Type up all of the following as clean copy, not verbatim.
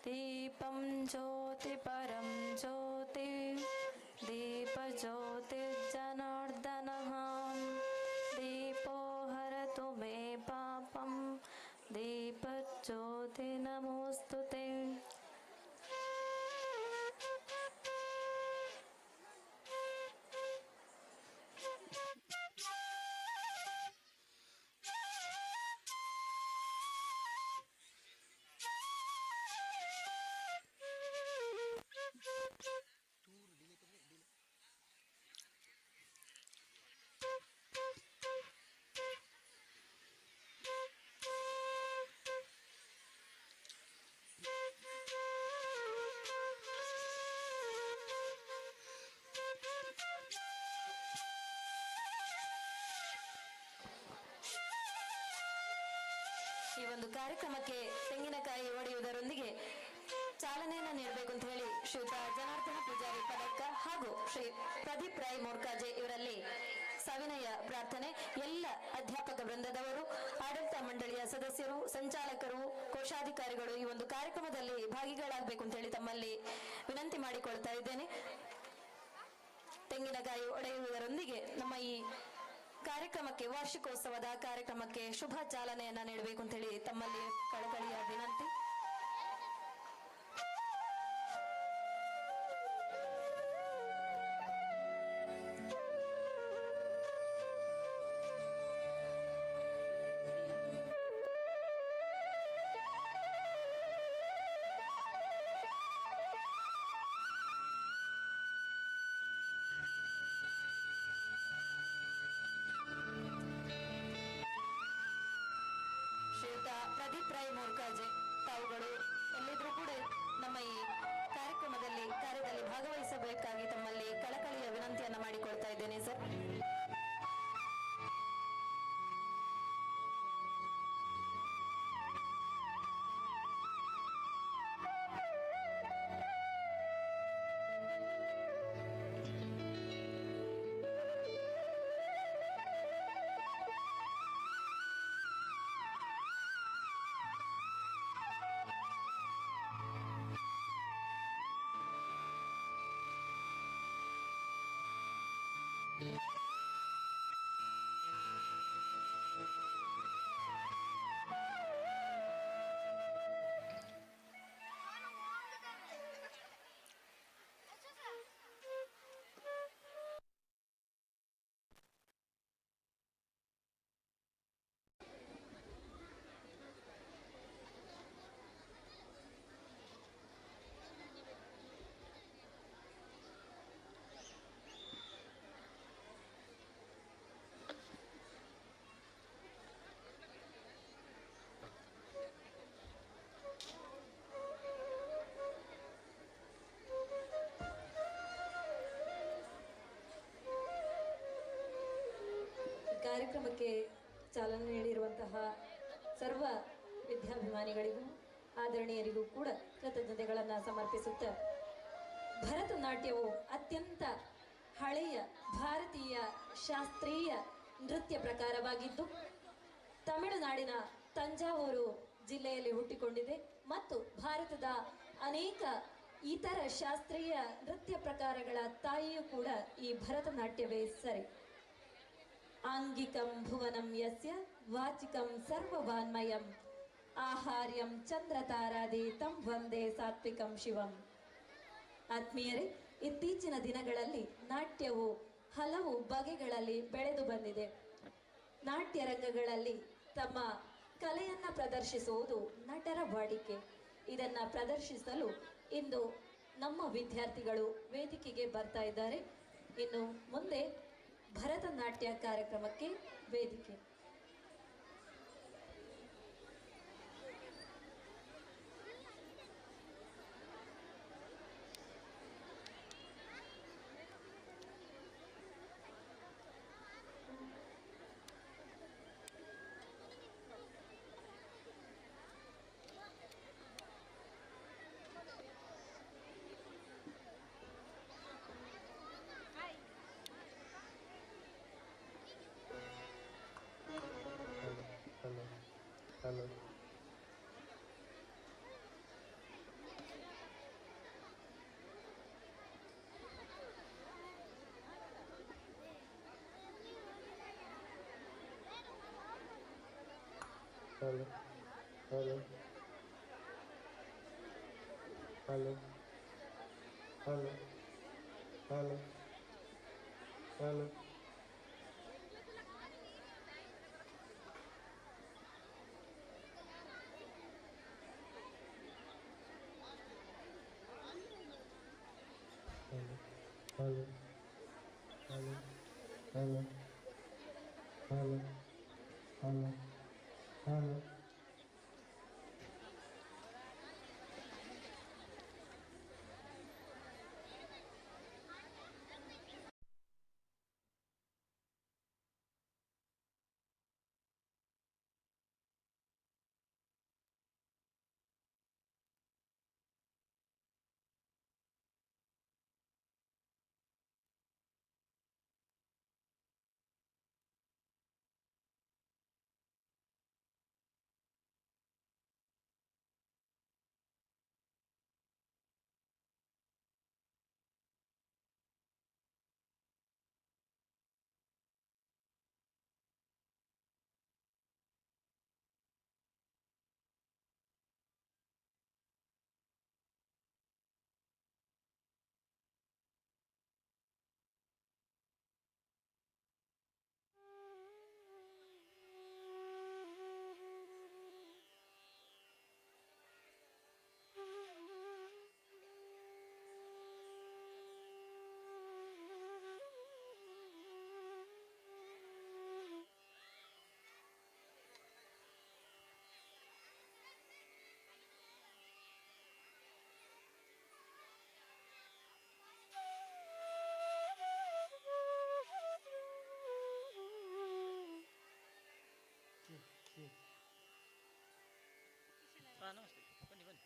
दीपं ज्योति परं ज्योति दीपज्योतिर्जनार्दनः दीपो हरतु मे पापं दीपज्योति नमोस्तुते। ಈ ಒಂದು ಕಾರ್ಯಕ್ರಮಕ್ಕೆ ತೆಂಗಿನಕಾಯಿ ಒಡೆಯುವುದರೊಂದಿಗೆ ಚಾಲನೆಯನ್ನು ನೀಡಬೇಕು ಅಂತ ಹೇಳಿ ಶ್ರೀಯುತ ಜನಾರ್ದನ ಪೂಜಾರಿ ಪದಕ್ಕ ಹಾಗೂ ಶ್ರೀ ಪ್ರದೀಪ್ ರಾಯ್ ಮೋರ್ಕಾಜೆ ಇವರಲ್ಲಿ ಸವಿನಯ ಪ್ರಾರ್ಥನೆ. ಎಲ್ಲ ಅಧ್ಯಾಪಕ ವೃಂದದವರು, ಆಡಳಿತ ಮಂಡಳಿಯ ಸದಸ್ಯರು, ಸಂಚಾಲಕರು, ಕೋಶಾಧಿಕಾರಿಗಳು ಈ ಒಂದು ಕಾರ್ಯಕ್ರಮದಲ್ಲಿ ಭಾಗಿಗಳಾಗಬೇಕು ಅಂತ ಹೇಳಿ ತಮ್ಮಲ್ಲಿ ವಿನಂತಿ ಮಾಡಿಕೊಳ್ತಾ ಇದ್ದೇನೆ. ತೆಂಗಿನಕಾಯಿ ಒಡೆಯುವುದರೊಂದಿಗೆ ನಮ್ಮ ಈ ಕಾರ್ಯಕ್ರಮಕ್ಕೆ, ವಾರ್ಷಿಕೋತ್ಸವದ ಕಾರ್ಯಕ್ರಮಕ್ಕೆ ಶುಭ ಚಾಲನೆಯನ್ನ ನೀಡಬೇಕು ಅಂತ ಹೇಳಿ ತಮ್ಮಲ್ಲಿ ಕಳಕಳಿಯ ವಿನಂತಿ. ಪ್ರದೀಪ್ ರಾಯ್ ಮೋರ್ಕಾಜೆ ತಾವುಗಳು ಎಲ್ಲಿದ್ರೂ ಕೂಡ ನಮ್ಮ ಈ ಕಾರ್ಯದಲ್ಲಿ ಭಾಗವಹಿಸಬೇಕಾಗಿ ತಮ್ಮಲ್ಲಿ ಕಳಕಳಿಯ ವಿನಂತಿಯನ್ನ ಮಾಡಿಕೊಳ್ತಾ ಇದ್ದೇನೆ ಸರ್. ಕಾರ್ಯಕ್ರಮಕ್ಕೆ ಚಾಲನೆ ನೀಡಿರುವಂತಹ ಸರ್ವ ವಿದ್ಯಾಭಿಮಾನಿಗಳಿಗೂ ಆದರಣೀಯರಿಗೂ ಕೂಡ ಕೃತಜ್ಞತೆಗಳನ್ನು ಸಮರ್ಪಿಸುತ್ತಾ, ಭರತನಾಟ್ಯವು ಅತ್ಯಂತ ಹಳೆಯ ಭಾರತೀಯ ಶಾಸ್ತ್ರೀಯ ನೃತ್ಯ ಪ್ರಕಾರವಾಗಿದ್ದು ತಮಿಳುನಾಡಿನ ತಂಜಾವೂರು ಜಿಲ್ಲೆಯಲ್ಲಿ ಹುಟ್ಟಿಕೊಂಡಿದೆ ಮತ್ತು ಭಾರತದ ಅನೇಕ ಇತರ ಶಾಸ್ತ್ರೀಯ ನೃತ್ಯ ಪ್ರಕಾರಗಳ ತಾಯಿಯೂ ಕೂಡ ಈ ಭರತನಾಟ್ಯವೇ ಸರಿ. ಆಂಗಿಕಂ ಭುವನಂ ಯಸ್ಯ ವಾಚಿಕಂ ಸರ್ವವಾನ್ಮಯಂ ಆಹಾರ್ಯಂ ಚಂದ್ರತಾರಾದಿ ತಂ ವಂದೇ ಸಾತ್ವಿಕಂ ಶಿವಂ. ಆತ್ಮೀಯರೇ, ಇತ್ತೀಚಿನ ದಿನಗಳಲ್ಲಿ ನಾಟ್ಯವು ಹಲವು ಬಗೆಗಳಲ್ಲಿ ಬೆಳೆದು ಬಂದಿದೆ. ನಾಟ್ಯ ರಂಗಗಳಲ್ಲಿ ತಮ್ಮ ಕಲೆಯನ್ನ ಪ್ರದರ್ಶಿಸುವುದು ನಟರ ವಾಡಿಕೆ. ಇದನ್ನ ಪ್ರದರ್ಶಿಸಲು ಇಂದು ನಮ್ಮ ವಿದ್ಯಾರ್ಥಿಗಳು ವೇದಿಕೆಗೆ ಬರ್ತಾ ಇದ್ದಾರೆ. ಇನ್ನು ಮುಂದೆ ಭರತನಾಟ್ಯ ಕಾರ್ಯಕ್ರಮಕ್ಕೆ ವೇದಿಕೆ. Hello. Hello, hello, hello, hello, hello, hello. Hello, hello, hello, hello, hello, hello, hello. ನಮಸ್ತೆ ಬನ್ನಿ ಬನ್ನಿ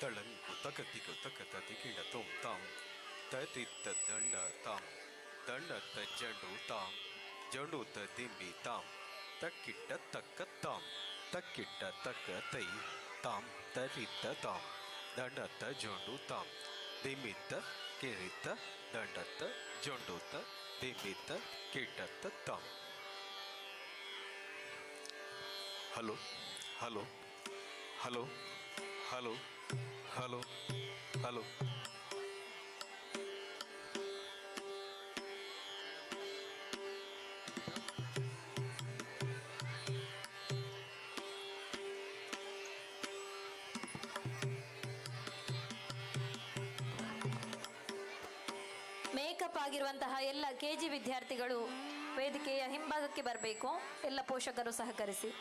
ತಳಂಕು ತಕತಿಕು ತಕತತಿ ಕಿಡ ತುಂ ತಾಂ ತತಿತ್ತ ದಂಡ ತಾಂ ದಂಡ ತ ಜಂಡು ತಾಂ ಜಂಡು ತ ದಿಂಬಿ ತಾಂ ತಕ್ಕಿಟ್ಟ ತಕ್ಕ ತಾಂ ತಕ್ಕಿಟ್ಟ ತಕ್ಕ ತೈ ತಾಂ ತರಿತ್ತ ತಾಂ ದಂಡತ್ತ ಜೊಂಡು ತಾಂ ದಿಮಿತ್ತ ಕಿರಿತ್ತ ದಂಡತ್ತ ಜೊಂಡುತ್ತ ದಿಮಿತ್ತ ಕಿಟ್ಟತ್ತ ತಾಂ. Hello hello hello hello hello hello. Makeup ಆಗಿರುವಂತಹ ಎಲ್ಲ ಕೆಜಿ ವಿದ್ಯಾರ್ಥಿಗಳು ವೇದಿಕೆಯ ಹಿಂಭಾಗಕ್ಕೆ ಬರಬೇಕು. ಎಲ್ಲ ಪೋಷಕರು ಸಹಕರಿಸಿ.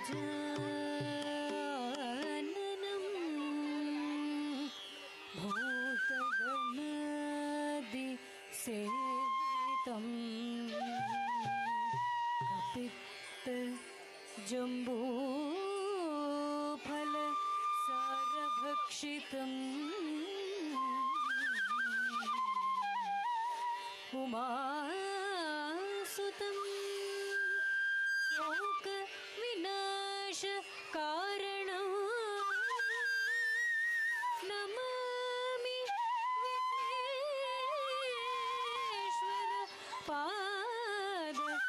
गजाननं भूतगणादिसेवितं कपित्तजम्बूफलसारभक्षितम् उमासुतं शोकविनाशकारणं नमामि विघ्नेश्वर पादपङ्कजं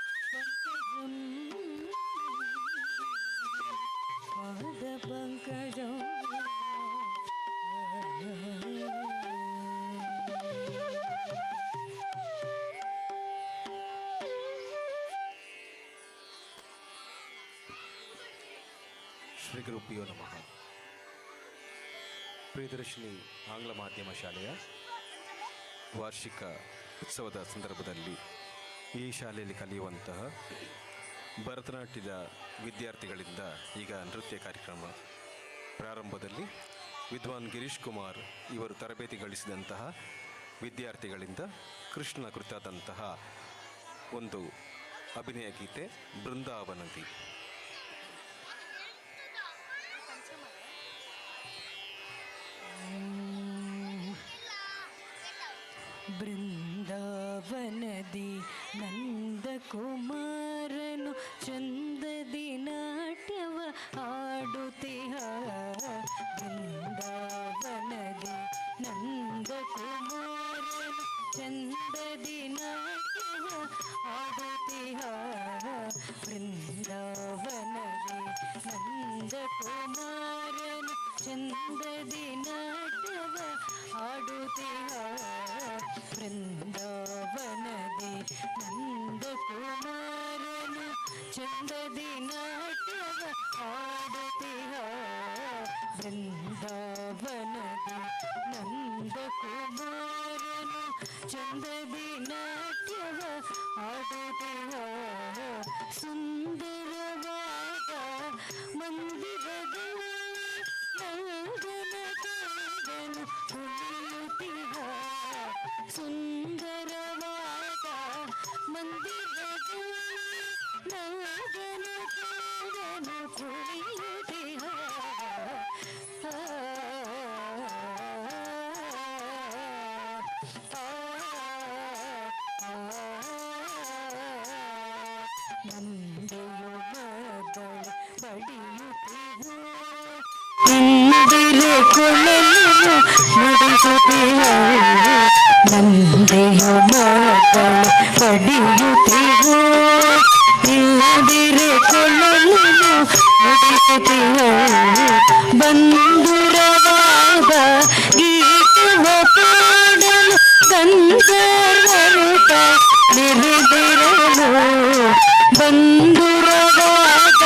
ಶ್ರೀ ಗುರುಭ್ಯೋ ನಮಃ. ಪ್ರಿಯದರ್ಶಿನಿ ಆಂಗ್ಲ ಮಾಧ್ಯಮ ಶಾಲೆಯ ವಾರ್ಷಿಕ ಉತ್ಸವದ ಸಂದರ್ಭದಲ್ಲಿ ಈ ಶಾಲೆಯಲ್ಲಿ ಕಲಿಯುವಂತಹ ಭರತನಾಟ್ಯದ ವಿದ್ಯಾರ್ಥಿಗಳಿಂದ ಈಗ ನೃತ್ಯ ಕಾರ್ಯಕ್ರಮ ಪ್ರಾರಂಭದಲ್ಲಿ ವಿದ್ವಾನ್ ಗಿರೀಶ್ ಕುಮಾರ್ ಇವರು ತರಬೇತಿ ಗಳಿಸಿದಂತಹ ವಿದ್ಯಾರ್ಥಿಗಳಿಂದ ಕೃಷ್ಣ ಕುರಿತಾದಂತಹ ಒಂದು ಅಭಿನಯ ಗೀತೆ ಬೃಂದಾವನದಿ. ಬೃಂದಾವನದಿ ನಂದಕುಮಾರನು ಚಂದದಿ ನಾಟ್ಯವ ಆಡುತ್ತಿಹ. ಬೃಂದಾವನದಿ ನಂದಕುಮಾರನು ಚಂದದಿ ನಾಟ್ಯವ ಆಡುತ್ತಿಹ. ಬೃಂದಾವನದಿ ನಂದಕುಮಾರನು ಚಂದದಿ ನಾಟ್ಯವ ಆಡುತ್ತಿಹ. ಬೃಂದಾವನದಿ ನಂದಕುಮಾರನು ಚಂದದಿ ನಾಟ್ಯವ ಆಡುತ್ತಿಹ. ಬೃಂದಾವನದಿ ನಂದಕುಮಾರನು ಚಂದದಿ ನಾಟ್ಯವ ಆಡುತ್ತಿಹ. ಸುಂದರವಾದ ಮಂದಿರದಲ್ಲಿ ನಂದನ ಕಂದನು ಕುಣಿಯುತ್ತಿಹ. ಸುಂದರವಾದ ಮಂದಿರದಲ್ಲಿ ನಂದನ ಕಂದನು ಕುಣಿಯುತ್ತಿಹ. ನಂದೆಯು ಬದಲು ಬಡಿಯುತ್ತಿಹ. ಇಂದಿರೆ ಕೊಳಲು ನುಡಿಸುತ್ತಿಹ. ನಂದೆಯು ಬದಲು ಬಡಿಯುತ್ತಿಹ. ಇಂದಿರೆ ಕೊಳಲು ನುಡಿಸುತ್ತಿಹ. ಬಂಧುರವಾದ ಗೀತವ ಪಾಡಲು ಗಂಧರ್ವರು ನೆರೆದಿರಲು. ಬಂಧುರವಾದ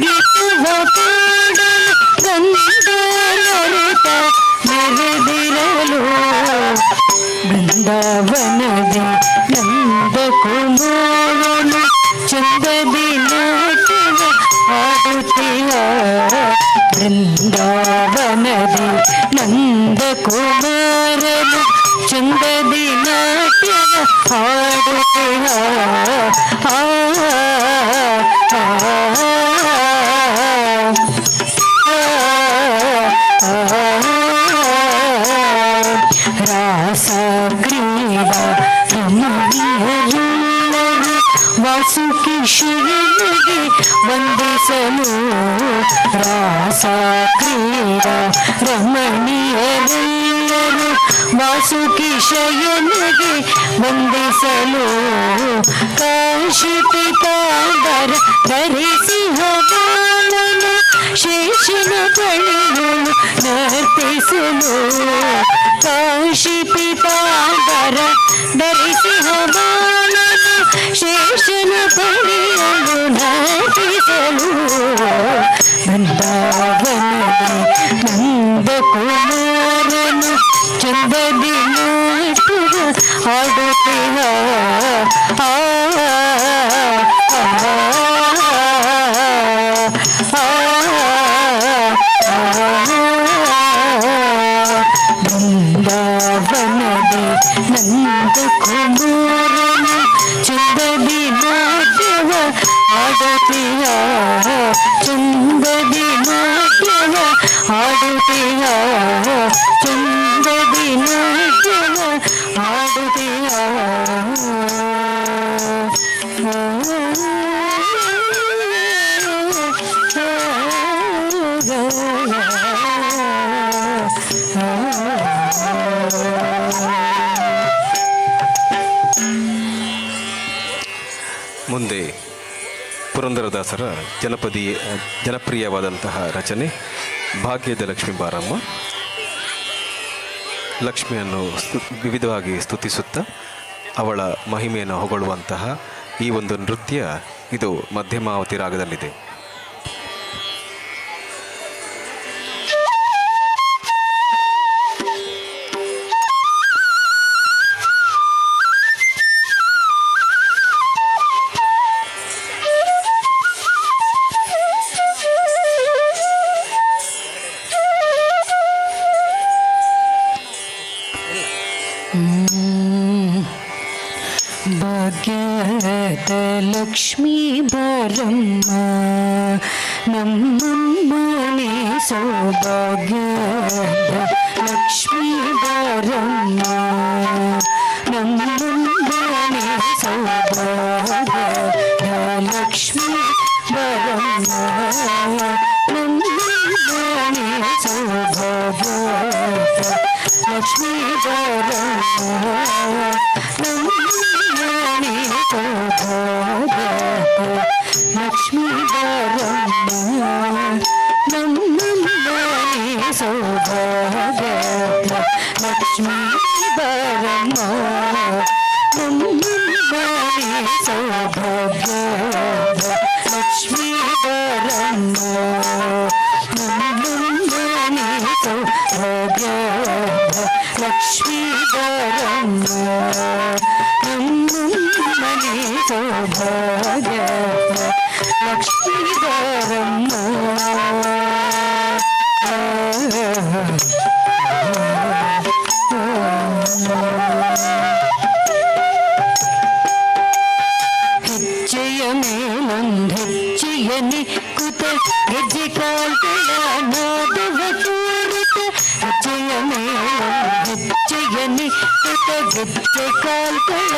ಗೀತವ ಪಾಡಲು ಗಂಧರ್ವರು ನೆರೆದಿರಲು. ಬೃಂದಾವನದಿ ನಂದಕುಮಾರನು ಚಂದದಿ ನಾಟ್ಯವ ಆಡುತ್ತಿಹ. ಬೃಂದಾವನದಿ ನಂದಕುಮಾರನು ಚಂದದಿ ನಾಟ್ಯವ ಆಡುತ್ತಿಹ. ರಾಸ ಕ್ರೀಡಾ ರಮಣೀಯರೆಲ್ಲರೂ ವಾಸುಕಿಶಯನಿಗೆ ವಂದಿಸಲು. ರಾಸ ಕ್ರೀಡಾ ರಮಣೀಯರೆಲ್ಲರೂ ವಾಸುಕಿಶಯನಿಗೆ ವಂದಿಸಲು. ಕಾಶಿ ಪೀತಾಂಬರ ಧರಿಸಿ ಹವಾಲನು ಶೇಷನ ಬಳಿಯಲು ನರ್ತಿಸಲು. ಕಾಶಿ ಪೀತಾಂಬರ ಧರಿಸಿ ಹವಾಲನು ಶೇಷನ ಬಳಿಯಲು ನರ್ತಿಸಲು. ಬೃಂದಾವನದಿ ನಂದಕುಮಾರನು ಚಂದದಿ ನಾಟ್ಯವ ಆಡುತ್ತಿಹ. ಆಡುತ್ತೀಯ ಚಂದದಿ ನಾಟ್ಯವ ಆಡುತ್ತೀಯ ಚಂದದಿ ನಾಟ್ಯವ ಆಡುತ್ತೀಯ ಮುಂದೆ ಪುರಂದರದಾಸರ ಜನಪ್ರಿಯವಾದಂತಹ ರಚನೆ ಭಾಗ್ಯದ ಲಕ್ಷ್ಮೀ ಬಾರಮ್ಮ. ಲಕ್ಷ್ಮಿಯನ್ನು ವಿವಿಧವಾಗಿ ಸ್ತುತಿಸುತ್ತಾ ಅವಳ ಮಹಿಮೆಯನ್ನು ಹೊಗಳುವಂತಹ ಈ ಒಂದು ನೃತ್ಯ ಇದು ಮಧ್ಯಮಾವತಿ ರಾಗದಲ್ಲಿದೆ. ಭಾಗ್ಯದ ಲಕ್ಷ್ಮೀ ಬಾರಮ್ಮ ನಮ್ಮಮ್ಮನೆ ಸೌಭಾಗ್ಯದ ಲಕ್ಷ್ಮೀ ಬಾರಮ್ಮ ನಮ್ಮಮ್ಮನೆ ಸೌಭಾಗ್ಯದ ಲಕ್ಷ್ಮೀ ಬಾರಮ್ಮ ನಮ್ಮಮ್ಮನೆ ಸೌಭಾಗ್ಯದ ಲಕ್ಷ್ಮೀ ಬಾರಮ್ಮ ನಮ್ಮಮ್ಮನೆ ಸೌಭಾಗ್ಯದ ಲಕ್ಷ್ಮೀ ಬಾರಮ್ಮ ನಮ್ಮಮ್ಮನೆ ಸೌಭಾಗ್ಯದ ಲಕ್ಷ್ಮೀ ಬಾರಮ್ಮ ನಮ್ಮಮ್ಮನೆ ಸೌಭಾಗ್ಯದ ಲಕ್ಷ್ಮೀ ಬಾರಮ್ಮ ನಮ್ಮಮ್ಮನೆ ಸೌಭಾಗ್ಯದ ಲಕ್ಷ್ಮೀ ಬಾರಮ್ಮ ನಮ್ಮಮ್ಮನೆ ಸೌಭಾಗ್ಯದ ಲಕ್ಷ್ಮೀ ಬಾರಮ್ಮ ಹೆಜ್ಜೆಯ ಮೇಲೊಂದು ಹೆಜ್ಜೆಯನಿ ಕುತ ಹೆಜ್ಜೆ ಕಾಲ್ಗಳ ನಾದವ ತೋರುತ್ತ ಹೆಜ್ಜೆಯ ಮೇಲೊಂದು ಹೆಜ್ಜೆಯನಿ ಕುತ ಹೆಜ್ಜೆ ಕಾಲ್ಗಳ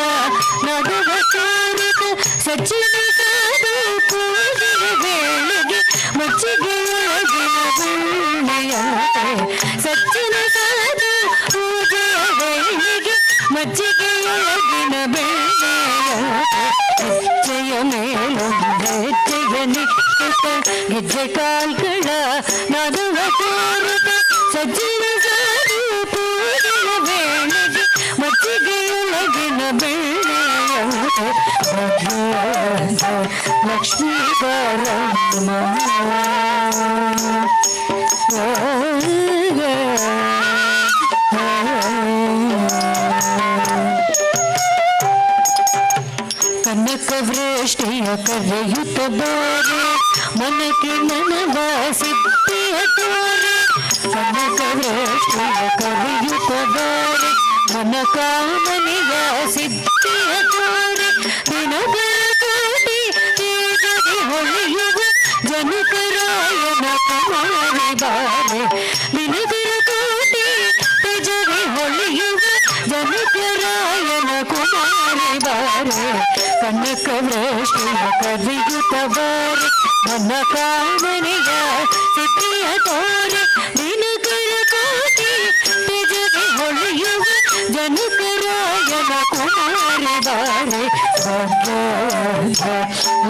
ನಾದವ ತೋರುತ್ತ ಸಜ್ಜನ ಕಾದು ಪೂಜೆಯ ವೇಳೆಗೆ ಮಜ್ಜಿಗೆಯೊಳಗಿನ ಬೆಣ್ಣೆಯಂತೆ ಸಜ್ಜನ ಕಾದು ಪೂಜೆಯ ವೇಳೆಗೆ ಮಜ್ಜಿಗೆಯೊಳಗಿನ ಬೆಣ್ಣೆಯಂತೆ ಹೆಜ್ಜೆಯ ಮೇಲೊಂದು ಹೆಜ್ಜೆಯನಿ ಕುತ ಹೆಜ್ಜೆ ಕಾಲ್ಗಳ ನಾದವ ತೋರುತ್ತ ಸಜ್ಜನ ಕಾದು ಪೂಜೆಯ ವೇಳೆಗೆ ಮಜ್ಜಿಗೆಯೊಳಗಿನ ಬೆಣ್ಣೆಯಂತೆ ಭಾಗ್ಯದ ಲಕ್ಷ್ಮೀ ಬಾರಮ್ಮ ಕನಕ ವೃಷ್ಟಿಯ ಕರೆಯುತ್ತ ಬಾರೆ ಮನಕ್ಕೆ ನನವ ಸಿದ್ಧಿಯ ತೋರೆ ಕನಕ ವೃಷ್ಟಿಯ ಕರೆಯುತ್ತ ಬಾರೆ ಮನ ಕಾಮನೆಯ ಸಿದ್ಧಿಯ ತೋರೆ ದಿನಗಳ ಕೋಟಿ ತೇಜದಿ ಹೊಳೆಯುವ ಜನಕರಾಯನ ಕುಮಾರಿ ಬಾರೆ ದಿನಗಳ ಕೋಟಿ ತೇಜದಿ ಹೊಳೆಯುವ ಜನಕರಾಯನ ಕುಮಾರಿ ಬಾರೆ ಕನಕ ವೃಷ್ಟಿಯ ಕರೆಯುತ್ತ ಬಾರೆ ಮನ ಕಾಮನೆಯ ಸಿದ್ಧಿಯ ತೋರೆ ದಿನಗಳ ಕೋಟಿ ತೇಜದಿ ಹೊಳೆಯುವ ಜನಕರಾಯನ ಕುಮಾರಿ ಬಾರೆ ಭಾಗ್ಯದ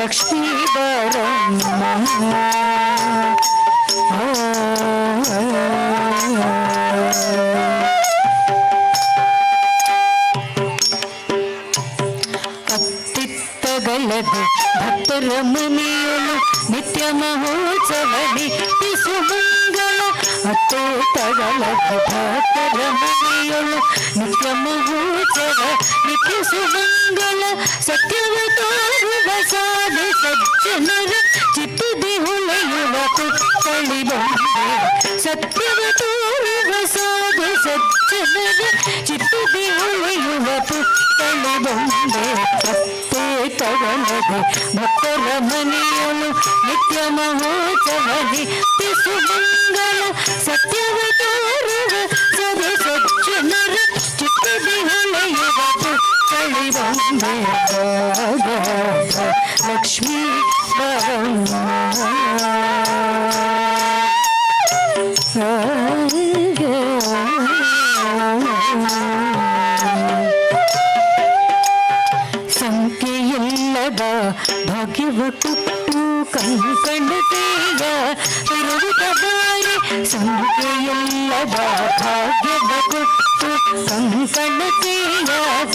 ಲಕ್ಷ್ಮೀ ಬಾರಮ್ಮ ಅತ್ತಿತ್ತಗಲದು ಭಕ್ತರ ಮನೆಯಲು ನಿತ್ಯ ಮಹೋತ್ಸವ ನಿಟ್ಟಿಸು ಮಂಗಳ ಅತ್ತಿತ್ತಗಲದು ಭಕ್ತರ ಮನೆಯಲು ನಿತ್ಯ ಮಹೋತ್ಸವ ನಿಟ್ಟಿಸು ಮಂಗಳ ಸತ್ಯವ ತೋರುವ ಸಾಧು ಸಜ್ಜನರ ಚಿತ್ತದಿ ಹೊಳೆಯುವ ಪುತ್ತಳಿ ಬಂದೆ ಸತ್ಯವ ತೋರುವ ಸಾಧು ಸಜ್ಜನರ ಚಿತ್ತಿದೆ ಉಳಿಯುವ ಪುತ್ತಳಿ ಬೊಂಬೆ ಕತ್ತೆ ತಗಲದೆ ಭಕ್ತರ ಮನೆಯಲು ನಿತ್ಯ ಮಹೋತ್ಸವದಿ ಸುಮಂಗಲ ಸತ್ಯವ ತೋರುವ ಸದೆ ಸಜ್ಜನರ ಚಿತ್ತಿದೆ ಉಳಿಯುವ ಪುತ್ತಳಿ ಬೊಂಬೆ ಲಕ್ಷ್ಮೀ ಬರಮ್ಮ ಸಂಖ್ಯೆಯಿಲ್ಲದ ಭಾಗ್ಯವ ಕೊಟ್ಟು ಕಂಕಣತೆಯ ಇರುವುದ ಬಾರಿ ಸಂಖ್ಯೆಯಿಲ್ಲದ ಭಾಗ್ಯವ ಕೊಟ್ಟು ಕಂಕಣತೆಯ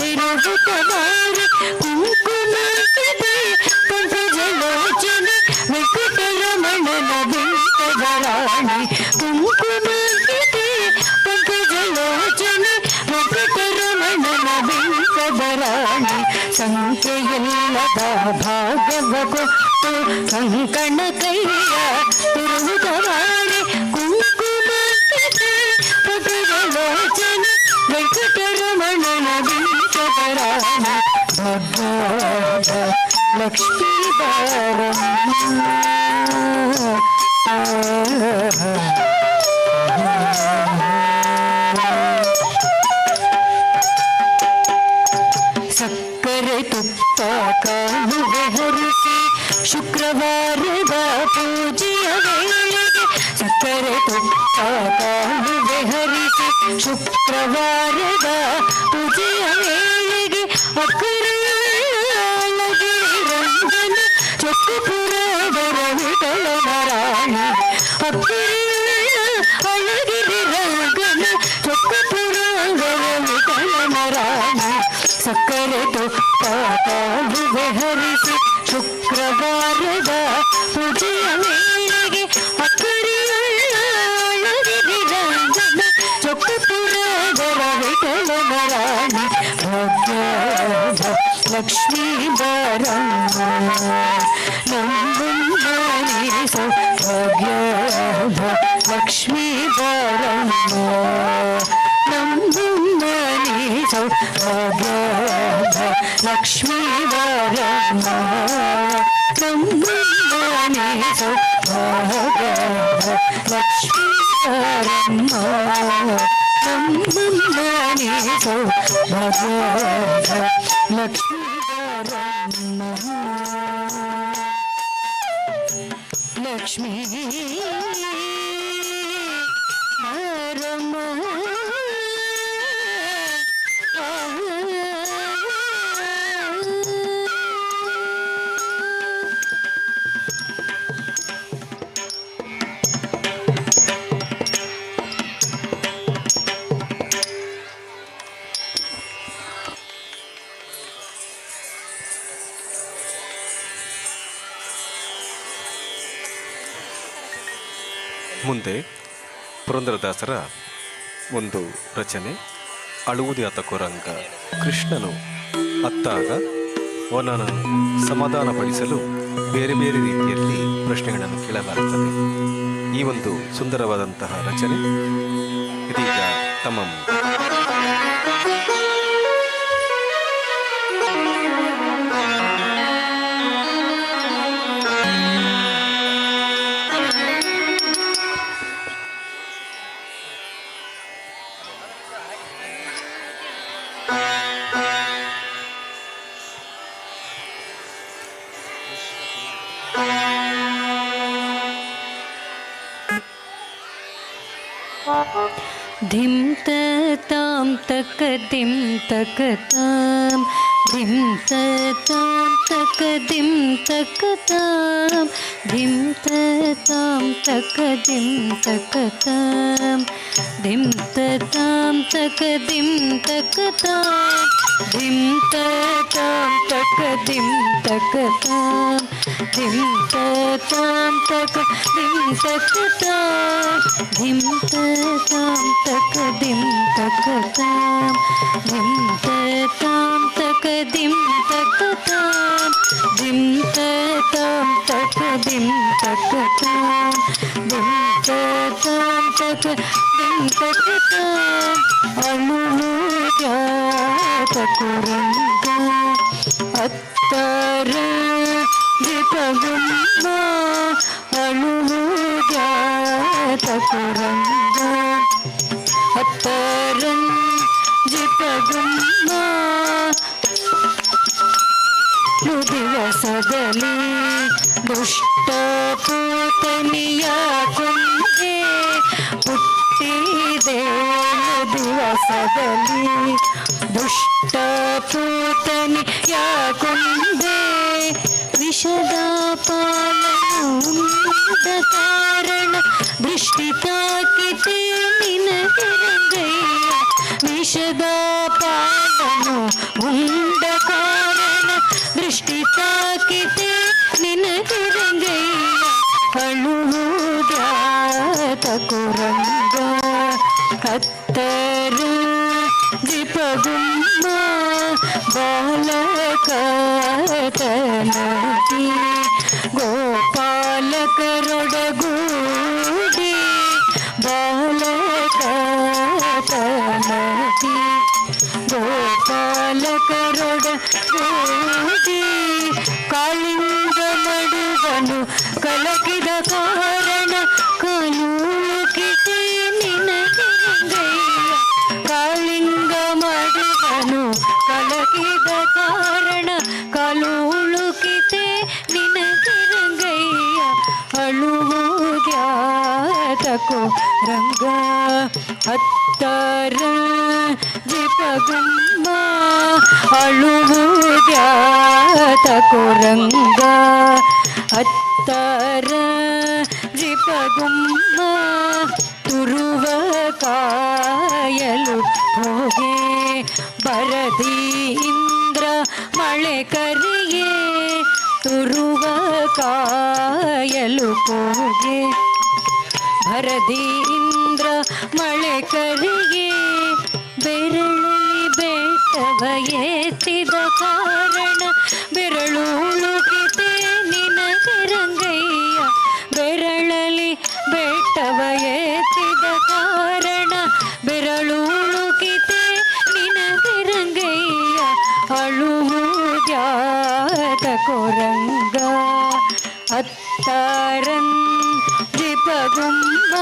ಇರುವುದ ಬಾರಿ ಕುಂಕುಮಕತೆ ಪಂಕಜಲೋಚನೆ ವೆಂಕಟರಮಣನ ಬಿಂಕದರಾಣಿ ಕುಂಕುಮಕತೆ ಪಂಕಜಲೋಚನೆ ವೆಂಕಟರಮಣನ ಬಿಂಕದರಾಣಿ ಸಂಖ್ಯೆಯಿಲ್ಲದ ಭಾಗ್ಯವ ಕೊಟ್ಟು ಕಂಕಣ ಕೈಯ ತಿರುವುದವಾಣಿ ಕುಂಕುಮಕತೆ ಪಂಕಜಲೋಚನೆ ವೆಂಕಟರಮಣನ ಬಿಂಕದರಾಣಿ ಭಗವಾದ ಲಕ್ಷ್ಮೀ ಬಾರಮ್ಮ ಸಕ್ಕರೆ ತುಪ್ಪ ಕಾಲುವೆ ಹರಿಸಿ ಶುಕ್ರವಾರದ ಪೂಜೆಯ ವೇಳೆಗೆ ಸಕ್ಕರೆ ತುಪ್ಪ ಕಾಲುವೆ ಹರಿಸಿ ಶುಕ್ರವಾರದ ಪೂಜೆಯ ವೇಳೆಗೆ ಅಕ್ಕರಳಗಿ ರಂಗನ ಚೊಕ್ಕಪುರದರ ವಿಠಲನರಾಣಿ ಅಕ್ಕರಳಗಿರಿ ರಂಗನ ಚೊಕ್ಕಪುರದರ ವಿಠಲನರಾಣಿ ಸಕ್ಕರೆ ತುಪ್ಪ ಕಾಲುವೆ ಹರಿಸಿ ಶುಕ್ರವಾರದ ಪೂಜೆಯ ವೇಳೆಗೆ ಅಕ್ಕರಿಯೊಳಗಿರಿ ರಂಗನ ಚೊಕ್ಕಪುರದರ ವಿಠಲನರಾಣಿ ಭಾಗ್ಯದ ಲಕ್ಷ್ಮೀ ಬಾರಮ್ಮ ನಮ್ಮನಿಸೋ ಭಾಗ್ಯದ ಲಕ್ಷ್ಮೀ ಬಾರಮ್ಮ ನಮ್ಮನಿಸೋ ಭಾಗ್ಯದ ಲಕ್ಷ್ಮೀ ಬಾರಮ್ಮ ನಮ್ಮನಿಸೋ ಭಾಗ್ಯದ ಲಕ್ಷ್ಮೀ ಬಾರಮ್ಮ ನಮ್ಮನಿಸೋ ಭಾಗ್ಯದ ಲಕ್ಷ್ಮೀ ಬಾರಮ್ಮ ಲಕ್ಷ್ಮೀ ಬಾರಮ್ಮ ಮುಂದೆ ಪುರಂದರದಾಸರ ಒಂದು ರಚನೆ ಅಳುವುದೇ ಆತಕೋ ರಂಗ. ಕೃಷ್ಣನು ಅತ್ತಾಗ ಅವನನ್ನು ಸಮಾಧಾನಪಡಿಸಲು ಬೇರೆ ಬೇರೆ ರೀತಿಯಲ್ಲಿ ಪ್ರಶ್ನೆಗಳನ್ನು ಕೇಳಲಾಗುತ್ತದೆ. ಈ ಒಂದು ಸುಂದರವಾದಂತಹ ರಚನೆ ಇದೀಗ ತಮ್ಮ ಮುಂದೆ. धिम ताम तक दिम तक ताम धिम ताम तक दिम तक ताम धिम ताम तक दिम तक ताम धिम ताम तक दिम तक ताम धिम ताम तक दिम तक ताम धिम ताम तक दिम तक ताम धिम ताम तक दिम तक ताम धिम ताम तक दिम तक ताम धिम ताम तक दिम तक ताम धिम ತಾಂ ತಕ ದಿಂ ತಕ ತಾಂ ಅಳುವುದ್ಯಾತ ಕುರಂಗ ಅತ್ತರ ಜಿಪಗುಮ್ಮ ಅಳುವುದ್ಯಾತ ಕುರಂಗ ಅತ್ತರಂ ಜಿಪಗುಮ್ಮ ದಿವಸದಲ್ಲಿ ದುಷ್ಟ ಪೂತನಿಯ ಕೊಂದೆ ಹುಟ್ಟಿದೆ ದಿವಸದಲ್ಲಿ ದುಷ್ಟ ಪೂತನಿಯ ಕೊಂದೆ ವಿಷದ ಪಾಲನ ಕಾರಣ ದೃಷ್ಟಿ ತಾಕಿತೆ ನಿನಗೆರಂಗಯ್ಯ ವಿಷದ ಪಾಲನು ಉಂಡ ಕಾರಣ ದೃಷ್ಟಿ ತಾಕಿತೆ ನಿನಗೆರಂಗಯ್ಯ ಅಳುವುದ್ಯಾತ ಕುರಂಗ ಹತ್ತರ ಜಿಪಗುಮ್ಮ ಬಾಲಕತನದಿ ಗೋಪಾಲಕರೊಡಗೂಡಿ ಬಾಲಕತನದಿ ಗೋಪಾಲಕರೊಡಗೂಡಿ ಕಾಳಿಂಗ ನಡುವನು ಕಲಕಿದ ಕಾರಣ ಕಾಲುಕಿತೆ ನಿನಗೆರಂಗಯ್ಯ ಕಾಳಿಂಗ ಮಡುವನು ಕಲಕಿದ ಕಾರಣ ಕಾಲುಳುಕಿತೆ ನಿನಗೆರಂಗಯ್ಯ ಅಳುವುದ್ಯಾತಕೋ ರಂಗ ಹತ್ತರ ಜಿಪಗುಮ್ಮ ಅಳುವುದ್ಯಾತಕೋ ರಂಗ ಹತ್ತರ ಜಿಪಗುಮ್ಮ ತುರುವ ಕಾಯಲು ಹೋಗೆ ಬರದಿ ಇಂದ್ರ ಮಳೆ ಕರಿಯೇ ತುರುವ ಕಾಯಲು ಹೋಗೆ ಭರದಿ ಇಂದ್ರ ಮಳೆ ಕರಿಗೆ ಬೆರಳಲ್ಲಿ ಬೆಟ್ಟವ ಎತ್ತಿದ ಕಾರಣ ಬೆರಳುಳುಕಿತೆ ನಿನಗೆರಂಗಯ್ಯ ಬೆರಳಲ್ಲಿ ಬೆಟ್ಟವ ಎತ್ತಿದ ಕಾರಣ ಬೆರಳುಳುಕಿತೆ ನಿನಗೆರಂಗಯ್ಯ ಅಳುವುದ್ಯಾತ ಕೊರಂಗ ಅತ್ತಾರಂ ಜಿಪಗುಮ್ಮ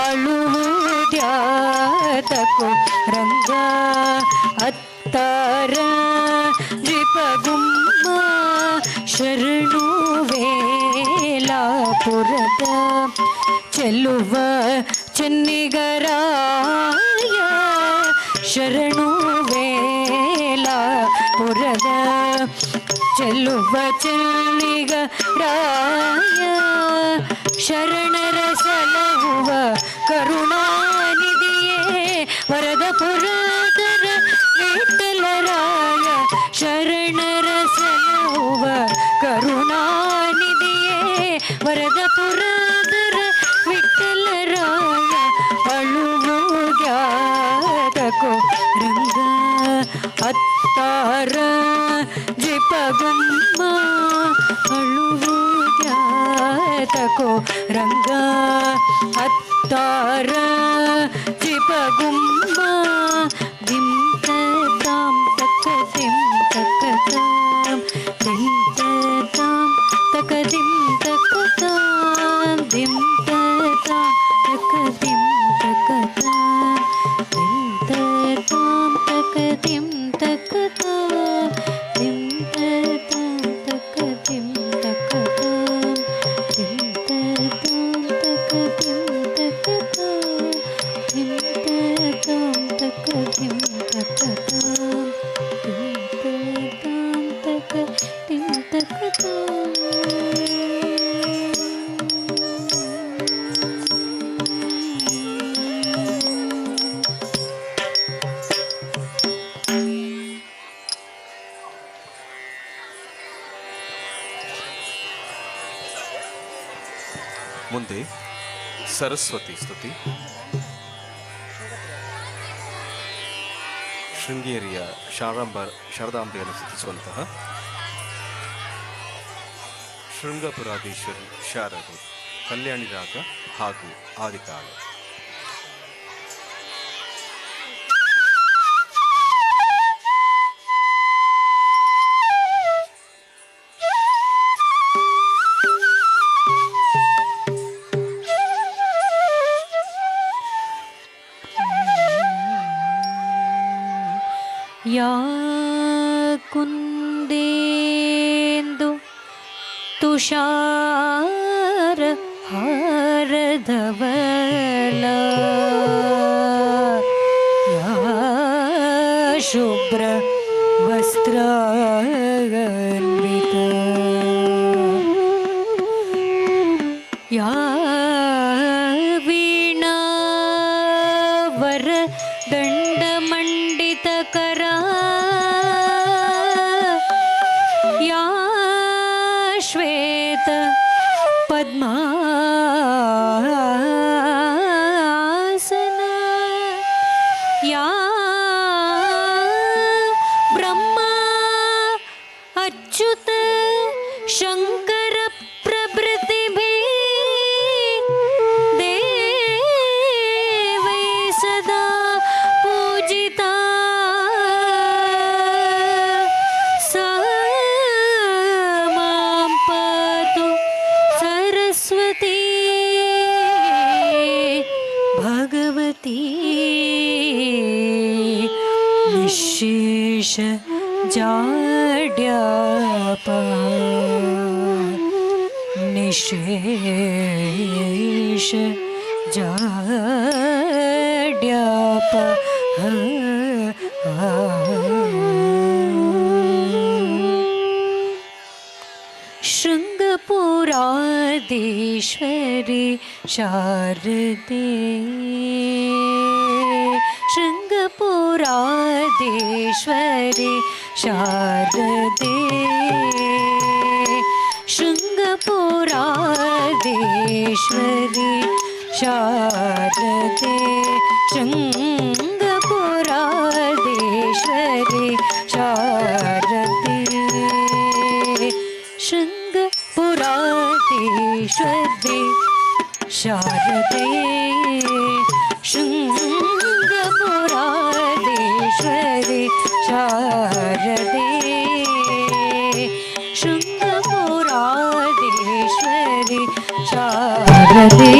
ಅಳುವುದ್ಯಾತ ಕೊರಂಗ ಅತ್ತಾರ ಜಿಪಗುಮ್ಮ ಶರಣು ವೇಲಾಪುರದ ಚೆಲ್ಲುವ ಚೆನ್ನಿಗರಾಯ ಶರಣು ವೇಲಾಪುರದ ಚೆಲ್ಲುವ ಚೆನ್ನಿಗರಾಯ ಶರಣರ ಸಲಹುವ ಕರುಣಾನಿಧಿಯೇ ವರದ ಪುರದರ ವಿಠಲರಾಯ ಶರಣರ ಸಲಹುವ ಕರುಣಾನಿಧಿಯೇ ವರದ ಪುರದರ ವಿಠಲರಾಯ ಅಳುವುದ್ಯಾತಕೋ ರಂಗ ಅತ್ತಾರ ಜಿಪಗುಮ್ಮ ಅಳುವುದ್ಯಾತಕೋ ರಂಗ ಅತ್ತಾರ ಜಿಪಗುಮ್ಮ ದಿಂ ತಾಂ ತಕ ದಿಂ ತಕ ತಾಂ ದಿಂ ತಾಂ ತಕ ದಿಂ ತಕ ತಾಂ ದಿಂ ತಾಂ ತಕ ದಿಂ ತಕ ತಾಂ ದಿಂ ತಾಂ ತಕ ದಿಂ ತಕ ತಾಂ ದಿಂ ತಾಂ ತಕ ದಿಂ ತಕ ತಾಂ ದಿಂ ತಾಂ ತಕ ದಿಂ ತಕ ತಾಂ ದಿಂ ತಾಂ ತಕ ದಿಂ ತಕ ತಾಂ ದಿಂ ತಾಂ ತಕ ದಿಂ ತಕ ತಾಂ ಮುಂದೆ ಸರಸ್ವತಿ ಸ್ತುತಿ. ಶೃಂಗೇರಿಯ ಶಾರದಾಂಬೆಯನ್ನು ಸ್ತುತಿಸುವಂತಹ ಶೃಂಗಪುರಾಧೀಶ್ವರಿ ಶಾರದೆ. ಕಲ್ಯಾಣಿ ರಾಗ ಹಾಗೂ ಆದಿತಾಳ. ಯಾ ಕುಂದೇಂದು ತುಷಾರ ಹಾರಧವಲ ಯಾ ಶುಭ್ರ ವಸ್ತ್ರಾನ್ವಿತ ಯಾ ವೀಣಾ ವರ ದಂಡಮಂಡಿತಕರ ಯಾ ಶ್ವೇತ ಪದ್ಮಾಸನ ಯಾ ಬ್ರಹ್ಮ ಅಚ್ಯುತ ಶಂಕರ ಪ್ರಭೃತಿಭಿ ದೇವೈ ಸದಾ ಪೂಜಿತಾ ಸಾ ಮಾಂ ಪಾತು ಸರಸ್ವತಿ ಭಗವತಿ ನಿಶೇಷ ಜಾಡ್ಯಾಪ ನಿಶೇಷ ಜಾಡ್ಯಾಪ ಶೃಂಗಪುರಾಧೀಶ್ವರಿ ಶಾರದೆ ಶೃಂಗಪುರಾಧೀಶ್ವರಿ ಶಾರದೆ ಶೃಂಗಪುರಾಧೀಶ್ವರಿ ಶಾರದೆ ಶೃಂಗಪುರಾಧೀಶ್ವರಿ ಶಾರದೆ ಶೃಂಗಪುರಾಧೀಶ್ವರಿ ಶಾರದೆ ಶೃಂಗಪುರಾಧೀಶ್ವರಿ ಶಾರದೆ ಶೃಂಗಪುರಾಧೀಶ್ವರಿ ಶಾರದೆ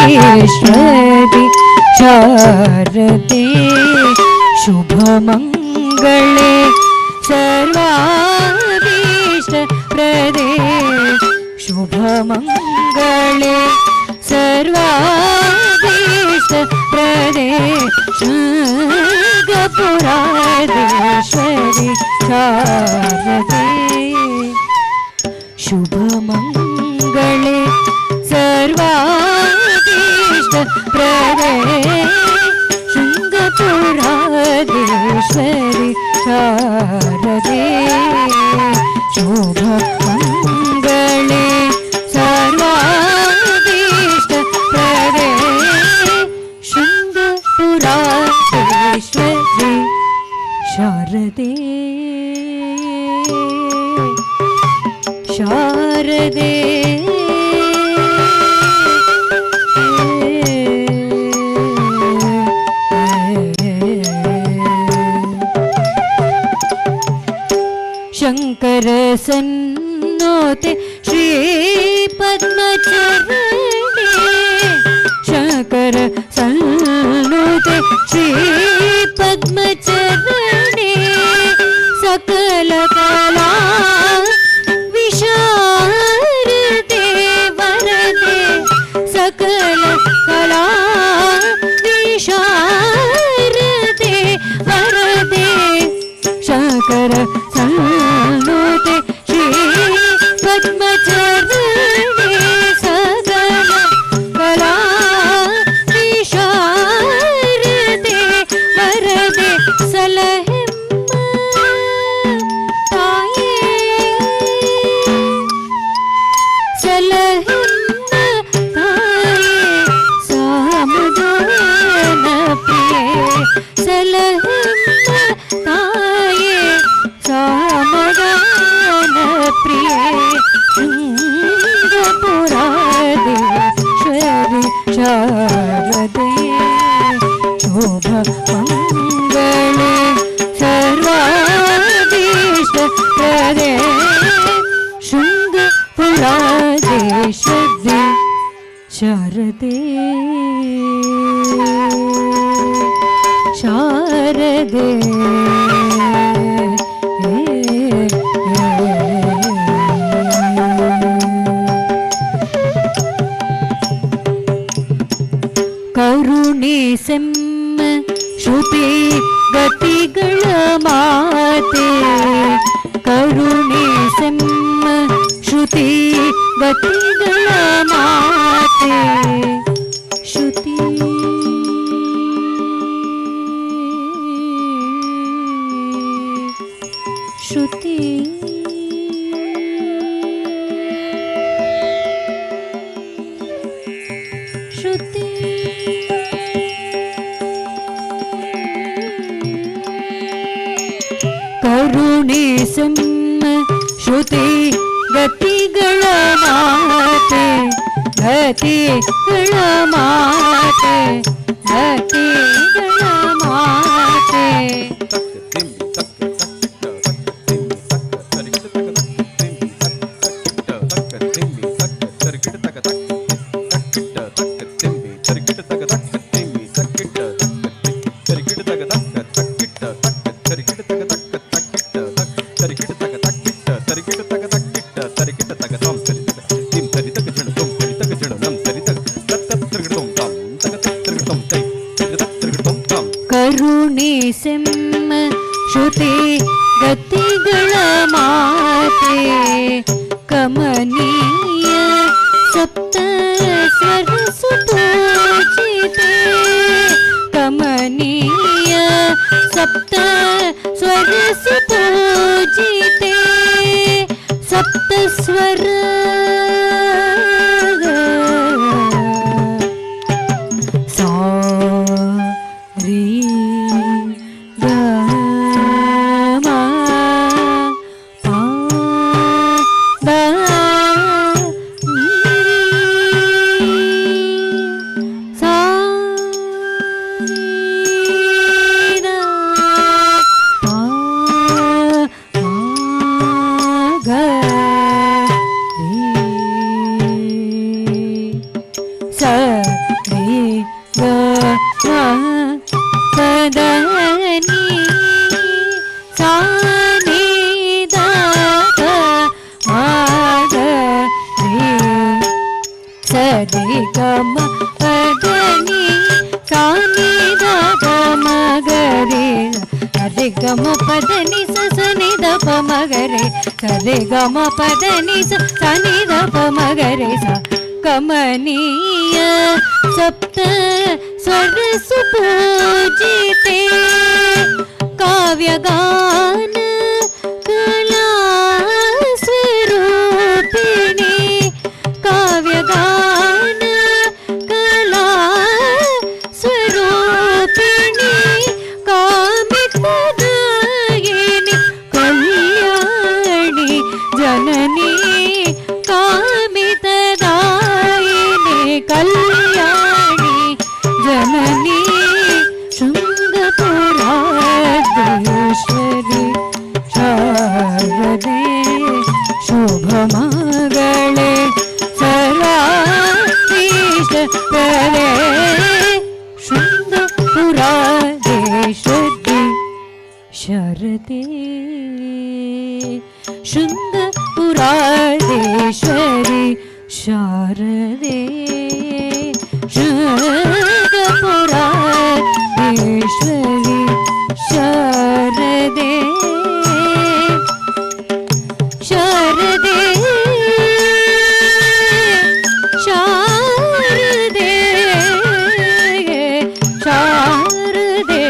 ಶೃಂಗಪುರಾಧೀಶ್ವರಿ ಶಾರದೆ ಶುಭಮಂಗಳೇ ಸರ್ವಾಭೀಷ್ಟ ಪ್ರದೇ ಶುಭಮಂಗಳೇ ಸರ್ವಾಭೀಷ್ಟ ಪ್ರದೇ ಶೃಂಗಪುರಾಧೀಶ್ವರಿ ಶಾರದೆ ಶುಭಮಂಗಳೇ ಸರ್ವಾಭೀಷ್ಟ ಪ್ರದೇ ಶೃಂಗಪುರಾಧೀಶ್ವರಿ ಶಾರದೆ ಶುಭಮಂಗಳೇ ಸರ್ವಾಭೀಷ್ಟ ಪ್ರದೇ ಶೃಂಗಪುರಾಧೀಶ್ವರಿ ಶಾರದೆ ಶಾರದೆ ಶಂಕರ ಸನ್ನೋತೆ ಶ್ರೀ ಪದ್ಮಚರಣೆ ಶಂಕರ ಸನ್ನೋತೆ ಶ್ರೀ ಪದ್ಮಚರಣೆ ಸಕಲ ಕಲಾ ವಿಶಾರದೆ ವರದೆ ಸಕಲ ಕಲಾ ವಿಶಾರದೆ ವರದೆ ಶಂಕರ ಸನ್ನೋತೆ ಶ್ರೀ ಪದ್ಮಚರಣೆ ಸಕಲ ಕಲಾ ವಿಶಾರದೆ ವರದೆ ಸಲಹೆಮ್ಮ ತಾಯೇ ಸಲಹೆಮ್ಮ ತಾಯೇ ಸಾಮಗಾನ ಪ್ರಿಯೆ ಸಲಹೆಮ್ಮ ತಾಯೇ ಸಾಮಗಾನ ಶಾರದೆ ಶೋಭ ಮಂಗಳೇ ಸರ್ವಾದೀಶ ಪ್ರದೇ ಶೃಂಗ ಪುರಾದೇಶ್ವರಿ ಶಾರದೆ ಶಾರದೆ ಕರುಣಿಸೆಮ್ಮ ಶ್ರುತಿ ಗತಿಗಳ ಮಾತೆ ಕರುಣಿಸೆಮ್ಮ ಶ್ರುತಿ ಗತಿಗಳ ಮಾತೆ ಶ್ರುತಿ ಶ್ರುತಿ ಶ್ರುತಿ ಕರುಣಿಸೆಮ್ಮ ಶ್ರುತಿ ಗತಿಗಳ ಮಾತೆ ಗತಿಗಳ ಮಾತೆ ಗತಿಗಳ ಮಾತೆ ಕರುಣಿಸೆಮ್ಮ ಶ್ರುತಿ ಗತಿಗಳ ಮಾತೆ ಕಮನೀಯ ಸಪ್ತ ಸ್ವರ ಸುಪೂಜಿತೆ ಕಮನೀಯ ಸಪ್ತ ಸ್ವರ ಸುಪೂಜಿತೆ ಸಪ್ತ ಸ್ವರ ಸಾ ರೀ ಗ ಮ ಪ ದ ನೀ ಸಾ ರೀ ದ ಪ ಮ ಗ ರೀ ಸ ರೀ ಗ ಮ ಪದ ನೀ ಸಾ ನೀ ದ ಗ ಮ ಗ ರೀ ಸ ದಿ ಗ ಮ ಪದ ನೀ ಸಾ ನೀ ದ ಗ ಮ ಗ ರೀ ರೆ ಗ ಮ ಪದ ನಿ ಸ ಸ ನಿ ದ ಪ ಮ ಗ ರೇ ಸ ರೆ ಗ ಮ ಪದ ನಿ ಸ ಸ ನಿ ದ ಪ ಮ ಗ ರೇ ಸ ಕಮನೀಯ ಸಪ್ತ ಸ್ವರ ಸುಪೂಜಿತೆ ಕಾವ್ಯಗಾನ ಕಲಾ ಸ್ವರೂಪಿಣಿ ಕಾವ್ಯಗಾನ ಕಲಾ ಸ್ವರೂಪಿಣಿ ಕಾಮಿತದಾಯಿನಿ ಕಲ್ಯಾಣಿ ಜನನಿ ಕಾಮಿತದಾಯಿನಿ ಕಲ್ಯಾಣಿ ಜನನಿ ಶೃಂಗಪುರಾಧೀಶ್ವರಿ ಶಾರದೆ ಶುಭಮಗಳೇ ಸರ್ವಾಧೀಶ ಪ್ರದೇ ಶೃಂಗಪುರಾಧೀಶ್ವರಿ ಶಾರದೆ ಶೃಂಗಪುರಾಧೀಶ್ವರಿ ಶಾರದೆ ಶೃಂಗಪುರಾಧೀಶ್ವರಿ ಶಾರದೆ ಶಾರದೆ ಶಾರದೆ ಶಾರದೆ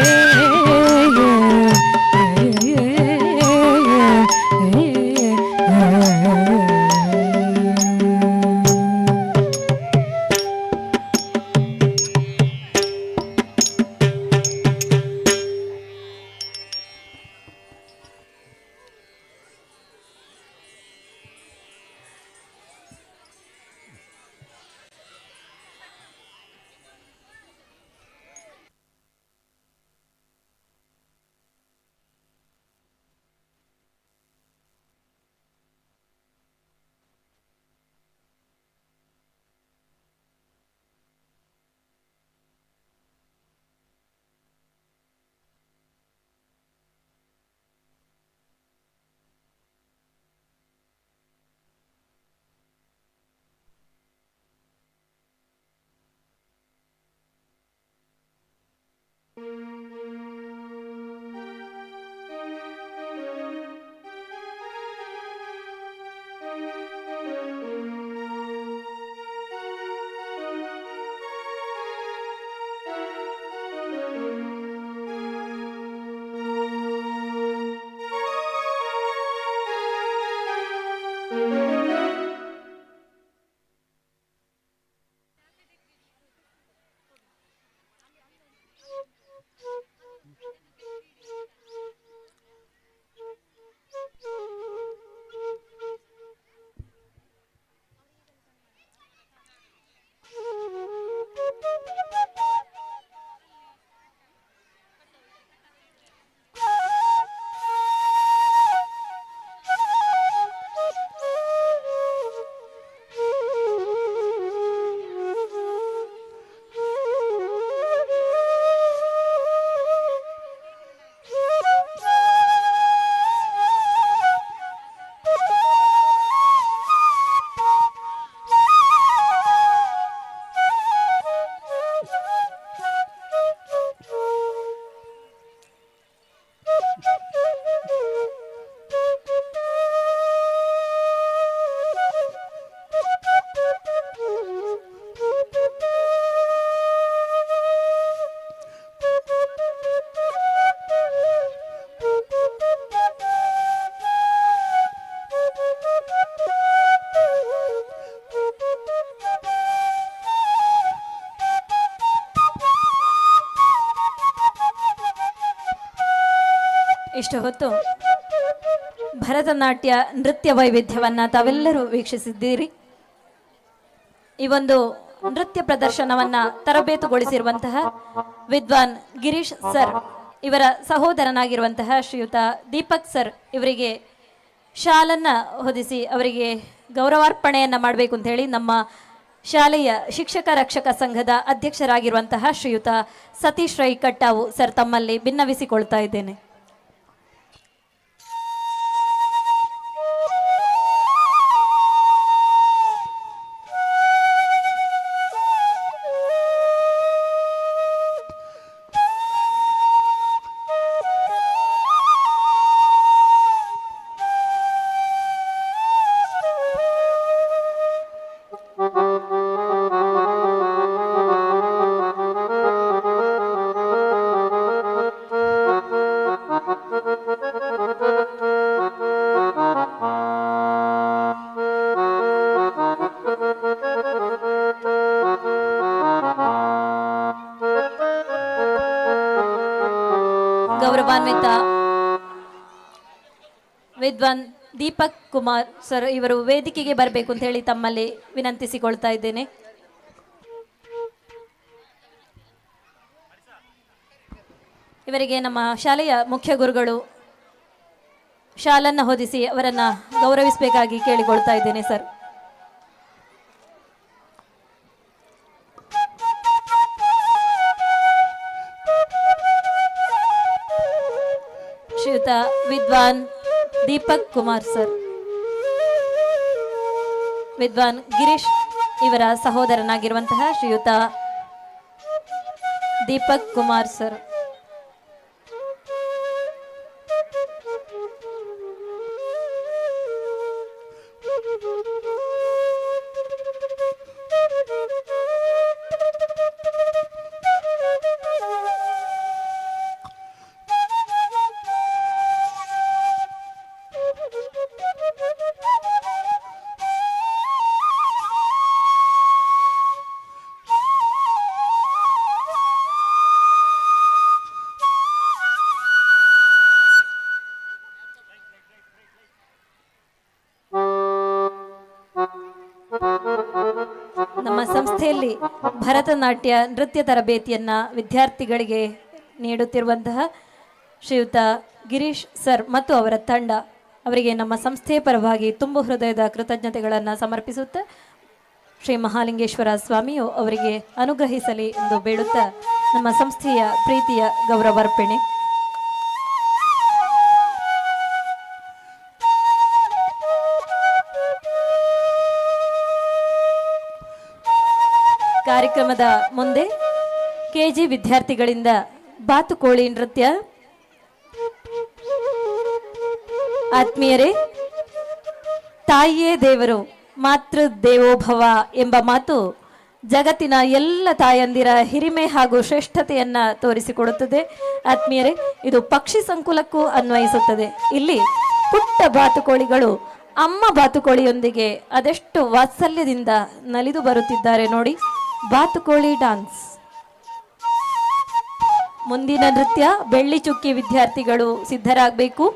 ಇಷ್ಟು ಹೊತ್ತು ಭರತನಾಟ್ಯ ನೃತ್ಯ ವೈವಿಧ್ಯವನ್ನ ತಾವೆಲ್ಲರೂ ವೀಕ್ಷಿಸಿದ್ದೀರಿ. ಈ ಒಂದು ನೃತ್ಯ ಪ್ರದರ್ಶನವನ್ನ ತರಬೇತುಗೊಳಿಸಿರುವಂತಹ ವಿದ್ವಾನ್ ಗಿರೀಶ್ ಸರ್ ಇವರ ಸಹೋದರನಾಗಿರುವಂತಹ ಶ್ರೀಯುತ ದೀಪಕ್ ಸರ್ ಇವರಿಗೆ ಶಾಲನ್ನ ಹೊದಿಸಿ ಅವರಿಗೆ ಗೌರವಾರ್ಪಣೆಯನ್ನ ಮಾಡಬೇಕು ಅಂತ ಹೇಳಿ ನಮ್ಮ ಶಾಲೆಯ ಶಿಕ್ಷಕ ರಕ್ಷಕ ಸಂಘದ ಅಧ್ಯಕ್ಷರಾಗಿರುವಂತಹ ಶ್ರೀಯುತ ಸತೀಶ್ ರೈ ಕಟ್ಟಾವು ಸರ್ ತಮ್ಮಲ್ಲಿ ಭಿನ್ನವಿಸಿಕೊಳ್ತಾ ಇದ್ದೇನೆ. ಗೌರವಾನ್ವಿತ ವಿದ್ವಾನ್ ದೀಪಕ್ ಕುಮಾರ್ ಸರ್ ಇವರು ವೇದಿಕೆಗೆ ಬರಬೇಕು ಅಂತ ಹೇಳಿ ತಮ್ಮಲ್ಲಿ ವಿನಂತಿಸಿಕೊಳ್ತಾ ಇದ್ದೇನೆ. ಇವರಿಗೆ ನಮ್ಮ ಶಾಲೆಯ ಮುಖ್ಯ ಗುರುಗಳು ಶಾಲನ್ನು ಹೊದಿಸಿ ಅವರನ್ನ ಗೌರವಿಸಬೇಕಾಗಿ ಕೇಳಿಕೊಳ್ತಾ ಇದ್ದೇನೆ ಸರ್. ಶ್ರೀಯುತ ವಿದ್ವಾನ್ ದೀಪಕ್ ಕುಮಾರ್ ಸರ್, ವಿದ್ವಾನ್ ಗಿರೀಶ್ ಇವರ ಸಹೋದರನಾಗಿರುವಂತಹ ಶ್ರೀಯುತ ದೀಪಕ್ ಕುಮಾರ್ ಸರ್, ನಮ್ಮ ಸಂಸ್ಥೆಯಲ್ಲಿ ಭರತನಾಟ್ಯ ನೃತ್ಯ ತರಬೇತಿಯನ್ನ ವಿದ್ಯಾರ್ಥಿಗಳಿಗೆ ನೀಡುತ್ತಿರುವಂತಹ ಶ್ರೀಯುತ ಗಿರೀಶ್ ಸರ್ ಮತ್ತು ಅವರ ತಂಡ ಅವರಿಗೆ ನಮ್ಮ ಸಂಸ್ಥೆಯ ಪರವಾಗಿ ತುಂಬು ಹೃದಯದ ಕೃತಜ್ಞತೆಗಳನ್ನು ಸಮರ್ಪಿಸುತ್ತಾ ಶ್ರೀ ಮಹಾಲಿಂಗೇಶ್ವರ ಸ್ವಾಮಿಯು ಅವರಿಗೆ ಅನುಗ್ರಹಿಸಲಿ ಎಂದು ಬೇಡುತ್ತಾ ನಮ್ಮ ಸಂಸ್ಥೆಯ ಪ್ರೀತಿಯ ಗೌರವಾರ್ಪಣೆ. ಕಾರ್ಯಕ್ರಮದ ಮುಂದೆ ಕೆಜಿ ವಿದ್ಯಾರ್ಥಿಗಳಿಂದ ಬಾತುಕೋಳಿ ನೃತ್ಯ. ಆತ್ಮೀಯರೇ, ತಾಯಿಯೇ ದೇವರು, ಮಾತೃ ದೇವೋಭವ ಎಂಬ ಮಾತು ಜಗತ್ತಿನ ಎಲ್ಲ ತಾಯಂದಿರ ಹಿರಿಮೆ ಹಾಗೂ ಶ್ರೇಷ್ಠತೆಯನ್ನ ತೋರಿಸಿಕೊಡುತ್ತದೆ. ಆತ್ಮೀಯರೇ, ಇದು ಪಕ್ಷಿ ಸಂಕುಲಕ್ಕೂ ಅನ್ವಯಿಸುತ್ತದೆ. ಇಲ್ಲಿ ಪುಟ್ಟ ಬಾತುಕೋಳಿಗಳು ಅಮ್ಮ ಬಾತುಕೋಳಿಯೊಂದಿಗೆ ಅದೆಷ್ಟು ವಾತ್ಸಲ್ಯದಿಂದ ನಲಿದು ಬರುತ್ತಿದ್ದಾರೆ ನೋಡಿ. ಬಾತುಕೋಳಿ ಡಾನ್ಸ್. ಮುಂದಿನ ನೃತ್ಯ ಬೆಳ್ಳಿ ಚುಕ್ಕಿ ವಿದ್ಯಾರ್ಥಿಗಳು ಸಿದ್ಧರಾಗಬೇಕು.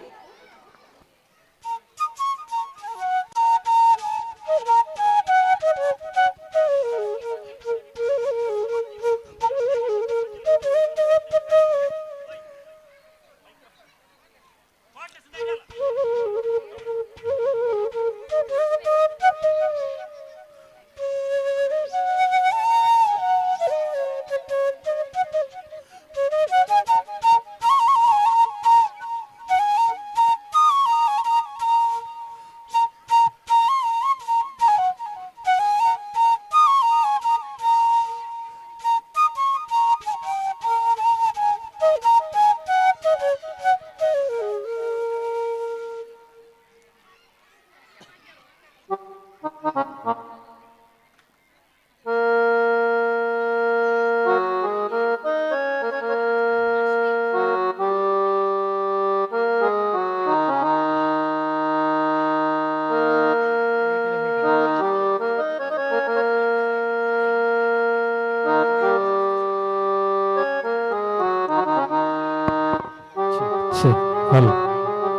Hello,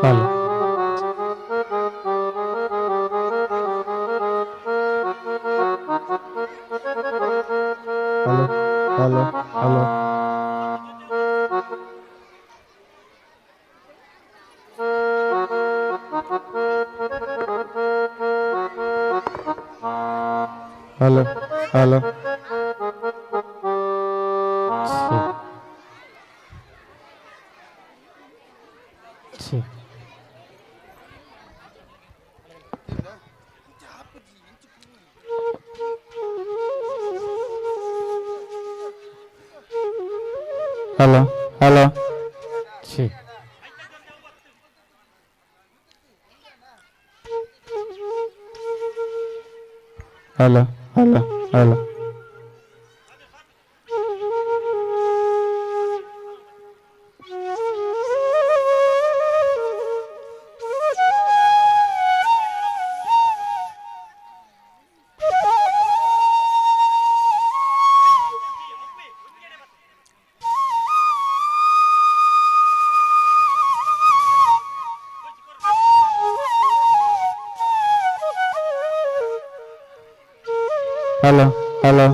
hello. Hello, hello, hello. Hello, hello. Sí. Hello, hello. Sí. Hello, hello, hello. Hello, hello.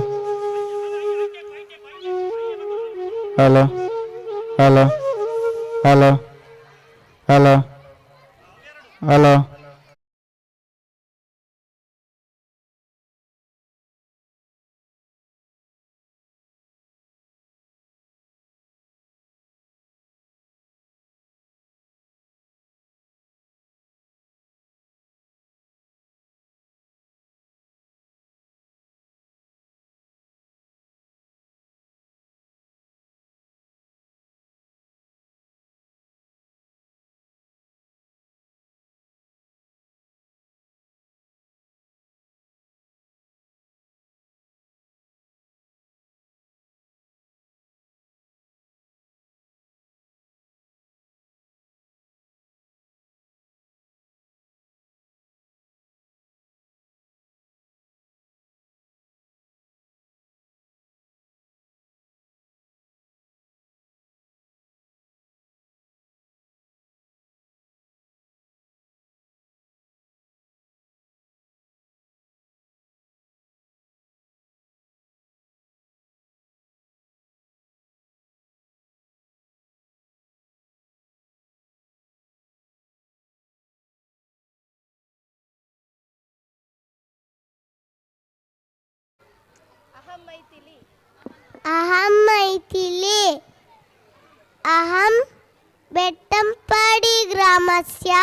Hello, hello, hello, hello, hello. अहं मैथिली अहं बेट्टंपाडी ग्रामस्य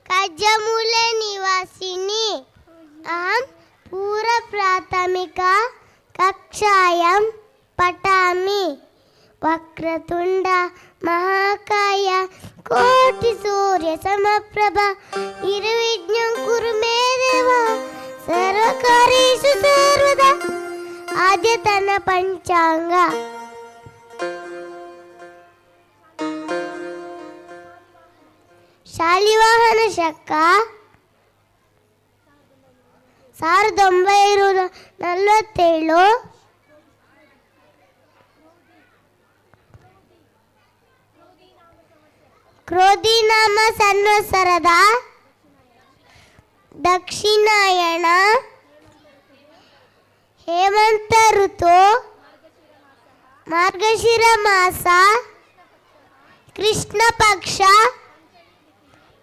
कज्जमूले निवासिनी अहं पूर्वप्राथमिक कक्षायां पठामि ವಕ್ರತುಂಡ ಮಹಾಕಾಯ ಕೋಟಿ ಸೂರ್ಯ ಸಮಪ್ರಭ ನಿರ್ವಿಘ್ನಂ ಕುರು ಮೇ ದೇವ ಸರ್ವಕಾರ್ಯೇಷು ಸರ್ವದಾ ಆದ್ಯತನ ಪಂಚಾಂಗ. ಶಾಲಿವಾಹನ ಶಕ 1947. ಕ್ರೋಧಿನಾಮ ಸಂವತ್ಸರದ ದಕ್ಷಿಣಾಯಣ ಹೇಮಂತ ಋತು ಮಾರ್ಗಶಿರ ಮಾಸ ಕೃಷ್ಣ ಪಕ್ಷ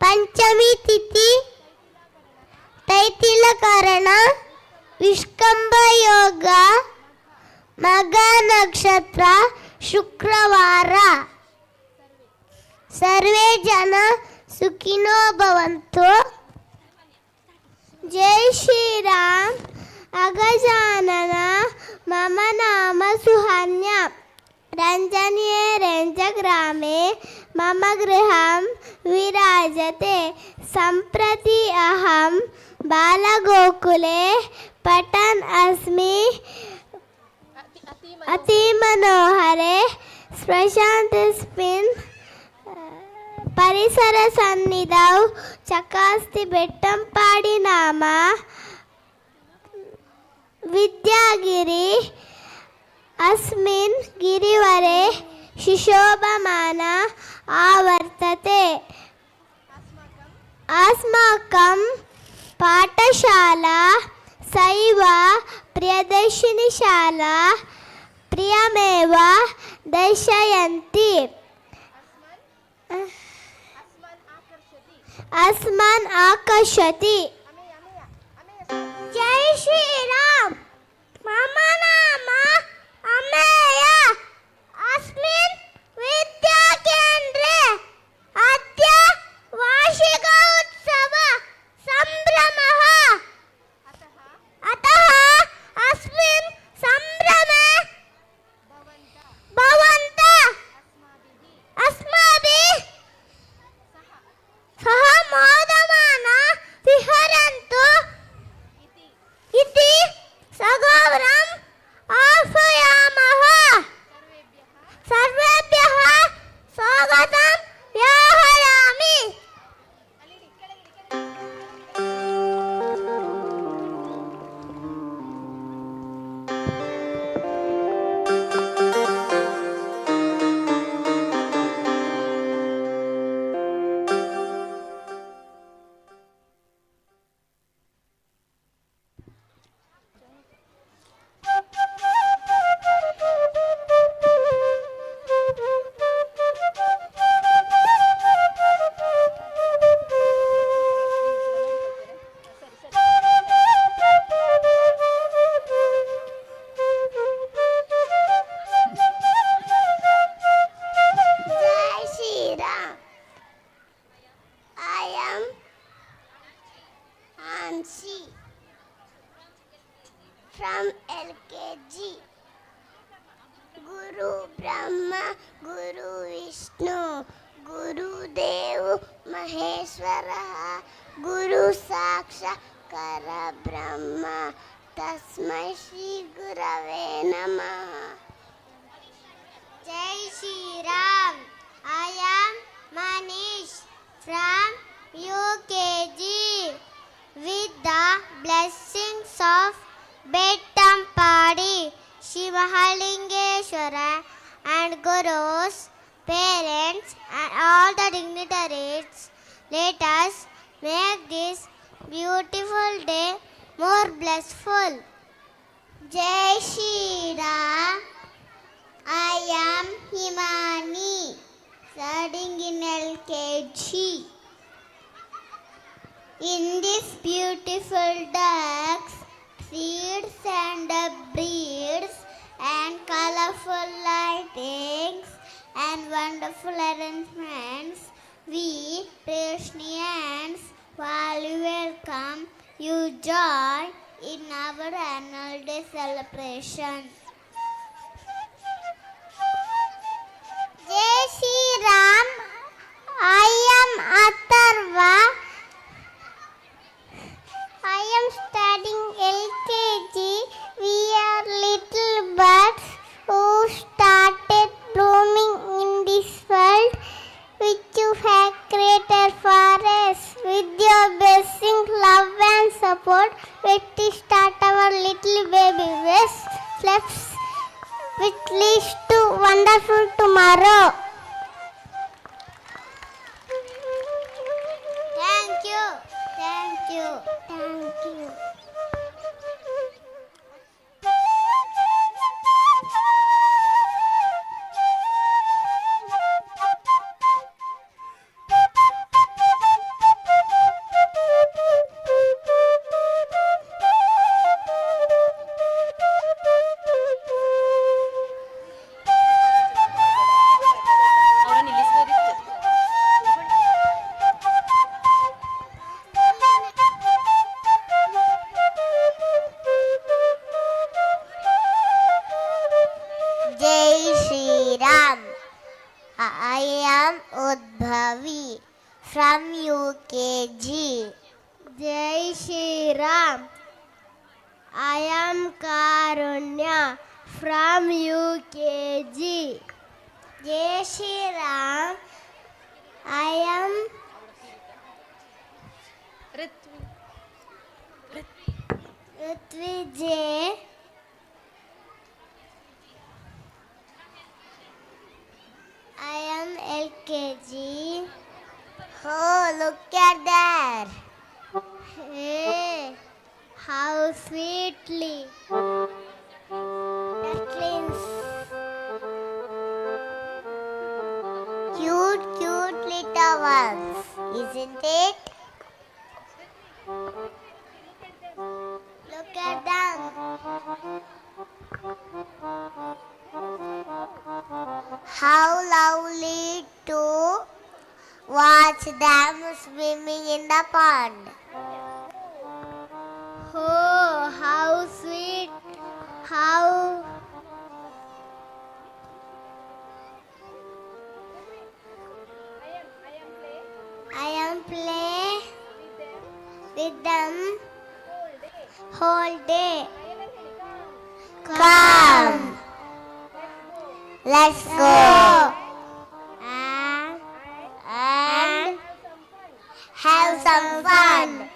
ಪಂಚಮಿ ತಿಥಿ ತೈತಿಲಕರಣ ವಿಷ್ಕಂಭ ಯೋಗ ಮಗ ನಕ್ಷತ್ರ ಶುಕ್ರವಾರ. ಸರ್ವೇ ಜನ ಸುಖಿನೋ ಭವಂತು. ಜೈ ಶ್ರೀರಾಮ್. ಅಗಜಾನನ ಮಮ ನಾಮ ಸುಹನ್ಯ ರಂಜನಿಯೇ ರಂಜಗ್ರಾಮೆ ಮಮ ಗೃಹಂ ವಿರಾಜತೆ. ಸಂಪ್ರತಿ ಅಹಂ ಬಾಲಗೋಕುಲೆ ಪಠನ್ ಅಸ್ಮಿ ಅತಿ ಮನೋಹರೆ ಪ್ರಶಾಂತಸ್ಮಿನ್ ಪರಿಸರ ಸನ್ನಿಧೌ ಚಕಾಸ್ತಿ ಬೆಟ್ಟಂಪಾಡಿ ನಾಮ ವಿದ್ಯಾಗಿರಿ ಅಸ್ಮಿನ್ ಗಿರಿವರೆ ಶಿಶೋಭಮಾನ ಆವರ್ತತೆ. ಅಸ್ಮಾಕಂ ಪಾಠಶಾಲಾ ಸೈವ ಪ್ರಿಯದರ್ಶಿನಿ ಶಾಲಾ ಪ್ರಿಯಮೇವ ದರ್ಶಯಂತಿ. ಅಸ್ಮಾನ್ ಆಕರ್ಷತಿ. ಜೈ ಶ್ರೀರಾಮ್. ಮಮ ನಾಮ ಅಮೇಯ ಅಸ್ಮಿನ್ ವಿದ್ಯಾ ಕೇಂದ್ರೆ ಅದ್ಯ ವಾರ್ಷಿಕ ಉತ್ಸವ ಸಂಭ್ರಮಃ. ಅತಃ ಅಸ್ಮಿನ್ ಸಂಭ್ರಮೆ ಭವಂತ ಅಸ್ಮಾಭಿಃ ಸಹ ಮೋದಮಾನ ವಿಹರಂತು ಇತಿ ಸಗೌರಂ ಆಹ್ವಯಾಮಃ. ಸರ್ವೇಭ್ಯಃ ಸ್ವಾಗತಂ ವ್ಯಾಹಯಾಮಿ. Jai Shri Ram. I am Hansi from LKG. Guru Brahma, Guru Vishnu, Guru Dev Maheshwara, Guru Saksha Kara Brahma, Tasmai Shri Gurave Namaha. Jai Shri Ram. I am Manish from UKG. With the blessings of Bettampadi, Shivahalingeshwara and Gurus, parents and all the dignitaries, let us make this beautiful day more blissful. Jai Shri Ram. I am Himani, studying in LKG. In this beautiful ducks, seeds and breeds and colorful lightings and wonderful arrangements, we Krishnians warmly welcome you join in our annual day celebration. Ram. I am Atharva. I am studying LKG. We are little birds who started blooming in this world which you have created for us. With your blessing, love and support, let us start our little baby steps which leads to wonderful tomorrow. Thank you. Thank you. Thank you. Jai Shri Ram. I am Udbhavi from UKG. Jai Shri Ram. I am Karunya from UKG. Jai Shri Ram. I am Ritvijay. I am LKG. Oh, look at that. Hey, how sweetly ducklings. Cute, cute little ones, isn't it? Look at them. How lovely to watch them swimming in the pond. Oh, how sweet. How I am play with them whole day. Come. Let's go and have some fun.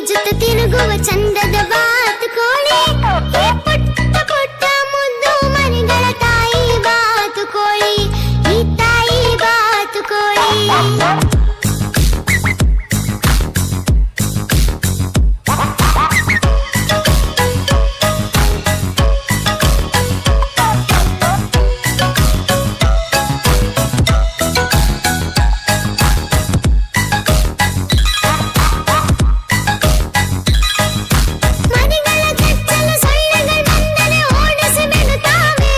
ಜೊತೆ ತಿರುಗುವ ಚಂದದ ಬಾತುಕೋಳಿ ಈ ಪುಟ್ಟ ಪುಟ್ಟ ಮುದ್ದು ಮರಿಗಳ ತಾಯಿ ಬಾತುಕೋಳಿ ಈ ತಾಯಿ ಬಾತುಕೋಳಿ ಮನೆಗಳ ಕಚ್ಚಲು ಸೊಳ್ಳೆಗಳು ಬಂದರೆ ಓಡಿಸಿ ಬಿಡುತ್ತಾವೆ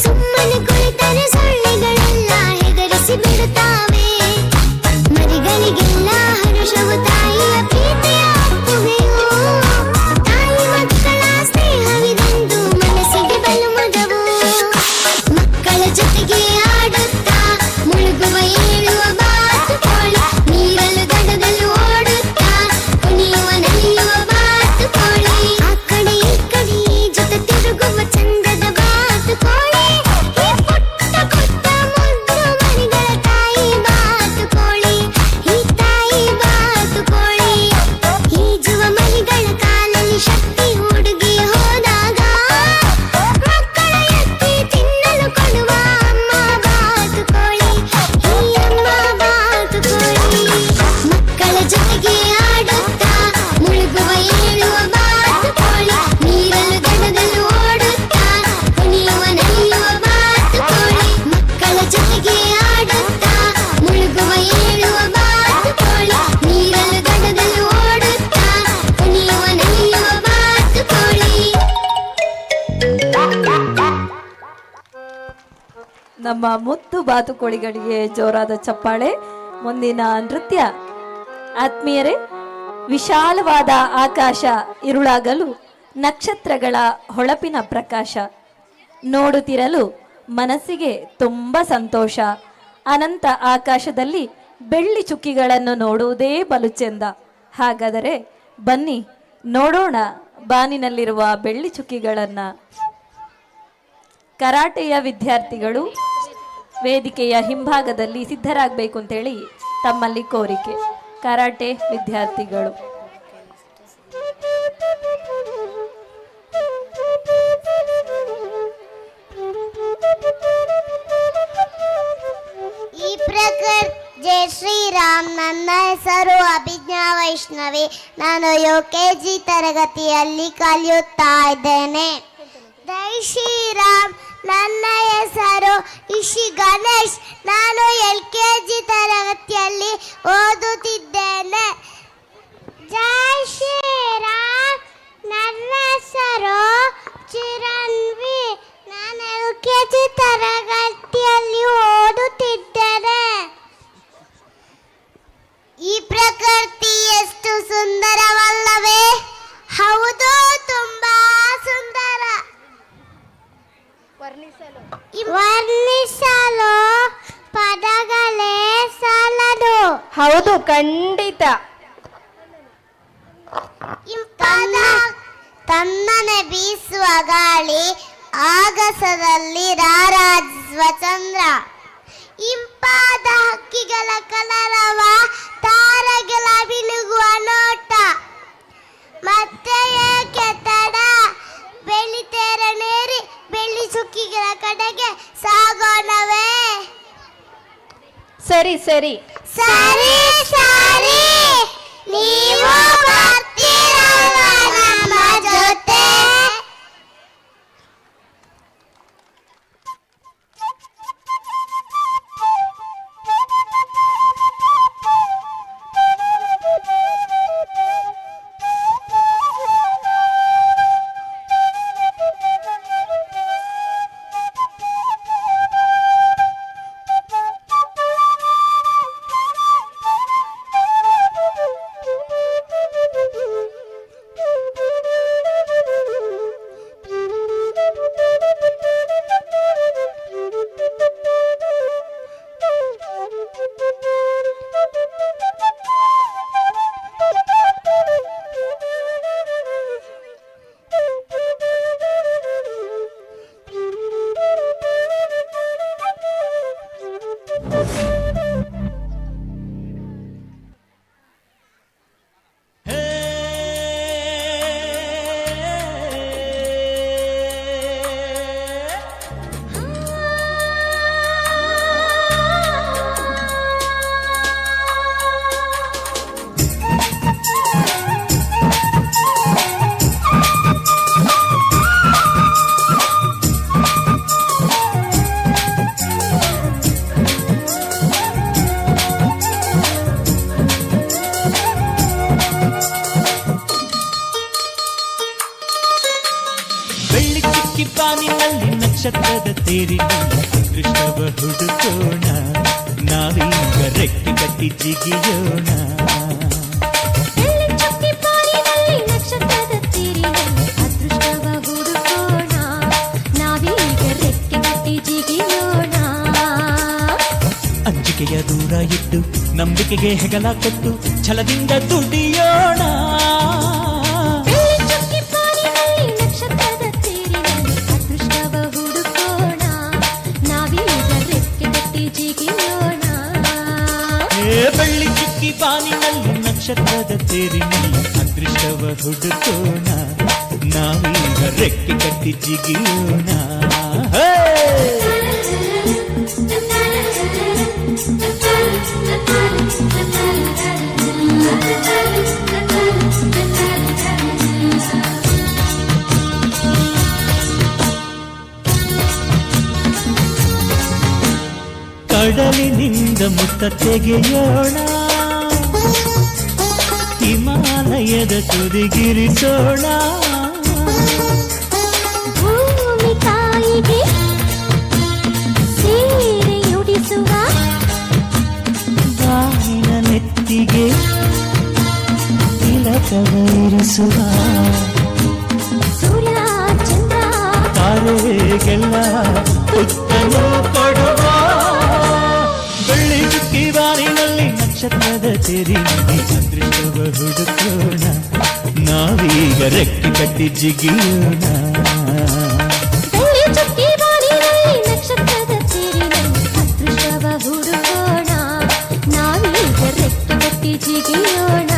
ಸುಮ್ಮನೆ ಕುಳಿತರೆ ಸೊಳ್ಳೆಗಳೆಲ್ಲ ಹೆದರಿಸಿ ಬಿಡುತ್ತಾವೆ ಮರಿಗಳಿಗೆಲ್ಲ ಹರುಷವು ತಾಯಿಯ ಪ್ರೀತಿಯ ಅಪ್ಪುಗೆಯು ತಾಯಿ ಮಕ್ಕಳ ಸ್ನೇಹವಿದೆಂದು ಮನಸ್ಸಿಗೆ ಬಲು ಮಗವು ಮಕ್ಕಳ ಜೊತೆಗೆ ಆಡುತ್ತಾ ಮುಳುಗುವ ಏಳುವ ಬಾತುಕೋಳಿ ನೀರಲು ದಡದಲ್ಲೂ ಓಡುತ್ತಾ ಕುಣಿಯುವ ನಲಿಯುವ ಬಾತುಕೋಳಿ ಆ ಕಡೆ ಈ ಕಡೆ ಜೊತೆ ತಿರುಗುವ ಚಂದದ ಬಾತುಕೋಳಿ ಈ ಪುಟ್ಟ ಪುಟ್ಟ ಮುದ್ದು ಮರಿಗಳ ತಾಯಿ ಬಾತುಕೋಳಿ ಈ ತಾಯಿ ಬಾತುಕೋಳಿ ಈಜುವ ಮರಿಗಳ ಕಾಲಲ್ಲಿ ಶಕ್ತಿ ಹುಡುಗಿ ಹೋದಾಗ ಮಕ್ಕಳ ಎತ್ತಿ ತಿನ್ನಲು ಕೊಡುವ ಅಮ್ಮ ಬಾತುಕೋಳಿ ಈ ಅಮ್ಮ ಬಾತುಕೋಳಿ ಮಕ್ಕಳ ಜೊತೆಗೆ ಆಡುತ್ತಾ ಮುಳುಗುವ ಏಳುವ ಬಾತುಕೋಳಿ ನೀರಲು ದಡದಲ್ಲೂ ಓಡುತ್ತಾ ಕುಣಿಯುವ ನಲಿಯುವ ಬಾತುಕೋಳಿ ಮಕ್ಕಳ ಜೊತೆಗೆ ಆಡುತ್ತಾ ಮುಳುಗುವ ಏಳುವ ಬಾತುಕೋಳಿ ನೀರಲು ದಡದಲ್ಲೂ ಓಡುತ್ತಾ ಕುಣಿಯುವ ನಲಿಯುವ ಬಾತುಕೋಳಿ ನಮ್ಮ ಮುತ್ತು ಬಾತುಕೋಳಿಗಳಿಗೆ ಜೋರಾದ ಚಪ್ಪಾಳೆ. ಮುಂದಿನ ನೃತ್ಯ. ಆತ್ಮೀಯರೇ, ವಿಶಾಲವಾದ ಆಕಾಶ ಇರುಳಾಗಲು ನಕ್ಷತ್ರಗಳ ಹೊಳಪಿನ ಪ್ರಕಾಶ ನೋಡುತ್ತಿರಲು ಮನಸ್ಸಿಗೆ ತುಂಬ ಸಂತೋಷ. ಅನಂತ ಆಕಾಶದಲ್ಲಿ ಬೆಳ್ಳಿ ಚುಕ್ಕಿಗಳನ್ನು ನೋಡುವುದೇ ಬಲು ಚೆಂದ. ಹಾಗಾದರೆ ಬನ್ನಿ ನೋಡೋಣ ಬಾನಿನಲ್ಲಿರುವ ಬೆಳ್ಳಿ ಚುಕ್ಕಿಗಳನ್ನು. ಕರಾಟೆಯ ವಿದ್ಯಾರ್ಥಿಗಳು ವೇದಿಕೆಯ ಹಿಂಭಾಗದಲ್ಲಿ ಸಿದ್ಧರಾಗಬೇಕು ಅಂತೇಳಿ ತಮ್ಮಲ್ಲಿ ಕೋರಿಕೆ. ಕರಾಟೆ ವಿದ್ಯಾರ್ಥಿಗಳು. ಈ ಪ್ರಕಾರ ಜೈ ಶ್ರೀರಾಮ್. ನನ್ನ ಹೆಸರು ಅಭಿಜ್ಞಾ ವೈಷ್ಣವಿ. ನಾನು UKG ತರಗತಿಯಲ್ಲಿ ಕಲಿಯುತ್ತಾ ಇದ್ದೇನೆ. ಜೈ ಶ್ರೀರಾಮ್. ನನ್ನ ಹೆಸರು ಇಶಿ ಗಣೇಶ್. ನಾನು LKG ತರಗತಿಯಲ್ಲಿ ಓದುತ್ತಿದ್ದೇನೆ. ಜೈ ಶ್ರೀರಾಮ್. ನನ್ನ ಹೆಸರು ಚಿರನ್ವಿ. ನಾನು LKG ತರಗತಿಯಲ್ಲಿ ಓದುತ್ತಿದ್ದೇನೆ. ಈ ಪ್ರಕೃತಿ ಎಷ್ಟು ಸುಂದರವಲ್ಲವೇ? ಹೌದು, ತುಂಬಾ ಸುಂದರ. ವರ್ಣಿಸಲು ಪದಗಳೇ ಸಾಲದು. ಹೌದು, ಖಂಡಿತ. ಇಂಪಾದ ತಣ್ಣನೆ ಬೀಸುವ ಗಾಳಿ, ಆಗಸದಲ್ಲಿ ರಾರಾಜಿಸುವ ಚಂದ್ರ, ಇಂಪಾದ ಹಕ್ಕಿಗಳ ಕಲರವ, ತಾರಗಳ ಬಿಳುಗುವ ನೋಟ. ಮತ್ತೆ ಏಕೆ ತಡ? ಬೆಳಿತೇರನೇರಿ ಬೆಳ್ಳಿ ಚುಕ್ಕಿಗಳ ಕಡೆಗೆ ಸಾಗೋಣವೇ? ಸರಿ ಸರಿ ಸರಿ ಸರಿ. ನೀವು ಬರ್ತೀರಲ್ವಾ ನಮ್ಮ ಜೊತೆ? ನಕ್ಷತ್ರದ ತೇರಿನಲ್ಲಿ ಅದೃಷ್ಟವ ಹುಡುಕೋಣ ನಾವೀಗ ರೆಕ್ಕೆ ಕಟ್ಟಿ ಜಿಗಿಯೋಣ ಚುಕ್ಕಿ ಪಾಲಿನಲ್ಲಿ ನಕ್ಷತ್ರದ ತೀರಿನಲ್ಲಿ ಅದೃಷ್ಟವ ಹುಡುಕೋಣ ನಾವೀಗ ರೆಕ್ಕೆ ಕಟ್ಟಿ ಜಿಗಿಯೋಣ ಅಂಜಿಕೆಯ ದೂರ ಇಟ್ಟು ನಂಬಿಕೆಗೆ ಹೆಗಲ ಕೊಟ್ಟು ಛಲದಿಂದ ದುಡಿಯೋಣ ಚುಕ್ಕಿ ಪಾಲಿನಲ್ಲಿ ನಕ್ಷತ್ರದ ತೀರಿನಲ್ಲಿ ಅದೃಷ್ಟವ ಹುಡುಕೋಣ ನಾವೀಗ ರೆಕ್ಕೆ ಕಟ್ಟಿ ಜಿಗಿಯೋಣ ಬೆಳ್ಳಿ ಚುಕ್ಕಿ ಬಾನಿನಲ್ಲಿ ನಕ್ಷತ್ರದ ತೇರಿನಲ್ಲಿ ಅದೃಷ್ಟವ ಹುಡುಕೋಣ ನಾವೀಗ ರೆಕ್ಕೆ ಕಟ್ಟಿ ಜಿಗಿಯೋಣ ಕಡಲಿನಿಂದ ಮುತ್ತ ತೆಗೆಯೋಣ ಹಿಮಾಲಯದ ತುದಿಗಿರಿಸೋಣ ಭೂಮಿ ತಾಯಿಗೆ ಸೀರೆಯುಡಿಸುವ ಬಾನಿನ ನೆತ್ತಿಗೆ ತಿಲಕವ ಇರಿಸುವ ಸೂರ್ಯ ಚಂದ್ರ ತಾರೆಗೆಲ್ಲ ಉತ್ತಮ ಕೊಡುವ ಬೆಳ್ಳಿ ಚುಕ್ಕಿ ಬಾರಿನಲ್ಲಿ ನಕ್ಷತ್ರದ ತೆರಿನಲ್ಲಿ ಅದೃಷ್ಟವ ಹುಡುಕೋಣ ನಾವೀಗ ರೆಕ್ಕೆ ಕಟ್ಟಿ ಜಿಗಿಯೋಣ ಬೆಳ್ಳಿ ಚುಕ್ಕಿ ಬಾರಿನಲ್ಲಿ ನಕ್ಷತ್ರದ ತೀರಿನಲ್ಲಿ ಅದೃಷ್ಟವ ಹುಡುಕೋಣ ನಾವೀಗ ರೆಕ್ಕೆ ಕಟ್ಟಿ ಜಿಗಿಯೋಣ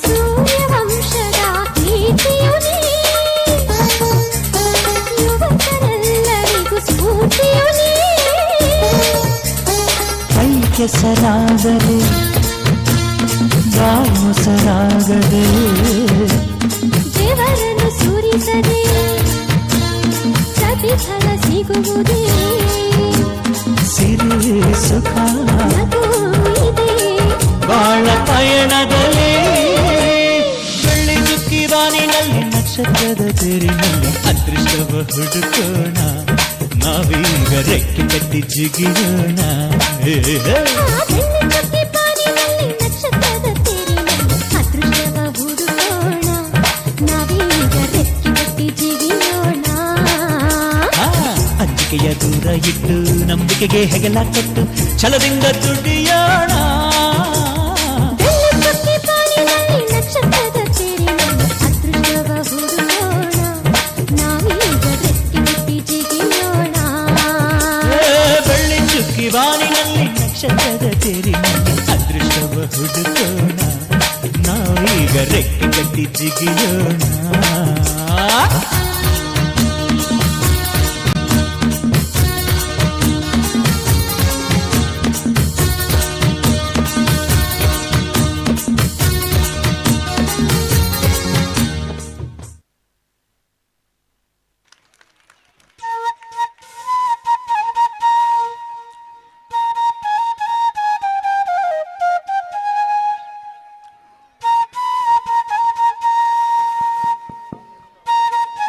ಸೂರ್ಯವಂಶದ ಕೀರ್ತಿಯು ನೀ, ಯುವಕರೆಲ್ಲರಿಗೂ ಸ್ಫೂರ್ತಿಯು ನೀ. ಕೈ ಕೆಸರಾಗದೆ ಬಾಯಿ ಮೊಸರಾಗದೆ ದೇವರನ್ನು ಸುರಿಸದೆ ಪ್ರತಿಫಲ ಸಿಗುವುದೇ ಸಿರಿ ಸುಖ ನಗು ಇದೆ ಬಾಳ ಪಯಣದಲ್ಲಿ ಬೆಳ್ಳಿ ಚುಕ್ಕಿ ಬಾನಿನಲ್ಲಿ ನಕ್ಷತ್ರದ ತೇರಿನಲ್ಲಿ ಅದೃಷ್ಟವ ಹುಡುಕೋಣ ನಾವೀಗ ರೆಕ್ಕೆ ಕಟ್ಟಿ ಜಿಗಿಯೋಣ ಬೆಳ್ಳಿ ಚುಕ್ಕಿ ಪಾರಿನಲ್ಲಿ ನಕ್ಷತ್ರದ ತೇರಿನಲ್ಲಿ ಅದೃಷ್ಟವ ಹುಡುಕೋಣ ನಾವೀಗ ರೆಕ್ಕೆ ಕಟ್ಟಿ ಜಿಗಿಯೋಣ ಅಂಜಿಕೆಯ ದೂರ ಇಟ್ಟು ನಂಬಿಕೆಗೆ ಹೆಗಲ ಕೊಟ್ಟು ಛಲದಿಂದ ದುಡಿಯೋಣ ಬೆಳ್ಳಿ ಚುಕ್ಕಿ ಪಾರಿನಲ್ಲಿ ನಕ್ಷತ್ರದ ತೇರಿನಲ್ಲಿ ಅದೃಷ್ಟವ ಹುಡುಕೋಣ ನಾವೀಗ ರೆಕ್ಕೆ ಕಟ್ಟಿ ಜಿಗಿಯೋಣ ಬೆಳ್ಳಿ ಚುಕ್ಕಿ ಬಾನಿನಲ್ಲಿ ನಕ್ಷತ್ರದ ತೇರಿನಲ್ಲಿ ಅದೃಷ್ಟವ ಹುಡುಕೋಣ ನಾವೀಗ ರೆಕ್ಕೆ ಕಟ್ಟಿ ಜಿಗಿಯೋಣ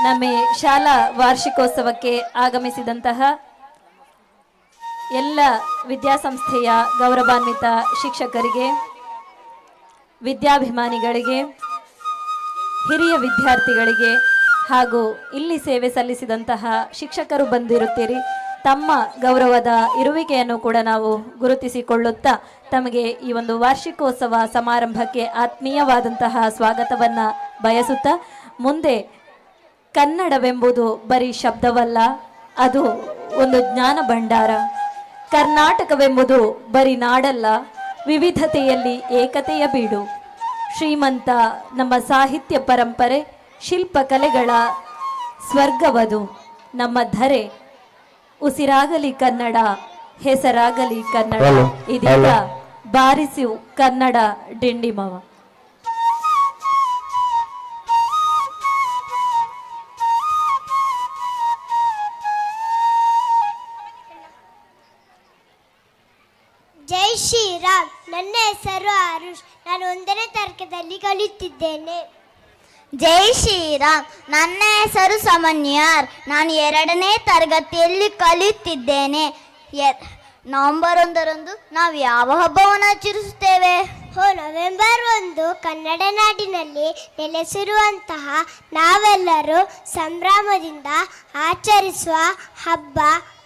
ನಮ್ಮ ಶಾಲಾ ವಾರ್ಷಿಕೋತ್ಸವಕ್ಕೆ ಆಗಮಿಸಿದಂತಹ ಎಲ್ಲ ವಿದ್ಯಾಸಂಸ್ಥೆಯ ಗೌರವಾನ್ವಿತ ಶಿಕ್ಷಕರಿಗೆ, ವಿದ್ಯಾಭಿಮಾನಿಗಳಿಗೆ, ಹಿರಿಯ ವಿದ್ಯಾರ್ಥಿಗಳಿಗೆ ಹಾಗೂ ಇಲ್ಲಿ ಸೇವೆ ಸಲ್ಲಿಸಿದಂತಹ ಶಿಕ್ಷಕರು ಬಂದಿರುತ್ತೀರಿ. ತಮ್ಮ ಗೌರವದ ಇರುವಿಕೆಯನ್ನು ಕೂಡ ನಾವು ಗುರುತಿಸಿಕೊಳ್ಳುತ್ತಾ ತಮಗೆ ಈ ಒಂದು ವಾರ್ಷಿಕೋತ್ಸವ ಸಮಾರಂಭಕ್ಕೆ ಆತ್ಮೀಯವಾದಂತಹ ಸ್ವಾಗತವನ್ನು ಬಯಸುತ್ತಾ, ಮುಂದೆ ಕನ್ನಡವೆಂಬುದು ಬರೀ ಶಬ್ದವಲ್ಲ, ಅದು ಒಂದು ಜ್ಞಾನ ಭಂಡಾರ. ಕರ್ನಾಟಕವೆಂಬುದು ಬರೀ ನಾಡಲ್ಲ, ವಿವಿಧತೆಯಲ್ಲಿ ಏಕತೆಯ ಬೀಡು. ಶ್ರೀಮಂತ ನಮ್ಮ ಸಾಹಿತ್ಯ ಪರಂಪರೆ, ಶಿಲ್ಪಕಲೆಗಳ ಸ್ವರ್ಗವದು ನಮ್ಮ ಧರೆ. ಉಸಿರಾಗಲಿ ಕನ್ನಡ, ಹೆಸರಾಗಲಿ ಕನ್ನಡ. ಹಲೋ, ಇದೀಗ ಹಲೋ. ಬಾರಿಸು ಕನ್ನಡ ಡಿಂಡಿಮವ. ಜೈ ಶ್ರೀರಾಮ್. ನನ್ನ ಹೆಸರು ಆರುಷ್. ನಾನು 1ನೇ ತರಗತಿಯಲ್ಲಿ ಕಲಿಯುತ್ತಿದ್ದೇನೆ. ಜೈ ಶ್ರೀರಾಮ್. ನನ್ನ ಹೆಸರು ಸಮನ್ಯಾರ್. ನಾನು 2ನೇ ತರಗತಿಯಲ್ಲಿ ಕಲಿಯುತ್ತಿದ್ದೇನೆ. ನವೆಂಬರ್ 1ರಂದು ನಾವು ಯಾವ ಹಬ್ಬವನ್ನು ಆಚರಿಸುತ್ತೇವೆ? ನವೆಂಬರ್ 1 ಕನ್ನಡ ನಾಡಿನಲ್ಲಿ ನೆಲೆಸಿರುವಂತಹ ನಾವೆಲ್ಲರೂ ಸಂಭ್ರಮದಿಂದ ಆಚರಿಸುವ ಹಬ್ಬ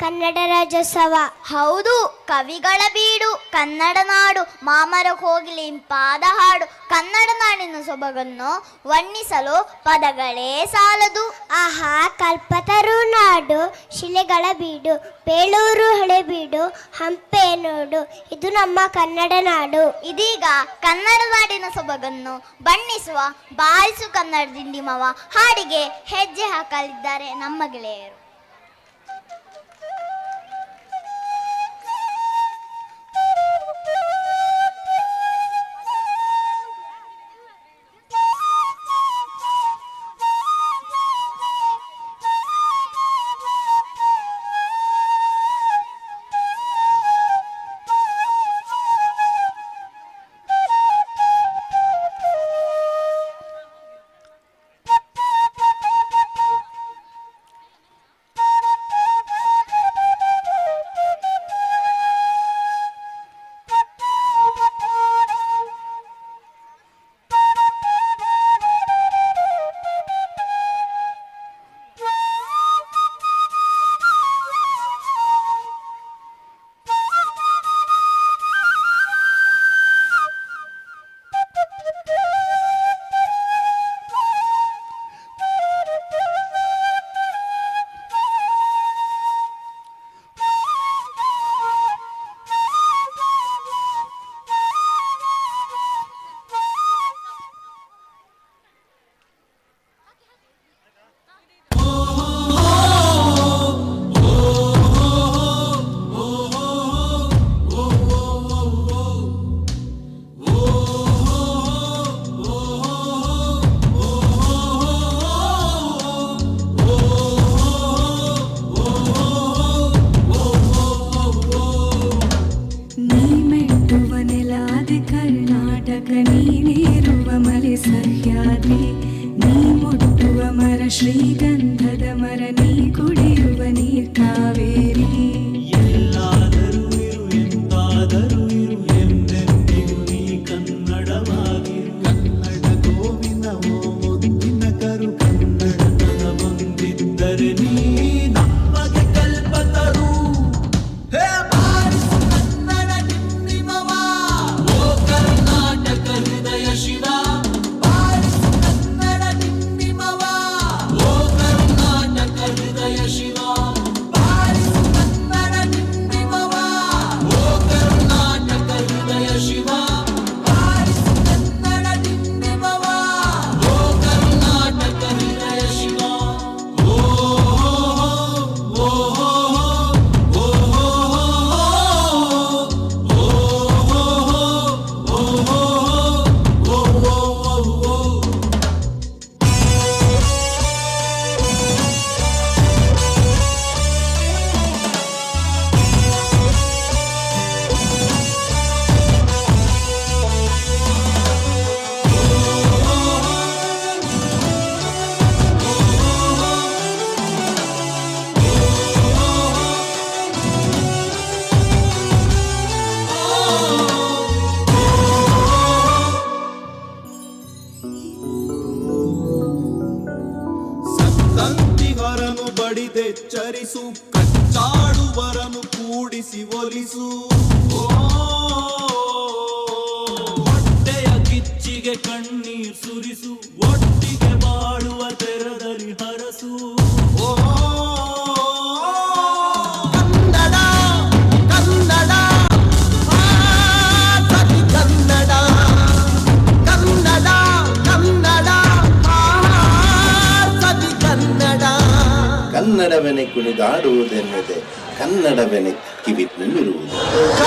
ಕನ್ನಡ ರಾಜ್ಯೋತ್ಸವ. ಹೌದು, ಕವಿಗಳ ಬೀಡು ಕನ್ನಡ ನಾಡು, ಮಾಮರ ಕೋಗಿಲೆ ಇಂಪಾದ ಹಾಡು. ಕನ್ನಡ ನಾಡಿನ ಸೊಬಗನ್ನು ವರ್ಣಿಸಲು ಪದಗಳೇ ಸಾಲದು. ಆಹಾ, ಕಲ್ಪತರು ನಾಡು, ಶಿಲೆಗಳ ಬೀಡು, ಬೇಳೂರು ಹಳೆಬೀಡು, ಹಂಪೆ ನೋಡು, ಇದು ನಮ್ಮ ಕನ್ನಡ ನಾಡು. ಇದೀಗ ಕನ್ನಡ ನಾಡಿನ ಸೊಬಗನ್ನು ಬಣ್ಣಿಸುವ ಬಾರಿಸು ಕನ್ನಡ ದಿಂಡಿಮವ ಹಾಡಿಗೆ ಹೆಜ್ಜೆ ಹಾಕಲಿದ್ದಾರೆ ನಮ್ಮ ಗೆಳೆಯರು. ಶ್ರೀಗಂಧದ ಮರ ನೀ ಕುಡಿಯುವ ನೀರ್ ಕಾವೇರಿ. ಎಲ್ಲಾದರೂ ಇರು ಎಂದಾದರೂ ಇರು ಎಂದೆಂದಿಗೂ ನೀ ಕನ್ನಡವಾಗಿರು. ಕನ್ನಡ ಗೋವಿನ ಓ ಮುದ್ದಿನ ಕರು ಕನ್ನಡತನ ಬಂದಿದ್ದರೆ ನೀ ನಮಗೆ ಕಲ್ಪತರು. ಹೇ ಬಾರಿಸು ಕನ್ನಡ ಡಿಂಡಿಮವ, ಓ ಕರ್ನಾಟಕ ಹೃದಯ ಶಿವ. ಸಂತಿಗರನು ಬಡಿದೆಚ್ಚರಿಸು, ಕಚ್ಚಾಡುವರನು ಕೂಡಿಸಿ ಒಲಿಸು. ಹೊಟ್ಟೆಯ ಕಿಚ್ಚಿಗೆ ಕಣ್ಣೀರ್ ಸುರಿಸು, ಒಟ್ಟಿಗೆ ಬಾಳುವ ತೆರದಲ್ಲಿ ಹರಸು. ಕನ್ನಡ ಕನ್ನಡ ಸತಿ ಕನ್ನಡ ಕನ್ನಡ ಕನ್ನಡ ಸತಿ ಕನ್ನಡ. ಕನ್ನಡವನೇ ಕುಣಿದಾಡುವುದೆನ್ನುತ್ತೆ ಕನ್ನಡವೆನೆ ಕಿವಿ ನಿಮಿರುವುದು.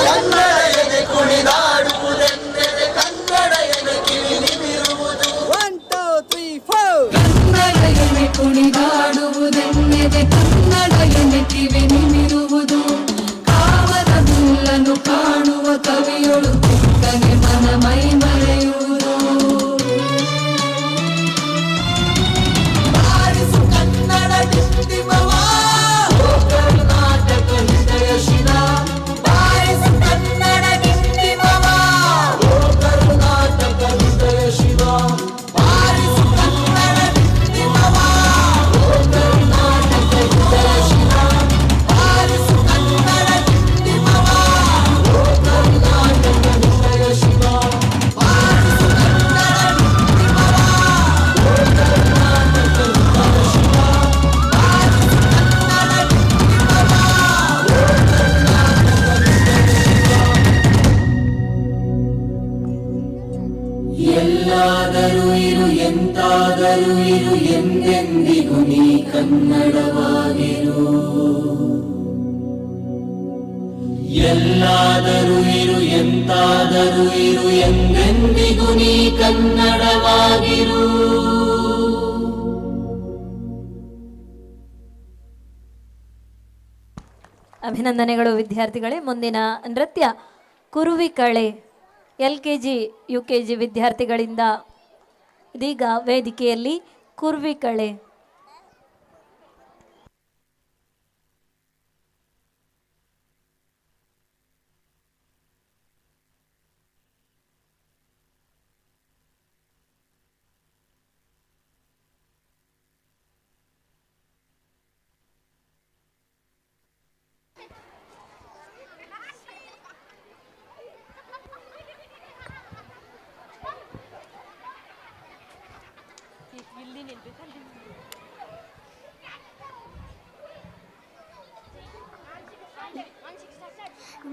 ಕನ್ನಡ ಎದೆ ಕುಣಿದಾಡುವುದೆಂದರೆ ಕನ್ನಡ ಎದೆ ಕಿವಿ ನಿಮಿರುವುದು. 1 2 3 4 ಕನ್ನಡ ಎನೆ ಕುಣಿದಾಡುವುದೆನ್ನೆದೆ ಕನ್ನಡ ಎನೆ ಕಿವಿ ನಿಮಿರುವುದು. ಕಾವದ ಬಿಲ್ಲನ್ನು ಕಾಣುವ ಕವಿಯೊಳು ಚಿಕ್ಕನೆ ಮನ ಮೈ ಮರೆಯುವುದು. ಬಾರಿಸು ಕನ್ನಡ ಡಿಂಡಿಮವ, ಓ ಕರ್ನಾಟಕ ಹೃದಯ ಶಿರ. ಬಾರಿಸು ಕನ್ನಡ ಡಿಂಡಿಮವ, ಓ ಕರ್ನಾಟಕ ಹೃದಯ ಶಿರ. ಬಾರಿಸು ಕನ್ನಡ ಡಿಂಡಿಮವ, ಓ ಕರ್ನಾಟಕ ಹೃದಯ ಶಿರ. ಬಾರಿಸು ಕನ್ನಡ ಡಿಂಡಿಮವ, ಓ ಕರ್ನಾಟಕ ಹೃದಯ ಶಿರ. ಬಾರಿಸು ಕನ್ನಡ ಡಿಂಡಿಮವ, ಓ ಕರ್ನಾಟಕ ಹೃದಯ ಶಿರ. ಬಾರಿಸು ಕನ್ನಡ ಡಿಂಡಿಮವ, ಓ ಎಲ್ಲಾದರೂ ಇರು ಎಂತಾದರೂ ಇರು ಎಂದೆಂದಿಗೂ ನೀ ಕನ್ನಡವಾಗಿರು. ಎಲ್ಲಾದರೂ ಇರು ಎಂತಾದರೂ ಇರು ಎಂದೆಂದಿಗೂ ನೀ ಕನ್ನಡವಾಗಿರು. ಅಭಿನಂದನೆಗಳು ವಿದ್ಯಾರ್ಥಿಗಳೇ. ಮುಂದಿನ ನೃತ್ಯ ಕುರುವಿಕಳೆ LKG UKG ವಿದ್ಯಾರ್ಥಿಗಳಿಂದ ಇದೀಗ ವೇದಿಕೆಯಲ್ಲಿ ಕುರುವಿಕಳೆ.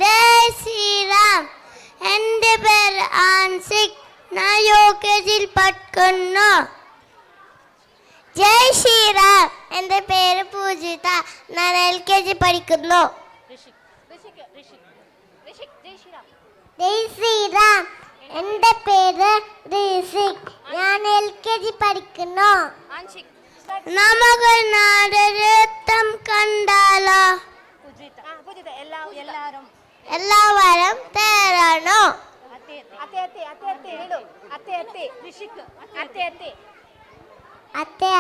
ജയ് ശ്രീറാം. എൻ്റെ പേര് ആൻസിക്. ഞാൻ UKG പഠിക്കുന്നു. ജയ് ശ്രീറാം. എൻ്റെ പേര് പൂജിത. ഞാൻ LKG പഠിക്കുന്നു. ജയ് ശ്രീറാം. എൻ്റെ പേര് ഋഷിക്. ഞാൻ LKG പഠിക്കുന്നു. നമുക്ക് നാടകം കണ്ടാലോ? എല്ലാവരും തേരണോ? അത്തെ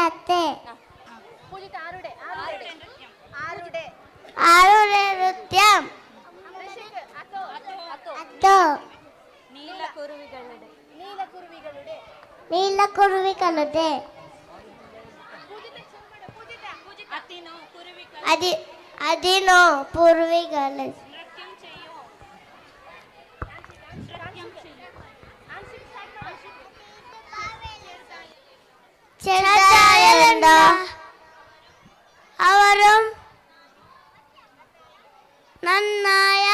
അത്തെ ആരുടെ നൃത്യം? അത്തോ നീലക്കുരുവികളുടെ അതിനോ പൂർവികള് ചെറുതായതുണ്ടോ? അവരും നന്നായ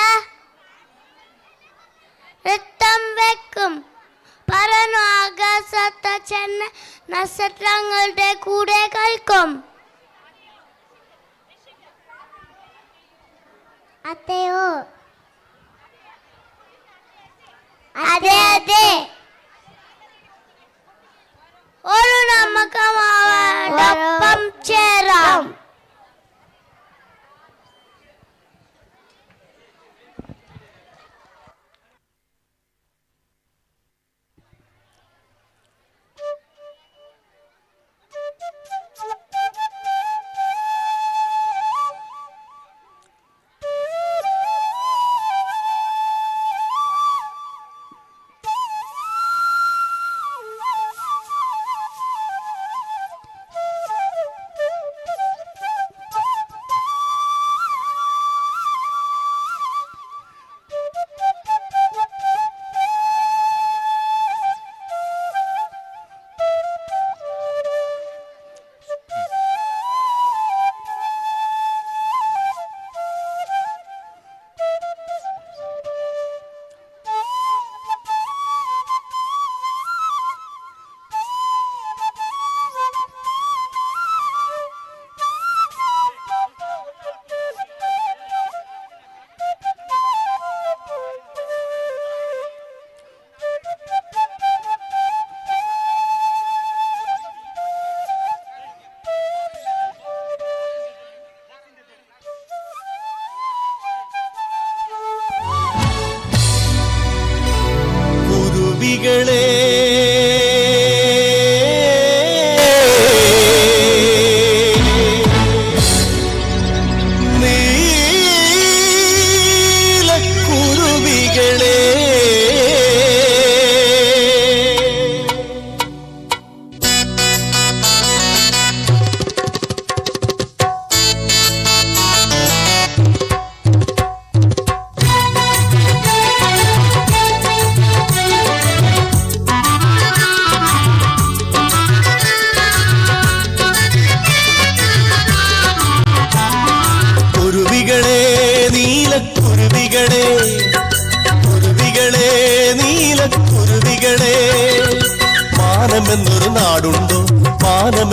നൃത്തം വെക്കും. പറന്നു ആകാശത്ത് ചെന്ന് നക്ഷത്രങ്ങളുടെ കൂടെ കളിക്കും. അതെയോ? അതെ അതെ. ഒരു നമുക്ക് അവരോടൊപ്പം ചേരാം.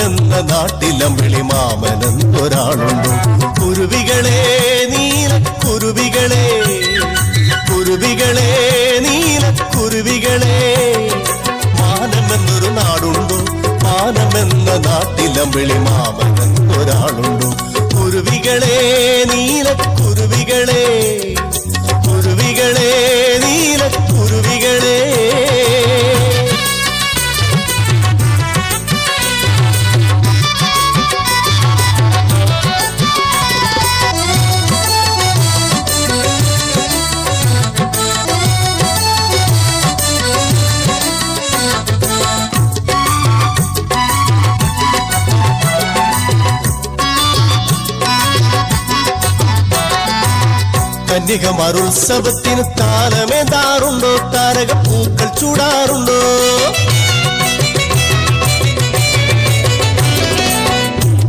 മാനമെന്ന നാട്ടിലമ്പിളി മാമനെന്നൊരാളുണ്ടോ? കുരുവികളെ നീലക്കുരുവികളെ, കുരുവികളെ നീലക്കുരുവികളെ, മാനമെന്നൊരു നാടുണ്ടോ? മാനമെന്ന നാട്ടിലമ്പിളി മാമനെന്നൊരാളുണ്ടോ? കുരുവികളെ നീലക്കുരുവികളെ, കുരുവികളെ നീലക്കുരുവികളെ. കന്യകമാരുത്സവത്തിന് താലമേതാറുണ്ടോ? താരകപ്പൂക്കൾ ചൂടാറുണ്ടോ?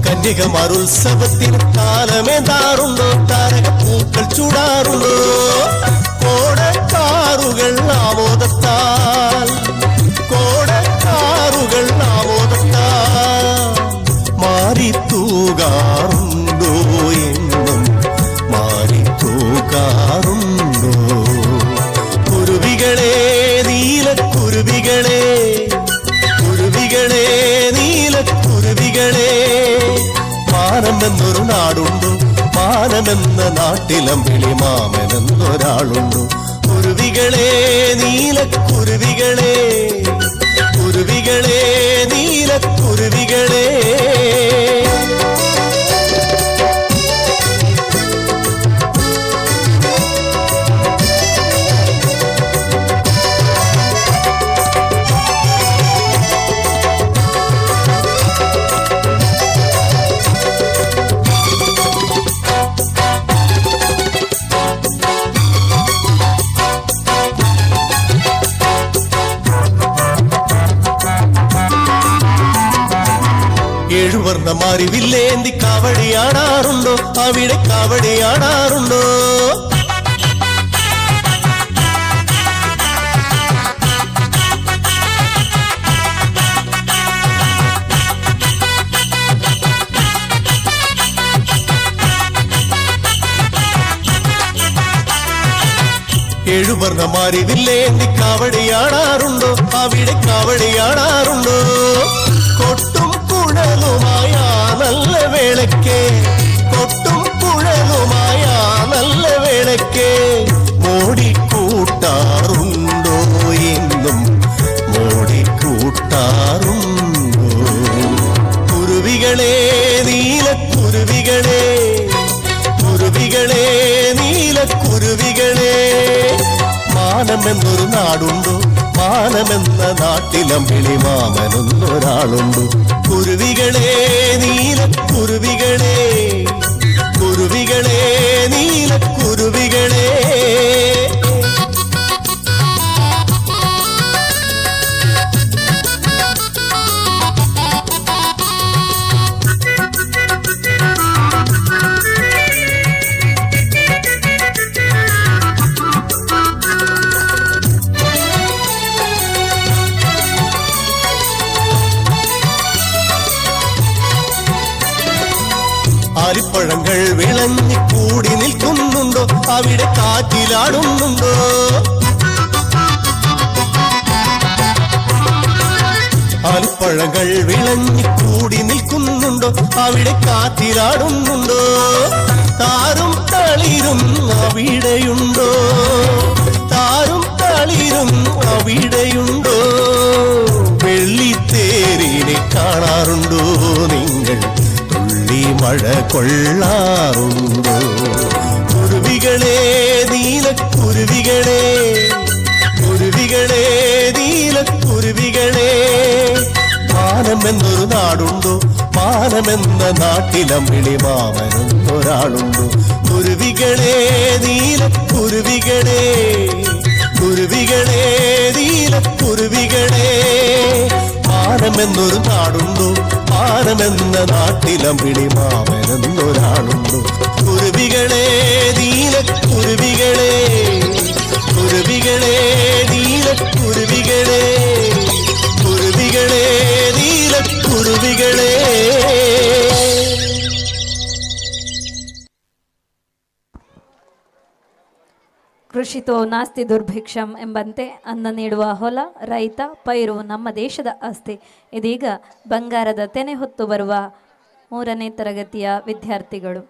കന്യകമാരുത്സവത്തിന് താലമേതാറുണ്ടോ? താരകപ്പൂക്കൾ ചൂടാറുണ്ടോ? കോടക്കാറുകൾ ആമോദത്താൽ, കോടക്കാറുകൾ ആമോദത്താൽ മാറി തൂകാറുണ്ടോ? എന്നും മാറി തൂകാറുണ്ടോ? കുരുവികളെ നീലക്കുരുവികളെ, കുരുവികളെ നീലക്കുരുവികളെ, മാനമെന്നൊരു നാടുണ്ടോ? മാനമെന്ന നാട്ടിലമ്പിളി മാമനെന്നൊരാളുണ്ടോ? കുരുവികളെ നീലക്കുരുവികളെ, കുരുവികളെ നീലക്കുരുവികളെ. ഏഴുവർണ്ണ മാറിവില്ലേന്തി കാവടിയാടാറുണ്ടോ? അവിടെ കാവടിയാടാറുണ്ടോ? ഏഴുവർണ്ണ മാറിവില്ലേന്തി കാവടിയാടാറുണ്ടോ? അവിടെ കാവടിയാടാറുണ്ടോ? കൊട്ടും കുഴലുമായ നല്ല വേളയ്ക്ക്, കൊട്ടും കുഴലുമായ നല്ല വേളയ്ക്ക് മോടിക്കൂട്ടാറുണ്ടോ? എന്നും മോടിക്കൂട്ടാറുണ്ടോ? കുരുവികളെ നീലക്കുരുവികളെ, കുരുവികളെ നീലക്കുരുവികളെ, മാനമെന്നൊരു നാടുണ്ടോ? മാനമെന്ന നാട്ടിലമ്പിളി മാമനെന്നൊരാളുണ്ടോ? കുരുവികളെ നീലക്കുരുവികളെ, കുരുവികളെ നീലക്കുരുവികളെ. ആലിപ്പഴങ്ങൾ വിളഞ്ഞി കൂടി നിൽക്കുന്നുണ്ടോ? അവിടെ കാറ്റിലാടുന്നുണ്ടോ? ആലിപ്പഴങ്ങൾ വിളഞ്ഞി കൂടി നിൽക്കുന്നുണ്ടോ? അവിടെ കാറ്റിലാടുന്നുണ്ടോ? താരും തളിരും അവിടെയുണ്ടോ? താരും തളിരും അവിടെയുണ്ടോ? വെള്ളിത്തേരിനെ കാണാറുണ്ടോ നിങ്ങൾ? മഴ കൊള്ളാറുണ്ടോ? കുരുവികളെ നീലക്കുരുവികളെ, കുരുവികളെ നീലക്കുരുവികളെ, മാനമെന്നൊരു നാടുണ്ടോ? മാനമെന്ന നാട്ടിലമ്പിളി മാമനെന്നൊരാളുണ്ടോ? കുരുവികളെ നീലക്കുരുവികളെ, കുരുവികളെ നീലക്കുരുവികളെ, മാനമെന്നൊരു നാടുണ്ടോ? മാനമെന്ന നാട്ടിലമ്പിളി മാമനെന്നൊരാളുണ്ടോ? കുരുവികളെ നീലക്കുരുവികളെ, കുരുവികളെ നീലക്കുരുവികളെ, കുരുവികളെ നീലക്കുരുവികളെ. ಕುರುವಿಗಳೇ. ಕೃಷಿತೋ ನಾಸ್ತಿ ದುರ್ಭಿಕ್ಷಂ ಎಂಬಂತೆ ಅನ್ನ ನೀಡುವ ಹೊಲ, ರೈತ, ಪೈರು ನಮ್ಮ ದೇಶದ ಆಸ್ತಿ. ಇದೀಗ ಬಂಗಾರದ ತೆನೆ ಹೊತ್ತು ಬರುವ 3ನೇ ತರಗತಿಯ ವಿದ್ಯಾರ್ಥಿಗಳು,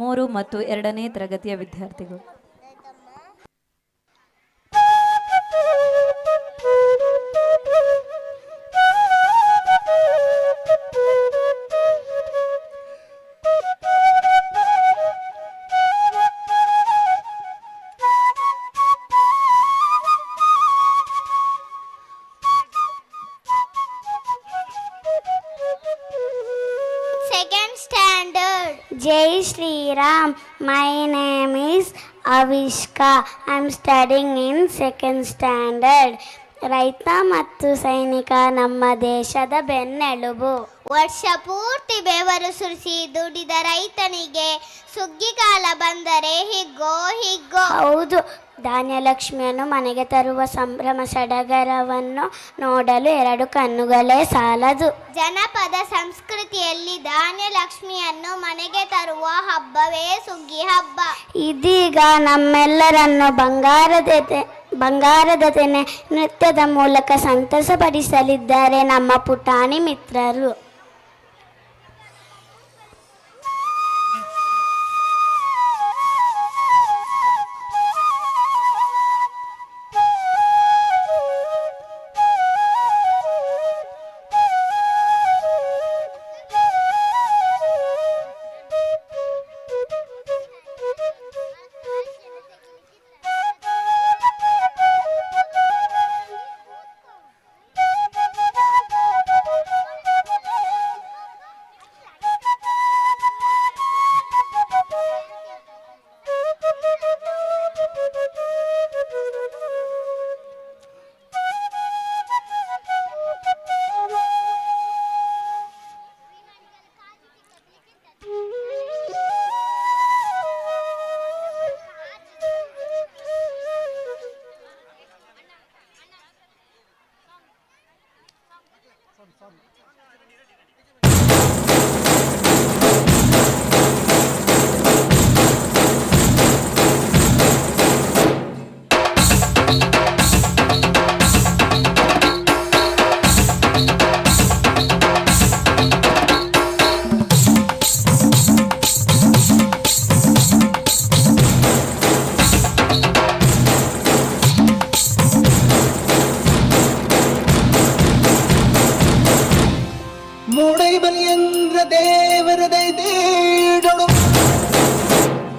3 ಮತ್ತು 2ನೇ ತರಗತಿಯ ವಿದ್ಯಾರ್ಥಿಗಳು. Second standard. Jai Shri Ram. My name is Avishka. I am studying in second standard. ರೈತ ಮತ್ತು ಸೈನಿಕ ನಮ್ಮ ದೇಶದ ಬೆನ್ನೆಲುಬು. ವರ್ಷ ಪೂರ್ತಿ ಬೆವರು ಸುರಿಸಿ ದುಡಿದ ರೈತನಿಗೆ ಸುಗ್ಗಿ ಕಾಲ ಬಂದರೆ ಹಿಗ್ಗೋ ಹಿಗ್ಗೋ. ಹೌದು, ಧಾನ್ಯಲಕ್ಷ್ಮಿಯನ್ನು ಮನೆಗೆ ತರುವ ಸಂಭ್ರಮ ಸಡಗರವನ್ನು ನೋಡಲು 2 ಕಣ್ಣುಗಳೇ ಸಾಲದು. ಜನಪದ ಸಂಸ್ಕೃತಿಯಲ್ಲಿ ಧಾನ್ಯಲಕ್ಷ್ಮಿಯನ್ನು ಮನೆಗೆ ತರುವ ಹಬ್ಬವೇ ಸುಗ್ಗಿ ಹಬ್ಬ. ಇದೀಗ ನಮ್ಮೆಲ್ಲರನ್ನು ಬಂಗಾರದ ತೆನೆ ನೃತ್ಯದ ಮೂಲಕ ಸಂತಸಪಡಿಸಲಿದ್ದಾರೆ ನಮ್ಮ ಪುಟಾಣಿ ಮಿತ್ರರು.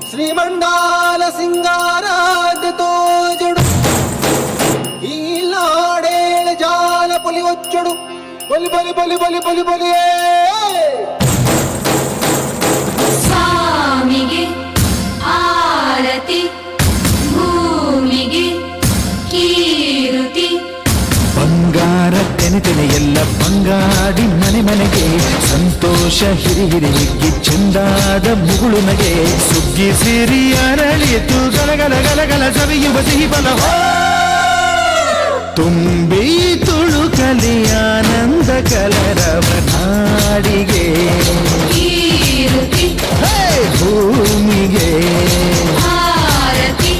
ಶ್ರೀಮಂಡಾಲ ಸಿಂಗಾರಾದ ತೋಜಡು ಈ ಲಾಡೇಳ ಜಾಲ ಪೊಲಿ ಒಚ್ಚಡು ಬಲಿ ಬಲಿ ಬಲಿ ಬಲಿ ಬಲಿ ಬಲಿಯೇ ಸ್ವಾಮಿಗೆ ಆರತಿ ಭೂಮಿಗೆ ಕೀರುತಿ ಬಂಗಾರ ತೆನೆ ಎಲ್ಲ ಬಂಗಾಡಿ ಮನೆ ಮನೆಗೆ ಸಂತೋಷ ಹಿರಿ ಹಿರಿ ಹಿಗ್ಗಿ ಚೆಂದಾದ ಮುಗುಳು ನಗೆ ಸುಗ್ಗಿ ಸಿರಿ ಅರಳಿತು ಗಲಗಲ ಗಲಗಲ ಸವಿಯುವ ಸಿಹಿ ಫಲ ತುಂಬಿ ತುಳುಕಲಿ ಆನಂದ ಕಲರವ ನಾಡಿಗೆ ಭೂಮಿಗೆ ಆರತಿ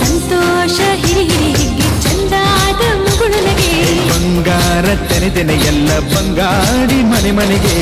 ಸಂತೋಷ ಹಿರಿ ಹಿರಿ ಹಿಗ್ಗಿ ಚೆಂದಾದ ಮುಗುಳು ನಗೆ ಬಂಗಾರ ತೆನೆ ಎಲ್ಲ ಬಂಗಾಡಿ ಮನೆ ಮನೆಗೆ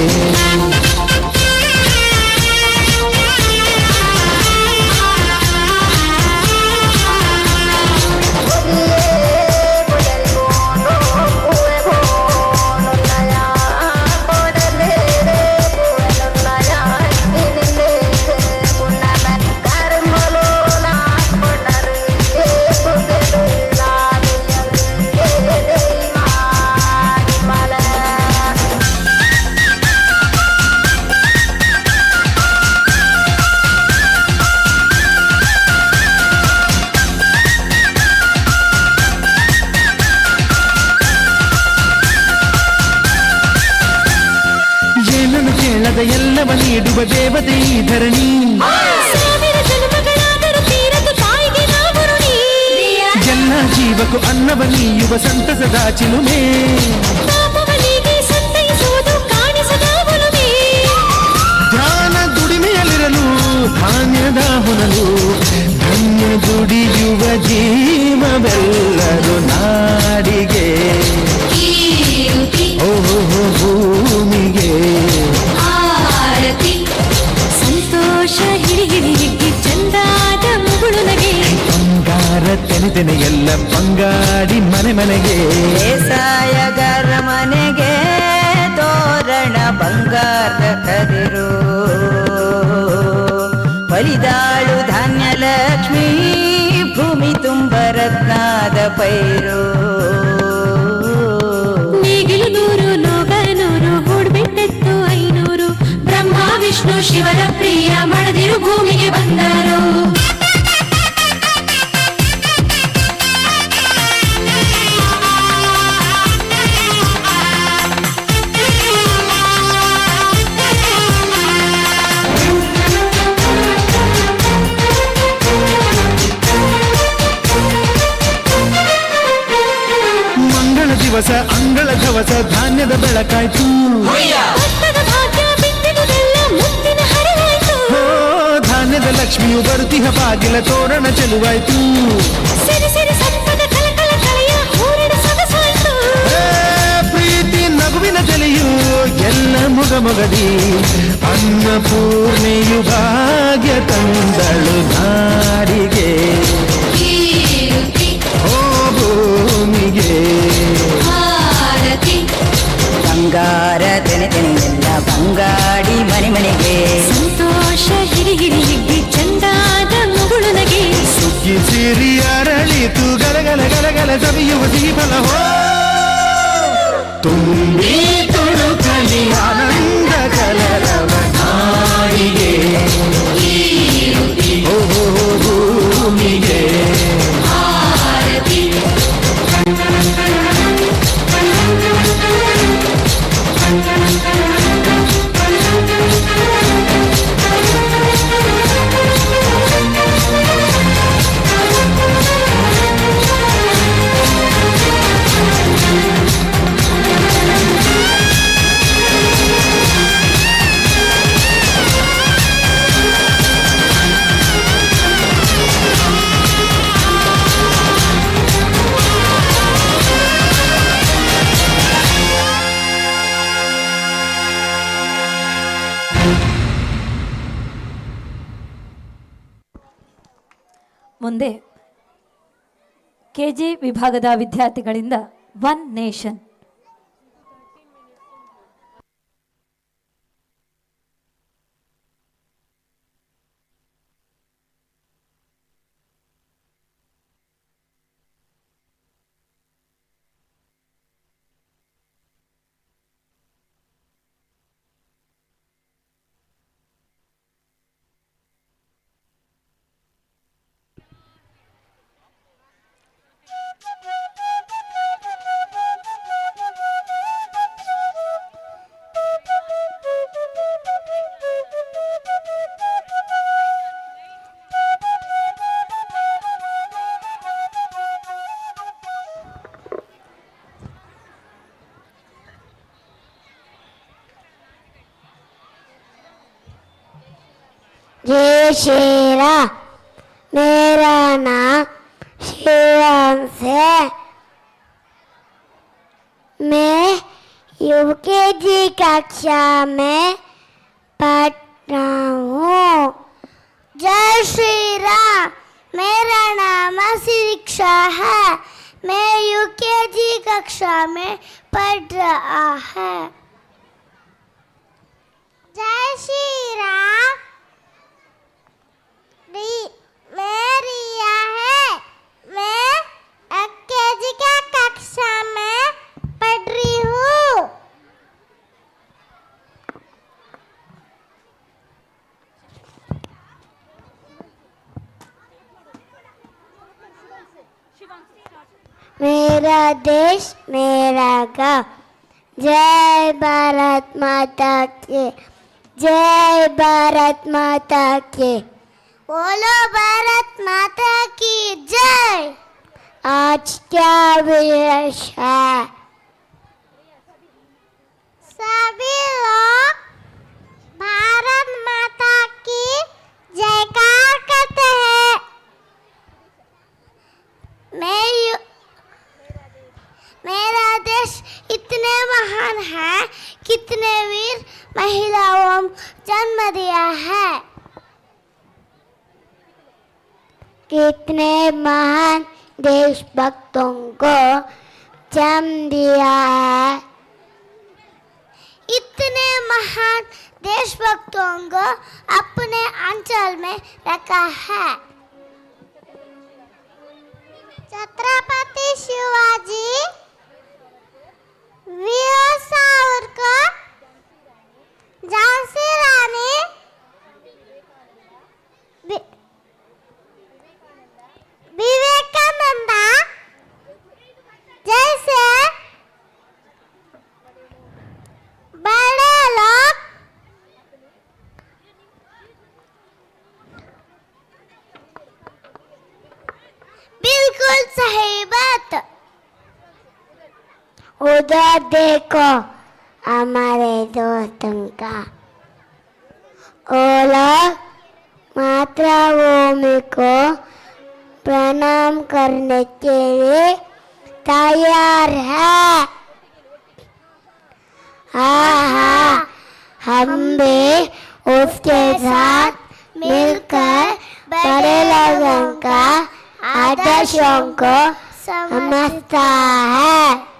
ಎಲ್ಲವ ನೀಡುವ ದೇವತೆ ಧರಣಿ ಎಲ್ಲ ಜೀವಕ್ಕೂ ಅನ್ನವ ನೀಯುವ ಸಂತಸದ ಚಿಲುಮೆ ಸಂತೈಸುವುದು ಕಾಣ ಶ್ರಮದ ಹೊನಲು ಧನ್ಯ ದುಡಿಯುವ ಜೀವವೆಲ್ಲರೂ ನಾಡಿಗೆ ಓಹೋ ಭೂಮಿಗೆ ಆರತಿ ಸಂತೋಷ ಹಿಡಿ ಹಿಡಿ ಹಿಗ್ಗಿ ಚಂದಾದ ಮುಗುಳು ನಗೆ ಬಂಗಾರ ತೆನೆ ಎಲ್ಲ ಬಂಗಾಡಿ ಮನೆ ಮನೆಗೆ ಬೇಸಾಯಗಾರ ಮನೆಗೆ ತೋರಣ ಬಂಗಾರದ ಕದಿರು ಬಲಿದಾಳು ಧಾನ್ಯ ಲಕ್ಷ್ಮೀ ಭೂಮಿ ತುಂಬ ರತ್ನಾದ ಪೈರು ನೇಗಿಲು 100 ಲೋಗ 100 ಹೂಡ್ಬಿಟ್ಟೆತ್ತು 500 ಬ್ರಹ್ಮ ವಿಷ್ಣು ಶಿವರ ಪ್ರಿಯ ಮಡದಿರು ಭೂಮಿಗೆ ಬಂದರು ದಿವಸ ಅಂಗಳ ಧವಸ ಧಾನ್ಯದ ಬೆಳಕಾಯ್ತು ಧಾನ್ಯದ ಲಕ್ಷ್ಮಿಯು ಬರುತ್ತಿಹ ಬಾಗಿಲ ತೋರಣ ಚೆಲುವಾಯ್ತು ಪ್ರೀತಿ ನಗುವಿನ ತಲೆಯು ಎಲ್ಲ ಮೊಗಮೊಗದಿ ಅನ್ನಪೂರ್ಣೆಯು ಭಾಗ್ಯ ತಂದಳು ನಾಡಿಗೆ ಭೂಮಿಗೆ ಬಂಗಾರ ತೆನೆ ಎಲ್ಲ ಬಂಗಾಡಿ ಮನೆ ಮನೆಗೆ ಸಂತೋಷ ಹಿಡಿ ಹಿಡಿ ಹಿಗ್ಗಿ ಚಂದಾದ ಮುಗುಳು ನಗೆ ಸುಗ್ಗಿ ಸಿರಿ ಅರಳಿತು ಗಲಗಲ ಗಲಗಲ ಸವಿಯುವ ಸಿಹಿ ಫಲ ತುಂಬಿ ತುಳುಕಲಿ ಆನಂದ ಕಲರವ ನಾಡಿಗೆ ಓಹೋ ಭೂಮಿಗೆ ಮುಂದೆ ಕೆಜಿ ವಿಭಾಗದ ವಿದ್ಯಾರ್ಥಿಗಳಿಂದ ಒನ್ ನೇಷನ್ जय श्री राम। मेरा नाम शिवांश है। मैं यूकेजी कक्षा में पढ़ रहा हूँ। जय श्री राम। मेरा नाम शिक्षा है। मैं यूकेजी कक्षा में पढ़ रहा है। जय श्री राम। मैं रिया है। मैं यूकेजी का कक्षा में पढ़ रही हूँ। मेरा देश मेरा गाँव। जय भारत माता की। जय भारत माता की। बोलो भारत माता की जय। आज क्या विशेष है? सभी लोग भारत माता की जयकार जन्म दिया है। कितने महान देशभक्तों को जन्म दिया है। इतने महान देशभक्तों को अपने अंचल में रखा है। छत्रपति शिवाजी, वीर सावरकर, झांसी रानी, विवेकानंद जैसे बड़े लोग बिल्कुल सही बात। उधर देखो हमारे दोस्तों का, वो लोग मातृभूमि को प्रणाम करने के लिए तैयार है। हाँ, हम भी उसके साथ मिलकर बड़े लोगों का आदर्शों को समझता है।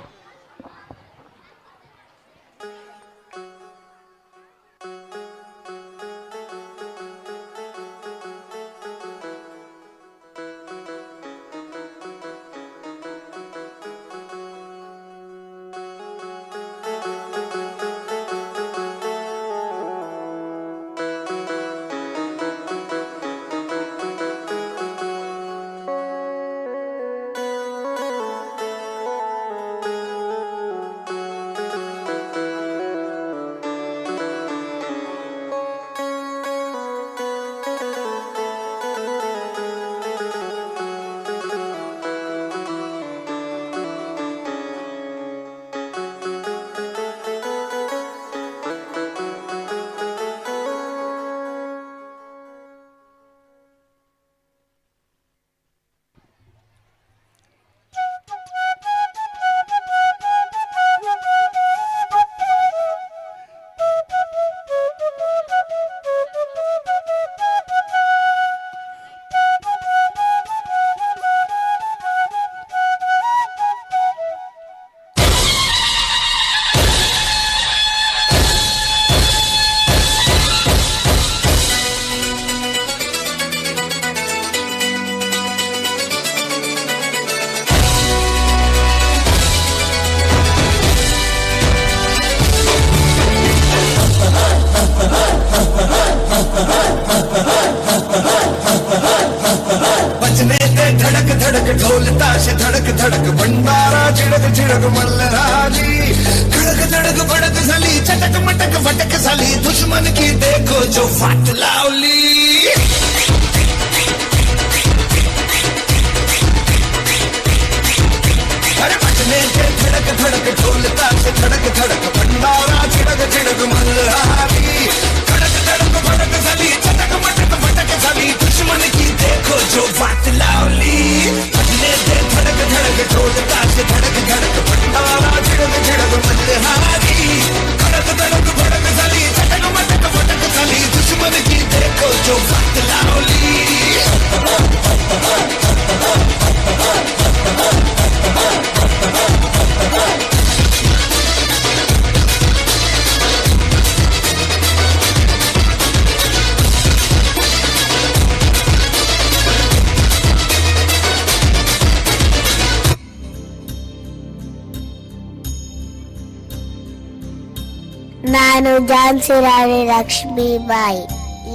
ನಾನು ಝಾನ್ಸಿ ರಾಣಿ ಲಕ್ಷ್ಮೀಬಾಯಿ.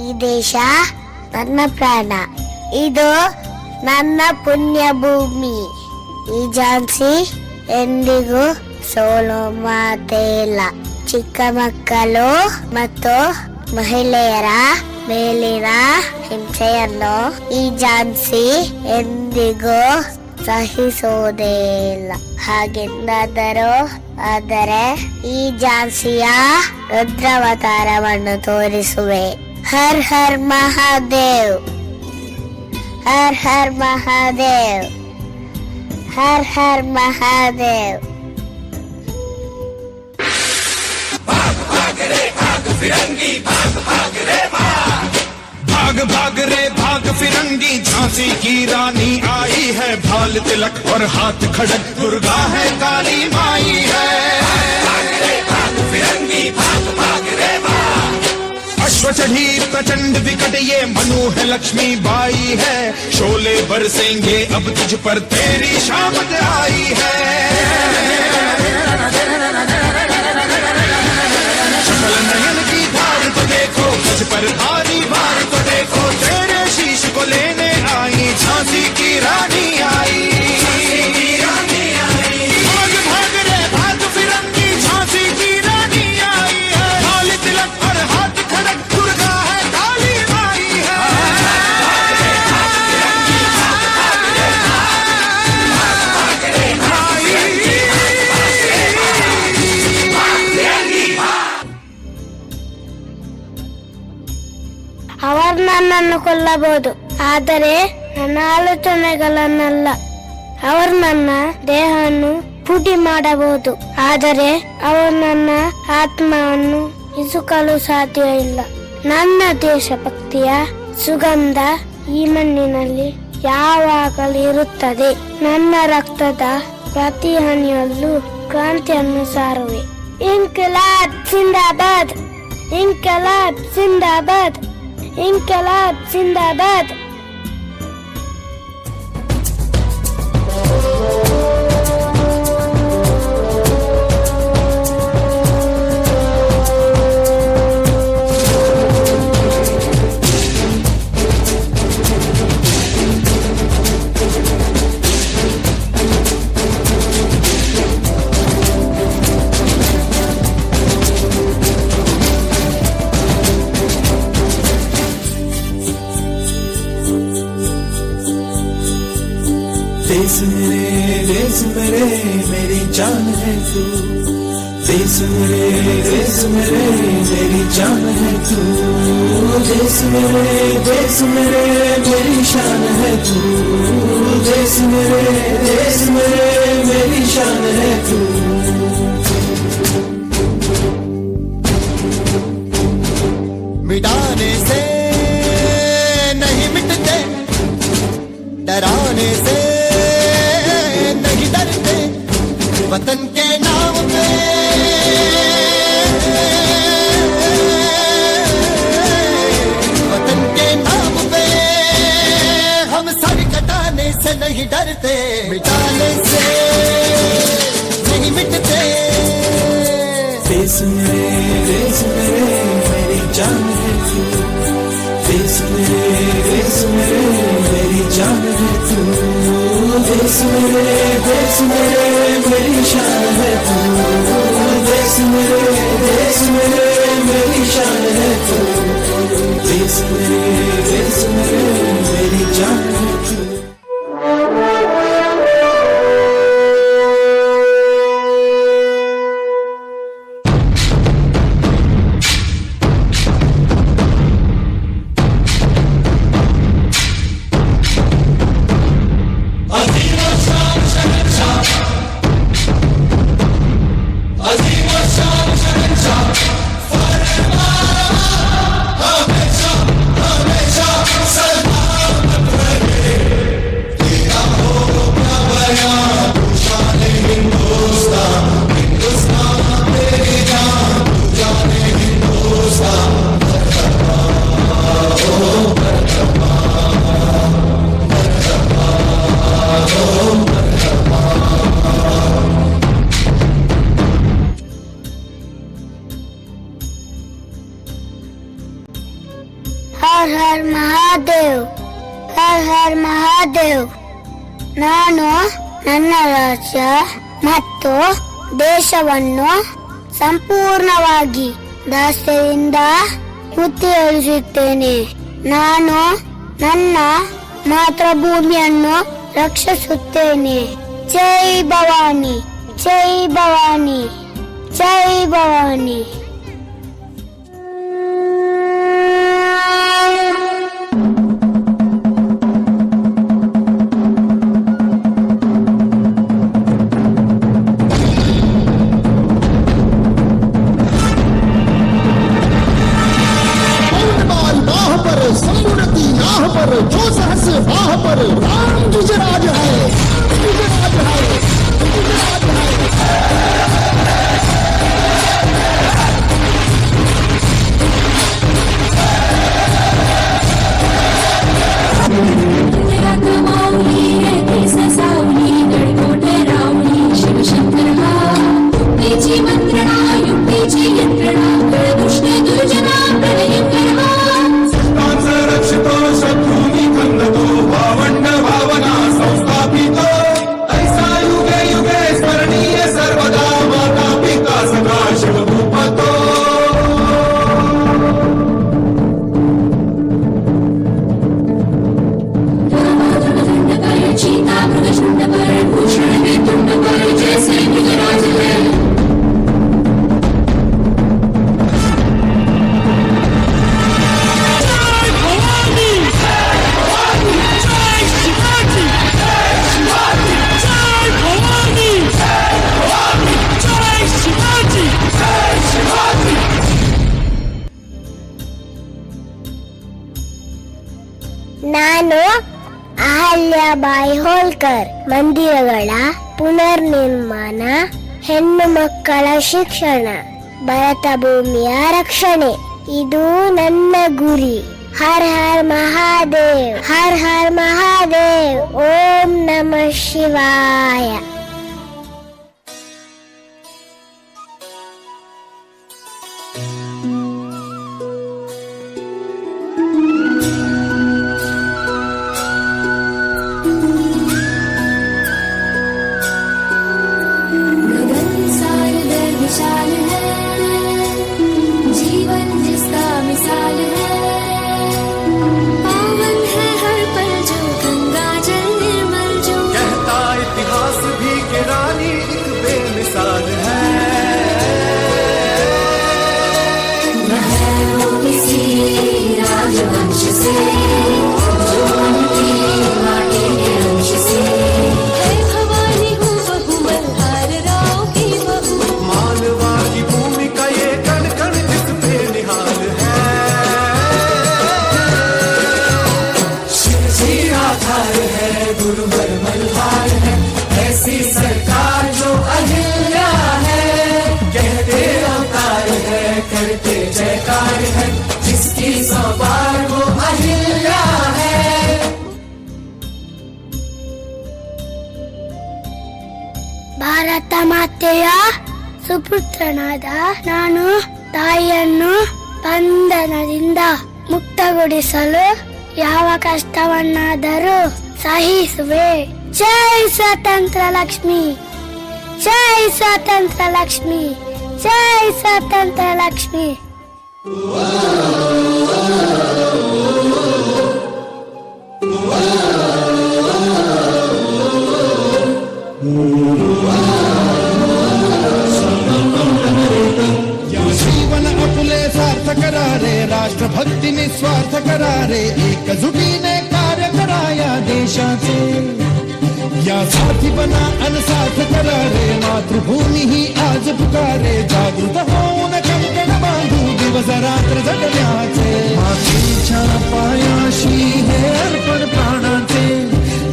ಈ ದೇಶ ನನ್ನ ಪ್ರಾಣ, ಇದು ನನ್ನ ಪುಣ್ಯ ಭೂಮಿ. ಈ ಝಾನ್ಸಿ ಎಂದಿಗೂ ಸೋಲು ಮಾತೇ ಇಲ್ಲ. ಚಿಕ್ಕ ಮಕ್ಕಳು ಮತ್ತು ಮಹಿಳೆಯರ ಮೇಲಿನ ಹಿಂಸೆಯನ್ನು ಈ ಝಾನ್ಸಿ ಎಂದಿಗೂ ಸಹಿಸುವುದೇ ಇಲ್ಲ. ಹಾಗೆಂದಾದರೂ ಆದರೆ ಈ ಝಾನ್ಸಿಯ ರುದ್ರಾವತಾರವನ್ನು ತೋರಿಸುವೆ. ಹರ್ ಹರ್ ಮಹಾದೇವ್, ಹರ್ ಹರ್ ಮಹಾದೇವ್, ಹರ್ ಹರ್ ಮಹಾದೇವ್. भाग भाग रे भाग फिरंगी झांसी की रानी आई है, भाल तिलक और हाथ खड़क दुर्गा है काली माई है। अश्व चढ़ी प्रचंड विकट ये मनु है लक्ष्मी बाई है, शोले बरसेंगे अब तुझ पर तेरी शामत आई है। शकल नयन की धार तो देखो, मुझ पर भारी भार तो देखो, तेरे शीश को लेने आई झांसी की रानी आई। भाग भाग रे भाग फिरंगी झांसी की रानी आई है, लाल तिलक और हाथ खड़क दुर्गा है काली माई है। ಅವರು ನನ್ನನ್ನು ಕೊಲ್ಲಬಹುದು, ಆದರೆ ನನ್ನ ಆಲೋಚನೆಗಳನ್ನಲ್ಲ. ಅವರು ನನ್ನ ದೇಹವನ್ನು ಪುಡಿ ಮಾಡಬಹುದು, ಆದರೆ ಅವರು ನನ್ನ ಆತ್ಮವನ್ನು ಇಸುಕಲು ಸಾಧ್ಯವಿಲ್ಲ. ನನ್ನ ದೇಶಭಕ್ತಿಯ ಸುಗಂಧ ಈ ಮಣ್ಣಿನಲ್ಲಿ ಯಾವಾಗಲೂ ಇರುತ್ತದೆ. ನನ್ನ ರಕ್ತದ ಪ್ರತಿ ಹನಿಯಲ್ಲೂ ಕ್ರಾಂತಿಯನ್ನು ಸಾರುವೆ. ಇನ್ಕಿಲಾಬ್ ಜಿಂದಾಬಾದ್, ಇನ್ಕಿಲಾಬ್ ಜಿಂದಾಬಾದ್, ಇನ್ಕಿಲಾಬ್ ಜಿಂದಾಬಾದ್. देश मेरे मेरी जान है तू, देश मेरे मेरी जान है तू, देश मेरे मेरी शान है तू, देश मेरे मेरी शान है तू। मिटाने से नहीं मिटते, डराने से नहीं डरते, वतन के नाम पे वतन के नाम पे हम सर कटाने से नहीं डरते, मिटाने से नहीं मिटते। देश मेरे मेरी जान है तू, देश मेरे मेरी जान है तू, देश मेरे मेरी शान है तू, देश मेरे मेरी शान है तू, देश मेरे मेरी जान है तू। ಹರ್ ಹರ್ ಮಹಾದೇವ್, ಹರ್ ಹರ್ ಮಹಾದೇವ್. ನಾನು ನನ್ನ ರಾಜ್ಯ ಮತ್ತು ದೇಶವನ್ನು ಸಂಪೂರ್ಣವಾಗಿ ದಾಸ್ಯದಿಂದ ಮುತ್ತಿಳಿಸುತ್ತೇನೆ. ನಾನು ನನ್ನ ಮಾತೃಭೂಮಿಯನ್ನು ರಕ್ಷಿಸುತ್ತೇನೆ. ಜೈ ಭವಾನಿ, ಜೈ ಭವಾನಿ, ಜೈ ಭವಾನಿ. बाल बाह पर समूरति नाह पर जो सहस बाह पर राम गिजराज है, गिजराज है, गिजराज है। ನಾನು ಅಹಲ್ಯಾಬಾಯಿ ಹೋಳ್ಕರ್. ಮಂದಿರಗಳ ಪುನರ್ನಿರ್ಮಾಣ, ಹೆಣ್ಣು ಮಕ್ಕಳ ಶಿಕ್ಷಣ, ಭರತ ಭೂಮಿಯ ರಕ್ಷಣೆ, ಇದು ನನ್ನ ಗುರಿ. ಹರ್ ಹರ್ ಮಹಾದೇವ್, ಹರ್ ಹರ್ ಮಹಾದೇವ್. ಓಂ ನಮಃ ಶಿವಾಯ. ಭಾರತ ಮಾತೆಯ ಸುಪುತ್ರನಾದ ನಾನು ತಾಯಿಯನ್ನು ಬಂಧನದಿಂದ ಮುಕ್ತಗೊಳಿಸಲು ಯಾವ ಕಷ್ಟವನ್ನಾದರೂ ಸಹಿಸುವೆ. ಜೈ ಸ್ವತಂತ್ರ ಲಕ್ಷ್ಮಿ, ಜೈ ಸ್ವತಂತ್ರ ಲಕ್ಷ್ಮಿ, ಜೈ ಸ್ವತಂತ್ರ ಲಕ್ಷ್ಮಿ. जीवन आपले सार्थ करारे, राष्ट्रभक्ती निस्वार्थ करारे, एकजुटीने कार्य करा या देशाचे. या साथी बना अनसाथ करारे, मातृभूमी ही आज पुकारे. जागृत होऊन कंकण बांधू दिवस रात्र जगण्याचे. मातीच्या पायाशी हे अर्पण प्राणाचे,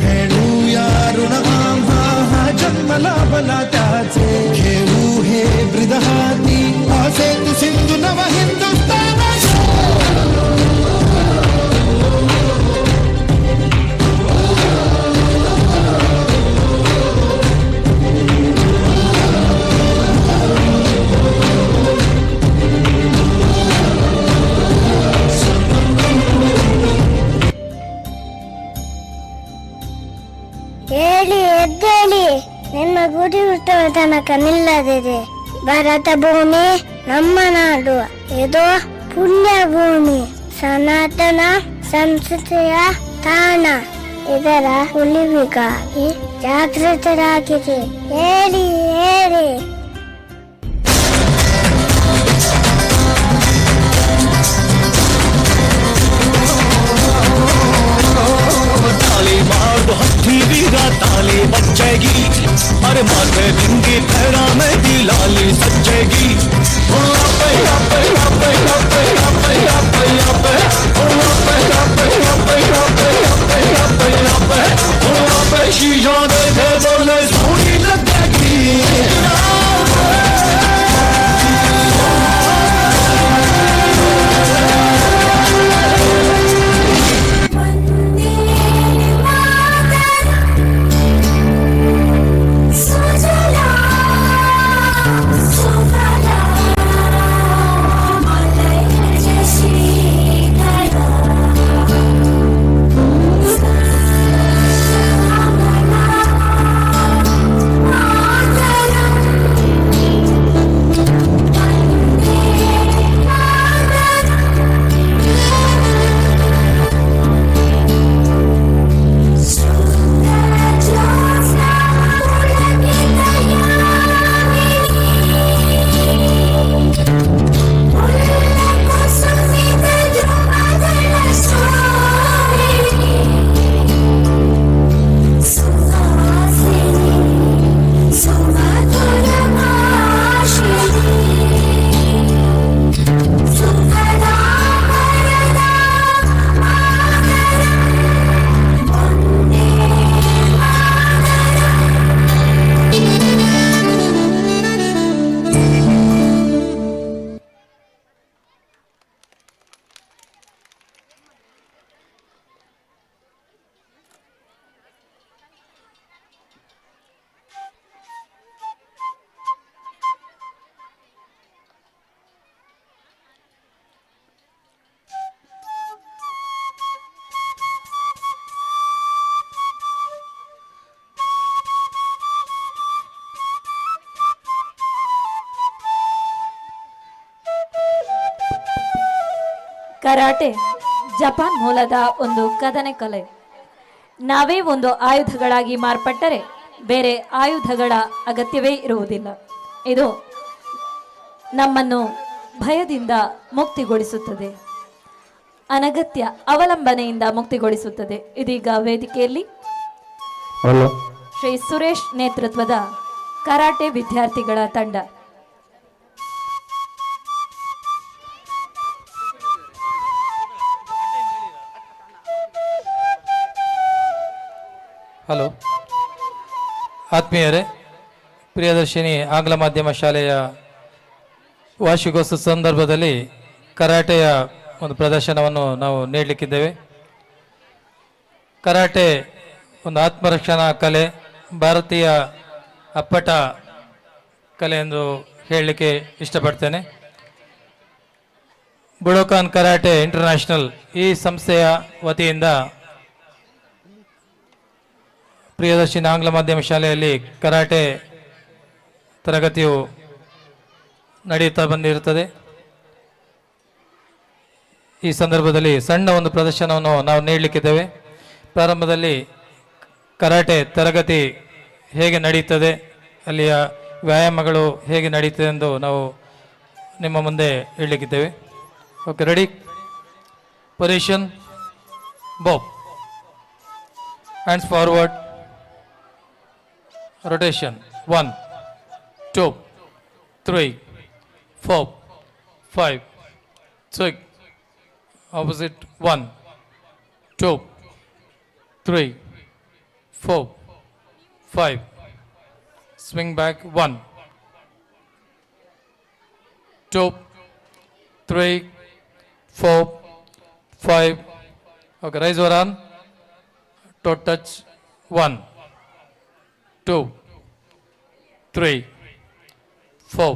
फेडूया ऋण आम्हा हा जन्मला बला त्याचे. घेऊ हे ब्रिदहाती असे तू सिंधू नव हिंदुस्तान. ಹೇಳಿ ಎದ್ದೇಳಿ, ನಿಮ್ಮ ಗುರಿ ಹುಟ್ಟುವ ತನಕ ನಿಲ್ಲದಿದೆ. ಭಾರತ ಭೂಮಿ ನಮ್ಮ ನಾಡು, ಇದು ಪುಣ್ಯ ಭೂಮಿ, ಸನಾತನ ಸಂಸ್ಕೃತಿಯ ತಾಣ. ಇದರ ಉಳಿವಿಗಾಗಿ ಜಾಗೃತರಾಗಿದೆ. ಹೇಳಿ ಹೇಳಿ. ताली मार दो हथी वीरा, ताली बचेगी. अरे माथे बिंदी पैरा में भी लाली सजेगी. ಕರಾಟೆ ಜಪಾನ್ ಮೂಲದ ಒಂದು ಕದನ ಕಲೆ. ನಾವೇ ಒಂದು ಆಯುಧಗಳಾಗಿ ಮಾರ್ಪಟ್ಟರೆ ಬೇರೆ ಆಯುಧಗಳ ಅಗತ್ಯವೇ ಇರುವುದಿಲ್ಲ. ಇದು ನಮ್ಮನ್ನು ಭಯದಿಂದ ಮುಕ್ತಿಗೊಳಿಸುತ್ತದೆ, ಅನಗತ್ಯ ಅವಲಂಬನೆಯಿಂದ ಮುಕ್ತಿಗೊಳಿಸುತ್ತದೆ. ಇದೀಗ ವೇದಿಕೆಯಲ್ಲಿ ಹಲೋ ಶ್ರೀ ಸುರೇಶ್ ನೇತೃತ್ವದ ಕರಾಟೆ ವಿದ್ಯಾರ್ಥಿಗಳ ತಂಡ. ಹಲೋ ಆತ್ಮೀಯರೇ, ಪ್ರಿಯದರ್ಶಿನಿ ಆಂಗ್ಲ ಮಾಧ್ಯಮ ಶಾಲೆಯ ವಾರ್ಷಿಕೋತ್ಸವ ಸಂದರ್ಭದಲ್ಲಿ ಕರಾಟೆಯ ಒಂದು ಪ್ರದರ್ಶನವನ್ನು ನಾವು ನೀಡಲಿಕ್ಕಿದ್ದೇವೆ. ಕರಾಟೆ ಒಂದು ಆತ್ಮರಕ್ಷಣಾ ಕಲೆ, ಭಾರತೀಯ ಅಪ್ಪಟ ಕಲೆ ಎಂದು ಹೇಳಲಿಕ್ಕೆ ಇಷ್ಟಪಡ್ತೇನೆ. ಬುಡೋಕಾನ್ ಕರಾಟೆ ಇಂಟರ್ನ್ಯಾಷನಲ್ ಈ ಸಂಸ್ಥೆಯ ವತಿಯಿಂದ ಪ್ರಿಯದರ್ಶಿನಿ ಆಂಗ್ಲ ಮಾಧ್ಯಮ ಶಾಲೆಯಲ್ಲಿ ಕರಾಟೆ ತರಗತಿಯು ನಡೆಯುತ್ತಾ ಬಂದಿರುತ್ತದೆ. ಈ ಸಂದರ್ಭದಲ್ಲಿ ಸಣ್ಣ ಒಂದು ಪ್ರದರ್ಶನವನ್ನು ನಾವು ನೀಡಲಿಕ್ಕಿದ್ದೇವೆ. ಪ್ರಾರಂಭದಲ್ಲಿ ಕರಾಟೆ ತರಗತಿ ಹೇಗೆ ನಡೆಯುತ್ತದೆ, ಅಲ್ಲಿಯ ವ್ಯಾಯಾಮಗಳು ಹೇಗೆ ನಡೆಯುತ್ತದೆ ಎಂದು ನಾವು ನಿಮ್ಮ ಮುಂದೆ ಹೇಳಲಿಕ್ಕಿದ್ದೇವೆ. Okay, ready? Position, bow, hands forward, rotation 1 2 3 4 5 6, opposite 1 2 3 4 5, swing back 1 2 3 4 5. Okay, raise your arm, toe touch 1 2 3 4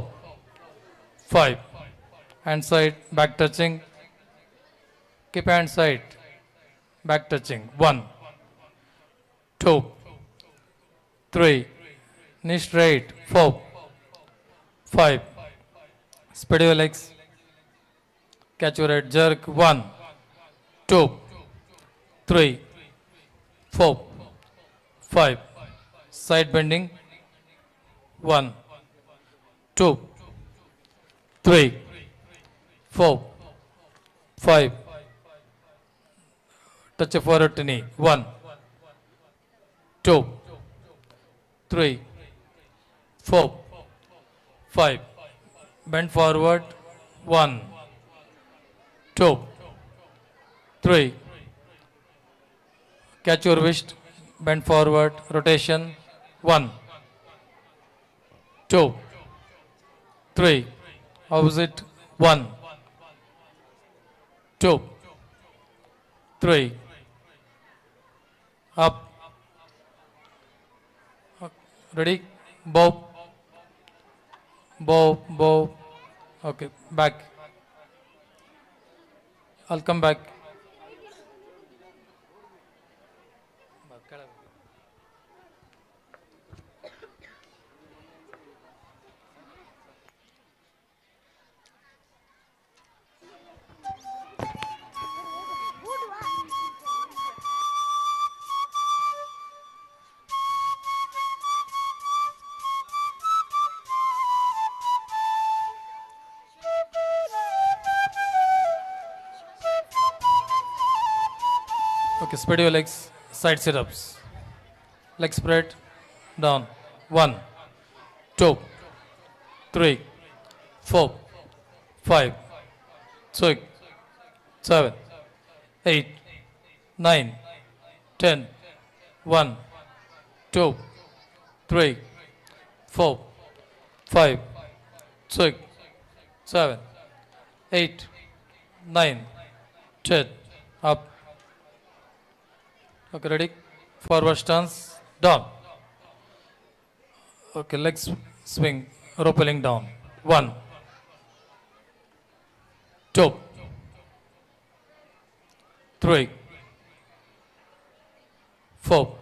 5, hand side back touching, keep hand side back touching 1 2 3, knee straight 4 5, spread your legs, catch your head, jerk 1 2 3 4 5, side bending 1 2 3 4 5, touch a forward knee 1 2 3 4 5, bend forward 1 2 3, catch your wrist, bend forward, rotation 1 2 3, opposite 1 2 3, up. Ready? Bow, bow, bow. Okay, back. I'll come back. Okay, spread your legs, side sit-ups. Leg spread, down. 1 2 3 4 5 6 7 8 9 10 1 2 3 4 5 6 7 8 9 10, up. Okay, ready? Forward stance, down. Okay, legs swing, rappelling down. 1 2 3 4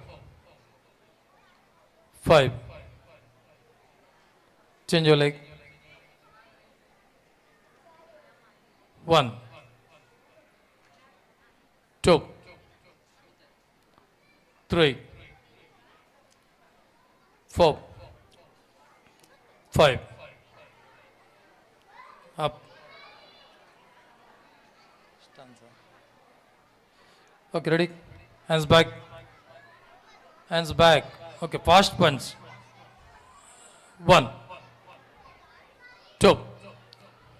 5. Change your leg. 1 2, 3, 4, 5. Up. Okay, ready? Hands back. Hands back. Okay, fast punch. 1, 2,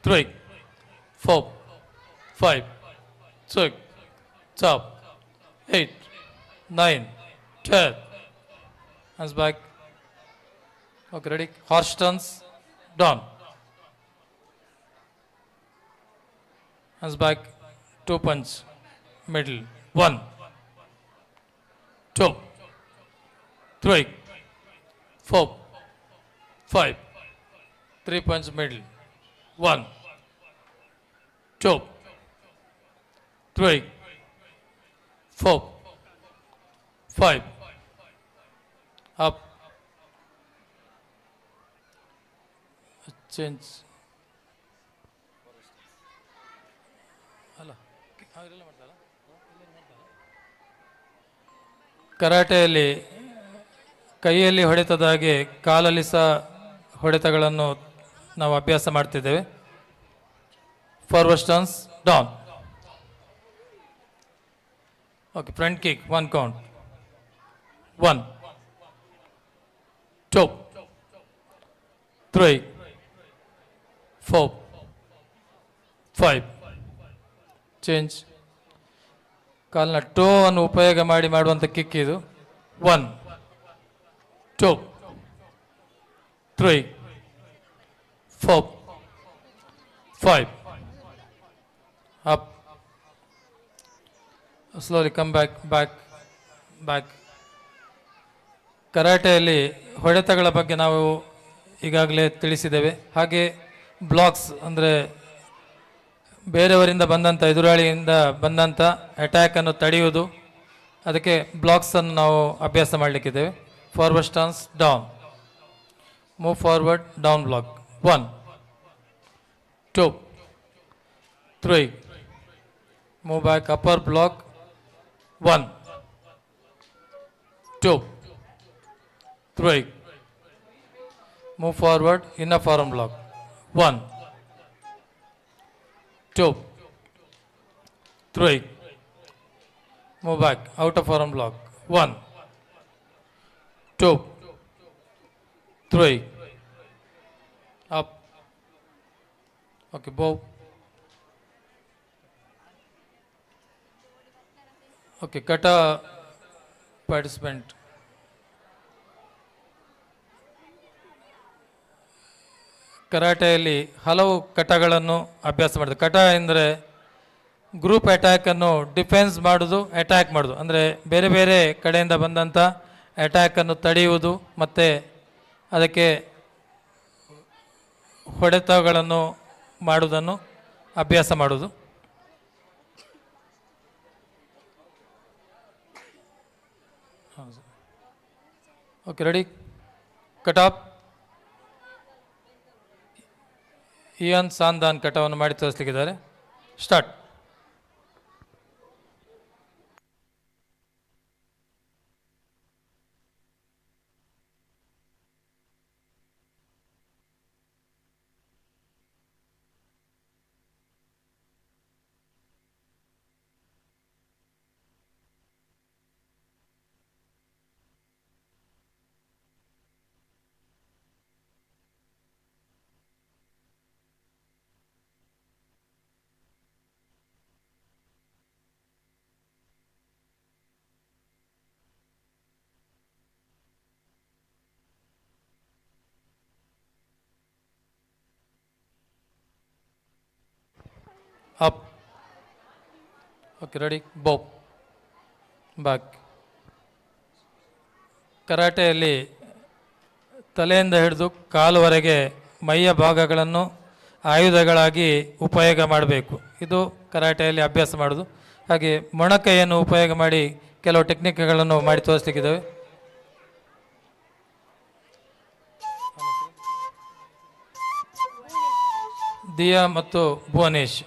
3, 4, 5, 6, 7, 8, 9, 10. Hands back. Okay, ready? Horse turns. Down. Hands back. 2 punch. Middle. 1, 2, 3, 4, 5. 3 punch middle. 1, 2, 3, 4, 5. Up. Change. ಕರಾಟೆಯಲ್ಲಿ ಕೈಯಲ್ಲಿ ಹೊಡೆತದ ಹಾಗೆ ಕಾಲಲ್ಲಿ ಸಹ ಹೊಡೆತಗಳನ್ನು ನಾವು ಅಭ್ಯಾಸ ಮಾಡ್ತಿದ್ದೇವೆ. Forward stunts down. Okay, front kick 1 count. 1, 2, 3, 4, 5. Change. ಕಾಲಿನ ಟೋ ಅನ್ನು ಉಪಯೋಗ ಮಾಡಿ ಮಾಡುವಂಥ ಕಿಕ್ ಇದು. 1, 2, 3, 4, 5. Up. Slowly come back, back, back. ಕರಾಟೆಯಲ್ಲಿ ಹೊಡೆತಗಳ ಬಗ್ಗೆ ನಾವು ಈಗಾಗಲೇ ತಿಳಿಸಿದ್ದೇವೆ. ಹಾಗೆ ಬ್ಲಾಕ್ಸ್ ಅಂದರೆ ಬೇರೆಯವರಿಂದ ಬಂದಂಥ, ಎದುರಾಳಿಯಿಂದ ಬಂದಂಥ ಅಟ್ಯಾಕನ್ನು ತಡೆಯುವುದು, ಅದಕ್ಕೆ ಬ್ಲಾಕ್ಸನ್ನು ನಾವು ಅಭ್ಯಾಸ ಮಾಡಲಿಕ್ಕಿದ್ದೇವೆ. Forward stance down. Move forward, down block. 1, 2, 3. Move back, upper block. 1, 2, 3. Move forward, inner form block. 1, 2, 3. Move back, outer forearm block. 1, 2, 3. Up. Okay, bow. Okay, kata participant. ಕರಾಟೆಯಲ್ಲಿ ಹಲವು ಕಟಗಳನ್ನು ಅಭ್ಯಾಸ ಮಾಡಿದೆ. ಕಟ ಎಂದರೆ ಗ್ರೂಪ್ ಅಟ್ಯಾಕನ್ನು ಡಿಫೆನ್ಸ್ ಮಾಡೋದು, ಅಟ್ಯಾಕ್ ಮಾಡೋದು. ಅಂದರೆ ಬೇರೆ ಬೇರೆ ಕಡೆಯಿಂದ ಬಂದಂಥ ಅಟ್ಯಾಕನ್ನು ತಡೆಯುವುದು ಮತ್ತು ಅದಕ್ಕೆ ಹೊಡೆತಗಳನ್ನು ಮಾಡುವುದನ್ನು ಅಭ್ಯಾಸ ಮಾಡೋದು. Okay, ready? ಕಟಾಪ್. ಇಯಾನ್ ಸಾಂದಾನ್ ಕಟವನ್ನು ಮಾಡಿ ತೋರಿಸಲಿಕ್ಕಿದ್ದಾರೆ. Start. Up. Okay, ready? Bow. Back. ಕರಾಟೆಯಲ್ಲಿ ತಲೆಯಿಂದ ಹಿಡಿದು ಕಾಲುವರೆಗೆ ಮೈಯ ಭಾಗಗಳನ್ನು ಆಯುಧಗಳಾಗಿ ಉಪಯೋಗ ಮಾಡಬೇಕು. ಇದು ಕರಾಟೆಯಲ್ಲಿ ಅಭ್ಯಾಸ ಮಾಡೋದು. ಹಾಗೆ ಮೊಣಕೈಯನ್ನು ಉಪಯೋಗ ಮಾಡಿ ಕೆಲವು ಟೆಕ್ನಿಕ್ಗಳನ್ನು ಮಾಡಿ ತೋರಿಸಲಿಕ್ಕಿದ್ದೇವೆ. ದಿಯಾ ಮತ್ತು ಭುವನೇಶ್.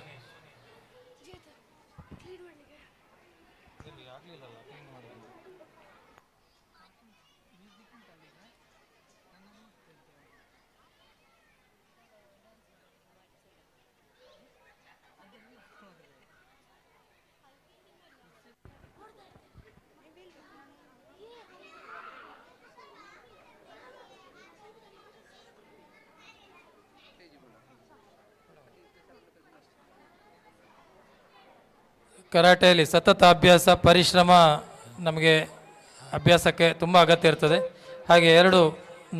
ಕರಾಟೆಯಲ್ಲಿ ಸತತ ಅಭ್ಯಾಸ ಪರಿಶ್ರಮ ನಮಗೆ ಅಭ್ಯಾಸಕ್ಕೆ ತುಂಬ ಅಗತ್ಯ ಇರ್ತದೆ. ಹಾಗೆ ಎರಡು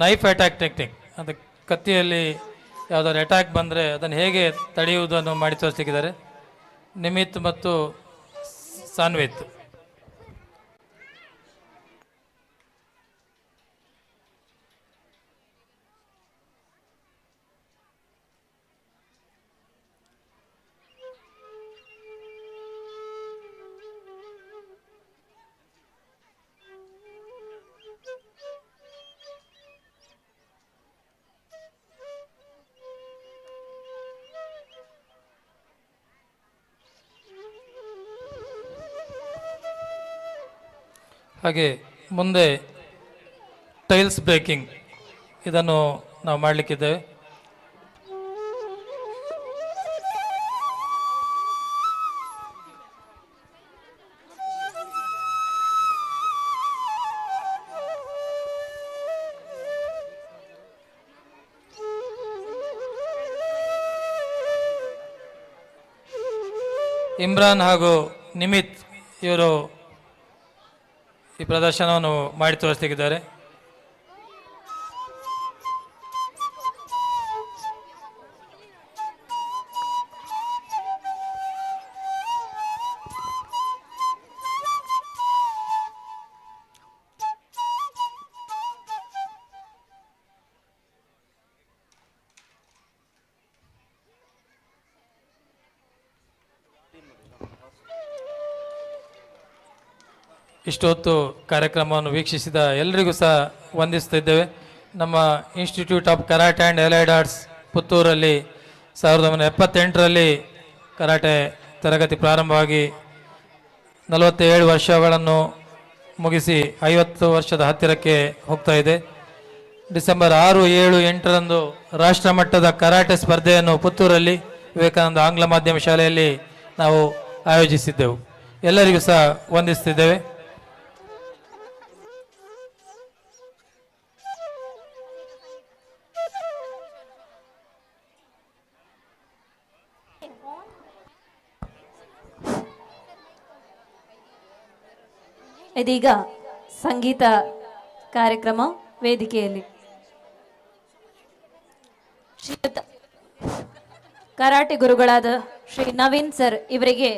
ನೈಫ್ ಅಟ್ಯಾಕ್ ಟೆಕ್ನಿಕ್, ಅದು ಕತ್ತಿಯಲ್ಲಿ ಯಾವುದಾದ್ರು ಅಟ್ಯಾಕ್ ಬಂದರೆ ಅದನ್ನು ಹೇಗೆ ತಡೆಯುವುದನ್ನು ಮಾಡಿ ತೋರಿಸಲಿಕ್ಕಿದ್ದಾರೆ ನಿಮಿತ್ ಮತ್ತು ಸಾನ್ವಿತ್. ಹಾಗೆ ಮುಂದೆ ಟೈಲ್ಸ್ ಬ್ರೇಕಿಂಗ್ ಇದನ್ನು ನಾವು ಮಾಡಲಿಕ್ಕಿದ್ದೇವೆ. ಇಮ್ರಾನ್ ಹಾಗೂ ನಿಮಿತ್ ಇವರು ಈ ಪ್ರದರ್ಶನವನ್ನು ಮಾಡಿ ತೋರಿಸ್ತಿದ್ದಾರೆ. ಇಷ್ಟೊತ್ತು ಕಾರ್ಯಕ್ರಮವನ್ನು ವೀಕ್ಷಿಸಿದ ಎಲ್ಲರಿಗೂ ಸಹ ವಂದಿಸ್ತಿದ್ದೇವೆ. ನಮ್ಮ institute of karate and allied arts ಪುತ್ತೂರಲ್ಲಿ 1978ರಲ್ಲಿ ಕರಾಟೆ ತರಗತಿ ಪ್ರಾರಂಭವಾಗಿ 47 ವರ್ಷಗಳನ್ನು ಮುಗಿಸಿ 50 ವರ್ಷದ ಹತ್ತಿರಕ್ಕೆ ಹೋಗ್ತಾ ಇದೆ. ಡಿಸೆಂಬರ್ 6, 7, 8ರಂದು ರಾಷ್ಟ್ರ ಮಟ್ಟದ ಕರಾಟೆ ಸ್ಪರ್ಧೆಯನ್ನು ಪುತ್ತೂರಲ್ಲಿ ವಿವೇಕಾನಂದ ಆಂಗ್ಲ ಮಾಧ್ಯಮ ಶಾಲೆಯಲ್ಲಿ ನಾವು ಆಯೋಜಿಸಿದ್ದೆವು. ಎಲ್ಲರಿಗೂ ಸಹ ವಂದಿಸ್ತಿದ್ದೇವೆ. ಇದೀಗ ಸಂಗೀತ ಕಾರ್ಯಕ್ರಮ ವೇದಿಕೆಯಲ್ಲಿ ಶ್ರೀಯುತ ಕರಾಟೆ ಗುರುಗಳಾದ ಶ್ರೀ ನವೀನ್ ಸರ್ ಇವರಿಗೆ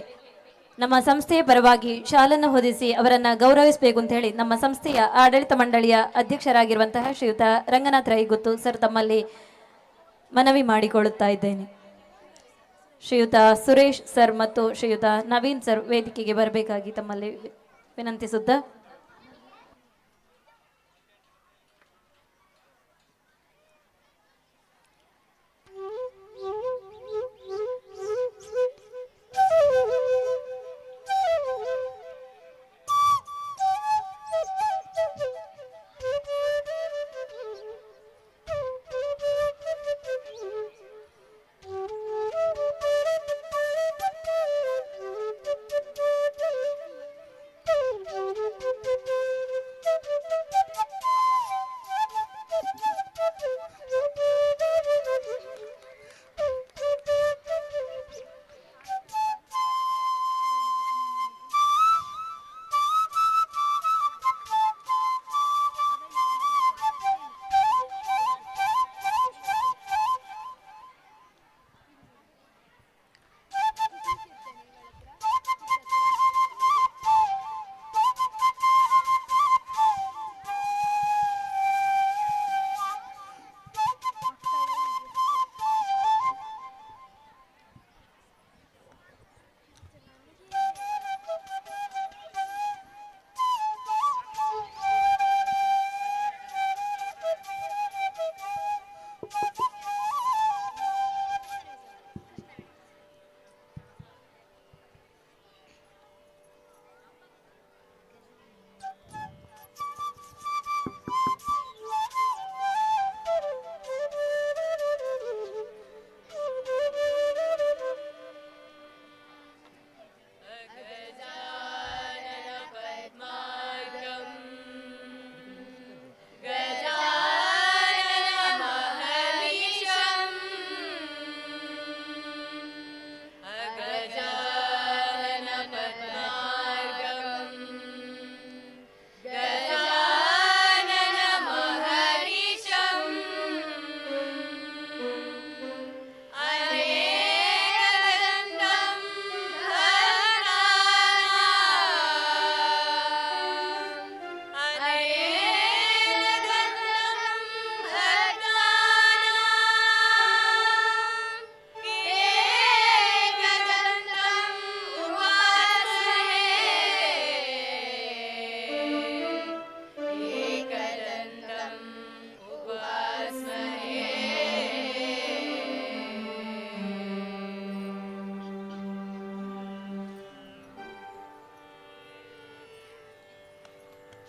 ನಮ್ಮ ಸಂಸ್ಥೆಯ ಪರವಾಗಿ ಶಾಲನ್ನು ಹೊದಿಸಿ ಅವರನ್ನು ಗೌರವಿಸಬೇಕು ಅಂತ ಹೇಳಿ ನಮ್ಮ ಸಂಸ್ಥೆಯ ಆಡಳಿತ ಮಂಡಳಿಯ ಅಧ್ಯಕ್ಷರಾಗಿರುವಂತಹ ಶ್ರೀಯುತ ರಂಗನಾಥ್ ರೈಗುತ್ತು ಸರ್ ತಮ್ಮಲ್ಲಿ ಮನವಿ ಮಾಡಿಕೊಳ್ಳುತ್ತಾ ಇದ್ದೇನೆ. ಶ್ರೀಯುತ ಸುರೇಶ್ ಸರ್ ಮತ್ತು ಶ್ರೀಯುತ ನವೀನ್ ಸರ್ ವೇದಿಕೆಗೆ ಬರಬೇಕಾಗಿ ತಮ್ಮಲ್ಲಿ ವಿನಂತಿಸುತ್ತಾ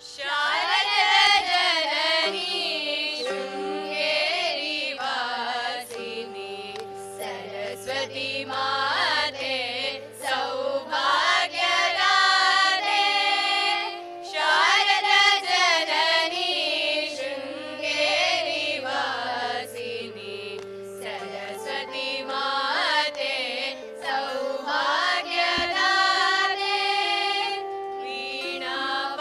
ಶಾರದಾ ಜನನಿ ಶೃಂಗೇರಿ ವಾಸಿನಿ ಸರಸ್ವತಿ ಮಾತೆ ಸೌಭಾಗ್ಯದಾತೆ ಶಾರದಾ ಜನನಿ ಶೃಂಗೇರಿ ವಾಸಿನಿ ಸರಸ್ವತಿ ಮಾತೆ ಸೌಭಾಗ್ಯದಾತೆ ವೀಣಾಪಾಣಿ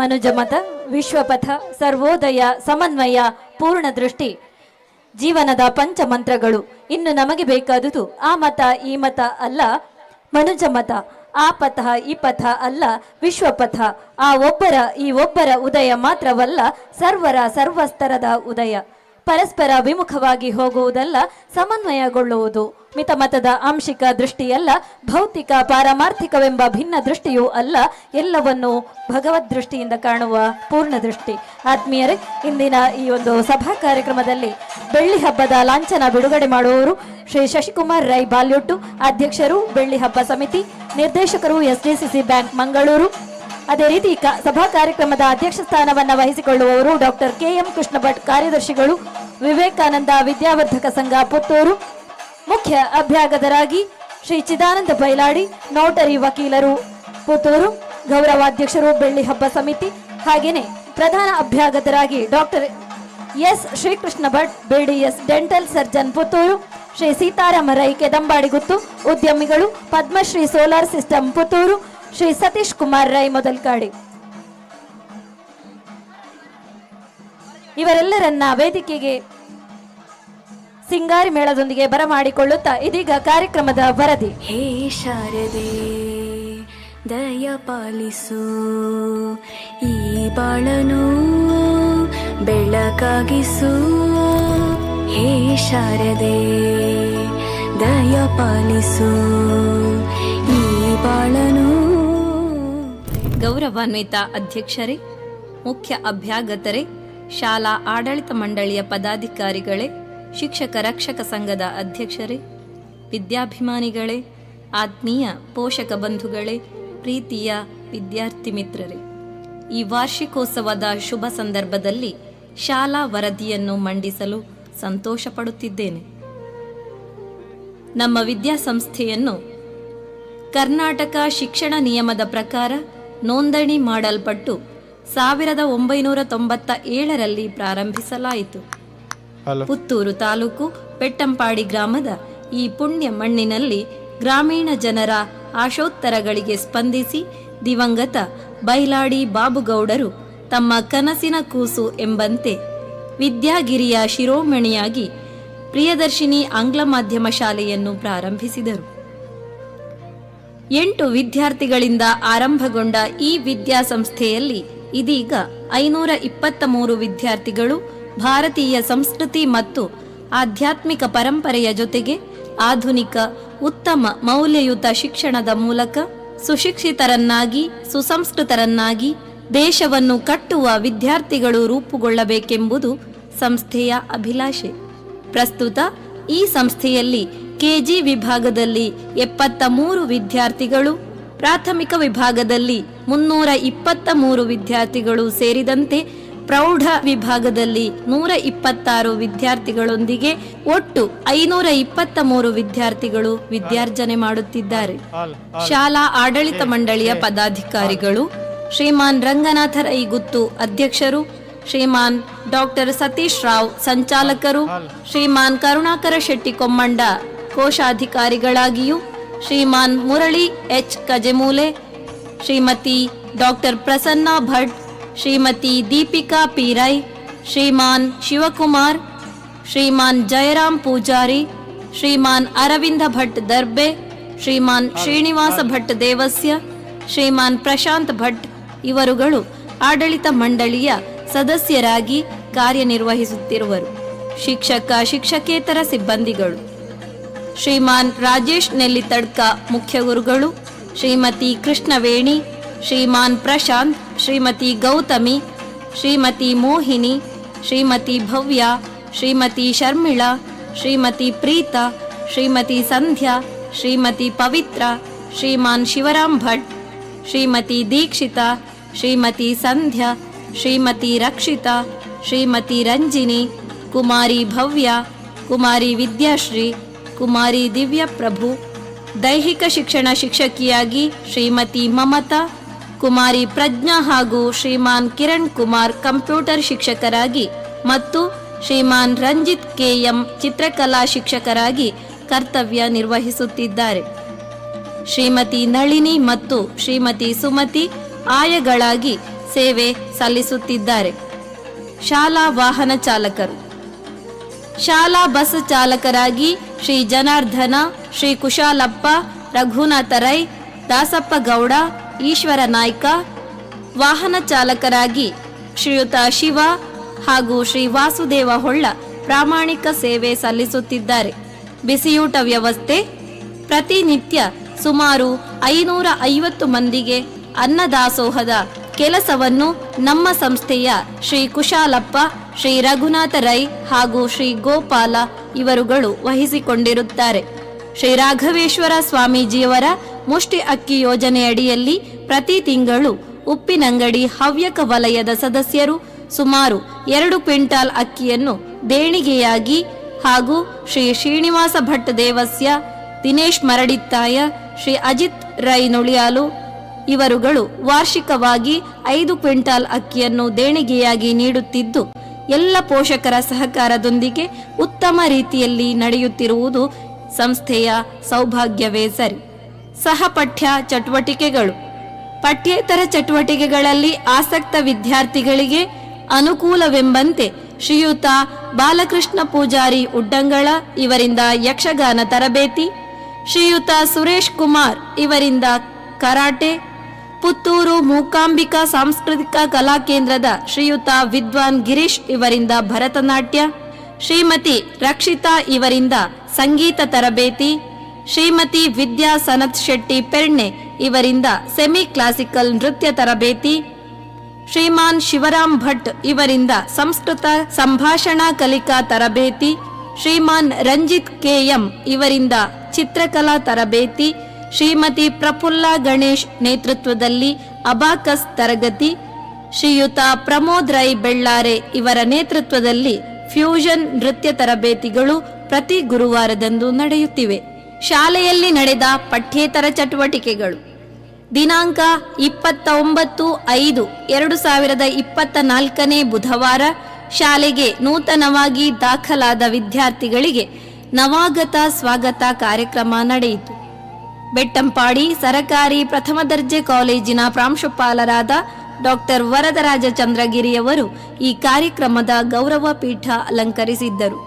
ಮನುಜಮತ, ವಿಶ್ವಪಥ, ಸರ್ವೋದಯ, ಸಮನ್ವಯ, ಪೂರ್ಣ ದೃಷ್ಟಿ ಜೀವನದ ಪಂಚಮಂತ್ರಗಳು. ಇನ್ನು ನಮಗೆ ಬೇಕಾದುದು ಆ ಮತ ಈ ಮತ ಅಲ್ಲ, ಮನುಜ ಮತ. ಆ ಪಥ ಈ ಪಥ ಅಲ್ಲ, ವಿಶ್ವಪಥ. ಆ ಒಬ್ಬರ ಈ ಒಬ್ಬರ ಉದಯ ಮಾತ್ರವಲ್ಲ, ಸರ್ವರ ಸರ್ವಸ್ತರದ ಉದಯ. ಪರಸ್ಪರ ವಿಮುಖವಾಗಿ ಹೋಗುವುದಲ್ಲ, ಸಮನ್ವಯಗೊಳ್ಳುವುದು. ಮಿತಮತದ ಆಂಶಿಕ ದೃಷ್ಟಿಯಲ್ಲ, ಭೌತಿಕ ಪಾರಮಾರ್ಥಿಕವೆಂಬ ಭಿನ್ನ ದೃಷ್ಟಿಯೂ ಅಲ್ಲ, ಎಲ್ಲವನ್ನು ಭಗವದ್ ದೃಷ್ಟಿಯಿಂದ ಕಾಣುವ ಪೂರ್ಣ ದೃಷ್ಟಿ. ಆತ್ಮೀಯರೇ, ಇಂದಿನ ಈ ಒಂದು ಸಭಾ ಕಾರ್ಯಕ್ರಮದಲ್ಲಿ ಬೆಳ್ಳಿ ಹಬ್ಬದ ಲಾಂಛನ ಬಿಡುಗಡೆ ಮಾಡುವವರು ಶ್ರೀ ಶಶಿಕುಮಾರ್ ರೈ ಬಾಲ್ಯೊಟ್ಟು, ಅಧ್ಯಕ್ಷರು ಬೆಳ್ಳಿ ಹಬ್ಬ ಸಮಿತಿ, ನಿರ್ದೇಶಕರು SDCC ಬ್ಯಾಂಕ್ ಮಂಗಳೂರು. ಅದೇ ರೀತಿ ಸಭಾ ಕಾರ್ಯಕ್ರಮದ ಅಧ್ಯಕ್ಷ ಸ್ಥಾನವನ್ನು ವಹಿಸಿಕೊಳ್ಳುವವರು ಡಾಕ್ಟರ್ KM ಕೃಷ್ಣ ಭಟ್, ಕಾರ್ಯದರ್ಶಿಗಳು ವಿವೇಕಾನಂದ ವಿದ್ಯಾವರ್ಧಕ ಸಂಘ ಪುತ್ತೂರು. ಮುಖ್ಯ ಅಭ್ಯಾಗತರಾಗಿ ಶ್ರೀ ಚಿದಾನಂದ ಬೈಲಾಡಿ, ನೋಟರಿ ವಕೀಲರು ಪುತ್ತೂರು, ಗೌರವಾಧ್ಯಕ್ಷರು ಬೆಳ್ಳಿ ಹಬ್ಬ ಸಮಿತಿ. ಹಾಗೆಯೇ ಪ್ರಧಾನ ಅಭ್ಯಾಗತರಾಗಿ doctor S Srikrishna Bhat, BDS dental surgeon Puttur. Shri Sitarama Rai Kedambadiguttu, ಉದ್ಯಮಿಗಳು ಪದ್ಮಶ್ರೀ ಸೋಲಾರ್ ಸಿಸ್ಟಮ್ ಪುತ್ತೂರು. ಶ್ರೀ ಸತೀಶ್ ಕುಮಾರ್ ರೈ ಮೊದಲ್ಕಾಡಿ. ಇವರೆಲ್ಲರನ್ನ ವೇದಿಕೆಗೆ ಸಿಂಗಾರಿ ಮೇಳದೊಂದಿಗೆ ಬರಮಾಡಿಕೊಳ್ಳುತ್ತಾ ಇದೀಗ ಕಾರ್ಯಕ್ರಮದ ವರದಿ. ಹೇ ಶಾರದೆ ದಯ ಪಾಲಿಸು, ಈ ಬಾಳನು ಬೆಳಕಾಗಿಸು. ಹೇ ಶಾರದೆ ದಯ ಪಾಲಿಸು, ಈ ಬಾಳನು. ಗೌರವಾನ್ವಿತ ಅಧ್ಯಕ್ಷರೇ, ಮುಖ್ಯ ಅಭ್ಯಾಗತರೇ, ಶಾಲಾ ಆಡಳಿತ ಮಂಡಳಿಯ ಪದಾಧಿಕಾರಿಗಳೇ, ಶಿಕ್ಷಕ ರಕ್ಷಕ ಸಂಘದ ಅಧ್ಯಕ್ಷರೇ, ವಿದ್ಯಾಭಿಮಾನಿಗಳೇ, ಆತ್ಮೀಯ ಪೋಷಕ ಬಂಧುಗಳೇ, ಪ್ರೀತಿಯ ವಿದ್ಯಾರ್ಥಿ ಮಿತ್ರರೇ, ಈ ವಾರ್ಷಿಕೋತ್ಸವದ ಶುಭ ಸಂದರ್ಭದಲ್ಲಿ ಶಾಲಾ ವರದಿಯನ್ನು ಮಂಡಿಸಲು ಸಂತೋಷ ಪಡುತ್ತಿದ್ದೇನೆ. ನಮ್ಮ ವಿದ್ಯಾಸಂಸ್ಥೆಯನ್ನು ಕರ್ನಾಟಕ ಶಿಕ್ಷಣ ನಿಯಮದ ಪ್ರಕಾರ ನೋಂದಣಿ ಮಾಡಲ್ಪಟ್ಟು 1997ರಲ್ಲಿ ಪ್ರಾರಂಭಿಸಲಾಯಿತು. ಪುತ್ತೂರು ತಾಲೂಕು ಪೆಟ್ಟಂಪಾಡಿ ಗ್ರಾಮದ ಈ ಪುಣ್ಯ ಮಣ್ಣಿನಲ್ಲಿ ಗ್ರಾಮೀಣ ಜನರ ಆಶೋತ್ತರಗಳಿಗೆ ಸ್ಪಂದಿಸಿ ದಿವಂಗತ ಬೈಲಾಡಿ ಬಾಬುಗೌಡರು ತಮ್ಮ ಕನಸಿನ ಕೂಸು ಎಂಬಂತೆ ವಿದ್ಯಾಗಿರಿಯ ಶಿರೋಮಣಿಯಾಗಿ ಪ್ರಿಯದರ್ಶಿನಿ ಆಂಗ್ಲ ಮಾಧ್ಯಮ ಶಾಲೆಯನ್ನು ಪ್ರಾರಂಭಿಸಿದರು. 8 ವಿದ್ಯಾರ್ಥಿಗಳಿಂದ ಆರಂಭಗೊಂಡ ಈ ವಿದ್ಯಾಸಂಸ್ಥೆಯಲ್ಲಿ ಇದೀಗ 523 ವಿದ್ಯಾರ್ಥಿಗಳು ಭಾರತೀಯ ಸಂಸ್ಕೃತಿ ಮತ್ತು ಆಧ್ಯಾತ್ಮಿಕ ಪರಂಪರೆಯ ಜೊತೆಗೆ ಆಧುನಿಕ ಉತ್ತಮ ಮೌಲ್ಯಯುತ ಶಿಕ್ಷಣದ ಮೂಲಕ ಸುಶಿಕ್ಷಿತರನ್ನಾಗಿ ಸುಸಂಸ್ಕೃತರನ್ನಾಗಿ ದೇಶವನ್ನು ಕಟ್ಟುವ ವಿದ್ಯಾರ್ಥಿಗಳು ರೂಪುಗೊಳ್ಳಬೇಕೆಂಬುದು ಸಂಸ್ಥೆಯ ಅಭಿಲಾಷೆ. ಪ್ರಸ್ತುತ ಈ ಸಂಸ್ಥೆಯಲ್ಲಿ KG ವಿಭಾಗದಲ್ಲಿ 73 ವಿದ್ಯಾರ್ಥಿಗಳು, ಪ್ರಾಥಮಿಕ ವಿಭಾಗದಲ್ಲಿ 323 ವಿದ್ಯಾರ್ಥಿಗಳು ಸೇರಿದಂತೆ ಪ್ರೌಢ ವಿಭಾಗದಲ್ಲಿ 126 ವಿದ್ಯಾರ್ಥಿಗಳೊಂದಿಗೆ ಒಟ್ಟು 523 ವಿದ್ಯಾರ್ಥಿಗಳು ವಿದ್ಯಾರ್ಜನೆ ಮಾಡುತ್ತಿದ್ದಾರೆ. ಶಾಲಾ ಆಡಳಿತ ಮಂಡಳಿಯ ಪದಾಧಿಕಾರಿಗಳು ಶ್ರೀಮಾನ್ ರಂಗನಾಥ ರೈ ಗುತ್ತು, ಅಧ್ಯಕ್ಷರು, ಶ್ರೀಮಾನ್ ಡಾಕ್ಟರ್ ಸತೀಶ್ ರಾವ್, ಸಂಚಾಲಕರು, ಶ್ರೀಮಾನ್ ಕರುಣಾಕರ ಶೆಟ್ಟಿ ಕೊಮ್ಮಂಡ, ಕೋಶಾಧಿಕಾರಿಗಳಾಗಿಯೂ, Shriman Murali H Kajemoole, Shrimati doctor Prasanna Bhat, Shrimati Deepika P Rai, Shriman Shivakumar, Shriman Jayaram Poojary, Shriman Aravinda Bhat Darbe, Shriman Srinivasa Bhat Devasya, Shriman Prashanth Bhat ಇವರುಗಳು ಆಡಳಿತ ಮಂಡಳಿಯ ಸದಸ್ಯರಾಗಿ ಕಾರ್ಯನಿರ್ವಹಿಸುತ್ತಿರುವರು. ಶಿಕ್ಷಕ ಶಿಕ್ಷಕೇತರ ಸಿಬ್ಬಂದಿಗಳು ಶ್ರೀಮಾನ್ ರಾಜೇಶ್ ನೆಲ್ಲಿತಡ್ಕ ಮುಖ್ಯ ಗುರುಗಳು, ಶ್ರೀಮತಿ ಕೃಷ್ಣವೇಣಿ, ಶ್ರೀಮಾನ್ ಪ್ರಶಾಂತ್, ಶ್ರೀಮತಿ ಗೌತಮಿ, ಶ್ರೀಮತಿ ಮೋಹಿನಿ, ಶ್ರೀಮತಿ ಭವ್ಯ, ಶ್ರೀಮತಿ ಶರ್ಮಿಳಾ, ಶ್ರೀಮತಿ ಪ್ರೀತಾ, ಶ್ರೀಮತಿ ಸಂಧ್ಯಾ, ಶ್ರೀಮತಿ ಪವಿತ್ರ, ಶ್ರೀಮಾನ್ ಶಿವರಾಮ್ ಭಟ್, ಶ್ರೀಮತಿ ದೀಕ್ಷಿತಾ, ಶ್ರೀಮತಿ ಸಂಧ್ಯಾ, ಶ್ರೀಮತಿ ರಕ್ಷಿತಾ, ಶ್ರೀಮತಿ ರಂಜಿನಿ, ಕುಮಾರಿ ಭವ್ಯ, ಕುಮಾರಿ ವಿದ್ಯಾಶ್ರೀ, ಕುಮಾರಿ ದಿವ್ಯಪ್ರಭು, ದೈಹಿಕ ಶಿಕ್ಷಣ ಶಿಕ್ಷಕಿಯಾಗಿ ಶ್ರೀಮತಿ ಮಮತಾ, ಕುಮಾರಿ ಪ್ರಜ್ಞಾ ಹಾಗೂ ಶ್ರೀಮಾನ್ ಕಿರಣ್ ಕುಮಾರ್ ಕಂಪ್ಯೂಟರ್ ಶಿಕ್ಷಕರಾಗಿ ಮತ್ತು ಶ್ರೀಮಾನ್ ರಂಜಿತ್ KM ಚಿತ್ರಕಲಾ ಶಿಕ್ಷಕರಾಗಿ ಕರ್ತವ್ಯ ನಿರ್ವಹಿಸುತ್ತಿದ್ದಾರೆ. ಶ್ರೀಮತಿ ನಳಿನಿ ಮತ್ತು ಶ್ರೀಮತಿ ಸುಮತಿ ಆಯಗಳಾಗಿ ಸೇವೆ ಸಲ್ಲಿಸುತ್ತಿದ್ದಾರೆ. ಶಾಲಾ ವಾಹನ ಚಾಲಕರು. ಶಾಲಾ ಬಸ್ ಚಾಲಕರಾಗಿ ಶ್ರೀ ಜನಾರ್ದನ, ಶ್ರೀ ಕುಶಾಲಪ್ಪ, ರಘುನಾಥ ರೈ, ದಾಸಪ್ಪ ಗೌಡ, ಈಶ್ವರ ನಾಯ್ಕ. ವಾಹನ ಚಾಲಕರಾಗಿ ಶ್ರೀಯುತ ಶಿವ ಹಾಗೂ ಶ್ರೀ ವಾಸುದೇವ ಹೊಳ್ಳ ಪ್ರಾಮಾಣಿಕ ಸೇವೆ ಸಲ್ಲಿಸುತ್ತಿದ್ದಾರೆ. ಬಿಸಿಯೂಟ ವ್ಯವಸ್ಥೆ. ಪ್ರತಿನಿತ್ಯ ಸುಮಾರು 550 ಮಂದಿಗೆ ಅನ್ನದಾಸೋಹದ ಕೆಲಸವನ್ನು ನಮ್ಮ ಸಂಸ್ಥೆಯ ಶ್ರೀ ಕುಶಾಲಪ್ಪ, ಶ್ರೀ ರಘುನಾಥ ರೈ ಹಾಗೂ ಶ್ರೀ ಗೋಪಾಲ ಇವರುಗಳು ವಹಿಸಿಕೊಂಡಿರುತ್ತಾರೆ. ಶ್ರೀ ರಾಘವೇಶ್ವರ ಸ್ವಾಮೀಜಿಯವರ ಮುಷ್ಟಿ ಅಕ್ಕಿ ಯೋಜನೆಯಡಿಯಲ್ಲಿ ಪ್ರತಿ ತಿಂಗಳು ಉಪ್ಪಿನಂಗಡಿ ಹವ್ಯಕ ವಲಯದ ಸದಸ್ಯರು ಸುಮಾರು 2 ಕ್ವಿಂಟಾಲ್ ಅಕ್ಕಿಯನ್ನು ದೇಣಿಗೆಯಾಗಿ ಹಾಗೂ ಶ್ರೀ ಶ್ರೀನಿವಾಸ ಭಟ್ ದೇವಸ್ಯ, ದಿನೇಶ್ ಮರಡಿತ್ತಾಯ, ಶ್ರೀ ಅಜಿತ್ ರೈ ನುಳಿಯಾಲು ಇವರುಗಳು ವಾರ್ಷಿಕವಾಗಿ 5 ಕ್ವಿಂಟಾಲ್ ಅಕ್ಕಿಯನ್ನು ದೇಣಿಗೆಯಾಗಿ ನೀಡುತ್ತಿದ್ದು, ಎಲ್ಲ ಪೋಷಕರ ಸಹಕಾರದೊಂದಿಗೆ ಉತ್ತಮ ರೀತಿಯಲ್ಲಿ ನಡೆಯುತ್ತಿರುವುದು ಸಂಸ್ಥೆಯ ಸೌಭಾಗ್ಯವೇ ಸರಿ. ಸಹಪಠ್ಯ ಚಟುವಟಿಕೆಗಳು. ಪಠ್ಯೇತರ ಚಟುವಟಿಕೆಗಳಲ್ಲಿ ಆಸಕ್ತ ವಿದ್ಯಾರ್ಥಿಗಳಿಗೆ ಅನುಕೂಲವೆಂಬಂತೆ ಶ್ರೀಯುತ ಬಾಲಕೃಷ್ಣ ಪೂಜಾರಿ ಉಡ್ಡಂಗಳ ಇವರಿಂದ ಯಕ್ಷಗಾನ ತರಬೇತಿ, ಶ್ರೀಯುತ ಸುರೇಶ್ ಕುಮಾರ್ ಇವರಿಂದ ಕರಾಟೆ, ಪುತ್ತೂರು ಮೂಕಾಂಬಿಕಾ ಸಾಂಸ್ಕೃತಿಕ ಕಲಾಕೇಂದ್ರದ ಶ್ರೀಯುತ ವಿದ್ವಾನ್ ಗಿರೀಶ್ ಇವರಿಂದ ಭರತನಾಟ್ಯ, ಶ್ರೀಮತಿ ರಕ್ಷಿತಾ ಇವರಿಂದ ಸಂಗೀತ ತರಬೇತಿ, ಶ್ರೀಮತಿ ವಿದ್ಯಾ ಸನತ್ ಶೆಟ್ಟಿ ಪೆರ್ಣೆ ಇವರಿಂದ ಸೆಮಿ ಕ್ಲಾಸಿಕಲ್ ನೃತ್ಯ ತರಬೇತಿ, ಶ್ರೀಮಾನ್ ಶಿವರಾಮ್ ಭಟ್ ಇವರಿಂದ ಸಂಸ್ಕೃತ ಸಂಭಾಷಣಾ ಕಲಿಕಾ ತರಬೇತಿ, ಶ್ರೀಮಾನ್ ರಂಜಿತ್ ಕೆಎಂ ಇವರಿಂದ ಚಿತ್ರಕಲಾ ತರಬೇತಿ, ಶ್ರೀಮತಿ ಪ್ರಫುಲ್ಲಾ ಗಣೇಶ್ ನೇತೃತ್ವದಲ್ಲಿ ಅಬಾಕಸ್ ತರಗತಿ, ಶ್ರೀಯುತ ಪ್ರಮೋದ್ ರೈ ಬೆಳ್ಳಾರೆ ಇವರ ನೇತೃತ್ವದಲ್ಲಿ ಫ್ಯೂಷನ್ ನೃತ್ಯ ತರಬೇತಿಗಳು ಪ್ರತಿ ಗುರುವಾರದಂದು ನಡೆಯುತ್ತಿವೆ. ಶಾಲೆಯಲ್ಲಿ ನಡೆದ ಪಠ್ಯೇತರ ಚಟುವಟಿಕೆಗಳು. ದಿನಾಂಕ 29/5/2024 ಬುಧವಾರ ಶಾಲೆಗೆ ನೂತನವಾಗಿ ದಾಖಲಾದ ವಿದ್ಯಾರ್ಥಿಗಳಿಗೆ ನವಾಗತ ಸ್ವಾಗತ ಕಾರ್ಯಕ್ರಮ ನಡೆಯಿತು. ಬೆಟ್ಟಂಪಾಡಿ ಸರಕಾರಿ ಪ್ರಥಮ ದರ್ಜೆ ಕಾಲೇಜಿನ ಪ್ರಾಂಶುಪಾಲರಾದ ಡಾಕ್ಟರ್ ವರದರಾಜ ಚಂದ್ರಗಿರಿಯವರು ಈ ಕಾರ್ಯಕ್ರಮದ ಗೌರವ ಪೀಠ ಅಲಂಕರಿಸಿದ್ದರು.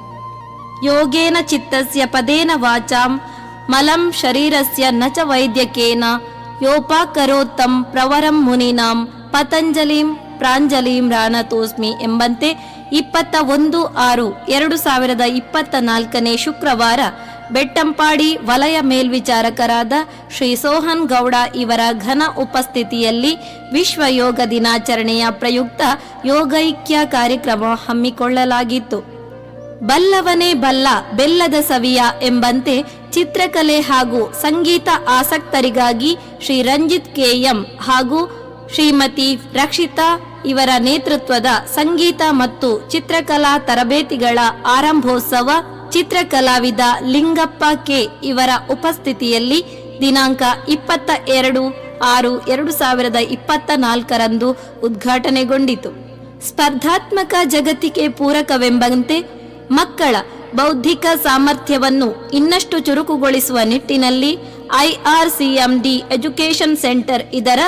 ಯೋಗೇನ ಚಿತ್ತಸ್ಯ ಪದೇನ ವಾಚಾಂ ಮಲಂ ಶರೀರಸ್ಯ ನ ಚ ವೈದ್ಯಕೇನ ಯೋಪಾಕರೋತ್ತಂ ಪ್ರವರಂ ಮುನಿನಾಂ ಪತಂಜಲಿಂ ಪ್ರಾಂಜಲಿಂ ರಾಣತೋಸ್ಮಿ ಎಂಬಂತೆ 21/6/2024 ಶುಕ್ರವಾರ ಬೆಟ್ಟಂಪಾಡಿ ವಲಯ ಮೇಲ್ವಿಚಾರಕರಾದ ಶ್ರೀ ಸೋಹನ್ ಗೌಡ ಇವರ ಘನ ಉಪಸ್ಥಿತಿಯಲ್ಲಿ ವಿಶ್ವ ಯೋಗ ದಿನಾಚರಣೆಯ ಪ್ರಯುಕ್ತ ಯೋಗೈಕ್ಯ ಕಾರ್ಯಕ್ರಮ ಹಮ್ಮಿಕೊಳ್ಳಲಾಗಿತ್ತು. ಬಲ್ಲವನೇ ಬಲ್ಲ ಬೆಲ್ಲದ ಸವಿಯ ಎಂಬಂತೆ ಚಿತ್ರಕಲೆ ಹಾಗೂ ಸಂಗೀತ ಆಸಕ್ತರಿಗಾಗಿ ಶ್ರೀ ರಂಜಿತ್ ಕೆಎಂ ಹಾಗೂ ಶ್ರೀಮತಿ ರಕ್ಷಿತಾ ಇವರ ನೇತೃತ್ವದ ಸಂಗೀತ ಮತ್ತು ಚಿತ್ರಕಲಾ ತರಬೇತಿಗಳ ಆರಂಭೋತ್ಸವ ಚಿತ್ರಕಲಾವಿದ ಲಿಂಗಪ್ಪ ಕೆ ಇವರ ಉಪಸ್ಥಿತಿಯಲ್ಲಿ ದಿನಾಂಕ 22/6/2024 ಉದ್ಘಾಟನೆಗೊಂಡಿತು. ಸ್ಪರ್ಧಾತ್ಮಕ ಜಗತ್ತಿಗೆ ಪೂರಕವೆಂಬಂತೆ ಮಕ್ಕಳ ಬೌದ್ಧಿಕ ಸಾಮರ್ಥ್ಯವನ್ನು ಇನ್ನಷ್ಟು ಚುರುಕುಗೊಳಿಸುವ ನಿಟ್ಟಿನಲ್ಲಿ ಐಆರ್ಸಿಎಂಡಿ ಎಜುಕೇಷನ್ ಸೆಂಟರ್ ಇದರ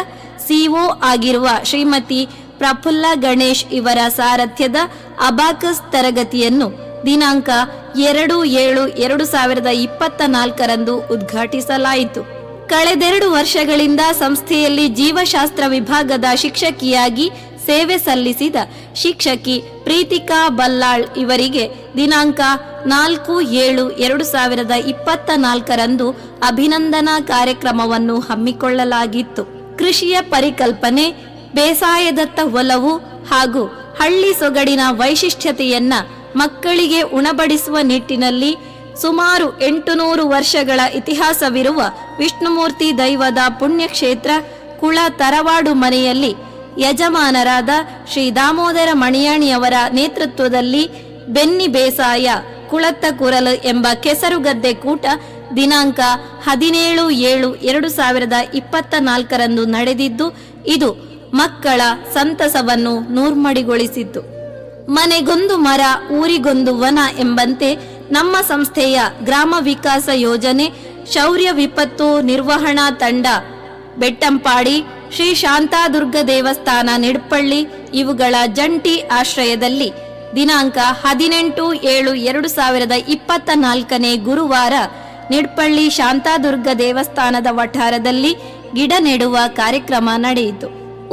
ಸಿಒ ಆಗಿರುವ ಶ್ರೀಮತಿ ಪ್ರಫುಲ್ಲಾ ಗಣೇಶ್ ಇವರ ಸಾರಥ್ಯದ ಅಬಾಕಸ್ ತರಗತಿಯನ್ನು ದಿನಾಂಕ 2/7/2024 ಉದ್ಘಾಟಿಸಲಾಯಿತು. ಕಳೆದೆರಡು ವರ್ಷಗಳಿಂದ ಸಂಸ್ಥೆಯಲ್ಲಿ ಜೀವಶಾಸ್ತ್ರ ವಿಭಾಗದ ಶಿಕ್ಷಕಿಯಾಗಿ ಸೇವೆ ಸಲ್ಲಿಸಿದ ಶಿಕ್ಷಕಿ ಪ್ರೀತಿಕಾ ಬಲ್ಲಾಳ್ ಇವರಿಗೆ ದಿನಾಂಕ 4/7/2024 ಅಭಿನಂದನಾ ಕಾರ್ಯಕ್ರಮವನ್ನು ಹಮ್ಮಿಕೊಳ್ಳಲಾಗಿತ್ತು. ಕೃಷಿಯ ಪರಿಕಲ್ಪನೆ, ಬೇಸಾಯದತ್ತ ಒಲವು ಹಾಗೂ ಹಳ್ಳಿ ಸೊಗಡಿನ ವೈಶಿಷ್ಟ್ಯತೆಯನ್ನ ಮಕ್ಕಳಿಗೆ ಉಣಬಡಿಸುವ ನಿಟ್ಟಿನಲ್ಲಿ ಸುಮಾರು 800 ವರ್ಷಗಳ ಇತಿಹಾಸವಿರುವ ವಿಷ್ಣುಮೂರ್ತಿ ದೈವದ ಪುಣ್ಯಕ್ಷೇತ್ರ ಕುಳ ತರವಾಡು ಮನೆಯಲ್ಲಿ ಯಜಮಾನರಾದ ಶ್ರೀ ದಾಮೋದರ ಮಣಿಯಾಣಿಯವರ ನೇತೃತ್ವದಲ್ಲಿ ಬೆನ್ನಿ ಬೇಸಾಯ ಕುಳತ್ತ ಕುರಲು ಎಂಬ ಕೆಸರುಗದ್ದೆ ಕೂಟ ದಿನಾಂಕ 17/7/2024 ನಡೆದಿದ್ದು, ಇದು ಮಕ್ಕಳ ಸಂತಸವನ್ನು ನೂರ್ಮಡಿಗೊಳಿಸಿತು. ಮನೆಗೊಂದು ಮರ ಊರಿಗೊಂದು ವನ ಎಂಬಂತೆ ನಮ್ಮ ಸಂಸ್ಥೆಯ ಗ್ರಾಮ ವಿಕಾಸ ಯೋಜನೆ ಶೌರ್ಯ ವಿಪತ್ತು ನಿರ್ವಹಣಾ ತಂಡ ಬೆಟ್ಟಂಪಾಡಿ ಶ್ರೀ ಶಾಂತಾದುರ್ಗ ದೇವಸ್ಥಾನ ನಿಡ್ಪಳ್ಳಿ ಇವುಗಳ ಜಂಟಿ ಆಶ್ರಯದಲ್ಲಿ ದಿನಾಂಕ 18/7/2024 ಗುರುವಾರ ನಿಡ್ಪಳ್ಳಿ ಶಾಂತಾದುರ್ಗ ದೇವಸ್ಥಾನದ ವಠಾರದಲ್ಲಿ ಗಿಡ ನೆಡುವ ಕಾರ್ಯಕ್ರಮ ನಡೆಯಿತು.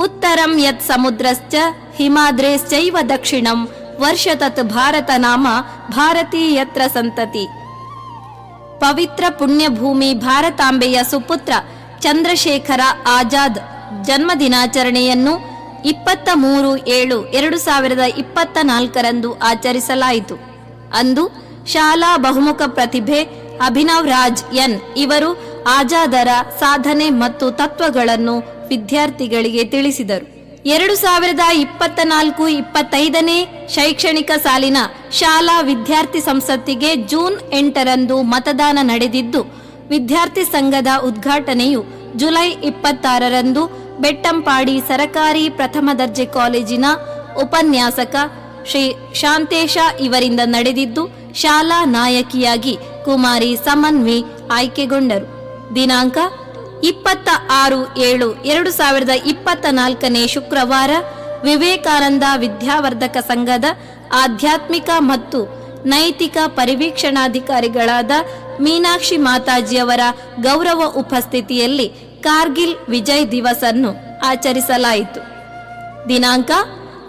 ಉತ್ತರಂ ಯತ್ ಸಮುದ್ರಶ್ಚ ಹಿಮಾದ್ರೇಶ್ಚೈವ ದಕ್ಷಿಣಂ ವರ್ಷತತ್ ಭಾರತ ನಾಮ ಭಾರತೀ ಯತ್ರ ಸಂತತಿ. ಪವಿತ್ರ ಪುಣ್ಯಭೂಮಿ ಭಾರತಾಂಬೆಯ ಸುಪುತ್ರ ಚಂದ್ರಶೇಖರ ಆಜಾದ್ ಜನ್ಮ ದಿನಾಚರಣೆಯನ್ನು 23/7/2024 ಆಚರಿಸಲಾಯಿತು. ಅಂದು ಶಾಲಾ ಬಹುಮುಖ ಪ್ರತಿಭೆ ಅಭಿನವ್ ರಾಜ್ ಎನ್ ಇವರು ಆಜಾದರ ಸಾಧನೆ ಮತ್ತು ತತ್ವಗಳನ್ನು ವಿದ್ಯಾರ್ಥಿಗಳಿಗೆ ತಿಳಿಸಿದರು. 2024-25 ಶೈಕ್ಷಣಿಕ ಸಾಲಿನ ಶಾಲಾ ವಿದ್ಯಾರ್ಥಿ ಸಂಸತ್ತಿಗೆ ಜೂನ್ 8 ಮತದಾನ ನಡೆದಿದ್ದು, ವಿದ್ಯಾರ್ಥಿ ಸಂಘದ ಉದ್ಘಾಟನೆಯು ಜುಲೈ 26 ಬೆಟ್ಟಂಪಾಡಿ ಸರಕಾರಿ ಪ್ರಥಮ ದರ್ಜೆ ಕಾಲೇಜಿನ ಉಪನ್ಯಾಸಕ ಶ್ರೀ ಶಾಂತೇಶ ಇವರಿಂದ ನಡೆದಿದ್ದು, ಶಾಲಾ ನಾಯಕಿಯಾಗಿ ಕುಮಾರಿ ಸಮನ್ವಿ ಆಯ್ಕೆಗೊಂಡರು. ದಿನಾಂಕ 26/7/2024 ಶುಕ್ರವಾರ ವಿವೇಕಾನಂದ ವಿದ್ಯಾವರ್ಧಕ ಸಂಘದ ಆಧ್ಯಾತ್ಮಿಕ ಮತ್ತು ನೈತಿಕ ಪರಿವೀಕ್ಷಣಾಧಿಕಾರಿಗಳಾದ ಮೀನಾಕ್ಷಿ ಮಾತಾಜಿಯವರ ಗೌರವ ಉಪಸ್ಥಿತಿಯಲ್ಲಿ ಕಾರ್ಗಿಲ್ ವಿಜಯ್ ದಿವಸ್ ಅನ್ನು ಆಚರಿಸಲಾಯಿತು. ದಿನಾಂಕ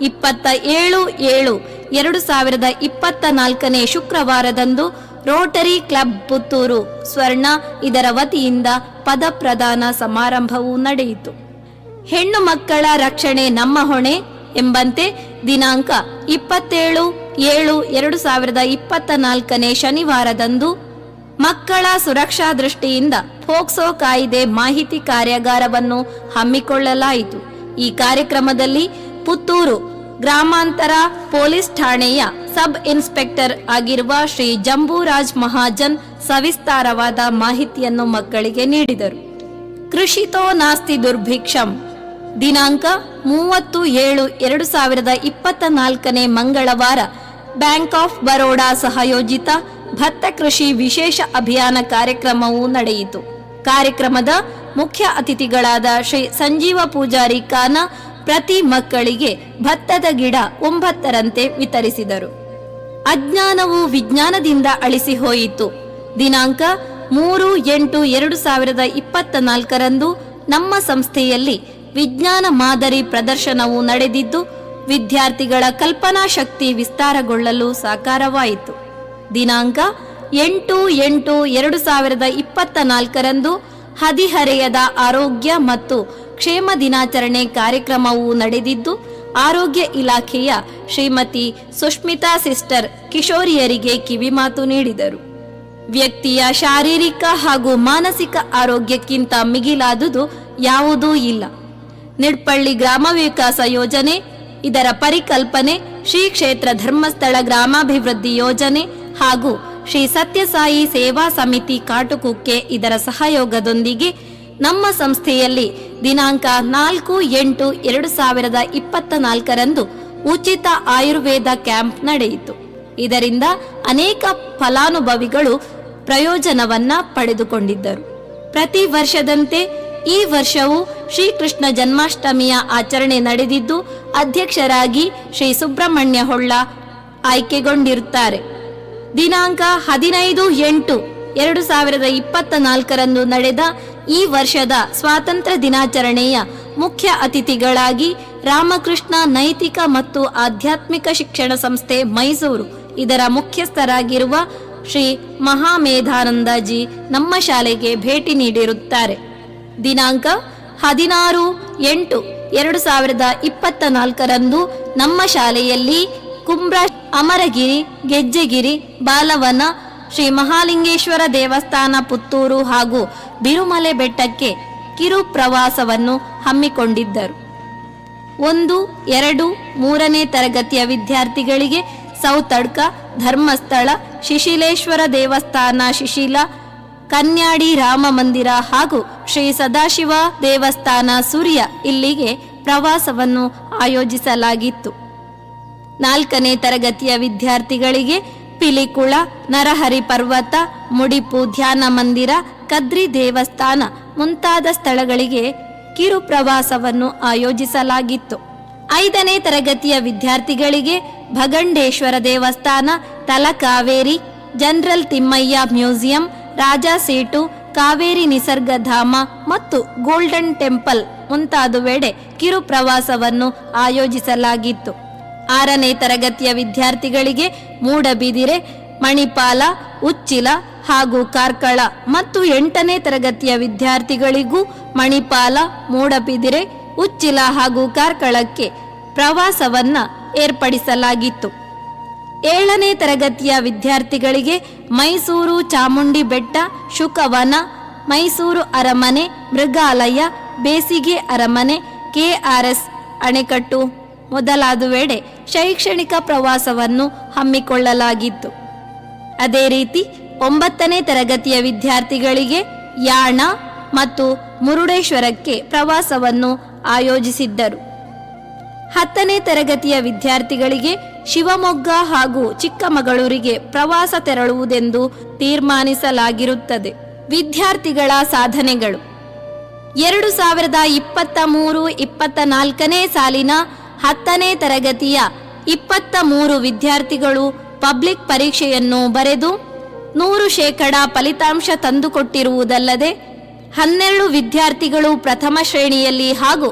27/7/2024 ಶುಕ್ರವಾರದಂದು ರೋಟರಿ ಕ್ಲಬ್ ಪುತ್ತೂರು ಸ್ವರ್ಣ ಇದರ ವತಿಯಿಂದ ಪದ ಪ್ರದಾನ ಸಮಾರಂಭವೂ ನಡೆಯಿತು. ಹೆಣ್ಣು ಮಕ್ಕಳ ರಕ್ಷಣೆ ನಮ್ಮ ಹೊಣೆ ಎಂಬಂತೆ ದಿನಾಂಕ 27/7/2024 ಶನಿವಾರದಂದು ಮಕ್ಕಳ ಸುರಕ್ಷಾ ದೃಷ್ಟಿಯಿಂದ ಫೋಕ್ಸೋ ಕಾಯ್ದೆ ಮಾಹಿತಿ ಕಾರ್ಯಾಗಾರವನ್ನು ಹಮ್ಮಿಕೊಳ್ಳಲಾಯಿತು. ಈ ಕಾರ್ಯಕ್ರಮದಲ್ಲಿ ಪುತ್ತೂರು ಗ್ರಾಮಾಂತರ ಪೊಲೀಸ್ ಠಾಣೆಯ ಸಬ್ ಇನ್ಸ್ಪೆಕ್ಟರ್ ಆಗಿರುವ ಶ್ರೀ ಜಂಬೂರಾಜ್ ಮಹಾಜನ್ ಸವಿಸ್ತಾರವಾದ ಮಾಹಿತಿಯನ್ನು ಮಕ್ಕಳಿಗೆ ನೀಡಿದರು. ಕೃಷಿತೋ ನಾಸ್ತಿ ದುರ್ಭಿಕ್ಷಂ ದಿನಾಂಕ 30/7/2024 ಮಂಗಳವಾರ ಬ್ಯಾಂಕ್ ಆಫ್ ಬರೋಡಾ ಸಹಯೋಜಿತ ಭತ್ತ ಕೃಷಿ ವಿಶೇಷ ಅಭಿಯಾನ ಕಾರ್ಯಕ್ರಮವೂ ನಡೆಯಿತು. ಕಾರ್ಯಕ್ರಮದ ಮುಖ್ಯ ಅತಿಥಿಗಳಾದ ಶ್ರೀ ಸಂಜೀವ ಪೂಜಾರಿ ಖಾನ ಪ್ರತಿ ಮಕ್ಕಳಿಗೆ ಭತ್ತದ ಗಿಡ 9ರಂತೆ ವಿತರಿಸಿದರು. ಅಜ್ಞಾನವು ವಿಜ್ಞಾನದಿಂದ ಅಳಿಸಿ ಹೋಯಿತು. ದಿನಾಂಕ 3/8/2024 ನಮ್ಮ ಸಂಸ್ಥೆಯಲ್ಲಿ ವಿಜ್ಞಾನ ಮಾದರಿ ಪ್ರದರ್ಶನವು ನಡೆದಿದ್ದು, ವಿದ್ಯಾರ್ಥಿಗಳ ಕಲ್ಪನಾ ಶಕ್ತಿ ವಿಸ್ತಾರಗೊಳ್ಳಲು ಸಾಕಾರವಾಯಿತು. ದಿನಾಂಕ 8/8/2024 ಹದಿಹರೆಯದ ಆರೋಗ್ಯ ಮತ್ತು ಕ್ಷೇಮ ದಿನಾಚರಣೆ ಕಾರ್ಯಕ್ರಮವು ನಡೆದಿದ್ದು, ಆರೋಗ್ಯ ಇಲಾಖೆಯ ಶ್ರೀಮತಿ ಸುಷ್ಮಿತಾ ಸಿಸ್ಟರ್ ಕಿಶೋರಿಯರಿಗೆ ಕಿವಿಮಾತು ನೀಡಿದರು. ವ್ಯಕ್ತಿಯ ಶಾರೀರಿಕ ಹಾಗೂ ಮಾನಸಿಕ ಆರೋಗ್ಯಕ್ಕಿಂತ ಮಿಗಿಲಾದುದು ಯಾವುದೂ ಇಲ್ಲ. ನಿಡ್ಪಳ್ಳಿ ಗ್ರಾಮ ವಿಕಾಸ ಯೋಜನೆ ಇದರ ಪರಿಕಲ್ಪನೆ ಶ್ರೀ ಕ್ಷೇತ್ರ ಧರ್ಮಸ್ಥಳ ಗ್ರಾಮಾಭಿವೃದ್ಧಿ ಯೋಜನೆ ಹಾಗೂ ಶ್ರೀ ಸತ್ಯಸಾಯಿ ಸೇವಾ ಸಮಿತಿ ಕಾಟುಕುಕ್ಕೆ ಇದರ ಸಹಯೋಗದೊಂದಿಗೆ ನಮ್ಮ ಸಂಸ್ಥೆಯಲ್ಲಿ ದಿನಾಂಕ 4/8/2024 ಉಚಿತ ಆಯುರ್ವೇದ ಕ್ಯಾಂಪ್ ನಡೆಯಿತು. ಇದರಿಂದ ಅನೇಕ ಫಲಾನುಭವಿಗಳು ಪ್ರಯೋಜನವನ್ನ ಪಡೆದುಕೊಂಡಿದ್ದರು. ಪ್ರತಿ ವರ್ಷದಂತೆ ಈ ವರ್ಷವೂ ಶ್ರೀಕೃಷ್ಣ ಜನ್ಮಾಷ್ಟಮಿಯ ಆಚರಣೆ ನಡೆದಿದ್ದು, ಅಧ್ಯಕ್ಷರಾಗಿ ಶ್ರೀ ಸುಬ್ರಹ್ಮಣ್ಯ ಹೊಳ್ಳ ಆಯ್ಕೆಗೊಂಡಿರುತ್ತಾರೆ. ದಿನಾಂಕ 15/8/2024 ನಡೆದ ಈ ವರ್ಷದ ಸ್ವಾತಂತ್ರ್ಯ ದಿನಾಚರಣೆಯ ಮುಖ್ಯ ಅತಿಥಿಗಳಾಗಿ ರಾಮಕೃಷ್ಣ ನೈತಿಕ ಮತ್ತು ಆಧ್ಯಾತ್ಮಿಕ ಶಿಕ್ಷಣ ಸಂಸ್ಥೆ ಮೈಸೂರು ಇದರ ಮುಖ್ಯಸ್ಥರಾಗಿರುವ ಶ್ರೀ ಮಹಾಮೇಧಾನಂದಜಿ ನಮ್ಮ ಶಾಲೆಗೆ ಭೇಟಿ ನೀಡಿರುತ್ತಾರೆ. ದಿನಾಂಕ 16/8/2024 ನಮ್ಮ ಶಾಲೆಯಲ್ಲಿ ಕುಂಬ್ರ, ಅಮರಗಿರಿ, ಗೆಜ್ಜೆಗಿರಿ, ಬಾಲವನ, ಶ್ರೀ ಮಹಾಲಿಂಗೇಶ್ವರ ದೇವಸ್ಥಾನ ಪುತ್ತೂರು ಹಾಗೂ ಬಿರುಮಲೆ ಬೆಟ್ಟಕ್ಕೆ ಕಿರು ಪ್ರವಾಸವನ್ನು ಹಮ್ಮಿಕೊಂಡಿದ್ದರು. 1, 2, 3ನೇ ತರಗತಿಯ ವಿದ್ಯಾರ್ಥಿಗಳಿಗೆ ಸೌತಡ್ಕ, ಧರ್ಮಸ್ಥಳ, ಶಿಶಿಲೇಶ್ವರ ದೇವಸ್ಥಾನ ಶಿಶಿಲ, ಕನ್ಯಾಡಿ ರಾಮ ಮಂದಿರ ಹಾಗೂ ಶ್ರೀ ಸದಾಶಿವ ದೇವಸ್ಥಾನ ಸೂರ್ಯ ಇಲ್ಲಿಗೆ ಪ್ರವಾಸವನ್ನು ಆಯೋಜಿಸಲಾಗಿತ್ತು. 4ನೇ ತರಗತಿಯ ವಿದ್ಯಾರ್ಥಿಗಳಿಗೆ ಪಿಲಿಕುಳ, ನರಹರಿ ಪರ್ವತ, ಮುಡಿಪು ಧ್ಯಾನ ಮಂದಿರ, ಕದ್ರಿ ದೇವಸ್ಥಾನ ಮುಂತಾದ ಸ್ಥಳಗಳಿಗೆ ಕಿರು ಪ್ರವಾಸವನ್ನು ಆಯೋಜಿಸಲಾಗಿತ್ತು. 5ನೇ ತರಗತಿಯ ವಿದ್ಯಾರ್ಥಿಗಳಿಗೆ ಭಗಂಡೇಶ್ವರ ದೇವಸ್ಥಾನ, ತಲಕಾವೇರಿ, ಜನರಲ್ ತಿಮ್ಮಯ್ಯ ಮ್ಯೂಸಿಯಂ, ರಾಜಾ ಸೇಟು, ಕಾವೇರಿ ನಿಸರ್ಗಧಾಮ ಮತ್ತು ಗೋಲ್ಡನ್ ಟೆಂಪಲ್ ಮುಂತಾದವೆಡೆ ಕಿರು ಪ್ರವಾಸವನ್ನು ಆಯೋಜಿಸಲಾಗಿತ್ತು. 6ನೇ ತರಗತಿಯ ವಿದ್ಯಾರ್ಥಿಗಳಿಗೆ ಮೂಡಬಿದಿರೆ, ಮಣಿಪಾಲ, ಉಚ್ಚಿಲ ಹಾಗೂ ಕಾರ್ಕಳ ಮತ್ತು 8ನೇ ತರಗತಿಯ ವಿದ್ಯಾರ್ಥಿಗಳಿಗೂ ಮಣಿಪಾಲ, ಮೂಡಬಿದಿರೆ, ಉಚ್ಚಿಲ ಹಾಗೂ ಕಾರ್ಕಳಕ್ಕೆ ಪ್ರವಾಸವನ್ನ ಏರ್ಪಡಿಸಲಾಗಿತ್ತು. 7ನೇ ತರಗತಿಯ ವಿದ್ಯಾರ್ಥಿಗಳಿಗೆ ಮೈಸೂರು ಚಾಮುಂಡಿ ಬೆಟ್ಟ, ಶುಕವನ, ಮೈಸೂರು ಅರಮನೆ, ಮೃಗಾಲಯ, ಬೇಸಿಗೆ ಅರಮನೆ, KRS ಅಣೆಕಟ್ಟು ಮೊದಲಾದವೆಡೆ ಶೈಕ್ಷಣಿಕ ಪ್ರವಾಸವನ್ನು ಹಮ್ಮಿಕೊಳ್ಳಲಾಗಿತ್ತು. ಅದೇ ರೀತಿ 9ನೇ ತರಗತಿಯ ವಿದ್ಯಾರ್ಥಿಗಳಿಗೆ ಯಾಣ ಮತ್ತು ಮುರುಡೇಶ್ವರಕ್ಕೆ ಪ್ರವಾಸವನ್ನು ಆಯೋಜಿಸಿದ್ದರು. 10ನೇ ತರಗತಿಯ ವಿದ್ಯಾರ್ಥಿಗಳಿಗೆ ಶಿವಮೊಗ್ಗ ಹಾಗೂ ಚಿಕ್ಕಮಗಳೂರಿಗೆ ಪ್ರವಾಸ ತೆರಳುವುದೆಂದು ತೀರ್ಮಾನಿಸಲಾಗಿರುತ್ತದೆ. ವಿದ್ಯಾರ್ಥಿಗಳ ಸಾಧನೆಗಳು: 2023-24ನೇ ಸಾಲಿನ 10ನೇ ತರಗತಿಯ 23 ವಿದ್ಯಾರ್ಥಿಗಳು ಪಬ್ಲಿಕ್ ಪರೀಕ್ಷೆಯನ್ನು ಬರೆದು 100% ಫಲಿತಾಂಶ ತಂದುಕೊಟ್ಟಿರುವುದಲ್ಲದೆ 12 ವಿದ್ಯಾರ್ಥಿಗಳು ಪ್ರಥಮ ಶ್ರೇಣಿಯಲ್ಲಿ ಹಾಗೂ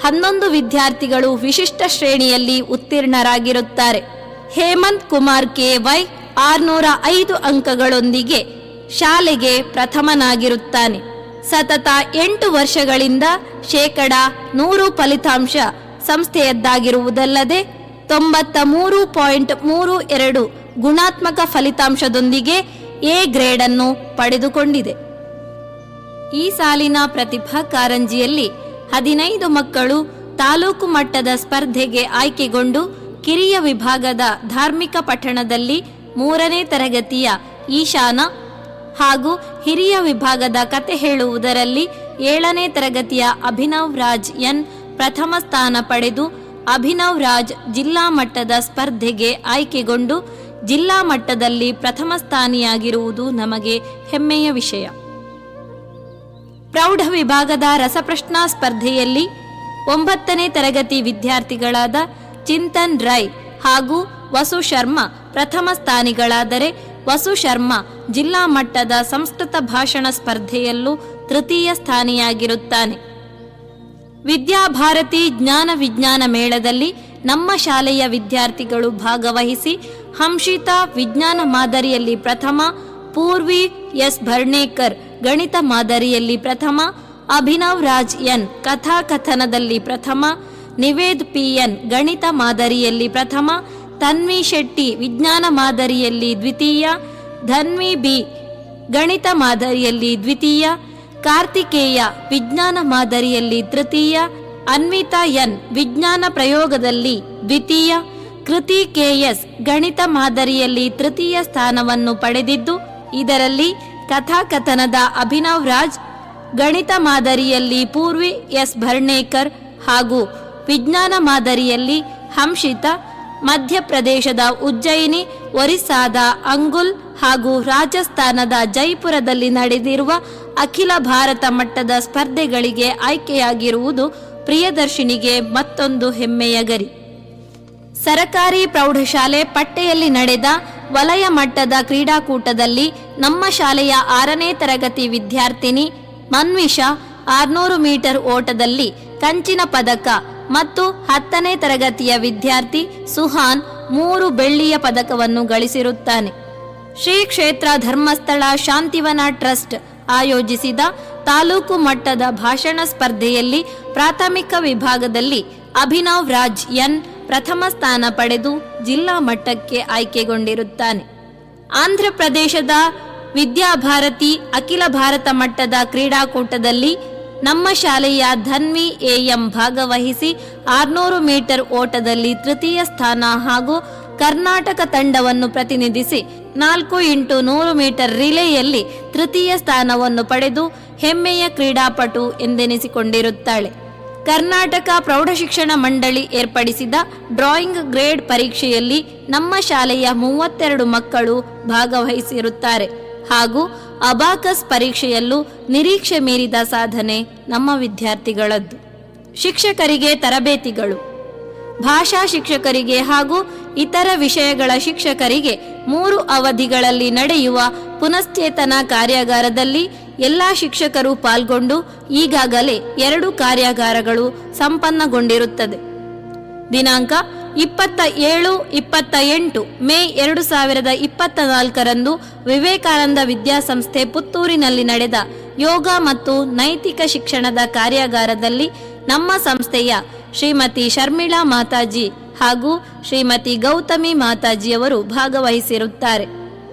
11 ವಿದ್ಯಾರ್ಥಿಗಳು ವಿಶಿಷ್ಟ ಶ್ರೇಣಿಯಲ್ಲಿ ಉತ್ತೀರ್ಣರಾಗಿರುತ್ತಾರೆ. ಹೇಮಂತ್ ಕುಮಾರ್ KY 605 ಅಂಕಗಳೊಂದಿಗೆ ಶಾಲೆಗೆ ಪ್ರಥಮನಾಗಿರುತ್ತಾನೆ. ಸತತ 8 ವರ್ಷಗಳಿಂದ 100% ಫಲಿತಾಂಶ ಸಂಸ್ಥೆಯದ್ದಾಗಿರುವುದಲ್ಲದೆ 93.32 ಗುಣಾತ್ಮಕ ಫಲಿತಾಂಶದೊಂದಿಗೆ ಎ ಗ್ರೇಡ್ ಅನ್ನು ಪಡೆದುಕೊಂಡಿದೆ. ಈ ಸಾಲಿನ ಪ್ರತಿಭಾ ಕಾರಂಜಿಯಲ್ಲಿ 15 ಮಕ್ಕಳು ತಾಲೂಕು ಮಟ್ಟದ ಸ್ಪರ್ಧೆಗೆ ಆಯ್ಕೆಗೊಂಡು ಕಿರಿಯ ವಿಭಾಗದ ಧಾರ್ಮಿಕ ಪಠಣದಲ್ಲಿ 3ನೇ ತರಗತಿಯ ಈಶಾನ ಹಾಗೂ ಹಿರಿಯ ವಿಭಾಗದ ಕತೆ ಹೇಳುವುದರಲ್ಲಿ 7ನೇ ತರಗತಿಯ ಅಭಿನವ್ ರಾಜ್ ಎನ್ ಪ್ರಥಮ ಸ್ಥಾನ ಪಡೆದು ಅಭಿನವ್ ರಾಜ್ ಜಿಲ್ಲಾ ಮಟ್ಟದ ಸ್ಪರ್ಧೆಗೆ ಆಯ್ಕೆಗೊಂಡು ಜಿಲ್ಲಾ ಮಟ್ಟದಲ್ಲಿ ಪ್ರಥಮ ಸ್ಥಾನಿಯಾಗಿರುವುದು ನಮಗೆ ಹೆಮ್ಮೆಯ ವಿಷಯ. ಪ್ರೌಢ ವಿಭಾಗದ ರಸಪ್ರಶ್ನಾ ಸ್ಪರ್ಧೆಯಲ್ಲಿ 9ನೇ ತರಗತಿ ವಿದ್ಯಾರ್ಥಿಗಳಾದ ಚಿಂತನ್ ರೈ ಹಾಗೂ ವಸು ಶರ್ಮಾ ಪ್ರಥಮ ಸ್ಥಾನಿಗಳಾದರೆ ವಸು ಶರ್ಮಾ ಜಿಲ್ಲಾ ಮಟ್ಟದ ಸಂಸ್ಕೃತ ಭಾಷಣ ಸ್ಪರ್ಧೆಯಲ್ಲೂ ತೃತೀಯ ಸ್ಥಾನಿಯಾಗಿರುತ್ತಾನೆ. ವಿದ್ಯಾಭಾರತಿ ಜ್ಞಾನ ವಿಜ್ಞಾನ ಮೇಳದಲ್ಲಿ ನಮ್ಮ ಶಾಲೆಯ ವಿದ್ಯಾರ್ಥಿಗಳು ಭಾಗವಹಿಸಿ ಹಂಷಿತಾ ವಿಜ್ಞಾನ ಮಾದರಿಯಲ್ಲಿ ಪ್ರಥಮ, ಪೂರ್ವಿ ಎಸ್ ಭರ್ಣೇಕರ್ ಗಣಿತ ಮಾದರಿಯಲ್ಲಿ ಪ್ರಥಮ, ಅಭಿನವ್ ರಾಜ್ ಎನ್ ಕಥಾಕಥನದಲ್ಲಿ ಪ್ರಥಮ, ನಿವೇದ್ PN ಗಣಿತ ಮಾದರಿಯಲ್ಲಿ ಪ್ರಥಮ, ತನ್ವಿ ಶೆಟ್ಟಿ ವಿಜ್ಞಾನ ಮಾದರಿಯಲ್ಲಿ ದ್ವಿತೀಯ, ಧನ್ವಿ ಬಿ ಗಣಿತ ಮಾದರಿಯಲ್ಲಿ ದ್ವಿತೀಯ, ಕಾರ್ತಿಕೇಯ ವಿಜ್ಞಾನ ಮಾದರಿಯಲ್ಲಿ ತೃತೀಯ, ಅನ್ವಿತಾ ಎನ್ ವಿಜ್ಞಾನ ಪ್ರಯೋಗದಲ್ಲಿ ದ್ವಿತೀಯ, ಕೃತಿ KS ಗಣಿತ ಮಾದರಿಯಲ್ಲಿ ತೃತೀಯ ಸ್ಥಾನವನ್ನು ಪಡೆದಿದ್ದು, ಇದರಲ್ಲಿ ಕಥಾಕಥನದ ಅಭಿನವ್ ರಾಜ್, ಗಣಿತ ಮಾದರಿಯಲ್ಲಿ ಪೂರ್ವಿ ಎಸ್ ಭರ್ಣೇಕರ್ ಹಾಗೂ ವಿಜ್ಞಾನ ಮಾದರಿಯಲ್ಲಿ ಹಂಷಿತಾ, ಮಧ್ಯಪ್ರದೇಶದ ಉಜ್ಜಯಿನಿ, ಒರಿಸ್ಸಾದ ಅಂಗುಲ್ ಹಾಗೂ ರಾಜಸ್ಥಾನದ ಜೈಪುರದಲ್ಲಿ ನಡೆದಿರುವ ಅಖಿಲ ಭಾರತ ಮಟ್ಟದ ಸ್ಪರ್ಧೆಗಳಿಗೆ ಆಯ್ಕೆಯಾಗಿರುವುದು ಪ್ರಿಯದರ್ಶಿನಿಗೆ ಮತ್ತೊಂದು ಹೆಮ್ಮೆಯ ಗರಿ. ಸರಕಾರಿ ಪ್ರೌಢಶಾಲೆ ಪಟ್ಟೆಯಲ್ಲಿ ನಡೆದ ವಲಯ ಮಟ್ಟದ ಕ್ರೀಡಾಕೂಟದಲ್ಲಿ ನಮ್ಮ ಶಾಲೆಯ 6ನೇ ತರಗತಿ ವಿದ್ಯಾರ್ಥಿನಿ ಮನ್ವಿಷಾ 600 ಮೀಟರ್ ಓಟದಲ್ಲಿ ಕಂಚಿನ ಪದಕ ಮತ್ತು 10ನೇ ತರಗತಿಯ ವಿದ್ಯಾರ್ಥಿ ಸುಹಾನ್ 3 ಬೆಳ್ಳಿಯ ಪದಕವನ್ನು ಗಳಿಸಿರುತ್ತಾನೆ. ಶ್ರೀ ಕ್ಷೇತ್ರ ಧರ್ಮಸ್ಥಳ ಶಾಂತಿವನ ಟ್ರಸ್ಟ್ ಆಯೋಜಿಸಿದ ತಾಲೂಕು ಮಟ್ಟದ ಭಾಷಣ ಸ್ಪರ್ಧೆಯಲ್ಲಿ ಪ್ರಾಥಮಿಕ ವಿಭಾಗದಲ್ಲಿ ಅಭಿನವ್ ರಾಜ್ ಎನ್ ಪ್ರಥಮ ಸ್ಥಾನ ಪಡೆದು ಜಿಲ್ಲಾ ಮಟ್ಟಕ್ಕೆ ಆಯ್ಕೆಗೊಂಡಿರುತ್ತಾನೆ. ಆಂಧ್ರಪ್ರದೇಶದ ವಿದ್ಯಾಭಾರತಿ ಅಖಿಲ ಭಾರತ ಮಟ್ಟದ ಕ್ರೀಡಾಕೂಟದಲ್ಲಿ ನಮ್ಮ ಶಾಲೆಯ ಧನ್ವಿ AM ಭಾಗವಹಿಸಿ 600 ಮೀಟರ್ ಓಟದಲ್ಲಿ ತೃತೀಯ ಸ್ಥಾನ ಹಾಗೂ ಕರ್ನಾಟಕ ತಂಡವನ್ನು ಪ್ರತಿನಿಧಿಸಿ 4x100 ಮೀಟರ್ ರಿಲೇಯಲ್ಲಿ ತೃತೀಯ ಸ್ಥಾನವನ್ನು ಪಡೆದು ಹೆಮ್ಮೆಯ ಕ್ರೀಡಾಪಟು ಎಂದೆನಿಸಿಕೊಂಡಿರುತ್ತಾಳೆ. ಕರ್ನಾಟಕ ಪ್ರೌಢಶಿಕ್ಷಣ ಮಂಡಳಿ ಏರ್ಪಡಿಸಿದ ಡ್ರಾಯಿಂಗ್ ಗ್ರೇಡ್ ಪರೀಕ್ಷೆಯಲ್ಲಿ ನಮ್ಮ ಶಾಲೆಯ 32 ಮಕ್ಕಳು ಭಾಗವಹಿಸಿರುತ್ತಾರೆ ಹಾಗೂ ಅಬಾಕಸ್ ಪರೀಕ್ಷೆಯಲ್ಲೂ ನಿರೀಕ್ಷೆ ಮೀರಿದ ಸಾಧನೆ ನಮ್ಮ ವಿದ್ಯಾರ್ಥಿಗಳದ್ದು. ಶಿಕ್ಷಕರಿಗೆ ತರಬೇತಿಗಳು. ಭಾಷಾ ಶಿಕ್ಷಕರಿಗೆ ಹಾಗೂ ಇತರ ವಿಷಯಗಳ ಶಿಕ್ಷಕರಿಗೆ 3 ಅವಧಿಗಳಲ್ಲಿ ನಡೆಯುವ ಪುನಶ್ಚೇತನ ಕಾರ್ಯಾಗಾರದಲ್ಲಿ ಎಲ್ಲ ಶಿಕ್ಷಕರು ಪಾಲ್ಗೊಂಡು ಈಗಾಗಲೇ 2 ಕಾರ್ಯಾಗಾರಗಳು ಸಂಪನ್ನಗೊಂಡಿರುತ್ತದೆ. ದಿನಾಂಕ 27-28 ಮೇ 2024ರಂದು ವಿವೇಕಾನಂದ ವಿದ್ಯಾಸಂಸ್ಥೆ ಪುತ್ತೂರಿನಲ್ಲಿ ನಡೆದ ಯೋಗ ಮತ್ತು ನೈತಿಕ ಶಿಕ್ಷಣದ ಕಾರ್ಯಾಗಾರದಲ್ಲಿ ನಮ್ಮ ಸಂಸ್ಥೆಯ ಶ್ರೀಮತಿ ಶರ್ಮಿಳಾ ಮಾತಾಜಿ ಹಾಗೂ ಶ್ರೀಮತಿ ಗೌತಮಿ ಮಾತಾಜಿಯವರು ಭಾಗವಹಿಸಿರುತ್ತಾರೆ.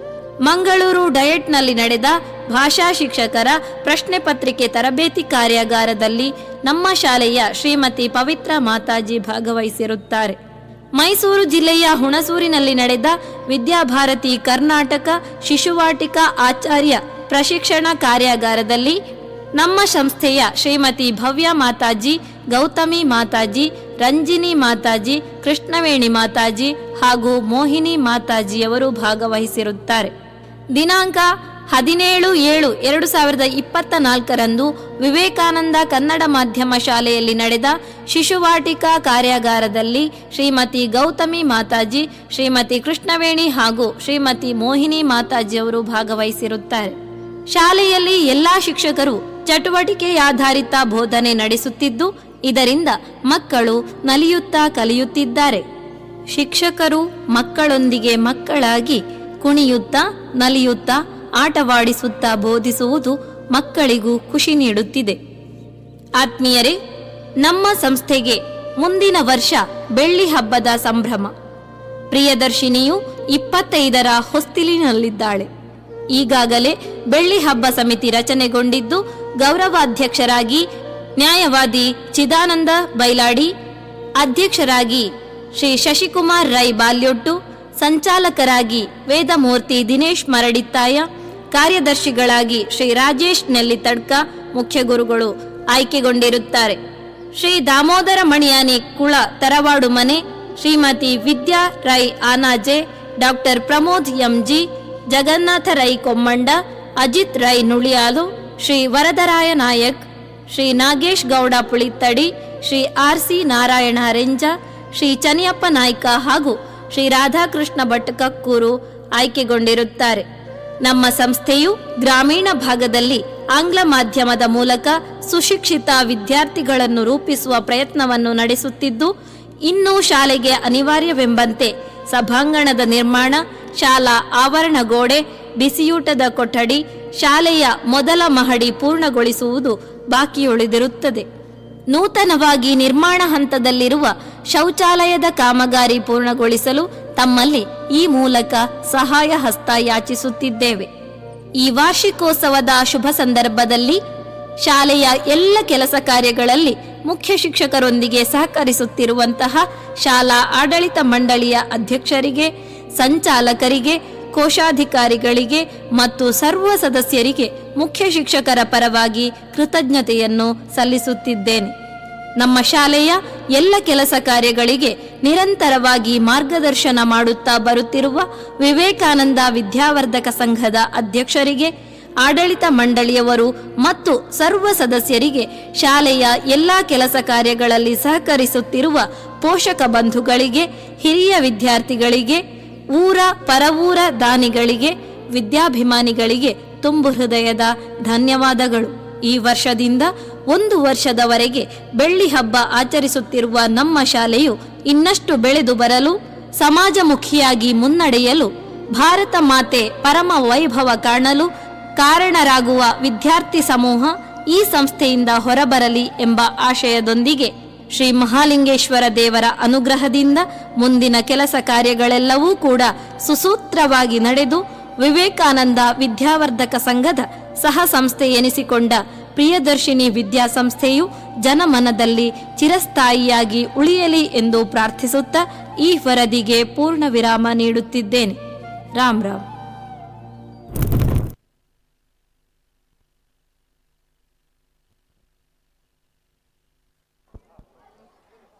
ಮಂಗಳೂರು ಡಯಟ್ನಲ್ಲಿ ನಡೆದ ಭಾಷಾ ಶಿಕ್ಷಕರ ಪ್ರಶ್ನೆ ಪತ್ರಿಕೆ ತರಬೇತಿ ಕಾರ್ಯಾಗಾರದಲ್ಲಿ ನಮ್ಮ ಶಾಲೆಯ ಶ್ರೀಮತಿ ಪವಿತ್ರ ಮಾತಾಜಿ ಭಾಗವಹಿಸಿರುತ್ತಾರೆ. ಮೈಸೂರು ಜಿಲ್ಲೆಯ ಹುಣಸೂರಿನಲ್ಲಿ ನಡೆದ ವಿದ್ಯಾಭಾರತಿ ಕರ್ನಾಟಕ ಶಿಶುವಾಟಿಕಾ ಆಚಾರ್ಯ ಪ್ರಶಿಕ್ಷಣ ಕಾರ್ಯಾಗಾರದಲ್ಲಿ ನಮ್ಮ ಸಂಸ್ಥೆಯ ಶ್ರೀಮತಿ ಭವ್ಯ ಮಾತಾಜಿ, ಗೌತಮಿ ಮಾತಾಜಿ, ರಂಜಿನಿ ಮಾತಾಜಿ, ಕೃಷ್ಣವೇಣಿ ಮಾತಾಜಿ ಹಾಗೂ ಮೋಹಿನಿ ಮಾತಾಜಿಯವರು ಭಾಗವಹಿಸಿರುತ್ತಾರೆ. ದಿನಾಂಕ 17/7/2024ರಂದು ವಿವೇಕಾನಂದ ಕನ್ನಡ ಮಾಧ್ಯಮ ಶಾಲೆಯಲ್ಲಿ ನಡೆದ ಶಿಶುವಾಟಿಕಾ ಕಾರ್ಯಾಗಾರದಲ್ಲಿ ಶ್ರೀಮತಿ ಗೌತಮಿ ಮಾತಾಜಿ, ಶ್ರೀಮತಿ ಕೃಷ್ಣವೇಣಿ ಹಾಗೂ ಶ್ರೀಮತಿ ಮೋಹಿನಿ ಮಾತಾಜಿಯವರು ಭಾಗವಹಿಸಿರುತ್ತಾರೆ. ಶಾಲೆಯಲ್ಲಿ ಎಲ್ಲಾ ಶಿಕ್ಷಕರು ಚಟುವಟಿಕೆಯಾಧಾರಿತ ಬೋಧನೆ ನಡೆಸುತ್ತಿದ್ದು, ಇದರಿಂದ ಮಕ್ಕಳು ನಲಿಯುತ್ತಾ ಕಲಿಯುತ್ತಿದ್ದಾರೆ. ಶಿಕ್ಷಕರು ಮಕ್ಕಳೊಂದಿಗೆ ಮಕ್ಕಳಾಗಿ ಕುಣಿಯುತ್ತಾ ನಲಿಯುತ್ತಾ ಆಟವಾಡಿಸುತ್ತಾ ಬೋಧಿಸುವುದು ಮಕ್ಕಳಿಗೂ ಖುಷಿ ನೀಡುತ್ತಿದೆ. ಆತ್ಮೀಯರೇ, ನಮ್ಮ ಸಂಸ್ಥೆಗೆ ಮುಂದಿನ ವರ್ಷ ಬೆಳ್ಳಿ ಹಬ್ಬದ ಸಂಭ್ರಮ. ಪ್ರಿಯದರ್ಶಿನಿಯು 25ರ ಹೊಸ್ತಿಲಿನಲ್ಲಿದ್ದಾಳೆ. ಈಗಾಗಲೇ ಬೆಳ್ಳಿ ಹಬ್ಬ ಸಮಿತಿ ರಚನೆಗೊಂಡಿದ್ದು, ಗೌರವಾಧ್ಯಕ್ಷರಾಗಿ ನ್ಯಾಯವಾದಿ ಚಿದಾನಂದ ಬೈಲಾಡಿ, ಅಧ್ಯಕ್ಷರಾಗಿ ಶ್ರೀ ಶಶಿಕುಮಾರ್ ರೈ ಬಾಲ್ಯೊಟ್ಟು, ಸಂಚಾಲಕರಾಗಿ ವೇದಮೂರ್ತಿ ದಿನೇಶ್ ಮರಡಿತ್ತಾಯ, ಕಾರ್ಯದರ್ಶಿಗಳಾಗಿ ಶ್ರೀ ರಾಜೇಶ್ ನೆಲ್ಲಿತಡ್ಕ ಮುಖ್ಯ ಗುರುಗಳು ಆಯ್ಕೆಗೊಂಡಿರುತ್ತಾರೆ. ಶ್ರೀ ದಾಮೋದರ ಮಣಿಯಾನೆ ಕುಳ ತರವಾಡು ಮನೆ, Shrimati Vidya Rai Anaje, doctor Pramod M G, Jagannatha Rai Kommanda, Ajith Rai Nuliyalu, Shri Varadaraya Nayak, Shri Nagesh Gowda Pulittadi, Shri R C. Narayana Renja, Shri Chaniyappa Naik ಹಾಗೂ ಶ್ರೀ ರಾಧಾಕೃಷ್ಣ ಭಟ್ ಕಕ್ಕೂರು ಆಯ್ಕೆಗೊಂಡಿರುತ್ತಾರೆ. ನಮ್ಮ ಸಂಸ್ಥೆಯು ಗ್ರಾಮೀಣ ಭಾಗದಲ್ಲಿ ಆಂಗ್ಲ ಮಾಧ್ಯಮದ ಮೂಲಕ ಸುಶಿಕ್ಷಿತ ವಿದ್ಯಾರ್ಥಿಗಳನ್ನು ರೂಪಿಸುವ ಪ್ರಯತ್ನವನ್ನು ನಡೆಸುತ್ತಿದ್ದು, ಇನ್ನೂ ಶಾಲೆಗೆ ಅನಿವಾರ್ಯವೆಂಬಂತೆ ಸಭಾಂಗಣದ ನಿರ್ಮಾಣ, ಶಾಲಾ ಆವರಣ ಗೋಡೆ, ಬಿಸಿಯೂಟದ ಕೊಠಡಿ, ಶಾಲೆಯ ಮೊದಲ ಮಹಡಿ ಪೂರ್ಣಗೊಳಿಸುವುದು ಬಾಕಿಯುಳಿದಿರುತ್ತದೆ. ನೂತನವಾಗಿ ನಿರ್ಮಾಣ ಹಂತದಲ್ಲಿರುವ ಶೌಚಾಲಯದ ಕಾಮಗಾರಿ ಪೂರ್ಣಗೊಳಿಸಲು ತಮ್ಮಲ್ಲಿ ಈ ಮೂಲಕ ಸಹಾಯ ಹಸ್ತ ಯಾಚಿಸುತ್ತಿದ್ದೇವೆ. ಈ ವಾರ್ಷಿಕೋತ್ಸವದ ಶುಭ ಸಂದರ್ಭದಲ್ಲಿ ಶಾಲೆಯ ಎಲ್ಲ ಕೆಲಸ ಕಾರ್ಯಗಳಲ್ಲಿ ಮುಖ್ಯ ಶಿಕ್ಷಕರೊಂದಿಗೆ ಸಹಕರಿಸುತ್ತಿರುವಂತಹ ಶಾಲಾ ಆಡಳಿತ ಮಂಡಳಿಯ ಅಧ್ಯಕ್ಷರಿಗೆ, ಸಂಚಾಲಕರಿಗೆ, ಕೋಶಾಧಿಕಾರಿಗಳಿಗೆ ಮತ್ತು ಸರ್ವ ಸದಸ್ಯರಿಗೆ ಮುಖ್ಯ ಶಿಕ್ಷಕರ ಪರವಾಗಿ ಕೃತಜ್ಞತೆಯನ್ನು ಸಲ್ಲಿಸುತ್ತಿದ್ದೇನೆ. ನಮ್ಮ ಶಾಲೆಯ ಎಲ್ಲ ಕೆಲಸ ಕಾರ್ಯಗಳಿಗೆ ನಿರಂತರವಾಗಿ ಮಾರ್ಗದರ್ಶನ ಮಾಡುತ್ತಾ ಬರುತ್ತಿರುವ ವಿವೇಕಾನಂದ ವಿದ್ಯಾವರ್ಧಕ ಸಂಘದ ಅಧ್ಯಕ್ಷರಿಗೆ, ಆಡಳಿತ ಮಂಡಳಿಯವರು ಮತ್ತು ಸರ್ವ ಸದಸ್ಯರಿಗೆ, ಶಾಲೆಯ ಎಲ್ಲ ಕೆಲಸ ಕಾರ್ಯಗಳಲ್ಲಿ ಸಹಕರಿಸುತ್ತಿರುವ ಪೋಷಕ ಬಂಧುಗಳಿಗೆ, ಹಿರಿಯ ವಿದ್ಯಾರ್ಥಿಗಳಿಗೆ, ಊರ ಪರವೂರ ದಾನಿಗಳಿಗೆ, ವಿದ್ಯಾಭಿಮಾನಿಗಳಿಗೆ ತುಂಬು ಹೃದಯದ ಧನ್ಯವಾದಗಳು. ಈ ವರ್ಷದಿಂದ 1 ವರ್ಷದವರೆಗೆ ಬೆಳ್ಳಿ ಹಬ್ಬ ಆಚರಿಸುತ್ತಿರುವ ನಮ್ಮ ಶಾಲೆಯು ಇನ್ನಷ್ಟು ಬೆಳೆದು ಬರಲು, ಸಮಾಜಮುಖಿಯಾಗಿ ಮುನ್ನಡೆಯಲು, ಭಾರತ ಮಾತೆ ಪರಮ ವೈಭವ ಕಾಣಲು ಕಾರಣರಾಗುವ ವಿದ್ಯಾರ್ಥಿ ಸಮೂಹ ಈ ಸಂಸ್ಥೆಯಿಂದ ಹೊರಬರಲಿ ಎಂಬ ಆಶಯದೊಂದಿಗೆ ಶ್ರೀ ಮಹಾಲಿಂಗೇಶ್ವರ ದೇವರ ಅನುಗ್ರಹದಿಂದ ಮುಂದಿನ ಕೆಲಸ ಕಾರ್ಯಗಳೆಲ್ಲವೂ ಕೂಡ ಸುಸೂತ್ರವಾಗಿ ನಡೆದು ವಿವೇಕಾನಂದ ವಿದ್ಯಾವರ್ಧಕ ಸಂಘದ ಸಹ ಸಂಸ್ಥೆ ಎನಿಸಿಕೊಂಡ ಪ್ರಿಯದರ್ಶಿನಿ ವಿದ್ಯಾಸಂಸ್ಥೆಯು ಜನಮನದಲ್ಲಿ ಚಿರಸ್ಥಾಯಿಯಾಗಿ ಉಳಿಯಲಿ ಎಂದು ಪ್ರಾರ್ಥಿಸುತ್ತಾ ಈ ವರದಿಗೆ ಪೂರ್ಣ ವಿರಾಮ ನೀಡುತ್ತಿದ್ದೇನೆ. ರಾಮ್ ರಾಮ್.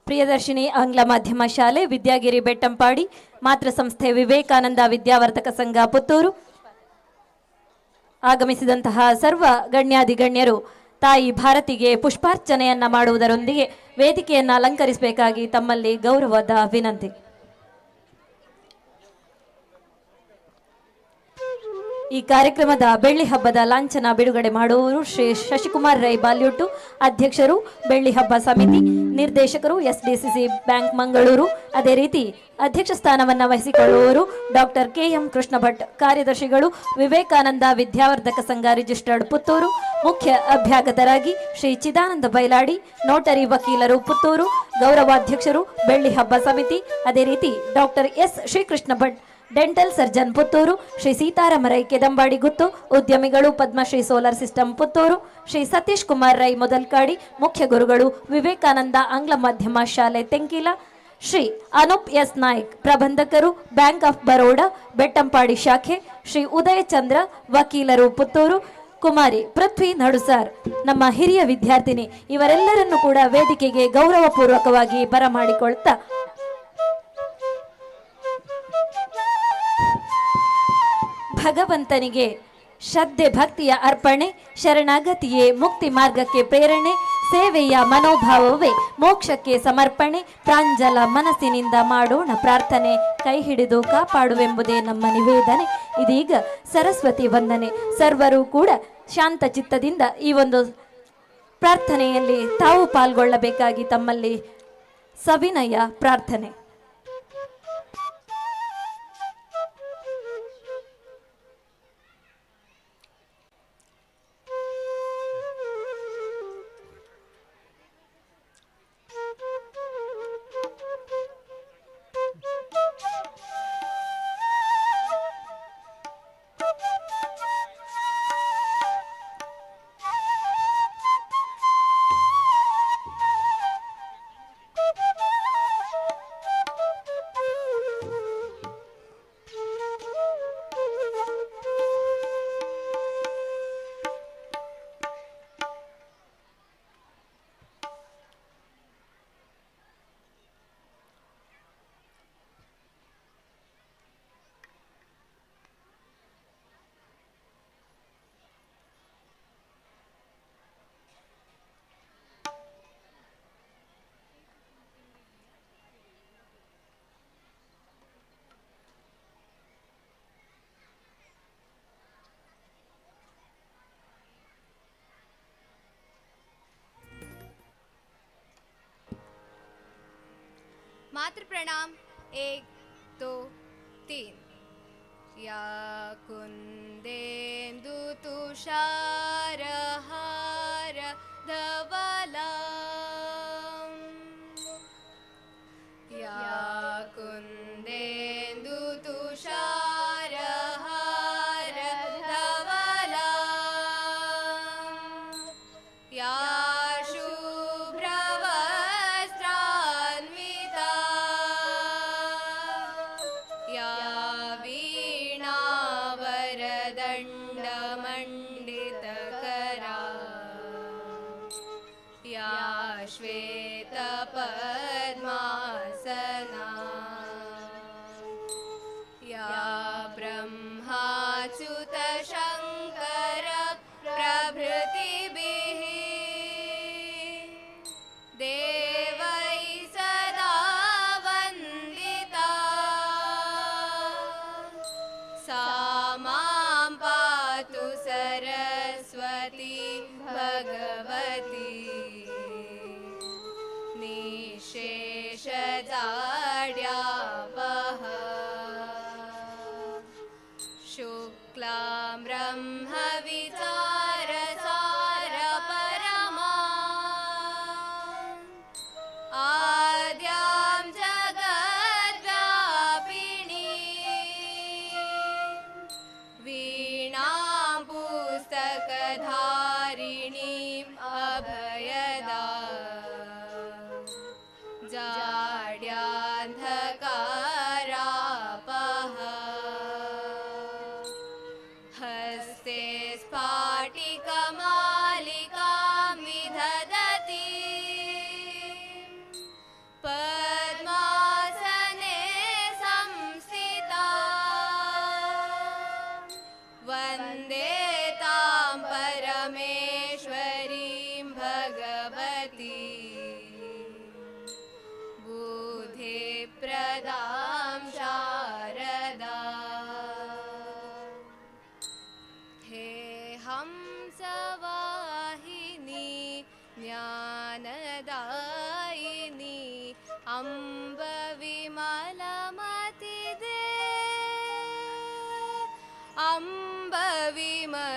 ಪ್ರಿಯದರ್ಶಿನಿ ಆಂಗ್ಲ ಮಾಧ್ಯಮ ಶಾಲೆ, ವಿದ್ಯಾಗಿರಿ ಬೆಟ್ಟಂಪಾಡಿ, ಮಾತೃ ಸಂಸ್ಥೆ ವಿವೇಕಾನಂದ ವಿದ್ಯಾವರ್ಧಕ ಸಂಘ ಪುತ್ತೂರು, ಆಗಮಿಸಿದಂತಹ ಸರ್ವ ಗಣ್ಯಾದಿ ಗಣ್ಯರು ತಾಯಿ ಭಾರತಿಗೆ ಪುಷ್ಪಾರ್ಚನೆಯನ್ನ ಮಾಡುವುದರೊಂದಿಗೆ ವೇದಿಕೆಯನ್ನು ಅಲಂಕರಿಸಬೇಕಾಗಿ ತಮ್ಮಲ್ಲಿ ಗೌರವದ ವಿನಂತಿ. ಈ ಕಾರ್ಯಕ್ರಮದ ಬೆಳ್ಳಿ ಹಬ್ಬದ ಲಾಂಛನ ಬಿಡುಗಡೆ ಮಾಡುವವರು ಶ್ರೀ ಶಶಿಕುಮಾರ್ ರೈ ಬಾಲ್ಯೂಟು, ಅಧ್ಯಕ್ಷರು ಬೆಳ್ಳಿ ಹಬ್ಬ ಸಮಿತಿ, ನಿರ್ದೇಶಕರು SDCC ಬ್ಯಾಂಕ್ ಮಂಗಳೂರು. ಅದೇ ರೀತಿ ಅಧ್ಯಕ್ಷ ಸ್ಥಾನವನ್ನು ವಹಿಸಿಕೊಳ್ಳುವವರು ಡಾಕ್ಟರ್ KM ಕೃಷ್ಣ ಭಟ್, ಕಾರ್ಯದರ್ಶಿಗಳು ವಿವೇಕಾನಂದ ವಿದ್ಯಾವರ್ಧಕ ಸಂಘ ರಿಜಿಸ್ಟರ್ಡ್ ಪುತ್ತೂರು. ಮುಖ್ಯ ಅಭ್ಯಾಗತರಾಗಿ ಶ್ರೀ ಚಿದಾನಂದ ಬೈಲಾಡಿ, ನೋಟರಿ ವಕೀಲರು ಪುತ್ತೂರು. ಗೌರವಾಧ್ಯಕ್ಷರು ಬೆಳ್ಳಿ ಹಬ್ಬ ಸಮಿತಿ. ಅದೇ ರೀತಿ doctor S Srikrishna Bhat, dental surgeon Puttur. Shri Sitarama Rai Kedambadi Guttu, ಉದ್ಯಮಿಗಳು ಪದ್ಮಶ್ರೀ ಸೋಲಾರ್ ಸಿಸ್ಟಮ್ ಪುತ್ತೂರು. ಶ್ರೀ ಸತೀಶ್ ಕುಮಾರ್ ರೈ ಮೊದಲ್ಕಾಡಿ, ಮುಖ್ಯ ಗುರುಗಳು ವಿವೇಕಾನಂದ ಆಂಗ್ಲ ಮಾಧ್ಯಮ ಶಾಲೆ ತೆಂಕಿಲ. ಶ್ರೀ ಅನೂಪ್ S ನಾಯ್ಕ್, ಪ್ರಬಂಧಕರು ಬ್ಯಾಂಕ್ ಆಫ್ ಬರೋಡಾ ಬೆಟ್ಟಂಪಾಡಿ ಶಾಖೆ. ಶ್ರೀ ಉದಯ ಚಂದ್ರ, ವಕೀಲರು ಪುತ್ತೂರು. ಕುಮಾರಿ ಪೃಥ್ವಿ ನಡುಸಾರ್, ನಮ್ಮ ಹಿರಿಯ ವಿದ್ಯಾರ್ಥಿನಿ. ಇವರೆಲ್ಲರನ್ನು ಕೂಡ ವೇದಿಕೆಗೆ ಗೌರವಪೂರ್ವಕವಾಗಿ ಬರಮಾಡಿಕೊಳ್ತಾ ಭಗವಂತನಿಗೆ ಶ್ರದ್ಧೆ ಭಕ್ತಿಯ ಅರ್ಪಣೆ, ಶರಣಾಗತಿಯೇ ಮುಕ್ತಿ ಮಾರ್ಗಕ್ಕೆ ಪ್ರೇರಣೆ, ಸೇವೆಯ ಮನೋಭಾವವೇ ಮೋಕ್ಷಕ್ಕೆ ಸಮರ್ಪಣೆ, ಪ್ರಾಂಜಲ ಮನಸ್ಸಿನಿಂದ ಮಾಡೋಣ ಪ್ರಾರ್ಥನೆ, ಕೈ ಹಿಡಿದು ಕಾಪಾಡುವೆಂಬುದೇ ನಮ್ಮ ನಿವೇದನೆ. ಇದೀಗ ಸರಸ್ವತಿ ವಂದನೆ. ಸರ್ವರು ಕೂಡ ಶಾಂತ ಚಿತ್ತದಿಂದ ಈ ಒಂದು ಪ್ರಾರ್ಥನೆಯಲ್ಲಿ ತಾವು ಪಾಲ್ಗೊಳ್ಳಬೇಕಾಗಿ ತಮ್ಮಲ್ಲಿ ಸವಿನಯ ಪ್ರಾರ್ಥನೆ. मातृ प्रणाम 1 2 3। या कुंदेन्दु तुषारहार धवला, या कुंदेन्दु तुषारहार धवला, या श्वेत पद्मासना, या ब्रह्माच्युत शंकर प्रभृतिभिः देवै सदा वन्दिता,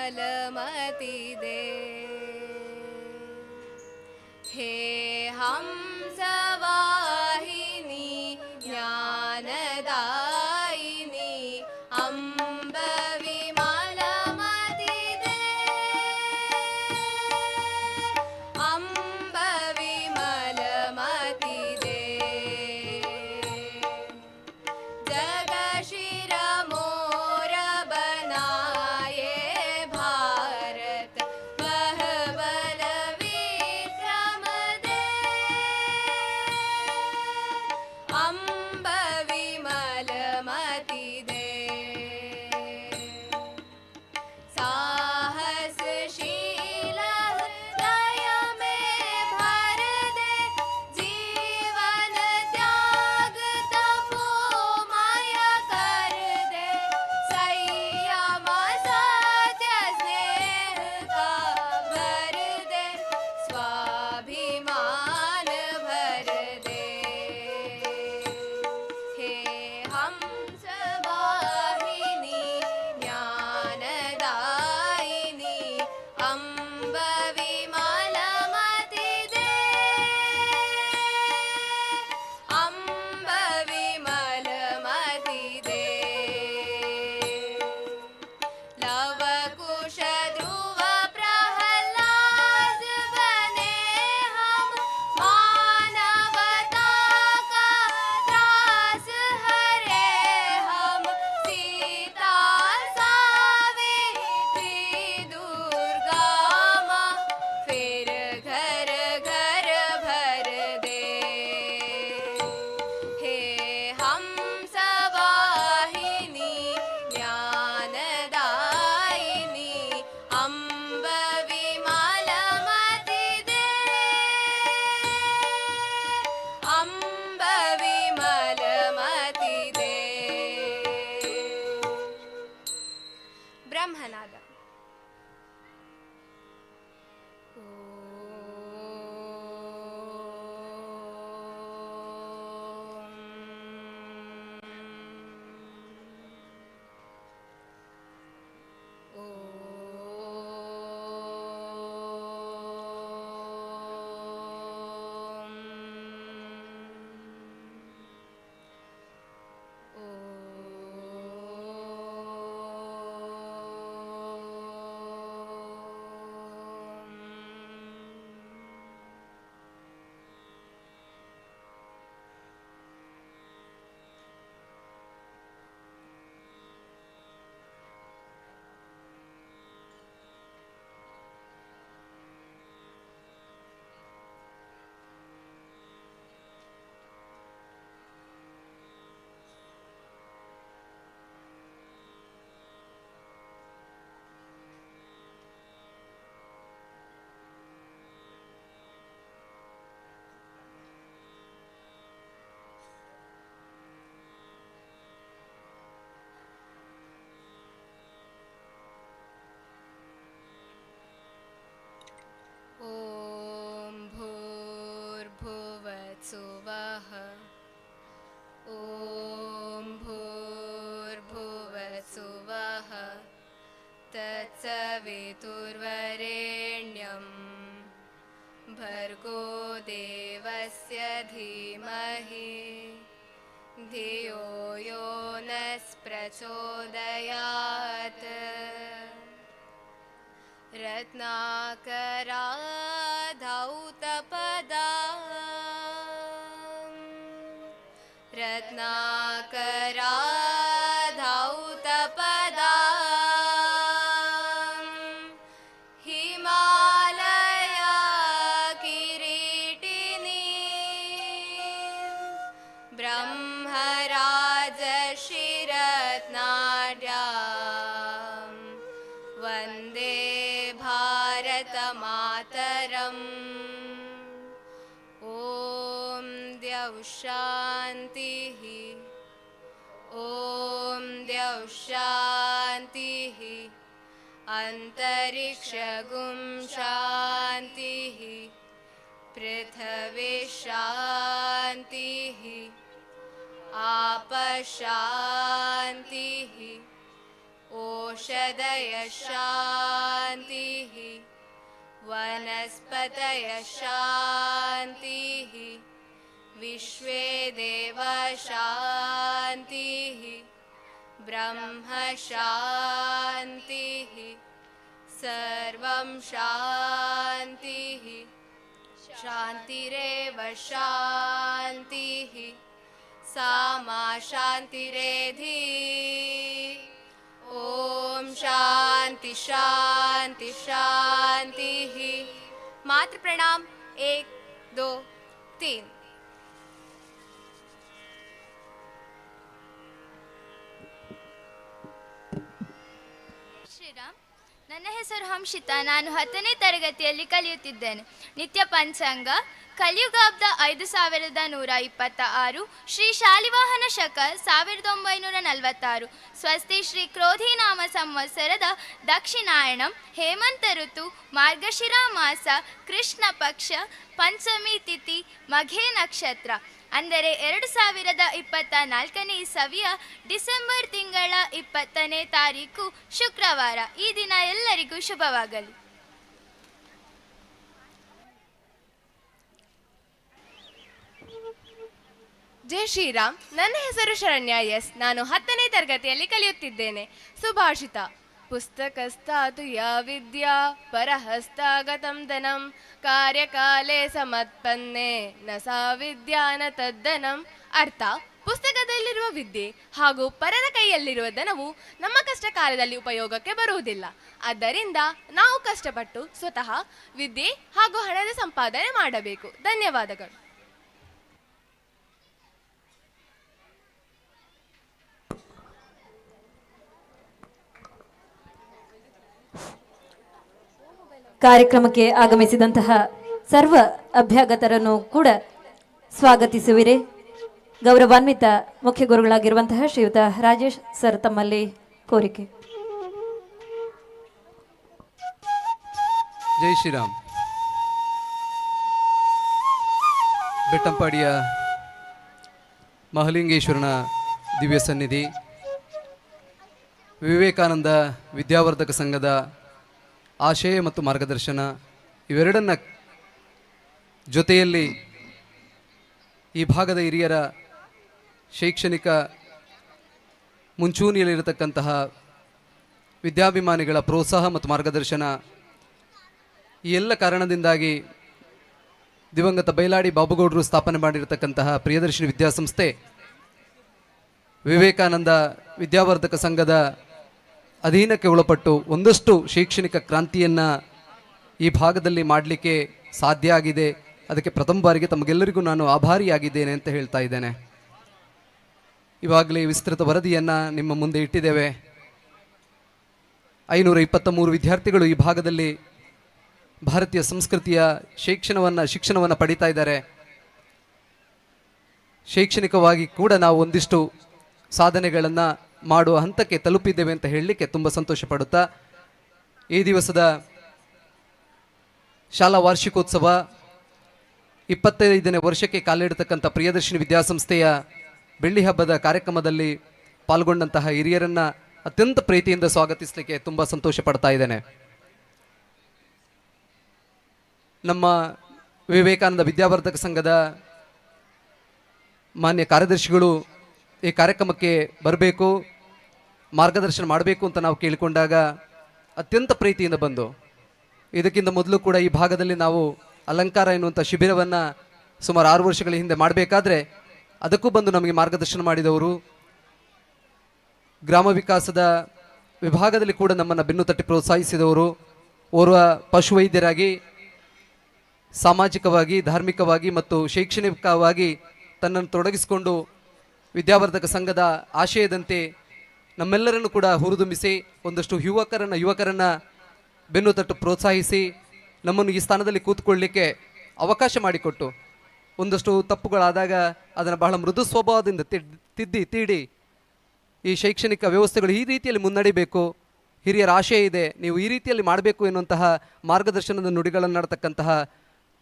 मलमति दे हे हंसवाहिनी ज्ञानदायिनी अम्ब विमलमति दे अम्ब विमलमति दे जगशिर मोर बनाए भारत वह बल विक्रम दे अम्ब विमलमति दे साहसशील हृदय में भर दे जीवन त्याग तपोमय कर दे संयम सत्य स्नेह का भर दे स्वाभिमान भर दे हे हंसवाहिनी ज्ञानदायिनी अम्ब विमलमति दे अम्ब विमलमति दे लवकुश ध्रुव प्रहलाद बने हम मानवता का त्रास हरे हम सीता सावित्री दुर्गा माँ फिर घर घर भर दे हे हंसवाहिनी ज्ञानदायिनी अम्ब विमलमति दे अम्ब विमलमति दे ब्रह्मनाद ॐ भूर्भुवत्सुवः ॐ भूर्भुवत्सुवः तत्सवितुर्वरेण्यं भर्गो देवस्य धीमहि धियो यो नः प्रचोदयात् रत्नाकराधौतपदा रत्नाकराधौतपदा हिमालया किरीटिनी ब्रह्मराजशिरत्नाढ्यां वन्दे भारतमातरम् ॐ द्यौः शान्तिः ॐ द्यौः शान्तिः अन्तरिक्षगुं शान्तिः पृथिवी शान्तिः आपशान्तिः ओषधय शान्तिः वनस्पतयः शान्तिः विश्वे देवा शान्तिः ब्रह्म शान्तिः सर्वं शान्तिः शान्तिरेव शान्तिः सा मा शान्तिरेधि ॐ शान्ति शान्ति शान्तिः मातृ प्रणाम 1 2 3 ಶ್ರೀರಾಮ್, ನನ್ನ ಹೆಸರು ಹಂಶಿತಾ. ನಾನು 10ನೇ ತರಗತಿಯಲ್ಲಿ ಕಲಿಯುತ್ತಿದ್ದೇನೆ. ನಿತ್ಯ ಪಂಚಾಂಗ ಕಲಿಯುಗಾಬ್ದ 5126 ಶ್ರೀ ಶಾಲಿವಾಹನ ಶಕ 1946 ಸ್ವಸ್ತಿ ಶ್ರೀ ಕ್ರೋಧಿನಾಮ ಸಂವತ್ಸರದ ದಕ್ಷಿಣಾಯಣಂ ಹೇಮಂತ ಋತು ಮಾರ್ಗಶಿರ ಮಾಸ ಕೃಷ್ಣ ಪಕ್ಷ ಪಂಚಮಿ ತಿಥಿ ಮಘೆ ನಕ್ಷತ್ರ ಅಂದರೆ 2024ನೇ ಇಸವಿಯ ಡಿಸೆಂಬರ್ ತಿಂಗಳ 20ನೇ ತಾರೀಕು ಶುಕ್ರವಾರ. ಈ ದಿನ ಎಲ್ಲರಿಗೂ ಶುಭವಾಗಲಿ. ಜೈ ಶ್ರೀರಾಮ್. ನನ್ನ ಹೆಸರು ಶರಣ್ಯ ಎಸ್. ನಾನು 10ನೇ ತರಗತಿಯಲ್ಲಿ ಕಲಿಯುತ್ತಿದ್ದೇನೆ. ಸುಭಾಷಿತ ಪುಸ್ತಕಸ್ಥಾತು ಯಾ ವಿದ್ಯಾ ಪರಹಸ್ತಾಗತಂ ಧನಂ ಕಾರ್ಯಕಾಲೇ ಸಮತ್ಪನ್ನೆ ನ ಸಾ ವಿದ್ಯಾ ನ ತದ್ದನಂ. ಅರ್ಥ, ಪುಸ್ತಕದಲ್ಲಿರುವ ವಿದ್ಯೆ ಹಾಗೂ ಪರರ ಕೈಯಲ್ಲಿರುವ ಧನವು ನಮ್ಮ ಕಷ್ಟ ಕಾಲದಲ್ಲಿ ಉಪಯೋಗಕ್ಕೆ ಬರುವುದಿಲ್ಲ. ಆದ್ದರಿಂದ ನಾವು ಕಷ್ಟಪಟ್ಟು ಸ್ವತಃ ವಿದ್ಯೆ ಹಾಗೂ ಹಣದ ಸಂಪಾದನೆ ಮಾಡಬೇಕು. ಧನ್ಯವಾದಗಳು. ಕಾರ್ಯಕ್ರಮಕ್ಕೆ ಆಗಮಿಸಿದಂತಹ ಸರ್ವ ಅಭ್ಯಾಗತರನ್ನು ಕೂಡ ಸ್ವಾಗತಿಸುವಿರೆ. ಗೌರವಾನ್ವಿತ ಮುಖ್ಯ ಗುರುಗಳಾಗಿರುವಂತಹ ಶ್ರೀಯುತ ರಾಜೇಶ್ ಸರ್ ತಮ್ಮಲ್ಲಿ ಕೋರಿಕೆ. ಜೈ ಶ್ರೀರಾಮ್. ಬೆಟ್ಟಂಪಾಡಿಯ ಮಹಲಿಂಗೇಶ್ವರನ ದಿವ್ಯ ಸನ್ನಿಧಿ, ವಿವೇಕಾನಂದ ವಿದ್ಯಾವರ್ಧಕ ಸಂಘದ ಆಶಯ ಮತ್ತು ಮಾರ್ಗದರ್ಶನ ಇವೆರಡನ್ನ ಜೊತೆಯಲ್ಲಿ ಈ ಭಾಗದ ಹಿರಿಯರ ಶೈಕ್ಷಣಿಕ ಮುಂಚೂಣಿಯಲ್ಲಿರತಕ್ಕಂತಹ ವಿದ್ಯಾಭಿಮಾನಿಗಳ ಪ್ರೋತ್ಸಾಹ ಮತ್ತು ಮಾರ್ಗದರ್ಶನ, ಈ ಎಲ್ಲ ಕಾರಣದಿಂದಾಗಿ ದಿವಂಗತ ಬೈಲಾಡಿ ಬಾಬುಗೌಡರು ಸ್ಥಾಪನೆ ಮಾಡಿರತಕ್ಕಂತಹ ಪ್ರಿಯದರ್ಶಿನಿ ವಿದ್ಯಾಸಂಸ್ಥೆ ವಿವೇಕಾನಂದ ವಿದ್ಯಾವರ್ಧಕ ಸಂಘದ ಅಧೀನಕ್ಕೆ ಒಳಪಟ್ಟು ಒಂದಷ್ಟು ಶೈಕ್ಷಣಿಕ ಕ್ರಾಂತಿಯನ್ನು ಈ ಭಾಗದಲ್ಲಿ ಮಾಡಲಿಕ್ಕೆ ಸಾಧ್ಯ ಆಗಿದೆ. ಅದಕ್ಕೆ ಪ್ರಥಮ ಬಾರಿಗೆ ತಮಗೆಲ್ಲರಿಗೂ ನಾನು ಆಭಾರಿಯಾಗಿದ್ದೇನೆ ಅಂತ ಹೇಳ್ತಾ ಇದ್ದೇನೆ. ಇವಾಗಲೇ ವಿಸ್ತೃತ ವರದಿಯನ್ನು ನಿಮ್ಮ ಮುಂದೆ ಇಟ್ಟಿದ್ದೇವೆ. 523 ವಿದ್ಯಾರ್ಥಿಗಳು ಈ ಭಾಗದಲ್ಲಿ ಭಾರತೀಯ ಸಂಸ್ಕೃತಿಯ ಶಿಕ್ಷಣವನ್ನು ಪಡಿತಾ ಇದ್ದಾರೆ. ಶೈಕ್ಷಣಿಕವಾಗಿ ಕೂಡ ನಾವು ಒಂದಿಷ್ಟು ಸಾಧನೆಗಳನ್ನು ಮಾಡುವ ಹಂತಕ್ಕೆ ತಲುಪಿದ್ದೇವೆ ಅಂತ ಹೇಳಲಿಕ್ಕೆ ತುಂಬ ಸಂತೋಷ ಪಡುತ್ತಾ, ಈ ದಿವಸದ ಶಾಲಾ ವಾರ್ಷಿಕೋತ್ಸವ 25ನೇ ವರ್ಷಕ್ಕೆ ಕಾಲಿಡತಕ್ಕಂಥ ಪ್ರಿಯದರ್ಶಿನಿ ವಿದ್ಯಾಸಂಸ್ಥೆಯ ಬೆಳ್ಳಿ ಹಬ್ಬದ ಕಾರ್ಯಕ್ರಮದಲ್ಲಿ ಪಾಲ್ಗೊಂಡಂತಹ ಹಿರಿಯರನ್ನ ಅತ್ಯಂತ ಪ್ರೀತಿಯಿಂದ ಸ್ವಾಗತಿಸಲಿಕ್ಕೆ ತುಂಬ ಸಂತೋಷ ಪಡ್ತಾ ಇದ್ದೇನೆ. ನಮ್ಮ ವಿವೇಕಾನಂದ ವಿದ್ಯಾವರ್ಧಕ ಸಂಘದ ಮಾನ್ಯ ಕಾರ್ಯದರ್ಶಿಗಳು ಈ ಕಾರ್ಯಕ್ರಮಕ್ಕೆ ಬರಬೇಕು, ಮಾರ್ಗದರ್ಶನ ಮಾಡಬೇಕು ಅಂತ ನಾವು ಕೇಳಿಕೊಂಡಾಗ ಅತ್ಯಂತ ಪ್ರೀತಿಯಿಂದ ಬಂದು, ಇದಕ್ಕಿಂತ ಮೊದಲು ಕೂಡ ಈ ಭಾಗದಲ್ಲಿ ನಾವು ಅಲಂಕಾರ ಎನ್ನುವಂಥ ಶಿಬಿರವನ್ನು ಸುಮಾರು 6 ವರ್ಷಗಳ ಹಿಂದೆ ಮಾಡಬೇಕಾದ್ರೆ ಅದಕ್ಕೂ ಬಂದು ನಮಗೆ ಮಾರ್ಗದರ್ಶನ ಮಾಡಿದವರು. ಗ್ರಾಮ ವಿಕಾಸದ ವಿಭಾಗದಲ್ಲಿ ಕೂಡ ನಮ್ಮನ್ನು ಬೆನ್ನು ತಟ್ಟಿ ಪ್ರೋತ್ಸಾಹಿಸಿದವರು. ಓರ್ವ ಪಶುವೈದ್ಯರಾಗಿ ಸಾಮಾಜಿಕವಾಗಿ, ಧಾರ್ಮಿಕವಾಗಿ ಮತ್ತು ಶೈಕ್ಷಣಿಕವಾಗಿ ತನ್ನನ್ನು ತೊಡಗಿಸಿಕೊಂಡು ವಿದ್ಯಾವರ್ಧಕ ಸಂಘದ ಆಶಯದಂತೆ ನಮ್ಮೆಲ್ಲರನ್ನು ಕೂಡ ಹುರಿದುಂಬಿಸಿ ಒಂದಷ್ಟು ಯುವಕರನ್ನ ಬೆನ್ನು ತಟ್ಟು ಪ್ರೋತ್ಸಾಹಿಸಿ ನಮ್ಮನ್ನು ಈ ಸ್ಥಾನದಲ್ಲಿ ಕೂತ್ಕೊಳ್ಳಲಿಕ್ಕೆ ಅವಕಾಶ ಮಾಡಿಕೊಟ್ಟು, ಒಂದಷ್ಟು ತಪ್ಪುಗಳಾದಾಗ ಅದನ್ನು ಬಹಳ ಮೃದು ಸ್ವಭಾವದಿಂದ ತೀಡಿ ಈ ಶೈಕ್ಷಣಿಕ ವ್ಯವಸ್ಥೆಗಳು ಈ ರೀತಿಯಲ್ಲಿ ಮುನ್ನಡಿಬೇಕು, ಹಿರಿಯರ ಆಶಯ ಇದೆ, ನೀವು ಈ ರೀತಿಯಲ್ಲಿ ಮಾಡಬೇಕು ಎನ್ನುವಂತಹ ಮಾರ್ಗದರ್ಶನದ ನುಡಿಗಳನ್ನು ನಡೆತಕ್ಕಂತಹ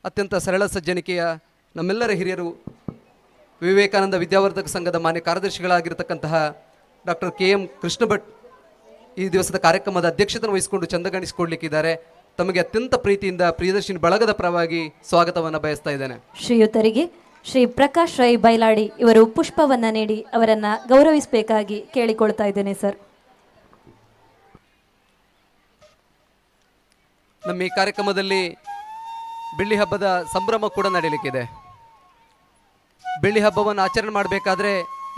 ಅತ್ಯಂತ ಸರಳ ಸಜ್ಜನಿಕೆಯ ನಮ್ಮೆಲ್ಲರ ಹಿರಿಯರು, ವಿವೇಕಾನಂದ ವಿದ್ಯಾವರ್ಧಕ ಸಂಘದ ಮಾನ್ಯ ಕಾರ್ಯದರ್ಶಿಗಳಾಗಿರ್ತಕ್ಕಂತಹ ಡಾಕ್ಟರ್ KM ಕೃಷ್ಣ ಭಟ್ ಈ ದಿವಸದ ಕಾರ್ಯಕ್ರಮದ ಅಧ್ಯಕ್ಷತೆಯನ್ನು ವಹಿಸಿಕೊಂಡು ಚಂದಗಾಣಿಸಿಕೊಡ್ಲಿಕ್ಕಿದ್ದಾರೆ. ತಮಗೆ ಅತ್ಯಂತ ಪ್ರೀತಿಯಿಂದ ಪ್ರಿಯದರ್ಶಿನಿ ಬಳಗದ ಪರವಾಗಿ ಸ್ವಾಗತವನ್ನು ಬಯಸ್ತಾ ಇದ್ದೇನೆ. ಶ್ರೀಯುತರಿಗೆ ಶ್ರೀ ಪ್ರಕಾಶ್ ರೈ ಬೈಲಾಡಿ ಇವರು ಪುಷ್ಪವನ್ನ ನೀಡಿ ಅವರನ್ನ ಗೌರವಿಸಬೇಕಾಗಿ ಕೇಳಿಕೊಳ್ತಾ ಇದ್ದೇನೆ ಸರ್. ನಮ್ಮ ಈ ಕಾರ್ಯಕ್ರಮದಲ್ಲಿ ಬೆಳ್ಳಿ ಹಬ್ಬದ ಸಂಭ್ರಮ ಕೂಡ ನಡೆಯಲಿಕ್ಕಿದೆ. ಬೆಳ್ಳಿ ಹಬ್ಬವನ್ನು ಆಚರಣೆ ಮಾಡಬೇಕಾದ್ರೆ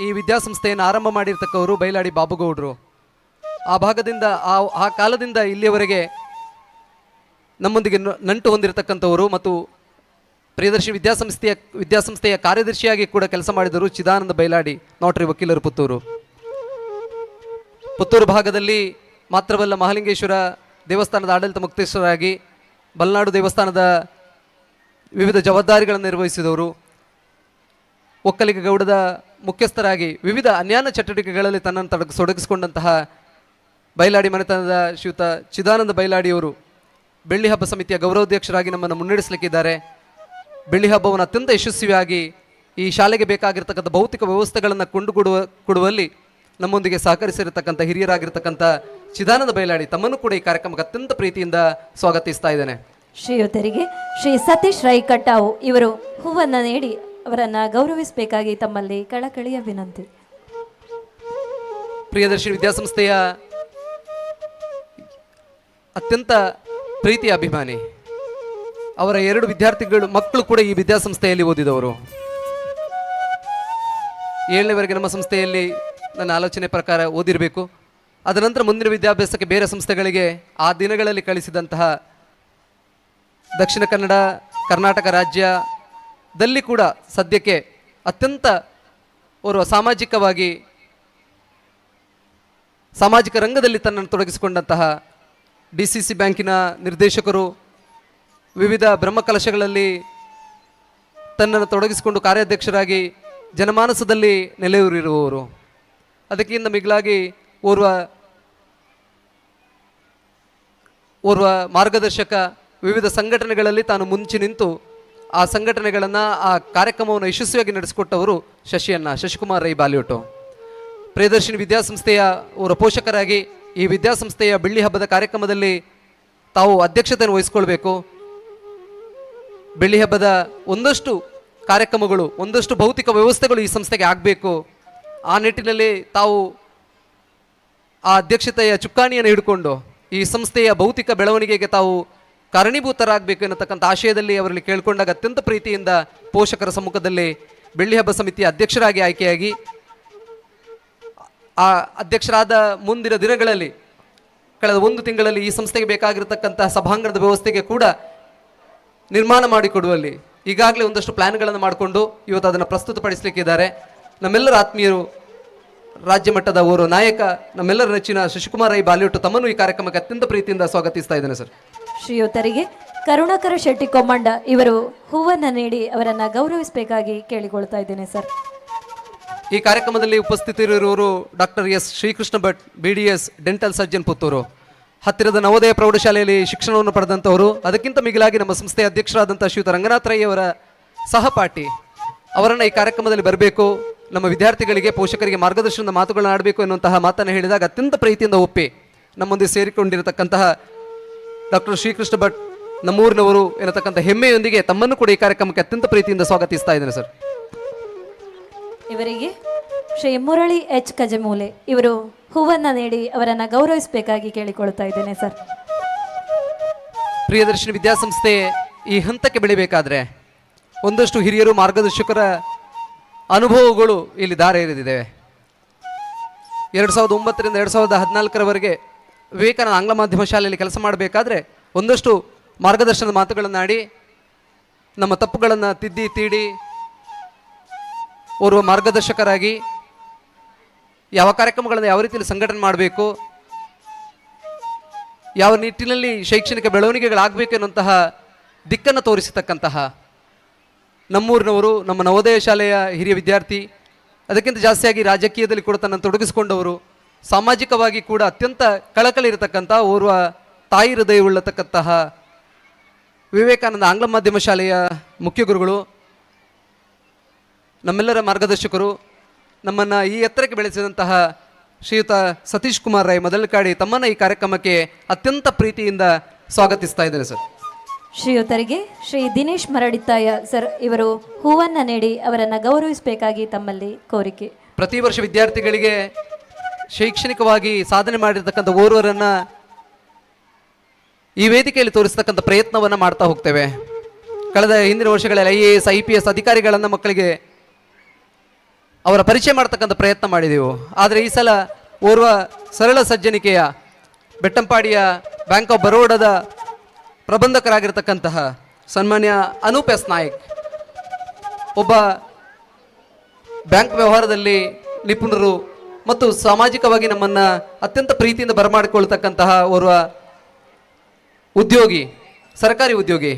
ಈ ವಿದ್ಯಾಸಂಸ್ಥೆಯನ್ನು ಆರಂಭ ಮಾಡಿರ್ತಕ್ಕವರು ಬೈಲಾಡಿ ಬಾಬುಗೌಡರು. ಆ ಭಾಗದಿಂದ ಆ ಕಾಲದಿಂದ ಇಲ್ಲಿಯವರೆಗೆ ನಮ್ಮೊಂದಿಗೆ ನಂಟು ಹೊಂದಿರತಕ್ಕಂಥವರು ಮತ್ತು ಪ್ರಿಯದರ್ಶಿ ವಿದ್ಯಾಸಂಸ್ಥೆಯ ಕಾರ್ಯದರ್ಶಿಯಾಗಿ ಕೂಡ ಕೆಲಸ ಮಾಡಿದರು ಚಿದಾನಂದ ಬೈಲಾಡಿ, ನೋಟ್ರಿ ವಕೀಲರು, ಪುತ್ತೂರು ಭಾಗದಲ್ಲಿ ಮಾತ್ರವಲ್ಲ ಮಹಾಲಿಂಗೇಶ್ವರ ದೇವಸ್ಥಾನದ ಆಡಳಿತ ಮುಕ್ತೇಶ್ವರಾಗಿ ಬಲ್ನಾಡು ದೇವಸ್ಥಾನದ ವಿವಿಧ ಜವಾಬ್ದಾರಿಗಳನ್ನು ನಿರ್ವಹಿಸಿದವರು, ಒಕ್ಕಲಿಗ ಗೌಡದ ಮುಖ್ಯಸ್ಥರಾಗಿ ವಿವಿಧ ಅನ್ಯಾನ್ಯ ಚಟುವಟಿಕೆಗಳಲ್ಲಿ ತನ್ನನ್ನು ತೊಡಗಿಸಿಕೊಂಡಂತಹ ಬೈಲಾಡಿ ಮನೆತನದ ಶ್ರೀಯುತ ಚಿದಾನಂದ ಬೈಲಾಡಿಯವರು ಬೆಳ್ಳಿ ಹಬ್ಬ ಸಮಿತಿಯ ಗೌರವಾಧ್ಯಕ್ಷರಾಗಿ ನಮ್ಮನ್ನು ಮುನ್ನಡೆಸಲಿಕ್ಕಿದ್ದಾರೆ. ಬೆಳ್ಳಿ ಹಬ್ಬವನ್ನು ಅತ್ಯಂತ ಯಶಸ್ವಿಯಾಗಿ ಈ ಶಾಲೆಗೆ ಬೇಕಾಗಿರ್ತಕ್ಕಂಥ ಭೌತಿಕ ವ್ಯವಸ್ಥೆಗಳನ್ನು ಕೊಡುವಲ್ಲಿ ನಮ್ಮೊಂದಿಗೆ ಸಹಕರಿಸಿರತಕ್ಕಂಥ ಹಿರಿಯರಾಗಿರ್ತಕ್ಕಂಥ ಚಿದಾನಂದ ಬೈಲಾಡಿ ತಮ್ಮನ್ನು ಕೂಡ ಈ ಕಾರ್ಯಕ್ರಮಕ್ಕೆ ಅತ್ಯಂತ ಪ್ರೀತಿಯಿಂದ ಸ್ವಾಗತಿಸ್ತಾ ಇದ್ದೇನೆ. ಶ್ರೀಯುತರಿಗೆ ಶ್ರೀ ಸತೀಶ್ ರೈ ಕಟ್ಟಾವು ಇವರು ಹೂವನ್ನು ನೀಡಿ ಅವರನ್ನ ಗೌರವಿಸಬೇಕಾಗಿ ತಮ್ಮಲ್ಲಿ ಕಳಕಳಿಯ ವಿನಂತಿ. ಪ್ರಿಯದರ್ಶಿ ವಿದ್ಯಾಸಂಸ್ಥೆಯ ಅತ್ಯಂತ ಪ್ರೀತಿಯ ಅಭಿಮಾನಿ, ಅವರ 2 ಮಕ್ಕಳು ಕೂಡ ಈ ವಿದ್ಯಾಸಂಸ್ಥೆಯಲ್ಲಿ ಓದಿದವರು. 7ನೇವರೆಗೆ ನಮ್ಮ ಸಂಸ್ಥೆಯಲ್ಲಿ ನನ್ನ ಆಲೋಚನೆ ಪ್ರಕಾರ ಓದಿರಬೇಕು. ಅದರ ನಂತರ ಮುಂದಿನ ವಿದ್ಯಾಭ್ಯಾಸಕ್ಕೆ ಬೇರೆ ಸಂಸ್ಥೆಗಳಿಗೆ ಆ ದಿನಗಳಲ್ಲಿ ಕಳಿಸಿದಂತಹ ದಕ್ಷಿಣ ಕನ್ನಡ ಕರ್ನಾಟಕ ರಾಜ್ಯದಲ್ಲಿ ಕೂಡ ಸದ್ಯಕ್ಕೆ ಅತ್ಯಂತ ಓರ್ವ ಸಾಮಾಜಿಕ ರಂಗದಲ್ಲಿ ತನ್ನನ್ನು ತೊಡಗಿಸಿಕೊಂಡಂತಹ DCC ಬ್ಯಾಂಕಿನ ನಿರ್ದೇಶಕರು, ವಿವಿಧ ಬ್ರಹ್ಮಕಲಶಗಳಲ್ಲಿ ತನ್ನನ್ನು ತೊಡಗಿಸಿಕೊಂಡು ಕಾರ್ಯಾಧ್ಯಕ್ಷರಾಗಿ ಜನಮಾನಸದಲ್ಲಿ ನೆಲೆಯೂರಿರುವವರು. ಅದಕ್ಕಿಂತ ಮಿಗಿಲಾಗಿ ಓರ್ವ ಮಾರ್ಗದರ್ಶಕ, ವಿವಿಧ ಸಂಘಟನೆಗಳಲ್ಲಿ ತಾನು ಮುಂಚೆ ನಿಂತು ಆ ಸಂಘಟನೆಗಳನ್ನು ಆ ಕಾರ್ಯಕ್ರಮವನ್ನು ಯಶಸ್ವಿಯಾಗಿ ನಡೆಸಿಕೊಟ್ಟವರು ಶಶಿಕುಮಾರ್ ರೈ ಬಾಲಿಯೋಟು. ಪ್ರಿಯದರ್ಶಿನಿ ವಿದ್ಯಾಸಂಸ್ಥೆಯ ಅವರ ಪೋಷಕರಾಗಿ ಈ ವಿದ್ಯಾಸಂಸ್ಥೆಯ ಬೆಳ್ಳಿ ಹಬ್ಬದ ಕಾರ್ಯಕ್ರಮದಲ್ಲಿ ತಾವು ಅಧ್ಯಕ್ಷತೆಯನ್ನು ವಹಿಸಿಕೊಳ್ಬೇಕು. ಬೆಳ್ಳಿ ಹಬ್ಬದ ಒಂದಷ್ಟು ಕಾರ್ಯಕ್ರಮಗಳು, ಒಂದಷ್ಟು ಭೌತಿಕ ವ್ಯವಸ್ಥೆಗಳು ಈ ಸಂಸ್ಥೆಗೆ ಆಗಬೇಕು. ಆ ನಿಟ್ಟಿನಲ್ಲಿ ತಾವು ಆ ಅಧ್ಯಕ್ಷತೆಯ ಚುಕ್ಕಾಣಿಯನ್ನು ಹಿಡ್ಕೊಂಡು ಈ ಸಂಸ್ಥೆಯ ಭೌತಿಕ ಬೆಳವಣಿಗೆಗೆ ತಾವು ಕಾರಣೀಭೂತರಾಗಬೇಕು ಎನ್ನತಕ್ಕಂಥ ಆಶಯದಲ್ಲಿ ಅವರಲ್ಲಿ ಕೇಳಿಕೊಂಡಾಗ ಅತ್ಯಂತ ಪ್ರೀತಿಯಿಂದ ಪೋಷಕರ ಸಮ್ಮುಖದಲ್ಲಿ ಬೆಳ್ಳಿ ಹಬ್ಬ ಸಮಿತಿಯ ಅಧ್ಯಕ್ಷರಾಗಿ ಆಯ್ಕೆಯಾಗಿ ಆ ಅಧ್ಯಕ್ಷರಾದ ಮುಂದಿನ ದಿನಗಳಲ್ಲಿ ಕಳೆದ 1 ತಿಂಗಳಲ್ಲಿ ಈ ಸಂಸ್ಥೆಗೆ ಬೇಕಾಗಿರತಕ್ಕಂತಹ ಸಭಾಂಗಣದ ವ್ಯವಸ್ಥೆಗೆ ಕೂಡ ನಿರ್ಮಾಣ ಮಾಡಿಕೊಡುವಲ್ಲಿ ಈಗಾಗಲೇ ಒಂದಷ್ಟು ಪ್ಲಾನ್ಗಳನ್ನು ಮಾಡಿಕೊಂಡು ಇವತ್ತು ಅದನ್ನು ಪ್ರಸ್ತುತಪಡಿಸಲಿಕ್ಕಿದ್ದಾರೆ. ನಮ್ಮೆಲ್ಲರ ಆತ್ಮೀಯರು, ರಾಜ್ಯ ಮಟ್ಟದ ಓರ್ವ ನಾಯಕ, ನಮ್ಮೆಲ್ಲರ ನೆಚ್ಚಿನ ಶಶಿಕುಮಾರ್ ರೈ ಬಾಲಿಯೋಟು ತಮ್ಮನ್ನು ಈ ಕಾರ್ಯಕ್ರಮಕ್ಕೆ ಅತ್ಯಂತ ಪ್ರೀತಿಯಿಂದ ಸ್ವಾಗತಿಸ್ತಾ ಇದ್ದೇನೆ ಸರ್. ಶ್ರೀಯುತರಿಗೆ ಕರುಣಾಕರ ಶೆಟ್ಟಿ ಕೊಮ್ಮಂಡ ಇವರು ಹೂವನ್ನು ನೀಡಿ ಅವರನ್ನ ಗೌರವಿಸಬೇಕಾಗಿ ಕೇಳಿಕೊಳ್ತಾ ಇದ್ದೇನೆ ಸರ್. ಈ ಕಾರ್ಯಕ್ರಮದಲ್ಲಿ ಉಪಸ್ಥಿತರಿರುವವರು doctor S Shrikrishna Bhat, BDS dental surgeon, Puttur. ಹತ್ತಿರದ ನವೋದಯ ಪ್ರೌಢಶಾಲೆಯಲ್ಲಿ ಶಿಕ್ಷಣವನ್ನು ಪಡೆದಂಥವರು. ಅದಕ್ಕಿಂತ ಮಿಗಿಲಾಗಿ ನಮ್ಮ ಸಂಸ್ಥೆಯ ಅಧ್ಯಕ್ಷರಾದಂಥ ಶ್ರೀಯುತ ರಂಗನಾಥ್ ರೈ ಅವರ ಸಹಪಾಠಿ. ಅವರನ್ನು ಈ ಕಾರ್ಯಕ್ರಮದಲ್ಲಿ ಬರಬೇಕು, ನಮ್ಮ ವಿದ್ಯಾರ್ಥಿಗಳಿಗೆ, ಪೋಷಕರಿಗೆ ಮಾರ್ಗದರ್ಶನದ ಮಾತುಗಳನ್ನು ಆಡಬೇಕು ಎನ್ನುವಂತಹ ಮಾತನ್ನು ಹೇಳಿದಾಗ ಅತ್ಯಂತ ಪ್ರೀತಿಯಿಂದ ಒಪ್ಪಿ ನಮ್ಮೊಂದಿಗೆ ಸೇರಿಕೊಂಡಿರತಕ್ಕಂತಹ ಡಾಕ್ಟರ್ ಶ್ರೀಕೃಷ್ಣ ಭಟ್ ನಮ್ಮೂರಿನವರು ಎನ್ನತಕ್ಕಂಥ ಹೆಮ್ಮೆಯೊಂದಿಗೆ ತಮ್ಮನ್ನು ಕೂಡ ಈ ಕಾರ್ಯಕ್ರಮಕ್ಕೆ ಅತ್ಯಂತ ಪ್ರೀತಿಯಿಂದ ಸ್ವಾಗತಿಸ್ತಾ ಇದ್ದೇನೆ ಸರ್. ಇವರಿಗೆ ಶ್ರೀ ಮುರಳಿ H ಕಜಮೂಲೆ ಇವರು ಹೂವನ್ನು ನೀಡಿ ಅವರನ್ನ ಗೌರವಿಸಬೇಕಾಗಿ ಕೇಳಿಕೊಳ್ತಾ ಇದ್ದೇನೆ ಸರ್. ಪ್ರಿಯದರ್ಶಿನಿ ವಿದ್ಯಾಸಂಸ್ಥೆ ಈ ಹಂತಕ್ಕೆ ಬೆಳಿಬೇಕಾದ್ರೆ ಒಂದಷ್ಟು ಹಿರಿಯರು, ಮಾರ್ಗದರ್ಶಕರ ಅನುಭವಗಳು ಇಲ್ಲಿ ದಾರಿ ಎರೆದಿದ್ದೇವೆ. 2009ರಿಂದ 2014ರವರೆಗೆ ವಿವೇಕಾನಂದ ಆಂಗ್ಲ ಮಾಧ್ಯಮ ಶಾಲೆಯಲ್ಲಿ ಕೆಲಸ ಮಾಡಬೇಕಾದ್ರೆ ಒಂದಷ್ಟು ಮಾರ್ಗದರ್ಶನದ ಮಾತುಗಳನ್ನಾಡಿ ನಮ್ಮ ತಪ್ಪುಗಳನ್ನು ತಿದ್ದಿ ತೀಡಿ ಓರ್ವ ಮಾರ್ಗದರ್ಶಕರಾಗಿ ಯಾವ ಕಾರ್ಯಕ್ರಮಗಳನ್ನು ಯಾವ ರೀತಿಯಲ್ಲಿ ಸಂಘಟನೆ ಮಾಡಬೇಕು, ಯಾವ ನಿಟ್ಟಿನಲ್ಲಿ ಶೈಕ್ಷಣಿಕ ಬೆಳವಣಿಗೆಗಳಾಗಬೇಕು ಎನ್ನುವಂತಹ ದಿಕ್ಕನ್ನು ತೋರಿಸತಕ್ಕಂತಹ ನಮ್ಮೂರಿನವರು, ನಮ್ಮ ನವೋದಯ ಶಾಲೆಯ ಹಿರಿಯ ವಿದ್ಯಾರ್ಥಿ, ಅದಕ್ಕಿಂತ ಜಾಸ್ತಿಯಾಗಿ ರಾಜಕೀಯದಲ್ಲಿ ಕೂಡ ತನ್ನನ್ನು ತೊಡಗಿಸಿಕೊಂಡವರು, ಸಾಮಾಜಿಕವಾಗಿ ಕೂಡ ಅತ್ಯಂತ ಕಳಕಳಿ ಇರತಕ್ಕಂಥ ಓರ್ವ ತಾಯಿ ಹೃದಯವುಳ್ಳತಕ್ಕಂತಹ ವಿವೇಕಾನಂದ ಆಂಗ್ಲ ಮಾಧ್ಯಮ ಶಾಲೆಯ ಮುಖ್ಯ ಗುರುಗಳು, ನಮ್ಮೆಲ್ಲರ ಮಾರ್ಗದರ್ಶಕರು, ನಮ್ಮನ್ನು ಈ ಎತ್ತರಕ್ಕೆ ಬೆಳೆಸಿದಂತಹ ಶ್ರೀಯುತ ಸತೀಶ್ ಕುಮಾರ್ ರೈ ಮೊದಲಕಾಡಿ ತಮ್ಮನ್ನು ಈ ಕಾರ್ಯಕ್ರಮಕ್ಕೆ ಅತ್ಯಂತ ಪ್ರೀತಿಯಿಂದ ಸ್ವಾಗತಿಸ್ತಾ ಇದ್ದೇನೆ ಸರ್. ಶ್ರೀಯುತರಿಗೆ ಶ್ರೀ ದಿನೇಶ್ ಮರಡಿತ್ತಾಯ ಸರ್ ಇವರು ಹೂವನ್ನು ನೀಡಿ ಅವರನ್ನು ಗೌರವಿಸಬೇಕಾಗಿ ತಮ್ಮಲ್ಲಿ ಕೋರಿಕೆ. ಪ್ರತಿ ವರ್ಷ ವಿದ್ಯಾರ್ಥಿಗಳಿಗೆ ಶೈಕ್ಷಣಿಕವಾಗಿ ಸಾಧನೆ ಮಾಡಿರ್ತಕ್ಕಂಥ ಓರ್ವರನ್ನ ಈ ವೇದಿಕೆಯಲ್ಲಿ ತೋರಿಸ್ತಕ್ಕಂಥ ಪ್ರಯತ್ನವನ್ನು ಮಾಡ್ತಾ ಹೋಗ್ತೇವೆ. ಕಳೆದ ಹಿಂದಿನ ವರ್ಷಗಳಲ್ಲಿ IAS IPS ಅಧಿಕಾರಿಗಳನ್ನು ಮಕ್ಕಳಿಗೆ ಅವರ ಪರಿಚಯ ಮಾಡ್ತಕ್ಕಂಥ ಪ್ರಯತ್ನ ಮಾಡಿದೆವು. ಆದರೆ ಈ ಸಲ ಓರ್ವ ಸರಳ ಸಜ್ಜನಿಕೆಯ ಬೆಟ್ಟಂಪಾಡಿಯ ಬ್ಯಾಂಕ್ ಆಫ್ ಬರೋಡಾದ ಪ್ರಬಂಧಕರಾಗಿರ್ತಕ್ಕಂತಹ ಸನ್ಮಾನ್ಯ ಅನೂಪ್ ಎಸ್ ನಾಯಕ್, ಒಬ್ಬ ಬ್ಯಾಂಕ್ ವ್ಯವಹಾರದಲ್ಲಿ ನಿಪುಣರು ಮತ್ತು ಸಾಮಾಜಿಕವಾಗಿ ನಮ್ಮನ್ನು ಅತ್ಯಂತ ಪ್ರೀತಿಯಿಂದ ಬರಮಾಡಿಕೊಳ್ತಕ್ಕಂತಹ ಓರ್ವ ಉದ್ಯೋಗಿ, ಸರ್ಕಾರಿ ಉದ್ಯೋಗಿ.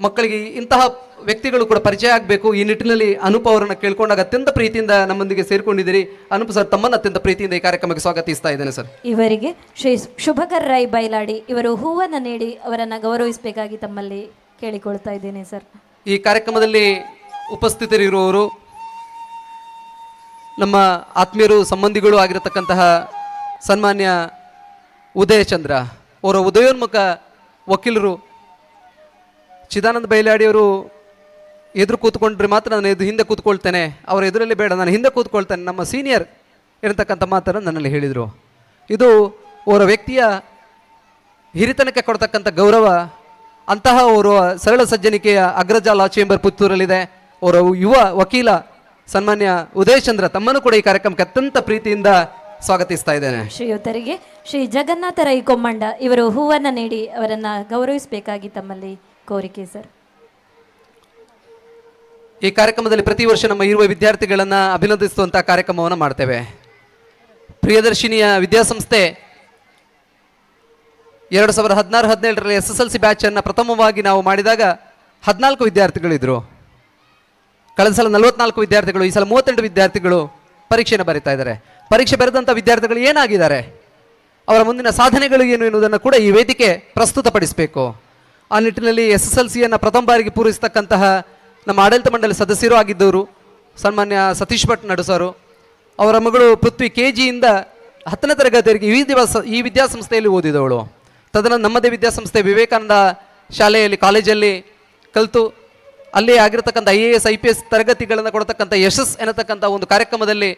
ಮಕ್ಕಳಿಗೆ ಇಂತಹ ವ್ಯಕ್ತಿಗಳು ಕೂಡ ಪರಿಚಯ ಆಗಬೇಕು. ಈ ನಿಟ್ಟಿನಲ್ಲಿ ಅನೂಪ್ ಅವರನ್ನು ಕೇಳ್ಕೊಂಡಾಗ ಅತ್ಯಂತ ಪ್ರೀತಿಯಿಂದ ನಮ್ಮೊಂದಿಗೆ ಸೇರ್ಕೊಂಡಿದ್ದೀರಿ. ಅನೂಪ್ ಸರ್, ತಮ್ಮನ್ನು ಅತ್ಯಂತ ಪ್ರೀತಿಯಿಂದ ಈ ಕಾರ್ಯಕ್ರಮಕ್ಕೆ ಸ್ವಾಗತಿಸ್ತಾ ಇದ್ದೇನೆ ಸರ್. ಇವರಿಗೆ ಶ್ರೀ ಶುಭಕರ್ ರೈ ಬೈಲಾಡಿ ಇವರು ಹೂವನ್ನು ನೀಡಿ ಅವರನ್ನು ಗೌರವಿಸಬೇಕಾಗಿ ತಮ್ಮಲ್ಲಿ ಕೇಳಿಕೊಳ್ತಾ ಇದ್ದೇನೆ ಸರ್. ಈ ಕಾರ್ಯಕ್ರಮದಲ್ಲಿ ಉಪಸ್ಥಿತರಿರುವವರು ನಮ್ಮ ಆತ್ಮೀಯರು, ಸಂಬಂಧಿಗಳು ಆಗಿರತಕ್ಕಂತಹ ಸನ್ಮಾನ್ಯ ಉದಯಚಂದ್ರ ಅವರ ಉದಯೋನ್ಮುಖ ವಕೀಲರು. ಚಿದಾನಂದ ಬೈಲಾಡಿಯವರು ಎದುರು ಕೂತ್ಕೊಂಡ್ರೆ ಮಾತ್ರ ನಾನು ಹಿಂದೆ ಕೂತ್ಕೊಳ್ತೇನೆ, ಅವರ ಎದುರಲ್ಲಿ ಬೇಡ, ನಾನು ಹಿಂದೆ ಕೂತ್ಕೊಳ್ತೇನೆ, ನಮ್ಮ ಸೀನಿಯರ್ ಇರತಕ್ಕಂಥ ಮಾತನ್ನು ನನ್ನಲ್ಲಿ ಹೇಳಿದರು. ಇದು ಅವರ ವ್ಯಕ್ತಿಯ ಹಿರಿತನಕ್ಕೆ ಕೊಡ್ತಕ್ಕಂಥ ಗೌರವ. ಅಂತಹ ಓರ್ವ ಸರಳ ಸಜ್ಜನಿಕೆಯ ಅಗ್ರಜ ಲಾ ಚೇಂಬರ್ ಪುತ್ತೂರಲ್ಲಿದೆ. ಅವರ ಯುವ ವಕೀಲ ಸನ್ಮಾನ್ಯ ಉದಯಚಂದ್ರ, ತಮ್ಮನ್ನು ಕೂಡ ಈ ಕಾರ್ಯಕ್ರಮಕ್ಕೆ ಅತ್ಯಂತ ಪ್ರೀತಿಯಿಂದ ಸ್ವಾಗತಿಸ್ತಾ ಇದ್ದೇನೆ. ಶ್ರೀಯುತರಿಗೆ ಶ್ರೀ ಜಗನ್ನಾಥ ರೈ ಕೊಮ್ಮಂಡ ಇವರು ಹೂವನ್ನು ನೀಡಿ ಅವರನ್ನು ಗೌರವಿಸಬೇಕಾಗಿ ತಮ್ಮಲ್ಲಿ ಕೋರಿಕೆ ಸರ್. ಈ ಕಾರ್ಯಕ್ರಮದಲ್ಲಿ ಪ್ರತಿ ವರ್ಷ ನಮ್ಮ ಇರುವ ವಿದ್ಯಾರ್ಥಿಗಳನ್ನು ಅಭಿನಂದಿಸುವಂತಹ ಕಾರ್ಯಕ್ರಮವನ್ನು ಮಾಡ್ತೇವೆ. ಪ್ರಿಯದರ್ಶಿನಿಯ ವಿದ್ಯಾಸಂಸ್ಥೆ 2016-17ರಲ್ಲಿ SSLC ಬ್ಯಾಚ್ ಅನ್ನು ಪ್ರಥಮವಾಗಿ ನಾವು ಮಾಡಿದಾಗ 14 ವಿದ್ಯಾರ್ಥಿಗಳಿದ್ರು. ಕಳೆದ ಸಲ 44 ವಿದ್ಯಾರ್ಥಿಗಳು, ಈ ಸಲ 38 ವಿದ್ಯಾರ್ಥಿಗಳು ಪರೀಕ್ಷೆಯನ್ನು ಬರೀತಾ ಇದ್ದಾರೆ. ಪರೀಕ್ಷೆ ಬರೆದಂಥ ವಿದ್ಯಾರ್ಥಿಗಳು ಏನಾಗಿದ್ದಾರೆ, ಅವರ ಮುಂದಿನ ಸಾಧನೆಗಳು ಏನು ಎನ್ನುವುದನ್ನು ಕೂಡ ಈ ವೇದಿಕೆ ಪ್ರಸ್ತುತಪಡಿಸಬೇಕು. ಆ ನಿಟ್ಟಿನಲ್ಲಿ SSLCಯನ್ನು ಪ್ರಥಮ ಬಾರಿಗೆ ಪೂರೈಸತಕ್ಕಂತಹ ನಮ್ಮ ಆಡಳಿತ ಮಂಡಳಿ ಸದಸ್ಯರು ಆಗಿದ್ದವರು ಸನ್ಮಾನ್ಯ ಸತೀಶ್ ಭಟ್ ನಡುಸರು, ಅವರ ಮಗಳು ಪೃಥ್ವಿ KGಯಿಂದ 10ನೇ ತರಗತಿವರೆಗೆ ಈ ವಿದ್ಯಾಸಂಸ್ಥೆಯಲ್ಲಿ ಓದಿದವಳು. ತದನಂತರ ನಮ್ಮದೇ ವಿದ್ಯಾಸಂಸ್ಥೆ ವಿವೇಕಾನಂದ ಶಾಲೆಯಲ್ಲಿ ಕಾಲೇಜಲ್ಲಿ ಕಲಿತು ಅಲ್ಲಿ ಆಗಿರತಕ್ಕಂಥ IAS IPS ತರಗತಿಗಳನ್ನು ಕೊಡತಕ್ಕಂಥ ಯಶಸ್ ಎನ್ನತಕ್ಕಂಥ ಒಂದು ಕಾರ್ಯಕ್ರಮದಲ್ಲಿ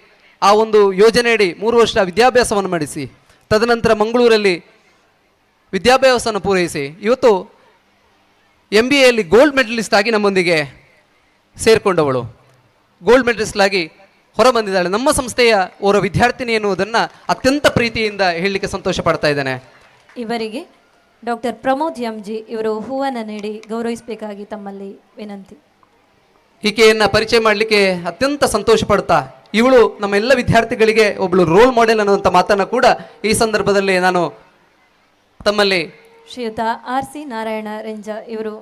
ಆ ಒಂದು ಯೋಜನೆಯಡಿ 3 ವರ್ಷ ವಿದ್ಯಾಭ್ಯಾಸವನ್ನು ಮಾಡಿಸಿ ತದನಂತರ ಮಂಗಳೂರಲ್ಲಿ ವಿದ್ಯಾಭ್ಯಾಸವನ್ನು ಪೂರೈಸಿ ಇವತ್ತು MBAಯಲ್ಲಿ ಗೋಲ್ಡ್ ಮೆಡಲಿಸ್ಟ್ ಆಗಿ ನಮ್ಮೊಂದಿಗೆ ಸೇರಿಕೊಂಡವಳು. ಗೋಲ್ಡ್ ಮೆಡಲಿಸ್ಟ್ ಆಗಿ ಹೊರಬಂದಿದ್ದಾಳೆ. ನಮ್ಮ ಸಂಸ್ಥೆಯ ಓರ್ವ ವಿದ್ಯಾರ್ಥಿನಿ ಎನ್ನುವುದನ್ನು ಅತ್ಯಂತ ಪ್ರೀತಿಯಿಂದ ಹೇಳಲಿಕ್ಕೆ ಸಂತೋಷ ಪಡ್ತಾ ಇದ್ದೇನೆ. ಇವರಿಗೆ ಡಾಕ್ಟರ್ ಪ್ರಮೋದ್ MG ಇವರು ಹೂವನ್ನು ನೀಡಿ ಗೌರವಿಸಬೇಕಾಗಿ ತಮ್ಮಲ್ಲಿ ವಿನಂತಿ. ಈಕೆಯನ್ನು ಪರಿಚಯ ಮಾಡಲಿಕ್ಕೆ ಅತ್ಯಂತ ಸಂತೋಷ ಪಡ್ತಾ, ಇವಳು ನಮ್ಮ ಎಲ್ಲ ವಿದ್ಯಾರ್ಥಿಗಳಿಗೆ ಒಬ್ಬಳು ರೋಲ್ ಮಾಡೆಲ್ ಅನ್ನುವಂಥ ಮಾತನ್ನು ಕೂಡ ಈ ಸಂದರ್ಭದಲ್ಲಿ ನಾನು ತಮ್ಮಲ್ಲಿ ಶ್ರೀಯುತ RC ನಾರಾಯಣ ರೆಂಜ ಇವರು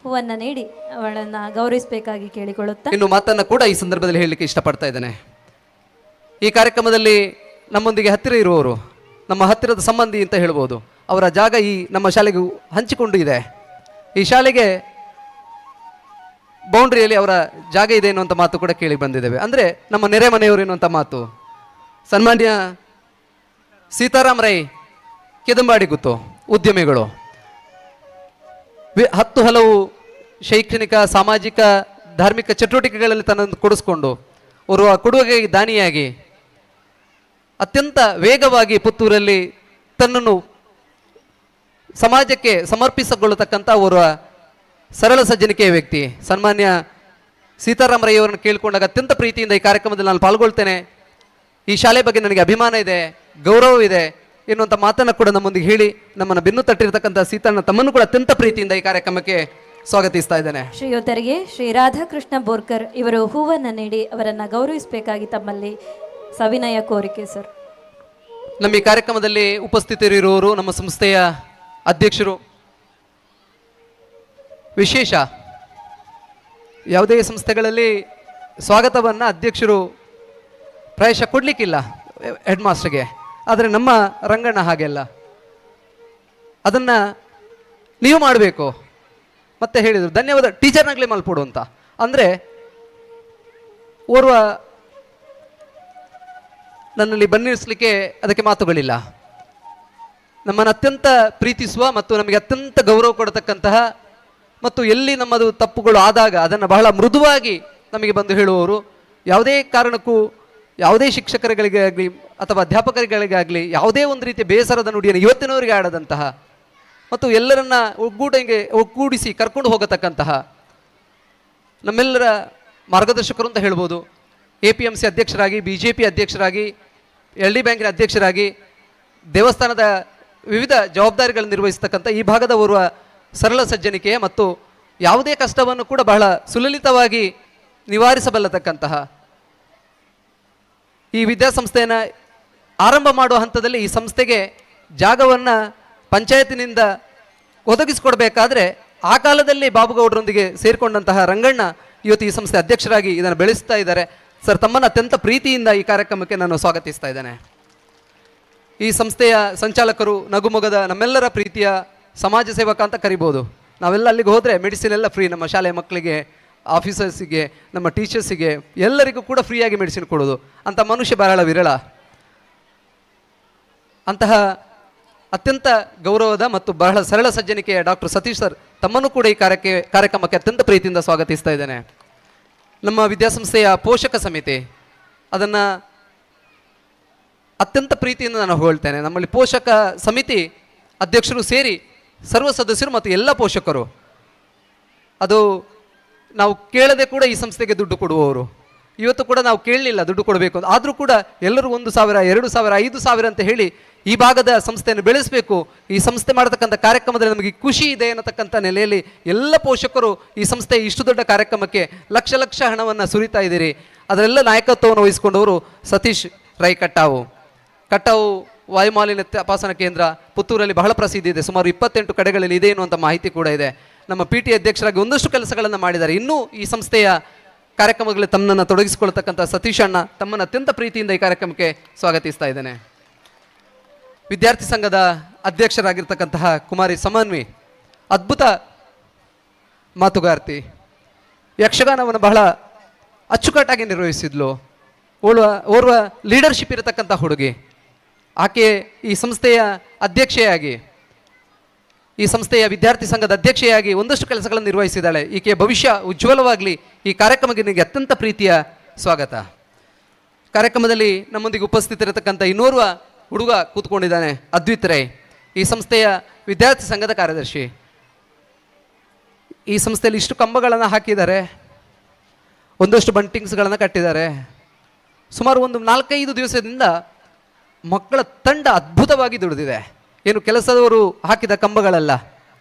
ಹೂವನ್ನು ನೀಡಿ ಅವಳನ್ನು ಗೌರವಿಸಬೇಕಾಗಿ ಕೇಳಿಕೊಳ್ಳುತ್ತಾ ಇನ್ನು ಮಾತನ್ನು ಕೂಡ ಈ ಸಂದರ್ಭದಲ್ಲಿ ಹೇಳಲಿಕ್ಕೆ ಇಷ್ಟಪಡ್ತಾ ಇದ್ದೇನೆ. ಈ ಕಾರ್ಯಕ್ರಮದಲ್ಲಿ ನಮ್ಮೊಂದಿಗೆ ಹತ್ತಿರ ಇರುವವರು, ನಮ್ಮ ಹತ್ತಿರದ ಸಂಬಂಧಿ ಅಂತ ಹೇಳ್ಬೋದು, ಅವರ ಜಾಗ ಈ ನಮ್ಮ ಶಾಲೆಗೆ ಹಂಚಿಕೊಂಡು ಇದೆ. ಈ ಶಾಲೆಗೆ ಬೌಂಡ್ರಿಯಲ್ಲಿ ಅವರ ಜಾಗ ಇದೆ ಎನ್ನುವಂಥ ಮಾತು ಕೂಡ ಕೇಳಿ ಬಂದಿದ್ದೇವೆ. ಅಂದರೆ ನಮ್ಮ ನೆರೆ ಮನೆಯವರು ಎನ್ನುವಂಥ ಮಾತು. ಸನ್ಮಾನ್ಯ ಸೀತಾರಾಮ್ ರೈ ಕೆದಂಬಾಡಿ ಗುತ್ತು ಉದ್ಯಮಿಗಳು 10 ಹಲವು ಶೈಕ್ಷಣಿಕ, ಸಾಮಾಜಿಕ, ಧಾರ್ಮಿಕ ಚಟುವಟಿಕೆಗಳಲ್ಲಿ ತನ್ನನ್ನು ಕೊಡಿಸ್ಕೊಂಡು ಓರ್ವ ಕೊಡುಗೆಗೆ ದಾನಿಯಾಗಿ ಅತ್ಯಂತ ವೇಗವಾಗಿ ಪುತ್ತೂರಲ್ಲಿ ತನ್ನನ್ನು ಸಮಾಜಕ್ಕೆ ಸಮರ್ಪಿಸಿಕೊಳ್ಳತಕ್ಕಂಥ ಓರ್ವ ಸರಳ ಸಜ್ಜನಿಕೆಯ ವ್ಯಕ್ತಿ ಸನ್ಮಾನ್ಯ ಸೀತಾರಾಮ್ ರೈ ಅವರನ್ನು ಕೇಳಿಕೊಂಡಾಗ ಅತ್ಯಂತ ಪ್ರೀತಿಯಿಂದ ಈ ಕಾರ್ಯಕ್ರಮದಲ್ಲಿ ನಾನು ಪಾಲ್ಗೊಳ್ತೇನೆ. ಈ ಶಾಲೆ ಬಗ್ಗೆ ನನಗೆ ಅಭಿಮಾನ ಇದೆ, ಗೌರವವಿದೆ ಎನ್ನುವಂಥ ಮಾತನ್ನು ಕೂಡ ನಮ್ಮೊಂದಿಗೆ ಹೇಳಿ ನಮ್ಮನ್ನು ಬೆನ್ನು ತಟ್ಟಿರ್ತಕ್ಕಂಥ ಸೀತಾರಾಮ ತಮ್ಮನ್ನು ಕೂಡ ಅತ್ಯಂತ ಪ್ರೀತಿಯಿಂದ ಈ ಕಾರ್ಯಕ್ರಮಕ್ಕೆ ಸ್ವಾಗತಿಸ್ತಾ ಇದ್ದೇನೆ. ಶ್ರೀಯುತರಿಗೆ ಶ್ರೀ ರಾಧಾಕೃಷ್ಣ ಬೋರ್ಕರ್ ಇವರು ಹೂವನ್ನು ನೀಡಿ ಅವರನ್ನು ಗೌರವಿಸಬೇಕಾಗಿ ತಮ್ಮಲ್ಲಿ ಸವಿನಯ ಕೋರಿಕೆ ಸರ್. ನಮ್ಮ ಈ ಕಾರ್ಯಕ್ರಮದಲ್ಲಿ ಉಪಸ್ಥಿತರಿರುವವರು ನಮ್ಮ ಸಂಸ್ಥೆಯ ಅಧ್ಯಕ್ಷರು. ವಿಶೇಷ ಯಾವುದೇ ಸಂಸ್ಥೆಗಳಲ್ಲಿ ಸ್ವಾಗತವನ್ನು ಅಧ್ಯಕ್ಷರು ಪ್ರಾಯಶಃ ಕೊಡಲಿಕ್ಕಿಲ್ಲ ಹೆಡ್ ಮಾಸ್ಟರ್ಗೆ, ಆದರೆ ನಮ್ಮ ರಂಗಣ್ಣ ಹಾಗೆಲ್ಲ, ಅದನ್ನು ನೀವು ಮಾಡಬೇಕು. ಮತ್ತೆ ಹೇಳಿದರು ಧನ್ಯವಾದ ಟೀಚರ್ನಾಗಲೇ ಮಲ್ಪೋಡು ಅಂತ. ಅಂದರೆ ಓರ್ವ ನನ್ನಲ್ಲಿ ಬನ್ನಿರಿಸಲಿಕ್ಕೆ ಅದಕ್ಕೆ ಮಾತುಗಳಿಲ್ಲ. ನಮ್ಮನ್ನು ಅತ್ಯಂತ ಪ್ರೀತಿಸುವ ಮತ್ತು ನಮಗೆ ಅತ್ಯಂತ ಗೌರವ ಕೊಡತಕ್ಕಂತಹ ಮತ್ತು ಎಲ್ಲಿ ನಮ್ಮದು ತಪ್ಪುಗಳು ಆದಾಗ ಅದನ್ನು ಬಹಳ ಮೃದುವಾಗಿ ನಮಗೆ ಬಂದು ಹೇಳುವವರು, ಯಾವುದೇ ಕಾರಣಕ್ಕೂ ಯಾವುದೇ ಶಿಕ್ಷಕರುಗಳಿಗೆ ಆಗಲಿ ಅಥವಾ ಅಧ್ಯಾಪಕರಿಗಳಿಗಾಗಲಿ ಯಾವುದೇ ಒಂದು ರೀತಿಯ ಬೇಸರದ ನುಡಿಯನ್ನು ಇವತ್ತಿನವರಿಗೆ ಆಡದಂತಹ ಮತ್ತು ಎಲ್ಲರನ್ನ ಒಗ್ಗೂಡಿಸಿ ಕರ್ಕೊಂಡು ಹೋಗತಕ್ಕಂತಹ ನಮ್ಮೆಲ್ಲರ ಮಾರ್ಗದರ್ಶಕರು ಅಂತ ಹೇಳ್ಬೋದು. APMC ಅಧ್ಯಕ್ಷರಾಗಿ, BJP ಅಧ್ಯಕ್ಷರಾಗಿ, LD ಬ್ಯಾಂಕಿನ ಅಧ್ಯಕ್ಷರಾಗಿ, ದೇವಸ್ಥಾನದ ವಿವಿಧ ಜವಾಬ್ದಾರಿಗಳನ್ನು ನಿರ್ವಹಿಸ್ತಕ್ಕಂಥ ಈ ಭಾಗದ ಓರ್ವ ಸರಳ ಸಜ್ಜನಿಕೆಯ ಮತ್ತು ಯಾವುದೇ ಕಷ್ಟವನ್ನು ಕೂಡ ಬಹಳ ಸುಲಲಿತವಾಗಿ ನಿವಾರಿಸಬಲ್ಲತಕ್ಕಂತಹ ಈ ವಿದ್ಯಾಸಂಸ್ಥೆಯನ್ನು ಆರಂಭ ಮಾಡುವ ಹಂತದಲ್ಲಿ ಈ ಸಂಸ್ಥೆಗೆ ಜಾಗವನ್ನು ಪಂಚಾಯತಿನಿಂದ ಒದಗಿಸಿಕೊಡ್ಬೇಕಾದ್ರೆ ಆ ಕಾಲದಲ್ಲಿ ಬಾಬುಗೌಡರೊಂದಿಗೆ ಸೇರಿಕೊಂಡಂತಹ ರಂಗಣ್ಣ ಇವತ್ತು ಈ ಸಂಸ್ಥೆ ಅಧ್ಯಕ್ಷರಾಗಿ ಇದನ್ನು ಬೆಳೆಸ್ತಾ ಇದ್ದಾರೆ. ಸರ್, ತಮ್ಮನ್ನು ಅತ್ಯಂತ ಪ್ರೀತಿಯಿಂದ ಈ ಕಾರ್ಯಕ್ರಮಕ್ಕೆ ನಾನು ಸ್ವಾಗತಿಸ್ತಾ ಇದ್ದೇನೆ. ಈ ಸಂಸ್ಥೆಯ ಸಂಚಾಲಕರು ನಗುಮೊಗದ ನಮ್ಮೆಲ್ಲರ ಪ್ರೀತಿಯ ಸಮಾಜ ಸೇವಕ ಅಂತ ಕರಿಬೋದು. ನಾವೆಲ್ಲ ಅಲ್ಲಿಗೆ ಹೋದರೆ ಮೆಡಿಸಿನ್ ಎಲ್ಲ ಫ್ರೀ. ನಮ್ಮ ಶಾಲೆಯ ಮಕ್ಕಳಿಗೆ, ಆಫೀಸರ್ಸಿಗೆ, ನಮ್ಮ ಟೀಚರ್ಸಿಗೆ ಎಲ್ಲರಿಗೂ ಕೂಡ ಫ್ರೀಯಾಗಿ ಮೆಡಿಸಿನ್ ಕೊಡೋದು ಅಂಥ ಮನುಷ್ಯ ಬಹಳ ವಿರಳ. ಅಂತಹ ಅತ್ಯಂತ ಗೌರವದ ಮತ್ತು ಬಹಳ ಸರಳ ಸಜ್ಜನಿಕೆಯ ಡಾಕ್ಟರ್ ಸತೀಶ್ ಸರ್ ತಮ್ಮನ್ನು ಕೂಡ ಈ ಕಾರ್ಯಕ್ರಮಕ್ಕೆ ಅತ್ಯಂತ ಪ್ರೀತಿಯಿಂದ ಸ್ವಾಗತಿಸ್ತಾ ಇದ್ದೇನೆ. ನಮ್ಮ ವಿದ್ಯಾಸಂಸ್ಥೆಯ ಪೋಷಕ ಸಮಿತಿ ಅದನ್ನು ಅತ್ಯಂತ ಪ್ರೀತಿಯಿಂದ ನಾನು ಹೊಗಳ್ತೇನೆ. ನಮ್ಮಲ್ಲಿ ಪೋಷಕ ಸಮಿತಿ ಅಧ್ಯಕ್ಷರು ಸೇರಿ ಸರ್ವ ಸದಸ್ಯರು ಮತ್ತು ಎಲ್ಲ ಪೋಷಕರು, ಅದು ನಾವು ಕೇಳದೆ ಕೂಡ ಈ ಸಂಸ್ಥೆಗೆ ದುಡ್ಡು ಕೊಡುವವರು. ಇವತ್ತು ಕೂಡ ನಾವು ಕೇಳಲಿಲ್ಲ ದುಡ್ಡು ಕೊಡಬೇಕು ಅಂತ, ಆದರೂ ಕೂಡ ಎಲ್ಲರೂ 1,000, 2,000, 5,000 ಅಂತ ಹೇಳಿ ಈ ಭಾಗದ ಸಂಸ್ಥೆಯನ್ನು ಬೆಳೆಸಬೇಕು, ಈ ಸಂಸ್ಥೆ ಮಾಡತಕ್ಕಂಥ ಕಾರ್ಯಕ್ರಮದಲ್ಲಿ ನಮಗೆ ಖುಷಿ ಇದೆ ಅನ್ನತಕ್ಕಂಥ ನೆಲೆಯಲ್ಲಿ ಎಲ್ಲ ಪೋಷಕರು ಈ ಸಂಸ್ಥೆ ಇಷ್ಟು ದೊಡ್ಡ ಕಾರ್ಯಕ್ರಮಕ್ಕೆ ಲಕ್ಷ ಲಕ್ಷ ಹಣವನ್ನು ಸುರಿತಾ ಇದ್ದೀರಿ. ಅದರೆಲ್ಲ ನಾಯಕತ್ವವನ್ನು ವಹಿಸಿಕೊಂಡವರು ಸತೀಶ್ ರೈ ಕಟ್ಟಾವು ವಾಯುಮಾಲಿನ್ಯ ತಪಾಸಣಾ ಕೇಂದ್ರ ಪುತ್ತೂರಲ್ಲಿ ಬಹಳ ಪ್ರಸಿದ್ಧಿ ಇದೆ. ಸುಮಾರು 28 ಕಡೆಗಳಲ್ಲಿ ಇದೆ ಎನ್ನುವಂಥ ಮಾಹಿತಿ ಕೂಡ ಇದೆ. ನಮ್ಮ PT ಅಧ್ಯಕ್ಷರಾಗಿ ಒಂದಷ್ಟು ಕೆಲಸಗಳನ್ನು ಮಾಡಿದ್ದಾರೆ. ಇನ್ನೂ ಈ ಸಂಸ್ಥೆಯ ಕಾರ್ಯಕ್ರಮಗಳಲ್ಲಿ ತಮ್ಮನ್ನು ತೊಡಗಿಸಿಕೊಳ್ತಕ್ಕಂಥ ಸತೀಶ್ ಅಣ್ಣ ತಮ್ಮನ್ನು ಅತ್ಯಂತ ಪ್ರೀತಿಯಿಂದ ಈ ಕಾರ್ಯಕ್ರಮಕ್ಕೆ ಸ್ವಾಗತಿಸ್ತಾ ಇದ್ದೇನೆ. ವಿದ್ಯಾರ್ಥಿ ಸಂಘದ ಅಧ್ಯಕ್ಷರಾಗಿರ್ತಕ್ಕಂತಹ ಕುಮಾರಿ ಸಮನ್ವಿ ಅದ್ಭುತ ಮಾತುಗಾರ್ತಿ, ಯಕ್ಷಗಾನವನ್ನು ಬಹಳ ಅಚ್ಚುಕಟ್ಟಾಗಿ ನಿರ್ವಹಿಸಿದ್ಲು. ಓರ್ವ ಲೀಡರ್ಶಿಪ್ ಇರತಕ್ಕಂಥ ಹುಡುಗಿ. ಆಕೆ ಈ ಸಂಸ್ಥೆಯ ಅಧ್ಯಕ್ಷೆಯಾಗಿ, ಈ ಸಂಸ್ಥೆಯ ವಿದ್ಯಾರ್ಥಿ ಸಂಘದ ಅಧ್ಯಕ್ಷೆಯಾಗಿ ಒಂದಷ್ಟು ಕೆಲಸಗಳನ್ನು ನಿರ್ವಹಿಸಿದ್ದಾಳೆ. ಈಕೆಯ ಭವಿಷ್ಯ ಉಜ್ವಲವಾಗಲಿ. ಈ ಕಾರ್ಯಕ್ರಮಕ್ಕೆ ನಿಮಗೆ ಅತ್ಯಂತ ಪ್ರೀತಿಯ ಸ್ವಾಗತ. ಕಾರ್ಯಕ್ರಮದಲ್ಲಿ ನಮ್ಮೊಂದಿಗೆ ಉಪಸ್ಥಿತರಿರತಕ್ಕಂಥ ಇನ್ನೋರ್ವ ಹುಡುಗ ಕೂತ್ಕೊಂಡಿದ್ದಾನೆ, ಅದ್ವಿತ್ ರೈ, ಈ ಸಂಸ್ಥೆಯ ವಿದ್ಯಾರ್ಥಿ ಸಂಘದ ಕಾರ್ಯದರ್ಶಿ. ಈ ಸಂಸ್ಥೆಯಲ್ಲಿ ಇಷ್ಟು ಕಂಬಗಳನ್ನು ಹಾಕಿದ್ದಾರೆ, ಒಂದಷ್ಟು ಬಂಟಿಂಗ್ಸ್ಗಳನ್ನು ಕಟ್ಟಿದ್ದಾರೆ. ಸುಮಾರು ಒಂದು 4-5 ದಿವಸದಿಂದ ಮಕ್ಕಳ ತಂಡ ಅದ್ಭುತವಾಗಿ ದುಡಿದಿದೆ. ಏನು ಕೆಲಸದವರು ಹಾಕಿದ ಕಂಬಗಳಲ್ಲ,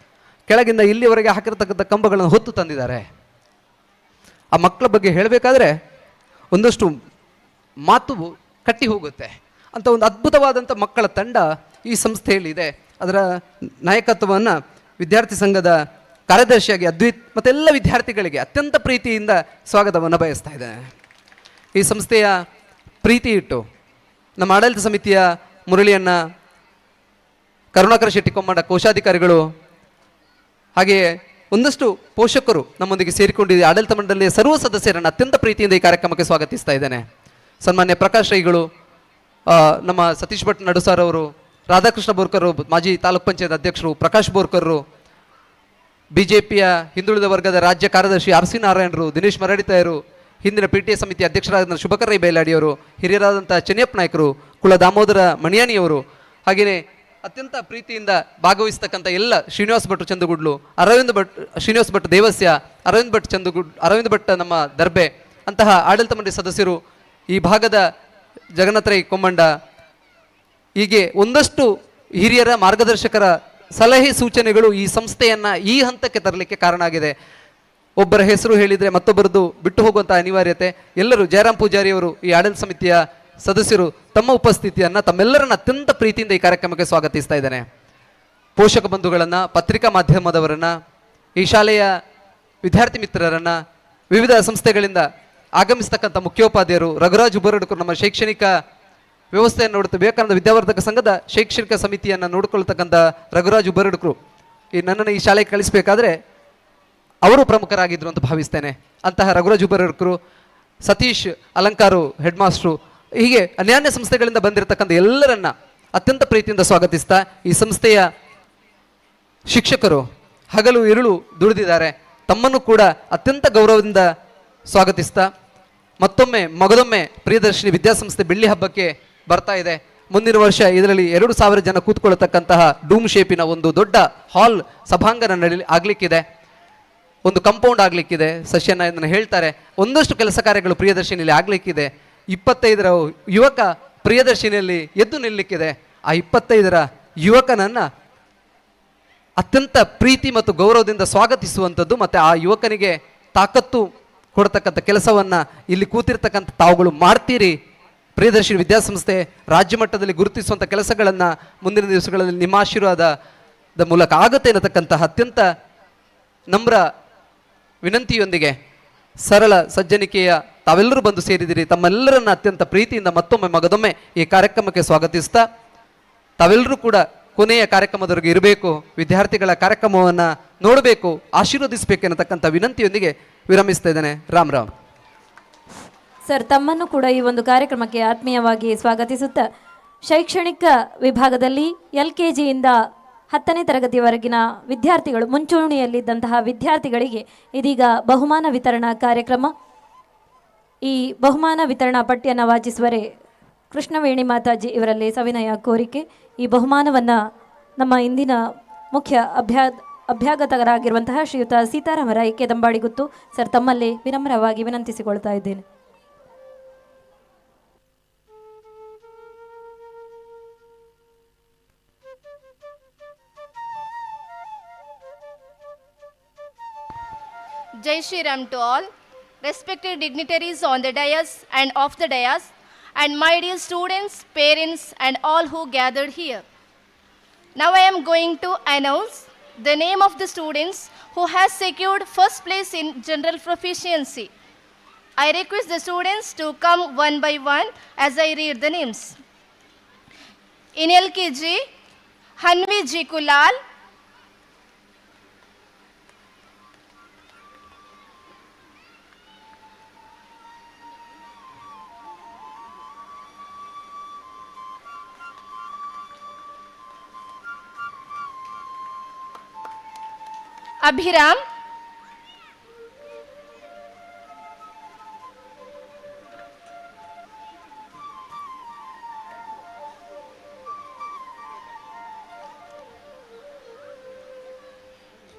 ಕೆಳಗಿಂದ ಇಲ್ಲಿವರೆಗೆ ಹಾಕಿರತಕ್ಕಂಥ ಕಂಬಗಳನ್ನು ಹೊತ್ತು ತಂದಿದ್ದಾರೆ. ಆ ಮಕ್ಕಳ ಬಗ್ಗೆ ಹೇಳಬೇಕಾದ್ರೆ ಒಂದಷ್ಟು ಮಾತು ಕಟ್ಟಿ ಹೋಗುತ್ತೆ ಅಂತ ಒಂದು ಅದ್ಭುತವಾದಂಥ ಮಕ್ಕಳ ತಂಡ ಈ ಸಂಸ್ಥೆಯಲ್ಲಿ ಇದೆ. ಅದರ ನಾಯಕತ್ವವನ್ನು ವಿದ್ಯಾರ್ಥಿ ಸಂಘದ ಕಾರ್ಯದರ್ಶಿಯಾಗಿ ಅದ್ವಿತ್ ಮತ್ತೆಲ್ಲ ವಿದ್ಯಾರ್ಥಿಗಳಿಗೆ ಅತ್ಯಂತ ಪ್ರೀತಿಯಿಂದ ಸ್ವಾಗತವನ್ನು ಬಯಸ್ತಾ ಇದ್ದೇನೆ. ಈ ಸಂಸ್ಥೆಯ ಪ್ರೀತಿ ಇಟ್ಟು ನಮ್ಮ ಆಡಳಿತ ಸಮಿತಿಯ ಮುರಳಿಯನ್ನ, ಕರುಣಾಕರ ಶೆಟ್ಟಿ ಕೊಮ್ಮಡ ಕೋಶಾಧಿಕಾರಿಗಳು, ಹಾಗೆಯೇ ಒಂದಷ್ಟು ಪೋಷಕರು ನಮ್ಮೊಂದಿಗೆ ಸೇರಿಕೊಂಡಿದೆ. ಆಡಳಿತ ಮಂಡಳಿಯ ಸರ್ವ ಸದಸ್ಯರನ್ನು ಅತ್ಯಂತ ಪ್ರೀತಿಯಿಂದ ಈ ಕಾರ್ಯಕ್ರಮಕ್ಕೆ ಸ್ವಾಗತಿಸ್ತಾ ಇದ್ದೇನೆ. ಸನ್ಮಾನ್ಯ ಪ್ರಕಾಶ್ ರೈಗಳು, ನಮ್ಮ ಸತೀಶ್ ಭಟ್ ನಡುಸಾರ್ ಅವರು, ರಾಧಾಕೃಷ್ಣ ಬೋರ್ಕರ್ ಮಾಜಿ ತಾಲೂಕ್ ಪಂಚಾಯತ್ ಅಧ್ಯಕ್ಷರು, ಪ್ರಕಾಶ್ ಬೋರ್ಕರ್ರು, BJPಯ ಹಿಂದುಳಿದ ವರ್ಗದ ರಾಜ್ಯ ಕಾರ್ಯದರ್ಶಿ RC ನಾರಾಯಣರು, ದಿನೇಶ್ ಮರಡಿತಾಯರು, ಹಿಂದಿನ PTA ಸಮಿತಿ ಅಧ್ಯಕ್ಷರಾದ ಶುಭಕರ್ ರೈ ಬೈಲಾಡಿಯವರು, ಹಿರಿಯರಾದಂಥ ಚೆನ್ನಪ್ಪ ನಾಯ್ಕರು, ಕುಲ ದಾಮೋದರ ಮಣಿಯಾನಿಯವರು, ಹಾಗೆಯೇ ಅತ್ಯಂತ ಪ್ರೀತಿಯಿಂದ ಭಾಗವಹಿಸ್ತಕ್ಕಂಥ ಎಲ್ಲ ಶ್ರೀನಿವಾಸ್ ಭಟ್ ಚಂದಗುಡ್ಲು, ಶ್ರೀನಿವಾಸ್ ಭಟ್ ದೇವಸ್ಯ, ಅರವಿಂದ್ ಭಟ್ ನಮ್ಮ ದರ್ಬೆ ಅಂತಹ ಆಡಳಿತ ಮಂಡಳಿ ಸದಸ್ಯರು, ಈ ಭಾಗದ ಜಗನ್ನಾಥ ರೈ ಕೊಮ್ಮಂಡ, ಹೀಗೆ ಒಂದಷ್ಟು ಹಿರಿಯರ ಮಾರ್ಗದರ್ಶಕರ ಸಲಹೆ ಸೂಚನೆಗಳು ಈ ಸಂಸ್ಥೆಯನ್ನು ಈ ಹಂತಕ್ಕೆ ತರಲಿಕ್ಕೆ ಕಾರಣ ಆಗಿದೆ. ಒಬ್ಬರ ಹೆಸರು ಹೇಳಿದರೆ ಮತ್ತೊಬ್ಬರದ್ದು ಬಿಟ್ಟು ಹೋಗುವಂಥ ಅನಿವಾರ್ಯತೆ. ಎಲ್ಲರೂ, ಜಯರಾಮ್ ಪೂಜಾರಿಯವರು, ಈ ಆಡಳಿತ ಸಮಿತಿಯ ಸದಸ್ಯರು ತಮ್ಮ ಉಪಸ್ಥಿತಿಯನ್ನು ತಮ್ಮೆಲ್ಲರನ್ನ ಅತ್ಯಂತ ಪ್ರೀತಿಯಿಂದ ಈ ಕಾರ್ಯಕ್ರಮಕ್ಕೆ ಸ್ವಾಗತಿಸ್ತಾ ಇದ್ದೇನೆ. ಪೋಷಕ ಬಂಧುಗಳನ್ನು, ಪತ್ರಿಕಾ ಮಾಧ್ಯಮದವರನ್ನು, ಈ ಶಾಲೆಯ ವಿದ್ಯಾರ್ಥಿ ಮಿತ್ರರನ್ನು, ವಿವಿಧ ಸಂಸ್ಥೆಗಳಿಂದ ಆಗಮಿಸ್ತಕ್ಕಂಥ ಮುಖ್ಯೋಪಾಧ್ಯಾಯರು, ರಘುರಾಜ್ ಉಬರಡ್ಕರು, ನಮ್ಮ ಶೈಕ್ಷಣಿಕ ವ್ಯವಸ್ಥೆಯನ್ನು ನೋಡುತ್ತೆ ವಿವೇಕಾನಂದ ವಿದ್ಯಾವರ್ಧಕ ಸಂಘದ ಶೈಕ್ಷಣಿಕ ಸಮಿತಿಯನ್ನು ನೋಡಿಕೊಳ್ತಕ್ಕಂಥ ರಘುರಾಜ್ ಉಬರಡ್ಕರು, ನನ್ನನ್ನು ಈ ಶಾಲೆಗೆ ಕಳಿಸಬೇಕಾದ್ರೆ ಅವರು ಪ್ರಮುಖರಾಗಿದ್ದರು ಅಂತ ಭಾವಿಸ್ತೇನೆ. ಅಂತಹ ರಘುರಾಜ್ ಉಬರಡ್ಕರು, ಸತೀಶ್ ಅಲಂಕಾರು ಹೆಡ್ ಮಾಸ್ಟ್ರು, ಹೀಗೆ ಅನ್ಯಾನ್ಯ ಸಂಸ್ಥೆಗಳಿಂದ ಬಂದಿರತಕ್ಕಂಥ ಎಲ್ಲರನ್ನ ಅತ್ಯಂತ ಪ್ರೀತಿಯಿಂದ ಸ್ವಾಗತಿಸ್ತಾ ಈ ಸಂಸ್ಥೆಯ ಶಿಕ್ಷಕರು ಹಗಲು ಇರುಳು ದುಡಿದಿದ್ದಾರೆ, ತಮ್ಮನ್ನು ಕೂಡ ಅತ್ಯಂತ ಗೌರವದಿಂದ ಸ್ವಾಗತಿಸ್ತಾ ಮತ್ತೊಮ್ಮೆ ಮಗದೊಮ್ಮೆ ಪ್ರಿಯದರ್ಶಿನಿ ವಿದ್ಯಾಸಂಸ್ಥೆ ಬೆಳ್ಳಿ ಹಬ್ಬಕ್ಕೆ ಬರ್ತಾ ಇದೆ. ಮುಂದಿನ ವರ್ಷ ಇದರಲ್ಲಿ 2,000 ಜನ ಕೂತ್ಕೊಳ್ಳತಕ್ಕಂತಹ ಡೂಮ್ ಶೇಪಿನ ಒಂದು ದೊಡ್ಡ ಹಾಲ್ ಸಭಾಂಗಣ ಆಗ್ಲಿಕ್ಕಿದೆ, ಒಂದು ಕಾಂಪೌಂಡ್ ಆಗ್ಲಿಕ್ಕಿದೆ. ಸಸ್ಯನ ಇದನ್ನು ಹೇಳ್ತಾರೆ. ಒಂದಷ್ಟು ಕೆಲಸ ಕಾರ್ಯಗಳು ಪ್ರಿಯದರ್ಶಿನಿಯಲ್ಲಿ ಆಗ್ಲಿಕ್ಕಿದೆ. 25ರ ಯುವಕ ಪ್ರಿಯದರ್ಶಿನಿಯಲ್ಲಿ ಎದ್ದು ನಿಲ್ಲಕ್ಕಿದೆ. ಆ 25ರ ಯುವಕನನ್ನ ಅತ್ಯಂತ ಪ್ರೀತಿ ಮತ್ತು ಗೌರವದಿಂದ ಸ್ವಾಗತಿಸುವಂಥದ್ದು ಮತ್ತು ಆ ಯುವಕನಿಗೆ ತಾಕತ್ತು ಕೊಡ್ತಕ್ಕಂಥ ಕೆಲಸವನ್ನ ಇಲ್ಲಿ ಕೂತಿರ್ತಕ್ಕಂಥ ತಾವುಗಳು ಮಾಡ್ತೀರಿ. ಪ್ರಿಯದರ್ಶಿನಿ ವಿದ್ಯಾಸಂಸ್ಥೆ ರಾಜ್ಯ ಮಟ್ಟದಲ್ಲಿ ಗುರುತಿಸುವಂಥ ಕೆಲಸಗಳನ್ನು ಮುಂದಿನ ದಿವಸಗಳಲ್ಲಿ ನಿಮ್ಮ ಆಶೀರ್ವಾದದ ಮೂಲಕ ಆಗುತ್ತೆ ಅನ್ನತಕ್ಕಂತಹ ಅತ್ಯಂತ ನಮ್ರ ವಿನಂತಿಯೊಂದಿಗೆ ಸರಳ ಸಜ್ಜನಿಕೆಯ ತಾವೆಲ್ಲರೂ ಬಂದು ಸೇರಿದಿರಿ. ತಮ್ಮೆಲ್ಲರನ್ನ ಅತ್ಯಂತ ಪ್ರೀತಿಯಿಂದ ಮತ್ತೊಮ್ಮೆ ಮಗದೊಮ್ಮೆ ಈ ಕಾರ್ಯಕ್ರಮಕ್ಕೆ ಸ್ವಾಗತಿಸ್ತಾ ತಾವೆಲ್ಲರೂ ಕೂಡ ಕೊನೆಯ ಕಾರ್ಯಕ್ರಮದವರೆಗೆ ಇರಬೇಕು, ವಿದ್ಯಾರ್ಥಿಗಳ ಕಾರ್ಯಕ್ರಮವನ್ನು ನೋಡಬೇಕು, ಆಶೀರ್ವದಿಸಬೇಕು ಅನ್ನತಕ್ಕಂಥ ವಿನಂತಿಯೊಂದಿಗೆ ವಿರಮಿಸ್ತಾ ಇದ್ದೇನೆ. ರಾಮ್ ರಾಮ್. ಸರ್, ತಮ್ಮನ್ನು ಕೂಡ ಈ ಒಂದು ಕಾರ್ಯಕ್ರಮಕ್ಕೆ ಆತ್ಮೀಯವಾಗಿ ಸ್ವಾಗತಿಸುತ್ತಾ ಶೈಕ್ಷಣಿಕ ವಿಭಾಗದಲ್ಲಿ LKGಯಿಂದ 10ನೇ ತರಗತಿಯವರೆಗಿನ ವಿದ್ಯಾರ್ಥಿಗಳು ಮುಂಚೂಣಿಯಲ್ಲಿದ್ದಂತಹ ವಿದ್ಯಾರ್ಥಿಗಳಿಗೆ ಇದೀಗ ಬಹುಮಾನ ವಿತರಣಾ ಕಾರ್ಯಕ್ರಮ. ಈ ಬಹುಮಾನ ವಿತರಣಾ ಪಟ್ಟಿಯನ್ನು ವಾಚಿಸುವರೆ ಕೃಷ್ಣವೇಣಿ ಮಾತಾಜಿ ಇವರಲ್ಲಿ ಸವಿನಯ ಕೋರಿಕೆ. ಈ ಬಹುಮಾನವನ್ನು ನಮ್ಮ ಇಂದಿನ ಮುಖ್ಯ ಅಭ್ಯಾಗತರಾಗಿರುವಂತಹ ಶ್ರೀಯುತ ಸೀತಾರಾಮರಾಯ್ ಕೆದಂಬಾಡಿಗುತ್ತು ಸರ್ ತಮ್ಮಲ್ಲಿ ವಿನಮ್ರವಾಗಿ ವಿನಂತಿಸಿಕೊಳ್ತಾ ಇದ್ದೇನೆ. Jai Shri Ram to all, respected dignitaries on the dais and off the dais, and my dear students, parents, and all who gathered here. Now I am going to announce the name of the students who has secured first place in general proficiency. I request the students to come one by one as I read the names. In LKG, Hanvi G. Kulal, Abhiram,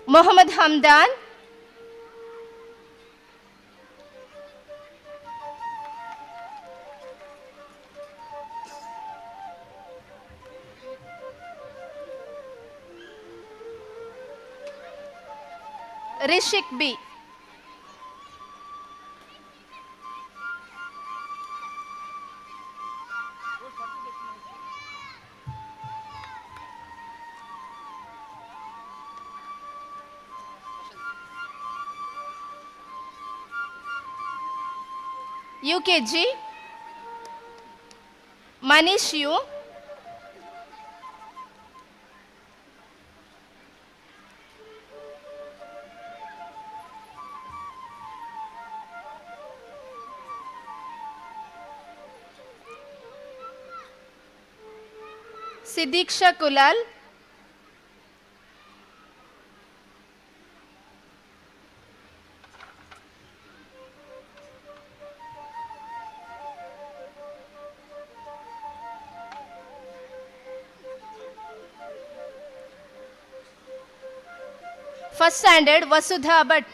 Mohammad Hamdan, Rishik B. UKG, Manish U. Siddiksha Kulal, first standard Vasudha Bhatt,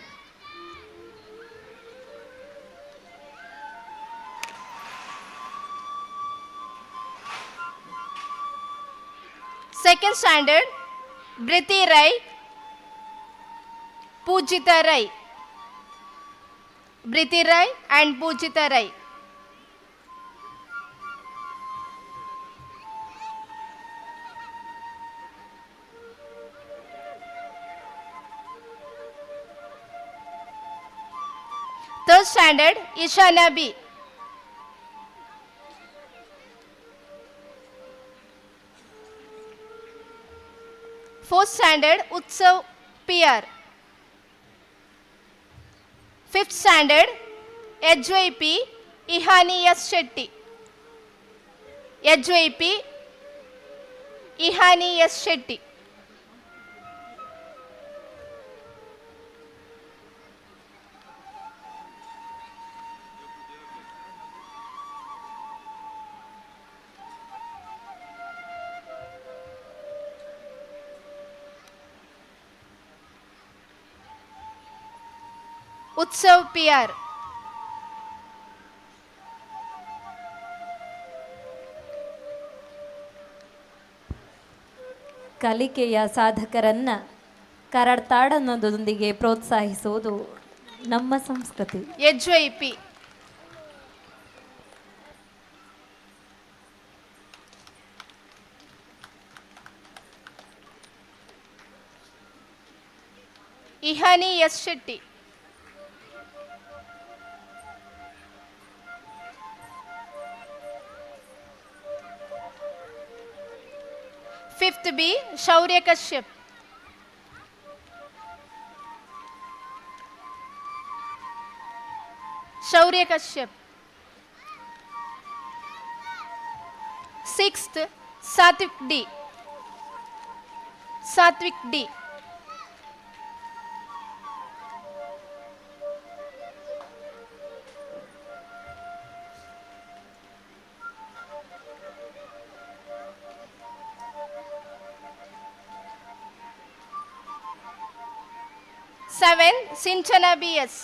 second standard Briti Rai, Pujita Rai, Briti Rai and Pujita Rai. Third standard Ishana B. Fourth standard Utsav PR. Fifth standard HYP Ihani S. Shetty. HYP Ihani S. Shetty. Utsav PR. ಕಲಿಕೆಯ ಸಾಧಕರನ್ನ ಕರಡ್ತಾಡನ್ನೋದೊಂದಿಗೆ ಪ್ರೋತ್ಸಾಹಿಸುವುದು ನಮ್ಮ ಸಂಸ್ಕೃತಿ. HYP. Ihani S. Shetty. Fifth B. Shaurya Kashyap. Shaurya Kashyap. Sixth, Satvik D. Satvik D. Seven, Sinchana BS.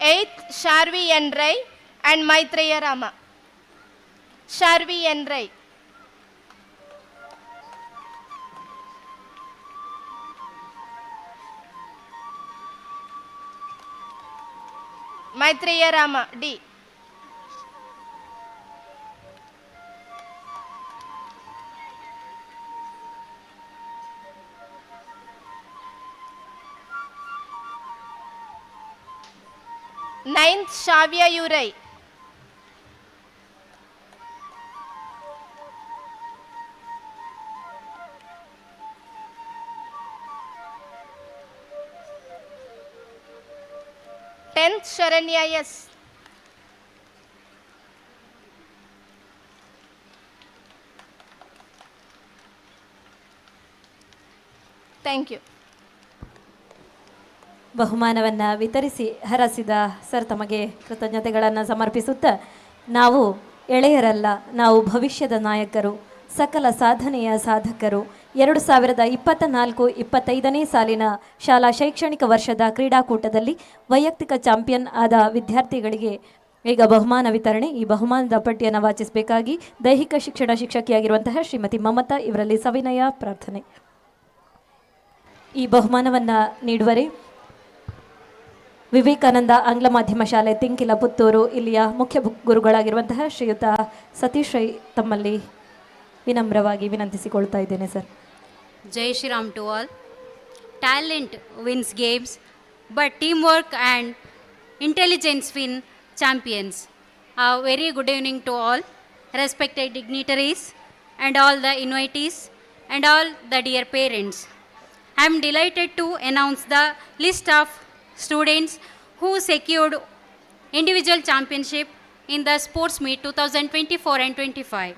Eighth, Sharvi N. Rai and Maitreya Rama. Sharvi N. Rai. Maitreya Rama D. Ninth, Shavya Urai. Tenth, Sharanya S. Thank you. ಬಹುಮಾನವನ್ನು ವಿತರಿಸಿ ಹರಸಿದ sir ತಮಗೆ ಕೃತಜ್ಞತೆಗಳನ್ನು ಸಮರ್ಪಿಸುತ್ತಾ, ನಾವು ಎಳೆಯರಲ್ಲ, ನಾವು ಭವಿಷ್ಯದ ನಾಯಕರು, ಸಕಲ ಸಾಧನೆಯ ಸಾಧಕರು. 2024-25ನೇ ಸಾಲಿನ ಶಾಲಾ ಶೈಕ್ಷಣಿಕ ವರ್ಷದ ಕ್ರೀಡಾಕೂಟದಲ್ಲಿ ವೈಯಕ್ತಿಕ ಚಾಂಪಿಯನ್ ಆದ ವಿದ್ಯಾರ್ಥಿಗಳಿಗೆ ಈಗ ಬಹುಮಾನ ವಿತರಣೆ. ಈ ಬಹುಮಾನದ ಪಟ್ಟಿಯನ್ನು ವಾಚಿಸಬೇಕಾಗಿ ದೈಹಿಕ ಶಿಕ್ಷಣ ಶಿಕ್ಷಕಿಯಾಗಿರುವಂತಹ ಶ್ರೀಮತಿ ಮಮತಾ ಇವರಲ್ಲಿ ಸವಿನಯ ಪ್ರಾರ್ಥನೆ. ಈ ಬಹುಮಾನವನ್ನು ನೀಡುವರೆ ವಿವೇಕಾನಂದ ಆಂಗ್ಲ ಮಾಧ್ಯಮ ಶಾಲೆ ತಿಂಕಿಲ ಪುತ್ತೂರು ಇಲ್ಲಿಯ ಮುಖ್ಯ ಗುರುಗಳಾಗಿರುವಂತಹ ಶ್ರೀಯುತ ಸತೀಶ್ ರೈ ತಮ್ಮಲ್ಲಿ ವಿನಮ್ರವಾಗಿ ವಿನಂತಿಸಿಕೊಳ್ತಾ ಇದ್ದೇನೆ sir. Jai Shri Ram to all. Talent wins games, but teamwork and intelligence win champions. A very good evening to all respected dignitaries and all the invitees and all the dear parents. I am delighted to announce the list of students who secured individual championship in the sports meet 2024 and 25.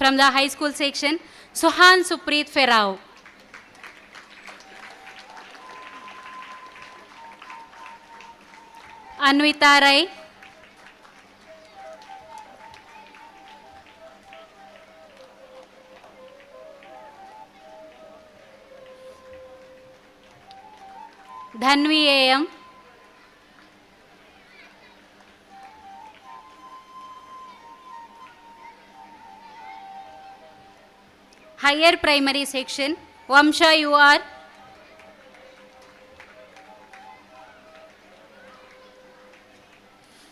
From the high school section, Suhan Supreet Ferrao. Anvita Rai. Dhanvi A.M. Higher primary section, Vamsha UR.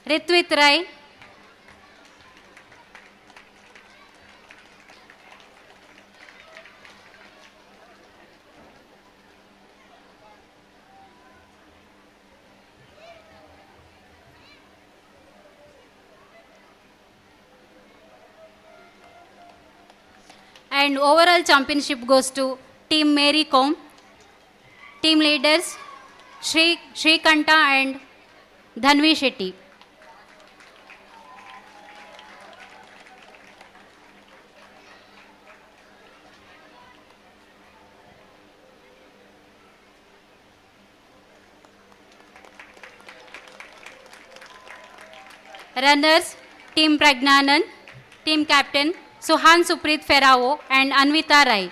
Ritvit Rai. and overall championship goes to Team Mary Com. Team leaders Shrikanta and Dhanvi Shetty. Runners Team Pragnanand, Team Captain Suhan Suprit Ferrao and Anvita Rai.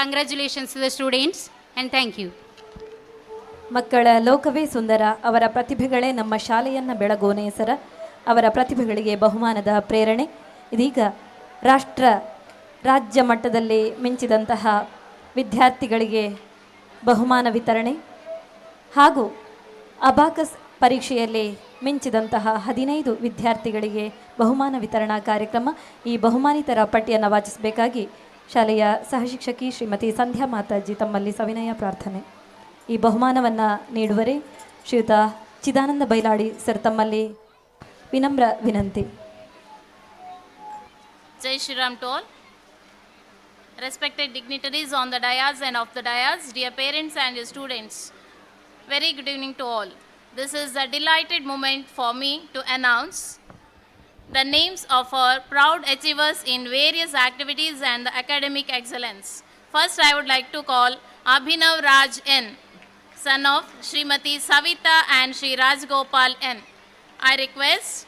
Congratulations to the students and thank you. ಮಕ್ಕಳ ಲೋಕವೇ ಸುಂದರ, ಅವರ ಪ್ರತಿಭೆಗಳೇ ನಮ್ಮ ಶಾಲೆಯನ್ನು ಬೆಳಗೋನೆ ಸರ. ಅವರ ಪ್ರತಿಭೆಗಳಿಗೆ ಬಹುಮಾನದ ಪ್ರೇರಣೆ. ಇದೀಗ ರಾಜ್ಯ ಮಟ್ಟದಲ್ಲಿ ಮಿಂಚಿದಂತಹ ವಿದ್ಯಾರ್ಥಿಗಳಿಗೆ ಬಹುಮಾನ ವಿತರಣೆ ಹಾಗೂ ಅಬಾಕಸ್ ಪರೀಕ್ಷೆಯಲ್ಲಿ ಮಿಂಚಿದಂತಹ 15 ವಿದ್ಯಾರ್ಥಿಗಳಿಗೆ ಬಹುಮಾನ ವಿತರಣಾ ಕಾರ್ಯಕ್ರಮ. ಈ ಬಹುಮಾನಿತರ ಪಟ್ಟಿಯನ್ನು ವಾಚಿಸಬೇಕಾಗಿ ಶಾಲೆಯ ಸಹಶಿಕ್ಷಕಿ ಶ್ರೀಮತಿ ಸಂಧ್ಯಾ ಮಾತಾಜಿ ತಮ್ಮಲ್ಲಿ ಸವಿನಯ ಪ್ರಾರ್ಥನೆ. ಈ ಬಹುಮಾನವನ್ನು ನೀಡುವರೆ ಶ್ರೀಯುತ ಚಿದಾನಂದ ಬೈಲಾಡಿ ಸರ್ ತಮ್ಮಲ್ಲಿ ವಿನಮ್ರ ವಿನಂತಿ. Jai Shri Ram to all. Respected dignitaries on the dais and off the dais, dear parents and students, very good evening to all. This is a delighted moment for me to announce the names of our proud achievers in various activities and the academic excellence. First, I would like to call Abhinav Raj N, son of Srimati Savita and Shri Raj Gopal N. I request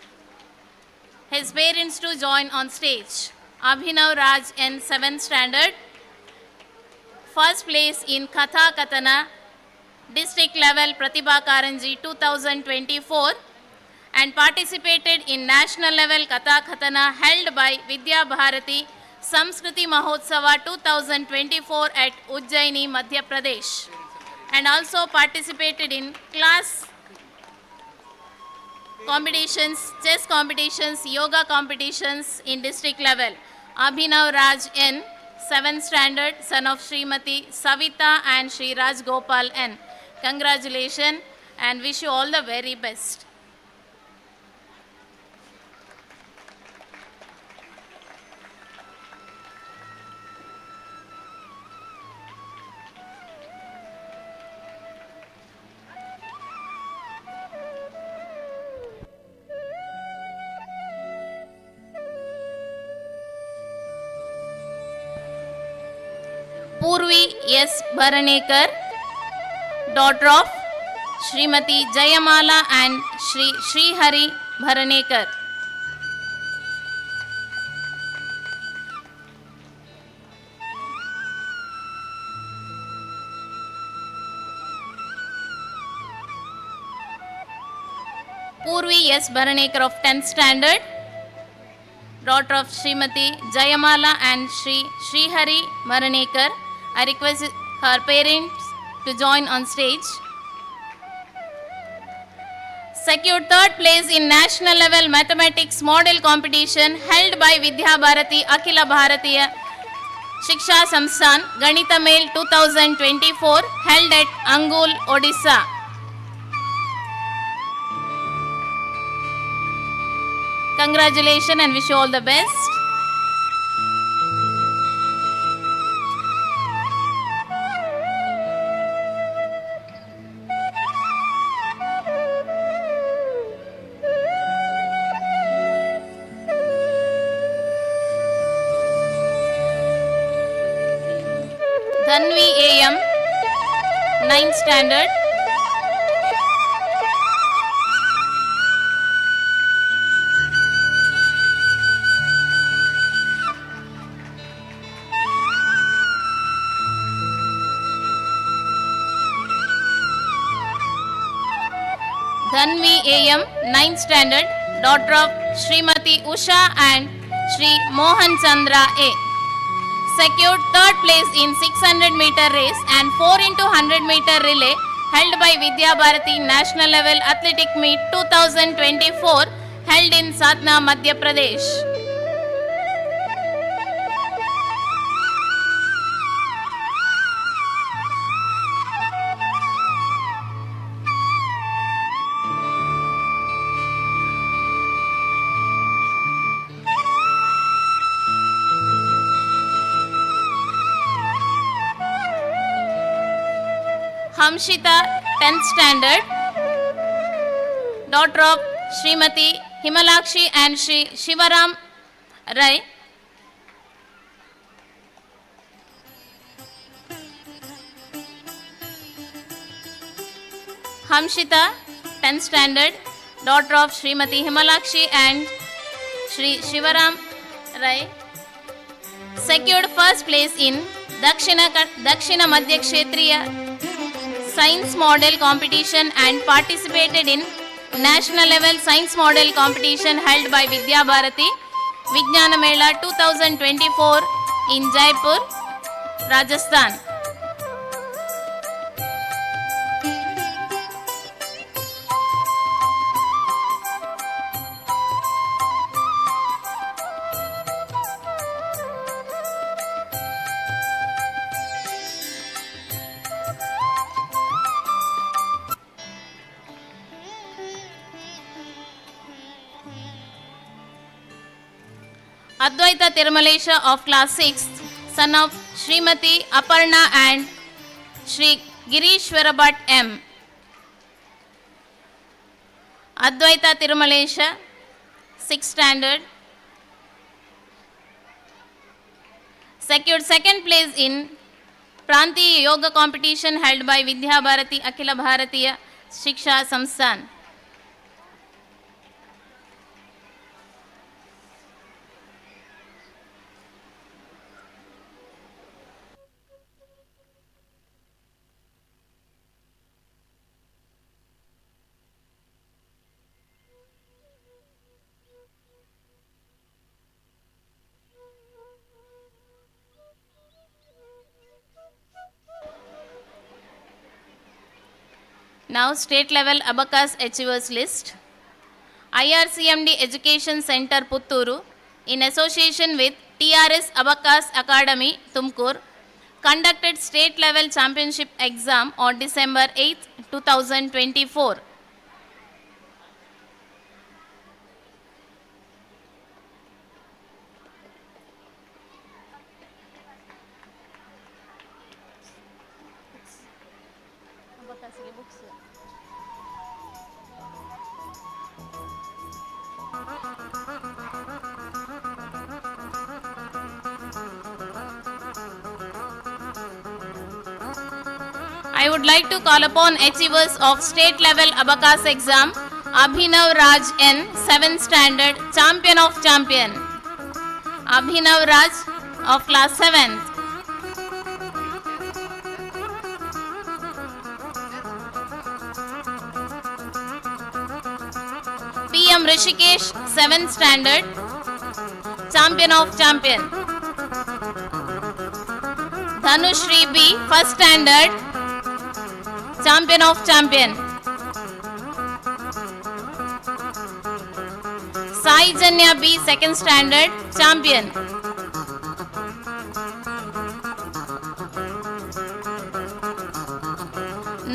his parents to join on stage. Abhinav Raj in 7th standard, first place in Katha Katana, district level Pratibha Karanji 2024 and participated in national level Katha Katana held by Vidya Bharati Samskriti Mahotsava 2024 at Ujjaini, Madhya Pradesh, and also participated in class competitions, chess competitions, yoga competitions in district level. Abhinav Raj N, 7th standard, son of Srimati Savita and Shri Raj Gopal N. Congratulations and wish you all the very best. Purvi S. Bharanekar, daughter of Srimati Jayamala and Shri Srihari Bharanekar. Purvi S. Bharanekar of 10th standard, daughter of Srimati Jayamala and Shri Srihari Bharanekar. I request her parents to join on stage. Secured 3rd place in national level mathematics model competition held by Vidya Bharati Akhila Bharatiya Shiksha Samsthan Ganita Mel 2024 held at Angul, Odisha. Congratulations and wish you all the best. Dhanvi AM, 9th standard. Dhanvi AM, 9th standard, daughter of Srimati Usha and Shri Mohan Chandra A. Secured 3rd place in 600-meter race and 4x100-meter relay held by Vidya Bharati National Level Athletic Meet 2024 held in Satna, Madhya Pradesh. Hamshita, 10th standard, daughter of Srimati Himalakshi and Shri Shivaram Rai. Hamshita, 10th standard, daughter of Srimati Himalakshi and Shri Shivaram Rai, secured first place in Dakshina Madhya Kshetriya Science Model Competition and participated in National Level Science Model Competition held by Vidya Bharati Vijnana Mela 2024 in Jaipur, Rajasthan. Advaita Tirumalesha of class 6th, son of Srimati Aparna and Shri Girishwara Bhatt M. Advaita Tirumalesha, 6th standard, secured second place in Prantiya Yoga competition held by Vidya Bharati Akhila Bharatiya Shiksha Samsthan. Now state level Abacus Achievers list. IRCMD Education Center Putturu in association with TRS Abacus Academy Tumkur conducted state level championship exam on December 8, 2024. I would like to call upon achievers of state level Abacus exam, Abhinav Raj N, 7th standard, champion of champion. Abhinav Raj of class 7th. PM Rishikesh, 7th standard, champion of champion. Dhanushri B, 1st standard, champion of champion. Sai Janya B, 2nd standard, champion.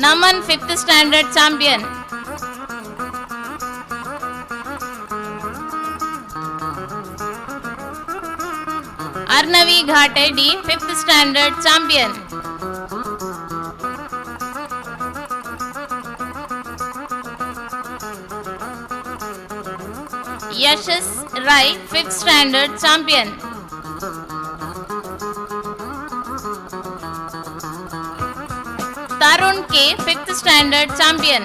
Naman, 5th standard, champion. Arnavi Ghate D, 5th standard, champion. Yashas Rai, 5th standard, champion. Tarun K, 5th standard, champion.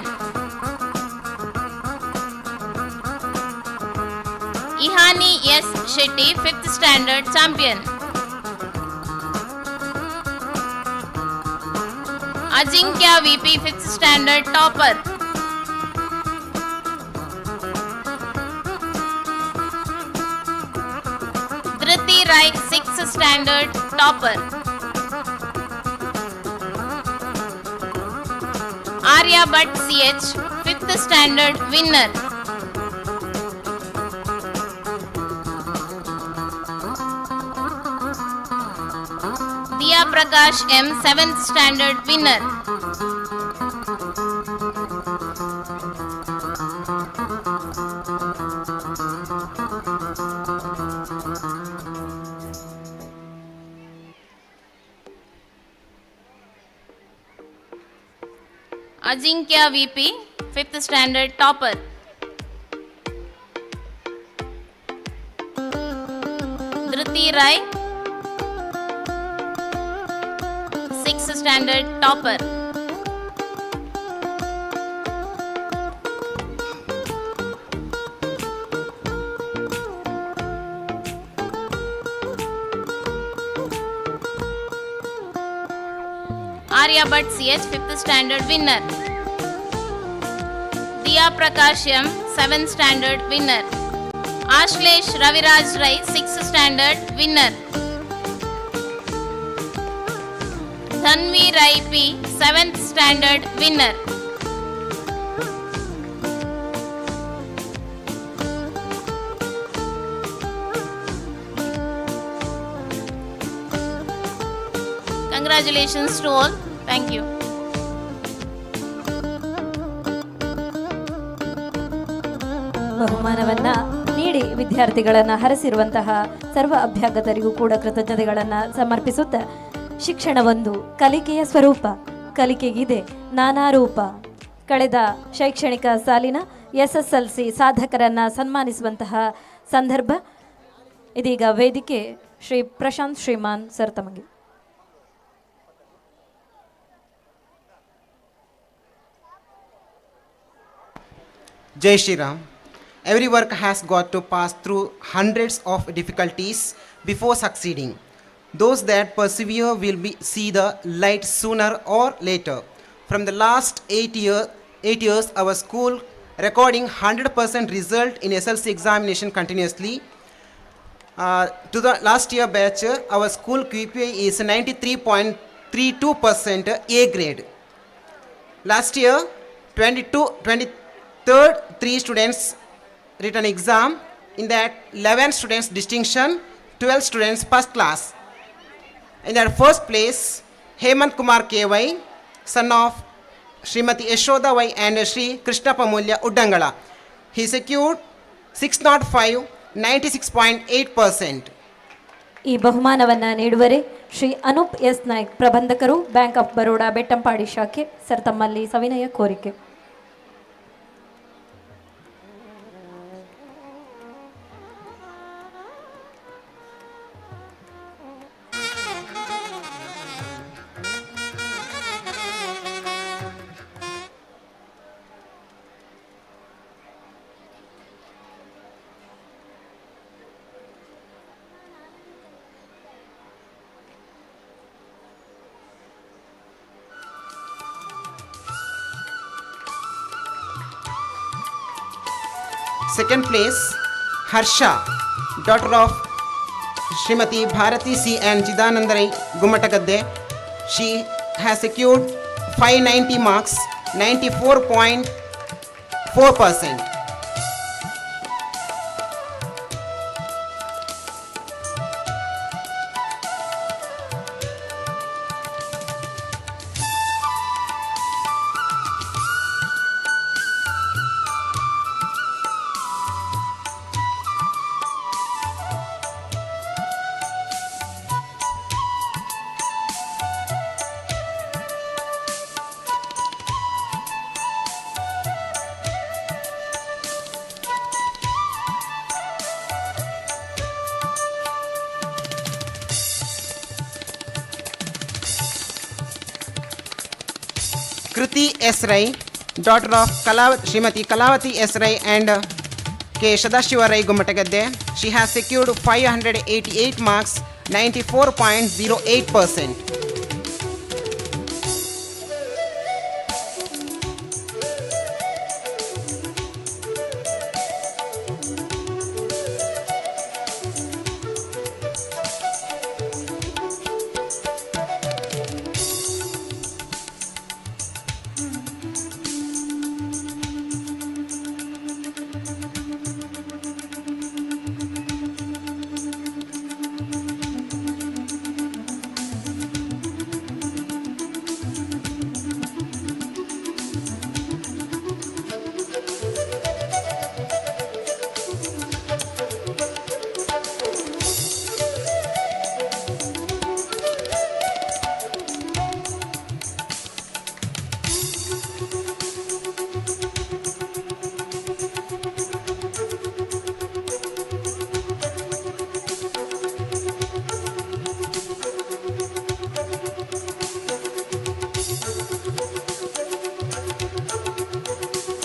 Ihani S. Shetty, 5th standard, champion. Ajinkya VP, 5th standard, topper. Dhriti Rai, 6th standard, topper. Arya Bhatt CH, 5th standard, winner. Diya Prakash M, 7th standard, winner. Ajinkya VP, 5th standard topper. Dhriti Rai, 6th standard topper. Arya Bhatt CH, 5th standard winner. Diya Prakashyam, 7th standard winner. Ashlesh Raviraj Rai, 6th standard winner. Dhanvi Rai P, 7th standard winner. Congratulations to all. Thank you. ಬಹುಮಾನವನ್ನ ನೀಡಿ ವಿದ್ಯಾರ್ಥಿಗಳನ್ನು ಹರಸಿರುವಂತಹ ಸರ್ವ ಅಭ್ಯಾಗತರಿಗೂ ಕೂಡ ಕೃತಜ್ಞತೆಗಳನ್ನು ಸಮರ್ಪಿಸುತ್ತಾ ಶಿಕ್ಷಣವೊಂದು ಕಲಿಕೆಯ ಸ್ವರೂಪ, ಕಲಿಕೆಗಿದೆ ನಾನಾ ರೂಪ. ಕಳೆದ ಶೈಕ್ಷಣಿಕ ಸಾಲಿನ SSLC ಸಾಧಕರನ್ನ ಸನ್ಮಾನಿಸುವಂತಹ ಸಂದರ್ಭ. ಇದೀಗ ವೇದಿಕೆ ಶ್ರೀ ಪ್ರಶಾಂತ್ ಶ್ರೀಮಾನ್ ಸರ್ ತಮಗೆ. Jai Shri Ram. Every work has got to pass through hundreds of difficulties before succeeding. Those that persevere will see the light sooner or later. From the last 8 years, our school recording 100% result in SLC examination continuously. To the last year batch, our school QPI is 93.32% A grade. Last year, 3 students written exam. In that, 11 students distinction, 12 students first class. In their first place, Hemant Kumar KY, son of Srimati Yashoda Y and Sri Krishna Pamulya Uddangala. He secured 605, 96.8%. ಈ ಬಹುಮಾನವನ್ನ ನೀಡುವರೆ Shri Anoop S Naik, ಪ್ರಬಂಧಕರು, bank of Baroda, Bettampadi ಶಾಖೆ. Sir ತಮ್ಮಲ್ಲಿ ಸವಿನಯ ಕೋರಿಕೆ. Second place, Harsha, daughter of Srimati Bharati C and Chidanandarai Gumatagade. She has secured 590 marks, 94.4%. Kriti S. Rai, daughter of Srimati Kalavati S. Rai and K. Sadashiva Rai Gumatagade. She has secured 588 marks, 94.08%.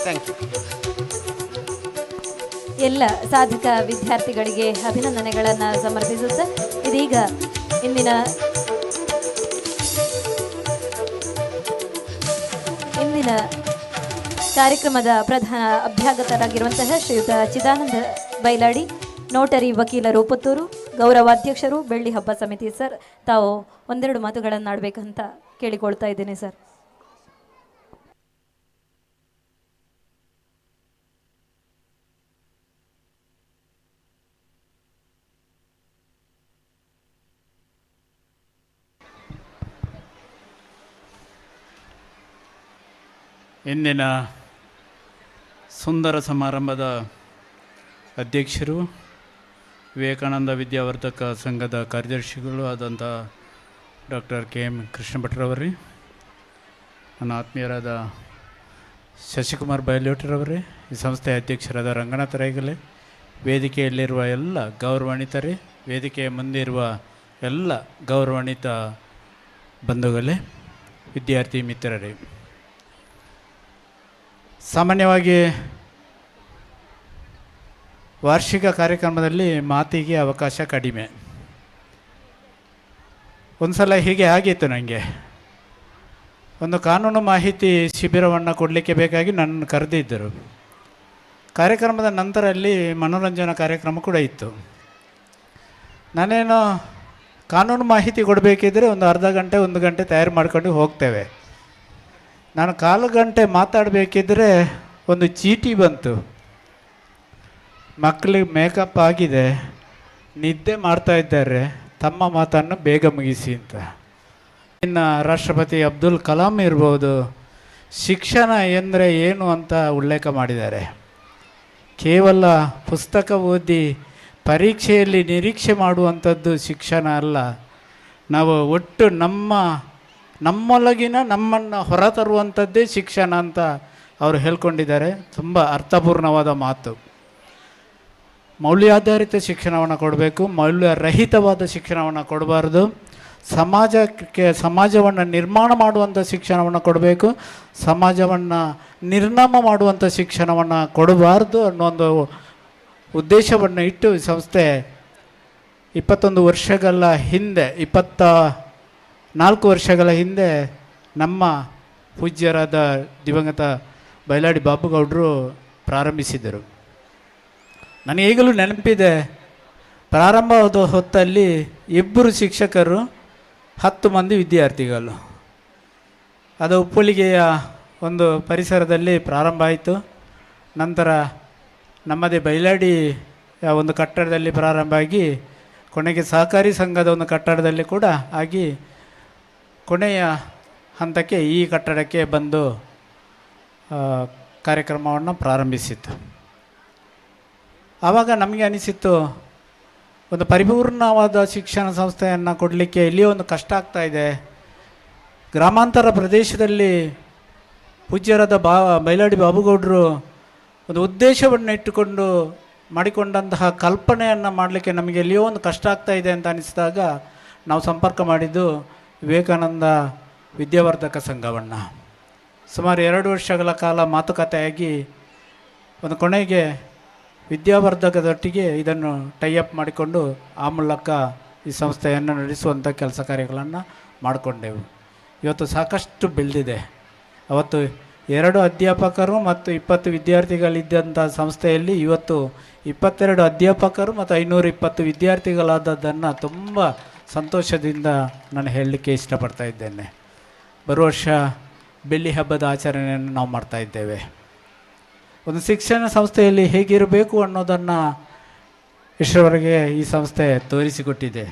Thank you. ಎಲ್ಲ ಸಾಧಕ ವಿದ್ಯಾರ್ಥಿಗಳಿಗೆ ಅಭಿನಂದನೆಗಳನ್ನು ಸಮರ್ಪಿಸುತ್ತಾ ಇದೀಗ ಇಂದಿನ ಕಾರ್ಯಕ್ರಮದ ಪ್ರಧಾನ ಅಭ್ಯಾಗತರಾಗಿರುವಂತಹ ಶ್ರೀಯುತ Chidananda Bailadi, notary ವಕೀಲರು ಪುತ್ತೂರು, ಗೌರವಾಧ್ಯಕ್ಷರು ಬೆಳ್ಳಿ ಹಬ್ಬ ಸಮಿತಿ. ಸರ್, ತಾವು ಒಂದೆರಡು ಮಾತುಗಳನ್ನು ಆಡಬೇಕಂತ ಕೇಳಿಕೊಳ್ತಾ ಇದ್ದೇನೆ ಸರ್. ಇಂದಿನ ಸುಂದರ ಸಮಾರಂಭದ ಅಧ್ಯಕ್ಷರು, ವಿವೇಕಾನಂದ ವಿದ್ಯಾವರ್ಧಕ ಸಂಘದ ಕಾರ್ಯದರ್ಶಿಗಳು ಆದಂಥ ಡಾಕ್ಟರ್ KM ಕೃಷ್ಣ ಭಟ್ರವರೇ, ನನ್ನ ಆತ್ಮೀಯರಾದ ಶಶಿಕುಮಾರ್ ಬೈಲೋಟರವರೇ, ಈ ಸಂಸ್ಥೆಯ ಅಧ್ಯಕ್ಷರಾದ ರಂಗನಾಥ ರೈಗಲೆ, ವೇದಿಕೆಯಲ್ಲಿರುವ ಎಲ್ಲ ಗೌರವಾನ್ವಿತರೇ, ವೇದಿಕೆಯ ಮುಂದಿರುವ ಎಲ್ಲ ಗೌರವಾನ್ವಿತ ಬಂಧುಗಳೇ, ವಿದ್ಯಾರ್ಥಿ ಮಿತ್ರರೇ, ಸಾಮಾನ್ಯವಾಗಿ ವಾರ್ಷಿಕ ಕಾರ್ಯಕ್ರಮದಲ್ಲಿ ಮಾತಿಗೆ ಅವಕಾಶ ಕಡಿಮೆ. ಒಂದು ಸಲ ಹೀಗೆ ಆಗಿತ್ತು. ನನಗೆ ಒಂದು ಕಾನೂನು ಮಾಹಿತಿ ಶಿಬಿರವನ್ನು ಕೊಡಲಿಕ್ಕೆ ಬೇಕಾಗಿ ನನ್ನ ಕರೆದಿದ್ದರು. ಕಾರ್ಯಕ್ರಮದ ನಂತರ ಅಲ್ಲಿ ಮನೋರಂಜನಾ ಕಾರ್ಯಕ್ರಮ ಕೂಡ ಇತ್ತು. ನಾನೇನು ಕಾನೂನು ಮಾಹಿತಿ ಕೊಡಬೇಕಿದ್ರೆ ಒಂದು ಅರ್ಧ ಗಂಟೆ 1 ಗಂಟೆ ತಯಾರು ಮಾಡ್ಕೊಂಡು ಹೋಗ್ತೇವೆ. ನಾನು 1/4 ಗಂಟೆ ಮಾತಾಡಬೇಕಿದ್ರೆ ಒಂದು ಚೀಟಿ ಬಂತು, ಮಕ್ಕಳಿಗೆ ಮೇಕಪ್ ಆಗಿದೆ, ನಿದ್ದೆ ಮಾಡ್ತಾ ಇದ್ದಾರೆ, ತಮ್ಮ ಮಾತನ್ನು ಬೇಗ ಮುಗಿಸಿ ಅಂತ. ಇನ್ನು ರಾಷ್ಟ್ರಪತಿ ಅಬ್ದುಲ್ ಕಲಾಂ ಇರ್ಬೋದು, ಶಿಕ್ಷಣ ಎಂದರೆ ಏನು ಅಂತ ಉಲ್ಲೇಖ ಮಾಡಿದ್ದಾರೆ. ಕೇವಲ ಪುಸ್ತಕ ಓದಿ ಪರೀಕ್ಷೆಯಲ್ಲಿ ನಿರೀಕ್ಷೆ ಮಾಡುವಂಥದ್ದು ಶಿಕ್ಷಣ ಅಲ್ಲ, ನಾವು ಒಟ್ಟು ನಮ್ಮೊಳಗಿನ ನಮ್ಮನ್ನು ಹೊರತರುವಂಥದ್ದೇ ಶಿಕ್ಷಣ ಅಂತ ಅವರು ಹೇಳ್ಕೊಂಡಿದ್ದಾರೆ. ತುಂಬ ಅರ್ಥಪೂರ್ಣವಾದ ಮಾತು. ಮೌಲ್ಯಾಧಾರಿತ ಶಿಕ್ಷಣವನ್ನು ಕೊಡಬೇಕು, ಮೌಲ್ಯರಹಿತವಾದ ಶಿಕ್ಷಣವನ್ನು ಕೊಡಬಾರ್ದು. ಸಮಾಜವನ್ನು ನಿರ್ಮಾಣ ಮಾಡುವಂಥ ಶಿಕ್ಷಣವನ್ನು ಕೊಡಬೇಕು, ಸಮಾಜವನ್ನು ನಿರ್ನಾಮ ಮಾಡುವಂಥ ಶಿಕ್ಷಣವನ್ನು ಕೊಡಬಾರ್ದು ಅನ್ನೋ ಒಂದು ಉದ್ದೇಶವನ್ನು ಇಟ್ಟು ಈ ಸಂಸ್ಥೆ 21 ವರ್ಷಗಳ ಹಿಂದೆ 24 ವರ್ಷಗಳ ಹಿಂದೆ ನಮ್ಮ ಪೂಜ್ಯರಾದ ದಿವಂಗತ ಬೈಲಾಡಿ ಬಾಬುಗೌಡರು ಪ್ರಾರಂಭಿಸಿದರು. ನನಗೆ ಈಗಲೂ ನೆನಪಿದೆ, ಪ್ರಾರಂಭವಾದ ಹೊತ್ತಲ್ಲಿ 2 ಶಿಕ್ಷಕರು 10 ಮಂದಿ ವಿದ್ಯಾರ್ಥಿಗಳು. ಅದು ಉಪ್ಪುಳಿಗೆಯ ಒಂದು ಪರಿಸರದಲ್ಲಿ ಪ್ರಾರಂಭ ಆಯಿತು. ನಂತರ ನಮ್ಮದೇ ಬೈಲಾಡಿ ಒಂದು ಕಟ್ಟಡದಲ್ಲಿ ಪ್ರಾರಂಭ ಆಗಿ ಕೊನೆಗೆ ಸಹಕಾರಿ ಸಂಘದ ಒಂದು ಕಟ್ಟಡದಲ್ಲಿ ಕೂಡ ಆಗಿ ಕೊನೆಯ ಹಂತಕ್ಕೆ ಈ ಕಟ್ಟಡಕ್ಕೆ ಬಂದು ಕಾರ್ಯಕ್ರಮವನ್ನು ಪ್ರಾರಂಭಿಸಿತ್ತು. ಆವಾಗ ನಮಗೆ ಅನಿಸಿತ್ತು, ಒಂದು ಪರಿಪೂರ್ಣವಾದ ಶಿಕ್ಷಣ ಸಂಸ್ಥೆಯನ್ನು ಕೊಡಲಿಕ್ಕೆ ಇಲ್ಲಿ ಒಂದು ಕಷ್ಟ ಆಗ್ತಾ ಇದೆ. ಗ್ರಾಮಾಂತರ ಪ್ರದೇಶದಲ್ಲಿ ಪೂಜ್ಯರಾದ ಬೈಲಾಡಿ ಬಾಬುಗೌಡರು ಒಂದು ಉದ್ದೇಶವನ್ನು ಇಟ್ಟುಕೊಂಡು ಮಾಡಿಕೊಂಡಂತಹ ಕಲ್ಪನೆಯನ್ನು ಮಾಡಲಿಕ್ಕೆ ನಮಗೆ ಎಲ್ಲಿಯೋ ಒಂದು ಕಷ್ಟ ಆಗ್ತಾ ಇದೆ ಅಂತ ಅನಿಸಿದಾಗ ನಾವು ಸಂಪರ್ಕ ಮಾಡಿದ್ದು ವಿವೇಕಾನಂದ ವಿದ್ಯಾವರ್ಧಕ ಸಂಘವನ್ನು. ಸುಮಾರು 2 ವರ್ಷಗಳ ಕಾಲ ಮಾತುಕತೆಯಾಗಿ ಒಂದು ಕೊನೆಗೆ ವಿದ್ಯಾವರ್ಧಕದೊಟ್ಟಿಗೆ ಇದನ್ನು ಟೈಅಪ್ ಮಾಡಿಕೊಂಡು ಆ ಮೂಲಕ ಈ ಸಂಸ್ಥೆಯನ್ನು ನಡೆಸುವಂಥ ಕೆಲಸ ಕಾರ್ಯಗಳನ್ನು ಮಾಡಿಕೊಂಡೆವು. ಇವತ್ತು ಸಾಕಷ್ಟು ಬೆಳೆದಿದೆ. ಅವತ್ತು 2 ಅಧ್ಯಾಪಕರು ಮತ್ತು 20 ವಿದ್ಯಾರ್ಥಿಗಳಿದ್ದಂಥ ಸಂಸ್ಥೆಯಲ್ಲಿ ಇವತ್ತು 22 ಅಧ್ಯಾಪಕರು ಮತ್ತು 520 ವಿದ್ಯಾರ್ಥಿಗಳಾದದ್ದನ್ನು ತುಂಬ ಸಂತೋಷದಿಂದ ನಾನು ಹೇಳಲಿಕ್ಕೆ ಇಷ್ಟಪಡ್ತಾ ಇದ್ದೇನೆ. ಬರುವ ವರ್ಷ ಬೆಳ್ಳಿ ಹಬ್ಬದ ಆಚರಣೆಯನ್ನು ನಾವು ಮಾಡ್ತಾಯಿದ್ದೇವೆ. ಒಂದು ಶಿಕ್ಷಣ ಸಂಸ್ಥೆಯಲ್ಲಿ ಹೇಗಿರಬೇಕು ಅನ್ನೋದನ್ನು ಇಷ್ಟರವರೆಗೆ ಈ ಸಂಸ್ಥೆ ತೋರಿಸಿಕೊಟ್ಟಿದೆ.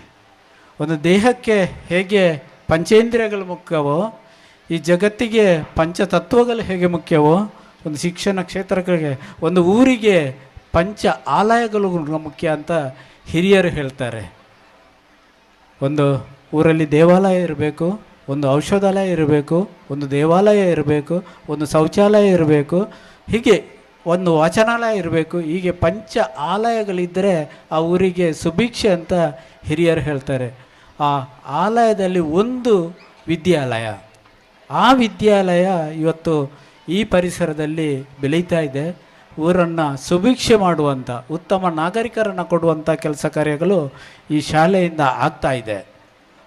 ಒಂದು ದೇಹಕ್ಕೆ ಹೇಗೆ ಪಂಚೇಂದ್ರಿಯಗಳು ಮುಖ್ಯವೋ, ಈ ಜಗತ್ತಿಗೆ ಪಂಚತತ್ವಗಳು ಹೇಗೆ ಮುಖ್ಯವೋ, ಒಂದು ಶಿಕ್ಷಣ ಕ್ಷೇತ್ರಗಳಿಗೆ, ಒಂದು ಊರಿಗೆ ಪಂಚ ಆಲಯಗಳು ಮುಖ್ಯ ಅಂತ ಹಿರಿಯರು ಹೇಳ್ತಾರೆ. ಒಂದು ಊರಲ್ಲಿ ದೇವಾಲಯ ಇರಬೇಕು, ಒಂದು ಔಷಧಾಲಯ ಇರಬೇಕು, ಒಂದು ದೇವಾಲಯ ಇರಬೇಕು, ಒಂದು ಶೌಚಾಲಯ ಇರಬೇಕು, ಹೀಗೆ ಒಂದು ವಾಚನಾಲಯ ಇರಬೇಕು. ಹೀಗೆ ಪಂಚ ಆಲಯಗಳಿದ್ದರೆ ಆ ಊರಿಗೆ ಸುಭಿಕ್ಷೆ ಅಂತ ಹಿರಿಯರು ಹೇಳ್ತಾರೆ. ಆ ಆಲಯದಲ್ಲಿ ಒಂದು ವಿದ್ಯಾಲಯ, ಆ ವಿದ್ಯಾಲಯ ಇವತ್ತು ಈ ಪರಿಸರದಲ್ಲಿ ಬೆಳೀತಾ ಇದೆ. ಊರನ್ನು ಸುಭಿಕ್ಷೆ ಮಾಡುವಂಥ, ಉತ್ತಮ ನಾಗರಿಕರನ್ನು ಕೊಡುವಂಥ ಕೆಲಸ ಕಾರ್ಯಗಳು ಈ ಶಾಲೆಯಿಂದ ಆಗ್ತಾ ಇದೆ.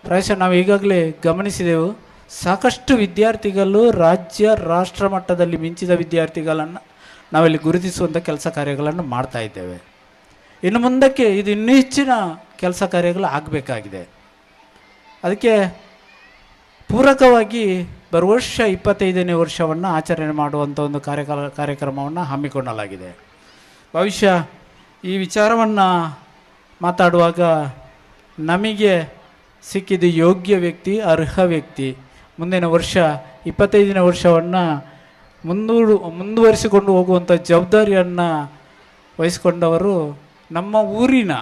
ಪ್ರಾಯಶಃ ನಾವು ಈಗಾಗಲೇ ಗಮನಿಸಿದೆವು, ಸಾಕಷ್ಟು ವಿದ್ಯಾರ್ಥಿಗಳು ರಾಜ್ಯ ರಾಷ್ಟ್ರ ಮಟ್ಟದಲ್ಲಿ ಮಿಂಚಿದ ವಿದ್ಯಾರ್ಥಿಗಳನ್ನು ನಾವಿಲ್ಲಿ ಗುರುತಿಸುವಂಥ ಕೆಲಸ ಕಾರ್ಯಗಳನ್ನು ಮಾಡ್ತಾ ಇದ್ದೇವೆ. ಇನ್ನು ಮುಂದಕ್ಕೆ ಇದು ಇನ್ನೂ ಹೆಚ್ಚಿನ ಕೆಲಸ ಕಾರ್ಯಗಳು ಆಗಬೇಕಾಗಿದೆ. ಅದಕ್ಕೆ ಪೂರಕವಾಗಿ ಬರುವ ವರ್ಷ 25ನೇ ವರ್ಷವನ್ನು ಆಚರಣೆ ಮಾಡುವಂಥ ಒಂದು ಕಾರ್ಯಕ್ರಮವನ್ನು ಹಮ್ಮಿಕೊಳ್ಳಲಾಗಿದೆ. ಬಹುಶಃ ಈ ವಿಚಾರವನ್ನು ಮಾತಾಡುವಾಗ ನಮಗೆ ಸಿಕ್ಕಿದ ಯೋಗ್ಯ ವ್ಯಕ್ತಿ, ಅರ್ಹ ವ್ಯಕ್ತಿ. ಮುಂದಿನ ವರ್ಷ 25ನೇ ವರ್ಷವನ್ನು ಮುಂದುವರಿಸಿಕೊಂಡು ಹೋಗುವಂಥ ಜವಾಬ್ದಾರಿಯನ್ನು ವಹಿಸಿಕೊಂಡವರು ನಮ್ಮ ಊರಿನ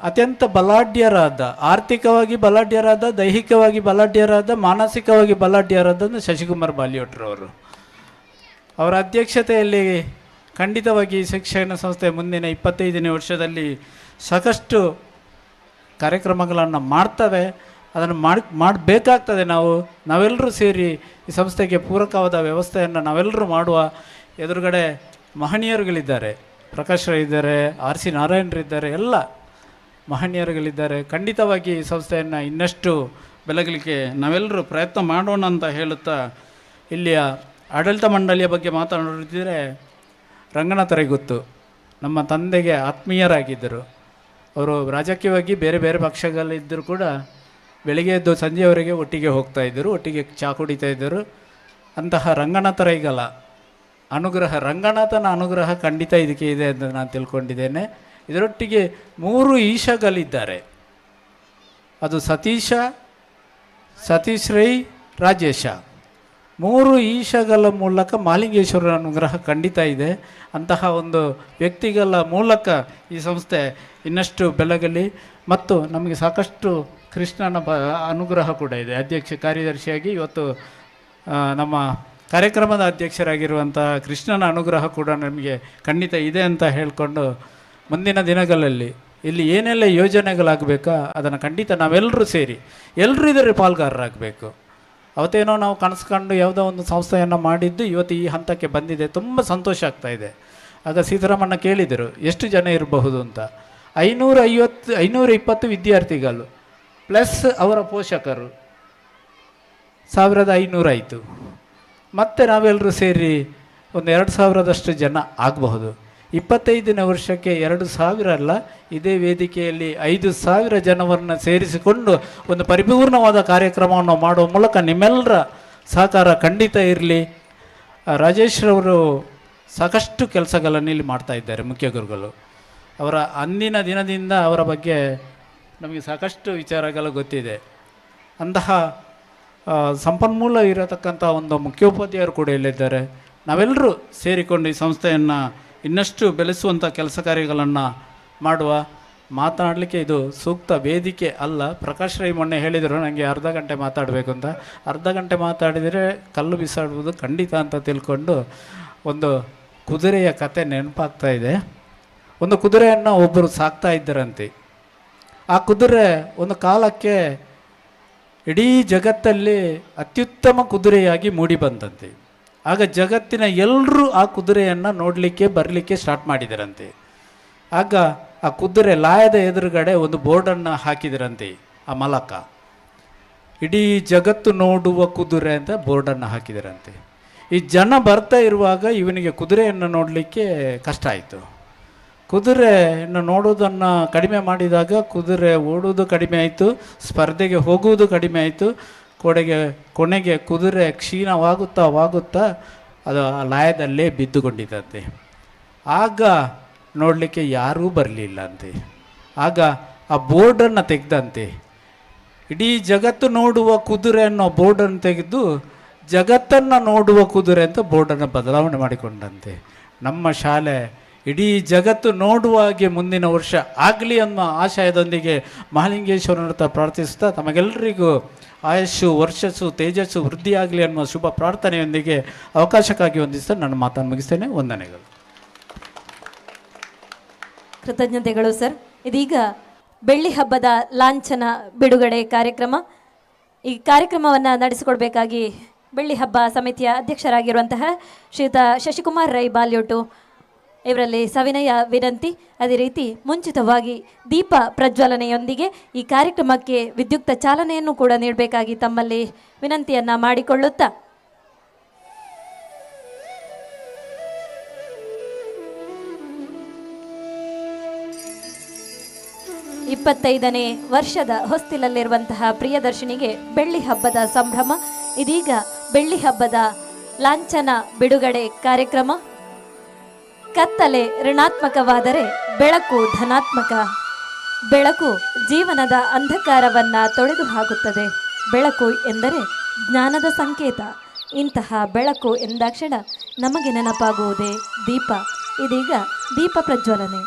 ಅತ್ಯಂತ ಬಲಾಢ್ಯರಾದ, ಆರ್ಥಿಕವಾಗಿ ಬಲಾಢ್ಯರಾದ, ದೈಹಿಕವಾಗಿ ಬಲಾಢ್ಯರಾದ, ಮಾನಸಿಕವಾಗಿ ಬಲಾಢ್ಯರಾದ ಶಶಿಕುಮಾರ್ ಬಾಲಿಯೋಟ್ರವರು. ಅವರ ಅಧ್ಯಕ್ಷತೆಯಲ್ಲಿ ಖಂಡಿತವಾಗಿ ಶಿಕ್ಷಣ ಸಂಸ್ಥೆ ಮುಂದಿನ 25ನೇ ವರ್ಷದಲ್ಲಿ ಸಾಕಷ್ಟು ಕಾರ್ಯಕ್ರಮಗಳನ್ನು ಮಾಡ್ತವೆ. ಅದನ್ನು ಮಾಡಬೇಕಾಗ್ತದೆ. ನಾವೆಲ್ಲರೂ ಸೇರಿ ಈ ಸಂಸ್ಥೆಗೆ ಪೂರಕವಾದ ವ್ಯವಸ್ಥೆಯನ್ನು ನಾವೆಲ್ಲರೂ ಮಾಡುವ. ಎದುರುಗಡೆ ಮಹನೀಯರುಗಳಿದ್ದಾರೆ, ಪ್ರಕಾಶ್ ರೈ ಇದ್ದಾರೆ, ಆರ್ ಸಿ ನಾರಾಯಣರಿದ್ದಾರೆ, ಎಲ್ಲ ಮಹನೀಯರುಗಳಿದ್ದಾರೆ. ಖಂಡಿತವಾಗಿ ಈ ಸಂಸ್ಥೆಯನ್ನು ಇನ್ನಷ್ಟು ಬೆಳಗಲಿಕ್ಕೆ ನಾವೆಲ್ಲರೂ ಪ್ರಯತ್ನ ಮಾಡೋಣ ಅಂತ ಹೇಳುತ್ತಾ, ಇಲ್ಲಿಯ ಆಡಳಿತ ಮಂಡಳಿಯ ಬಗ್ಗೆ ಮಾತನಾಡಿದರೆ ರಂಗನಾಥರಿಗೆ ಗೊತ್ತು, ನಮ್ಮ ತಂದೆಗೆ ಆತ್ಮೀಯರಾಗಿದ್ದರು. ಅವರು ರಾಜಕೀಯವಾಗಿ ಬೇರೆ ಬೇರೆ ಪಕ್ಷಗಳಿದ್ದರೂ ಕೂಡ ಬೆಳಿಗ್ಗೆ ಎದ್ದು ಸಂಜೆಯವರೆಗೆ ಒಟ್ಟಿಗೆ ಹೋಗ್ತಾಯಿದ್ದರು, ಒಟ್ಟಿಗೆ ಚಾ ಕುಡಿತಾಯಿದ್ದರು. ಅಂತಹ ರಂಗನಾಥರೈಗಲ ಅನುಗ್ರಹ, ರಂಗನಾಥನ ಅನುಗ್ರಹ ಖಂಡಿತ ಇದಕ್ಕೆ ಇದೆ ಅಂತ ನಾನು ತಿಳ್ಕೊಂಡಿದ್ದೇನೆ. ಇದರೊಟ್ಟಿಗೆ 3 ಈಶಗಳಿದ್ದಾರೆ. ಅದು ಸತೀಶ್ ರೈ, ರಾಜೇಶ. 3 ಈಶಗಳ ಮೂಲಕ ಮಹಾಲಿಂಗೇಶ್ವರನ ಅನುಗ್ರಹ ಖಂಡಿತ ಇದೆ. ಅಂತಹ ಒಂದು ವ್ಯಕ್ತಿಗಳ ಮೂಲಕ ಈ ಸಂಸ್ಥೆ ಇನ್ನಷ್ಟು ಬೆಳಗಲಿ. ಮತ್ತು ನಮಗೆ ಸಾಕಷ್ಟು ಕೃಷ್ಣನ ಅನುಗ್ರಹ ಕೂಡ ಇದೆ. ಕಾರ್ಯದರ್ಶಿಯಾಗಿ ಇವತ್ತು ನಮ್ಮ ಕಾರ್ಯಕ್ರಮದ ಅಧ್ಯಕ್ಷರಾಗಿರುವಂಥ ಕೃಷ್ಣನ ಅನುಗ್ರಹ ಕೂಡ ನಮಗೆ ಖಂಡಿತ ಇದೆ ಅಂತ ಹೇಳಿಕೊಂಡು, ಮುಂದಿನ ದಿನಗಳಲ್ಲಿ ಇಲ್ಲಿ ಏನೆಲ್ಲ ಯೋಜನೆಗಳಾಗಬೇಕಾ ಅದನ್ನು ಖಂಡಿತ ನಾವೆಲ್ಲರೂ ಸೇರಿ ಎಲ್ಲರೂ ಇದರ ಪಾಲ್ಗಾರರಾಗಬೇಕು. ಅವತ್ತೇನೋ ನಾವು ಕನಸ್ಕೊಂಡು ಯಾವುದೋ ಒಂದು ಸಂಸ್ಥೆಯನ್ನು ಮಾಡಿದ್ದು ಇವತ್ತು ಈ ಹಂತಕ್ಕೆ ಬಂದಿದೆ. ತುಂಬ ಸಂತೋಷ ಆಗ್ತಾಯಿದೆ. ಆಗ ಸೀತಾರಾಮಣ್ಣ ಕೇಳಿದರು ಎಷ್ಟು ಜನ ಇರಬಹುದು ಅಂತ. 520 ವಿದ್ಯಾರ್ಥಿಗಳು ಪ್ಲಸ್ ಅವರ ಪೋಷಕರು 1500 ಆಯಿತು. ಮತ್ತು ನಾವೆಲ್ಲರೂ ಸೇರಿ ಒಂದು 2000ದಷ್ಟು ಜನ ಆಗಬಹುದು. 25ನೇ ವರ್ಷಕ್ಕೆ 2000 ಅಲ್ಲ, ಇದೇ ವೇದಿಕೆಯಲ್ಲಿ 5000 ಜನವನ್ನು ಸೇರಿಸಿಕೊಂಡು ಒಂದು ಪರಿಪೂರ್ಣವಾದ ಕಾರ್ಯಕ್ರಮವನ್ನು ಮಾಡುವ ಮೂಲಕ ನಿಮ್ಮೆಲ್ಲರ ಸಹಕಾರ ಖಂಡಿತ ಇರಲಿ. ರಾಜೇಶ್ರವರು ಸಾಕಷ್ಟು ಕೆಲಸಗಳನ್ನು ಇಲ್ಲಿ ಮಾಡ್ತಾ ಇದ್ದಾರೆ. ಮುಖ್ಯ ಗುರುಗಳು ಅವರ ಅಂದಿನ ದಿನದಿಂದ ಅವರ ಬಗ್ಗೆ ನಮಗೆ ಸಾಕಷ್ಟು ವಿಚಾರಗಳು ಗೊತ್ತಿದೆ. ಅಂತಹ ಸಂಪನ್ಮೂಲ ಇರತಕ್ಕಂಥ ಒಂದು ಮುಖ್ಯೋಪಾಧ್ಯಾಯರು ಕೂಡ ಇಲ್ಲಿದ್ದಾರೆ. ನಾವೆಲ್ಲರೂ ಸೇರಿಕೊಂಡು ಈ ಸಂಸ್ಥೆಯನ್ನು ಇನ್ನಷ್ಟು ಬೆಳೆಸುವಂಥ ಕೆಲಸ ಕಾರ್ಯಗಳನ್ನು ಮಾಡುವ. ಮಾತನಾಡಲಿಕ್ಕೆ ಇದು ಸೂಕ್ತ ವೇದಿಕೆ ಅಲ್ಲ. ಪ್ರಕಾಶ್ ರೈ ಮೊನ್ನೆ ಹೇಳಿದರು ನನಗೆ ಅರ್ಧ ಗಂಟೆ ಮಾತಾಡಬೇಕು ಅಂತ. ಅರ್ಧ ಗಂಟೆ ಮಾತಾಡಿದರೆ ಕಲ್ಲು ಬಿಸಾಡುವುದು ಖಂಡಿತ ಅಂತ ತಿಳ್ಕೊಂಡು ಒಂದು ಕುದುರೆಯ ಕತೆ ನೆನಪಾಗ್ತಾ ಇದೆ. ಒಂದು ಕುದುರೆಯನ್ನು ಒಬ್ಬರು ಸಾಕ್ತಾ ಇದ್ದರಂತೆ. ಆ ಕುದುರೆ ಒಂದು ಕಾಲಕ್ಕೆ ಇಡೀ ಜಗತ್ತಲ್ಲಿ ಅತ್ಯುತ್ತಮ ಕುದುರೆಯಾಗಿ ಮೂಡಿ ಬಂದಂತೆ. ಆಗ ಜಗತ್ತಿನ ಎಲ್ಲರೂ ಆ ಕುದುರೆಯನ್ನು ನೋಡಲಿಕ್ಕೆ ಬರಲಿಕ್ಕೆ ಸ್ಟಾರ್ಟ್ ಮಾಡಿದರಂತೆ. ಆಗ ಆ ಕುದುರೆ ಲಾಯದ ಎದುರುಗಡೆ ಒಂದು ಬೋರ್ಡನ್ನು ಹಾಕಿದರಂತೆ. ಆ ಮಲಕ ಇಡೀ ಜಗತ್ತು ನೋಡುವ ಕುದುರೆ ಅಂತ ಬೋರ್ಡನ್ನು ಹಾಕಿದರಂತೆ. ಈ ಜನ ಬರ್ತಾ ಇರುವಾಗ ಇವನಿಗೆ ಕುದುರೆಯನ್ನು ನೋಡಲಿಕ್ಕೆ ಕಷ್ಟ ಆಯಿತು. ಕುದುರೆಯನ್ನು ನೋಡೋದನ್ನು ಕಡಿಮೆ ಮಾಡಿದಾಗ ಕುದುರೆ ಓಡುವುದು ಕಡಿಮೆ ಆಯಿತು, ಸ್ಪರ್ಧೆಗೆ ಹೋಗುವುದು ಕಡಿಮೆ ಆಯಿತು. ಕೊನೆಗೆ ಕುದುರೆ ಕ್ಷೀಣವಾಗುತ್ತಾ ಅದು ಆ ಲಾಯದಲ್ಲೇ ಬಿದ್ದುಕೊಂಡಿದ್ದಂತೆ. ಆಗ ನೋಡಲಿಕ್ಕೆ ಯಾರೂ ಬರಲಿಲ್ಲ ಅಂತೆ. ಆಗ ಆ ಬೋರ್ಡನ್ನು ತೆಗೆದಂತೆ. ಇಡೀ ಜಗತ್ತು ನೋಡುವ ಕುದುರೆ ಅನ್ನೋ ಬೋರ್ಡನ್ನು ತೆಗೆದು ಜಗತ್ತನ್ನು ನೋಡುವ ಕುದುರೆ ಅಂತ ಬೋರ್ಡನ್ನು ಬದಲಾವಣೆ ಮಾಡಿಕೊಂಡಂತೆ. ನಮ್ಮ ಶಾಲೆ ಇಡೀ ಜಗತ್ತು ನೋಡುವ ಹಾಗೆ ಮುಂದಿನ ವರ್ಷ ಆಗಲಿ ಅನ್ನೋ ಆಶಯದೊಂದಿಗೆ ಮಹಾಲಿಂಗೇಶ್ವರನ ಹತ್ರ ಪ್ರಾರ್ಥಿಸ್ತಾ ತಮಗೆಲ್ಲರಿಗೂ ಆಯಸ್ಸು, ವರ್ಷಸ್ಸು, ತೇಜಸ್ಸು ವೃದ್ಧಿಯಾಗಲಿ ಅನ್ನುವ ಶುಭ ಪ್ರಾರ್ಥನೆಯೊಂದಿಗೆ ಅವಕಾಶಕ್ಕಾಗಿ ಹೊಂದಿಸ್ತಾ ನನ್ನ ಮಾತನ್ನು ಮುಗಿಸ್ತೇನೆ. ವಂದನೆಗಳು. ಕೃತಜ್ಞತೆಗಳು ಸರ್. ಇದೀಗ ಬೆಳ್ಳಿ ಹಬ್ಬದ ಲಾಂಛನ ಬಿಡುಗಡೆ ಕಾರ್ಯಕ್ರಮ. ಈ ಕಾರ್ಯಕ್ರಮವನ್ನು ನಡೆಸಿಕೊಡ್ಬೇಕಾಗಿ ಬೆಳ್ಳಿ ಹಬ್ಬ ಸಮಿತಿಯ ಅಧ್ಯಕ್ಷರಾಗಿರುವಂತಹ ಶ್ರೀಯುತ ಶಶಿಕುಮಾರ್ ರೈ ಬಾಲ್ಯೋಟು ಇವರಲ್ಲಿ ಸವಿನಯ ವಿನಂತಿ. ಅದೇ ರೀತಿ ಮುಂಚಿತವಾಗಿ ದೀಪ ಪ್ರಜ್ವಲನೆಯೊಂದಿಗೆ ಈ ಕಾರ್ಯಕ್ರಮಕ್ಕೆ ವಿದ್ಯುಕ್ತ ಚಾಲನೆಯನ್ನು ಕೂಡ ನೀಡಬೇಕಾಗಿ ತಮ್ಮಲ್ಲಿ ವಿನಂತಿಯನ್ನು ಮಾಡಿಕೊಳ್ಳುತ್ತಾ 25ನೇ ವರ್ಷದ ಹೊಸ್ತಿಲಲ್ಲಿರುವಂತಹ ಪ್ರಿಯದರ್ಶಿನಿಗೆ ಬೆಳ್ಳಿ ಹಬ್ಬದ ಸಂಭ್ರಮ. ಇದೀಗ ಬೆಳ್ಳಿ ಹಬ್ಬದ ಲಾಂಛನ ಬಿಡುಗಡೆ ಕಾರ್ಯಕ್ರಮ. ಕತ್ತಲೆ ಋಣಾತ್ಮಕವಾದರೆ ಬೆಳಕು ಧನಾತ್ಮಕ. ಬೆಳಕು ಜೀವನದ ಅಂಧಕಾರವನ್ನ ತೊಡೆದು ಹಾಕುತ್ತದೆ. ಬೆಳಕು ಎಂದರೆ ಜ್ಞಾನದ ಸಂಕೇತ. ಇಂತಹ ಬೆಳಕು ಎಂದಾಕ್ಷಣ ನಮಗೆ ನೆನಪಾಗುವುದೇ ದೀಪ. ಇದೀಗ ದೀಪ ಪ್ರಜ್ವಲನೆ.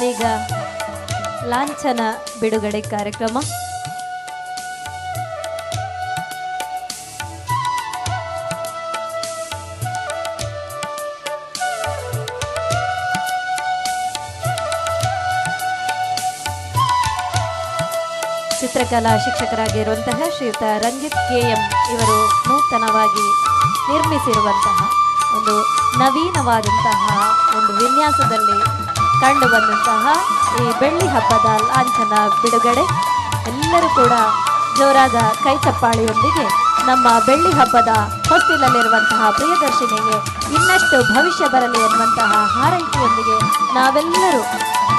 ಈಗ ಲಾಂಛನ ಬಿಡುಗಡೆ ಕಾರ್ಯಕ್ರಮ. ಚಿತ್ರಕಲಾ ಶಿಕ್ಷಕರಾಗಿರುವಂತಹ ಶ್ರೀಯುತ ರಂಜಿತ್ KM ಇವರು ನೂತನವಾಗಿ ನಿರ್ಮಿಸಿರುವಂತಹ ಒಂದು ನವೀನವಾದಂತಹ ಒಂದು ವಿನ್ಯಾಸದಲ್ಲಿ ಕಂಡು ಬಂದಂತಹ ಈ ಬೆಳ್ಳಿ ಹಬ್ಬದ ಲಾಂಛನ ಬಿಡುಗಡೆ. ಎಲ್ಲರೂ ಕೂಡ ಜೋರಾದ ಕೈ ಚಪ್ಪಾಳೆಯೊಂದಿಗೆ ನಮ್ಮ ಬೆಳ್ಳಿ ಹಬ್ಬದ ಹೊಸ್ತಿಲಲ್ಲಿರುವಂತಹ ಪ್ರಿಯದರ್ಶಿನಿಗೆ ಇನ್ನಷ್ಟು ಭವಿಷ್ಯ ಬರಲಿ ಎನ್ನುವಂತಹ ಹಾರೈಕೆಯೊಂದಿಗೆ ನಾವೆಲ್ಲರೂ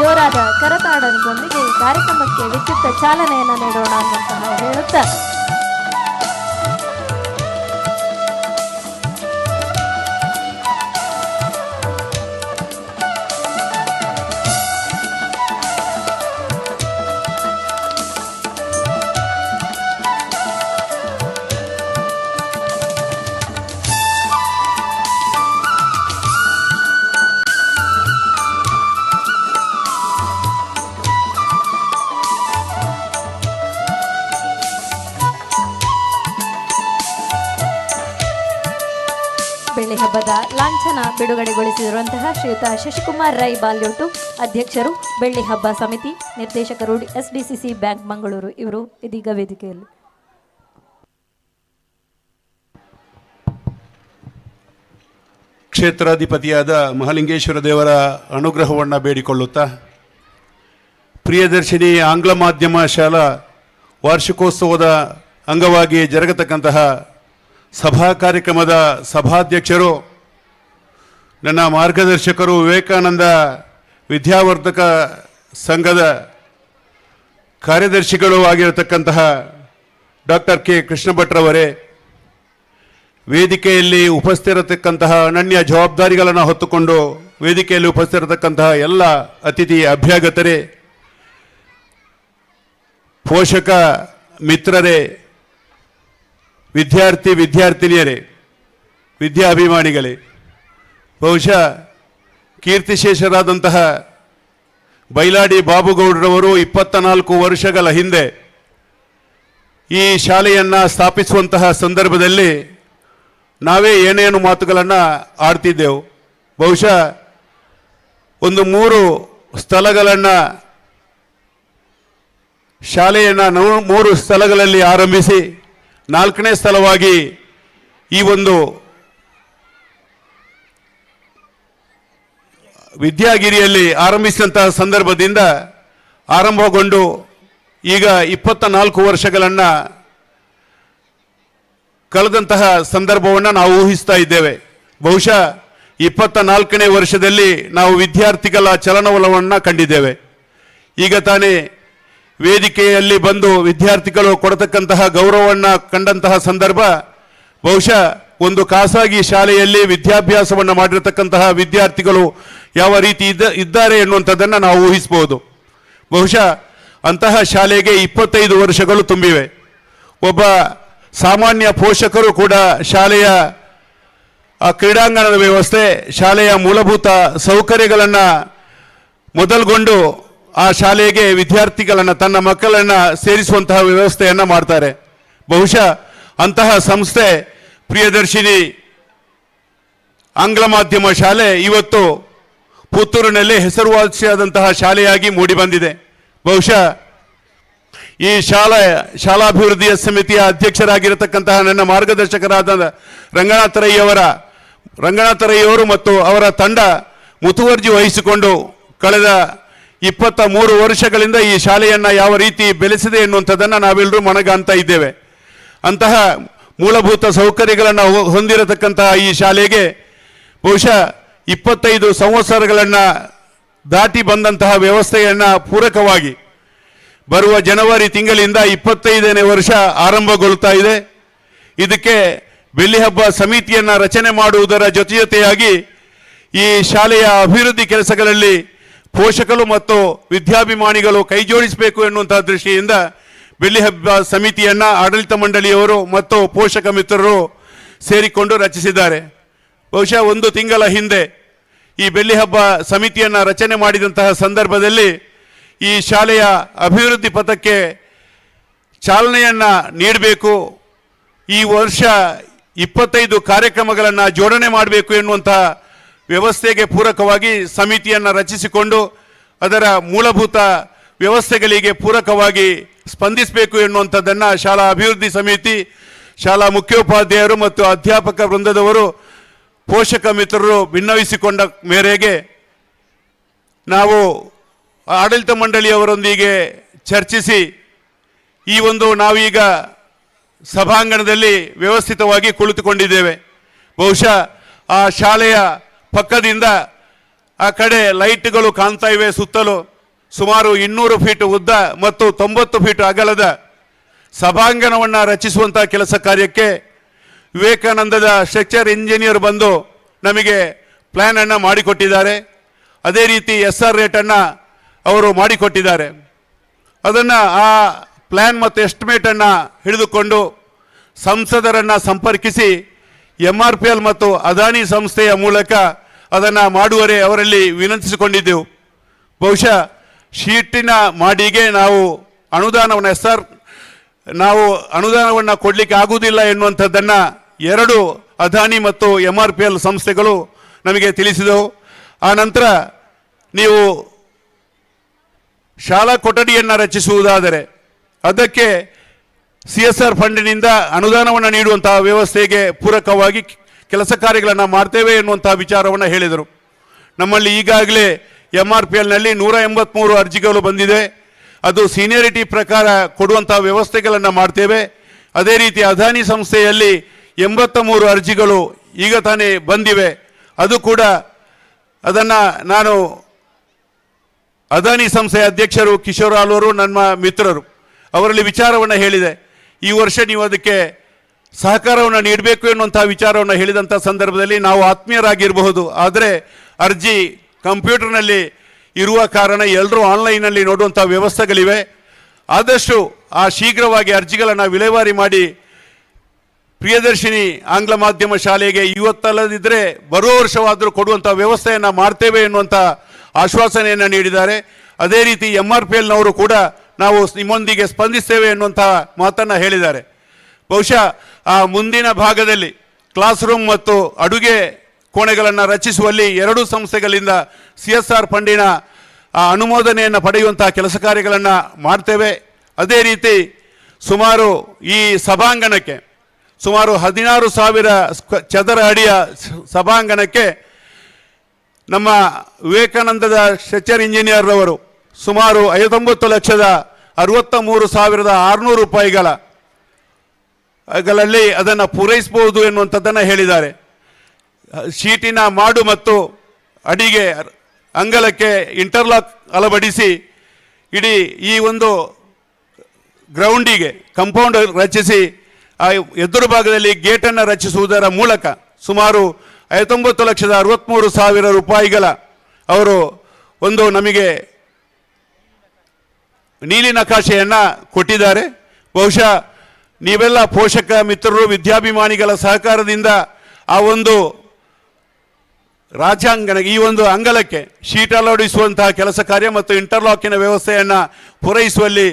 ಜೋರಾದ ಕರತಾಡನದೊಂದಿಗೆ ಈ ಕಾರ್ಯಕ್ರಮಕ್ಕೆ ವಿದ್ಯುಕ್ತ ಚಾಲನೆಯನ್ನು ನೀಡೋಣ ಅನ್ನುವಂತಹ ಹೇಳುತ್ತಾ ಬೆಳ್ಳಿ ಹಬ್ಬದ ಲಾಂಛನ ಬಿಡುಗಡೆಗೊಳಿಸಿರುವಂತಹ ಶ್ರೀಯುತ ಶಶಿಕುಮಾರ್ ರೈ ಬಾಲ್ಯೋಟು ಅಧ್ಯಕ್ಷರು, ಬೆಳ್ಳಿ ಹಬ್ಬ ಸಮಿತಿ ನಿರ್ದೇಶಕರು, SDCC ಬ್ಯಾಂಕ್ ಮಂಗಳೂರು ಇವರು ಇದೀಗ ವೇದಿಕೆಯಲ್ಲಿ. ಕ್ಷೇತ್ರಾಧಿಪತಿಯಾದ ಮಹಾಲಿಂಗೇಶ್ವರ ದೇವರ ಅನುಗ್ರಹವನ್ನು ಬೇಡಿಕೊಳ್ಳುತ್ತಾ, ಪ್ರಿಯದರ್ಶಿನಿ ಆಂಗ್ಲ ಮಾಧ್ಯಮ ಶಾಲಾ ವಾರ್ಷಿಕೋತ್ಸವದ ಅಂಗವಾಗಿ ಜರುಗತಕ್ಕಂತಹ ಸಭಾ ಕಾರ್ಯಕ್ರಮದ ಸಭಾಧ್ಯಕ್ಷರು, ನನ್ನ ಮಾರ್ಗದರ್ಶಕರು, ವಿವೇಕಾನಂದ ವಿದ್ಯಾವರ್ಧಕ ಸಂಘದ ಕಾರ್ಯದರ್ಶಿಗಳು ಆಗಿರತಕ್ಕಂತಹ ಡಾಕ್ಟರ್ K. ಕೃಷ್ಣ ಭಟ್ರವರೇ, ವೇದಿಕೆಯಲ್ಲಿ ಉಪಸ್ಥಿರತಕ್ಕಂತಹ ಅನನ್ಯ ಜವಾಬ್ದಾರಿಗಳನ್ನು ಹೊತ್ತುಕೊಂಡು ವೇದಿಕೆಯಲ್ಲಿ ಉಪಸ್ಥಿರತಕ್ಕಂತಹ ಎಲ್ಲ ಅತಿಥಿ ಅಭ್ಯಾಗತರೇ, ಪೋಷಕ ಮಿತ್ರರೇ, ವಿದ್ಯಾರ್ಥಿನಿಯರೇ, ವಿದ್ಯಾಭಿಮಾನಿಗಳೇ, ಬಹುಶಃ ಕೀರ್ತಿಶೇಷರಾದಂತಹ ಬೈಲಾಡಿ ಬಾಬುಗೌಡರವರು 24 ವರ್ಷಗಳ ಹಿಂದೆ ಈ ಶಾಲೆಯನ್ನು ಸ್ಥಾಪಿಸುವಂತಹ ಸಂದರ್ಭದಲ್ಲಿ ನಾವೇ ಏನೇನು ಮಾತುಗಳನ್ನು ಆಡ್ತಿದ್ದೆವು. ಬಹುಶಃ ಒಂದು 3 ಸ್ಥಳಗಳನ್ನು ಶಾಲೆಯನ್ನು 3 ಸ್ಥಳಗಳಲ್ಲಿ ಆರಂಭಿಸಿ 4ನೇ ಸ್ಥಳವಾಗಿ ಈ ಒಂದು ವಿದ್ಯಾಗಿರಿಯಲ್ಲಿ ಆರಂಭಿಸಿದಂತಹ ಸಂದರ್ಭದಿಂದ ಆರಂಭಗೊಂಡು ಈಗ 24 ವರ್ಷಗಳನ್ನು ಕಳೆದಂತಹ ಸಂದರ್ಭವನ್ನು ನಾವು ಊಹಿಸ್ತಾ ಇದ್ದೇವೆ. ಬಹುಶಃ 24ನೇ ವರ್ಷದಲ್ಲಿ ನಾವು ವಿದ್ಯಾರ್ಥಿಗಳ ಚಲನವಲನವನ್ನು ಕಂಡಿದ್ದೇವೆ. ಈಗ ತಾನೇ ವೇದಿಕೆಯಲ್ಲಿ ಬಂದು ವಿದ್ಯಾರ್ಥಿಗಳು ಕೊಡತಕ್ಕಂತಹ ಗೌರವವನ್ನು ಕಂಡಂತಹ ಸಂದರ್ಭ, ಬಹುಶಃ ಒಂದು ಖಾಸಗಿ ಶಾಲೆಯಲ್ಲಿ ವಿದ್ಯಾಭ್ಯಾಸವನ್ನು ಮಾಡಿರತಕ್ಕಂತಹ ವಿದ್ಯಾರ್ಥಿಗಳು ಯಾವ ರೀತಿ ಇದ್ದಾರೆ ಎನ್ನುವಂಥದ್ದನ್ನು ನಾವು ಊಹಿಸಬಹುದು. ಬಹುಶಃ ಅಂತಹ ಶಾಲೆಗೆ 25 ವರ್ಷಗಳು ತುಂಬಿವೆ. ಒಬ್ಬ ಸಾಮಾನ್ಯ ಪೋಷಕರು ಕೂಡ ಶಾಲೆಯ ಕ್ರೀಡಾಂಗಣದ ವ್ಯವಸ್ಥೆ, ಶಾಲೆಯ ಮೂಲಭೂತ ಸೌಕರ್ಯಗಳನ್ನು ಮೊದಲುಗೊಂಡು ಆ ಶಾಲೆಗೆ ವಿದ್ಯಾರ್ಥಿಗಳನ್ನು, ತನ್ನ ಮಕ್ಕಳನ್ನು ಸೇರಿಸುವಂತಹ ವ್ಯವಸ್ಥೆಯನ್ನು ಮಾಡ್ತಾರೆ. ಬಹುಶಃ ಅಂತಹ ಸಂಸ್ಥೆ ಪ್ರಿಯದರ್ಶಿನಿ ಆಂಗ್ಲ ಮಾಧ್ಯಮ ಶಾಲೆ ಇವತ್ತು ಪುತ್ತೂರಿನಲ್ಲಿ ಹೆಸರುವಾಸಿಯಾದಂತಹ ಶಾಲೆಯಾಗಿ ಮೂಡಿಬಂದಿದೆ. ಬಹುಶಃ ಈ ಶಾಲಾಭಿವೃದ್ಧಿಯ ಸಮಿತಿಯ ಅಧ್ಯಕ್ಷರಾಗಿರತಕ್ಕಂತಹ ನನ್ನ ಮಾರ್ಗದರ್ಶಕರಾದ ರಂಗನಾಥರಯ್ಯವರು ಮತ್ತು ಅವರ ತಂಡ ಮುತುವರ್ಜಿ ವಹಿಸಿಕೊಂಡು ಕಳೆದ 23 ವರ್ಷಗಳಿಂದ ಈ ಶಾಲೆಯನ್ನು ಯಾವ ರೀತಿ ಬೆಳೆಸಿದೆ ಎನ್ನುವಂಥದ್ದನ್ನು ನಾವೆಲ್ಲರೂ ಮನಗಾಣ್ತಾ ಇದ್ದೇವೆ. ಅಂತಹ ಮೂಲಭೂತ ಸೌಕರ್ಯಗಳನ್ನು ಹೊಂದಿರತಕ್ಕಂತಹ ಈ ಶಾಲೆಗೆ ಬಹುಶಃ 25 ಸಂವತ್ಸರಗಳನ್ನು ದಾಟಿ ಬಂದಂತಹ ವ್ಯವಸ್ಥೆಯನ್ನು ಪೂರಕವಾಗಿ ಬರುವ ಜನವರಿ ತಿಂಗಳಿಂದ 25ನೇ ವರ್ಷ ಆರಂಭಗೊಳ್ತಾ ಇದೆ. ಇದಕ್ಕೆ ಬೆಳ್ಳಿಹಬ್ಬ ಸಮಿತಿಯನ್ನು ರಚನೆ ಮಾಡುವುದರ ಜೊತೆಯಾಗಿ ಈ ಶಾಲೆಯ ಅಭಿವೃದ್ಧಿ ಕೆಲಸಗಳಲ್ಲಿ ಪೋಷಕರು ಮತ್ತು ವಿದ್ಯಾಭಿಮಾನಿಗಳು ಕೈಜೋಡಿಸಬೇಕು ಎನ್ನುವಂತಹ ದೃಷ್ಟಿಯಿಂದ ಬೆಳ್ಳಿಹಬ್ಬ ಸಮಿತಿಯನ್ನು ಆಡಳಿತ ಮಂಡಳಿಯವರು ಮತ್ತು ಪೋಷಕ ಮಿತ್ರರು ಸೇರಿಕೊಂಡು ರಚಿಸಿದ್ದಾರೆ. ಬಹುಶಃ 1 ತಿಂಗಳ ಹಿಂದೆ ಈ ಬೆಳ್ಳಿಹಬ್ಬ ಸಮಿತಿಯನ್ನು ರಚನೆ ಮಾಡಿದಂತಹ ಸಂದರ್ಭದಲ್ಲಿ ಈ ಶಾಲೆಯ ಅಭಿವೃದ್ಧಿ ಪಥಕ್ಕೆ ಚಾಲನೆಯನ್ನು ನೀಡಬೇಕು, ಈ ವರ್ಷ 25 ಕಾರ್ಯಕ್ರಮಗಳನ್ನು ಜೋಡಣೆ ಮಾಡಬೇಕು ಎನ್ನುವಂತಹ ವ್ಯವಸ್ಥೆಗೆ ಪೂರಕವಾಗಿ ಸಮಿತಿಯನ್ನು ರಚಿಸಿಕೊಂಡು ಅದರ ಮೂಲಭೂತ ವ್ಯವಸ್ಥೆಗಳಿಗೆ ಪೂರಕವಾಗಿ ಸ್ಪಂದಿಸಬೇಕು ಎನ್ನುವಂಥದ್ದನ್ನು ಶಾಲಾ ಅಭಿವೃದ್ಧಿ ಸಮಿತಿ, ಶಾಲಾ ಮುಖ್ಯೋಪಾಧ್ಯಾಯರು ಮತ್ತು ಅಧ್ಯಾಪಕ ವೃಂದದವರು, ಪೋಷಕ ಮಿತ್ರರು ಭಿನ್ನವಿಸಿಕೊಂಡ ಮೇರೆಗೆ ನಾವು ಆಡಳಿತ ಮಂಡಳಿಯವರೊಂದಿಗೆ ಚರ್ಚಿಸಿ ಈ ಒಂದು ನಾವೀಗ ಸಭಾಂಗಣದಲ್ಲಿ ವ್ಯವಸ್ಥಿತವಾಗಿ ಕುಳಿತುಕೊಂಡಿದ್ದೇವೆ. ಬಹುಶಃ ಆ ಶಾಲೆಯ ಪಕ್ಕದಿಂದ ಆ ಕಡೆ ಲೈಟ್ಗಳು ಕಾಣ್ತಾ ಇವೆ. ಸುತ್ತಲೂ ಸುಮಾರು 200 ಫೀಟ್ ಉದ್ದ ಮತ್ತು 90 ಫೀಟ್ ಅಗಲದ ಸಭಾಂಗಣವನ್ನು ರಚಿಸುವಂಥ ಕೆಲಸ ಕಾರ್ಯಕ್ಕೆ ವಿವೇಕಾನಂದದ ಸ್ಟ್ರಕ್ಚರ್ ಇಂಜಿನಿಯರ್ ಬಂದು ನಮಗೆ ಪ್ಲ್ಯಾನನ್ನು ಮಾಡಿಕೊಟ್ಟಿದ್ದಾರೆ. ಅದೇ ರೀತಿ SR ರೇಟನ್ನು ಅವರು ಮಾಡಿಕೊಟ್ಟಿದ್ದಾರೆ. ಅದನ್ನು ಆ ಪ್ಲ್ಯಾನ್ ಮತ್ತು ಎಸ್ಟಿಮೇಟನ್ನು ಹಿಡಿದುಕೊಂಡು ಸಂಸದರನ್ನು ಸಂಪರ್ಕಿಸಿ MRPL ಮತ್ತು ಅದಾನಿ ಸಂಸ್ಥೆಯ ಮೂಲಕ ಅದನ್ನು ಮಾಡುವರೆ ಅವರಲ್ಲಿ ವಿನಂತಿಸಿಕೊಂಡಿದ್ದೆವು. ಬಹುಶಃ ಶೀಟಿನ ಮಾಡಿಗೆ ನಾವು ಅನುದಾನವನ್ನು ಕೊಡಲಿಕ್ಕೆ ಆಗುವುದಿಲ್ಲ ಎನ್ನುವಂಥದ್ದನ್ನು 2 ಅದಾನಿ ಮತ್ತು MRPL ಸಂಸ್ಥೆಗಳು ನಮಗೆ ತಿಳಿಸಿದವು. ಆ ನಂತರ ನೀವು ಶಾಲಾ ಕೊಠಡಿಯನ್ನು ರಚಿಸುವುದಾದರೆ ಅದಕ್ಕೆ CSR ಫಂಡಿನಿಂದ ಅನುದಾನವನ್ನು ನೀಡುವಂತಹ ವ್ಯವಸ್ಥೆಗೆ ಪೂರಕವಾಗಿ ಕೆಲಸ ಕಾರ್ಯಗಳನ್ನು ಮಾಡ್ತೇವೆ ಎನ್ನುವಂತಹ ವಿಚಾರವನ್ನು ಹೇಳಿದರು. ನಮ್ಮಲ್ಲಿ ಈಗಾಗಲೇ MRPLನಲ್ಲಿ 183 ಅರ್ಜಿಗಳು ಬಂದಿದೆ. ಅದು ಸೀನಿಯರಿಟಿ ಪ್ರಕಾರ ಕೊಡುವಂತಹ ವ್ಯವಸ್ಥೆಗಳನ್ನು ಮಾಡ್ತೇವೆ. ಅದೇ ರೀತಿ ಅದಾನಿ ಸಂಸ್ಥೆಯಲ್ಲಿ 83 ಅರ್ಜಿಗಳು ಈಗ ತಾನೇ ಬಂದಿವೆ. ಅದು ಕೂಡ ಅದನ್ನು ನಾನು ಅದಾನಿ ಸಂಸ್ಥೆಯ ಅಧ್ಯಕ್ಷರು ಕಿಶೋರ್ ಆಲೂರು ನನ್ನ ಮಿತ್ರರು ಅವರಲ್ಲಿ ವಿಚಾರವನ್ನು ಹೇಳಿದೆ. ಈ ವರ್ಷ ನೀವು ಅದಕ್ಕೆ ಸಹಕಾರವನ್ನು ನೀಡಬೇಕು ಎನ್ನುವಂತಹ ವಿಚಾರವನ್ನು ಹೇಳಿದಂಥ ಸಂದರ್ಭದಲ್ಲಿ ನಾವು ಆತ್ಮೀಯರಾಗಿರಬಹುದು, ಆದರೆ ಅರ್ಜಿ ಕಂಪ್ಯೂಟರ್ನಲ್ಲಿ ಇರುವ ಕಾರಣ ಎಲ್ಲರೂ ಆನ್ಲೈನಲ್ಲಿ ನೋಡುವಂಥ ವ್ಯವಸ್ಥೆಗಳಿವೆ. ಆದಷ್ಟು ಶೀಘ್ರವಾಗಿ ಅರ್ಜಿಗಳನ್ನು ವಿಲೇವಾರಿ ಮಾಡಿ ಪ್ರಿಯದರ್ಶಿನಿ ಆಂಗ್ಲ ಮಾಧ್ಯಮ ಶಾಲೆಗೆ ಇವತ್ತಲ್ಲದಿದ್ದರೆ ಬರುವ ವರ್ಷವಾದರೂ ಕೊಡುವಂಥ ವ್ಯವಸ್ಥೆಯನ್ನು ಮಾಡ್ತೇವೆ ಎನ್ನುವಂಥ ಆಶ್ವಾಸನೆಯನ್ನು ನೀಡಿದ್ದಾರೆ. ಅದೇ ರೀತಿ MRPLನವರು ಕೂಡ ನಾವು ನಿಮ್ಮೊಂದಿಗೆ ಸ್ಪಂದಿಸ್ತೇವೆ ಎನ್ನುವಂಥ ಮಾತನ್ನು ಹೇಳಿದ್ದಾರೆ. ಬಹುಶಃ ಆ ಮುಂದಿನ ಭಾಗದಲ್ಲಿ ಕ್ಲಾಸ್ ರೂಮ್ ಮತ್ತು ಅಡುಗೆ ಕೋಣೆಗಳನ್ನು ರಚಿಸುವಲ್ಲಿ ಎರಡೂ ಸಂಸ್ಥೆಗಳಿಂದ CSR ಫಂಡಿನ ಅನುಮೋದನೆಯನ್ನು ಪಡೆಯುವಂತಹ ಕೆಲಸ ಕಾರ್ಯಗಳನ್ನು ಮಾಡ್ತೇವೆ. ಅದೇ ರೀತಿ ಸುಮಾರು ಈ ಸಭಾಂಗಣಕ್ಕೆ ಸುಮಾರು 16,000 ಚದರ ಅಡಿಯ ಸಭಾಂಗಣಕ್ಕೆ ನಮ್ಮ ವಿವೇಕಾನಂದದ ಸ್ಟ್ರಕ್ಚರ್ ಇಂಜಿನಿಯರ್ ಅವರು ಸುಮಾರು 59,63,600 ರೂಪಾಯಿಗಳಲ್ಲಿ ಅದನ್ನು ಪೂರೈಸಬಹುದು ಎನ್ನುವಂಥದ್ದನ್ನು ಹೇಳಿದ್ದಾರೆ. ಶೀಟಿನ ಮಾಡು ಮತ್ತು ಅಡಿಗೆ ಅಂಗಳಕ್ಕೆ ಇಂಟರ್ಲಾಕ್ ಅಳವಡಿಸಿ ಇಡೀ ಈ ಒಂದು ಗ್ರೌಂಡಿಗೆ ಕಾಂಪೌಂಡ್ ರಚಿಸಿ ಆ ಎದುರು ಭಾಗದಲ್ಲಿ ಗೇಟನ್ನು ರಚಿಸುವುದರ ಮೂಲಕ ಸುಮಾರು 59,63,000 ರೂಪಾಯಿಗಳ ಅವರು ಒಂದು ನಮಗೆ ನೀಲಿ ನಕಾಶೆಯನ್ನು ಕೊಟ್ಟಿದ್ದಾರೆ. ಬಹುಶಃ ನೀವೆಲ್ಲ ಪೋಷಕ ಮಿತ್ರರು ವಿದ್ಯಾಭಿಮಾನಿಗಳ ಸಹಕಾರದಿಂದ ಆ ಒಂದು ರಾಜ್ಯಾಂಗಣ ಈ ಒಂದು ಅಂಗಳಕ್ಕೆ ಶೀಟ್ ಅಳವಡಿಸುವಂತಹ ಕೆಲಸ ಕಾರ್ಯ ಮತ್ತು ಇಂಟರ್ಲಾಕಿನ ವ್ಯವಸ್ಥೆಯನ್ನು ಪೂರೈಸುವಲ್ಲಿ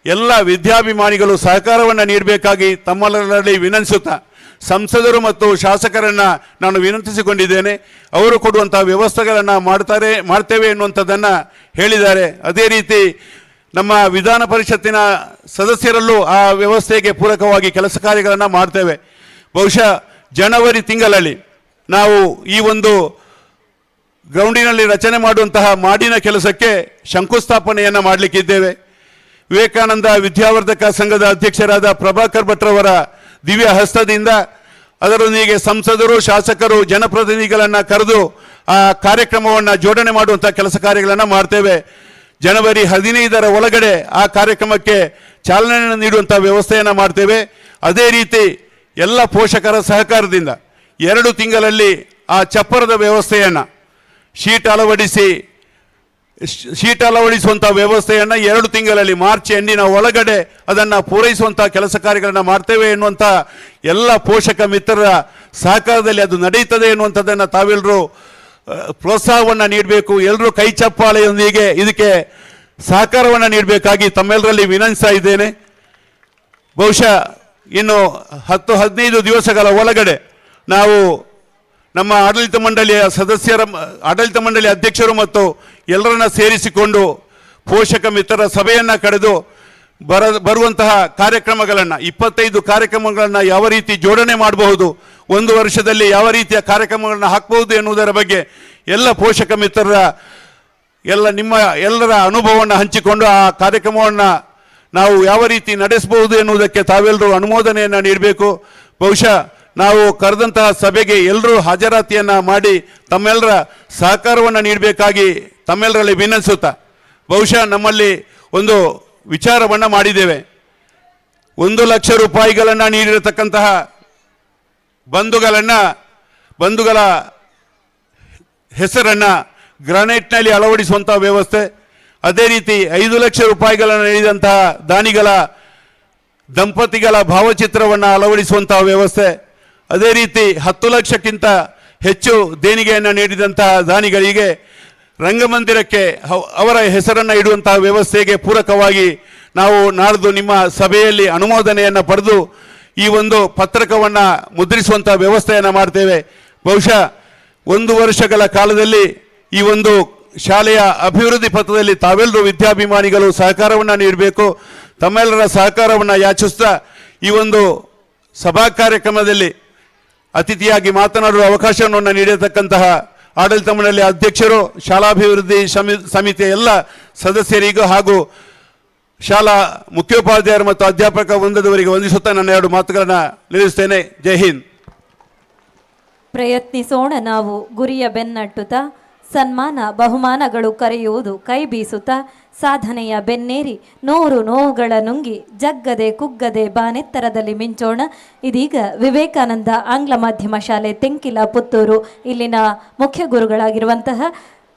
ಎಲ್ಲ ವಿದ್ಯಾಭಿಮಾನಿಗಳು ಸಹಕಾರವನ್ನು ನೀಡಬೇಕಾಗಿ ತಮ್ಮಲ್ಲಿ ವಿನಂತಿಸುತ್ತಾ ಸಂಸದರು ಮತ್ತು ಶಾಸಕರನ್ನು ನಾನು ವಿನಂತಿಸಿಕೊಂಡಿದ್ದೇನೆ. ಅವರು ಕೊಡುವಂತಹ ವ್ಯವಸ್ಥೆಗಳನ್ನು ಮಾಡ್ತೇವೆ ಎನ್ನುವಂಥದ್ದನ್ನು ಹೇಳಿದ್ದಾರೆ. ಅದೇ ರೀತಿ ನಮ್ಮ ವಿಧಾನ ಪರಿಷತ್ತಿನ ಸದಸ್ಯರಲ್ಲೂ ಆ ವ್ಯವಸ್ಥೆಗೆ ಪೂರಕವಾಗಿ ಕೆಲಸ ಕಾರ್ಯಗಳನ್ನು ಮಾಡ್ತೇವೆ. ಬಹುಶಃ ಜನವರಿ ತಿಂಗಳಲ್ಲಿ ನಾವು ಈ ಒಂದು ಗ್ರೌಂಡಿನಲ್ಲಿ ರಚನೆ ಮಾಡುವಂತಹ ಮಾಡಿನ ಕೆಲಸಕ್ಕೆ ಶಂಕುಸ್ಥಾಪನೆಯನ್ನು ಮಾಡಲಿಕ್ಕಿದ್ದೇವೆ. ವಿವೇಕಾನಂದ ವಿದ್ಯಾವರ್ಧಕ ಸಂಘದ ಅಧ್ಯಕ್ಷರಾದ ಪ್ರಭಾಕರ್ ಭಟ್ರವರ ದಿವ್ಯ ಹಸ್ತದಿಂದ ಅದರೊಂದಿಗೆ ಸಂಸದರು, ಶಾಸಕರು, ಜನಪ್ರತಿನಿಧಿಗಳನ್ನು ಕರೆದು ಆ ಕಾರ್ಯಕ್ರಮವನ್ನು ಜೋಡಣೆ ಮಾಡುವಂಥ ಕೆಲಸ ಕಾರ್ಯಗಳನ್ನು ಮಾಡ್ತೇವೆ. ಜನವರಿ 15ರ ಒಳಗಡೆ ಆ ಕಾರ್ಯಕ್ರಮಕ್ಕೆ ಚಾಲನೆಯನ್ನು ನೀಡುವಂಥ ವ್ಯವಸ್ಥೆಯನ್ನು ಮಾಡ್ತೇವೆ. ಅದೇ ರೀತಿ ಎಲ್ಲ ಪೋಷಕರ ಸಹಕಾರದಿಂದ 2 ತಿಂಗಳಲ್ಲಿ ಆ ಚಪ್ಪರದ ವ್ಯವಸ್ಥೆಯನ್ನು ಶೀಟ್ ಅಳವಡಿಸುವಂಥ ವ್ಯವಸ್ಥೆಯನ್ನು 2 ತಿಂಗಳಲ್ಲಿ ಮಾರ್ಚ್ ಎಂಡಿನ ಒಳಗಡೆ ಅದನ್ನು ಪೂರೈಸುವಂಥ ಕೆಲಸ ಕಾರ್ಯಗಳನ್ನು ಮಾಡ್ತೇವೆ ಎನ್ನುವಂಥ ಎಲ್ಲ ಪೋಷಕ ಮಿತ್ರರ ಸಹಕಾರದಲ್ಲಿ ಅದು ನಡೆಯುತ್ತದೆ ಎನ್ನುವಂಥದ್ದನ್ನು ತಾವೆಲ್ಲರೂ ಪ್ರೋತ್ಸಾಹವನ್ನು ನೀಡಬೇಕು. ಎಲ್ಲರೂ ಕೈ ಚಪ್ಪಾಳೆಯೊಂದಿಗೆ ಇದಕ್ಕೆ ಸಹಕಾರವನ್ನು ನೀಡಬೇಕಾಗಿ ತಮ್ಮೆಲ್ಲರಲ್ಲಿ ವಿನಂತಿಸ್ತಾ ಇದ್ದೇನೆ. ಬಹುಶಃ ಇನ್ನು 10-15 ದಿವಸಗಳ ಒಳಗಡೆ ನಾವು ನಮ್ಮ ಆಡಳಿತ ಮಂಡಳಿ ಅಧ್ಯಕ್ಷರು ಮತ್ತು ಎಲ್ಲರನ್ನ ಸೇರಿಸಿಕೊಂಡು ಪೋಷಕ ಮಿತ್ರರ ಸಭೆಯನ್ನು ಕರೆದು ಬರುವಂತಹ ಕಾರ್ಯಕ್ರಮಗಳನ್ನು 25 ಕಾರ್ಯಕ್ರಮಗಳನ್ನು ಯಾವ ರೀತಿ ಜೋಡಣೆ ಮಾಡಬಹುದು, ಒಂದು ವರ್ಷದಲ್ಲಿ ಯಾವ ರೀತಿಯ ಕಾರ್ಯಕ್ರಮಗಳನ್ನು ಹಾಕಬಹುದು ಎನ್ನುವುದರ ಬಗ್ಗೆ ಎಲ್ಲ ಪೋಷಕ ಮಿತ್ರರ ಎಲ್ಲರ ಅನುಭವವನ್ನು ಹಂಚಿಕೊಂಡು ಆ ಕಾರ್ಯಕ್ರಮವನ್ನು ನಾವು ಯಾವ ರೀತಿ ನಡೆಸಬಹುದು ಎನ್ನುವುದಕ್ಕೆ ತಾವೆಲ್ಲರೂ ಅನುಮೋದನೆಯನ್ನು ನೀಡಬೇಕು. ಬಹುಶಃ ನಾವು ಕರೆದಂತಹ ಸಭೆಗೆ ಎಲ್ಲರೂ ಹಾಜರಾತಿಯನ್ನು ಮಾಡಿ ತಮ್ಮೆಲ್ಲರ ಸಹಕಾರವನ್ನು ನೀಡಬೇಕಾಗಿ ತಮ್ಮೆಲ್ಲರಲ್ಲಿ ವಿನಂತಿಸುತ್ತಾ ಬಹುಶಃ ನಮ್ಮಲ್ಲಿ ಒಂದು ವಿಚಾರವನ್ನು ಮಾಡಿದ್ದೇವೆ. 1 ಲಕ್ಷ ರೂಪಾಯಿಗಳನ್ನು ನೀಡಿರತಕ್ಕಂತಹ ಬಂಧುಗಳ ಹೆಸರನ್ನು ಗ್ರಾನೈಟ್ನಲ್ಲಿ ಅಳವಡಿಸುವಂಥ ವ್ಯವಸ್ಥೆ, ಅದೇ ರೀತಿ 5 ಲಕ್ಷ ರೂಪಾಯಿಗಳನ್ನು ನೀಡಿದಂತಹ ದಾನಿಗಳ ದಂಪತಿಗಳ ಭಾವಚಿತ್ರವನ್ನು ಅಳವಡಿಸುವಂತಹ ವ್ಯವಸ್ಥೆ, ಅದೇ ರೀತಿ 10 ಲಕ್ಷಕ್ಕಿಂತ ಹೆಚ್ಚು ದೇಣಿಗೆಯನ್ನು ನೀಡಿದಂತಹ ದಾನಿಗಳಿಗೆ ರಂಗಮಂದಿರಕ್ಕೆ ಅವರ ಹೆಸರನ್ನು ಇಡುವಂತಹ ವ್ಯವಸ್ಥೆಗೆ ಪೂರಕವಾಗಿ ನಾವು ನಾಡ್ದು ನಿಮ್ಮ ಸಭೆಯಲ್ಲಿ ಅನುಮೋದನೆಯನ್ನು ಪಡೆದು ಈ ಒಂದು ಪತ್ರಕವನ್ನು ಮುದ್ರಿಸುವಂಥ ವ್ಯವಸ್ಥೆಯನ್ನು ಮಾಡ್ತೇವೆ. ಬಹುಶಃ 1 ವರ್ಷಗಳ ಕಾಲದಲ್ಲಿ ಈ ಒಂದು ಶಾಲೆಯ ಅಭಿವೃದ್ಧಿ ಪಥದಲ್ಲಿ ತಾವೆಲ್ಲರೂ ವಿದ್ಯಾಭಿಮಾನಿಗಳು ಸಹಕಾರವನ್ನು ನೀಡಬೇಕು. ತಮ್ಮೆಲ್ಲರ ಸಹಕಾರವನ್ನು ಯಾಚಿಸ್ತಾ ಈ ಒಂದು ಸಭಾ ಕಾರ್ಯಕ್ರಮದಲ್ಲಿ ಅತಿಥಿಯಾಗಿ ಮಾತನಾಡುವ ಅವಕಾಶವನ್ನು ನೀಡಿರತಕ್ಕಂತಹ ಆಡಳಿತ ಮಂಡಳಿ ಅಧ್ಯಕ್ಷರು, ಶಾಲಾಭಿವೃದ್ಧಿ ಸಮಿತಿಯ ಎಲ್ಲ ಸದಸ್ಯರಿಗೂ ಹಾಗೂ ಶಾಲಾ ಮುಖ್ಯೋಪಾಧ್ಯಾಯರು ಮತ್ತು ಅಧ್ಯಾಪಕ ವೃಂದದವರಿಗೆ ವಂದಿಸುತ್ತಾ ನನ್ನ 2 ಮಾತುಗಳನ್ನು ನಿಲ್ಲಿಸುತ್ತೇನೆ. ಜೈ ಹಿಂದ್. ಪ್ರಯತ್ನಿಸೋಣ ನಾವು ಗುರಿಯ ಬೆನ್ನಟ್ಟುತ್ತಾ, ಸನ್ಮಾನ ಬಹುಮಾನಗಳು ಕರೆಯುವುದು ಕೈ ಬೀಸುತ್ತಾ, ಸಾಧನೆಯ ಬೆನ್ನೇರಿ 100 ನೋವುಗಳ ನುಂಗಿ ಜಗ್ಗದೆ ಕುಗ್ಗದೆ ಬಾನೆತ್ತರದಲ್ಲಿ ಮಿಂಚೋಣ. ಇದೀಗ ವಿವೇಕಾನಂದ ಆಂಗ್ಲ ಮಾಧ್ಯಮ ಶಾಲೆ ತೆಂಕಿಲ ಪುತ್ತೂರು ಇಲ್ಲಿನ ಮುಖ್ಯ ಗುರುಗಳಾಗಿರುವಂತಹ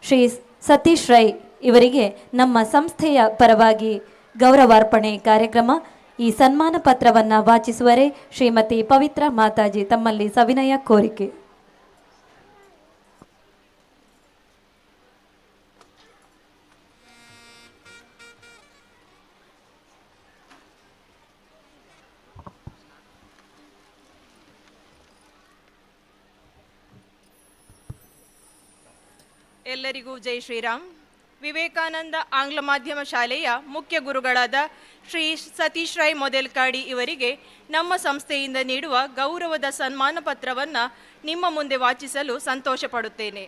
ಶ್ರೀ ಸತೀಶ್ ರೈ ಇವರಿಗೆ ನಮ್ಮ ಸಂಸ್ಥೆಯ ಪರವಾಗಿ ಗೌರವಾರ್ಪಣೆ ಕಾರ್ಯಕ್ರಮ. ಈ ಸನ್ಮಾನ ಪತ್ರವನ್ನು ವಾಚಿಸುವರೆ ಶ್ರೀಮತಿ ಪವಿತ್ರ ಮಾತಾಜಿ. ತಮ್ಮಲ್ಲಿ ಸವಿನಯ ಕೋರಿಕೆ. ಎಲ್ಲರಿಗೂ ಜೈ ಶ್ರೀರಾಮ್. ವಿವೇಕಾನಂದ ಆಂಗ್ಲ ಮಾಧ್ಯಮ ಶಾಲೆಯ ಮುಖ್ಯ ಗುರುಗಳಾದ ಶ್ರೀ ಸತೀಶ್ ರೈ ಮೊದಲ್ಕಾಡಿ ಇವರಿಗೆ ನಮ್ಮ ಸಂಸ್ಥೆಯಿಂದ ನೀಡುವ ಗೌರವದ ಸನ್ಮಾನ ಪತ್ರವನ್ನು ನಿಮ್ಮ ಮುಂದೆ ವಾಚಿಸಲು ಸಂತೋಷ ಪಡುತ್ತೇನೆ.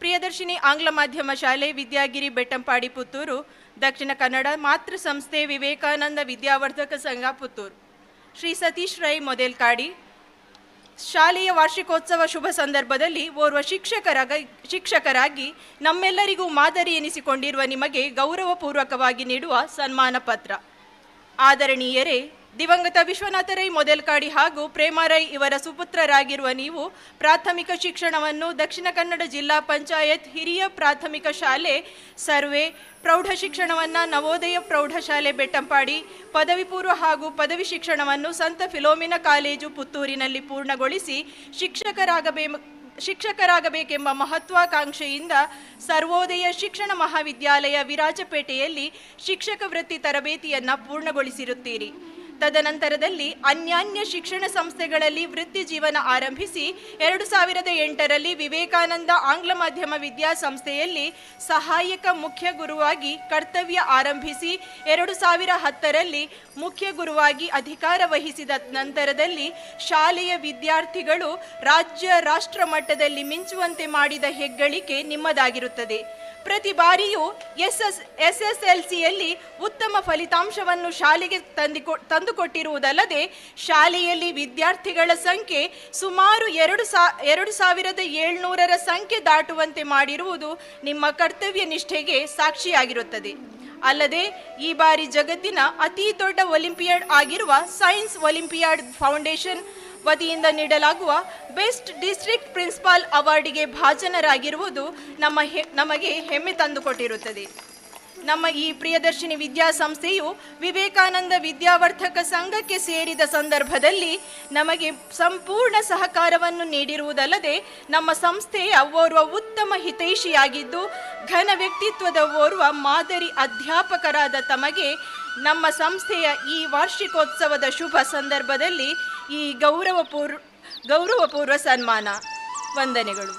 ಪ್ರಿಯದರ್ಶಿನಿ ಆಂಗ್ಲ ಮಾಧ್ಯಮ ಶಾಲೆ, ವಿದ್ಯಾಗಿರಿ, ಬೆಟ್ಟಂಪಾಡಿ, ಪುತ್ತೂರು, ದಕ್ಷಿಣ ಕನ್ನಡ. ಮಾತೃ ಸಂಸ್ಥೆ ವಿವೇಕಾನಂದ ವಿದ್ಯಾವರ್ಧಕ ಸಂಘ, ಪುತ್ತೂರು. ಶ್ರೀ ಸತೀಶ್ ರೈ ಮೊದಲ್ಕಾಡಿ, ಶಾಲೆಯ ವಾರ್ಷಿಕೋತ್ಸವ ಶುಭ ಸಂದರ್ಭದಲ್ಲಿ ಓರ್ವ ಶಿಕ್ಷಕರಾಗಿ ನಮ್ಮೆಲ್ಲರಿಗೂ ಮಾದರಿ ಎನಿಸಿಕೊಂಡಿರುವ ನಿಮಗೆ ಗೌರವಪೂರ್ವಕವಾಗಿ ನೀಡುವ ಸನ್ಮಾನ ಪತ್ರ. ಆದರಣೀಯರೇ, ದಿವಂಗತ ವಿಶ್ವನಾಥ ರೈ ಮೊದಲ್ಕಾಡಿ ಹಾಗೂ ಪ್ರೇಮಾ ರೈ ಇವರ ಸುಪುತ್ರರಾಗಿರುವ ನೀವು ಪ್ರಾಥಮಿಕ ಶಿಕ್ಷಣವನ್ನು ದಕ್ಷಿಣ ಕನ್ನಡ ಜಿಲ್ಲಾ ಪಂಚಾಯತ್ ಹಿರಿಯ ಪ್ರಾಥಮಿಕ ಶಾಲೆ ಸರ್ವೆ, ಪ್ರೌಢ ಶಿಕ್ಷಣವನ್ನು ನವೋದಯ ಪ್ರೌಢಶಾಲೆ ಬೆಟ್ಟಂಪಾಡಿ, ಪದವಿ ಪೂರ್ವ ಹಾಗೂ ಪದವಿ ಶಿಕ್ಷಣವನ್ನು ಸಂತ ಫಿಲೋಮಿನಾ ಕಾಲೇಜು ಪುತ್ತೂರಿನಲ್ಲಿ ಪೂರ್ಣಗೊಳಿಸಿ ಶಿಕ್ಷಕರಾಗಬೇಕೆಂಬ ಮಹತ್ವಾಕಾಂಕ್ಷೆಯಿಂದ ಸರ್ವೋದಯ ಶಿಕ್ಷಣ ಮಹಾವಿದ್ಯಾಲಯ ವಿರಾಜಪೇಟೆಯಲ್ಲಿ ಶಿಕ್ಷಕ ವೃತ್ತಿ ತರಬೇತಿಯನ್ನು ಪೂರ್ಣಗೊಳಿಸಿರುತ್ತೀರಿ. ತದನಂತರದಲ್ಲಿ ಅನ್ಯಾನ್ಯ ಶಿಕ್ಷಣ ಸಂಸ್ಥೆಗಳಲ್ಲಿ ವೃತ್ತಿ ಜೀವನ ಆರಂಭಿಸಿ 2008ರಲ್ಲಿ ವಿವೇಕಾನಂದ ಆಂಗ್ಲ ಮಾಧ್ಯಮ ವಿದ್ಯಾಸಂಸ್ಥೆಯಲ್ಲಿ ಸಹಾಯಕ ಮುಖ್ಯ ಗುರುವಾಗಿ ಕರ್ತವ್ಯ ಆರಂಭಿಸಿ 2010ರಲ್ಲಿ ಮುಖ್ಯ ಗುರುವಾಗಿ ಅಧಿಕಾರ ವಹಿಸಿದ ನಂತರದಲ್ಲಿ ಶಾಲೆಯ ವಿದ್ಯಾರ್ಥಿಗಳು ರಾಜ್ಯ ರಾಷ್ಟ್ರ ಮಟ್ಟದಲ್ಲಿ ಮಿಂಚುವಂತೆ ಮಾಡಿದ ಹೆಗ್ಗಳಿಕೆ ನಿಮ್ಮದಾಗಿರುತ್ತದೆ. ಪ್ರತಿ ಬಾರಿಯೂ SSLCಯಲ್ಲಿ ಉತ್ತಮ ಫಲಿತಾಂಶವನ್ನು ಶಾಲೆಗೆ ತಂದುಕೊಟ್ಟಿರುವುದಲ್ಲದೆ ಶಾಲೆಯಲ್ಲಿ ವಿದ್ಯಾರ್ಥಿಗಳ ಸಂಖ್ಯೆ ಸುಮಾರು 2700ರ ಸಂಖ್ಯೆ ದಾಟುವಂತೆ ಮಾಡಿರುವುದು ನಿಮ್ಮ ಕರ್ತವ್ಯ ನಿಷ್ಠೆಗೆ ಸಾಕ್ಷಿಯಾಗಿರುತ್ತದೆ. ಅಲ್ಲದೆ ಈ ಬಾರಿ ಜಗತ್ತಿನ ಅತಿ ದೊಡ್ಡ ಒಲಿಂಪಿಯಾಡ್ ಆಗಿರುವ ಸೈನ್ಸ್ ಒಲಿಂಪಿಯಾಡ್ ಫೌಂಡೇಶನ್ ವತಿಯಿಂದ ನೀಡಲಾಗುವ ಬೆಸ್ಟ್ ಡಿಸ್ಟ್ರಿಕ್ಟ್ ಪ್ರಿನ್ಸಿಪಾಲ್ ಅವಾರ್ಡಿಗೆ ಭಾಜನರಾಗಿರುವುದು ನಮಗೆ ಹೆಮ್ಮೆ ತಂದುಕೊಟ್ಟಿರುತ್ತದೆ. ನಮ್ಮ ಈ ಪ್ರಿಯದರ್ಶಿನಿ ವಿದ್ಯಾಸಂಸ್ಥೆಯು ವಿವೇಕಾನಂದ ವಿದ್ಯಾವರ್ಧಕ ಸಂಘಕ್ಕೆ ಸೇರಿದ ಸಂದರ್ಭದಲ್ಲಿ ನಮಗೆ ಸಂಪೂರ್ಣ ಸಹಕಾರವನ್ನು ನೀಡಿರುವುದಲ್ಲದೆ ನಮ್ಮ ಸಂಸ್ಥೆಯ ಓರ್ವ ಉತ್ತಮ ಹಿತೈಷಿಯಾಗಿದ್ದು ಘನ ವ್ಯಕ್ತಿತ್ವದ ಓರ್ವ ಮಾದರಿ ಅಧ್ಯಾಪಕರಾದ ತಮಗೆ ನಮ್ಮ ಸಂಸ್ಥೆಯ ಈ ವಾರ್ಷಿಕೋತ್ಸವದ ಶುಭ ಸಂದರ್ಭದಲ್ಲಿ ಈ ಗೌರವಪೂರ್ವ ಸನ್ಮಾನ. ವಂದನೆಗಳು.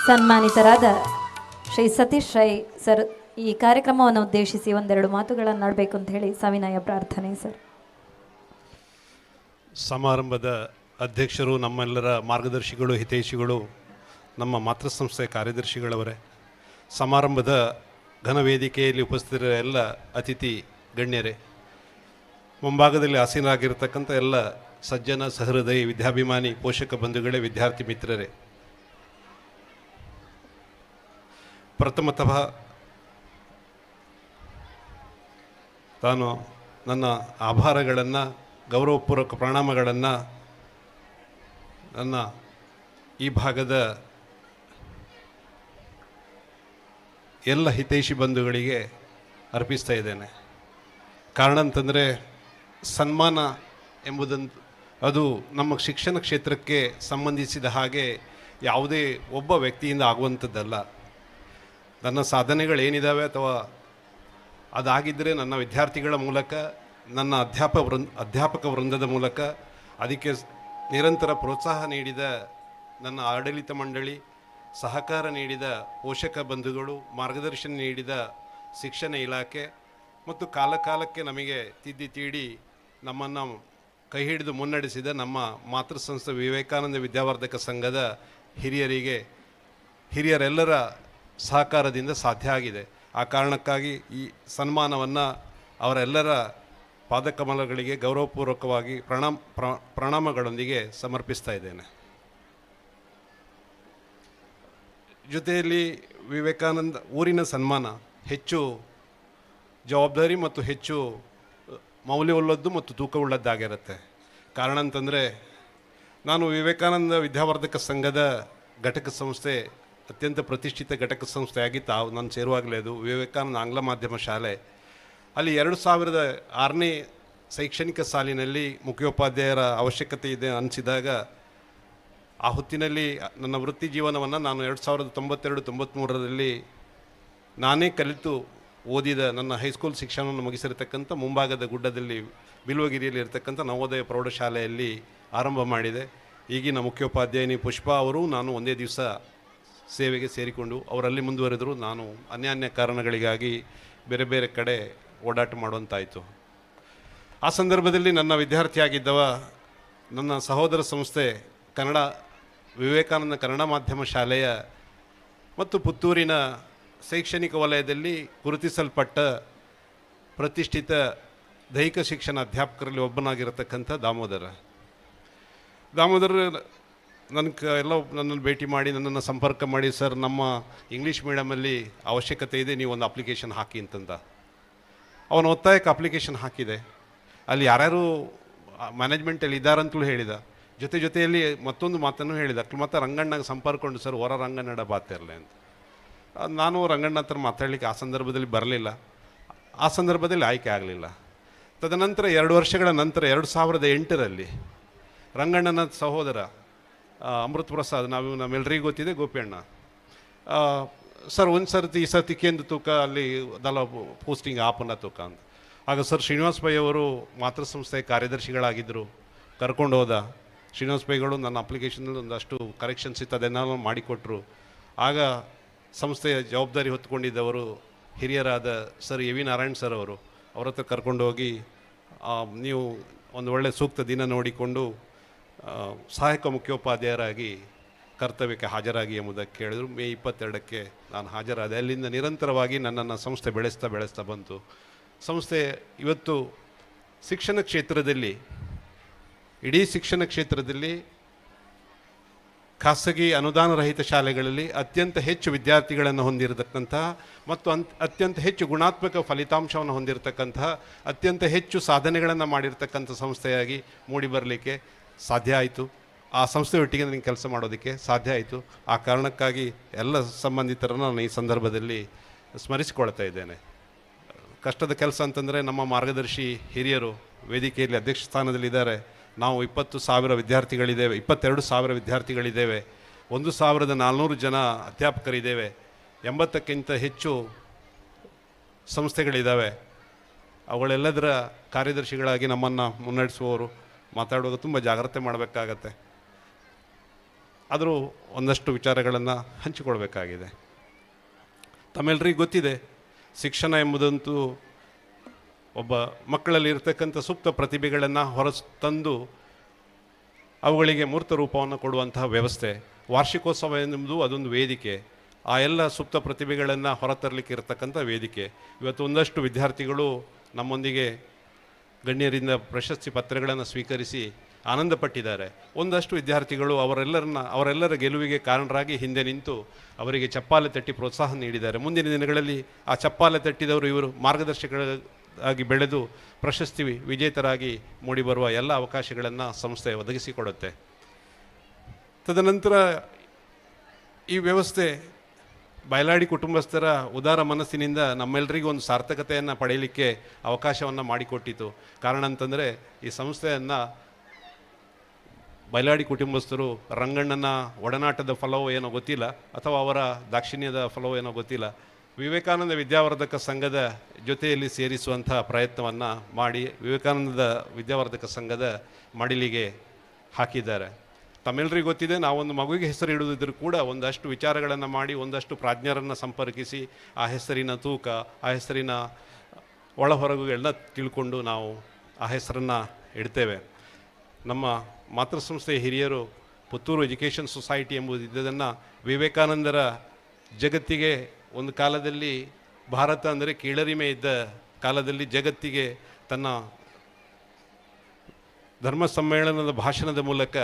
ಸನ್ಮಾನಿತರಾದ ಶ್ರೀ ಸತೀಶ್ ರೈ ಸರ್ ಈ ಕಾರ್ಯಕ್ರಮವನ್ನು ಉದ್ದೇಶಿಸಿ ಒಂದೆರಡು ಮಾತುಗಳನ್ನು ಆಡಬೇಕು ಅಂತ ಹೇಳಿ ಸವಿನಯ ಪ್ರಾರ್ಥನೆ ಸರ್. ಸಮಾರಂಭದ ಅಧ್ಯಕ್ಷರು, ನಮ್ಮೆಲ್ಲರ ಮಾರ್ಗದರ್ಶಿಗಳು, ಹಿತೈಷಿಗಳು, ನಮ್ಮ ಮಾತೃಸಂಸ್ಥೆ ಕಾರ್ಯದರ್ಶಿಗಳವರೇ, ಸಮಾರಂಭದ ಘನವೇದಿಕೆಯಲ್ಲಿ ಉಪಸ್ಥಿತರ ಎಲ್ಲ ಅತಿಥಿ ಗಣ್ಯರೇ, ಮುಂಭಾಗದಲ್ಲಿ ಆಸೀನರಾಗಿರ್ತಕ್ಕಂಥ ಎಲ್ಲ ಸಜ್ಜನ ಸಹೃದಯಿ ವಿದ್ಯಾಭಿಮಾನಿ ಪೋಷಕ ಬಂಧುಗಳೇ, ವಿದ್ಯಾರ್ಥಿ ಮಿತ್ರರೇ, ಪ್ರಥಮತಃ ತಾನು ನನ್ನ ಆಭಾರಗಳನ್ನು, ಗೌರವಪೂರ್ವಕ ಪ್ರಣಾಮಗಳನ್ನು ನನ್ನ ಈ ಭಾಗದ ಎಲ್ಲ ಹಿತೈಷಿ ಬಂಧುಗಳಿಗೆ ಅರ್ಪಿಸ್ತಾ ಇದ್ದೇನೆ. ಕಾರಣ ಅಂತಂದರೆ ಸನ್ಮಾನ ಎಂಬುದಂತ ಅದು ನಮ್ಮ ಶಿಕ್ಷಣ ಕ್ಷೇತ್ರಕ್ಕೆ ಸಂಬಂಧಿಸಿದ ಹಾಗೆ ಯಾವುದೇ ಒಬ್ಬ ವ್ಯಕ್ತಿಯಿಂದ ಆಗುವಂಥದ್ದಲ್ಲ. ನನ್ನ ಸಾಧನೆಗಳೇನಿದ್ದಾವೆ ಅಥವಾ ಅದಾಗಿದ್ದರೆ ನನ್ನ ವಿದ್ಯಾರ್ಥಿಗಳ ಮೂಲಕ, ನನ್ನ ಅಧ್ಯಾಪಕ ವೃಂದದ ಮೂಲಕ, ಅದಕ್ಕೆ ನಿರಂತರ ಪ್ರೋತ್ಸಾಹ ನೀಡಿದ ನನ್ನ ಆಡಳಿತ ಮಂಡಳಿ, ಸಹಕಾರ ನೀಡಿದ ಪೋಷಕ ಬಂಧುಗಳು, ಮಾರ್ಗದರ್ಶನ ನೀಡಿದ ಶಿಕ್ಷಣ ಇಲಾಖೆ ಮತ್ತು ಕಾಲಕಾಲಕ್ಕೆ ನಮಗೆ ತಿದ್ದಿ ತೀಡಿ ನಮ್ಮನ್ನು ಕೈ ಹಿಡಿದು ಮುನ್ನಡೆಸಿದ ನಮ್ಮ ಮಾತೃಸಂಸ್ಥೆ ವಿವೇಕಾನಂದ ವಿದ್ಯಾವರ್ಧಕ ಸಂಘದ ಹಿರಿಯರೆಲ್ಲರ ಸಹಕಾರದಿಂದ ಸಾಧ್ಯ ಆಗಿದೆ. ಆ ಕಾರಣಕ್ಕಾಗಿ ಈ ಸನ್ಮಾನವನ್ನು ಅವರೆಲ್ಲರ ಪಾದಕಮಲಗಳಿಗೆ ಗೌರವಪೂರ್ವಕವಾಗಿ ಪ್ರಣಾಮಗಳೊಂದಿಗೆ ಸಮರ್ಪಿಸ್ತಾ ಇದ್ದೇನೆ. ಜೊತೆಯಲ್ಲಿ ವಿವೇಕಾನಂದ ಊರಿನ ಸನ್ಮಾನ ಹೆಚ್ಚು ಜವಾಬ್ದಾರಿ ಮತ್ತು ಹೆಚ್ಚು ಮೌಲ್ಯವುಳ್ಳದ್ದು ಮತ್ತು ತೂಕವುಳ್ಳದ್ದಾಗಿರುತ್ತೆ. ಕಾರಣ ಅಂತಂದರೆ ನಾನು ವಿವೇಕಾನಂದ ವಿದ್ಯಾವರ್ಧಕ ಸಂಘದ ಘಟಕ ಸಂಸ್ಥೆ ಅತ್ಯಂತ ಪ್ರತಿಷ್ಠಿತ ಘಟಕ ಸಂಸ್ಥೆ ಆಗಿತ್ತು. ನಾನು ಸೇರುವಾಗಲೇ ಅದು ವಿವೇಕಾನಂದ ಆಂಗ್ಲ ಮಾಧ್ಯಮ ಶಾಲೆ. ಅಲ್ಲಿ 2006ನೇ ಶೈಕ್ಷಣಿಕ ಸಾಲಿನಲ್ಲಿ ಮುಖ್ಯೋಪಾಧ್ಯಾಯರ ಅವಶ್ಯಕತೆ ಇದೆ ಅನಿಸಿದಾಗ ಆ ಹೊತ್ತಿನಲ್ಲಿ ನನ್ನ ವೃತ್ತಿ ಜೀವನವನ್ನು ನಾನು 1992-93ರಲ್ಲಿ ನಾನೇ ಕಲಿತು ಓದಿದ ನನ್ನ ಹೈಸ್ಕೂಲ್ ಶಿಕ್ಷಣವನ್ನು ಮುಗಿಸಿರತಕ್ಕಂಥ ಮುಂಭಾಗದ ಗುಡ್ಡದಲ್ಲಿ ಬಿಲ್ವಗಿರಿಯಲ್ಲಿ ಇರತಕ್ಕಂಥ ನವೋದಯ ಪ್ರೌಢಶಾಲೆಯಲ್ಲಿ ಆರಂಭ ಮಾಡಿದೆ. ಈಗಿನ ಮುಖ್ಯೋಪಾಧ್ಯಾಯಿನಿ ಪುಷ್ಪಾ ಅವರು ನಾನು ಒಂದೇ ದಿವಸ ಸೇವೆಗೆ ಸೇರಿಕೊಂಡು ಅವರಲ್ಲಿ ಮುಂದುವರೆದರು. ನಾನು ಅನ್ಯಾನ್ಯ ಕಾರಣಗಳಿಗಾಗಿ ಬೇರೆ ಬೇರೆ ಕಡೆ ಓಡಾಟ ಮಾಡುವಂತಾಯಿತು. ಆ ಸಂದರ್ಭದಲ್ಲಿ ನನ್ನ ವಿದ್ಯಾರ್ಥಿಯಾಗಿದ್ದವ ನನ್ನ ಸಹೋದರ ಸಂಸ್ಥೆ ವಿವೇಕಾನಂದ ಕನ್ನಡ ಮಾಧ್ಯಮ ಶಾಲೆಯ ಮತ್ತು ಪುತ್ತೂರಿನ ಶೈಕ್ಷಣಿಕ ವಲಯದಲ್ಲಿ ಗುರುತಿಸಲ್ಪಟ್ಟ ಪ್ರತಿಷ್ಠಿತ ದೈಹಿಕ ಶಿಕ್ಷಣ ಅಧ್ಯಾಪಕರಲ್ಲಿ ಒಬ್ಬನಾಗಿರತಕ್ಕಂಥ ದಾಮೋದರ ನನ್ನನ್ನು ಭೇಟಿ ಮಾಡಿ ನನ್ನನ್ನು ಸಂಪರ್ಕ ಮಾಡಿ, ಸರ್ ನಮ್ಮ ಇಂಗ್ಲೀಷ್ ಮೀಡಿಯಮಲ್ಲಿ ಅವಶ್ಯಕತೆ ಇದೆ, ನೀವು ಒಂದು ಅಪ್ಲಿಕೇಶನ್ ಹಾಕಿ ಅಂತಂದ. ಅವನ ಒತ್ತಾಯಕ್ಕೆ ಅಪ್ಲಿಕೇಶನ್ ಹಾಕಿದೆ. ಅಲ್ಲಿ ಯಾರ್ಯಾರು ಮ್ಯಾನೇಜ್ಮೆಂಟಲ್ಲಿ ಇದ್ದಾರಂತಲೂ ಹೇಳಿದ. ಜೊತೆಯಲ್ಲಿ ಮತ್ತೊಂದು ಮಾತನ್ನು ಹೇಳಿದ, ಮತ್ತು ರಂಗಣ್ಣಗೆ ಸಂಪರ್ಕೊಂಡು ಸರ್ ಹೊರ ರಂಗಣ್ಣಡ ಬಾತಿರಲಿ ಅಂತ. ನಾನು ರಂಗಣ್ಣ ಹತ್ರ ಮಾತಾಡಲಿಕ್ಕೆ ಆ ಸಂದರ್ಭದಲ್ಲಿ ಬರಲಿಲ್ಲ. ಆ ಸಂದರ್ಭದಲ್ಲಿ ಆಯ್ಕೆ ಆಗಲಿಲ್ಲ. ತದನಂತರ 2 ವರ್ಷಗಳ ನಂತರ 2008ರಲ್ಲಿ ರಂಗಣ್ಣನ ಸಹೋದರ ಅಮೃತ್ ಪ್ರಸಾದ್, ನಮ್ಮೆಲ್ಲರಿಗೂ ಗೊತ್ತಿದೆ, ಗೋಪಿಯಣ್ಣ ಸರ್ ಒಂದು ಸರ್ತಿ ಈ ಸರ್ತಿ ಕೇಂದ್ರ ತೂಕ ಅಲ್ಲಿ ದಲ ಪೋಸ್ಟಿಂಗ್ ಆಪನ್ನ ತೂಕ ಅಂತ. ಆಗ ಸರ್ ಶ್ರೀನಿವಾಸ್ ಪೈ ಅವರು ಮಾತೃ ಸಂಸ್ಥೆ ಕಾರ್ಯದರ್ಶಿಗಳಾಗಿದ್ದರು, ಕರ್ಕೊಂಡು ಹೋದ. ಶ್ರೀನಿವಾಸ್ ಪೈಗಳು ನನ್ನ ಅಪ್ಲಿಕೇಶನಲ್ಲಿ ಒಂದಷ್ಟು ಕರೆಕ್ಷನ್ಸ್ ಇತ್ತು, ಅದನ್ನೆಲ್ಲ ಮಾಡಿಕೊಟ್ರು. ಆಗ ಸಂಸ್ಥೆಯ ಜವಾಬ್ದಾರಿ ಹೊತ್ಕೊಂಡಿದ್ದವರು ಹಿರಿಯರಾದ sir A V Narayan sir ಅವರು, ಅವ್ರ ಹತ್ರ ಕರ್ಕೊಂಡು ಹೋಗಿ ನೀವು ಒಂದು ಒಳ್ಳೆಯ ಸೂಕ್ತ ದಿನ ನೋಡಿಕೊಂಡು ಸಹಾಯಕ ಮುಖ್ಯೋಪಾಧ್ಯಾಯರಾಗಿ ಕರ್ತವ್ಯಕ್ಕೆ ಹಾಜರಾಗಿ ಎಂಬುದಕ್ಕೆ ಕೇಳಿದ್ರು. ಮೇ 22ಕ್ಕೆ ನಾನು ಹಾಜರಾದೆ. ಅಲ್ಲಿಂದ ನಿರಂತರವಾಗಿ ನನ್ನನ್ನು ಸಂಸ್ಥೆ ಬೆಳೆಸ್ತಾ ಬಂತು. ಸಂಸ್ಥೆ ಇವತ್ತು ಶಿಕ್ಷಣ ಕ್ಷೇತ್ರದಲ್ಲಿ, ಇಡೀ ಶಿಕ್ಷಣ ಕ್ಷೇತ್ರದಲ್ಲಿ ಖಾಸಗಿ ಅನುದಾನ ರಹಿತ ಶಾಲೆಗಳಲ್ಲಿ ಅತ್ಯಂತ ಹೆಚ್ಚು ವಿದ್ಯಾರ್ಥಿಗಳನ್ನು ಹೊಂದಿರತಕ್ಕಂತಹ ಮತ್ತು ಅತ್ಯಂತ ಹೆಚ್ಚು ಗುಣಾತ್ಮಕ ಫಲಿತಾಂಶವನ್ನು ಹೊಂದಿರತಕ್ಕಂತಹ, ಅತ್ಯಂತ ಹೆಚ್ಚು ಸಾಧನೆಗಳನ್ನು ಮಾಡಿರ್ತಕ್ಕಂಥ ಸಂಸ್ಥೆಯಾಗಿ ಮೂಡಿ ಬರಲಿಕ್ಕೆ ಸಾಧ್ಯ ಆಯಿತು. ಆ ಸಂಸ್ಥೆಯೊಟ್ಟಿಗೆ ನನಗೆ ಕೆಲಸ ಮಾಡೋದಕ್ಕೆ ಸಾಧ್ಯ ಆಯಿತು. ಆ ಕಾರಣಕ್ಕಾಗಿ ಎಲ್ಲ ಸಂಬಂಧಿತರನ್ನು ನಾನು ಈ ಸಂದರ್ಭದಲ್ಲಿ ಸ್ಮರಿಸಿಕೊಳ್ತಾ ಇದ್ದೇನೆ. ಕಷ್ಟದ ಕೆಲಸ ಅಂತಂದರೆ ನಮ್ಮ ಮಾರ್ಗದರ್ಶಿ ಹಿರಿಯರು ವೇದಿಕೆಯಲ್ಲಿ ಅಧ್ಯಕ್ಷ ಸ್ಥಾನದಲ್ಲಿದ್ದಾರೆ. ನಾವು 20,000 ವಿದ್ಯಾರ್ಥಿಗಳಿದ್ದೇವೆ, 22,000 ವಿದ್ಯಾರ್ಥಿಗಳಿದ್ದೇವೆ, 1,400 ಜನ ಅಧ್ಯಾಪಕರಿದ್ದೇವೆ, 80ಕ್ಕಿಂತ ಹೆಚ್ಚು ಸಂಸ್ಥೆಗಳಿದ್ದಾವೆ. ಅವುಗಳೆಲ್ಲದರ ಕಾರ್ಯದರ್ಶಿಗಳಾಗಿ ನಮ್ಮನ್ನು ಮುನ್ನಡೆಸುವವರು ಮಾತಾಡುವಾಗ ತುಂಬ ಜಾಗ್ರತೆ ಮಾಡಬೇಕಾಗತ್ತೆ. ಆದರೂ ಒಂದಷ್ಟು ವಿಚಾರಗಳನ್ನು ಹಂಚಿಕೊಳ್ಬೇಕಾಗಿದೆ. ತಮ್ಮೆಲ್ಲರಿಗೂ ಗೊತ್ತಿದೆ, ಶಿಕ್ಷಣ ಎಂಬುದಂತೂ ಒಬ್ಬ ಮಕ್ಕಳಲ್ಲಿ ಇರತಕ್ಕಂಥ ಸೂಕ್ತ ಪ್ರತಿಭೆಗಳನ್ನು ಹೊರತಂದು ಅವುಗಳಿಗೆ ಮೂರ್ತ ರೂಪವನ್ನು ಕೊಡುವಂತಹ ವ್ಯವಸ್ಥೆ. ವಾರ್ಷಿಕೋತ್ಸವ ಎಂಬುದು ಅದೊಂದು ವೇದಿಕೆ. ಆ ಎಲ್ಲ ಸೂಕ್ತ ಪ್ರತಿಭೆಗಳನ್ನು ಹೊರತರಲಿಕ್ಕೆ ಇರತಕ್ಕಂಥ ವೇದಿಕೆ. ಇವತ್ತು ಒಂದಷ್ಟು ವಿದ್ಯಾರ್ಥಿಗಳು ನಮ್ಮೊಂದಿಗೆ ಗಣ್ಯರಿಂದ ಪ್ರಶಸ್ತಿ ಪತ್ರಗಳನ್ನು ಸ್ವೀಕರಿಸಿ ಆನಂದಪಟ್ಟಿದ್ದಾರೆ. ಒಂದಷ್ಟು ವಿದ್ಯಾರ್ಥಿಗಳು ಅವರೆಲ್ಲರ ಗೆಲುವಿಗೆ ಕಾರಣರಾಗಿ ಹಿಂದೆ ನಿಂತು ಅವರಿಗೆ ಚಪ್ಪಾಳೆ ತಟ್ಟಿ ಪ್ರೋತ್ಸಾಹ ನೀಡಿದ್ದಾರೆ. ಮುಂದಿನ ದಿನಗಳಲ್ಲಿ ಆ ಚಪ್ಪಾಳೆ ತಟ್ಟಿದವರು ಇವರು ಮಾರ್ಗದರ್ಶಕರಾಗಿ ಬೆಳೆದು ಪ್ರಶಸ್ತಿ ವಿಜೇತರಾಗಿ ಮೂಡಿಬರುವ ಎಲ್ಲ ಅವಕಾಶಗಳನ್ನು ಸಂಸ್ಥೆ ಒದಗಿಸಿಕೊಡುತ್ತೆ. ತದನಂತರ ಈ ವ್ಯವಸ್ಥೆ ಬಯಲಾಡಿ ಕುಟುಂಬಸ್ಥರ ಉದಾರ ಮನಸ್ಸಿನಿಂದ ನಮ್ಮೆಲ್ಲರಿಗೂ ಒಂದು ಸಾರ್ಥಕತೆಯನ್ನು ಪಡೆಯಲಿಕ್ಕೆ ಅವಕಾಶವನ್ನು ಮಾಡಿಕೊಟ್ಟಿತು. ಕಾರಣ ಅಂತಂದರೆ ಈ ಸಂಸ್ಥೆಯನ್ನು ಬಯಲಾಡಿ ಕುಟುಂಬಸ್ಥರು ರಂಗಣ್ಣನ ಒಡನಾಟದ ಫಲವೋ ಏನೋ ಗೊತ್ತಿಲ್ಲ, ಅಥವಾ ಅವರ ದಾಕ್ಷಿಣ್ಯದ ಫಲವೋ ಏನೋ ಗೊತ್ತಿಲ್ಲ, ವಿವೇಕಾನಂದ ವಿದ್ಯಾವರ್ಧಕ ಸಂಘದ ಜೊತೆಯಲ್ಲಿ ಸೇರಿಸುವಂಥ ಪ್ರಯತ್ನವನ್ನು ಮಾಡಿ ವಿವೇಕಾನಂದ ವಿದ್ಯಾವರ್ಧಕ ಸಂಘದ ಮಡಿಲಿಗೆ ಹಾಕಿದ್ದಾರೆ. ತಮ್ಮೆಲ್ಲರಿಗೂ ಗೊತ್ತಿದೆ, ನಾವೊಂದು ಮಗುವಿಗೆ ಹೆಸರು ಇಡುವುದಿದ್ರೂ ಕೂಡ ಒಂದಷ್ಟು ವಿಚಾರಗಳನ್ನು ಮಾಡಿ ಒಂದಷ್ಟು ಪ್ರಾಜ್ಞರನ್ನು ಸಂಪರ್ಕಿಸಿ ಆ ಹೆಸರಿನ ತೂಕ, ಆ ಹೆಸರಿನ ಒಳಹೊರಗು ಎಲ್ಲ ತಿಳ್ಕೊಂಡು ನಾವು ಆ ಹೆಸರನ್ನು ಇಡ್ತೇವೆ. ನಮ್ಮ ಮಾತೃಸಂಸ್ಥೆಯ ಹಿರಿಯರು ಪುತ್ತೂರು ಎಜುಕೇಷನ್ ಸೊಸೈಟಿ ಎಂಬುದು ಇದ್ದದನ್ನು ವಿವೇಕಾನಂದರ ಜಗತ್ತಿಗೆ ಒಂದು ಕಾಲದಲ್ಲಿ ಭಾರತ ಅಂದರೆ ಕೀಳರಿಮೆ ಇದ್ದ ಕಾಲದಲ್ಲಿ ಜಗತ್ತಿಗೆ ತನ್ನ ಧರ್ಮ ಸಮ್ಮೇಳನದ ಭಾಷಣದ ಮೂಲಕ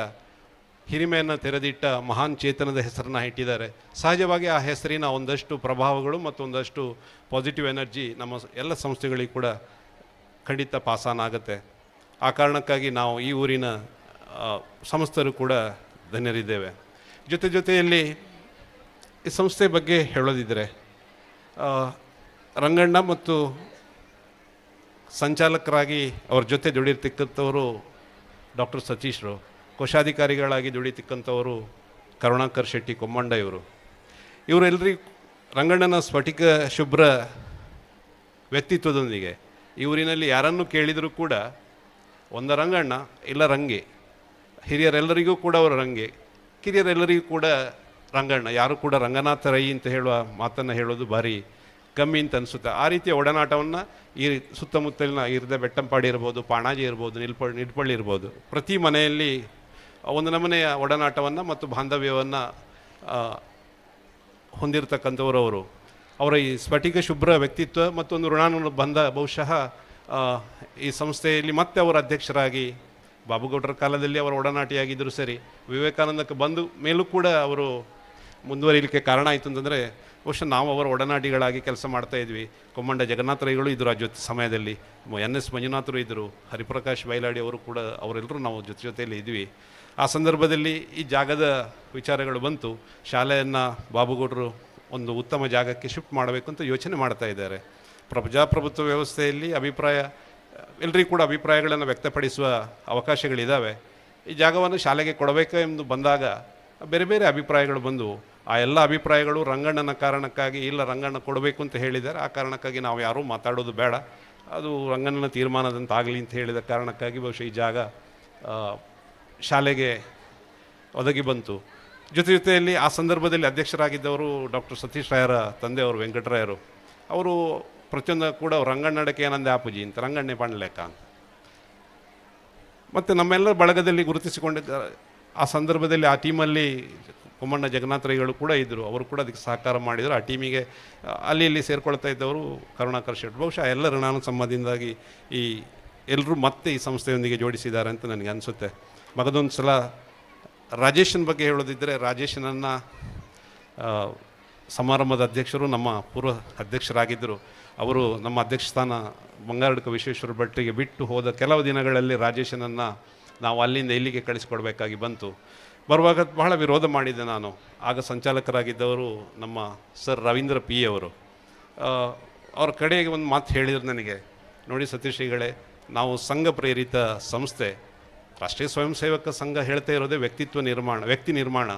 ಹಿರಿಮೆಯನ್ನು ತೆರೆದಿಟ್ಟ ಮಹಾನ್ ಚೇತನದ ಹೆಸರನ್ನು ಇಟ್ಟಿದ್ದಾರೆ. ಸಹಜವಾಗಿ ಆ ಹೆಸರಿನ ಒಂದಷ್ಟು ಪ್ರಭಾವಗಳು ಮತ್ತು ಒಂದಷ್ಟು ಪಾಸಿಟಿವ್ ಎನರ್ಜಿ ನಮ್ಮ ಎಲ್ಲ ಸಂಸ್ಥೆಗಳಿಗೆ ಕೂಡ ಖಂಡಿತ ಪಾಸಾನಾಗುತ್ತೆ. ಆ ಕಾರಣಕ್ಕಾಗಿ ನಾವು ಈ ಊರಿನ ಸಂಸ್ಥರು ಕೂಡ ಧನ್ಯರಿದ್ದೇವೆ. ಜೊತೆಯಲ್ಲಿ ಈ ಸಂಸ್ಥೆ ಬಗ್ಗೆ ಹೇಳೋದಿದ್ದರೆ, ರಂಗಣ್ಣ ಮತ್ತು ಸಂಚಾಲಕರಾಗಿ ಅವ್ರ ಜೊತೆ ದುಡಿಯತಕ್ಕಂಥವರು ಡಾಕ್ಟರ್ ಸತೀಶ್ರು, ಕೋಶಾಧಿಕಾರಿಗಳಾಗಿ ದುಡಿತಕ್ಕಂಥವರು ಕರುಣಾಕರ್ ಶೆಟ್ಟಿ ಕೊಮ್ಮಂಡ ಇವರೆಲ್ಲರಿಗೂ ರಂಗಣ್ಣನ ಸ್ಫಟಿಕ ಶುಭ್ರ ವ್ಯಕ್ತಿತ್ವದೊಂದಿಗೆ ಈ ಊರಿನಲ್ಲಿ ಯಾರನ್ನು ಕೇಳಿದರೂ ಕೂಡ ಒಂದು ರಂಗಣ್ಣ ಇಲ್ಲ ರಂಗೆ, ಹಿರಿಯರೆಲ್ಲರಿಗೂ ಕೂಡ ಅವರು ರಂಗೆ, ಕಿರಿಯರೆಲ್ಲರಿಗೂ ಕೂಡ ರಂಗಣ್ಣ, ಯಾರು ಕೂಡ ರಂಗನಾಥ ರೈ ಅಂತ ಹೇಳುವ ಮಾತನ್ನು ಹೇಳೋದು ಭಾರಿ ಕಮ್ಮಿ ಅಂತ ಅನಿಸುತ್ತೆ. ಆ ರೀತಿಯ ಒಡನಾಟವನ್ನು ಈ ಸುತ್ತಮುತ್ತಲಿನ ಇರದ ಬೆಟ್ಟಂಪಾಡಿ ಇರ್ಬೋದು, ಪಾಣಾಜಿ ಇರ್ಬೋದು, ನಿಡ್ಪಳ್ಳಿ ಇರ್ಬೋದು, ಪ್ರತಿ ಮನೆಯಲ್ಲಿ ಒಂದು ನಮನೆಯ ಒಡನಾಟವನ್ನು ಮತ್ತು ಬಾಂಧವ್ಯವನ್ನು ಹೊಂದಿರತಕ್ಕಂಥವರು ಅವರು. ಅವರ ಈ ಸ್ಫಟಿಕ ಶುಭ್ರ ವ್ಯಕ್ತಿತ್ವ ಮತ್ತೊಂದು ಋಣಾನುಬಂಧ ಬಹುಶಃ ಈ ಸಂಸ್ಥೆಯಲ್ಲಿ ಮತ್ತೆ ಅವರ ಅಧ್ಯಕ್ಷರಾಗಿ ಬಾಬುಗೌಡರ ಕಾಲದಲ್ಲಿ ಅವರ ಒಡನಾಟಿಯಾಗಿದ್ದರು ಸರಿ, ವಿವೇಕಾನಂದಕ್ಕೆ ಬಂದು ಮೇಲೂ ಕೂಡ ಅವರು ಮುಂದುವರಿಯಲಿಕ್ಕೆ ಕಾರಣ ಆಯಿತು ಅಂತಂದರೆ ಬಹುಶಃ ನಾವು ಅವರ ಒಡನಾಟಿಗಳಾಗಿ ಕೆಲಸ ಮಾಡ್ತಾಯಿದ್ವಿ. ಕೊಮ್ಮಂಡ ಜಗನ್ನಾಥರೈಗಳು ಇದ್ದರು ಆ ಸಮಯದಲ್ಲಿ, NS ಮಂಜುನಾಥರು ಇದ್ದರು, ಹರಿಪ್ರಕಾಶ್ ಬೈಲಾಡಿ ಅವರು ಕೂಡ, ಅವರೆಲ್ಲರೂ ನಾವು ಜೊತೆಯಲ್ಲಿ ಇದ್ವಿ. ಆ ಸಂದರ್ಭದಲ್ಲಿ ಈ ಜಾಗದ ವಿಚಾರಗಳು ಬಂತು. ಶಾಲೆಯನ್ನು ಬಾಬುಗೌಡರು ಒಂದು ಉತ್ತಮ ಜಾಗಕ್ಕೆ ಶಿಫ್ಟ್ ಮಾಡಬೇಕು ಅಂತ ಯೋಚನೆ ಮಾಡ್ತಾ ಇದ್ದಾರೆ. ಪ್ರಜಾಪ್ರಭುತ್ವ ವ್ಯವಸ್ಥೆಯಲ್ಲಿ ಎಲ್ಲರಿಗೂ ಕೂಡ ಅಭಿಪ್ರಾಯಗಳನ್ನು ವ್ಯಕ್ತಪಡಿಸುವ ಅವಕಾಶಗಳಿದ್ದಾವೆ. ಈ ಜಾಗವನ್ನು ಶಾಲೆಗೆ ಕೊಡಬೇಕು ಎಂದು ಬಂದಾಗ ಬೇರೆ ಬೇರೆ ಅಭಿಪ್ರಾಯಗಳು ಬಂದವು. ಆ ಎಲ್ಲ ಅಭಿಪ್ರಾಯಗಳು ರಂಗಣ್ಣನ ಕಾರಣಕ್ಕಾಗಿ ಇಲ್ಲ, ರಂಗಣ್ಣ ಕೊಡಬೇಕು ಅಂತ ಹೇಳಿದ್ದಾರೆ. ಆ ಕಾರಣಕ್ಕಾಗಿ ನಾವು ಯಾರೂ ಮಾತಾಡೋದು ಬೇಡ, ಅದು ರಂಗಣ್ಣನ ತೀರ್ಮಾನದಂತಾಗಲಿ ಅಂತ ಹೇಳಿದ ಕಾರಣಕ್ಕಾಗಿ ಬಹುಶಃ ಈ ಜಾಗ ಶಾಲೆಗೆ ಒದಗಿ ಬಂತು. ಜೊತೆಯಲ್ಲಿ ಆ ಸಂದರ್ಭದಲ್ಲಿ ಅಧ್ಯಕ್ಷರಾಗಿದ್ದವರು ಡಾಕ್ಟರ್ ಸತೀಶ್ ರಾಯರ ತಂದೆಯವರು ವೆಂಕಟರಾಯರು. ಅವರು ಪ್ರತಿಯೊಂದು ಕೂಡ ರಂಗಣ್ಣಡಕ್ಕೆ ಏನಂದೆ ಆಪೂಜಿ ಅಂತ, ರಂಗಣ್ಣೆ ಪಣ್ಲೆಕ್ಕ ಅಂತ. ಮತ್ತು ನಮ್ಮೆಲ್ಲ ಬಳಗದಲ್ಲಿ ಗುರುತಿಸಿಕೊಂಡಿದ್ದ ಆ ಸಂದರ್ಭದಲ್ಲಿ ಆ ಟೀಮಲ್ಲಿ ಕೊಮ್ಮಣ್ಣ ಜಗನ್ನಾಥರೈಗಳು ಕೂಡ ಇದ್ದರು. ಅವರು ಕೂಡ ಅದಕ್ಕೆ ಸಹಕಾರ ಮಾಡಿದರು. ಆ ಟೀಮಿಗೆ ಅಲ್ಲಿ ಇಲ್ಲಿ ಸೇರ್ಕೊಳ್ತಾ ಇದ್ದವರು ಕರುಣಾಕರ್ ಶೆಟ್ಟಿ. ಬಹುಶಃ ಎಲ್ಲ ಋಣಾನುಸಂಬಂಧದಿಂದಾಗಿ ಈ ಎಲ್ಲರೂ ಮತ್ತೆ ಈ ಸಂಸ್ಥೆಯೊಂದಿಗೆ ಜೋಡಿಸಿದ್ದಾರೆ ಅಂತ ನನಗೆ ಅನಿಸುತ್ತೆ. ಮಗದೊಂದು ಸಲ ರಾಜೇಶನ ಬಗ್ಗೆ ಹೇಳೋದಿದ್ದರೆ, ರಾಜೇಶನನ್ನು ಸಮಾರಂಭದ ಅಧ್ಯಕ್ಷರು ನಮ್ಮ ಪೂರ್ವ ಅಧ್ಯಕ್ಷರಾಗಿದ್ದರು. ಅವರು ನಮ್ಮ ಅಧ್ಯಕ್ಷ ಸ್ಥಾನ ಬಂಗಾರಡ್ಕ ವಿಶ್ವೇಶ್ವರ ಭಟ್ರಿಗೆ ಬಿಟ್ಟು ಹೋದ ಕೆಲವು ದಿನಗಳಲ್ಲಿ ರಾಜೇಶನನ್ನು ನಾವು ಅಲ್ಲಿಂದ ಇಲ್ಲಿಗೆ ಕಳಿಸ್ಕೊಡ್ಬೇಕಾಗಿ ಬಂತು. ಬರುವಾಗ ಬಹಳ ವಿರೋಧ ಮಾಡಿದ್ದೆ ನಾನು. ಆಗ ಸಂಚಾಲಕರಾಗಿದ್ದವರು ನಮ್ಮ ಸರ್ ರವೀಂದ್ರ ಪಿ ಅವರು. ಅವ್ರ ಕಡೆಗೆ ಒಂದು ಮಾತು ಹೇಳಿದ್ರು ನನಗೆ, ನೋಡಿ ಸತೀಶ್ ಶ್ರೀಗಳೇ, ನಾವು ಸಂಘ ಪ್ರೇರಿತ ಸಂಸ್ಥೆ, ರಾಷ್ಟ್ರೀಯ ಸ್ವಯಂ ಸೇವಕ ಸಂಘ ಹೇಳ್ತಾ ಇರೋದೇ ವ್ಯಕ್ತಿತ್ವ ನಿರ್ಮಾಣ, ವ್ಯಕ್ತಿ ನಿರ್ಮಾಣ.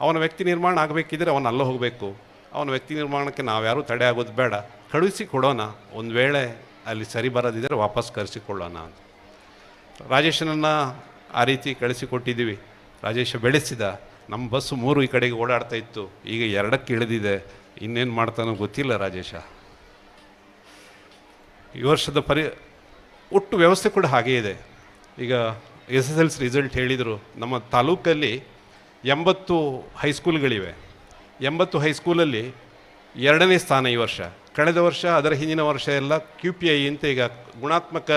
ಅವನ ವ್ಯಕ್ತಿ ನಿರ್ಮಾಣ ಆಗಬೇಕಿದ್ರೆ ಅವನು ಅಲ್ಲ ಹೋಗಬೇಕು. ಅವನ ವ್ಯಕ್ತಿ ನಿರ್ಮಾಣಕ್ಕೆ ನಾವ್ಯಾರೂ ತಡೆ ಆಗೋದು ಬೇಡ, ಕಳುಹಿಸಿ ಕೊಡೋಣ, ಒಂದು ವೇಳೆ ಅಲ್ಲಿ ಸರಿ ಬರೋದಿದ್ದರೆ ವಾಪಸ್ ಕರೆಸಿಕೊಳ್ಳೋಣ ಅಂತ. ರಾಜೇಶನನ್ನು ಆ ರೀತಿ ಕಳಿಸಿಕೊಟ್ಟಿದ್ದೀವಿ. ರಾಜೇಶ ಬೆಳೆಸಿದ. ನಮ್ಮ ಬಸ್ಸು 3 ಈ ಕಡೆಗೆ ಓಡಾಡ್ತಾ ಇತ್ತು, ಈಗ 2ಕ್ಕೆ ಇಳಿದಿದೆ. ಇನ್ನೇನು ಮಾಡ್ತಾನೋ ಗೊತ್ತಿಲ್ಲ ರಾಜೇಶ. ಈ ವರ್ಷದ ಒಟ್ಟು ವ್ಯವಸ್ಥೆ ಕೂಡ ಹಾಗೇ ಇದೆ. ಈಗ SSLC ರಿಸಲ್ಟ್ ಹೇಳಿದರು. ನಮ್ಮ ತಾಲೂಕಲ್ಲಿ 80 ಹೈಸ್ಕೂಲ್ಗಳಿವೆ. 80 ಹೈಸ್ಕೂಲಲ್ಲಿ 2ನೇ ಸ್ಥಾನ ಈ ವರ್ಷ. ಕಳೆದ ವರ್ಷ, ಅದರ ಹಿಂದಿನ ವರ್ಷ ಎಲ್ಲ QPI ಅಂತ ಈಗ ಗುಣಾತ್ಮಕ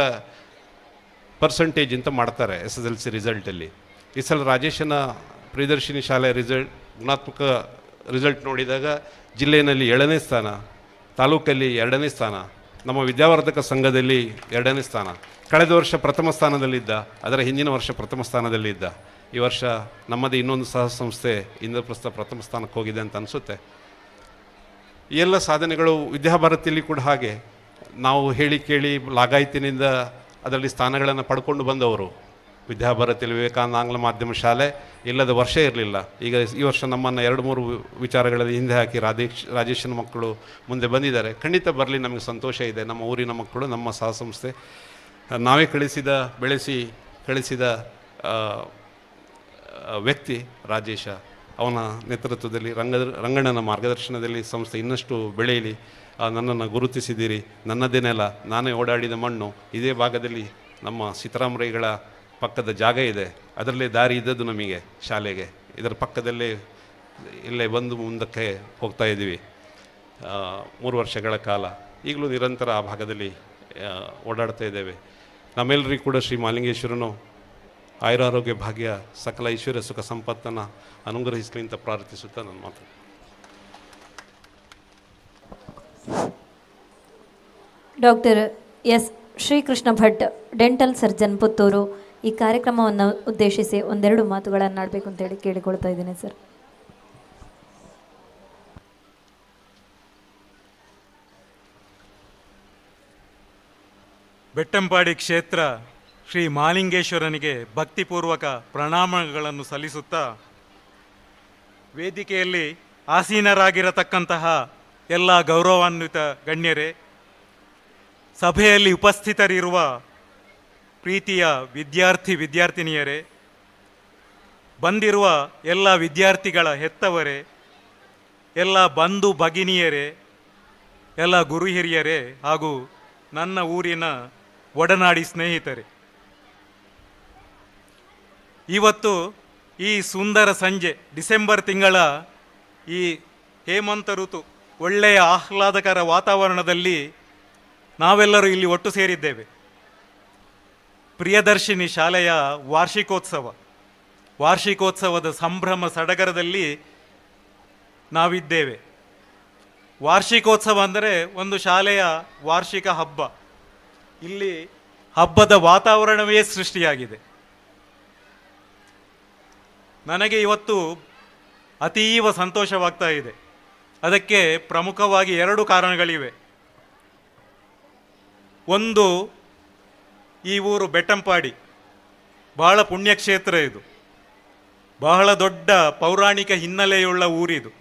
ಪರ್ಸಂಟೇಜ್ ಅಂತ ಮಾಡ್ತಾರೆ SSLC ರಿಸಲ್ಟಲ್ಲಿ. ಈ ಸಲ ರಾಜೇಶನ ಪ್ರಿಯದರ್ಶಿನಿ ಶಾಲೆ ಗುಣಾತ್ಮಕ ರಿಸಲ್ಟ್ ನೋಡಿದಾಗ ಜಿಲ್ಲೆಯಲ್ಲಿ 7ನೇ ಸ್ಥಾನ, ತಾಲೂಕಲ್ಲಿ 2ನೇ ಸ್ಥಾನ, ನಮ್ಮ ವಿದ್ಯಾವರ್ಧಕ ಸಂಘದಲ್ಲಿ 2ನೇ ಸ್ಥಾನ. ಕಳೆದ ವರ್ಷ ಪ್ರಥಮ ಸ್ಥಾನದಲ್ಲಿದ್ದ, ಅದರ ಹಿಂದಿನ ವರ್ಷ ಪ್ರಥಮ ಸ್ಥಾನದಲ್ಲಿದ್ದ. ಈ ವರ್ಷ ನಮ್ಮದೇ ಇನ್ನೊಂದು ಸಹ ಸಂಸ್ಥೆ ಇಂದ್ರಪ್ರಸ್ಥ ಪ್ರಥಮ ಸ್ಥಾನಕ್ಕೆ ಹೋಗಿದೆ ಅಂತ ಅನಿಸುತ್ತೆ. ಈ ಎಲ್ಲ ಸಾಧನೆಗಳು ವಿದ್ಯಾಭಾರತಿಯಲ್ಲಿ ಕೂಡ ಹಾಗೆ. ನಾವು ಹೇಳಿ ಕೇಳಿ ಲಾಗಾಯತಿನಿಂದ ಅದರಲ್ಲಿ ಸ್ಥಾನಗಳನ್ನು ಪಡ್ಕೊಂಡು ಬಂದವರು. ವಿದ್ಯಾಭಾರತಿಯಲ್ಲಿ ವಿವೇಕಾನಂದ ಆಂಗ್ಲ ಮಾಧ್ಯಮ ಶಾಲೆ ಇಲ್ಲದ ವರ್ಷ ಇರಲಿಲ್ಲ. ಈಗ ಈ ವರ್ಷ ನಮ್ಮನ್ನು 2-3 ವಿಚಾರಗಳಲ್ಲಿ ಹಿಂದೆ ಹಾಕಿ ರಾಜೇಶನ ಮಕ್ಕಳು ಮುಂದೆ ಬಂದಿದ್ದಾರೆ. ಖಂಡಿತ ಬರಲಿ, ನಮಗೆ ಸಂತೋಷ ಇದೆ. ನಮ್ಮ ಊರಿನ ಮಕ್ಕಳು, ನಮ್ಮ ಸಹ ಸಂಸ್ಥೆ, ನಾವೇ ಕಳಿಸಿದ ವ್ಯಕ್ತಿ ರಾಜೇಶ. ಅವನ ನೇತೃತ್ವದಲ್ಲಿ ರಂಗಣ್ಣನ ಮಾರ್ಗದರ್ಶನದಲ್ಲಿ ಸಂಸ್ಥೆ ಇನ್ನಷ್ಟು ಬೆಳೆಯಲಿ. ನನ್ನನ್ನು ಗುರುತಿಸಿದ್ದೀರಿ. ನನ್ನದೇ ನೆಲ, ನಾನೇ ಓಡಾಡಿದ ಮಣ್ಣು. ಇದೇ ಭಾಗದಲ್ಲಿ ನಮ್ಮ ಸೀತಾರಾಮರೈಗಳ ಪಕ್ಕದ ಜಾಗ ಇದೆ. ಅದರಲ್ಲೇ ದಾರಿ ಇದ್ದದ್ದು ನಮಗೆ ಶಾಲೆಗೆ. ಇದರ ಪಕ್ಕದಲ್ಲೇ ಇಲ್ಲೇ ಬಂದು ಮುಂದಕ್ಕೆ ಹೋಗ್ತಾ ಇದ್ದೀವಿ. 3 ವರ್ಷಗಳ ಕಾಲ. ಈಗಲೂ ನಿರಂತರ ಆ ಭಾಗದಲ್ಲಿ ಓಡಾಡ್ತಾ ಇದ್ದೇವೆ. ನಮ್ಮೆಲ್ಲರಿಗೂ ಕೂಡ ಶ್ರೀ ಮಹಾಲಿಂಗೇಶ್ವರನು ಆಯುರಾರೋಗ್ಯ ಭಾಗ್ಯ ಸಕಲ ಐಶ್ವರ್ಯ ಸುಖ ಸಂಪತ್ತನ್ನು ಅನುಗ್ರಹಿಸಲಿ ಅಂತ ಪ್ರಾರ್ಥಿಸುತ್ತಾ ನನ್ನ ಮಾತು. Doctor S Shrikrishna Bhat, dental surgeon, Puttur, ಈ ಕಾರ್ಯಕ್ರಮವನ್ನು ಉದ್ದೇಶಿಸಿ ಒಂದೆರಡು ಮಾತುಗಳನ್ನಾಡಬೇಕು ಅಂತೇಳಿ ಕೇಳಿಕೊಳ್ತಾ ಇದ್ದೀನಿ ಸರ್. ಬೆಟ್ಟಂಪಾಡಿ ಕ್ಷೇತ್ರ ಶ್ರೀ ಮಹಾಲಿಂಗೇಶ್ವರನಿಗೆ ಭಕ್ತಿಪೂರ್ವಕ ಪ್ರಣಾಮಗಳನ್ನು ಸಲ್ಲಿಸುತ್ತಾ, ವೇದಿಕೆಯಲ್ಲಿ ಆಸೀನರಾಗಿರತಕ್ಕಂತಹ ಎಲ್ಲ ಗೌರವಾನ್ವಿತ ಗಣ್ಯರೇ, ಸಭೆಯಲ್ಲಿ ಉಪಸ್ಥಿತರಿರುವ ಪ್ರೀತಿಯ ವಿದ್ಯಾರ್ಥಿನಿಯರೇ, ಬಂದಿರುವ ಎಲ್ಲ ವಿದ್ಯಾರ್ಥಿಗಳ ಹೆತ್ತವರೇ, ಎಲ್ಲ ಬಂಧು ಭಗಿನಿಯರೇ, ಎಲ್ಲ ಗುರು ಹಿರಿಯರೇ ಹಾಗೂ ನನ್ನ ಊರಿನ ಒಡನಾಡಿ ಸ್ನೇಹಿತರೆ, ಇವತ್ತು ಈ ಸುಂದರ ಸಂಜೆ ಡಿಸೆಂಬರ್ ತಿಂಗಳ ಈ ಹೇಮಂತ ಋತು ಒಳ್ಳೆಯ ಆಹ್ಲಾದಕರ ವಾತಾವರಣದಲ್ಲಿ ನಾವೆಲ್ಲರೂ ಇಲ್ಲಿ ಒಟ್ಟು ಸೇರಿದ್ದೇವೆ. ಪ್ರಿಯದರ್ಶಿನಿ ಶಾಲೆಯ ವಾರ್ಷಿಕೋತ್ಸವದ ಸಂಭ್ರಮ ಸಡಗರದಲ್ಲಿ ನಾವಿದ್ದೇವೆ. ವಾರ್ಷಿಕೋತ್ಸವ ಅಂದರೆ ಒಂದು ಶಾಲೆಯ ವಾರ್ಷಿಕ ಹಬ್ಬ. ಇಲ್ಲಿ ಹಬ್ಬದ ವಾತಾವರಣವೇ ಸೃಷ್ಟಿಯಾಗಿದೆ. ನನಗೆ ಇವತ್ತು ಅತೀವ ಸಂತೋಷವಾಗ್ತಾ ಇದೆ. ಅದಕ್ಕೆ ಪ್ರಮುಖವಾಗಿ 2 ಕಾರಣಗಳಿವೆ. ಒಂದು, ಈ ಊರು ಬೆಟ್ಟಂಪಾಡಿ ಬಹಳ ಪುಣ್ಯಕ್ಷೇತ್ರ. ಇದು ಬಹಳ ದೊಡ್ಡ ಪೌರಾಣಿಕ ಹಿನ್ನೆಲೆಯುಳ್ಳ ಊರಿದು.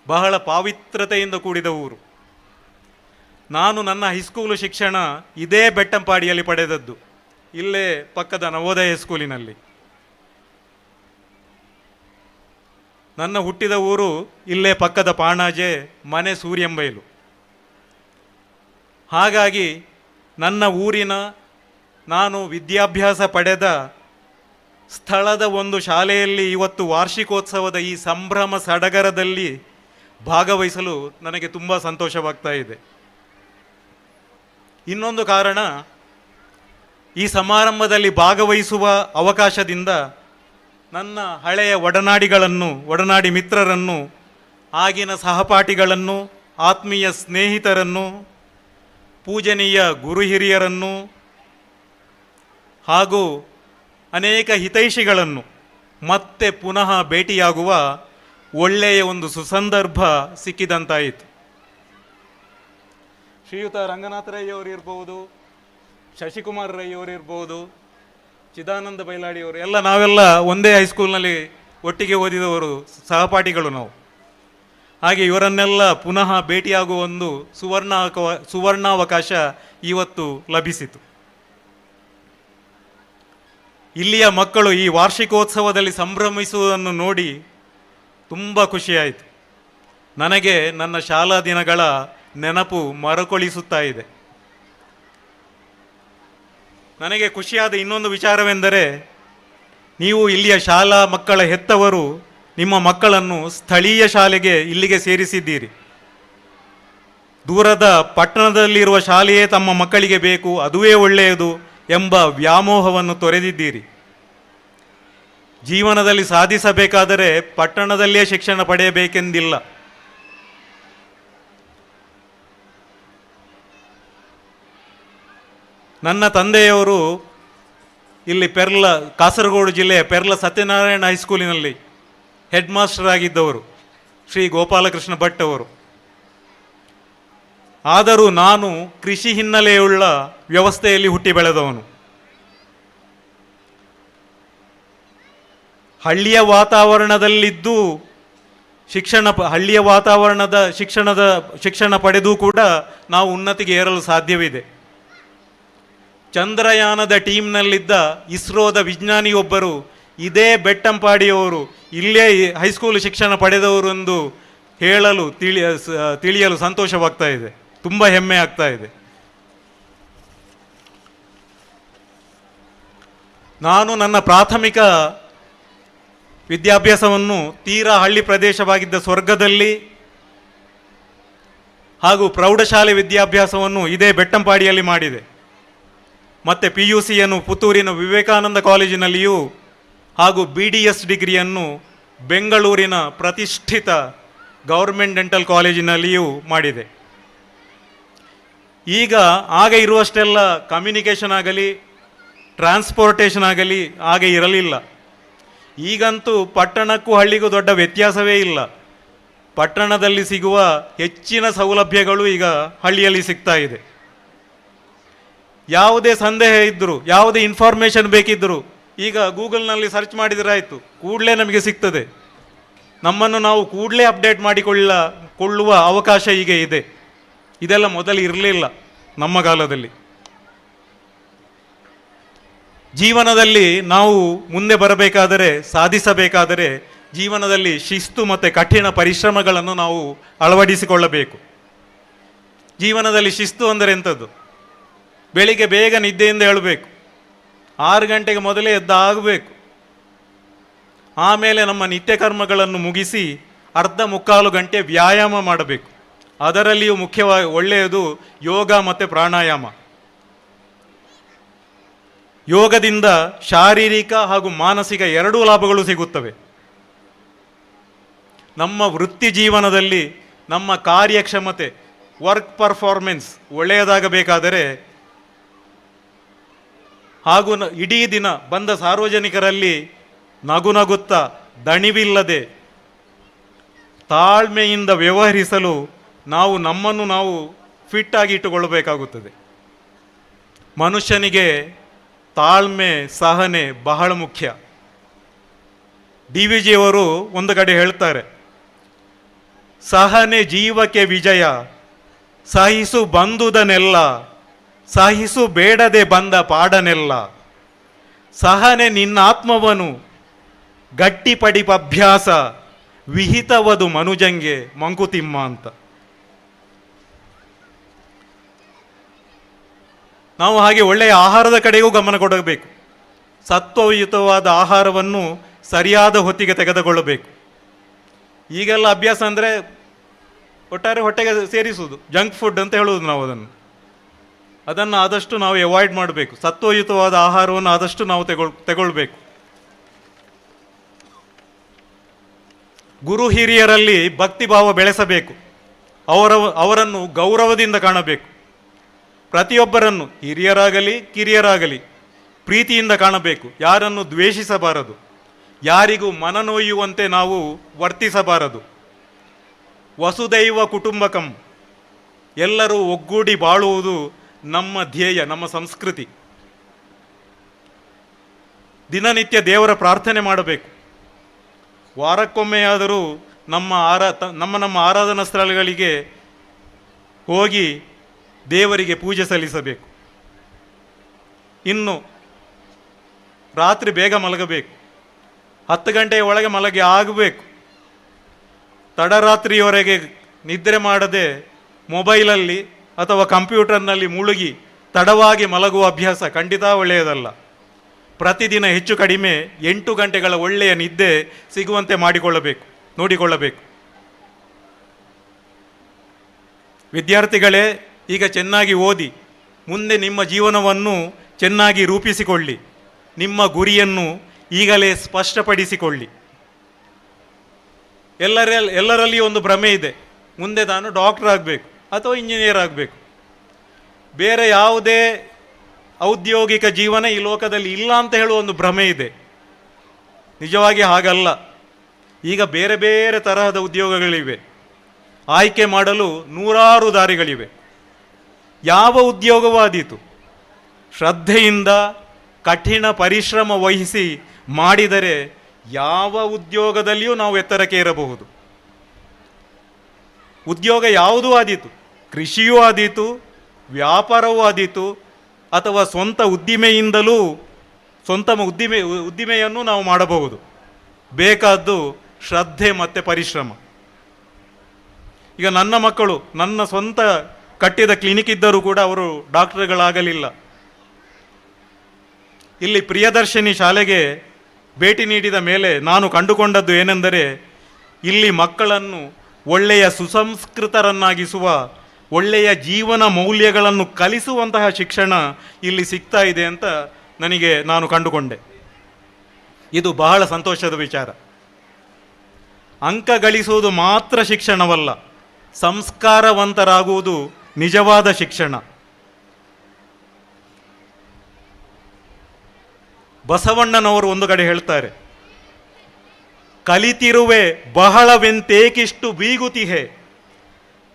ಬಹಳ ಪಾವಿತ್ರತೆಯಿಂದ ಕೂಡಿದ ಊರು. ನಾನು ನನ್ನ ಹೈಸ್ಕೂಲು ಶಿಕ್ಷಣ ಇದೇ ಬೆಟ್ಟಂಪಾಡಿಯಲ್ಲಿ ಪಡೆದದ್ದು, ಇಲ್ಲೇ ಪಕ್ಕದ ನವೋದಯ ಸ್ಕೂಲಿನಲ್ಲಿ. ನನ್ನ ಹುಟ್ಟಿದ ಊರು ಇಲ್ಲೇ ಪಕ್ಕದ ಪಾಣಾಜೆ, ಮನೆ ಸೂರ್ಯಂಬೈಲು. ಹಾಗಾಗಿ ನನ್ನ ಊರಿನ, ನಾನು ವಿದ್ಯಾಭ್ಯಾಸ ಪಡೆದ ಸ್ಥಳದ ಒಂದು ಶಾಲೆಯಲ್ಲಿ ಇವತ್ತು ವಾರ್ಷಿಕೋತ್ಸವದ ಈ ಸಂಭ್ರಮ ಸಡಗರದಲ್ಲಿ ಭಾಗವಹಿಸಲು ನನಗೆ ತುಂಬ ಸಂತೋಷವಾಗ್ತಾ ಇದೆ. ಇನ್ನೊಂದು ಕಾರಣ, ಈ ಸಮಾರಂಭದಲ್ಲಿ ಭಾಗವಹಿಸುವ ಅವಕಾಶದಿಂದ ನನ್ನ ಹಳೆಯ ಒಡನಾಡಿ ಮಿತ್ರರನ್ನು, ಆಗಿನ ಸಹಪಾಠಿಗಳನ್ನು, ಆತ್ಮೀಯ ಸ್ನೇಹಿತರನ್ನು, ಪೂಜನೀಯ ಗುರು ಹಿರಿಯರನ್ನು ಹಾಗೂ ಅನೇಕ ಹಿತೈಷಿಗಳನ್ನು ಮತ್ತೆ ಪುನಃ ಭೇಟಿಯಾಗುವ ಒಳ್ಳೆಯ ಒಂದು ಸುಸಂದರ್ಭ ಸಿಕ್ಕಿದಂತಾಯಿತು. ಶ್ರೀಯುತ ರಂಗನಾಥ ರೈ ಅವರು ಇರ್ಬೋದು, ಶಶಿಕುಮಾರ್ ರೈ ಅವರು ಇರ್ಬೋದು, ಚಿದಾನಂದ ಬೈಲಾಡಿಯವರು, ನಾವೆಲ್ಲ ಒಂದೇ ಹೈಸ್ಕೂಲ್ನಲ್ಲಿ ಒಟ್ಟಿಗೆ ಓದಿದವರು, ಸಹಪಾಠಿಗಳು ನಾವು. ಹಾಗೆ ಇವರನ್ನೆಲ್ಲ ಪುನಃ ಭೇಟಿಯಾಗುವ ಒಂದು ಸುವರ್ಣಾವಕಾಶ ಇವತ್ತು ಲಭಿಸಿತು. ಇಲ್ಲಿಯ ಮಕ್ಕಳು ಈ ವಾರ್ಷಿಕೋತ್ಸವದಲ್ಲಿ ಸಂಭ್ರಮಿಸುವುದನ್ನು ನೋಡಿ ತುಂಬ ಖುಷಿಯಾಯಿತು. ನನಗೆ ನನ್ನ ಶಾಲಾ ದಿನಗಳ ನೆನಪು ಮರುಕಳಿಸುತ್ತಾ ಇದೆ. ನನಗೆ ಖುಷಿಯಾದ ಇನ್ನೊಂದು ವಿಚಾರವೆಂದರೆ, ನೀವು ಇಲ್ಲಿಯ ಶಾಲಾ ಮಕ್ಕಳ ಹೆತ್ತವರು ನಿಮ್ಮ ಮಕ್ಕಳನ್ನು ಸ್ಥಳೀಯ ಶಾಲೆಗೆ ಇಲ್ಲಿಗೆ ಸೇರಿಸಿದ್ದೀರಿ. ದೂರದ ಪಟ್ಟಣದಲ್ಲಿರುವ ಶಾಲೆಯೇ ತಮ್ಮ ಮಕ್ಕಳಿಗೆ ಬೇಕು, ಅದುವೇ ಒಳ್ಳೆಯದು ಎಂಬ ವ್ಯಾಮೋಹವನ್ನು ತೊರೆದಿದ್ದೀರಿ. ಜೀವನದಲ್ಲಿ ಸಾಧಿಸಬೇಕಾದರೆ ಪಟ್ಟಣದಲ್ಲೇ ಶಿಕ್ಷಣ ಪಡೆಯಬೇಕೆಂದಿಲ್ಲ. ನನ್ನ ತಂದೆಯವರು ಇಲ್ಲಿ ಕಾಸರಗೋಡು ಜಿಲ್ಲೆಯ ಪೆರ್ಲ ಸತ್ಯನಾರಾಯಣ ಹೈಸ್ಕೂಲಿನಲ್ಲಿ ಹೆಡ್ ಮಾಸ್ಟರ್ ಆಗಿದ್ದವರು, ಶ್ರೀ ಗೋಪಾಲಕೃಷ್ಣ ಭಟ್ ಅವರು. ಆದರೂ ನಾನು ಕೃಷಿ ಹಿನ್ನೆಲೆಯುಳ್ಳ ವ್ಯವಸ್ಥೆಯಲ್ಲಿ ಹುಟ್ಟಿ ಬೆಳೆದವನು. ಹಳ್ಳಿಯ ವಾತಾವರಣದಲ್ಲಿದ್ದು ಹಳ್ಳಿಯ ವಾತಾವರಣದ ಶಿಕ್ಷಣ ಪಡೆದು ಕೂಡ ನಾವು ಉನ್ನತಿಗೆ ಏರಲು ಸಾಧ್ಯವಿದೆ. ಚಂದ್ರಯಾನದ ಟೀಮ್ನಲ್ಲಿದ್ದ ಇಸ್ರೋದ ವಿಜ್ಞಾನಿಯೊಬ್ಬರು ಇದೇ ಬೆಟ್ಟಂಪಾಡಿಯವರು, ಇಲ್ಲೇ ಹೈಸ್ಕೂಲ್ ಶಿಕ್ಷಣ ಪಡೆದವರು ಎಂದು ಹೇಳಲು ತಿಳಿಯಲು ಸಂತೋಷವಾಗ್ತಾ ಇದೆ, ತುಂಬ ಹೆಮ್ಮೆ ಆಗ್ತಾ ಇದೆ. ನಾನು ನನ್ನ ಪ್ರಾಥಮಿಕ ವಿದ್ಯಾಭ್ಯಾಸವನ್ನು ತೀರಾ ಹಳ್ಳಿ ಪ್ರದೇಶವಾಗಿದ್ದ ಸ್ವರ್ಗದಲ್ಲಿ ಹಾಗೂ ಪ್ರೌಢಶಾಲೆ ವಿದ್ಯಾಭ್ಯಾಸವನ್ನು ಇದೇ ಬೆಟ್ಟಂಪಾಡಿಯಲ್ಲಿ ಮಾಡಿದೆ. ಮತ್ತು PUCಯನ್ನು ಪುತ್ತೂರಿನ ವಿವೇಕಾನಂದ ಕಾಲೇಜಿನಲ್ಲಿಯೂ ಹಾಗೂ BDS ಡಿಗ್ರಿಯನ್ನು ಬೆಂಗಳೂರಿನ ಪ್ರತಿಷ್ಠಿತ ಗೌರ್ಮೆಂಟ್ ಡೆಂಟಲ್ ಕಾಲೇಜಿನಲ್ಲಿಯೂ ಮಾಡಿದೆ. ಈಗ ಆಗ ಇರುವಷ್ಟೆಲ್ಲ ಕಮ್ಯುನಿಕೇಷನ್ ಆಗಲಿ ಟ್ರಾನ್ಸ್ಪೋರ್ಟೇಷನ್ ಆಗಲಿ ಹಾಗೆ ಇರಲಿಲ್ಲ. ಈಗಂತೂ ಪಟ್ಟಣಕ್ಕೂ ಹಳ್ಳಿಗೂ ದೊಡ್ಡ ವ್ಯತ್ಯಾಸವೇ ಇಲ್ಲ. ಪಟ್ಟಣದಲ್ಲಿ ಸಿಗುವ ಹೆಚ್ಚಿನ ಸೌಲಭ್ಯಗಳು ಈಗ ಹಳ್ಳಿಯಲ್ಲಿ ಸಿಗ್ತಾ ಇದೆ. ಯಾವುದೇ ಸಂದೇಹ ಇದ್ದರೂ ಯಾವುದೇ ಇನ್ಫಾರ್ಮೇಷನ್ ಬೇಕಿದ್ದರೂ ಈಗ ಗೂಗಲ್ನಲ್ಲಿ ಸರ್ಚ್ ಮಾಡಿದರೆ ಆಯಿತು, ಕೂಡಲೇ ನಮಗೆ ಸಿಗ್ತದೆ. ನಮ್ಮನ್ನು ನಾವು ಕೂಡಲೇ ಅಪ್ಡೇಟ್ ಮಾಡಿಕೊಳ್ಳುವ ಅವಕಾಶ ಈಗ ಇದೆ. ಇದೆಲ್ಲ ಮೊದಲು ಇರಲಿಲ್ಲ ನಮ್ಮ ಕಾಲದಲ್ಲಿ. ಜೀವನದಲ್ಲಿ ನಾವು ಮುಂದೆ ಬರಬೇಕಾದರೆ, ಸಾಧಿಸಬೇಕಾದರೆ ಜೀವನದಲ್ಲಿ ಶಿಸ್ತು ಮತ್ತು ಕಠಿಣ ಪರಿಶ್ರಮಗಳನ್ನು ನಾವು ಅಳವಡಿಸಿಕೊಳ್ಳಬೇಕು. ಜೀವನದಲ್ಲಿ ಶಿಸ್ತು ಅಂದರೆ ಎಂಥದ್ದು? ಬೆಳಿಗ್ಗೆ ಬೇಗ ನಿದ್ದೆಯಿಂದ ಏಳಬೇಕು, 6 ಗಂಟೆಗೆ ಮೊದಲೇ ಎದ್ದಾಗಬೇಕು. ಆಮೇಲೆ ನಮ್ಮ ನಿತ್ಯ ಕರ್ಮಗಳನ್ನು ಮುಗಿಸಿ ಅರ್ಧ ಮುಕ್ಕಾಲು ಗಂಟೆ ವ್ಯಾಯಾಮ ಮಾಡಬೇಕು. ಅದರಲ್ಲಿಯೂ ಮುಖ್ಯವಾಗಿ ಒಳ್ಳೆಯದು ಯೋಗ ಮತ್ತು ಪ್ರಾಣಾಯಾಮ. ಯೋಗದಿಂದ ಶಾರೀರಿಕ ಹಾಗೂ ಮಾನಸಿಕ ಎರಡೂ ಲಾಭಗಳು ಸಿಗುತ್ತವೆ. ನಮ್ಮ ವೃತ್ತಿ ಜೀವನದಲ್ಲಿ ನಮ್ಮ ಕಾರ್ಯಕ್ಷಮತೆ, ವರ್ಕ್ ಪರ್ಫಾರ್ಮೆನ್ಸ್ ಒಳ್ಳೆಯದಾಗಬೇಕಾದರೆ ಹಾಗೂ ಇಡೀ ದಿನ ಬಂದ ಸಾರ್ವಜನಿಕರಲ್ಲಿ ನಗುನಗುತ್ತಾ ದಣಿವಿಲ್ಲದೆ ತಾಳ್ಮೆಯಿಂದ ವ್ಯವಹರಿಸಲು ನಾವು ನಮ್ಮನ್ನು ನಾವು ಫಿಟ್ ಆಗಿ ಇಟ್ಟುಕೊಳ್ಳಬೇಕಾಗುತ್ತದೆ. ಮನುಷ್ಯನಿಗೆ ತಾಳ್ಮೆ, ಸಹನೆ ಬಹಳ ಮುಖ್ಯ. DVG ಅವರು ಒಂದು ಕಡೆ ಹೇಳ್ತಾರೆ, ಸಹನೆ ಜೀವಕ್ಕೆ ವಿಜಯ, ಸಹಿಸು ಬಂದುದನೆಲ್ಲ, ಸಹಿಸು ಬೇಡದೆ ಬಂದ ಪಾಡನೆಲ್ಲ, ಸಹನೆ ನಿನ್ನಾತ್ಮವನು ಗಟ್ಟಿಪಡಿಪಭ್ಯಾಸ, ವಿಹಿತವದು ಮನುಜಂಗೆ ಮಂಕುತಿಮ್ಮ ಅಂತ. ನಾವು ಹಾಗೆ ಒಳ್ಳೆಯ ಆಹಾರದ ಕಡೆಗೂ ಗಮನ ಕೊಡಬೇಕು. ಸತ್ವಯುತವಾದ ಆಹಾರವನ್ನು ಸರಿಯಾದ ಹೊತ್ತಿಗೆ ತೆಗೆದುಕೊಳ್ಳಬೇಕು. ಈಗೆಲ್ಲ ಅಭ್ಯಾಸ ಅಂದರೆ ಒಟ್ಟಾರೆ ಹೊಟ್ಟೆಗೆ ಸೇರಿಸುವುದು, ಜಂಕ್ ಫುಡ್ ಅಂತ ಹೇಳುವುದು ನಾವು. ಅದನ್ನು ಆದಷ್ಟು ನಾವು ಅವಾಯ್ಡ್ ಮಾಡಬೇಕು. ಸತ್ವಯುತವಾದ ಆಹಾರವನ್ನು ಆದಷ್ಟು ನಾವು ತಗೊಳ್ಬೇಕು. ಗುರು ಹಿರಿಯರಲ್ಲಿ ಭಕ್ತಿಭಾವ ಬೆಳೆಸಬೇಕು. ಅವರನ್ನು ಗೌರವದಿಂದ ಕಾಣಬೇಕು. ಪ್ರತಿಯೊಬ್ಬರನ್ನು ಹಿರಿಯರಾಗಲಿ ಕಿರಿಯರಾಗಲಿ ಪ್ರೀತಿಯಿಂದ ಕಾಣಬೇಕು. ಯಾರನ್ನು ದ್ವೇಷಿಸಬಾರದು. ಯಾರಿಗೂ ಮನನೊಯ್ಯುವಂತೆ ನಾವು ವರ್ತಿಸಬಾರದು. ವಸುದೈವ ಕುಟುಂಬಕಂ, ಎಲ್ಲರೂ ಒಗ್ಗೂಡಿ ಬಾಳುವುದು ನಮ್ಮ ಧ್ಯೇಯ, ನಮ್ಮ ಸಂಸ್ಕೃತಿ. ದಿನನಿತ್ಯ ದೇವರ ಪ್ರಾರ್ಥನೆ ಮಾಡಬೇಕು. ವಾರಕ್ಕೊಮ್ಮೆಯಾದರೂ ನಮ್ಮ ಆರಾಧನಾ ಸ್ಥಳಗಳಿಗೆ ಹೋಗಿ ದೇವರಿಗೆ ಪೂಜೆ ಸಲ್ಲಿಸಬೇಕು. ಇನ್ನು ರಾತ್ರಿ ಬೇಗ ಮಲಗಬೇಕು. 10 ಗಂಟೆಯ ಒಳಗೆ ಮಲಗಿ ಆಗಬೇಕು. ತಡರಾತ್ರಿಯವರೆಗೆ ನಿದ್ರೆ ಮಾಡದೆ ಮೊಬೈಲಲ್ಲಿ ಅಥವಾ ಕಂಪ್ಯೂಟರ್ನಲ್ಲಿ ಮುಳುಗಿ ತಡವಾಗಿ ಮಲಗುವ ಅಭ್ಯಾಸ ಖಂಡಿತ ಒಳ್ಳೆಯದಲ್ಲ. ಪ್ರತಿದಿನ ಹೆಚ್ಚು ಕಡಿಮೆ 8 ಗಂಟೆಗಳ ಒಳ್ಳೆಯ ನಿದ್ದೆ ಸಿಗುವಂತೆ ನೋಡಿಕೊಳ್ಳಬೇಕು. ವಿದ್ಯಾರ್ಥಿಗಳೇ, ಈಗ ಚೆನ್ನಾಗಿ ಓದಿ ಮುಂದೆ ನಿಮ್ಮ ಜೀವನವನ್ನು ಚೆನ್ನಾಗಿ ರೂಪಿಸಿಕೊಳ್ಳಿ. ನಿಮ್ಮ ಗುರಿಯನ್ನು ಈಗಲೇ ಸ್ಪಷ್ಟಪಡಿಸಿಕೊಳ್ಳಿ. ಎಲ್ಲರಲ್ಲಿ ಒಂದು ಭ್ರಮೆ ಇದೆ, ಮುಂದೆ ನಾನು ಡಾಕ್ಟರ್ ಆಗಬೇಕು ಅಥವಾ ಇಂಜಿನಿಯರ್ ಆಗಬೇಕು. ಬೇರೆ ಯಾವುದೇ ಔದ್ಯೋಗಿಕ ಜೀವನ ಈ ಲೋಕದಲ್ಲಿ ಇಲ್ಲ ಅಂತ ಹೇಳುವ ಒಂದು ಭ್ರಮೆ ಇದೆ. ನಿಜವಾಗಿ ಹಾಗಲ್ಲ. ಈಗ ಬೇರೆ ಬೇರೆ ತರಹದ ಉದ್ಯೋಗಗಳಿವೆ. ಆಯ್ಕೆ ಮಾಡಲು 100 ದಾರಿಗಳಿವೆ. ಯಾವ ಉದ್ಯೋಗವಾದೀತು ಶ್ರದ್ಧೆಯಿಂದ ಕಠಿಣ ಪರಿಶ್ರಮ ವಹಿಸಿ ಮಾಡಿದರೆ ಯಾವ ಉದ್ಯೋಗದಲ್ಲಿಯೂ ನಾವು ಎತ್ತರಕ್ಕೆ ಏರಬಹುದು. ಉದ್ಯೋಗ ಯಾವುದೂ ಆದೀತು, ಕೃಷಿಯೂ ಆದೀತು, ವ್ಯಾಪಾರವೂ ಆದೀತು, ಅಥವಾ ಸ್ವಂತ ಉದ್ದಿಮೆಯನ್ನು ನಾವು ಮಾಡಬಹುದು. ಬೇಕಾದ್ದು ಶ್ರದ್ಧೆ ಮತ್ತು ಪರಿಶ್ರಮ. ಈಗ ನನ್ನ ಮಕ್ಕಳು ನನ್ನ ಸ್ವಂತ ಕಟ್ಟಿದ ಕ್ಲಿನಿಕ್ ಇದ್ದರೂ ಕೂಡ ಅವರು ಡಾಕ್ಟರ್ಗಳಾಗಲಿಲ್ಲ. ಇಲ್ಲಿ ಪ್ರಿಯದರ್ಶಿನಿ ಶಾಲೆಗೆ ಭೇಟಿ ನೀಡಿದ ಮೇಲೆ ನಾನು ಕಂಡುಕೊಂಡದ್ದು ಏನೆಂದರೆ, ಇಲ್ಲಿ ಮಕ್ಕಳನ್ನು ಒಳ್ಳೆಯ ಸುಸಂಸ್ಕೃತರನ್ನಾಗಿಸುವ ಒಳ್ಳೆಯ ಜೀವನ ಮೌಲ್ಯಗಳನ್ನು ಕಲಿಸುವಂತಹ ಶಿಕ್ಷಣ ಇಲ್ಲಿ ಸಿಗ್ತಾ ಇದೆ ಅಂತ ನಾನು ಕಂಡುಕೊಂಡೆ. ಇದು ಬಹಳ ಸಂತೋಷದ ವಿಚಾರ. ಅಂಕ ಗಳಿಸುವುದು ಮಾತ್ರ ಶಿಕ್ಷಣವಲ್ಲ, ಸಂಸ್ಕಾರವಂತರಾಗುವುದು ನಿಜವಾದ ಶಿಕ್ಷಣ. ಬಸವಣ್ಣನವರು ಒಂದು ಕಡೆ ಹೇಳ್ತಾರೆ, ಕಲಿತಿರುವೆ ಬಹಳವೆಂತೇಕಿಷ್ಟು ಬೀಗುತಿಹೆ,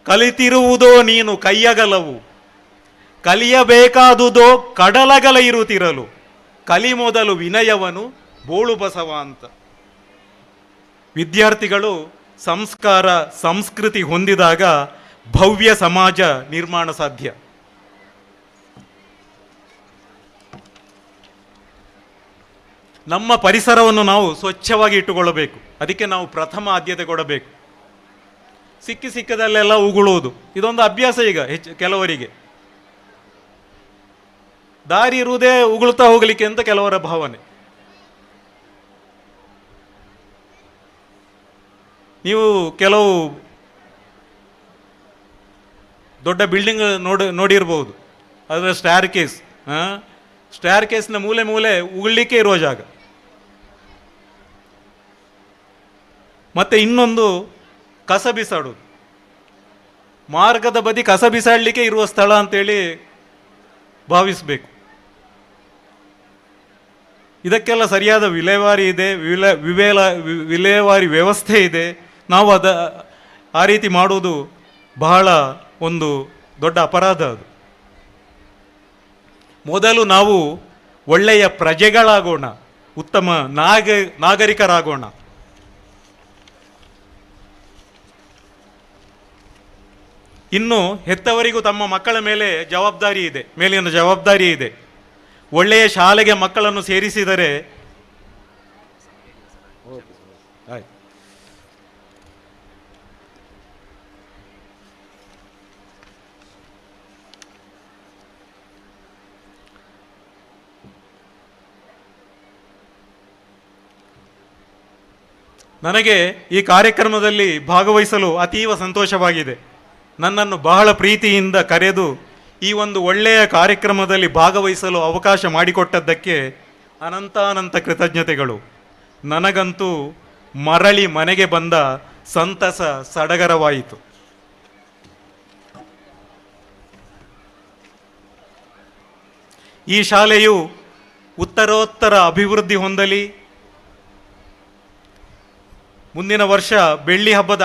ಕಲಿತಿರುವುದೋ ನೀನು ಕೈಯಗಲವು, ಕಲಿಯಬೇಕಾದುದೋ ಕಡಲಗಲ ಇರುತ್ತಿರಲು, ಕಲಿ ಮೊದಲು ವಿನಯವನು ಬೋಳು ಬಸವ ಅಂತ. ವಿದ್ಯಾರ್ಥಿಗಳು ಸಂಸ್ಕಾರ ಸಂಸ್ಕೃತಿ ಹೊಂದಿದಾಗ ಭವ್ಯ ಸಮಾಜ ನಿರ್ಮಾಣ ಸಾಧ್ಯ. ನಮ್ಮ ಪರಿಸರವನ್ನು ನಾವು ಸ್ವಚ್ಛವಾಗಿ ಇಟ್ಟುಕೊಳ್ಳಬೇಕು. ಅದಕ್ಕೆ ನಾವು ಪ್ರಥಮ ಆದ್ಯತೆ ಕೊಡಬೇಕು. ಸಿಕ್ಕದಲ್ಲೆಲ್ಲ ಉಗುಳುವುದು ಇದೊಂದು ಅಭ್ಯಾಸ ಈಗ ಕೆಲವರಿಗೆ. ದಾರಿ ಇರುವುದೇ ಉಗುಳ್ತಾ ಹೋಗಲಿಕ್ಕೆ ಅಂತ ಕೆಲವರ ಭಾವನೆ. ನೀವು ಕೆಲವು ದೊಡ್ಡ ಬಿಲ್ಡಿಂಗ್ ನೋಡಿರ್ಬೋದು, ಅದರ ಸ್ಟ್ಯಾರ್ ಕೇಸ್ನ ಮೂಲೆ ಉಗುಳ್ಲಿಕ್ಕೆ ಇರುವ ಜಾಗ. ಮತ್ತೆ ಇನ್ನೊಂದು ಕಸ ಬಿಸಾಡುವುದು, ಮಾರ್ಗದ ಬದಿ ಕಸ ಬಿಸಾಡಲಿಕ್ಕೆ ಇರುವ ಸ್ಥಳ ಅಂತೇಳಿ ಭಾವಿಸಬೇಕು. ಇದಕ್ಕೆಲ್ಲ ಸರಿಯಾದ ವಿಲೇವಾರಿ ಇದೆ, ವಿಲೇವಾರಿ ವ್ಯವಸ್ಥೆ ಇದೆ. ನಾವು ಆ ರೀತಿ ಮಾಡುವುದು ಬಹಳ ಒಂದು ದೊಡ್ಡ ಅಪರಾಧ. ಅದು ಮೊದಲು ನಾವು ಒಳ್ಳೆಯ ಪ್ರಜೆಗಳಾಗೋಣ, ಉತ್ತಮ ನಾಗರಿಕರಾಗೋಣ. ಇನ್ನು ಹೆತ್ತವರಿಗೂ ತಮ್ಮ ಮಕ್ಕಳ ಮೇಲೆ ಮೇಲಿನ ಜವಾಬ್ದಾರಿ ಇದೆ. ಒಳ್ಳೆಯ ಶಾಲೆಗೆ ಮಕ್ಕಳನ್ನು ಸೇರಿಸಿದರೆ ನನಗೆ ಈ ಕಾರ್ಯಕ್ರಮದಲ್ಲಿ ಭಾಗವಹಿಸಲು ಅತೀವ ಸಂತೋಷವಾಗಿದೆ. ನನ್ನನ್ನು ಬಹಳ ಪ್ರೀತಿಯಿಂದ ಕರೆದು ಈ ಒಂದು ಒಳ್ಳೆಯ ಕಾರ್ಯಕ್ರಮದಲ್ಲಿ ಭಾಗವಹಿಸಲು ಅವಕಾಶ ಮಾಡಿಕೊಟ್ಟದ್ದಕ್ಕೆ ಅನಂತ ಕೃತಜ್ಞತೆಗಳು. ನನಗಂತೂ ಮರಳಿ ಮನೆಗೆ ಬಂದ ಸಂತಸ ಸಡಗರವಾಯಿತು. ಈ ಶಾಲೆಯು ಉತ್ತರೋತ್ತರ ಅಭಿವೃದ್ಧಿ ಹೊಂದಲಿ. ಮುಂದಿನ ವರ್ಷ ಬೆಳ್ಳಿ ಹಬ್ಬದ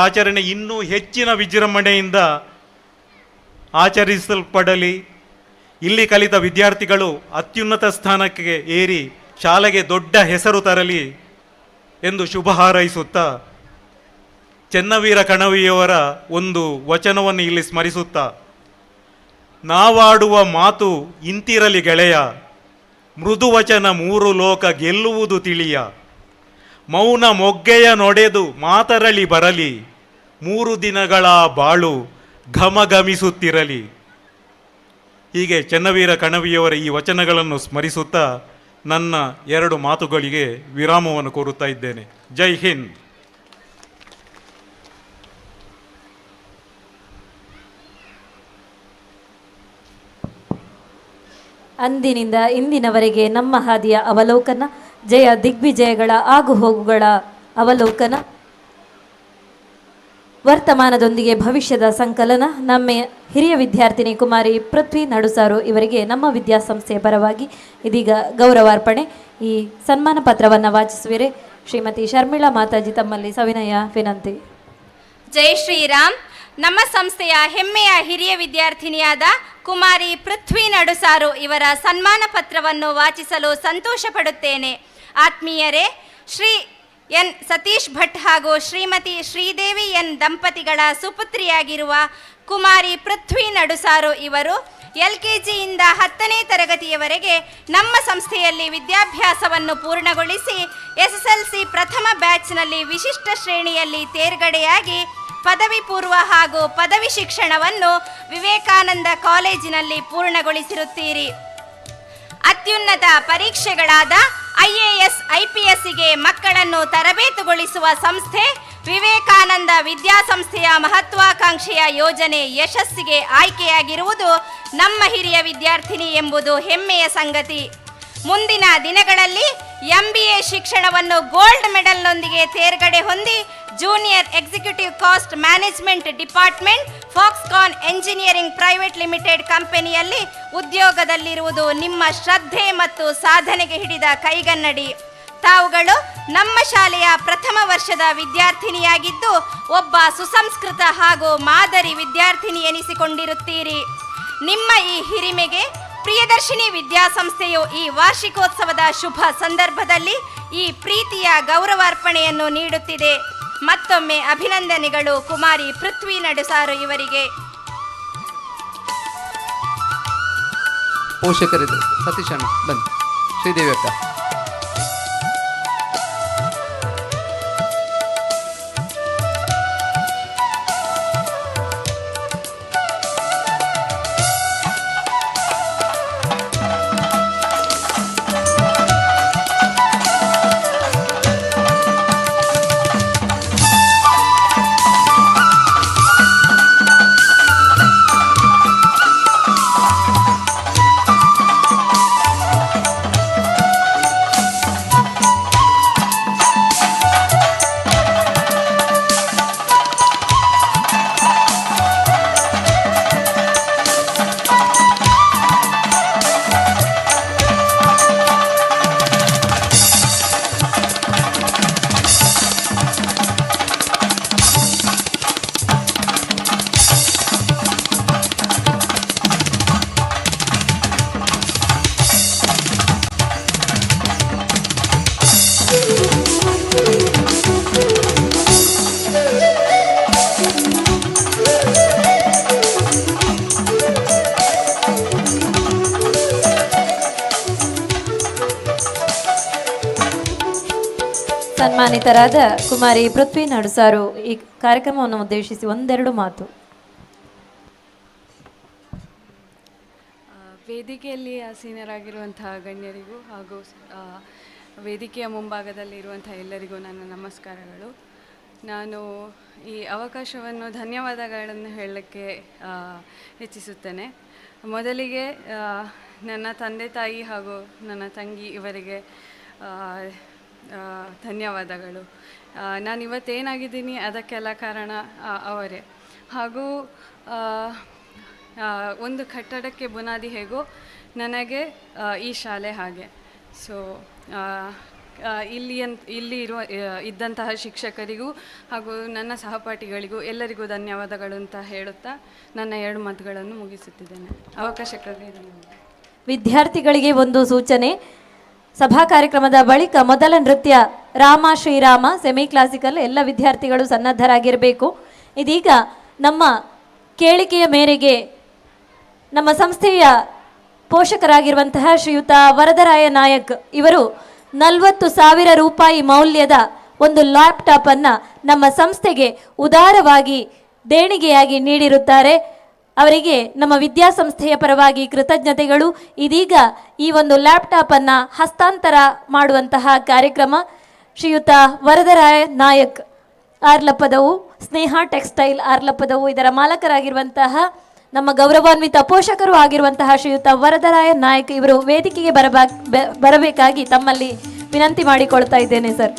ಆಚರಣೆ ಇನ್ನೂ ಹೆಚ್ಚಿನ ವಿಜೃಂಭಣೆಯಿಂದ ಆಚರಿಸಲ್ಪಡಲಿ. ಇಲ್ಲಿ ಕಲಿತ ವಿದ್ಯಾರ್ಥಿಗಳು ಅತ್ಯುನ್ನತ ಸ್ಥಾನಕ್ಕೆ ಏರಿ ಶಾಲೆಗೆ ದೊಡ್ಡ ಹೆಸರು ತರಲಿ ಎಂದು ಶುಭ ಹಾರೈಸುತ್ತಾ, ಚೆನ್ನವೀರ ಕಣವಿಯವರ ಒಂದು ವಚನವನ್ನು ಇಲ್ಲಿ ಸ್ಮರಿಸುತ್ತಾ, ನಾವಾಡುವ ಮಾತು ಇಂತಿರಲಿ ಗೆಳೆಯ, ಮೃದು ವಚನ ಮೂರು ಲೋಕ ಗೆಲ್ಲುವುದು ತಿಳಿಯ, ಮೌನ ಮೊಗ್ಗೆಯ ನೊಡೆದು ಮಾತರಳಿ ಬರಲಿ, 3 ದಿನಗಳ ಬಾಳು ಘಮಘಮಿಸುತ್ತಿರಲಿ. ಹೀಗೆ ಚೆನ್ನವೀರ ಕಣವಿಯವರ ಈ ವಚನಗಳನ್ನು ಸ್ಮರಿಸುತ್ತಾ ನನ್ನ 2 ಮಾತುಗಳಿಗೆ ವಿರಾಮವನ್ನು ಕೋರುತ್ತಾ ಇದ್ದೇನೆ. ಜೈ ಹಿಂದ್. ಅಂದಿನಿಂದ ಇಂದಿನವರೆಗೆ ನಮ್ಮ ಹಾದಿಯ ಅವಲೋಕನ, ಜಯ ದಿಗ್ವಿಜಯಗಳ ಆಗುಹೋಗುಗಳ ಅವಲೋಕನ, ವರ್ತಮಾನದೊಂದಿಗೆ ಭವಿಷ್ಯದ ಸಂಕಲನ. ನಮ್ಮ ಹಿರಿಯ ವಿದ್ಯಾರ್ಥಿನಿ ಕುಮಾರಿ ಪೃಥ್ವಿ ನಡುಸಾರು ಇವರಿಗೆ ನಮ್ಮ ವಿದ್ಯಾಸಂಸ್ಥೆಯ ಪರವಾಗಿ ಇದೀಗ ಗೌರವಾರ್ಪಣೆ. ಈ ಸನ್ಮಾನ ಪತ್ರವನ್ನು ವಾಚಿಸುವಿರೆ ಶ್ರೀಮತಿ ಶರ್ಮಿಳಾ ಮಾತಾಜಿ. ತಮ್ಮಲ್ಲಿ ಸವಿನಯ ವಿನಂತಿ. ಜೈ ಶ್ರೀರಾಮ್. ನಮ್ಮ ಸಂಸ್ಥೆಯ ಹೆಮ್ಮೆಯ ಹಿರಿಯ ವಿದ್ಯಾರ್ಥಿನಿಯಾದ ಕುಮಾರಿ ಪೃಥ್ವಿ ನಡುಸಾರು ಇವರ ಸನ್ಮಾನ ಪತ್ರವನ್ನು ವಾಚಿಸಲು ಸಂತೋಷ ಪಡುತ್ತೇನೆ. ಆತ್ಮೀಯರೇ, ಶ್ರೀ ಎನ್ ಸತೀಶ್ ಭಟ್ ಹಾಗೂ ಶ್ರೀಮತಿ ಶ್ರೀದೇವಿ ಎನ್ ದಂಪತಿಗಳ ಸುಪುತ್ರಿಯಾಗಿರುವ ಕುಮಾರಿ ಪೃಥ್ವಿ ನಡುಸಾರು ಇವರು LKGಯಿಂದ 10ನೇ ತರಗತಿಯವರೆಗೆ ನಮ್ಮ ಸಂಸ್ಥೆಯಲ್ಲಿ ವಿದ್ಯಾಭ್ಯಾಸವನ್ನು ಪೂರ್ಣಗೊಳಿಸಿ SSLC ಪ್ರಥಮ ಬ್ಯಾಚ್ನಲ್ಲಿ ವಿಶಿಷ್ಟ ಶ್ರೇಣಿಯಲ್ಲಿ ತೇರ್ಗಡೆಯಾಗಿ ಪದವಿ ಪೂರ್ವ ಹಾಗೂ ಪದವಿ ಶಿಕ್ಷಣವನ್ನು ವಿವೇಕಾನಂದ ಕಾಲೇಜಿನಲ್ಲಿ ಪೂರ್ಣಗೊಳಿಸಿರುತ್ತೀರಿ. ಅತ್ಯುನ್ನತ ಪರೀಕ್ಷೆಗಳಾದ IAS IPSಗೆ ಮಕ್ಕಳನ್ನು ತರಬೇತುಗೊಳಿಸುವ ಸಂಸ್ಥೆ ವಿವೇಕಾನಂದ ವಿದ್ಯಾಸಂಸ್ಥೆಯ ಮಹತ್ವಾಕಾಂಕ್ಷೆಯ ಯೋಜನೆ ಯಶಸ್ಸಿಗೆ ಆಯ್ಕೆಯಾಗಿರುವುದು ನಮ್ಮ ಹಿರಿಯ ವಿದ್ಯಾರ್ಥಿನಿ ಎಂಬುದು ಹೆಮ್ಮೆಯ ಸಂಗತಿ. ಮುಂದಿನ ದಿನಗಳಲ್ಲಿ MBA ಶಿಕ್ಷಣವನ್ನು ಗೋಲ್ಡ್ ಮೆಡಲ್ನೊಂದಿಗೆ ತೇರ್ಗಡೆ ಹೊಂದಿ junior executive cost management department Foxconn engineering private limited ಕಂಪನಿಯಲ್ಲಿ ಉದ್ಯೋಗದಲ್ಲಿರುವುದು ನಿಮ್ಮ ಶ್ರದ್ಧೆ ಮತ್ತು ಸಾಧನೆಗೆ ಹಿಡಿದ ಕೈಗನ್ನಡಿ. ತಾವುಗಳು ನಮ್ಮ ಶಾಲೆಯ ಪ್ರಥಮ ವರ್ಷದ ವಿದ್ಯಾರ್ಥಿನಿಯಾಗಿದ್ದು ಒಬ್ಬ ಸುಸಂಸ್ಕೃತ ಹಾಗೂ ಮಾದರಿ ವಿದ್ಯಾರ್ಥಿನಿ ಎನಿಸಿಕೊಂಡಿರುತ್ತೀರಿ. ನಿಮ್ಮ ಈ ಹಿರಿಮೆಗೆ ಪ್ರಿಯದರ್ಶಿನಿ ವಿದ್ಯಾಸಂಸ್ಥೆಯು ಈ ವಾರ್ಷಿಕೋತ್ಸವದ ಶುಭ ಸಂದರ್ಭದಲ್ಲಿ ಈ ಪ್ರೀತಿಯ ಗೌರವಾರ್ಪಣೆಯನ್ನು ನೀಡುತ್ತಿದೆ. ಮತ್ತೊಮ್ಮೆ ಅಭಿನಂದನೆಗಳು ಕುಮಾರಿ ಪೃಥ್ವಿ ನಡುಸಾರು ಇವರಿಗೆ. ಪೋಷಕರಿದ್ದಾರೆ ಸತೀಶ್ ಅಣ್ಣ ಬನ್ನಿ, ಶ್ರೀದೇವಿ ಅಕ್ಕ. ಸನ್ಮಾನಿತರಾದ ಕುಮಾರಿ ಪೃಥ್ವಿ ನಡುಸಾರು ಈ ಕಾರ್ಯಕ್ರಮವನ್ನು ಉದ್ದೇಶಿಸಿ ಒಂದೆರಡು ಮಾತು. ವೇದಿಕೆಯಲ್ಲಿ ಆಸೀನರಾಗಿರುವಂತಹ ಗಣ್ಯರಿಗೂ ಹಾಗೂ ವೇದಿಕೆಯ ಮುಂಭಾಗದಲ್ಲಿರುವಂಥ ಎಲ್ಲರಿಗೂ ನನ್ನ ನಮಸ್ಕಾರಗಳು. ನಾನು ಈ ಅವಕಾಶವನ್ನು ಧನ್ಯವಾದಗಳನ್ನು ಹೇಳಲಿಕ್ಕೆ ಹೆಚ್ಚಿಸುತ್ತೇನೆ. ಮೊದಲಿಗೆ ನನ್ನ ತಂದೆ ತಾಯಿ ಹಾಗೂ ನನ್ನ ತಂಗಿ ಇವರಿಗೆ ಧನ್ಯವಾದಗಳು. ನಾನಿವತ್ತೇನಾಗಿದ್ದೀನಿ ಅದಕ್ಕೆಲ್ಲ ಕಾರಣ ಅವರೇ. ಹಾಗೂ ಒಂದು ಕಟ್ಟಡಕ್ಕೆ ಬುನಾದಿ ಹೇಗೋ ನನಗೆ ಈ ಶಾಲೆ ಹಾಗೆ. ಸೊ ಇಲ್ಲಿ ಇದ್ದಂತಹ ಶಿಕ್ಷಕರಿಗೂ ಹಾಗೂ ನನ್ನ ಸಹಪಾಠಿಗಳಿಗೂ ಎಲ್ಲರಿಗೂ ಧನ್ಯವಾದಗಳು ಅಂತ ಹೇಳುತ್ತಾ ನನ್ನ 2 ಮಾತುಗಳನ್ನು ಮುಗಿಸುತ್ತಿದ್ದೇನೆ. ಅವಕಾಶಕ್ಕಾಗಿ ಧನ್ಯವಾದ. ವಿದ್ಯಾರ್ಥಿಗಳಿಗೆ ಒಂದು ಸೂಚನೆ. ಸಭಾ ಕಾರ್ಯಕ್ರಮದ ಬಳಿಕ ಮೊದಲ ನೃತ್ಯ ರಾಮ ಶ್ರೀರಾಮ ಸೆಮಿ ಕ್ಲಾಸಿಕಲ್. ಎಲ್ಲ ವಿದ್ಯಾರ್ಥಿಗಳು ಸನ್ನದ್ಧರಾಗಿರಬೇಕು. ಇದೀಗ ನಮ್ಮ ಕೇಳಿಕೆಯ ಮೇರೆಗೆ ನಮ್ಮ ಸಂಸ್ಥೆಯ ಪೋಷಕರಾಗಿರುವಂತಹ ಶ್ರೀಯುತ ವರದರಾಯ ನಾಯಕ್ ಇವರು 40,000 ರೂಪಾಯಿ ಮೌಲ್ಯದ ಒಂದು ಲ್ಯಾಪ್ಟಾಪನ್ನು ನಮ್ಮ ಸಂಸ್ಥೆಗೆ ಉದಾರವಾಗಿ ದೇಣಿಗೆಯಾಗಿ ನೀಡಿರುತ್ತಾರೆ. ಅವರಿಗೆ ನಮ್ಮ ವಿದ್ಯಾಸಂಸ್ಥೆಯ ಪರವಾಗಿ ಕೃತಜ್ಞತೆಗಳು. ಇದೀಗ ಈ ಒಂದು ಲ್ಯಾಪ್ಟಾಪನ್ನು ಹಸ್ತಾಂತರ ಮಾಡುವಂತಹ ಕಾರ್ಯಕ್ರಮ ಶ್ರೀಯುತ ವರದರಾಯ ನಾಯಕ್ ಆರ್ಲಪ್ಪದವು, ಸ್ನೇಹ ಟೆಕ್ಸ್ಟೈಲ್ ಆರ್ಲಪ್ಪದವು ಇದರ ಮಾಲಕರಾಗಿರುವಂತಹ ನಮ್ಮ ಗೌರವಾನ್ವಿತ ಪೋಷಕರು ಆಗಿರುವಂತಹ ಶ್ರೀಯುತ ವರದರಾಯ ನಾಯಕ್ ಇವರು ವೇದಿಕೆಗೆ ಬರಬೇಕಾಗಿ ತಮ್ಮಲ್ಲಿ ವಿನಂತಿ ಮಾಡಿಕೊಳ್ತಾ ಇದ್ದೇನೆ ಸರ್.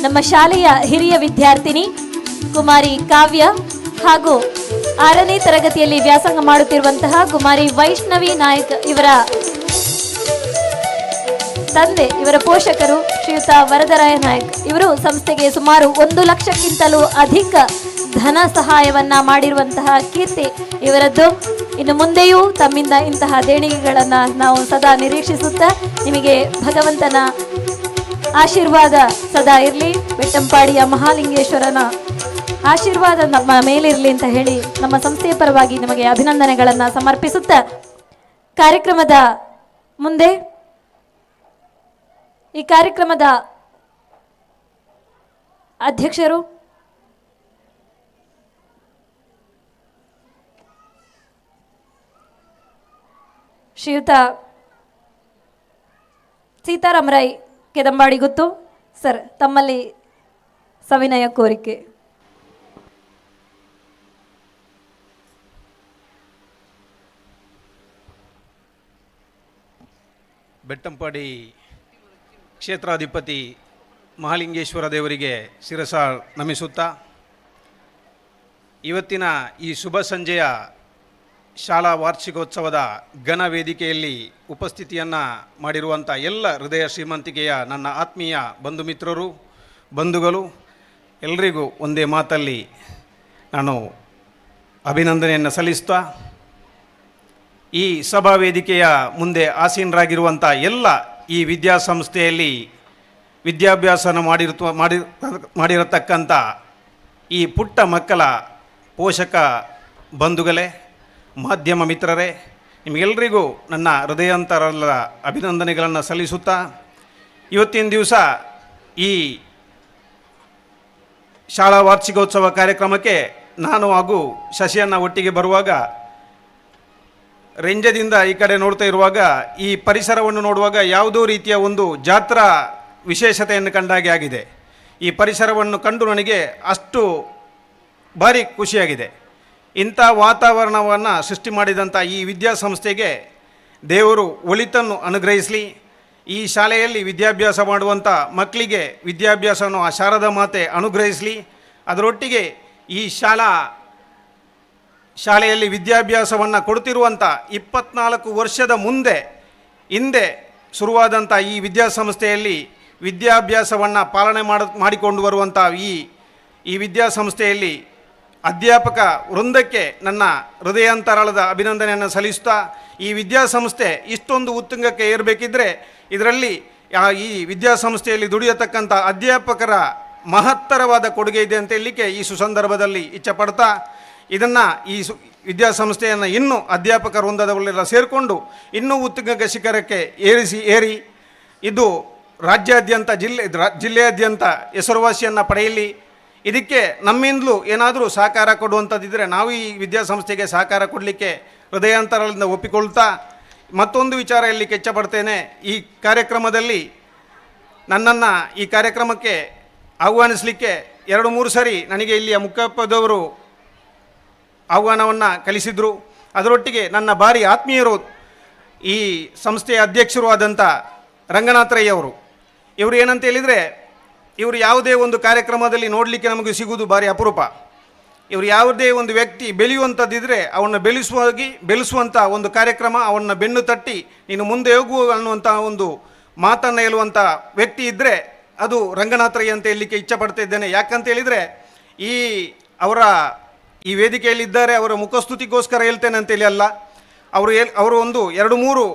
ನಮ್ಮ ಶಾಲೆಯ ಹಿರಿಯ ವಿದ್ಯಾರ್ಥಿನಿ ಕುಮಾರಿ ಕಾವ್ಯ ಹಾಗೂ 6ನೇ ತರಗತಿಯಲ್ಲಿ ವ್ಯಾಸಂಗ ಮಾಡುತ್ತಿರುವಂತಹ ಕುಮಾರಿ ವೈಷ್ಣವಿ ನಾಯಕ್ ಇವರ ತಂದೆ, ಇವರ ಪೋಷಕರು ಶ್ರೀಯುತ ವರದರಾಯ ನಾಯಕ್ ಇವರು ಸಂಸ್ಥೆಗೆ ಸುಮಾರು 1 ಲಕ್ಷಕ್ಕಿಂತಲೂ ಅಧಿಕ ಧನ ಸಹಾಯವನ್ನ ಮಾಡಿರುವಂತಹ ಕೀರ್ತಿ ಇವರದ್ದು. ಇನ್ನು ಮುಂದೆಯೂ ತಮ್ಮಿಂದ ಇಂತಹ ದೇಣಿಗೆಗಳನ್ನು ನಾವು ಸದಾ ನಿರೀಕ್ಷಿಸುತ್ತಾ ನಿಮಗೆ ಭಗವಂತನ ಆಶೀರ್ವಾದ ಸದಾ ಇರಲಿ, ಬೆಟ್ಟಂಪಾಡಿಯ ಮಹಾಲಿಂಗೇಶ್ವರನ ಆಶೀರ್ವಾದ ನಮ್ಮ ಮೇಲಿರಲಿ ಅಂತ ಹೇಳಿ ನಮ್ಮ ಸಂಸ್ಥೆಯ ಪರವಾಗಿ ನಿಮಗೆ ಅಭಿನಂದನೆಗಳನ್ನು ಸಮರ್ಪಿಸುತ್ತಾ ಕಾರ್ಯಕ್ರಮದ ಮುಂದೆ ಈ ಕಾರ್ಯಕ್ರಮದ ಅಧ್ಯಕ್ಷರು ಶ್ರೀಯುತ ಸೀತಾರಾಮ್ ರೈ ಕೆದಂಬಾಡಿ ಗುತ್ತು ಸರ್, ತಮ್ಮಲ್ಲಿ ಸವಿನಯ ಕೋರಿಕೆ. ಬೆಟ್ಟಂಪಾಡಿ ಕ್ಷೇತ್ರಾಧಿಪತಿ ಮಹಾಲಿಂಗೇಶ್ವರ ದೇವರಿಗೆ ಶಿರಸ ನಮಿಸುತ್ತಾ, ಇವತ್ತಿನ ಈ ಶುಭ ಸಂಜೆಯ ಶಾಲಾ ವಾರ್ಷಿಕೋತ್ಸವದ ಘನ ವೇದಿಕೆಯಲ್ಲಿ ಉಪಸ್ಥಿತಿಯನ್ನು ಮಾಡಿರುವಂಥ ಎಲ್ಲ ಹೃದಯ ಶ್ರೀಮಂತಿಕೆಯ ನನ್ನ ಆತ್ಮೀಯ ಬಂಧು ಮಿತ್ರರು, ಬಂಧುಗಳು ಎಲ್ಲರಿಗೂ ಒಂದೇ ಮಾತಲ್ಲಿ ನಾನು ಅಭಿನಂದನೆಯನ್ನು ಸಲ್ಲಿಸ್ತಾ, ಈ ಸಭಾ ವೇದಿಕೆಯ ಮುಂದೆ ಆಸೀನರಾಗಿರುವಂಥ ಎಲ್ಲ ಈ ವಿದ್ಯಾಸಂಸ್ಥೆಯಲ್ಲಿ ವಿದ್ಯಾಭ್ಯಾಸನ ಮಾಡಿರತಕ್ಕಂಥ ಈ ಪುಟ್ಟ ಮಕ್ಕಳ ಪೋಷಕ ಬಂಧುಗಳೇ, ಮಾಧ್ಯಮ ಮಿತ್ರರೇ, ನಿಮಗೆಲ್ಲರಿಗೂ ನನ್ನ ಹೃದಯಾಂತರದ ಅಭಿನಂದನೆಗಳನ್ನು ಸಲ್ಲಿಸುತ್ತಾ, ಇವತ್ತಿನ ದಿವಸ ಈ ಶಾಲಾ ವಾರ್ಷಿಕೋತ್ಸವ ಕಾರ್ಯಕ್ರಮಕ್ಕೆ ನಾನು ಹಾಗೂ ಶಶಿಯನ್ನು ಒಟ್ಟಿಗೆ ಬರುವಾಗ ರೆಂಜದಿಂದ ಈ ಕಡೆ ನೋಡ್ತಾ ಇರುವಾಗ ಈ ಪರಿಸರವನ್ನು ನೋಡುವಾಗ ಯಾವುದೋ ರೀತಿಯ ಒಂದು ಜಾತ್ರಾ ವಿಶೇಷತೆಯನ್ನು ಕಂಡಾಗೆ ಆಗಿದೆ. ಈ ಪರಿಸರವನ್ನು ಕಂಡು ನನಗೆ ಅಷ್ಟು ಭಾರಿ ಖುಷಿಯಾಗಿದೆ. ಇಂಥ ವಾತಾವರಣವನ್ನು ಸೃಷ್ಟಿ ಮಾಡಿದಂಥ ಈ ವಿದ್ಯಾಸಂಸ್ಥೆಗೆ ದೇವರು ಒಳಿತನ್ನು ಅನುಗ್ರಹಿಸಲಿ. ಈ ಶಾಲೆಯಲ್ಲಿ ವಿದ್ಯಾಭ್ಯಾಸ ಮಾಡುವಂಥ ಮಕ್ಕಳಿಗೆ ವಿದ್ಯಾಭ್ಯಾಸವನ್ನು ಆ ಶಾರದಾ ಮಾತೆ ಅನುಗ್ರಹಿಸಲಿ. ಅದರೊಟ್ಟಿಗೆ ಈ ಶಾಲೆಯಲ್ಲಿ ವಿದ್ಯಾಭ್ಯಾಸವನ್ನು ಕೊಡ್ತಿರುವಂಥ 24 ವರ್ಷದ ಹಿಂದೆ ಶುರುವಾದಂಥ ಈ ವಿದ್ಯಾಸಂಸ್ಥೆಯಲ್ಲಿ ವಿದ್ಯಾಭ್ಯಾಸವನ್ನು ಪಾಲನೆ ಮಾಡಿಕೊಂಡು ಬರುವಂಥ ಈ ವಿದ್ಯಾಸಂಸ್ಥೆಯಲ್ಲಿ ಅಧ್ಯಾಪಕ ವೃಂದಕ್ಕೆ ನನ್ನ ಹೃದಯಾಂತರಾಳದ ಅಭಿನಂದನೆಯನ್ನು ಸಲ್ಲಿಸುತ್ತಾ, ಈ ವಿದ್ಯಾಸಂಸ್ಥೆ ಇಷ್ಟೊಂದು ಉತ್ತುಂಗಕ್ಕೆ ಏರಬೇಕಿದ್ರೆ ಇದರಲ್ಲಿ ಈ ವಿದ್ಯಾಸಂಸ್ಥೆಯಲ್ಲಿ ದುಡಿಯತಕ್ಕಂಥ ಅಧ್ಯಾಪಕರ ಮಹತ್ತರವಾದ ಕೊಡುಗೆ ಇದೆ ಅಂತ ಹೇಳಲಿಕ್ಕೆ ಈ ಸುಸಂದರ್ಭದಲ್ಲಿ ಇಚ್ಛೆಪಡ್ತಾ, ಇದನ್ನು ಈ ವಿದ್ಯಾಸಂಸ್ಥೆಯನ್ನು ಇನ್ನೂ ಅಧ್ಯಾಪಕ ವೃಂದದವರೆಲ್ಲ ಸೇರಿಕೊಂಡು ಇನ್ನೂ ಉತ್ತುಂಗ ಶಿಖರಕ್ಕೆ ಏರಿ ಇದು ರಾಜ್ಯಾದ್ಯಂತ ಜಿಲ್ಲೆಯಾದ್ಯಂತ ಹೆಸರುವಾಸಿಯನ್ನು ಪಡೆಯಲಿ. ಇದಕ್ಕೆ ನಮ್ಮಿಂದಲೂ ಏನಾದರೂ ಸಹಕಾರ ಕೊಡುವಂಥದ್ದಿದ್ದರೆ ನಾವು ಈ ವಿದ್ಯಾಸಂಸ್ಥೆಗೆ ಸಹಕಾರ ಕೊಡಲಿಕ್ಕೆ ಹೃದಯಾಂತರದಿಂದ ಒಪ್ಪಿಕೊಳ್ತಾ, ಮತ್ತೊಂದು ವಿಚಾರ ಹೇಳಲಿಕ್ಕೆ ಇಚ್ಛಪಡ್ತೇನೆ. ಈ ಕಾರ್ಯಕ್ರಮದಲ್ಲಿ ನನ್ನನ್ನು ಈ ಕಾರ್ಯಕ್ರಮಕ್ಕೆ ಆಹ್ವಾನಿಸಲಿಕ್ಕೆ 2-3 ಸರಿ ನನಗೆ ಇಲ್ಲಿಯ ಮುಖ್ಯೋಪಾಧ್ಯಾಯರು ಆಹ್ವಾನವನ್ನು ಕಲಿಸಿದರು. ಅದರೊಟ್ಟಿಗೆ ನನ್ನ ಭಾರಿ ಆತ್ಮೀಯರು ಈ ಸಂಸ್ಥೆಯ ಅಧ್ಯಕ್ಷರು ಆದಂಥ ರಂಗನಾಥರಯ್ಯವರು, ಇವರು ಏನಂತ ಹೇಳಿದರೆ, ಇವರು ಯಾವುದೇ ಒಂದು ಕಾರ್ಯಕ್ರಮದಲ್ಲಿ ನೋಡಲಿಕ್ಕೆ ನಮಗೆ ಸಿಗುವುದು ಭಾರಿ ಅಪರೂಪ. ಇವರು ಯಾವುದೇ ಒಂದು ವ್ಯಕ್ತಿ ಬೆಳೆಯುವಂಥದ್ದಿದ್ದರೆ ಅವನ್ನು ಬೆಳೆಸುವಂಥ ಒಂದು ಕಾರ್ಯಕ್ರಮ, ಅವನ್ನು ಬೆನ್ನು ತಟ್ಟಿ ನೀನು ಮುಂದೆ ಹೋಗು ಅನ್ನುವಂಥ ಒಂದು ಮಾತನ್ನು ಹೇಳುವಂಥ ವ್ಯಕ್ತಿ ಇದ್ದರೆ ಅದು ರಂಗನಾಥರಯ್ಯ ಅಂತ ಹೇಳಲಿಕ್ಕೆ ಇಚ್ಛಪಡ್ತಾ ಇದ್ದೇನೆ. ಯಾಕಂತ ಹೇಳಿದರೆ ಈ ವೇದಿಕೆಯಲ್ಲಿದ್ದಾರೆ, ಅವರ ಮುಖಸ್ತುತಿಗೋಸ್ಕರ ಹೇಳ್ತೇನೆ ಅಂತೇಳಿ ಅಲ್ಲ, ಅವರು ಒಂದು 2-3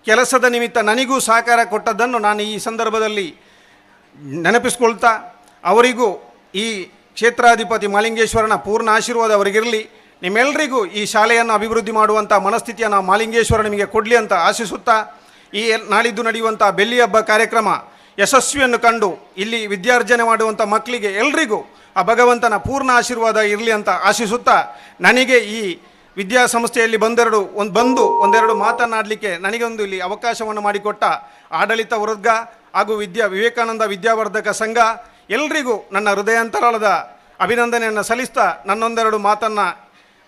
ಕೆಲಸದ ನಿಮಿತ್ತ ನನಗೂ ಸಹಕಾರ ಕೊಟ್ಟದ್ದನ್ನು ನಾನು ಈ ಸಂದರ್ಭದಲ್ಲಿ ನೆನಪಿಸ್ಕೊಳ್ತಾ, ಅವರಿಗೂ ಈ ಕ್ಷೇತ್ರಾಧಿಪತಿ ಮಹಾಲಿಂಗೇಶ್ವರನ ಪೂರ್ಣ ಆಶೀರ್ವಾದ ಅವರಿಗಿರಲಿ. ನಿಮ್ಮೆಲ್ಲರಿಗೂ ಈ ಶಾಲೆಯನ್ನು ಅಭಿವೃದ್ಧಿ ಮಾಡುವಂಥ ಮನಸ್ಥಿತಿಯನ್ನು ಮಹಾಲಿಂಗೇಶ್ವರ ನಿಮಗೆ ಕೊಡಲಿ ಅಂತ ಆಶಿಸುತ್ತಾ, ಈ ನಾಳಿದ್ದು ನಡೆಯುವಂಥ ಬೆಳ್ಳಿ ಹಬ್ಬ ಕಾರ್ಯಕ್ರಮ ಯಶಸ್ವಿಯನ್ನು ಕಂಡು ಇಲ್ಲಿ ವಿದ್ಯಾರ್ಜನೆ ಮಾಡುವಂಥ ಮಕ್ಕಳಿಗೆ ಎಲ್ರಿಗೂ ಆ ಭಗವಂತನ ಪೂರ್ಣ ಆಶೀರ್ವಾದ ಇರಲಿ ಅಂತ ಆಶಿಸುತ್ತಾ, ನನಗೆ ಈ ವಿದ್ಯಾಸಂಸ್ಥೆಯಲ್ಲಿ ಒಂದೆರಡು ಮಾತನಾಡಲಿಕ್ಕೆ ನನಗೊಂದು ಇಲ್ಲಿ ಅವಕಾಶವನ್ನು ಮಾಡಿಕೊಟ್ಟ ಆಡಳಿತ ವರ್ಗ ಹಾಗೂ ವಿವೇಕಾನಂದ ವಿದ್ಯಾವರ್ಧಕ ಸಂಘ ಎಲ್ರಿಗೂ ನನ್ನ ಹೃದಯಾಂತರಾಳದ ಅಭಿನಂದನೆಯನ್ನು ಸಲ್ಲಿಸ್ತಾ, ನನ್ನೊಂದೆರಡು ಮಾತನ್ನು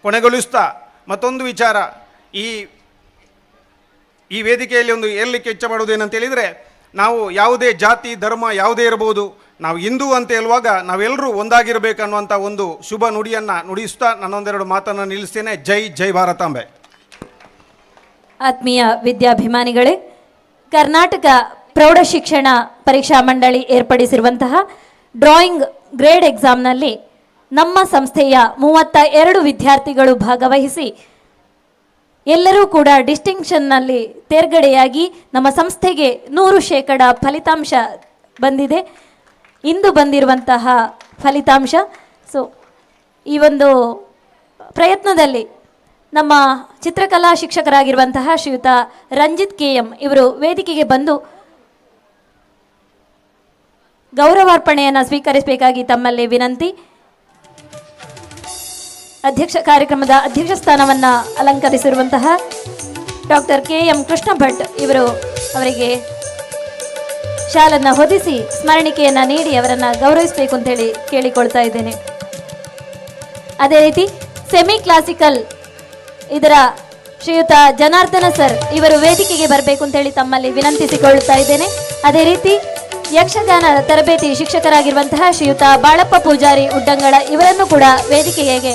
ಕೊನೆಗೊಳಿಸ್ತಾ, ಮತ್ತೊಂದು ವಿಚಾರ ಈ ವೇದಿಕೆಯಲ್ಲಿ ಒಂದು ಹೇಳಲಿಕ್ಕೆ ಇಚ್ಛೆಪಡುವುದೇನಂತೇಳಿದರೆ, ನಾವು ಯಾವುದೇ ಜಾತಿ ಧರ್ಮ ಯಾವುದೇ ಇರಬಹುದು, ನಾವು ಹಿಂದೂ ಅಂತ ಹೇಳುವಾಗ ನಾವೆಲ್ಲರೂ ಒಂದಾಗಿರಬೇಕನ್ನುವಂಥ ಒಂದು ಶುಭ ನುಡಿಯನ್ನು ನುಡಿಸ್ತಾ ನನ್ನೊಂದೆರಡು ಮಾತನ್ನು ನಿಲ್ಲಿಸ್ತೇನೆ. ಜೈ ಭಾರತಾಂಬೆ. ಆತ್ಮೀಯ ವಿದ್ಯಾಭಿಮಾನಿಗಳೇ, ಕರ್ನಾಟಕ ಪ್ರೌಢಶಿಕ್ಷಣ ಪರೀಕ್ಷಾ ಮಂಡಳಿ ಏರ್ಪಡಿಸಿರುವಂತಹ ಡ್ರಾಯಿಂಗ್ ಗ್ರೇಡ್ ಎಕ್ಸಾಮ್ನಲ್ಲಿ ನಮ್ಮ ಸಂಸ್ಥೆಯ 32 ವಿದ್ಯಾರ್ಥಿಗಳು ಭಾಗವಹಿಸಿ ಎಲ್ಲರೂ ಕೂಡ ಡಿಸ್ಟಿಂಕ್ಷನ್ನಲ್ಲಿ ತೇರ್ಗಡೆಯಾಗಿ ನಮ್ಮ ಸಂಸ್ಥೆಗೆ 100% ಫಲಿತಾಂಶ ಬಂದಿದೆ. ಇಂದು ಬಂದಿರುವಂತಹ ಫಲಿತಾಂಶ. ಈ ಒಂದು ಪ್ರಯತ್ನದಲ್ಲಿ ನಮ್ಮ ಚಿತ್ರಕಲಾ ಶಿಕ್ಷಕರಾಗಿರುವಂತಹ ಶ್ರೀಯುತ ರಂಜಿತ್ KM ಇವರು ವೇದಿಕೆಗೆ ಬಂದು ಗೌರವಾರ್ಪಣೆಯನ್ನು ಸ್ವೀಕರಿಸಬೇಕಾಗಿ ತಮ್ಮಲ್ಲಿ ವಿನಂತಿ. ಕಾರ್ಯಕ್ರಮದ ಅಧ್ಯಕ್ಷ ಸ್ಥಾನವನ್ನು ಅಲಂಕರಿಸಿರುವಂತಹ ಡಾಕ್ಟರ್ KM ಕೃಷ್ಣ ಭಟ್ ಇವರು ಅವರಿಗೆ ಶಾಲನ್ನು ಹೊದಿಸಿ ಸ್ಮರಣಿಕೆಯನ್ನು ನೀಡಿ ಅವರನ್ನು ಗೌರವಿಸಬೇಕು ಅಂತೇಳಿ ಕೇಳಿಕೊಳ್ತಾ ಇದ್ದೇನೆ. ಅದೇ ರೀತಿ ಸೆಮಿ ಕ್ಲಾಸಿಕಲ್ ಇದರ ಶ್ರೀಯುತ ಜನಾರ್ದನ ಸರ್ ಇವರು ವೇದಿಕೆಗೆ ಬರಬೇಕು ಅಂತೇಳಿ ತಮ್ಮಲ್ಲಿ ವಿನಂತಿಸಿಕೊಳ್ಳುತ್ತಾ ಇದ್ದೇನೆ. ಅದೇ ರೀತಿ ಯಕ್ಷಗಾನ ತರಬೇತಿ ಶಿಕ್ಷಕರಾಗಿರುವಂತಹ ಶ್ರೀಯುತ ಬಾಳಪ್ಪ ಪೂಜಾರಿ ಉಡ್ಡಂಗಳ ಇವರನ್ನು ಕೂಡ ವೇದಿಕೆಗೆ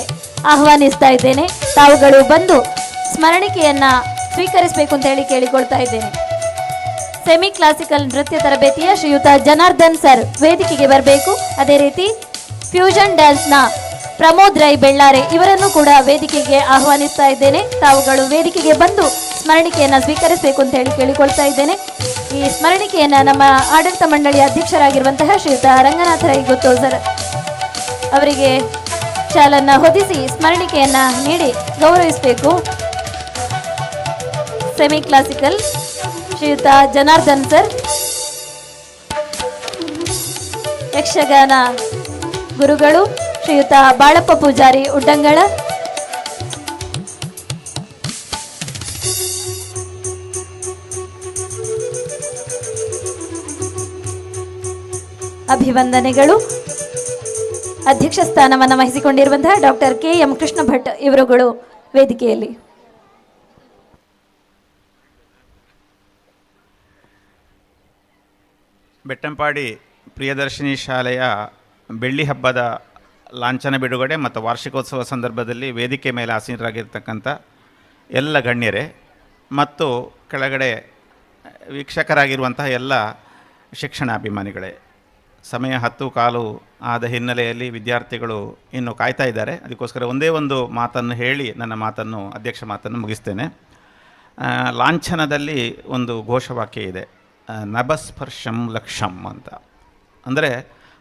ಆಹ್ವಾನಿಸ್ತಾ ಇದ್ದೇನೆ. ತಾವುಗಳು ಬಂದು ಸ್ಮರಣಿಕೆಯನ್ನ ಸ್ವೀಕರಿಸಬೇಕು ಅಂತ ಹೇಳಿ ಕೇಳಿಕೊಳ್ತಾ ಇದ್ದೇನೆ. ಸೆಮಿ ಕ್ಲಾಸಿಕಲ್ ನೃತ್ಯ ತರಬೇತಿಯ ಶ್ರೀಯುತ ಜನಾರ್ದನ್ ಸರ್ ವೇದಿಕೆಗೆ ಬರಬೇಕು. ಅದೇ ರೀತಿ ಫ್ಯೂಷನ್ ಡ್ಯಾನ್ಸ್ನ ಪ್ರಮೋದ್ ರೈ ಬೆಳ್ಳಾರೆ ಇವರನ್ನು ಕೂಡ ವೇದಿಕೆಗೆ ಆಹ್ವಾನಿಸ್ತಾ ಇದ್ದೇನೆ. ತಾವುಗಳು ವೇದಿಕೆಗೆ ಬಂದು ಸ್ಮರಣಿಕೆಯನ್ನು ಸ್ವೀಕರಿಸಬೇಕು ಅಂತ ಹೇಳಿ ಕೇಳಿಕೊಳ್ತಾ ಇದ್ದೇನೆ. ಈ ಸ್ಮರಣಿಕೆಯನ್ನು ನಮ್ಮ ಆಡಳಿತ ಮಂಡಳಿಯ ಅಧ್ಯಕ್ಷರಾಗಿರುವಂತಹ ಶ್ರೀಯುತ ರಂಗನಾಥ ರೈ ಗುತ್ತೋಳ್ ಸರ್ ಅವರಿಗೆ ಶಾಲನ್ನು ಹೊದಿಸಿ ಸ್ಮರಣಿಕೆಯನ್ನು ನೀಡಿ ಗೌರವಿಸಬೇಕು. ಸೆಮಿ ಕ್ಲಾಸಿಕಲ್ ಶ್ರೀಯುತ ಜನಾರ್ದನ್ ಸರ್, ಯಕ್ಷಗಾನ ಗುರುಗಳು ಶ್ರೀಯುತ ಬಾಳಪ್ಪ ಪೂಜಾರಿ ಉಡ್ಡಂಗಳ, ಅಭಿವಂದನೆಗಳು. ಅಧ್ಯಕ್ಷ ಸ್ಥಾನವನ್ನು ವಹಿಸಿಕೊಂಡಿರುವಂತಹ ಡಾಕ್ಟರ್ KM ಕೃಷ್ಣ ಭಟ್ ಇವರುಗಳು ವೇದಿಕೆಯಲ್ಲಿ. ಬೆಟ್ಟಂಪಾಡಿ ಪ್ರಿಯದರ್ಶಿನಿ ಶಾಲೆಯ ಬೆಳ್ಳಿ ಹಬ್ಬದ ಲಾಂಛನ ಬಿಡುಗಡೆ ಮತ್ತು ವಾರ್ಷಿಕೋತ್ಸವ ಸಂದರ್ಭದಲ್ಲಿ ವೇದಿಕೆ ಮೇಲೆ ಆಸೀನರಾಗಿರ್ತಕ್ಕಂಥ ಎಲ್ಲ ಗಣ್ಯರೇ ಮತ್ತು ಕೆಳಗಡೆ ವೀಕ್ಷಕರಾಗಿರುವಂತಹ ಎಲ್ಲ ಶಿಕ್ಷಣಾಭಿಮಾನಿಗಳೇ, ಸಮಯ 10:15 ಆದ ಹಿನ್ನೆಲೆಯಲ್ಲಿ ವಿದ್ಯಾರ್ಥಿಗಳು ಇನ್ನೂ ಕಾಯ್ತಾ ಇದ್ದಾರೆ. ಅದಕ್ಕೋಸ್ಕರ ಒಂದೇ ಒಂದು ಮಾತನ್ನು ಹೇಳಿ ನನ್ನ ಮಾತನ್ನು ಅಧ್ಯಕ್ಷ ಮಾತನ್ನು ಮುಗಿಸ್ತೇನೆ. ಲಾಂಛನದಲ್ಲಿ ಒಂದು ಘೋಷವಾಕ್ಯ ಇದೆ, ನಭಸ್ಪರ್ಶಂ ಲಕ್ಷ್ಯಂ ಅಂತ. ಅಂದರೆ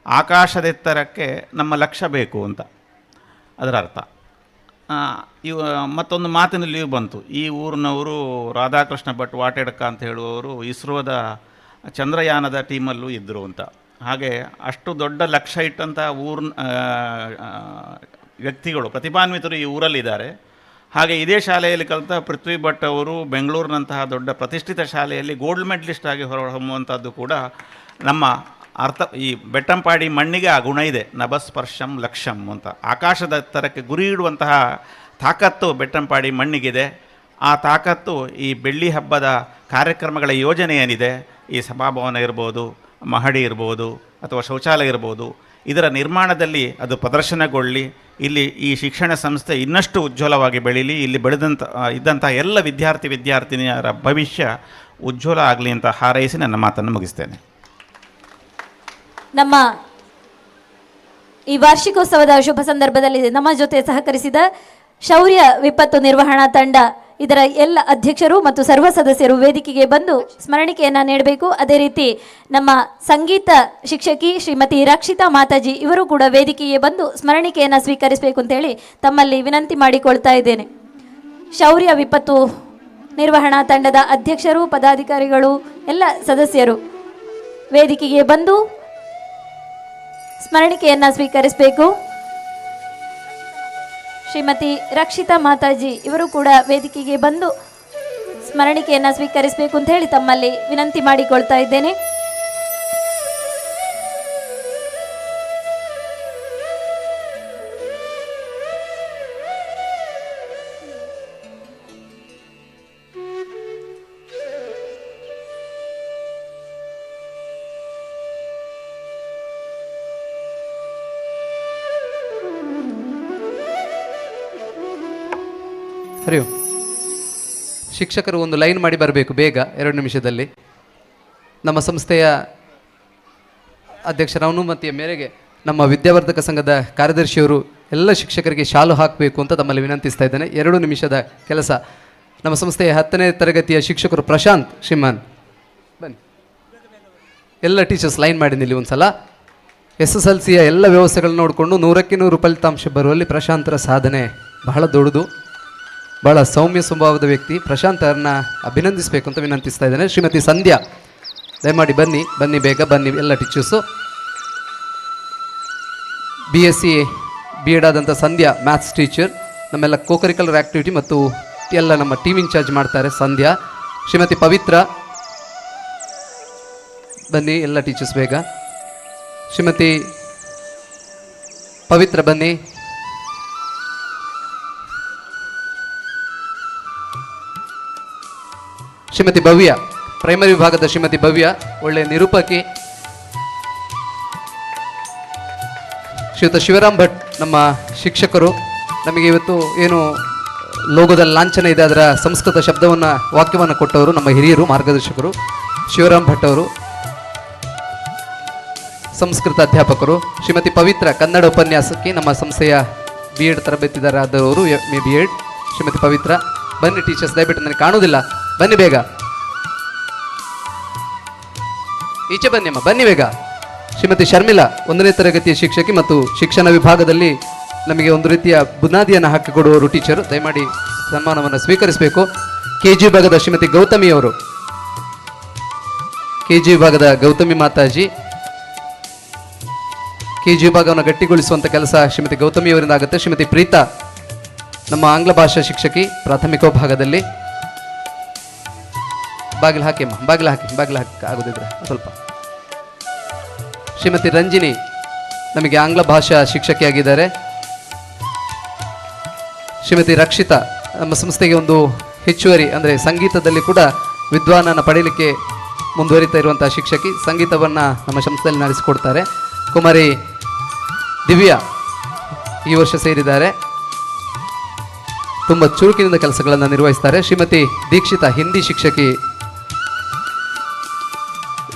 ಆಕಾಶದೆತ್ತರಕ್ಕೆ ನಮ್ಮ ಲಕ್ಷ್ಯ ಬೇಕು ಅಂತ ಅದರ ಅರ್ಥ. ಮತ್ತೊಂದು ಮಾತಿನಲ್ಲಿಯೂ ಬಂತು, ಈ ಊರಿನವರು ರಾಧಾಕೃಷ್ಣ ಭಟ್ ವಾಟೆಡ್ಕ ಅಂತ ಹೇಳುವವರು ಇಸ್ರೋದ ಚಂದ್ರಯಾನದ ಟೀಮಲ್ಲೂ ಇದ್ದರು ಅಂತ. ಹಾಗೆ ಅಷ್ಟು ದೊಡ್ಡ ಲಕ್ಷ್ಯ ಇಟ್ಟಂಥ ವ್ಯಕ್ತಿಗಳು, ಪ್ರತಿಭಾನ್ವಿತರು ಈ ಊರಲ್ಲಿದ್ದಾರೆ. ಹಾಗೆ ಇದೇ ಶಾಲೆಯಲ್ಲಿ ಕಲಿತ ಪೃಥ್ವಿ ಭಟ್ ಅವರು ಬೆಂಗಳೂರಿನಂತಹ ದೊಡ್ಡ ಪ್ರತಿಷ್ಠಿತ ಶಾಲೆಯಲ್ಲಿ ಗೋಲ್ಡ್ ಮೆಡಲಿಸ್ಟ್ ಆಗಿ ಹೊರಹೊಮ್ಮುವಂಥದ್ದು ಕೂಡ ನಮ್ಮ ಅರ್ಥ. ಈ ಬೆಟ್ಟಂಪಾಡಿ ಮಣ್ಣಿಗೆ ಆ ಗುಣ ಇದೆ, ನಭಸ್ಪರ್ಶಂ ಲಕ್ಷ್ಯಂ ಅಂತ. ಆಕಾಶದ ಎತ್ತರಕ್ಕೆ ಗುರಿ ಇಡುವಂತಹ ತಾಕತ್ತು ಬೆಟ್ಟಂಪಾಡಿ ಮಣ್ಣಿಗಿದೆ. ಆ ತಾಕತ್ತು ಈ ಬೆಳ್ಳಿ ಹಬ್ಬದ ಕಾರ್ಯಕ್ರಮಗಳ ಯೋಜನೆ ಏನಿದೆ, ಈ ಸಭಾಭವನ ಇರ್ಬೋದು, ಮಹಡಿ ಇರ್ಬೋದು, ಅಥವಾ ಶೌಚಾಲಯ ಇರ್ಬೋದು, ಇದರ ನಿರ್ಮಾಣದಲ್ಲಿ ಅದು ಪ್ರದರ್ಶನಗೊಳ್ಳಿ, ಇಲ್ಲಿ ಈ ಶಿಕ್ಷಣ ಸಂಸ್ಥೆ ಇನ್ನಷ್ಟು ಉಜ್ವಲವಾಗಿ ಬೆಳೀಲಿ, ಇಲ್ಲಿ ಇದ್ದಂಥ ಎಲ್ಲ ವಿದ್ಯಾರ್ಥಿನಿಯರ ಭವಿಷ್ಯ ಉಜ್ವಲ ಆಗಲಿ ಅಂತ ಹಾರೈಸಿ ನನ್ನ ಮಾತನ್ನು ಮುಗಿಸ್ತೇನೆ. ನಮ್ಮ ಈ ವಾರ್ಷಿಕೋತ್ಸವದ ಶುಭ ಸಂದರ್ಭದಲ್ಲಿ ನಮ್ಮ ಜೊತೆ ಸಹಕರಿಸಿದ ಶೌರ್ಯ ವಿಪತ್ತು ನಿರ್ವಹಣಾ ತಂಡ ಇದರ ಎಲ್ಲ ಅಧ್ಯಕ್ಷರು ಮತ್ತು ಸರ್ವ ಸದಸ್ಯರು ವೇದಿಕೆಗೆ ಬಂದು ಸ್ಮರಣಿಕೆಯನ್ನು ನೀಡಬೇಕು. ಅದೇ ರೀತಿ ನಮ್ಮ ಸಂಗೀತ ಶಿಕ್ಷಕಿ ಶ್ರೀಮತಿ ರಕ್ಷಿತಾ ಮಾತಾಜಿ ಇವರು ಕೂಡ ವೇದಿಕೆಗೆ ಬಂದು ಸ್ಮರಣಿಕೆಯನ್ನು ಸ್ವೀಕರಿಸಬೇಕು ಅಂತೇಳಿ ತಮ್ಮಲ್ಲಿ ವಿನಂತಿ ಮಾಡಿಕೊಳ್ತಾ ಇದ್ದೇನೆ. ಶೌರ್ಯ ವಿಪತ್ತು ನಿರ್ವಹಣಾ ತಂಡದ ಅಧ್ಯಕ್ಷರು, ಪದಾಧಿಕಾರಿಗಳು, ಎಲ್ಲ ಸದಸ್ಯರು ವೇದಿಕೆಗೆ ಬಂದು ಸ್ಮರಣಿಕೆಯನ್ನು ಸ್ವೀಕರಿಸಬೇಕು. ಶ್ರೀಮತಿ ರಕ್ಷಿತಾ ಮಾತಾಜಿ ಇವರು ಕೂಡ ವೇದಿಕೆಗೆ ಬಂದು ಸ್ಮರಣಿಕೆಯನ್ನು ಸ್ವೀಕರಿಸಬೇಕು ಅಂತ ಹೇಳಿ ತಮ್ಮಲ್ಲಿ ವಿನಂತಿ ಮಾಡಿಕೊಳ್ತಾ ಇದ್ದೇನೆ. ಹರಿಯೋ ಶಿಕ್ಷಕರು ಒಂದು ಲೈನ್ ಮಾಡಿ ಬರಬೇಕು ಬೇಗ, 2 ನಿಮಿಷದಲ್ಲಿ. ನಮ್ಮ ಸಂಸ್ಥೆಯ ಅಧ್ಯಕ್ಷರ ಅನುಮತಿಯ ಮೇರೆಗೆ ನಮ್ಮ ವಿದ್ಯಾವರ್ಧಕ ಸಂಘದ ಕಾರ್ಯದರ್ಶಿಯವರು ಎಲ್ಲ ಶಿಕ್ಷಕರಿಗೆ ಶಾಲು ಹಾಕಬೇಕು ಅಂತ ತಮ್ಮಲ್ಲಿ ವಿನಂತಿಸ್ತಾ ಇದ್ದೇನೆ. 2 ನಿಮಿಷದ ಕೆಲಸ. ನಮ್ಮ ಸಂಸ್ಥೆಯ 10ನೇ ತರಗತಿಯ ಶಿಕ್ಷಕರು ಪ್ರಶಾಂತ್ ಶ್ರೀಮಾನ್ ಬನ್ನಿ. ಎಲ್ಲ ಟೀಚರ್ಸ್ ಲೈನ್ ಮಾಡಿ ನಿಲ್ಲಿ ಒಂದು ಸಲ. SSLCಯ ಎಲ್ಲ ವ್ಯವಸ್ಥೆಗಳನ್ನ ನೋಡಿಕೊಂಡು 100ಕ್ಕೆ 100 ಫಲಿತಾಂಶ ಬರುವಲ್ಲಿ ಪ್ರಶಾಂತರ ಸಾಧನೆ ಬಹಳ ದೊಡ್ಡದು. ಬಹಳ ಸೌಮ್ಯ ಸ್ವಭಾವದ ವ್ಯಕ್ತಿ. ಪ್ರಶಾಂತ್ ಅವ್ರನ್ನ ಅಭಿನಂದಿಸಬೇಕು ಅಂತ ವಿನಂತಿಸ್ತಾ ಇದ್ದೇನೆ. ಶ್ರೀಮತಿ ಸಂಧ್ಯಾ ದಯಮಾಡಿ ಬನ್ನಿ ಬೇಗ ಬನ್ನಿ. ಎಲ್ಲ ಟೀಚರ್ಸು BSc B.Ed ಆದಂಥ ಸಂಧ್ಯಾ ಮ್ಯಾಥ್ಸ್ ಟೀಚರ್, ನಮ್ಮೆಲ್ಲ ಕೋಕರಿಕುಲರ್ ಆ್ಯಕ್ಟಿವಿಟಿ ಮತ್ತು ಎಲ್ಲ ನಮ್ಮ ಟೀಮ್ ಇನ್ಚಾರ್ಜ್ ಮಾಡ್ತಾರೆ. ಸಂಧ್ಯಾ, ಶ್ರೀಮತಿ ಪವಿತ್ರ ಬನ್ನಿ, ಎಲ್ಲ ಟೀಚರ್ಸ್ ಬೇಗ. ಶ್ರೀಮತಿ ಪವಿತ್ರ ಬನ್ನಿ. ಶ್ರೀಮತಿ ಭವ್ಯ, ಪ್ರೈಮರಿ ವಿಭಾಗದ ಶ್ರೀಮತಿ ಭವ್ಯ, ಒಳ್ಳೆಯ ನಿರೂಪಕಿ. ಶ್ರೀಯುತ ಶಿವರಾಮ್ ಭಟ್ ನಮ್ಮ ಶಿಕ್ಷಕರು, ನಮಗೆ ಇವತ್ತು ಏನು ಲೋಗೋದಲ್ಲಿ ಲಾಂಛನ ಇದೆ ಅದರ ಸಂಸ್ಕೃತ ಶಬ್ದವನ್ನು ವಾಕ್ಯವನ್ನು ಕೊಟ್ಟವರು ನಮ್ಮ ಹಿರಿಯರು ಮಾರ್ಗದರ್ಶಕರು ಶಿವರಾಮ್ ಭಟ್ ಅವರು, ಸಂಸ್ಕೃತ ಅಧ್ಯಾಪಕರು. ಶ್ರೀಮತಿ ಪವಿತ್ರ ಕನ್ನಡ ಉಪನ್ಯಾಸಕಿ, ನಮ್ಮ ಸಂಸ್ಥೆಯ BEd ತರಬೇತಿದಾರರಾದವರು BEd. ಶ್ರೀಮತಿ ಪವಿತ್ರ ಬನ್ನಿ ಟೀಚರ್ಸ್, ದಯವಿಟ್ಟು ನನಗೆ ಕಾಣುವುದಿಲ್ಲ, ಬನ್ನಿ ಬೇಗ, ಈಚೆ ಬನ್ನಿ ಅಮ್ಮ, ಬನ್ನಿ ಬೇಗ. ಶ್ರೀಮತಿ ಶರ್ಮಿಳಾ 1ನೇ ತರಗತಿಯ ಶಿಕ್ಷಕಿ ಮತ್ತು ಶಿಕ್ಷಣ ವಿಭಾಗದಲ್ಲಿ ನಮಗೆ ಒಂದು ರೀತಿಯ ಬುನಾದಿಯನ್ನು ಹಾಕಿಕೊಡುವವರು ಟೀಚರು, ದಯಮಾಡಿ ಸನ್ಮಾನವನ್ನು ಸ್ವೀಕರಿಸಬೇಕು. KG ವಿಭಾಗದ ಶ್ರೀಮತಿ ಗೌತಮಿ ಅವರು, KG ವಿಭಾಗದ ಗೌತಮಿ ಮಾತಾಜಿ. KG ವಿಭಾಗವನ್ನು ಗಟ್ಟಿಗೊಳಿಸುವಂಥ ಕೆಲಸ ಶ್ರೀಮತಿ ಗೌತಮಿ ಅವರಿಂದ ಆಗುತ್ತೆ. ಶ್ರೀಮತಿ ಪ್ರೀತಾ ನಮ್ಮ ಆಂಗ್ಲ ಭಾಷಾ ಶಿಕ್ಷಕಿ ಪ್ರಾಥಮಿಕ ವಿಭಾಗದಲ್ಲಿ. ಬಾಗಿಲು ಹಾಕಿ ಅಮ್ಮ, ಬಾಗಿಲು ಹಾಕಿ ಆಗೋದಿದ್ರೆ ಸ್ವಲ್ಪ. ಶ್ರೀಮತಿ ರಂಜಿನಿ ನಮಗೆ ಆಂಗ್ಲ ಭಾಷಾ ಶಿಕ್ಷಕಿಯಾಗಿದ್ದಾರೆ. ಶ್ರೀಮತಿ ರಕ್ಷಿತಾ ನಮ್ಮ ಸಂಸ್ಥೆಗೆ ಒಂದು ಹೆಚ್ಚುವರಿ ಅಂದರೆ ಸಂಗೀತದಲ್ಲಿ ಕೂಡ ವಿದ್ವಾನನ ಪಡೆಯಲಿಕ್ಕೆ ಮುಂದುವರಿತಾ ಇರುವಂತಹ ಶಿಕ್ಷಕಿ, ಸಂಗೀತವನ್ನು ನಮ್ಮ ಸಂಸ್ಥೆಯಲ್ಲಿ ನಡೆಸಿಕೊಡ್ತಾರೆ. ಕುಮಾರಿ ದಿವ್ಯಾ ಈ ವರ್ಷ ಸೇರಿದ್ದಾರೆ, ತುಂಬ ಚುರುಕಿನಿಂದ ಕೆಲಸಗಳನ್ನು ನಿರ್ವಹಿಸ್ತಾರೆ. ಶ್ರೀಮತಿ ದೀಕ್ಷಿತಾ ಹಿಂದಿ ಶಿಕ್ಷಕಿ,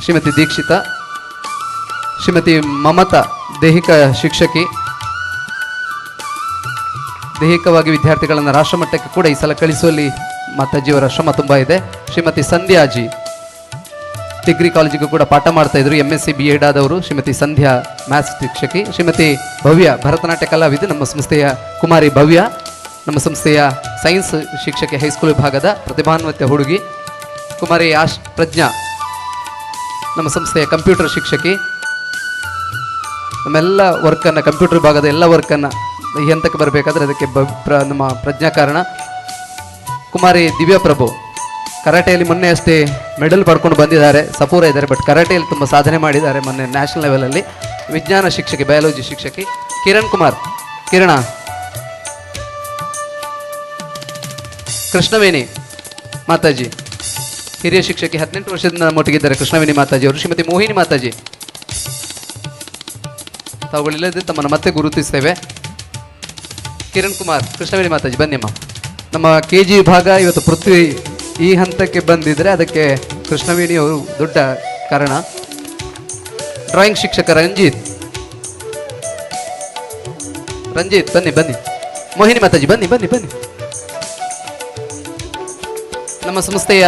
ಶ್ರೀಮತಿ ದೀಕ್ಷಿತಾ. ಶ್ರೀಮತಿ ಮಮತಾ ದೈಹಿಕ ಶಿಕ್ಷಕಿ, ದೈಹಿಕವಾಗಿ ವಿದ್ಯಾರ್ಥಿಗಳನ್ನು ರಾಷ್ಟ್ರಮಟ್ಟಕ್ಕೆ ಕೂಡ ಈ ಸಲ ಕಳಿಸುವಲ್ಲಿ ಮಾತಾಜಿಯವರ ಶ್ರಮ ತುಂಬ ಇದೆ. ಶ್ರೀಮತಿ ಸಂಧ್ಯಾಜಿ ಡಿಗ್ರಿ ಕಾಲೇಜಿಗೂ ಕೂಡ ಪಾಠ ಮಾಡ್ತಾ ಇದ್ರು, MSc BEd ಆದವರು. ಶ್ರೀಮತಿ ಸಂಧ್ಯಾ ಮ್ಯಾಥ್ಸ್ ಶಿಕ್ಷಕಿ. ಶ್ರೀಮತಿ ಭವ್ಯ ಭರತನಾಟ್ಯ ಕಲಾವಿದೆ, ನಮ್ಮ ಸಂಸ್ಥೆಯ ಕುಮಾರಿ ಭವ್ಯ, ನಮ್ಮ ಸಂಸ್ಥೆಯ ಸೈನ್ಸ್ ಶಿಕ್ಷಕಿ ಹೈಸ್ಕೂಲ್ ವಿಭಾಗದ ಪ್ರತಿಭಾನ್ವಿತ ಹುಡುಗಿ. ಕುಮಾರಿ ಪ್ರಜ್ಞಾ ನಮ್ಮ ಸಂಸ್ಥೆಯ ಕಂಪ್ಯೂಟರ್ ಶಿಕ್ಷಕಿ. ನಮ್ಮೆಲ್ಲ ವರ್ಕನ್ನು, ಕಂಪ್ಯೂಟರ್ ವಿಭಾಗದ ಎಲ್ಲ ವರ್ಕನ್ನು ಈ ಹಂತಕ್ಕೆ ಬರಬೇಕಾದ್ರೆ ಅದಕ್ಕೆ ನಮ್ಮ ಪ್ರಜ್ಞಾ ಕಾರಣ. ಕುಮಾರಿ ದಿವ್ಯಾ ಪ್ರಭು ಕರಾಟೆಯಲ್ಲಿ ಮೊನ್ನೆ ಅಷ್ಟೇ ಮೆಡಲ್ ಪಡ್ಕೊಂಡು ಬಂದಿದ್ದಾರೆ, ಸಪೂರ ಇದ್ದಾರೆ, ಬಟ್ ಕರಾಟೆಯಲ್ಲಿ ತುಂಬ ಸಾಧನೆ ಮಾಡಿದ್ದಾರೆ ಮೊನ್ನೆ ನ್ಯಾಷನಲ್ ಲೆವೆಲಲ್ಲಿ. ವಿಜ್ಞಾನ ಶಿಕ್ಷಕಿ, ಬಯಾಲಜಿ ಶಿಕ್ಷಕಿ. ಕಿರಣ್ ಕುಮಾರ್, ಕಿರಣ. ಕೃಷ್ಣವೇಣಿ ಮಾತಾಜಿ ಹಿರಿಯ ಶಿಕ್ಷಕಿ, 18 ವರ್ಷದಿಂದ ನಮ್ಮೊಟ್ಟಿಗಿದ್ದಾರೆ ಕೃಷ್ಣವೇಣಿ ಮಾತಾಜಿ ಅವರು. ಶ್ರೀಮತಿ ಮೋಹಿನಿ ಮಾತಾಜಿ, ತಾವುಗಳಿಲ್ಲದೆ ತಮ್ಮನ್ನು ಮತ್ತೆ ಗುರುತಿಸ್ತೇವೆ. ಕಿರಣ್ ಕುಮಾರ್, ಕೃಷ್ಣವೇಣಿ ಮಾತಾಜಿ ಬನ್ನಿ ಅಮ್ಮ. ನಮ್ಮ KG ವಿಭಾಗ ಇವತ್ತು ಪೃಥ್ವಿ ಈ ಹಂತಕ್ಕೆ ಬಂದಿದ್ರೆ ಅದಕ್ಕೆ ಕೃಷ್ಣವೇಣಿ ಅವರು ದೊಡ್ಡ ಕಾರಣ. ಡ್ರಾಯಿಂಗ್ ಶಿಕ್ಷಕ ರಂಜಿತ್ ಬನ್ನಿ. ಮೋಹಿನಿ ಮಾತಾಜಿ ಬನ್ನಿ. ನಮ್ಮ ಸಂಸ್ಥೆಯ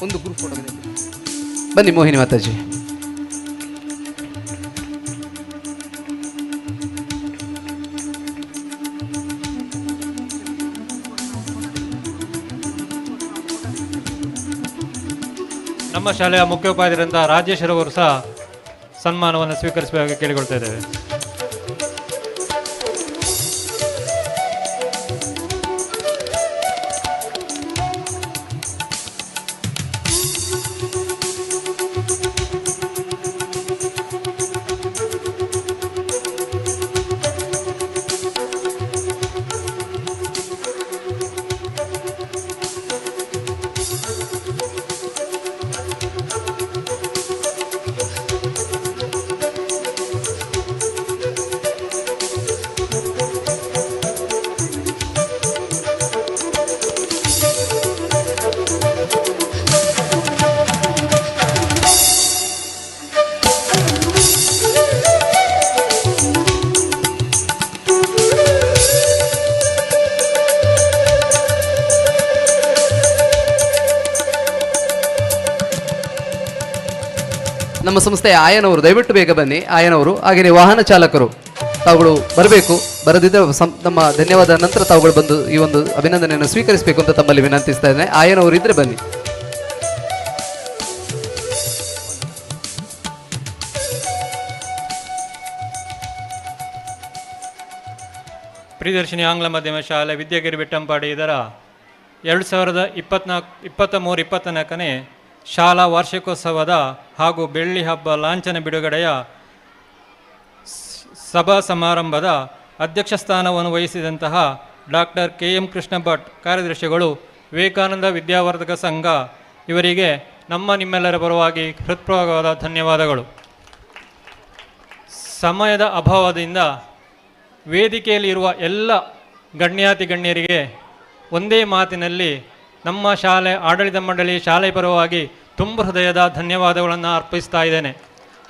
ಒಂದು ಗ್ರೂಪ್ ಫೋಟೋ ಬನ್ನಿ. ಮೋಹಿನಿ ಮಾತಾಜಿ. ನಮ್ಮ ಶಾಲೆಯ ಮುಖ್ಯೋಪಾಧ್ಯಾಯರಿಂದ ರಾಜೇಶ್ವರವರು ಸಹ ಸನ್ಮಾನವನ್ನು ಸ್ವೀಕರಿಸಬೇಕಾಗಿ ಕೇಳಿಕೊಳ್ತಾ ಇದ್ದೇವೆ. ನಮ್ಮ ಸಂಸ್ಥೆಯ ಆಯನವರು ದಯವಿಟ್ಟು ಬೇಗ ಬನ್ನಿ. ಆಯನವರು, ಹಾಗೆಯೇ ವಾಹನ ಚಾಲಕರು ತಾವುಗಳು ಬರಬೇಕು. ಬರದಿದ್ದರೆ ನಮ್ಮ ಧನ್ಯವಾದ ನಂತರ ತಾವುಗಳು ಬಂದು ಈ ಒಂದು ಅಭಿನಂದನೆಯನ್ನು ಸ್ವೀಕರಿಸಬೇಕು ಅಂತ ತಮ್ಮಲ್ಲಿ ವಿನಂತಿಸ್ತಾ ಇದ್ದೇನೆ. ಆಯನವರು ಇದ್ರೆ ಬನ್ನಿ. ಪ್ರಿಯದರ್ಶಿನಿ ಆಂಗ್ಲ ಮಾಧ್ಯಮ ಶಾಲೆ ವಿದ್ಯಾಗಿರಿ ಬೆಟ್ಟಂಪಾಡಿ ಇದರ 2023-24ನೇ ಶಾಲಾ ವಾರ್ಷಿಕೋತ್ಸವದ ಹಾಗೂ ಬೆಳ್ಳಿ ಹಬ್ಬ ಲಾಂಛನ ಬಿಡುಗಡೆಯ ಸಭಾ ಸಮಾರಂಭದ ಅಧ್ಯಕ್ಷ ಸ್ಥಾನವನ್ನು ವಹಿಸಿದಂತಹ ಡಾಕ್ಟರ್ KM ಕೃಷ್ಣ ಭಟ್ ಕಾರ್ಯದರ್ಶಿಗಳು, ವಿವೇಕಾನಂದ ವಿದ್ಯಾವರ್ಧಕ ಸಂಘ ಇವರಿಗೆ ನಿಮ್ಮೆಲ್ಲರ ಪರವಾಗಿ ಹೃತ್ಪೂರ್ವಕವಾದ ಧನ್ಯವಾದಗಳು. ಸಮಯದ ಅಭಾವದಿಂದ ವೇದಿಕೆಯಲ್ಲಿ ಇರುವ ಎಲ್ಲ ಗಣ್ಯಾತಿ ಗಣ್ಯರಿಗೆ ಒಂದೇ ಮಾತಿನಲ್ಲಿ ನಮ್ಮ ಶಾಲೆ ಆಡಳಿತ ಮಂಡಳಿ ಶಾಲೆ ಪರವಾಗಿ ತುಂಬ ಹೃದಯದ ಧನ್ಯವಾದಗಳನ್ನು ಅರ್ಪಿಸ್ತಾ ಇದ್ದೇನೆ.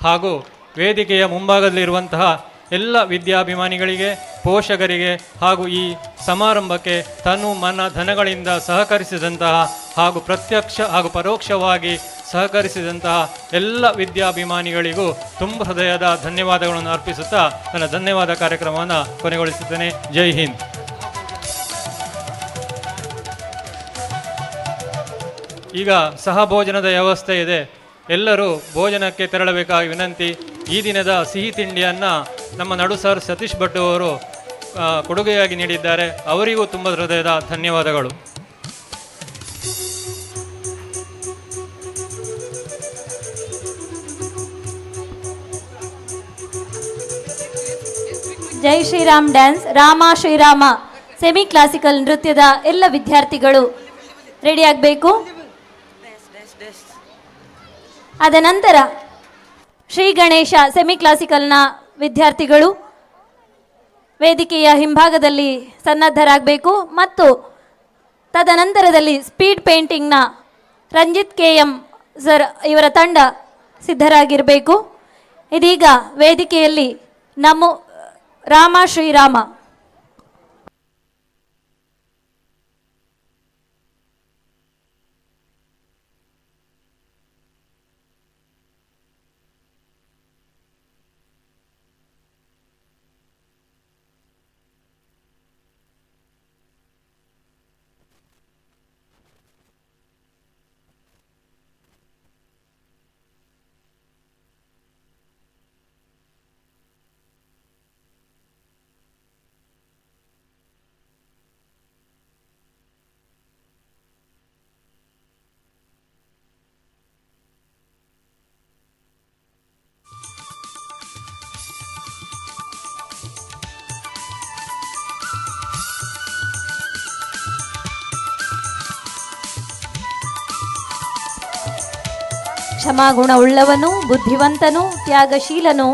ಹಾಗೂ ವೇದಿಕೆಯ ಮುಂಭಾಗದಲ್ಲಿರುವಂತಹ ಎಲ್ಲ ವಿದ್ಯಾಭಿಮಾನಿಗಳಿಗೆ, ಪೋಷಕರಿಗೆ ಹಾಗೂ ಈ ಸಮಾರಂಭಕ್ಕೆ ತನು ಮನ ಧನಗಳಿಂದ ಸಹಕರಿಸಿದಂತಹ ಹಾಗೂ ಪ್ರತ್ಯಕ್ಷ ಹಾಗೂ ಪರೋಕ್ಷವಾಗಿ ಸಹಕರಿಸಿದಂತಹ ಎಲ್ಲ ವಿದ್ಯಾಭಿಮಾನಿಗಳಿಗೂ ತುಂಬ ಹೃದಯದ ಧನ್ಯವಾದಗಳನ್ನು ಅರ್ಪಿಸುತ್ತಾ ನನ್ನ ಧನ್ಯವಾದ ಕಾರ್ಯಕ್ರಮವನ್ನು ಕೊನೆಗೊಳಿಸುತ್ತೇನೆ. ಜೈ ಹಿಂದ್. ಈಗ ಸಹಭೋಜನದ ವ್ಯವಸ್ಥೆ ಇದೆ. ಎಲ್ಲರೂ ಭೋಜನಕ್ಕೆ ತೆರಳಬೇಕಾಗಿ ವಿನಂತಿ. ಈ ದಿನದ ಸಿಹಿ ತಿಂಡಿಯನ್ನು ನಮ್ಮ ನಡು ಸರ್ ಸತೀಶ್ ಭಟ್ ಅವರು ಕೊಡುಗೆಯಾಗಿ ನೀಡಿದ್ದಾರೆ. ಅವರಿಗೂ ತುಂಬ ಹೃದಯದ ಧನ್ಯವಾದಗಳು. Jai Shriram dance, Rama Shrirama semi classical ನೃತ್ಯದ ಎಲ್ಲ ವಿದ್ಯಾರ್ಥಿಗಳು ರೆಡಿ ಆಗಬೇಕು. ಅದ ನಂತರ ಶ್ರೀ ಗಣೇಶ ಸೆಮಿ ಕ್ಲಾಸಿಕಲ್ನ ವಿದ್ಯಾರ್ಥಿಗಳು ವೇದಿಕೆಯ ಹಿಂಭಾಗದಲ್ಲಿ ಸನ್ನದ್ಧರಾಗಬೇಕು ಮತ್ತು ತದನಂತರದಲ್ಲಿ ಸ್ಪೀಡ್ ಪೇಂಟಿಂಗ್ನ ರಂಜಿತ್ KM ಸರ್ ಇವರ ತಂಡ ಸಿದ್ಧರಾಗಿರಬೇಕು. ಇದೀಗ ವೇದಿಕೆಯಲ್ಲಿ ನಮ್ಮ ರಾಮ ಶ್ರೀರಾಮ ಕ್ಷಮಾಗುಣವುಳ್ಳವನು, ಬುದ್ಧಿವಂತನು, ತ್ಯಾಗಶೀಲನು,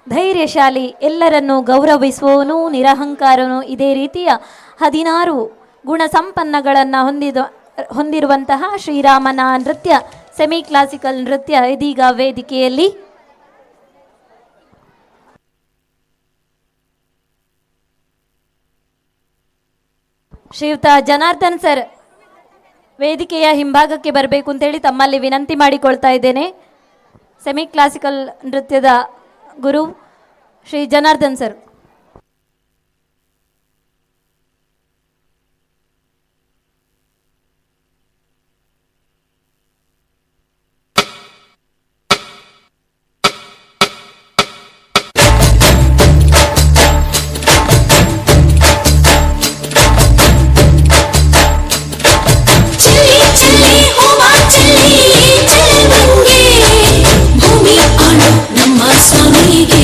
ಧೈರ್ಯಶಾಲಿ, ಎಲ್ಲರನ್ನೂ ಗೌರವಿಸುವವನು, ನಿರಹಂಕಾರನು, ಇದೇ ರೀತಿಯ 16 ಗುಣ ಸಂಪನ್ನಗಳನ್ನು ಹೊಂದಿರುವಂತಹ ಶ್ರೀರಾಮನ ನೃತ್ಯ, ಸೆಮಿ ಕ್ಲಾಸಿಕಲ್ ನೃತ್ಯ ಇದೀಗ ವೇದಿಕೆಯಲ್ಲಿ. ಶ್ರೀಯುತ ಜನಾರ್ದನ್ ಸರ್ ವೇದಿಕೆಯ ಹಿಂಭಾಗಕ್ಕೆ ಬರಬೇಕು ಅಂತೇಳಿ ತಮ್ಮಲ್ಲಿ ವಿನಂತಿ ಮಾಡಿಕೊಳ್ತಾ ಇದ್ದೇನೆ. ಸೆಮಿ ಕ್ಲಾಸಿಕಲ್ ನೃತ್ಯದ ಗುರು ಶ್ರೀ ಜನಾರ್ದನ್ ಸರ್. ಭೂಮಿ ಆಳು ನಮ್ಮ ಸ್ವಾಮಿಗೆ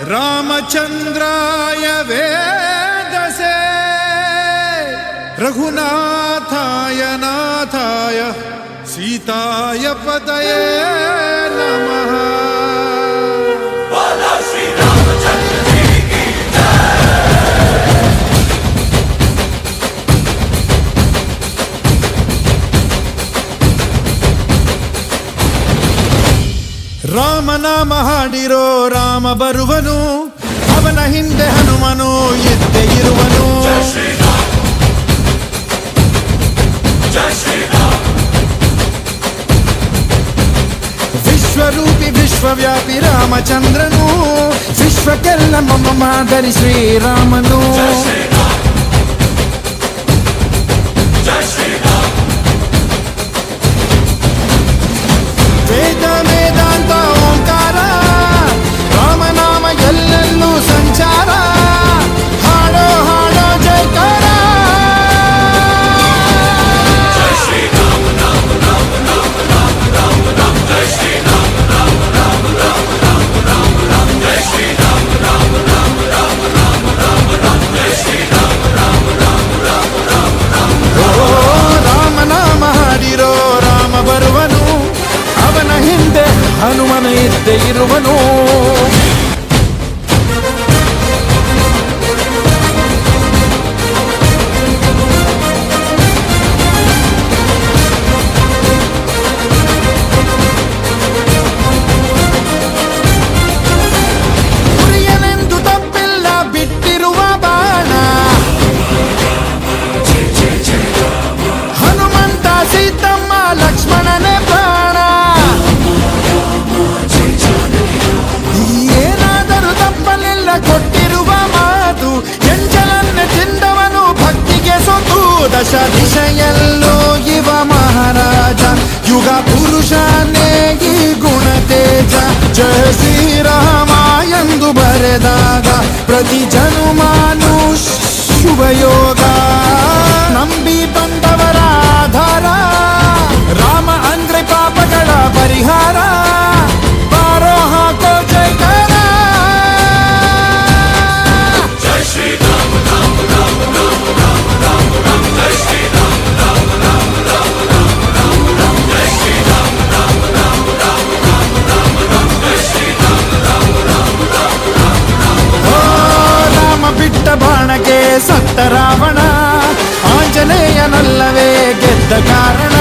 रामचंद्राय वेदसे रघुनाथाय नाथाय सीताय पतये नमः। श्री रामचंद्र जी की ರಾಮ ನಾಮ ಹಾಡಿರೋ ರಾಮ ಬರುವನು, ಅವನ ಹಿಂದೆ ಹನುಮನು ಎದ್ದೆ ಇರುವನು. ವಿಶ್ವರೂಪಿ ವಿಶ್ವವ್ಯಾಪಿ ರಾಮಚಂದ್ರನು, ವಿಶ್ವಕ್ಕೆಲ್ಲ ಮಮ ಮಾದರಿ ಶ್ರೀರಾಮನು. ವೇದ ವೇದಾಂತ ಓಂಕಾರ, ರಾಮನಾಮ ಎಲ್ಲೆಲ್ಲೂ ಸಂಚಾರ. ಹಾಡೋ ಹಾಡೋ ಜೈಕಾರ. ರಾಮನಾಮ ಹಾಡಿರೋ ರಾಮ ಬರುವನು, ಅವನ ಹಿಂದೆ ಹನುಮನ ಇದ್ದೇ ಇರುವನು. ಗುರಿಯನೆಂದು ತಪ್ಪಿಲ್ಲ ಬಿಟ್ಟಿರುವ ಬಾಣ, ಹನುಮಂತ ಸೀತಮ್ಮ ಲಕ್ಷ್ಮಣನೇ ಪ್ರಾಣ. ಏನಾದರೂ ತಪ್ಪಲಿಲ್ಲ ಕೊಟ್ಟಿರುವ ಮಾತು, ಎಂಜಲನ್ನೇ ತಿಂದವನು ಭಕ್ತಿಗೆ ಸೊತು. ದಶ ದಿಶೆಯಲ್ಲೂ ಇವ ಮಹಾರಾಜ, ಯುಗ ಪುರುಷನೇ ಈ ಗುಣ ತೇಜ. ಜಯ ಶ್ರೀರಾಮ ಎಂದು ಬರೆದಾಗ ಪ್ರತಿ ಜನುಮಾನು ಶುಭಯೋಗ. ನಂಬಿ ಬಂದವರ ಆಧಾರ, ರಾಮ ಅಂದ್ರೆ ಪಾಪಗಳ ಪರಿಹಾರ. ಬಾರೋ ಹಾಕೋ ಜೈಕಾರ. ಜೈ ಶ್ರೀ ರಾಮ ರಾಮ ರಾಮ ರಾಮ ರಾಮ ರಾಮ ರಾಮ. ಜೈ ಶ್ರೀ ರಾಮ ರಾಮ ರಾಮ ರಾಮ ರಾಮ ರಾಮ ರಾಮ. ಜೈ ಶ್ರೀ ರಾಮ ರಾಮ ರಾಮ ರಾಮ ರಾಮ ರಾಮ ರಾಮ. ಜೈ ಶ್ರೀ ರಾಮ ರಾಮ ರಾಮ ರಾಮ ರಾಮ ರಾಮ. ಓ ರಾಮ ಬಿಟ್ಟ ಬಾಣಕ್ಕೆ ಸತ್ತ ರಾವಣ, ಆಂಜನೇಯನಲ್ಲವೇ ಗೆದ್ದ ಕಾರಣ.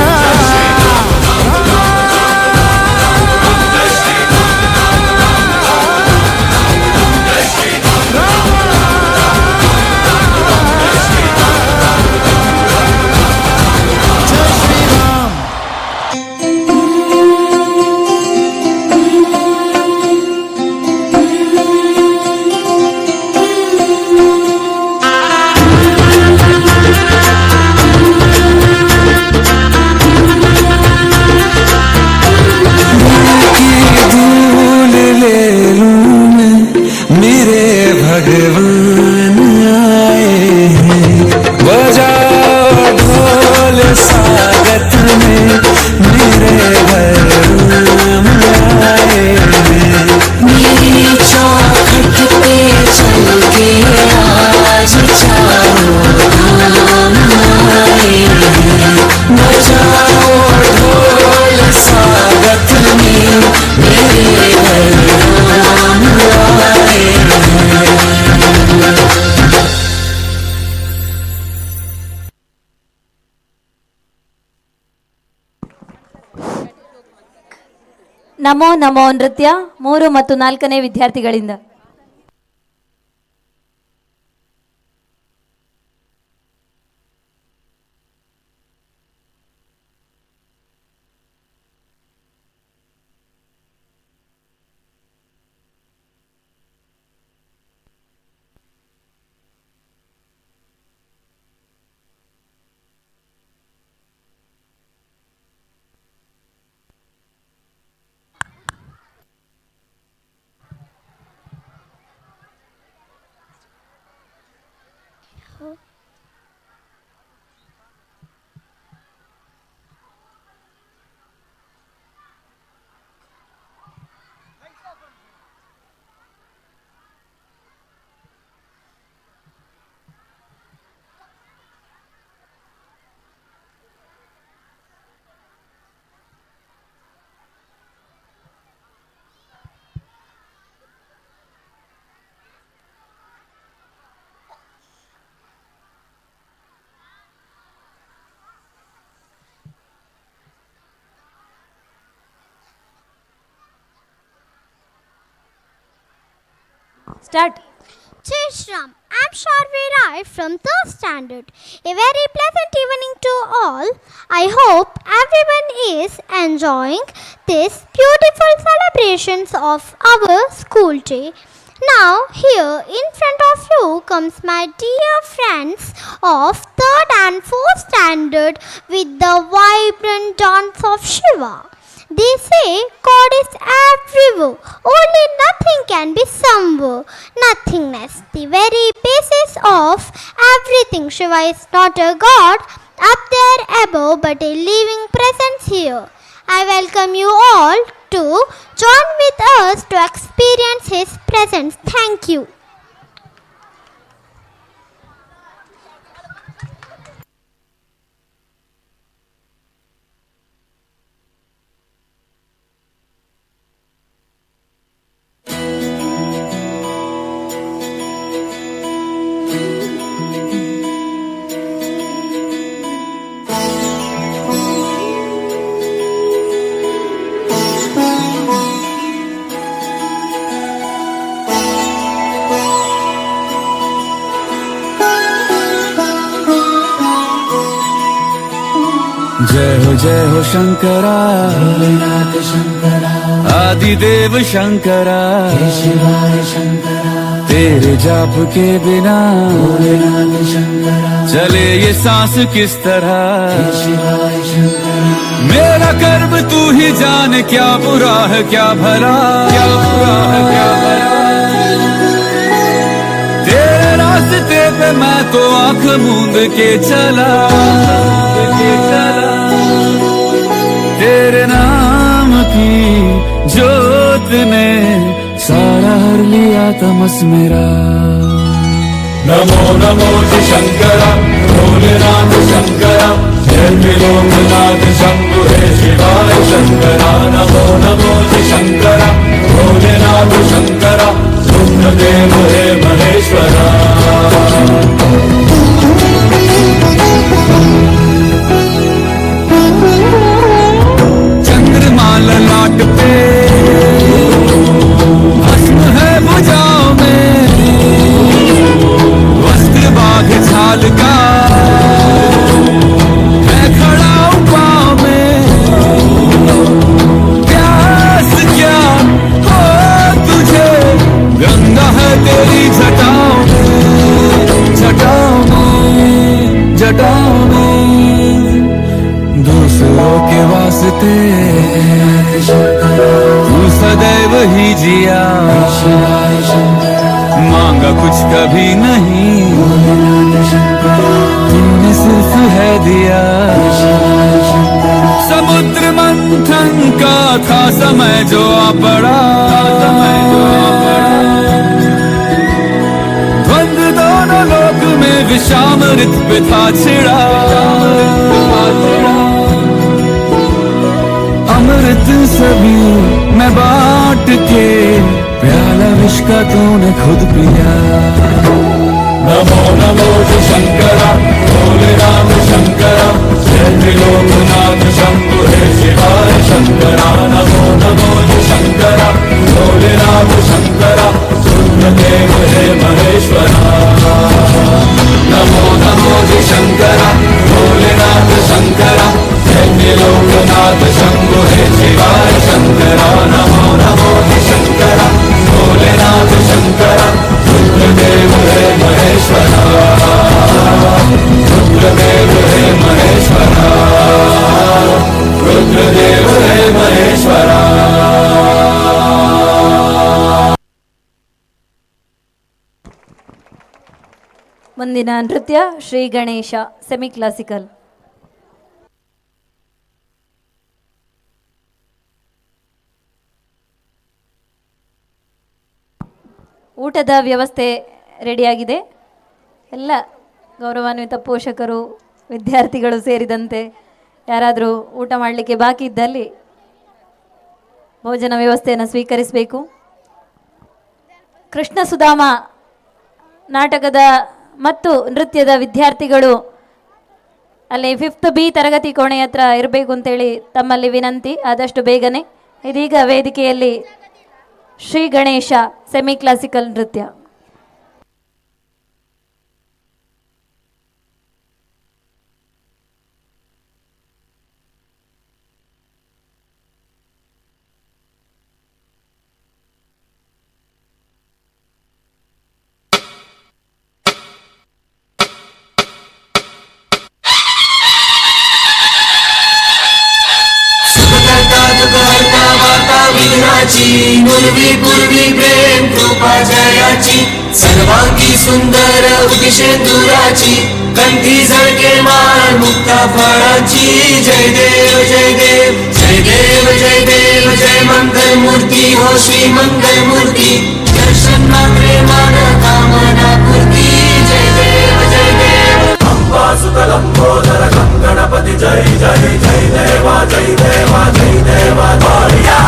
ನಮೋ ನಮೋ ನೃತ್ಯ 3 ಮತ್ತು 4ನೇ ವಿದ್ಯಾರ್ಥಿಗಳಿಂದ. Start. Jai Shram, I'm Sharvi Rai from 3rd standard. A very pleasant evening to all. I hope everyone is enjoying this beautiful celebrations of our school day. Now here in front of you comes my dear friends of 3rd and 4th standard with the vibrant dance of Shiva. They say God is everywhere, only nothing can be somewhere. Nothingness, the very basis of everything. Shiva is not a God up there above, but a living presence here. I welcome you all to join with us to experience His presence. Thank you. जय हो शंकरा भोलेनाथ शंकरा आदिदेव शंकरा शिवाय शंकरा तेरे जाप के बिना भोलेनाथ शंकरा चले ये सांस किस तरह शिवाय शंकरा मेरा कर्म तू ही जान क्या बुरा है क्या भला क्या बुरा है क्या भला तेरे रास्ते पे मैं तो आंख मूंद के चला तेरे नाम की जोत ने सारा हर लिया तमस मेरा नमो नमो जी शंकरा भोलेनाथ शंकरा जय त्रिलोकनाथ शंभु हे शिवाय शंकरा नमो नमो जी शंकरा भोलेनाथ शंकरा रुद्रदेव हे महेश्वरा ललाट पे भस्म है भुजाओं में वस्त्र बाघ छाल का मैं खड़ा हूँ पाँव में प्यास क्या हो तुझे गंगा है तेरी जटाओं में जटाओं में जटाओं में दूसरों के वास्ते तू सदैव ही जिया मांगा कुछ कभी नहीं तूने सिर्फ है दिया समुद्र मंथन का था समय जो आ पड़ा द्वंद्व दोनों लोक में विषामृत पे था छिड़ा अमृत सभी मैं बांट के प्याला विष का तूने खुद पिया नमो नमो जी शंकरा भोलेनाथ शंकरा जय त्रिलोकनाथ शंभु हे शिवाय शंकरा नमो नमो जी शंकरा भोलेनाथ शंकरा रुद्रदेव हे महेश्वरा नमो नमो जी शंकरा भोलेनाथ शंकरा लोकनाथ शंभु हे शिवाय शंकरा नमो नमो शंकरा भोलेनाथ शंकरा रुद्रदेव हे महेश्वरा रुद्रदेव हे महेश्वरा रुद्रदेव हे महेश्वरा ಮುಂದಿನ ನೃತ್ಯ ಶ್ರೀ ಗಣೇಶ ಸೆಮಿ ಕ್ಲಾಸಿಕಲ್. ಊಟದ ವ್ಯವಸ್ಥೆ ರೆಡಿಯಾಗಿದೆ. ಎಲ್ಲ ಗೌರವಾನ್ವಿತ ಪೋಷಕರು ವಿದ್ಯಾರ್ಥಿಗಳು ಸೇರಿದಂತೆ ಯಾರಾದರೂ ಊಟ ಮಾಡಲಿಕ್ಕೆ ಬಾಕಿ ಇದ್ದಲ್ಲಿ ಭೋಜನ ವ್ಯವಸ್ಥೆಯನ್ನು ಸ್ವೀಕರಿಸಬೇಕು. ಕೃಷ್ಣ ಸುಧಾಮ ನಾಟಕದ ಮತ್ತು ನೃತ್ಯದ ವಿದ್ಯಾರ್ಥಿಗಳು ಅಲ್ಲಿ 5th B ತರಗತಿ ಕೋಣೆ ಹತ್ರ ಇರಬೇಕು ಅಂತೇಳಿ ತಮ್ಮಲ್ಲಿ ವಿನಂತಿ. ಆದಷ್ಟು ಬೇಗನೆ ಇದೀಗ ವೇದಿಕೆಯಲ್ಲಿ ಶ್ರೀ ಗಣೇಶ ಸೆಮಿ ಕ್ಲಾಸಿಕಲ್ ನೃತ್ಯ. पूर्वी पूर्वी प्रेम कृपा जयाची सर्वांगी सुंदर उदिशेंदुराची कंठी झळके मान मुक्ता फळाची जय देव जय देव जय देव जय देव जय मंगल मूर्ती हो श्री मंगल मूर्ती दर्शन मात्रे मान कामना पूर्ती जय देव जय देव अंबा सुत लंबोदर गणपती जय जय जय देवा जय देवा जय देवा बोलिया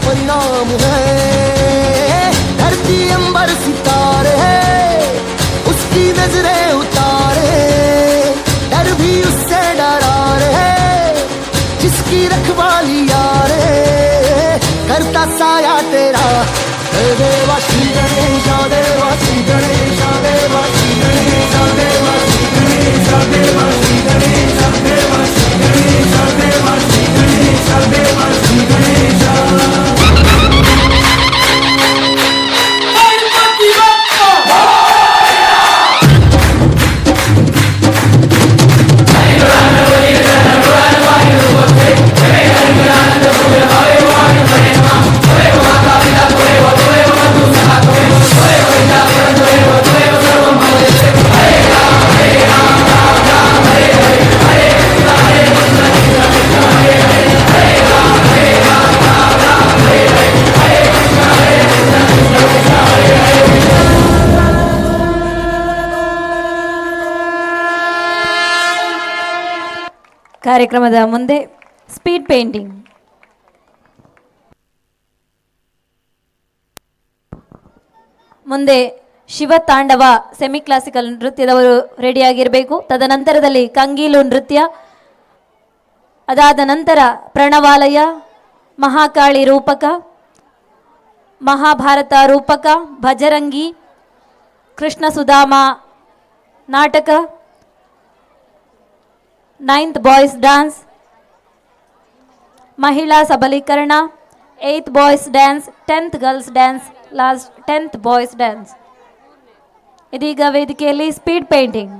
परिणाम है धरती अंबर सितारे उसकी नजरें उतारे डर भी उससे डरा रहे जिसकी रखवाली यारे करता साया तेरा देवा श्री गणेशा देवा श्री गणेशा देवा श्री गणेशा देवा श्री गणेशा देवा श्री गणेशा देवा श्री गणेशा देवा श्री गणेशा देवा श्री गणेशा ಕಾರ್ಯಕ್ರಮದ ಮುಂದೆ ಸ್ಪೀಡ್ ಪೇಂಟಿಂಗ್. ಮುಂದೆ ಶಿವತಾಂಡವ ಸೆಮಿ ಕ್ಲಾಸಿಕಲ್ ನೃತ್ಯದವರು ರೆಡಿಯಾಗಿರಬೇಕು. ತದನಂತರದಲ್ಲಿ ಕಂಗೀಲು ನೃತ್ಯ, ಅದಾದ ನಂತರ ಪ್ರಣವಾಲಯ, ಮಹಾಕಾಳಿ ರೂಪಕ, ಮಹಾಭಾರತ ರೂಪಕ, ಭಜರಂಗಿ, ಕೃಷ್ಣ ಸುಧಾಮ ನಾಟಕ, 9th ಬಾಯ್ಸ್ ಡ್ಯಾನ್ಸ್, ಮಹಿಳಾ ಸಬಲೀಕರಣ, 8th boys dance, 10th girls dance, last 10th boys dance. ಇದೀಗ ವೇದಿಕೆಯಲ್ಲಿ ಸ್ಪೀಡ್ ಪೇಂಟಿಂಗ್.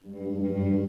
हर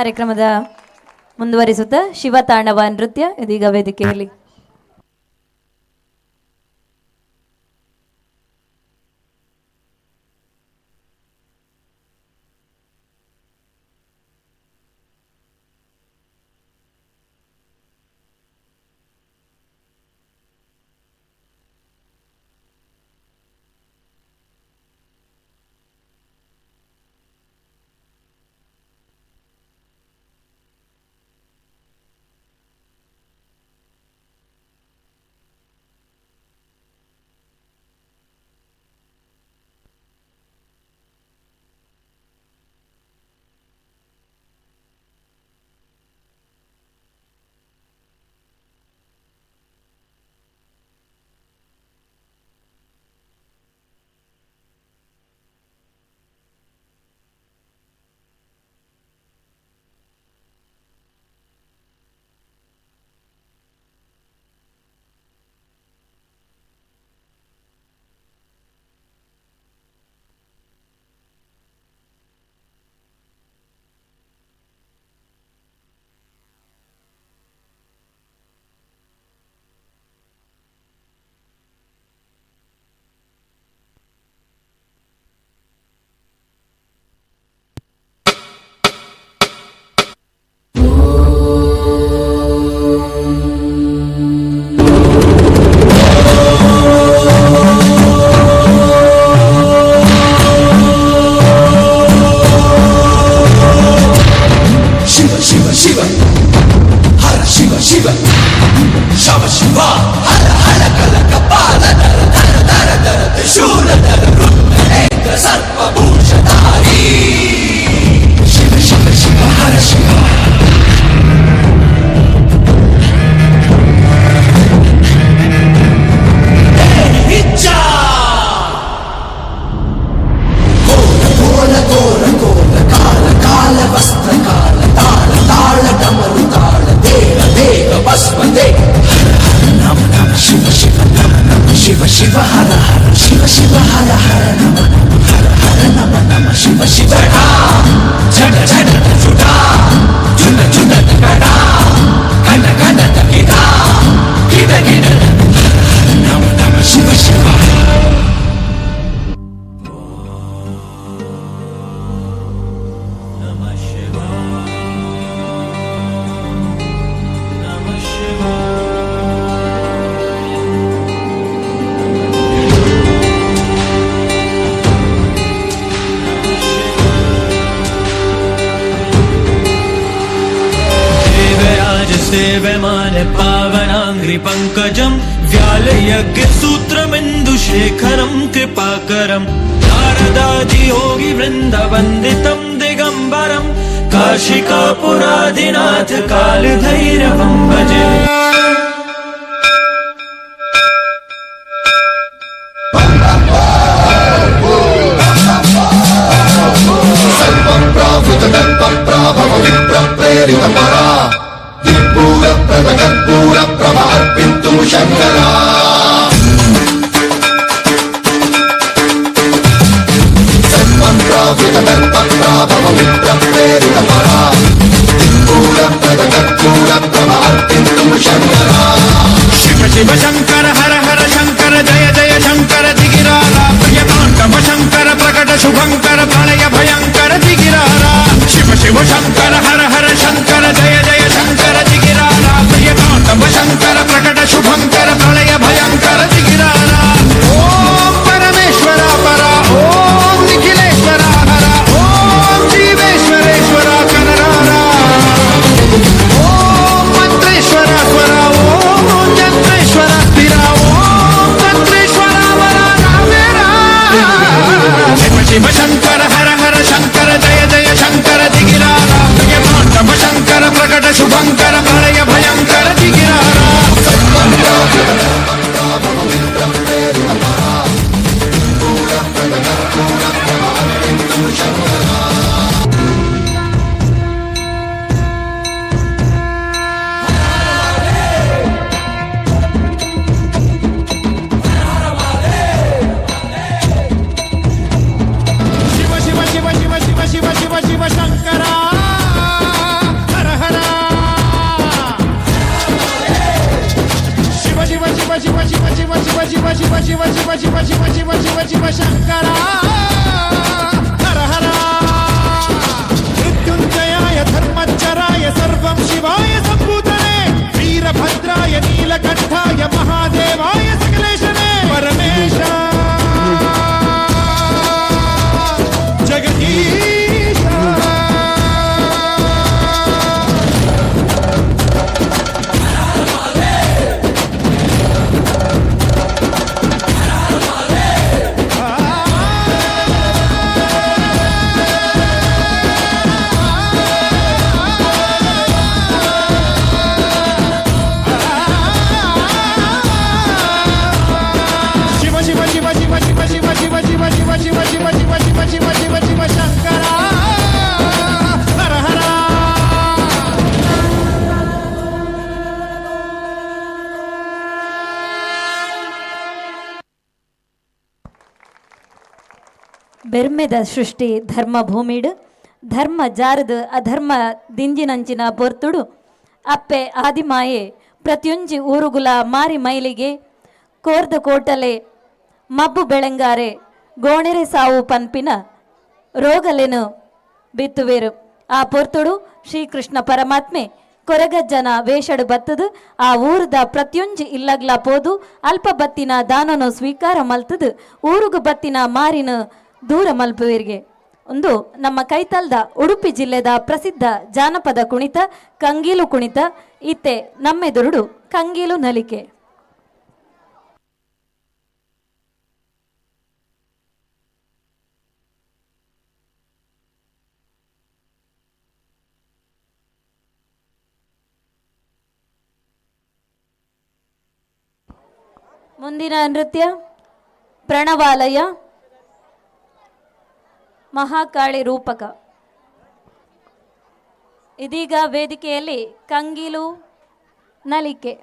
ಕಾರ್ಯಕ್ರಮದ ಮುಂದುವರಿಸುತ್ತಾ ಶಿವತಾಂಡವ ನೃತ್ಯ ಇದೀಗ ವೇದಿಕೆಯಲ್ಲಿ. सेव्यमान पावनांग्रि पंकजं व्यालयज्ञ सूत्रमिन्दुशेखरं कृपाकरं नारदादि योगी वृंद वंदितं दिगंबरं काशिकापुरादिनाथ कालभैरवं भजे। शंकरा शिव शिव शंकर हर हर शंकर जय जय शंकर दिगिरारा प्रियतांडव शंकर प्रकट शुभंकर प्रलय भयंकर दिगिरारा शिव शिव शंकर हर हर शंकर जय जय शंकर दिगिरारा प्रियतांडव शंकर प्रकट शुभंकर प्रलय भयंकर दिगिरारा ओम परमेश्वर परा ओम निखिलेश्वर हर ओम जीवेश्वरेश्वर कनरारा ओम मंत्रेश्वर स्वर ओम जंत्रेश्वर स्थिर ओम तंत्रेश्वर वर रामेरा शिव शिव शंकर हर हर शंकर जय जय शंकर दिगिरारा प्रियतांडव शंकर प्रकट शुभंकर प्रलय भयंकर दिगिरारा ಶಿವ ಶಿವ ಶಿವ ಶಿವ ಶಿವ ಶಿವ ಶಿವ ಶಿವ ಶಿವ ಶಿವ ಶಿವ ಶಿವ ಶಿವ ಶಂಕರ ಹರ ಹರ ಮೃತ್ಯುಂಜಯಾಯ ಧರ್ಮಚ್ಚರಾಯ ಸರ್ವಂ ಶಿವಾಯ ಸಂಭೂತನೆ ವೀರಭದ್ರಾಯ ನೀಲಕಂಠಾಯ ಮಹಾದೇವಾಯ ಸಕಲೇಶನೇ ಪರಮೇಶ ಜಗದೀಶ ಬೆರ್ಮೆದ ಸೃಷ್ಟಿ ಧರ್ಮ ಭೂಮಿಡು ಧರ್ಮ ಜಾರದು ಅಧರ್ಮ ದಿಂಜಿನಂಚಿನ ಬೊರ್ತುಡು ಅಪ್ಪೆ ಆದಿಮಾಯೆ ಪ್ರತಿಯೊಂಜಿ ಊರುಗುಲ ಮಾರಿ ಮೈಲಿಗೆ ಕೋರ್ದ ಕೋಟಲೆ ಮಬ್ಬು ಬೆಳೆಂಗಾರೆ ಗೋಣೆರೆ ಸಾವು ಪನ್ಪಿನ ರೋಗಲೆನು ಬಿತ್ತುವೆರು ಆ ಪೊರ್ತುಡು ಶ್ರೀಕೃಷ್ಣ ಪರಮಾತ್ಮೆ ಕೊರಗಜ್ಜನ ವೇಷಡು ಬತ್ತದು ಆ ಊರದ ಪ್ರತಿಯೊಂಜಿ ಇಲ್ಲಗ್ಲ ಪೋದು ಅಲ್ಪ ಬತ್ತಿನ ದಾನನು ಸ್ವೀಕಾರ ಮಲ್ತದು ಊರುಗು ಬತ್ತಿನ ಮಾರಿನ ದೂರ ಮಲ್ಪುವರಿಗೆ ಒಂದು ನಮ್ಮ ಕೈತಲ್ದ ಉಡುಪಿ ಜಿಲ್ಲೆದ ಪ್ರಸಿದ್ಧ ಜಾನಪದ ಕುಣಿತ ಕಂಗೀಲು ಕುಣಿತ ಇತ್ತೆ ನಮ್ಮೆದುರುಡು ಕಂಗೀಲು ನಲಿಕೆ. ಮುಂದಿನ ನೃತ್ಯ ಪ್ರಣವಾಲಯ ಮಹಾಕಾಳಿ ರೂಪಕ. ಇದೀಗ ವೇದಿಕೆಯಲ್ಲಿ ಕಂಗೀಲು ನಲಿಕೆ.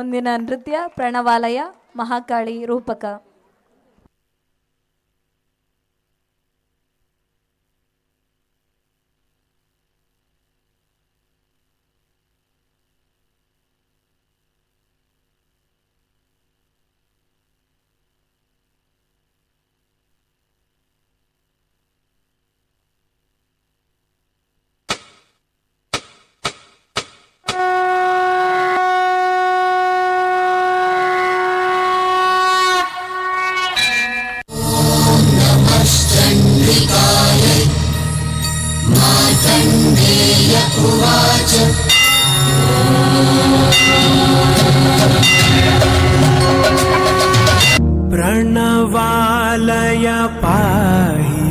ಮುಂದಿನ ನೃತ್ಯ ಪ್ರಣವಾಲಯ ಮಹಾಕಾಳಿ ರೂಪಕ. प्रणवालय पाहि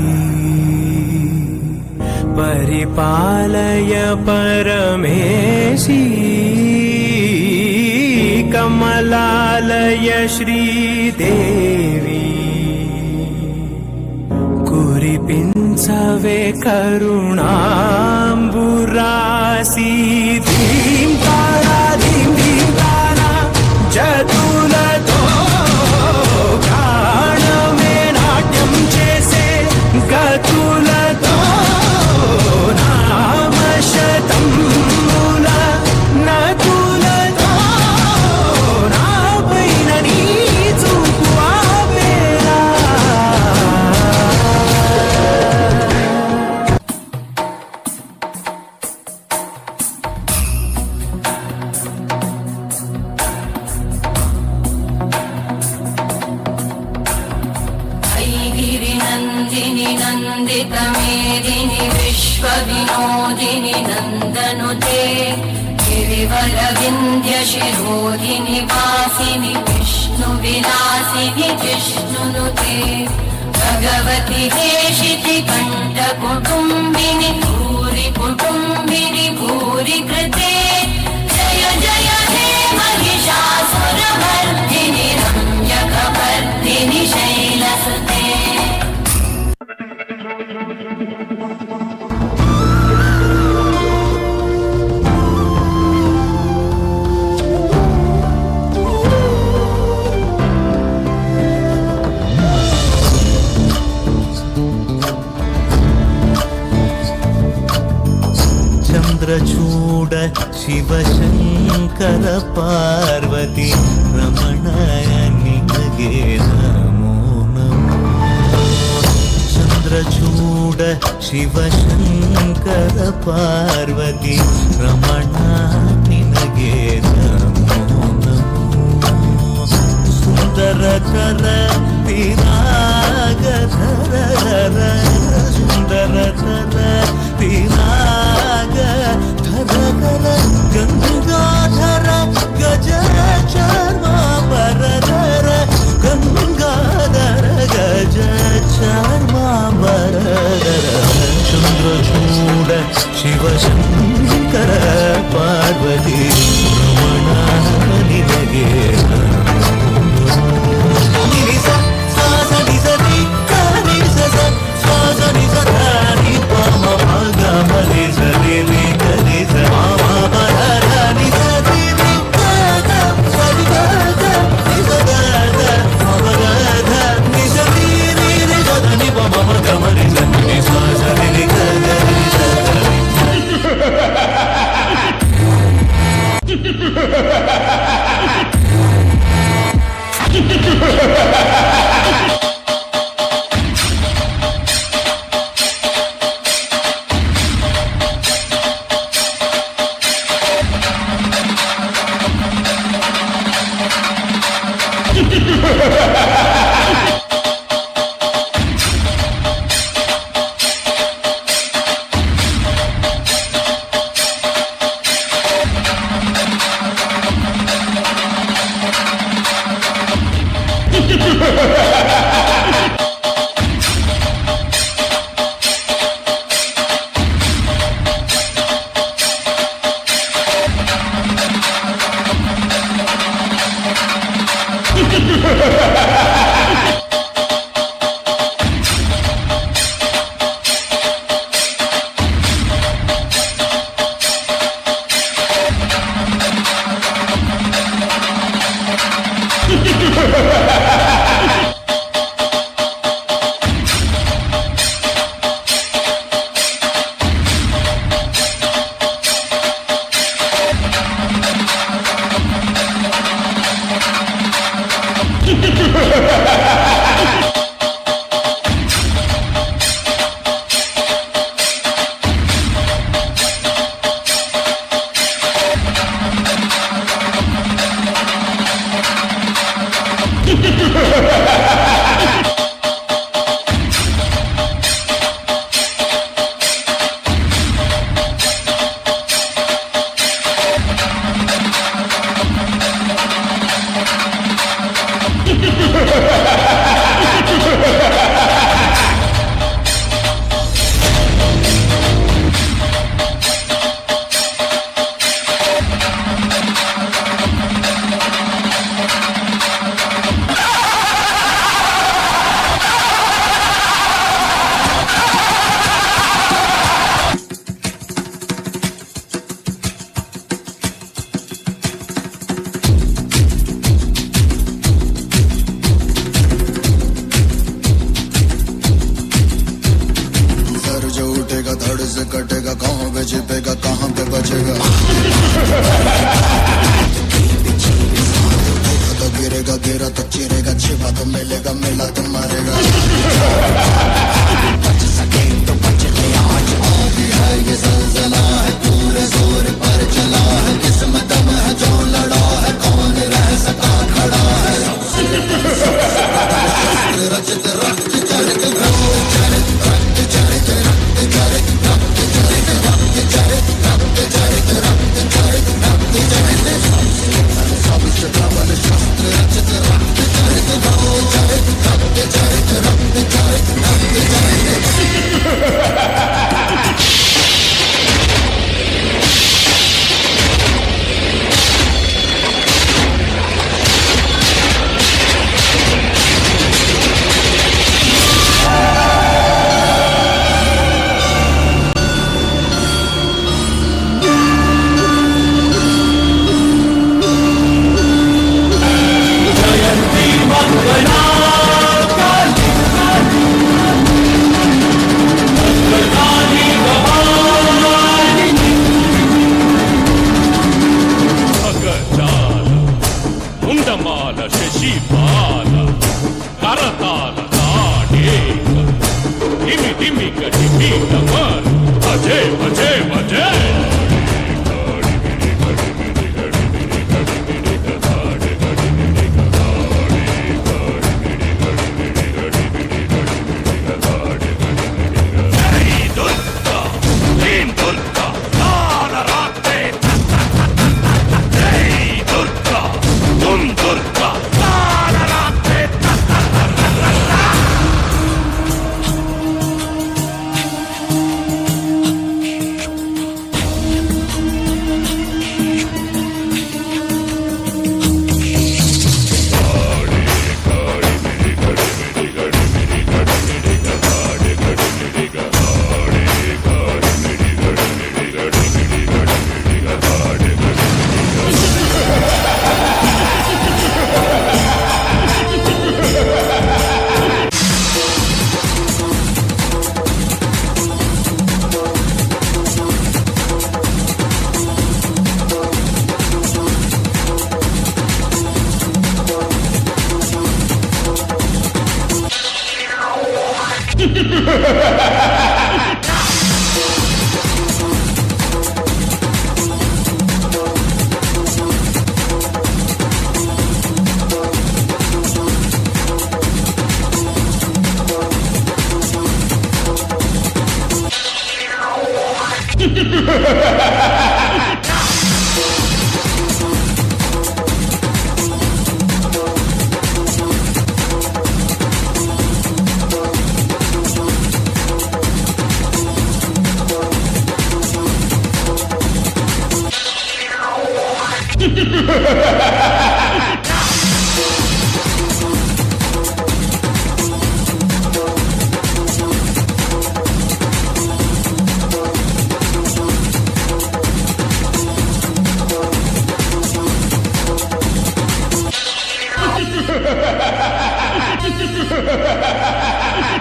परिपालय परमेशी कमलालय श्रीदेवी कुरिपिंचवे करुणाम्बुरासी धीं तारा धीं धीं तारा जतुलतो गाणमे नाट्यं चेसे गतुलतो नामशतं मूल नतुलतो नापैन नीचुकुवा बेला गिरिनन्दिनि नन्दितमेदिनि विश्वविनोदिनि नन्दनुते गिरिवरविन्ध्यशिरोधिनि वासिनि विष्णुविलासिनि जिष्णुनुते भगवति हेशिति कण्ठकुटुम्बिनि भूरि कुटुम्बिनि भूरि कृते जय जय हे महिषासुरमर्दिनि रम्यकपर्दिनि शैलसुते. चन्द्रचूड शिवशङ्कर पार्वती रमण निनगे नमो नमो. चन्द्रचूड शिवशङ्कर पार्वती रमण निनगे नमो नमो. सुन्दरकर पिनागधर सुन्दरकर पिनाग धर गंगाधर गज चर्मांबर गंगाधर गज चर्मांबर. चंद्रचूड शिवशंकर पार्वती रमण निनगे जिपेगा कहाँ पे बचेगा तो गिरेगा गिरा तो चिरेगा छिपा तो मिलेगा मिला तो मरेगा बच सके तो बच ले आज भी है ये ज़लज़ला है पूरे जोर पर चला है किस्मत दम है जो लड़ा है कौन रह सका खड़ा है रचित रक्त चरित चरित रक्त चरित रक्त चरित रक्त चरित रक्त चरित रक्त चरित रक्त चरित रक्त चरित सबसे प्रबल शस्त्र रचित रक्त चरित चरित रक्त चरित रक्त चरित रक्त चरित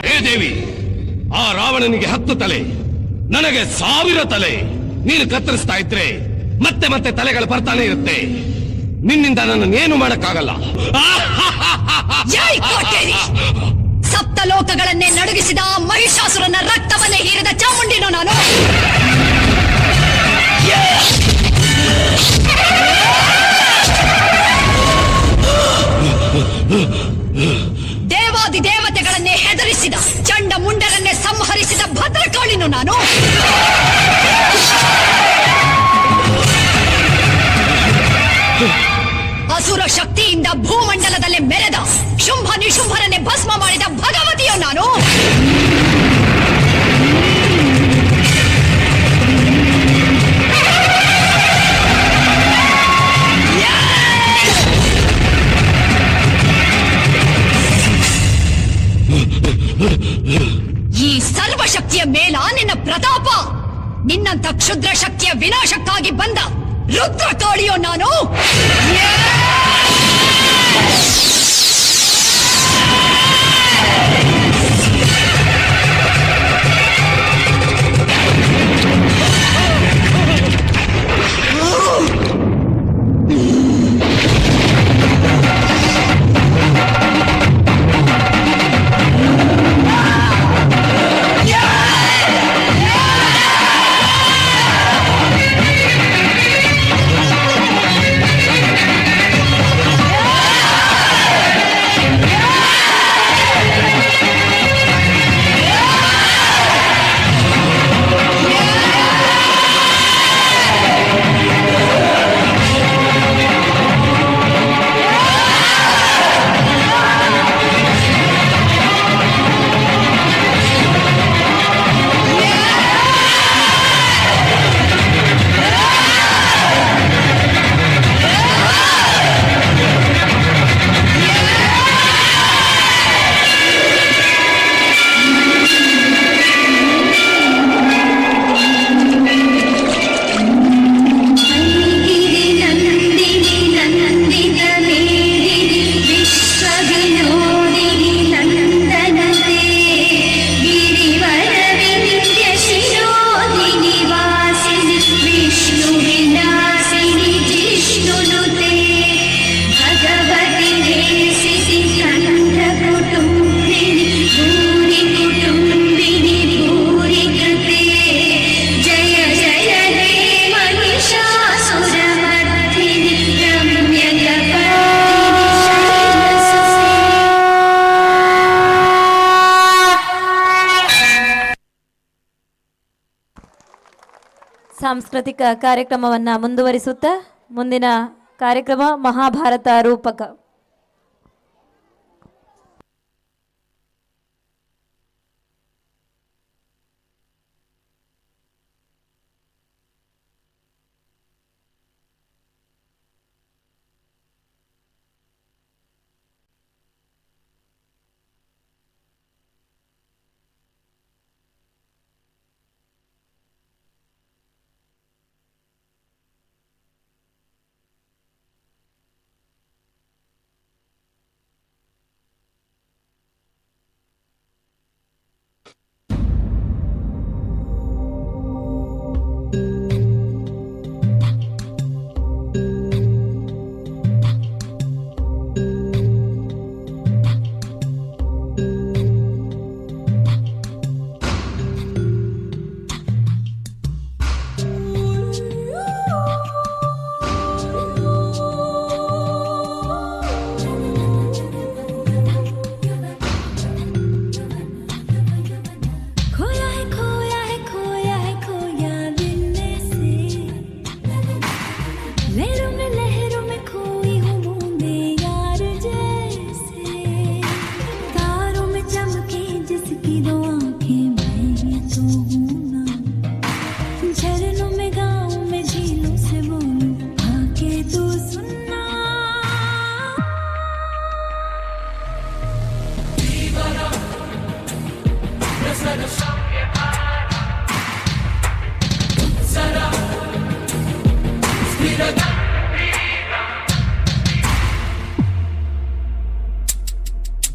ಹೇ ದೇವಿ, ಆ ರಾವಣನಿಗೆ 10 ತಲೆ, ನನಗೆ 1000 ತಲೆ. ನೀನು ಕತ್ತರಿಸ್ತಾ ಇದ್ರೆ ಮತ್ತೆ ಮತ್ತೆ ತಲೆಗಳು ಬರ್ತಾನೆ ಇರುತ್ತೆ. ನಿನ್ನಿಂದ ನನ್ನನ್ನೇನು ಮಾಡಕ್ಕಾಗಲ್ಲ. ಸಪ್ತ ಲೋಕಗಳನ್ನೇ ನಡುಗಿಸಿದ ಮಹಿಷಾಸುರನ ರಕ್ತವನ್ನೇ ಹೀರಿದ ಚಾಮುಂಡಿನೋ ನಾನು. ದೇವಾದಿ ದೇವತೆಗಳನ್ನೇ ಹೆದರಿಸಿದ ಚಂಡ ಮುಂಡರನ್ನೇ ಸಂಹರಿಸಿದ ಭದ್ರಕಾಳಿನು ನಾನು. ಅಸುರ ಶಕ್ತಿಯಿಂದ ಭೂಮಂಡಲದಲ್ಲಿ ಮೆರೆದ ಶುಂಭ ನಿಶುಂಭರನ್ನೇ ಭಸ್ಮ ಮಾಡಿದ ಭಗವತಿಯೋ ನಾನು. ಈ ಸರ್ವಶಕ್ತಿಯ ಮೇಲ ನಿನ್ನ ಪ್ರತಾಪ, ನಿನ್ನಂತ ಕ್ಷುದ್ರ ಶಕ್ತಿಯ ವಿನಾಶಕ್ಕಾಗಿ ಬಂದ ರುದ್ರ ಕಾಳಿಯೋ ನಾನು. ಸಾಂಸ್ಕೃತಿಕ ಕಾರ್ಯಕ್ರಮವನ್ನು ಮುಂದುವರಿಸುತ್ತಾ ಮುಂದಿನ ಕಾರ್ಯಕ್ರಮ ಮಹಾಭಾರತ ರೂಪಕ.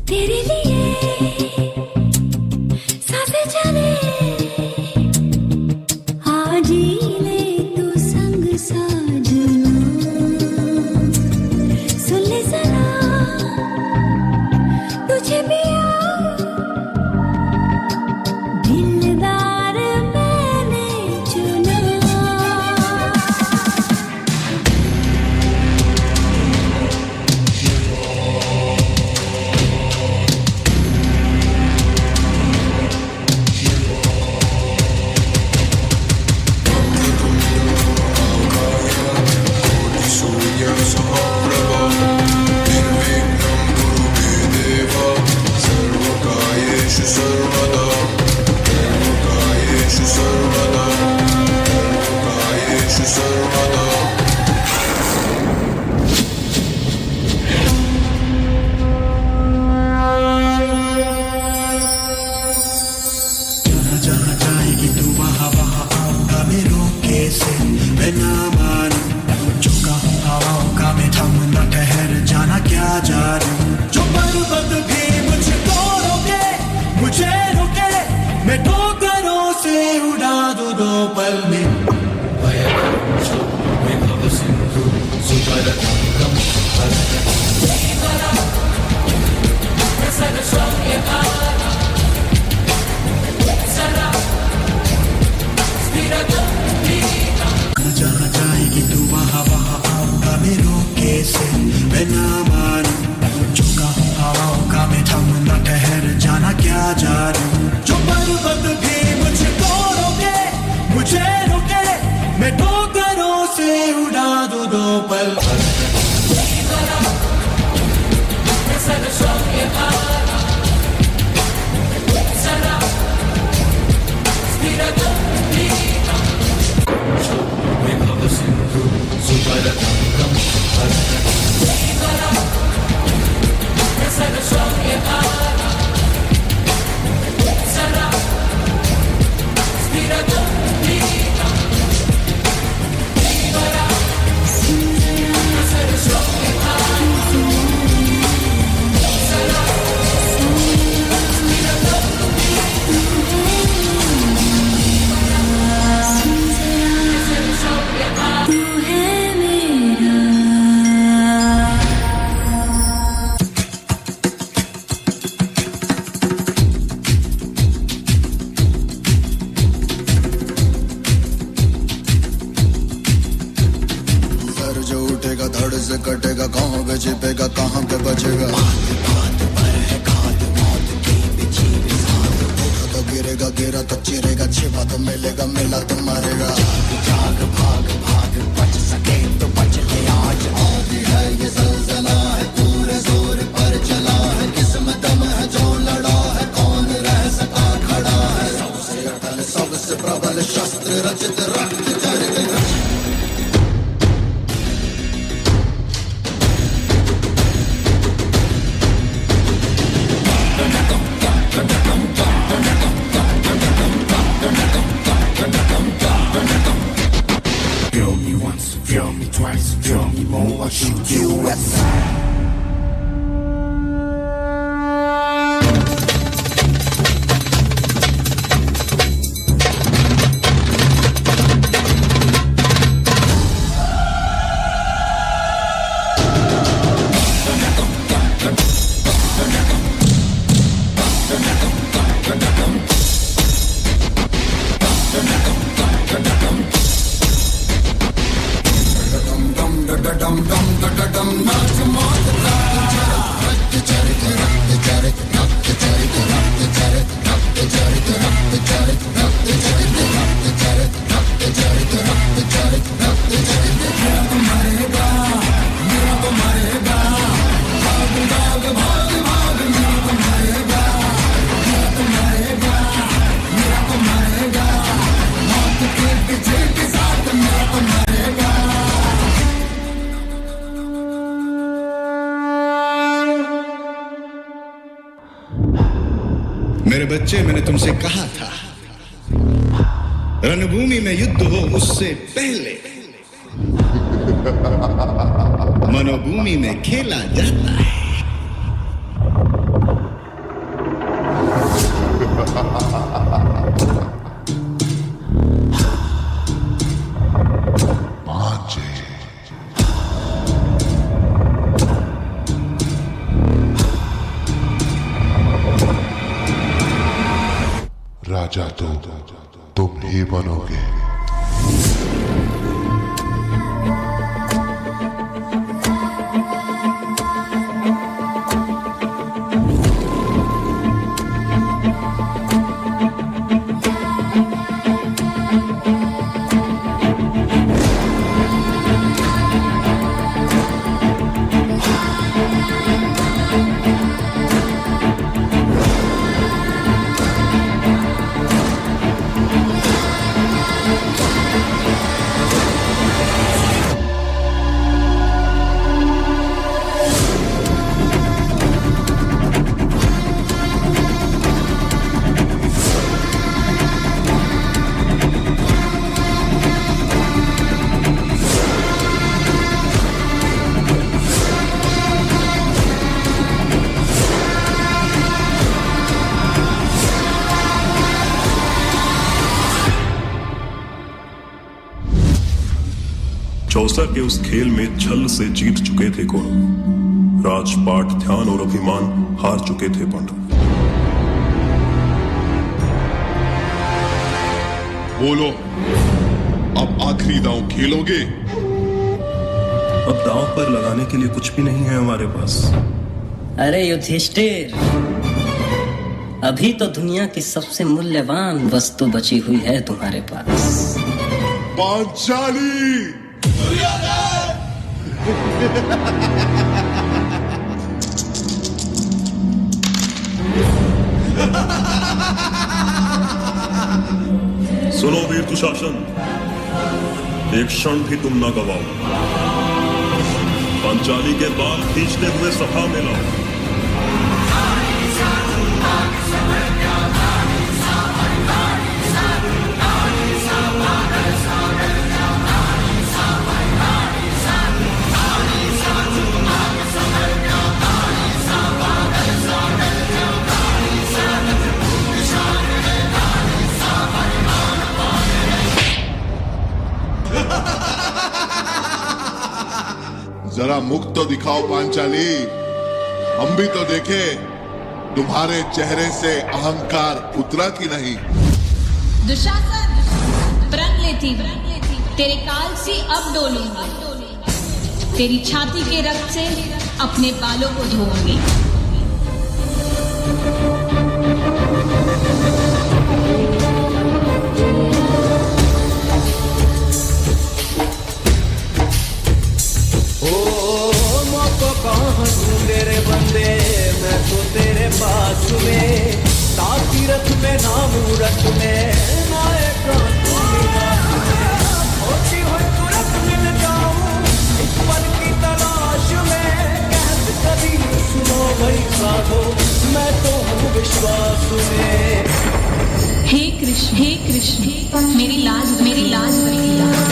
तेरे लिए सांसें चले आज ही ले तू संग साजना सुन ले जरा तुझे भी दिलदार मैंने चुना जहाँ जाएगी तू वहाँ वहाँ आऊंगा मैं रोके से मैं ना मानूं झुका हवाओं का मैं थम न ठहर जाना क्या जानूं जो पर्वत भी मुझको रोके मुझे रोके मैं ठोकरों से उड़ा दूं दो पल में जहाँ जाएगी तू वहाँ वहाँ आऊंगा मैं रोके से मैं ना मानूं झुका हवाओं का मैं थम न ठहर जाना क्या जानूं जो पर्वत भी मुझको रोके मुझे रोके मैं ठोकरों से उड़ा दूं दो पल कटेगा कहाँ पे छिपेगा कहाँ पे बचेगा तो गिरेगा गिरा तो चिरेगा छिपा तो मिलेगा मिला तो मारेगा once, feel me twice, feel me more, I'll shoot you at मेरे बच्चे, मैंने तुमसे कहा था रणभूमि में युद्ध हो उससे पहले मनोभूमि में खेला जाता है। राजा तो तुम ही बनोगे। चौसा के उस खेल में छल से जीत चुके थे कौरव, राजपाट ध्यान और अभिमान हार चुके थे पांडव। बोलो, अब आखिरी दांव खेलोगे? अब दांव पर लगाने के लिए कुछ भी नहीं है हमारे पास। अरे युधिष्ठिर, अभी तो दुनिया की सबसे मूल्यवान वस्तु बची हुई है तुम्हारे पास। पांचाली। सुनो वीर दुशासन, एक क्षण भी तुम ना गवाओ। पांचाली के बाल खींचते हुए सभा में लाओ। जरा मुख तो दिखाओ पांचाली, हम भी तो देखे तुम्हारे चेहरे से अहंकार उतरा कि नहीं। दुशासन, प्रण लेती तेरे काल से अब डोलूंगी, तेरी छाती के रक्त से अपने बालों को धोऊंगी। कहाँ ढूंढे रे बंदे, मैं तो तेरे पास में, ना तीरथ में ना मूरत में, ना होती हुई तुरंत मिल जाऊं इस पल की तलाश में। कहत कभी सुनो भाई साधो, मैं तो हूँ विश्वास में। हे कृष्ण, मेरी लाज, मेरी लाज, मेरी लाज।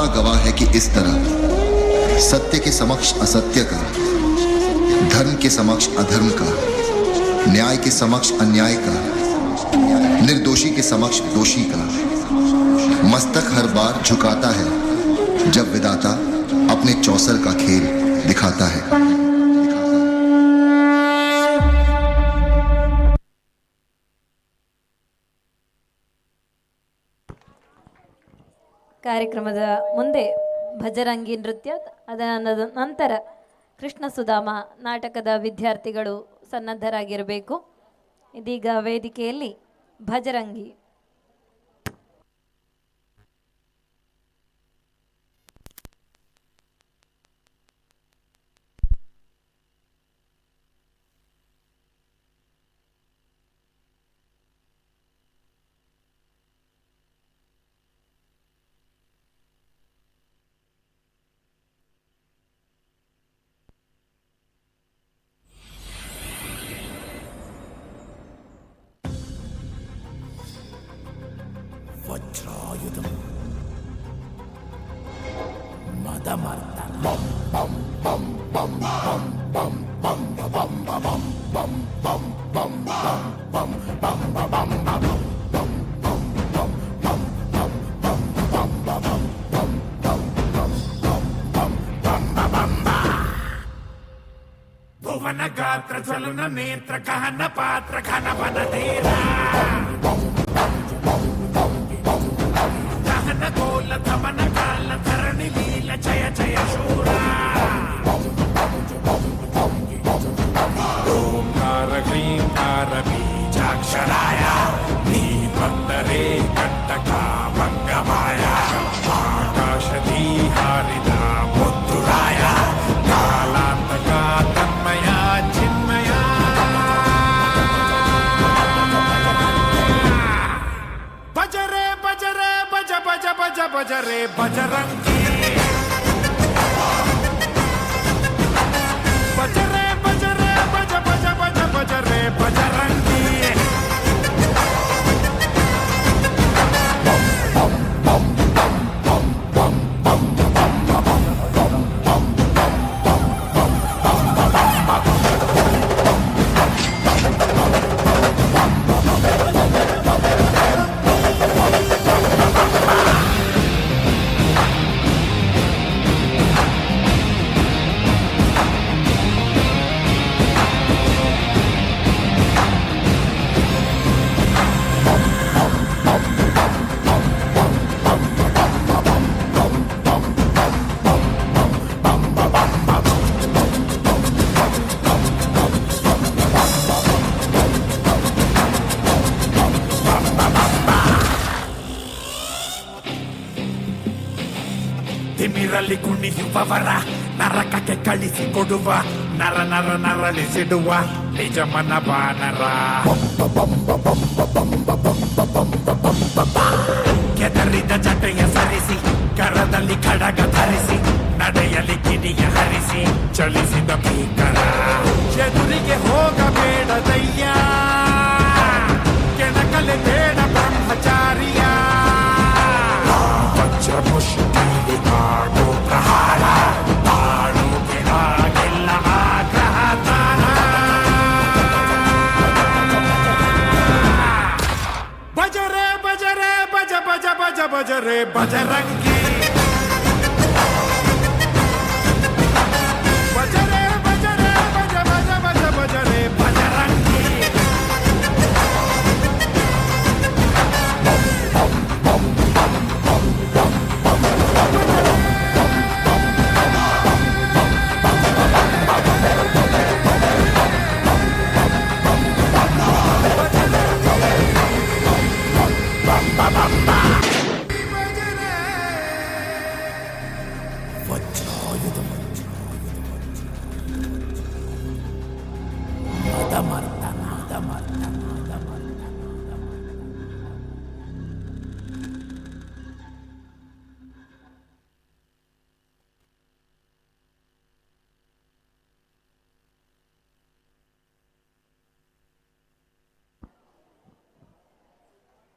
माता गवाह है कि इस तरह सत्य के समक्ष असत्य का, धर्म के समक्ष अधर्म का, न्याय के समक्ष अन्याय का, निर्दोषी के समक्ष दोषी का मस्तक हर बार झुकाता है जब विधाता अपने चौसर का खेल दिखाता है। ಕಾರ್ಯಕ್ರಮದ ಮುಂದೆ ಭಜರಂಗಿ ನೃತ್ಯ, ಅದರ ನಂತರ ಕೃಷ್ಣ ಸುಧಾಮ ನಾಟಕದ ವಿದ್ಯಾರ್ಥಿಗಳು ಸನ್ನದ್ಧರಾಗಿರಬೇಕು. ಇದೀಗ ವೇದಿಕೆಯಲ್ಲಿ ಭಜರಂಗಿ. वज्रायुधम मदमर्दन बम बम बम बम बम बम बम बम बम बम बम बम बम बम बम भुवन गात्र ज्वलन नेत्र कहन पात्र घन वन धीरा गोल धमन काल धरणि लील जय जय शूरा ओंकार ह्रींकार बीजाक्षराय नीपत्तरे कट्टका भंगमाय आकाशदी हारिदा मुद्दुराय कालांतका तन्मया चिन्मया बजरे बजरे बज बज बज बजरे बजरंगी बजरे बजरे बज बज बज बजरे बजरंगी ತಿಮಿರಲಿ ಕುಣಿಯುವವರ ನರಕಕ್ಕೆ ಕಳಿಸಿಕೊಡುವ ನರ ನರ ನರಳಿಸಿಡುವ ನಿಜಮನ ಬಾನರ ಕೆದರಿದ ಜಟೆಯ ಸರಿಸಿ ಕರದಲ್ಲಿ ಖಡಗ ಧರಿಸಿ ನಡೆಯಲಿ ಕಿಡಿಯ ಹರಿಸಿ ಚಲಿಸಿದ ಭೀಕರ ಎದುರಿಗೆ ಹೋಗಬೇಡದಯ್ಯ ಕೆಣಕಲೆ ಬೇಡ ಬ್ರಹ್ಮಚಾರಿಯ ವಜ್ರ ಮುಷ್ಟಿಲಿ ಆಗೋ ಪ್ರಹಾರ ತಾಳು ಕೆಳಗೆಲ್ಲ ಆಗ್ರಹ ತಾರ ಬಜರೆ ಬಜರೆ ಬಜ ಬಜ ಬಜ ಬಜರೆ ಬಜರಂಗಿ ಬಜರೆ ಬಜರೆ ಬಜ ಬಜ ಬಜ ಬಜರೆ ಬಜರಂಗಿ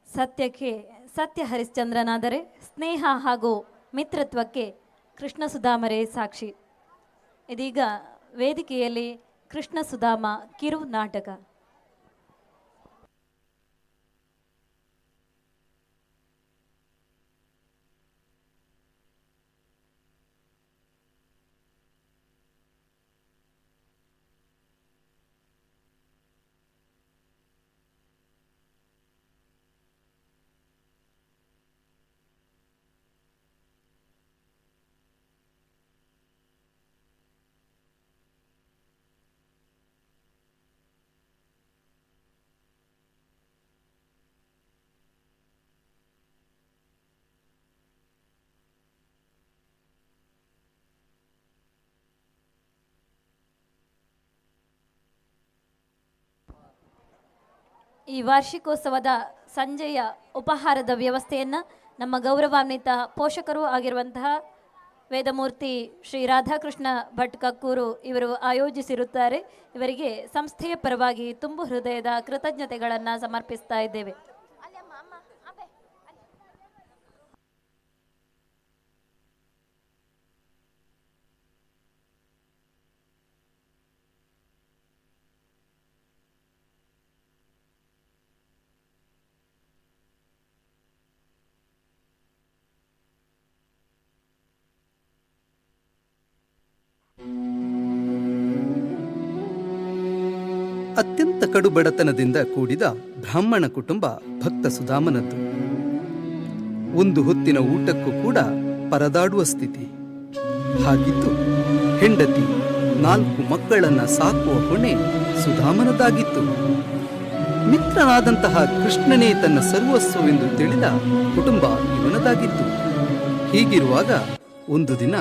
ಸತ್ಯಕ್ಕೆ ಸತ್ಯ ಹರಿಶ್ಚಂದ್ರನಾದರೆ ಸ್ನೇಹ ಹಾಗೂ ಮಿತ್ರತ್ವಕ್ಕೆ ಕೃಷ್ಣ ಸುಧಾಮರೇ ಸಾಕ್ಷಿ. ಇದೀಗ ವೇದಿಕೆಯಲ್ಲಿ ಕೃಷ್ಣ ಸುಧಾಮ ಕಿರು ನಾಟಕ. ಈ ವಾರ್ಷಿಕೋತ್ಸವದ ಸಂಜೆಯ ಉಪಹಾರದ ವ್ಯವಸ್ಥೆಯನ್ನು ನಮ್ಮ ಗೌರವಾನ್ವಿತ ಪೋಷಕರು ಆಗಿರುವಂತಹ ವೇದಮೂರ್ತಿ ಶ್ರೀ ರಾಧಾಕೃಷ್ಣ ಭಟ್ ಕಕ್ಕೂರು ಇವರು ಆಯೋಜಿಸಿರುತ್ತಾರೆ. ಇವರಿಗೆ ಸಂಸ್ಥೆಯ ಪರವಾಗಿ ತುಂಬು ಹೃದಯದ ಕೃತಜ್ಞತೆಗಳನ್ನು ಸಮರ್ಪಿಸ್ತಾ ಇದ್ದೇವೆ. ಅತ್ಯಂತ ಕಡು ಬಡತನದಿಂದ ಕೂಡಿದ ಬ್ರಾಹ್ಮಣ ಕುಟುಂಬ ಭಕ್ತ ಸುಧಾಮನದ್ದು. ಒಂದು ಹೊತ್ತಿನ ಊಟಕ್ಕೂ ಕೂಡ ಪರದಾಡುವ ಸ್ಥಿತಿ. ಹಾಗಿದ್ದು ಹೆಂಡತಿ 4 ಮಕ್ಕಳನ್ನ ಸಾಕುವ ಹೊಣೆ ಸುಧಾಮನದಾಗಿತ್ತು. ಮಿತ್ರನಾದಂತಹ ಕೃಷ್ಣನೇ ತನ್ನ ಸರ್ವಸ್ವವೆಂದು ತಿಳಿದ ಕುಟುಂಬ ಇವನದಾಗಿತ್ತು. ಹೀಗಿರುವಾಗ ಒಂದು ದಿನ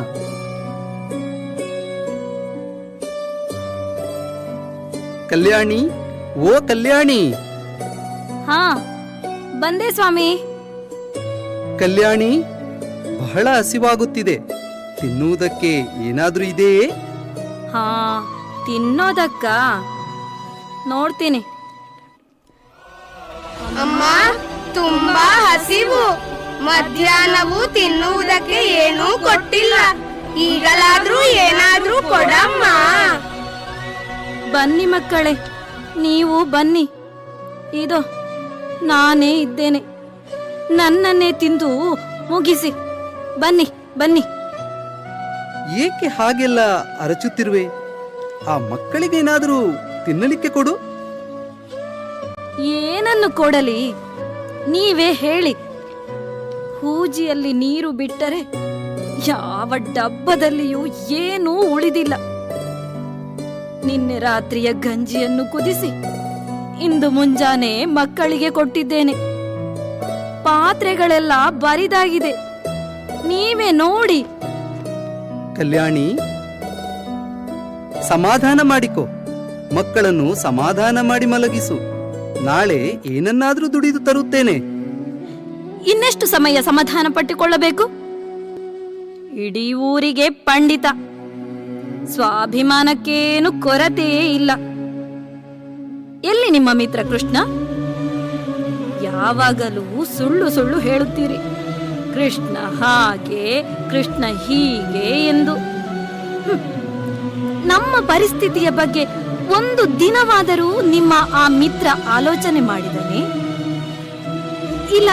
ಕಲ್ಯಾಣಿ, ಓ ಕಲ್ಯಾಣಿ. ಹಾ, ಬಂದೆ ಸ್ವಾಮಿ. ಕಲ್ಯಾಣಿ, ಬಹಳ ಹಸಿವಾಗುತ್ತಿದೆ. ತಿನ್ನುವುದಕ್ಕೆ ಏನಾದ್ರೂ ಇದೆಯೇ? ಹಾ, ತಿನ್ನೋದಕ್ಕ ನೋಡ್ತೀನಿ. ಅಮ್ಮ, ತುಂಬಾ ಹಸಿವು. ಮಧ್ಯಾಹ್ನವೂ ತಿನ್ನುವುದಕ್ಕೆ ಏನೂ ಕೊಟ್ಟಿಲ್ಲ. ಈಗಲಾದ್ರೂ ಏನಾದ್ರೂ ಕೊಡಮ್ಮ. ಬನ್ನಿ ಮಕ್ಕಳೇ, ನೀವು ಬನ್ನಿ. ಇದೋ ನಾನೇ ಇದ್ದೇನೆ. ನನ್ನನ್ನೇ ತಿಂದು ಮುಗಿಸಿ. ಬನ್ನಿ ಬನ್ನಿ. ಏಕೆ ಹಾಗೆಲ್ಲ ಅರಚುತ್ತಿರುವೆ? ಆ ಮಕ್ಕಳಿಗೇನಾದರೂ ತಿನ್ನಲಿಕ್ಕೆ ಕೊಡು. ಏನನ್ನು ಕೊಡಲಿ ನೀವೇ ಹೇಳಿ. ಹೂಜಿಯಲ್ಲಿ ನೀರು ಬಿಟ್ಟರೆ ಯಾವ ಡಬ್ಬದಲ್ಲಿಯೂ ಏನೂ ಉಳಿದಿಲ್ಲ. ನಿನ್ನೆ ರಾತ್ರಿಯ ಗಂಜಿಯನ್ನು ಕುದಿಸಿ ಇಂದು ಮುಂಜಾನೆ ಮಕ್ಕಳಿಗೆ ಕೊಟ್ಟಿದ್ದೇನೆ. ಪಾತ್ರೆಗಳೆಲ್ಲ ಬರಿದಾಗಿದೆ. ನೀವೇ ನೋಡಿ. ಕಲ್ಯಾಣಿ, ಸಮಾಧಾನ ಮಾಡಿಕೊ. ಮಕ್ಕಳನ್ನು ಸಮಾಧಾನ ಮಾಡಿ ಮಲಗಿಸು. ನಾಳೆ ಏನನ್ನಾದ್ರೂ ದುಡಿದು ತರುತ್ತೇನೆ. ಇನ್ನೆಷ್ಟು ಸಮಯ ಸಮಾಧಾನ ಪಟ್ಟುಕೊಳ್ಳಬೇಕು? ಇಡೀ ಊರಿಗೆ ಪಂಡಿತ. ಸ್ವಾಭಿಮಾನಕ್ಕೇನು ಕೊರತೆಯೇ ಇಲ್ಲ. ಎಲ್ಲಿ ನಿಮ್ಮ ಮಿತ್ರ ಕೃಷ್ಣ? ಯಾವಾಗಲೂ ಸುಳ್ಳು ಸುಳ್ಳು ಹೇಳುತ್ತೀರಿ. ಕೃಷ್ಣ ಹಾಗೆ, ಕೃಷ್ಣ ಹೀಗೆ ಎಂದು. ನಮ್ಮ ಪರಿಸ್ಥಿತಿಯ ಬಗ್ಗೆ ಒಂದು ದಿನವಾದರೂ ನಿಮ್ಮ ಆ ಮಿತ್ರ ಆಲೋಚನೆ ಮಾಡಿದನೆ? ಇಲ್ಲ,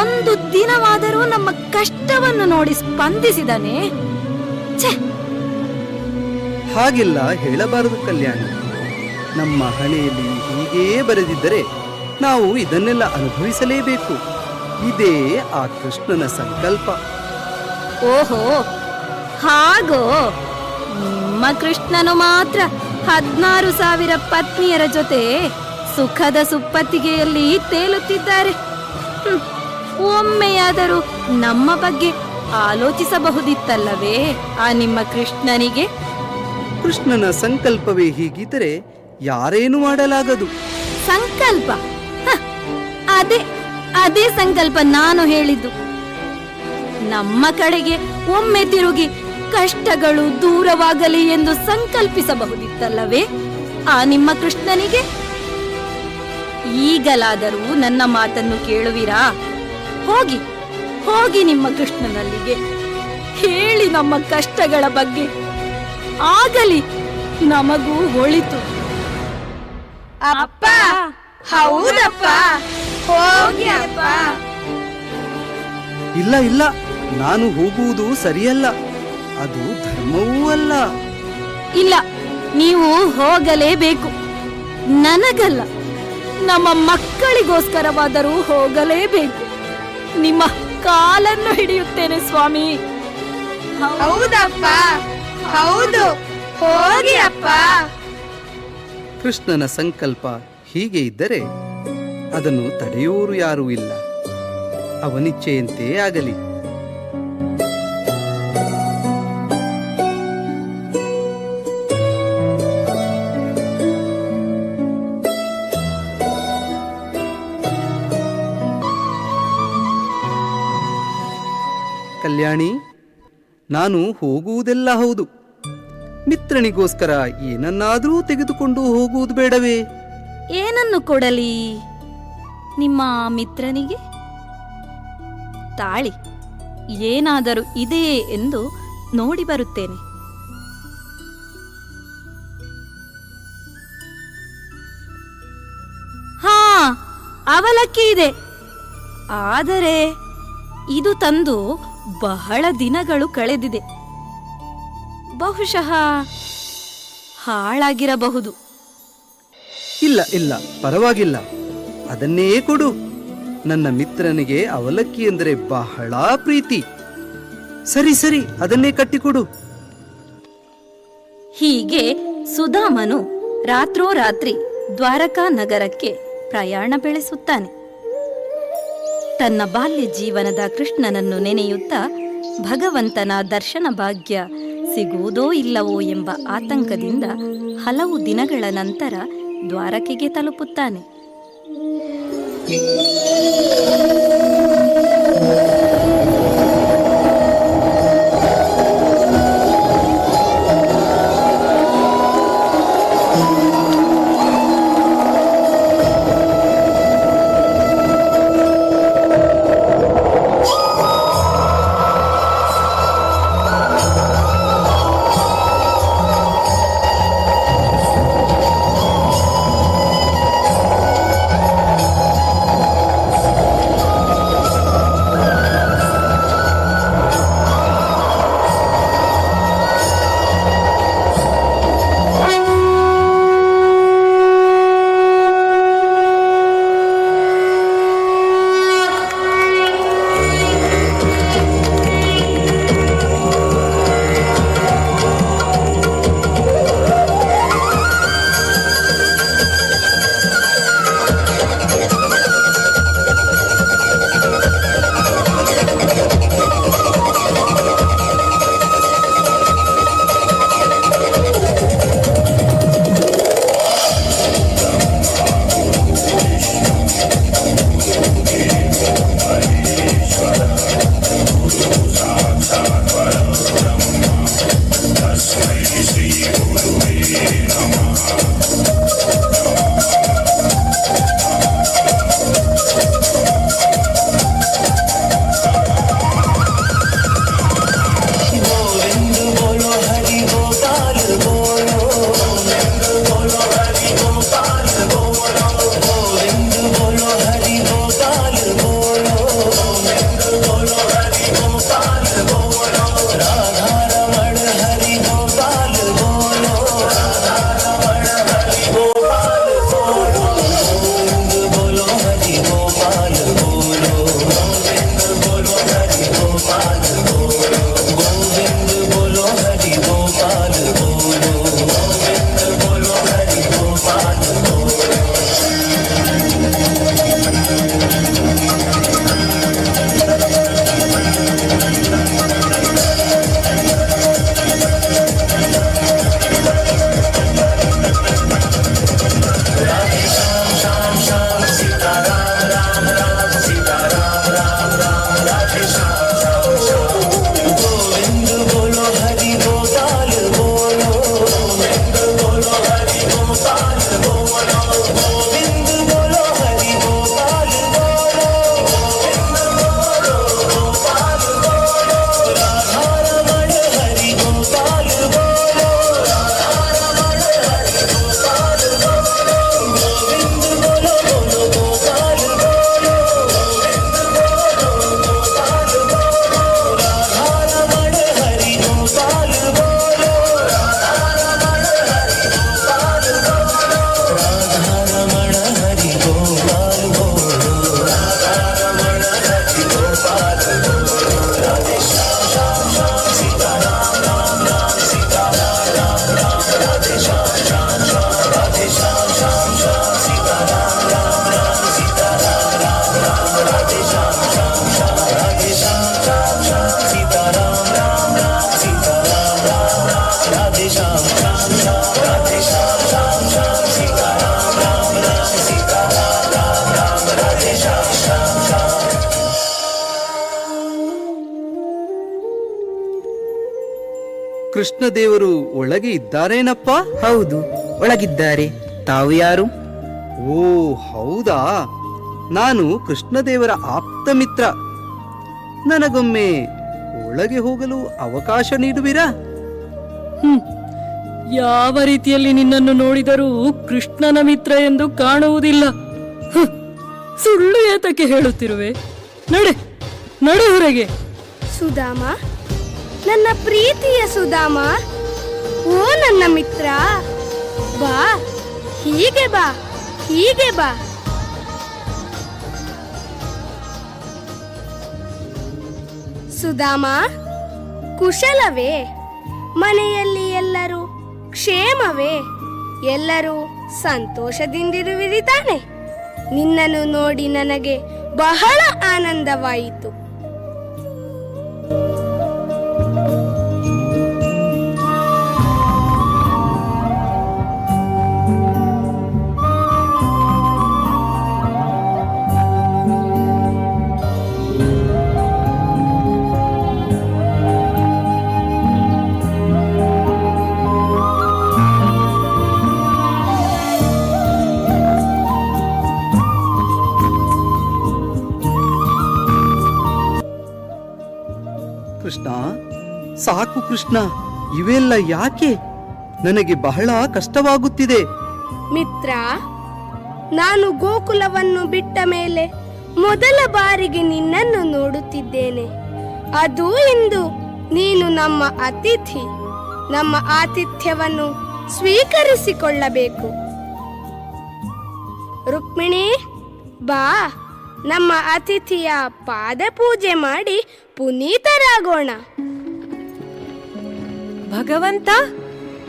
ಒಂದು ದಿನವಾದರೂ ನಮ್ಮ ಕಷ್ಟವನ್ನು ನೋಡಿ ಸ್ಪಂದಿಸಿದನೆ? ಛೆ, ಹಾಗೆಲ್ಲ ಹೇಳಬಾರದು ಕಲ್ಯಾಣಿ. ನಮ್ಮ ಹಣೆಯಲ್ಲಿ ಹೀಗೇ ಬರೆದಿದ್ದರೆ ನಾವು ಇದನ್ನೆಲ್ಲ ಅನುಭವಿಸಲೇಬೇಕು. ಇದೇ ಆ ಕೃಷ್ಣನ ಸಂಕಲ್ಪ. ಓಹೋ, ಹಾಗೋ? ನಿಮ್ಮ ಕೃಷ್ಣನು ಮಾತ್ರ 16,000 ಪತ್ನಿಯರ ಜೊತೆ ಸುಖದ ಸುಪ್ಪತ್ತಿಗೆಯಲ್ಲಿ ತೇಲುತ್ತಿದ್ದಾರೆ. ಒಮ್ಮೆಯಾದರೂ ನಮ್ಮ ಬಗ್ಗೆ ಆಲೋಚಿಸಬಹುದಿತ್ತಲ್ಲವೇ ಆ ನಿಮ್ಮ ಕೃಷ್ಣನಿಗೆ? ಕೃಷ್ಣನ ಸಂಕಲ್ಪವೇ ಹೀಗಿದ್ದರೆ ಯಾರೇನು ಮಾಡಲಾಗದು. ಸಂಕಲ್ಪ? ಅದೇ ಅದೇ ಸಂಕಲ್ಪ ನಾನು ಹೇಳಿದ್ದು. ನಮ್ಮ ಕಡೆಗೆ ಒಮ್ಮೆ ತಿರುಗಿ ಕಷ್ಟಗಳು ದೂರವಾಗಲಿ ಎಂದು ಸಂಕಲ್ಪಿಸಬಹುದಿತ್ತಲ್ಲವೇ ಆ ನಿಮ್ಮ ಕೃಷ್ಣನಿಗೆ? ಈಗಲಾದರೂ ನನ್ನ ಮಾತನ್ನು ಕೇಳುವಿರಾ? ಹೋಗಿ ಹೋಗಿ ನಿಮ್ಮ ಕೃಷ್ಣನಲ್ಲಿಗೆ ಹೇಳಿ ನಮ್ಮ ಕಷ್ಟಗಳ ಬಗ್ಗೆ. ಆಗಲಿ ನಮಗೂ ಒಳಿತು. ಅಪ್ಪ, ಹೌದಪ್ಪ, ಹೋಗಿ ಅಪ್ಪ. ಇಲ್ಲ ಇಲ್ಲ, ನಾನು ಹೋಗುವುದು ಸರಿಯಲ್ಲ, ಅದು ಧರ್ಮವೂ ಅಲ್ಲ. ಇಲ್ಲ, ನೀವು ಹೋಗಲೇಬೇಕು. ನನಗಲ್ಲ, ನಮ್ಮ ಮಕ್ಕಳಿಗೋಸ್ಕರವಾದರೂ ಹೋಗಲೇಬೇಕು. ನಿಮ್ಮ ಕಾಲನ್ನು ಹಿಡಿಯುತ್ತೇನೆ ಸ್ವಾಮಿ. ಹೌದಪ್ಪ, ಹೌದು, ಹೋಗಿ ಅಪ್ಪ. ಕೃಷ್ಣನ ಸಂಕಲ್ಪ ಹೀಗೆ ಇದ್ದರೆ ಅದನ್ನು ತಡೆಯುವವರು ಯಾರೂ ಇಲ್ಲ. ಅವನಿಚ್ಛೆಯಂತೆ ಆಗಲಿ. ಕಲ್ಯಾಣಿ, ನಾನು ಹೋಗುವುದೆಲ್ಲ ಹೌದು. ಮಿತ್ರನಿಗೋಸ್ಕರ ಏನನ್ನಾದರೂ ತೆಗೆದುಕೊಂಡು ಹೋಗುವುದು ಬೇಡವೇ? ಏನನ್ನು ಕೊಡಲಿ ನಿಮ್ಮ ಮಿತ್ರನಿಗೆ? ತಾಳಿ, ಏನಾದರೂ ಇದೆಯೇ ಎಂದು ನೋಡಿ ಬರುತ್ತೇನೆ. ಹಾ, ಅವಲಕ್ಕಿ ಇದೆ. ಆದರೆ ಇದು ತಂದು ಬಹಳ ದಿನಗಳು ಕಳೆದಿದೆ. ಬಹುಶಃ ಹಾಳಾಗಿರಬಹುದು. ಇಲ್ಲ ಇಲ್ಲ, ಪರವಾಗಿಲ್ಲ, ಅದನ್ನೇ ಕೊಡು. ನನ್ನ ಮಿತ್ರನಿಗೆ ಅವಲಕ್ಕಿ ಎಂದರೆ ಬಹಳ ಪ್ರೀತಿ. ಸರಿ ಸರಿ, ಅದನ್ನೇ ಕಟ್ಟಿಕೊಡು. ಹೀಗೆ ಸುಧಾಮನು ರಾತ್ರೋರಾತ್ರಿ ದ್ವಾರಕಾ ನಗರಕ್ಕೆ ಪ್ರಯಾಣ ಬೆಳೆಸುತ್ತಾನೆ. ತನ್ನ ಬಾಲ್ಯ ಜೀವನದ ಕೃಷ್ಣನನ್ನು ನೆನೆಯುತ್ತಾ ಭಗವಂತನ ದರ್ಶನ ಭಾಗ್ಯ ಸಿಗುವುದೋ ಇಲ್ಲವೋ ಎಂಬ ಆತಂಕದಿಂದ ಹಲವು ದಿನಗಳ ನಂತರ ದ್ವಾರಕೆಗೆ ತಲುಪುತ್ತಾನೆ. ಕೃಷ್ಣದೇವರು ಒಳಗೆ ಇದ್ದಾರೇನಪ್ಪ? ಹೌದು, ಒಳಗಿದ್ದಾರೆ. ತಾವು ಯಾರು? ಓ ಹೌದಾ, ನಾನು ಕೃಷ್ಣದೇವರ ಆಪ್ತ ಮಿತ್ರ. ನನಗೊಮ್ಮೆ ಒಳಗೆ ಹೋಗಲು ಅವಕಾಶ ನೀಡುವಿರಾ? ಯಾವ ರೀತಿಯಲ್ಲಿ ನಿನ್ನನ್ನು ನೋಡಿದರೂ ಕೃಷ್ಣನ ಮಿತ್ರ ಎಂದು ಕಾಣುವುದಿಲ್ಲ. ಸುಳ್ಳು ಏತಕ್ಕೆ ಹೇಳುತ್ತಿರುವೆ? ನಡೆ ನಡೆ ಹೊರಗೆ. ಸುಧಾಮ, ನನ್ನ ಪ್ರೀತಿಯ ಸುಧಾಮ, ಓ ನನ್ನ ಮಿತ್ರ, ಬಾ, ಹೀಗೆ ಬಾ, ಹೀಗೆ ಬಾ. ಸುಧಾಮ, ಕುಶಲವೇ? ಮನೆಯಲ್ಲಿ ಎಲ್ಲರೂ ಕ್ಷೇಮವೇ? ಎಲ್ಲರೂ ಸಂತೋಷದಿಂದಿರುವಿರಿ ತಾನೆ? ನಿನ್ನನ್ನು ನೋಡಿ ನನಗೆ ಬಹಳ ಆನಂದವಾಯಿತು. ಕೃಷ್ಣ, ಸಾಕು ಕೃಷ್ಣ, ಇವೆಲ್ಲ ಯಾಕೆ? ನನಗೆ ಬಹಳ ಕಷ್ಟವಾಗುತ್ತಿದೆ. ಮಿತ್ರ, ನಾನು ಗೋಕುಲವನ್ನು ಬಿಟ್ಟ ಮೇಲೆ ಮೊದಲ ಬಾರಿಗೆ ನಿನ್ನನ್ನು ನೋಡುತ್ತಿದ್ದೇನೆ. ಅದು ಇಂದು ನೀನು ನಮ್ಮ ಅತಿಥಿ. ನಮ್ಮ ಆತಿಥ್ಯವನ್ನು ಸ್ವೀಕರಿಸಿಕೊಳ್ಳಬೇಕು. ರುಕ್ಮಿಣಿ, ಬಾ, ನಮ್ಮ ಅತಿಥಿಯ ಪಾದ ಪೂಜೆ ಮಾಡಿ ಪುನೀತರಾಗೋಣ. ಭಗವಂತ,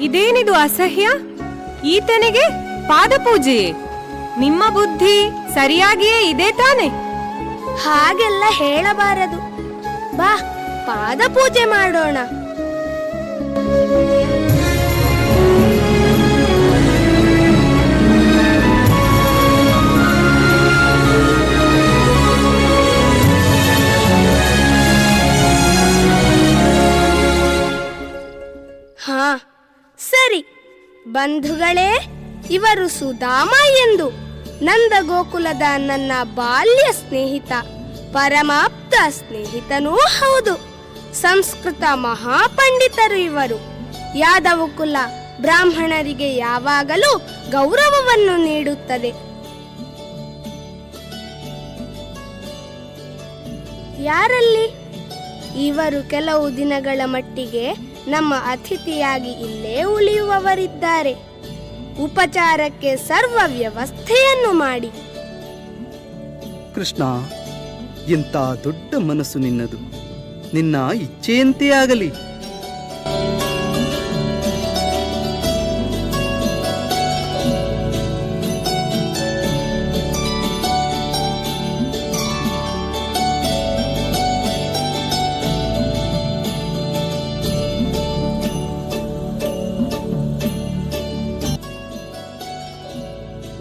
ಇದೇನಿದು ಅಸಹ್ಯ? ಈತನಿಗೆ ಪಾದಪೂಜೆಯೇ? ನಿಮ್ಮ ಬುದ್ಧಿ ಸರಿಯಾಗಿಯೇ ಇದೆ ತಾನೆ? ಹಾಗೆಲ್ಲ ಹೇಳಬಾರದು. ಬಾ, ಪಾದ ಪೂಜೆ ಮಾಡೋಣ. ಹಾ, ಸರಿ ಬಂಧುಗಳೇ, ಇವರು ಸುಧಾಮ ಎಂದು ನಂದ ಗೋಕುಲದ ನನ್ನ ಬಾಲ್ಯ ಸ್ನೇಹಿತ, ಪರಮಾಪ್ತ ಸ್ನೇಹಿತನೂ ಹೌದು. ಸಂಸ್ಕೃತ ಮಹಾಪಂಡಿತರು ಇವರು. ಯಾದವ ಕುಲ ಬ್ರಾಹ್ಮಣರಿಗೆ ಯಾವಾಗಲೂ ಗೌರವವನ್ನು ನೀಡುತ್ತದೆ. ಯಾರಲ್ಲಿ? ಇವರು ಕೆಲವು ದಿನಗಳ ಮಟ್ಟಿಗೆ ನಮ್ಮ ಅತಿಥಿಯಾಗಿ ಇಲ್ಲೇ ಉಳಿಯುವವರಿದ್ದಾರೆ. ಉಪಚಾರಕ್ಕೆ ಸರ್ವ ವ್ಯವಸ್ಥೆಯನ್ನು ಮಾಡಿ. ಕೃಷ್ಣ, ಎಂಥ ದೊಡ್ಡ ಮನಸ್ಸು ನಿನ್ನದು. ನಿನ್ನ ಇಚ್ಛೆಯಂತೆ ಆಗಲಿ.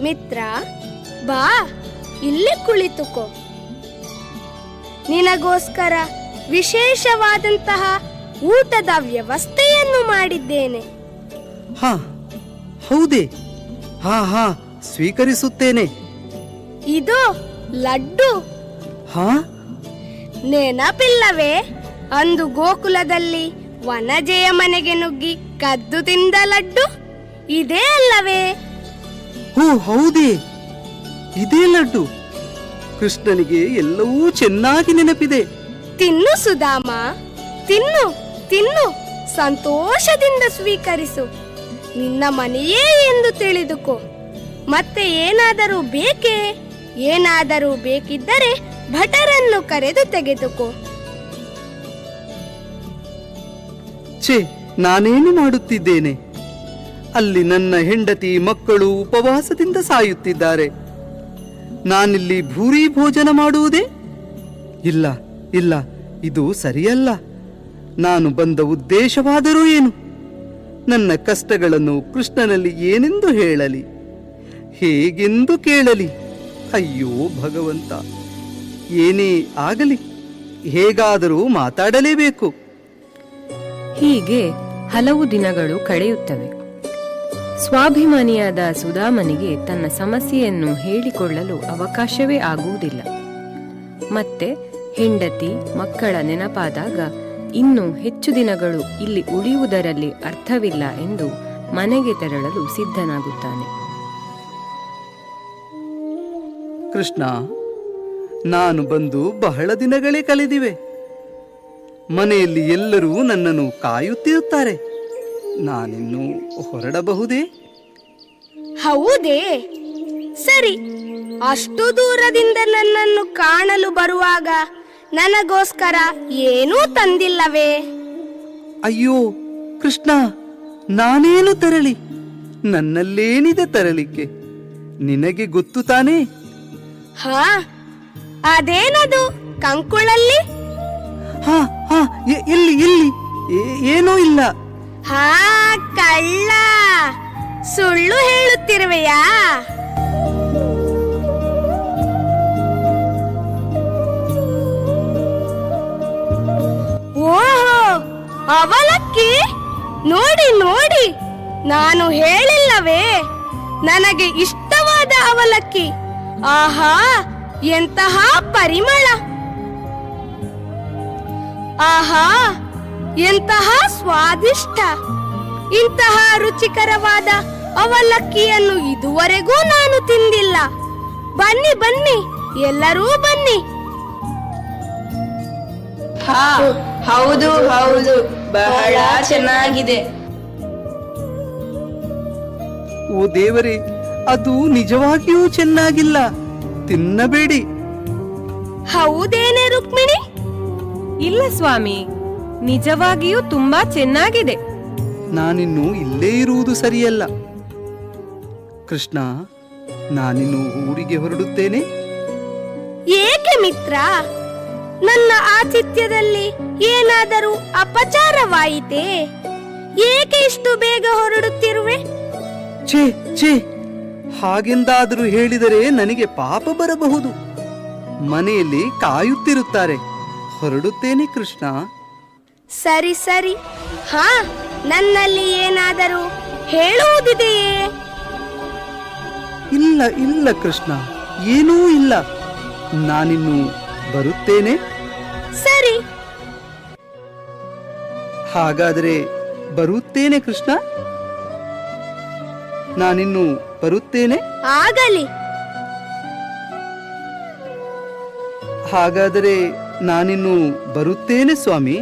ಮಿತ್ರ, ಬಾ, ಇಲ್ಲೇ ಕುಳಿತುಕೋ. ನಿನಗೋಸ್ಕರ ವಿಶೇಷವಾದಂತಹ ಊಟದ ವ್ಯವಸ್ಥೆಯನ್ನು ಮಾಡಿದ್ದೇನೆ. ಹಾ, ಹೌದೇ? ಹಾ ಹಾ, ಸ್ವೀಕರಿಸುತ್ತೇನೆ. ಇದು ಲಡ್ಡು. ಹಾ, ನೆನಪಿಲ್ಲವೇ? ಅಂದು ಗೋಕುಲದಲ್ಲಿ ವನಜೆಯ ಮನೆಗೆ ನುಗ್ಗಿ ಕದ್ದು ತಿಂದ ಲಡ್ಡು ಇದೇ ಅಲ್ಲವೇ? ಹೋ, ಹೌದೇ, ಇದೇ ಲಡ್ಡು. ಕೃಷ್ಣನಿಗೆ ಎಲ್ಲವೂ ಚೆನ್ನಾಗಿ ನೆನಪಿದೆ. ತಿನ್ನು ಸುಧಾಮ, ತಿನ್ನು ತಿನ್ನು, ಸಂತೋಷದಿಂದ ಸ್ವೀಕರಿಸು. ನಿನ್ನ ಮನೆಯೇ ಎಂದು ತಿಳಿದುಕೋ. ಮತ್ತೆ ಏನಾದರೂ ಬೇಕೇ? ಏನಾದರೂ ಬೇಕಿದ್ದರೆ ಭಟರನ್ನು ಕರೆದು ತೆಗೆದುಕೋ. ಛೇ, ನಾನೇನು ಮಾಡುತ್ತಿದ್ದೇನೆ? ಅಲ್ಲಿ ನನ್ನ ಹೆಂಡತಿ ಮಕ್ಕಳು ಉಪವಾಸದಿಂದ ಸಾಯುತ್ತಿದ್ದಾರೆ. ನಾನಿಲ್ಲಿ ಭೂರಿ ಭೋಜನ ಮಾಡುವುದೇ? ಇಲ್ಲ ಇಲ್ಲ, ಇದು ಸರಿಯಲ್ಲ. ನಾನು ಬಂದ ಉದ್ದೇಶವಾದರೂ ಏನು? ನನ್ನ ಕಷ್ಟಗಳನ್ನು ಕೃಷ್ಣನಲ್ಲಿ ಏನೆಂದು ಹೇಳಲಿ? ಹೇಗೆಂದು ಕೇಳಲಿ? ಅಯ್ಯೋ ಭಗವಂತ, ಏನೇ ಆಗಲಿ, ಹೇಗಾದರೂ ಮಾತಾಡಲೇಬೇಕು. ಹೀಗೆ ಹಲವು ದಿನಗಳು ಕಳೆಯುತ್ತವೆ. ಸ್ವಾಭಿಮಾನಿಯಾದ ಸುಧಾಮನಿಗೆ ತನ್ನ ಸಮಸ್ಯೆಯನ್ನು ಹೇಳಿಕೊಳ್ಳಲು ಅವಕಾಶವೇ ಆಗುವುದಿಲ್ಲ. ಮತ್ತೆ ಹೆಂಡತಿ ಮಕ್ಕಳ ನೆನಪಾದಾಗ ಇನ್ನು ಹೆಚ್ಚು ದಿನಗಳು ಇಲ್ಲಿ ಉಳಿಯುವುದರಲ್ಲಿ ಅರ್ಥವಿಲ್ಲ ಎಂದು ಮನೆಗೆ ತೆರಳಲು ಸಿದ್ಧನಾಗುತ್ತಾನೆ. ಕೃಷ್ಣ, ನಾನು ಬಂದು ಬಹಳ ದಿನಗಳೇ ಕಳೆದಿವೆ. ಮನೆಯಲ್ಲಿ ಎಲ್ಲರೂ ನನ್ನನ್ನು ಕಾಯುತ್ತಿರುತ್ತಾರೆ. ನಾನಿನ್ನು ಹೊರಡಬಹುದೇ? ಹೌದೇ? ಸರಿ, ಅಷ್ಟು ದೂರದಿಂದ ನನ್ನನ್ನು ಕಾಣಲು ಬರುವಾಗ ನನಗೋಸ್ಕರ ಏನೂ ತಂದಿಲ್ಲವೇ? ಅಯ್ಯೋ ಕೃಷ್ಣ, ನಾನೇನು ತರಲಿ? ನನ್ನಲ್ಲೇನಿದೆ ತರಲಿಕ್ಕೆ? ನಿನಗೆ ಗೊತ್ತು ತಾನೇ? ಹಾ, ಅದೇನದು ಕಂಕುಳಲ್ಲಿ? ಹಾ ಹಾ, ಇಲ್ಲಿ ಇಲ್ಲಿ ಏನೂ ಇಲ್ಲ. ಹಾ, ಕಳ್ಳ, ಸುಳ್ಳು ಹೇಳುತ್ತಿರುವೆಯಾ? ಓಹೋ, ಅವಲಕ್ಕಿ! ನೋಡಿ ನೋಡಿ, ನಾನು ಹೇಳಿಲ್ಲವೇ ನನಗೆ ಇಷ್ಟವಾದ ಅವಲಕ್ಕಿ. ಆಹಾ, ಎಂತಹ ಪರಿಮಳ! ಆಹಾ, ಎಂತಹ ಸ್ವಾದಿಷ್ಟ! ಇಂತಹ ರುಚಿಕರವಾದ ಅವಲಕ್ಕಿಯನ್ನು ಇದುವರೆಗೂ ನಾನು ತಿಂದಿಲ್ಲ. ಬನ್ನಿ ಬನ್ನಿ, ಎಲ್ಲರೂ ಬನ್ನಿ. ಹೌದು ಹೌದು, ಬಹಳ ಚೆನ್ನಾಗಿದೆ. ಓ ದೇವರೇ, ಅದು ನಿಜವಾಗಿಯೂ ಚೆನ್ನಾಗಿಲ್ಲ. ತಿನ್ನಬೇಡಿ. ಹೌದೇನೆ ರುಕ್ಮಿಣಿ? ಇಲ್ಲ ಸ್ವಾಮಿ, ನಿಜವಾಗಿಯೂ ತುಂಬಾ ಚೆನ್ನಾಗಿದೆ. ನಾನಿನ್ನು ಇಲ್ಲೇ ಇರುವುದು ಸರಿಯಲ್ಲ. ಕೃಷ್ಣ, ನಾನಿನ್ನು ಊರಿಗೆ ಹೊರಡುತ್ತೇನೆ. ಏಕೆ ಮಿತ್ರ? ನನ್ನ ಆತಿಥ್ಯದಲ್ಲಿ ಏನಾದರೂ ಅಪಚಾರವಾಯಿತೇ? ಏಕೆ ಇಷ್ಟು ಬೇಗ ಹೊರಡುತ್ತಿರುವೆ? ಛೇ ಛೇ, ಹಾಗೆಂದಾದರೂ ಹೇಳಿದರೆ ನನಗೆ ಪಾಪ ಬರಬಹುದು. ಮನೆಯಲ್ಲಿ ಕಾಯುತ್ತಿರುತ್ತಾರೆ. ಹೊರಡುತ್ತೇನೆ ಕೃಷ್ಣ. ಸರಿ ಸರಿ. ಹಾ, ನನ್ನಲ್ಲಿ ಏನಾದರೂ ಹೇಳುವುದಿದೆಯೇ? ಇಲ್ಲ ಇಲ್ಲ ಕೃಷ್ಣ, ಏನೂ ಇಲ್ಲ. ನಾನಿನ್ನು ಬರುತ್ತೇನೆ. ಸರಿ, ಹಾಗಾದರೆ ಬರುತ್ತೇನೆ ಕೃಷ್ಣ. ನಾನಿನ್ನು ಬರುತ್ತೇನೆ. ಆಗಲಿ. ಹಾಗಾದರೆ ನಾನಿನ್ನು ಬರುತ್ತೇನೆ ಸ್ವಾಮಿ.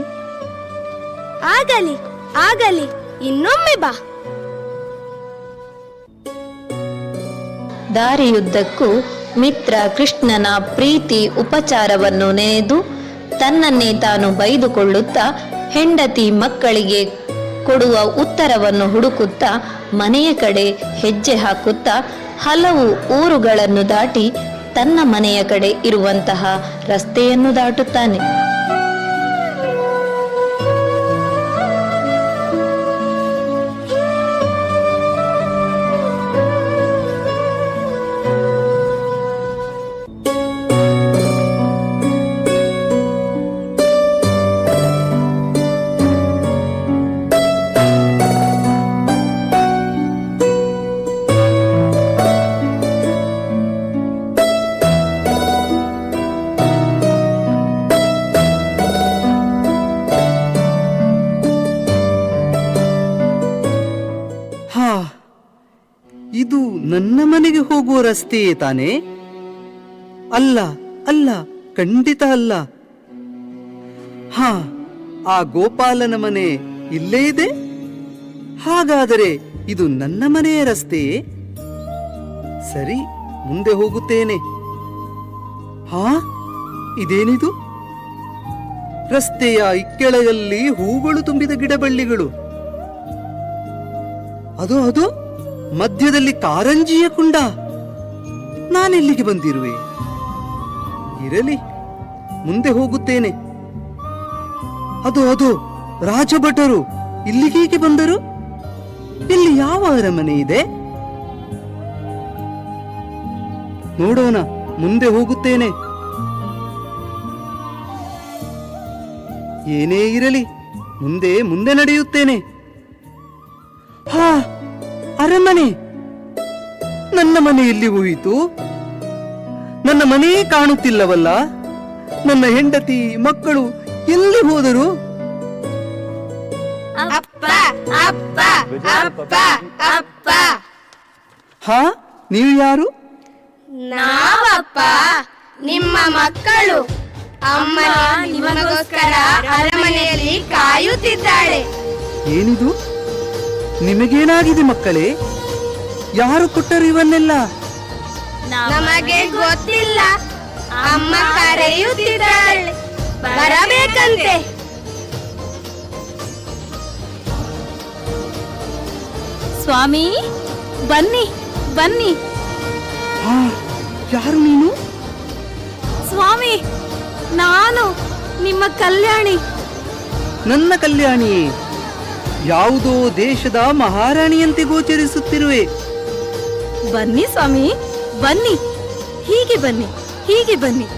ಆಗಲಿ ಆಗಲಿ, ಇನ್ನೊಮ್ಮೆ ಬಾ. ದಾರಿಯುದ್ದಕ್ಕೂ ಮಿತ್ರ ಕೃಷ್ಣನ ಪ್ರೀತಿ ಉಪಚಾರವನ್ನು ನೆನೆದು ತನ್ನನ್ನೇ ತಾನು ಬೈದುಕೊಳ್ಳುತ್ತಾ ಹೆಂಡತಿ ಮಕ್ಕಳಿಗೆ ಕೊಡುವ ಉತ್ತರವನ್ನು ಹುಡುಕುತ್ತಾ ಮನೆಯ ಕಡೆ ಹೆಜ್ಜೆ ಹಾಕುತ್ತಾ ಹಲವು ಊರುಗಳನ್ನು ದಾಟಿ ತನ್ನ ಮನೆಯ ಕಡೆ ಇರುವಂತಹ ರಸ್ತೆಯನ್ನು ದಾಟುತ್ತಾನೆ. ಇದು ನನ್ನ ಮನೆಗೆ ಹೋಗುವ ರಸ್ತೆಯೇ ತಾನೇ? ಅಲ್ಲ ಅಲ್ಲ, ಖಂಡಿತ ಅಲ್ಲ. ಹಾ, ಆ ಗೋಪಾಲನ ಮನೆ ಇಲ್ಲೇ ಇದೆ. ಹಾಗಾದರೆ ಇದು ನನ್ನ ಮನೆಯ ರಸ್ತೆಯೇ? ಸರಿ, ಮುಂದೆ ಹೋಗುತ್ತೇನೆ. ಹಾ, ಇದೇನಿದು? ರಸ್ತೆಯ ಇಕ್ಕೆಳೆಯಲ್ಲಿ ಹೂಗಳು ತುಂಬಿದ ಗಿಡಬಳ್ಳಿಗಳು. ಅದು ಅದು ಮಧ್ಯದಲ್ಲಿ ಕಾರಂಜಿಯ ಕುಂಡ. ನಾನೆಲ್ಲಿಗೆ ಬಂದಿರುವೆ? ಇರಲಿ, ಮುಂದೆ ಹೋಗುತ್ತೇನೆ. ಅದು ಅದು ರಾಜಭಟರು ಇಲ್ಲಿಗೇಕೆ ಬಂದರು? ಇಲ್ಲಿ ಯಾವ ಅರಮನೆ ಇದೆ? ನೋಡೋಣ, ಮುಂದೆ ಹೋಗುತ್ತೇನೆ. ಏನೇ ಇರಲಿ, ಮುಂದೆ ಮುಂದೆ ನಡೆಯುತ್ತೇನೆ. ಹಾ, ಅರಮನೆ. ನನ್ನ ಮನೆ ಎಲ್ಲಿ ಹೋಯಿತು? ನನ್ನ ಮನೆಯೇ ಕಾಣುತ್ತಿಲ್ಲವಲ್ಲ. ನನ್ನ ಹೆಂಡತಿ ಮಕ್ಕಳು ಎಲ್ಲಿ ಹೋದರು? ಅಪ್ಪ ಅಪ್ಪ ಅಪ್ಪ ಅಪ್ಪ. ಹಾ, ನೀವು ಯಾರು? ನಾವಪ್ಪ ನಿಮ್ಮ ಮಕ್ಕಳು. ಅಮ್ಮ ನಿಮಗೋಸ್ಕರ ಅರಮನೆಯಲ್ಲಿ ಕಾಯುತ್ತಿದ್ದಾಳೆ. ಏನಿದು? ನಿಮಗೇನಾಗಿದೆ ಮಕ್ಕಳೇ? ಯಾರು ಕೊಟ್ಟರು ಇವನ್ನೆಲ್ಲ? ನಮಗೆ ಗೊತ್ತಿಲ್ಲ. ಅಮ್ಮ ಕರೆಯುತ್ತಿದ್ದಾಳೆ, ಬರಬೇಕಂತೆ. ಸ್ವಾಮಿ, ಬನ್ನಿ ಬನ್ನಿ. ಹಾ, ಯಾರು ನೀನು? ಸ್ವಾಮಿ, ನಾನು ನಿಮ್ಮ ಕಲ್ಯಾಣಿ. ನನ್ನ ಕಲ್ಯಾಣಿಯೇ? ಯಾವುದೋ ದೇಶದ ಮಹಾರಾಣಿಯಂತೆ ಗೋಚರಿಸುತ್ತಿರುವೆ. ಬನ್ನಿ ಸ್ವಾಮಿ, ಬನ್ನಿ. ಹೀಗೆ ಬನ್ನಿ, ಹೀಗೆ ಬನ್ನಿ.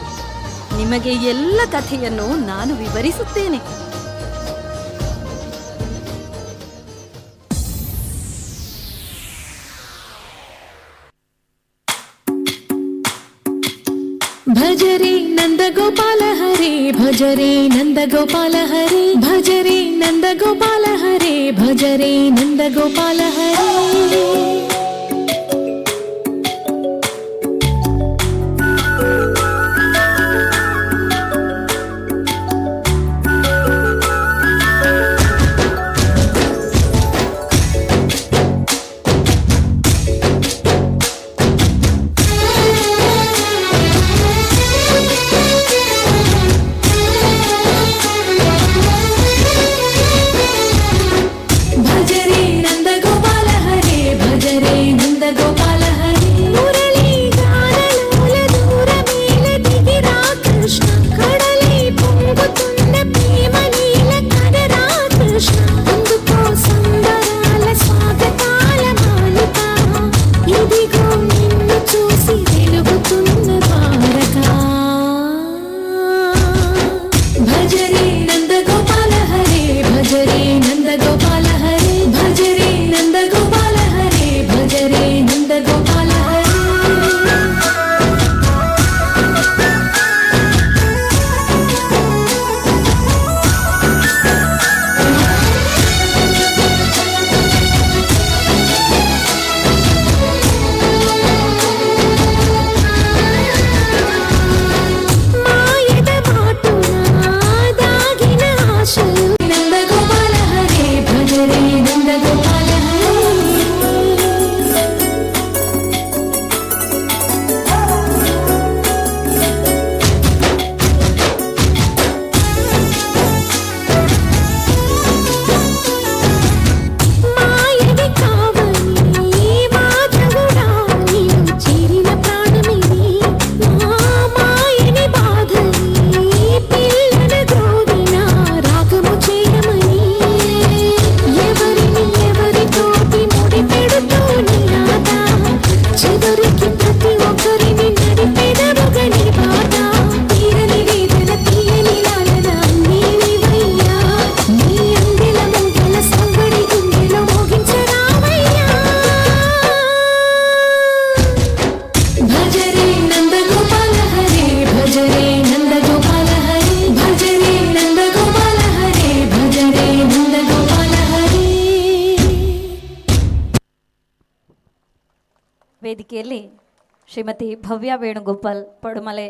ನಿಮಗೆ ಎಲ್ಲ ಕಥೆಯನ್ನು ನಾನು ವಿವರಿಸುತ್ತೇನೆ. ಭಜರೆ ನಂದ ಗೋಪಾಲ ಹರೇ, ಭಜರೆ ನಂದ ಗೋಪಾಲ ಹರೇ, ಭಜರೆ ನಂದ ಗೋಪಾಲ ಹರೇ, ಭಜರೆ ನಂದ ಗೋಪಾಲ ಹರೇ. ವೇದಿಕೆಯಲ್ಲಿ ಶ್ರೀಮತಿ ಭವ್ಯ ವೇಣುಗೋಪಾಲ್ ಪಡುಮಲೆ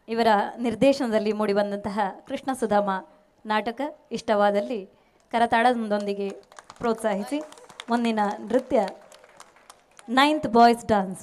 ಇವರ ನಿರ್ದೇಶನದಲ್ಲಿ ಮೂಡಿಬಂದಂತಹ ಕೃಷ್ಣ ಸುಧಾಮ ನಾಟಕ ಇಷ್ಟವಾದಲ್ಲಿ ಕರತಾಳದೊಂದಿಗೆ ಪ್ರೋತ್ಸಾಹಿಸಿ ಮುಂದಿನ ನೃತ್ಯ 9th boys dance.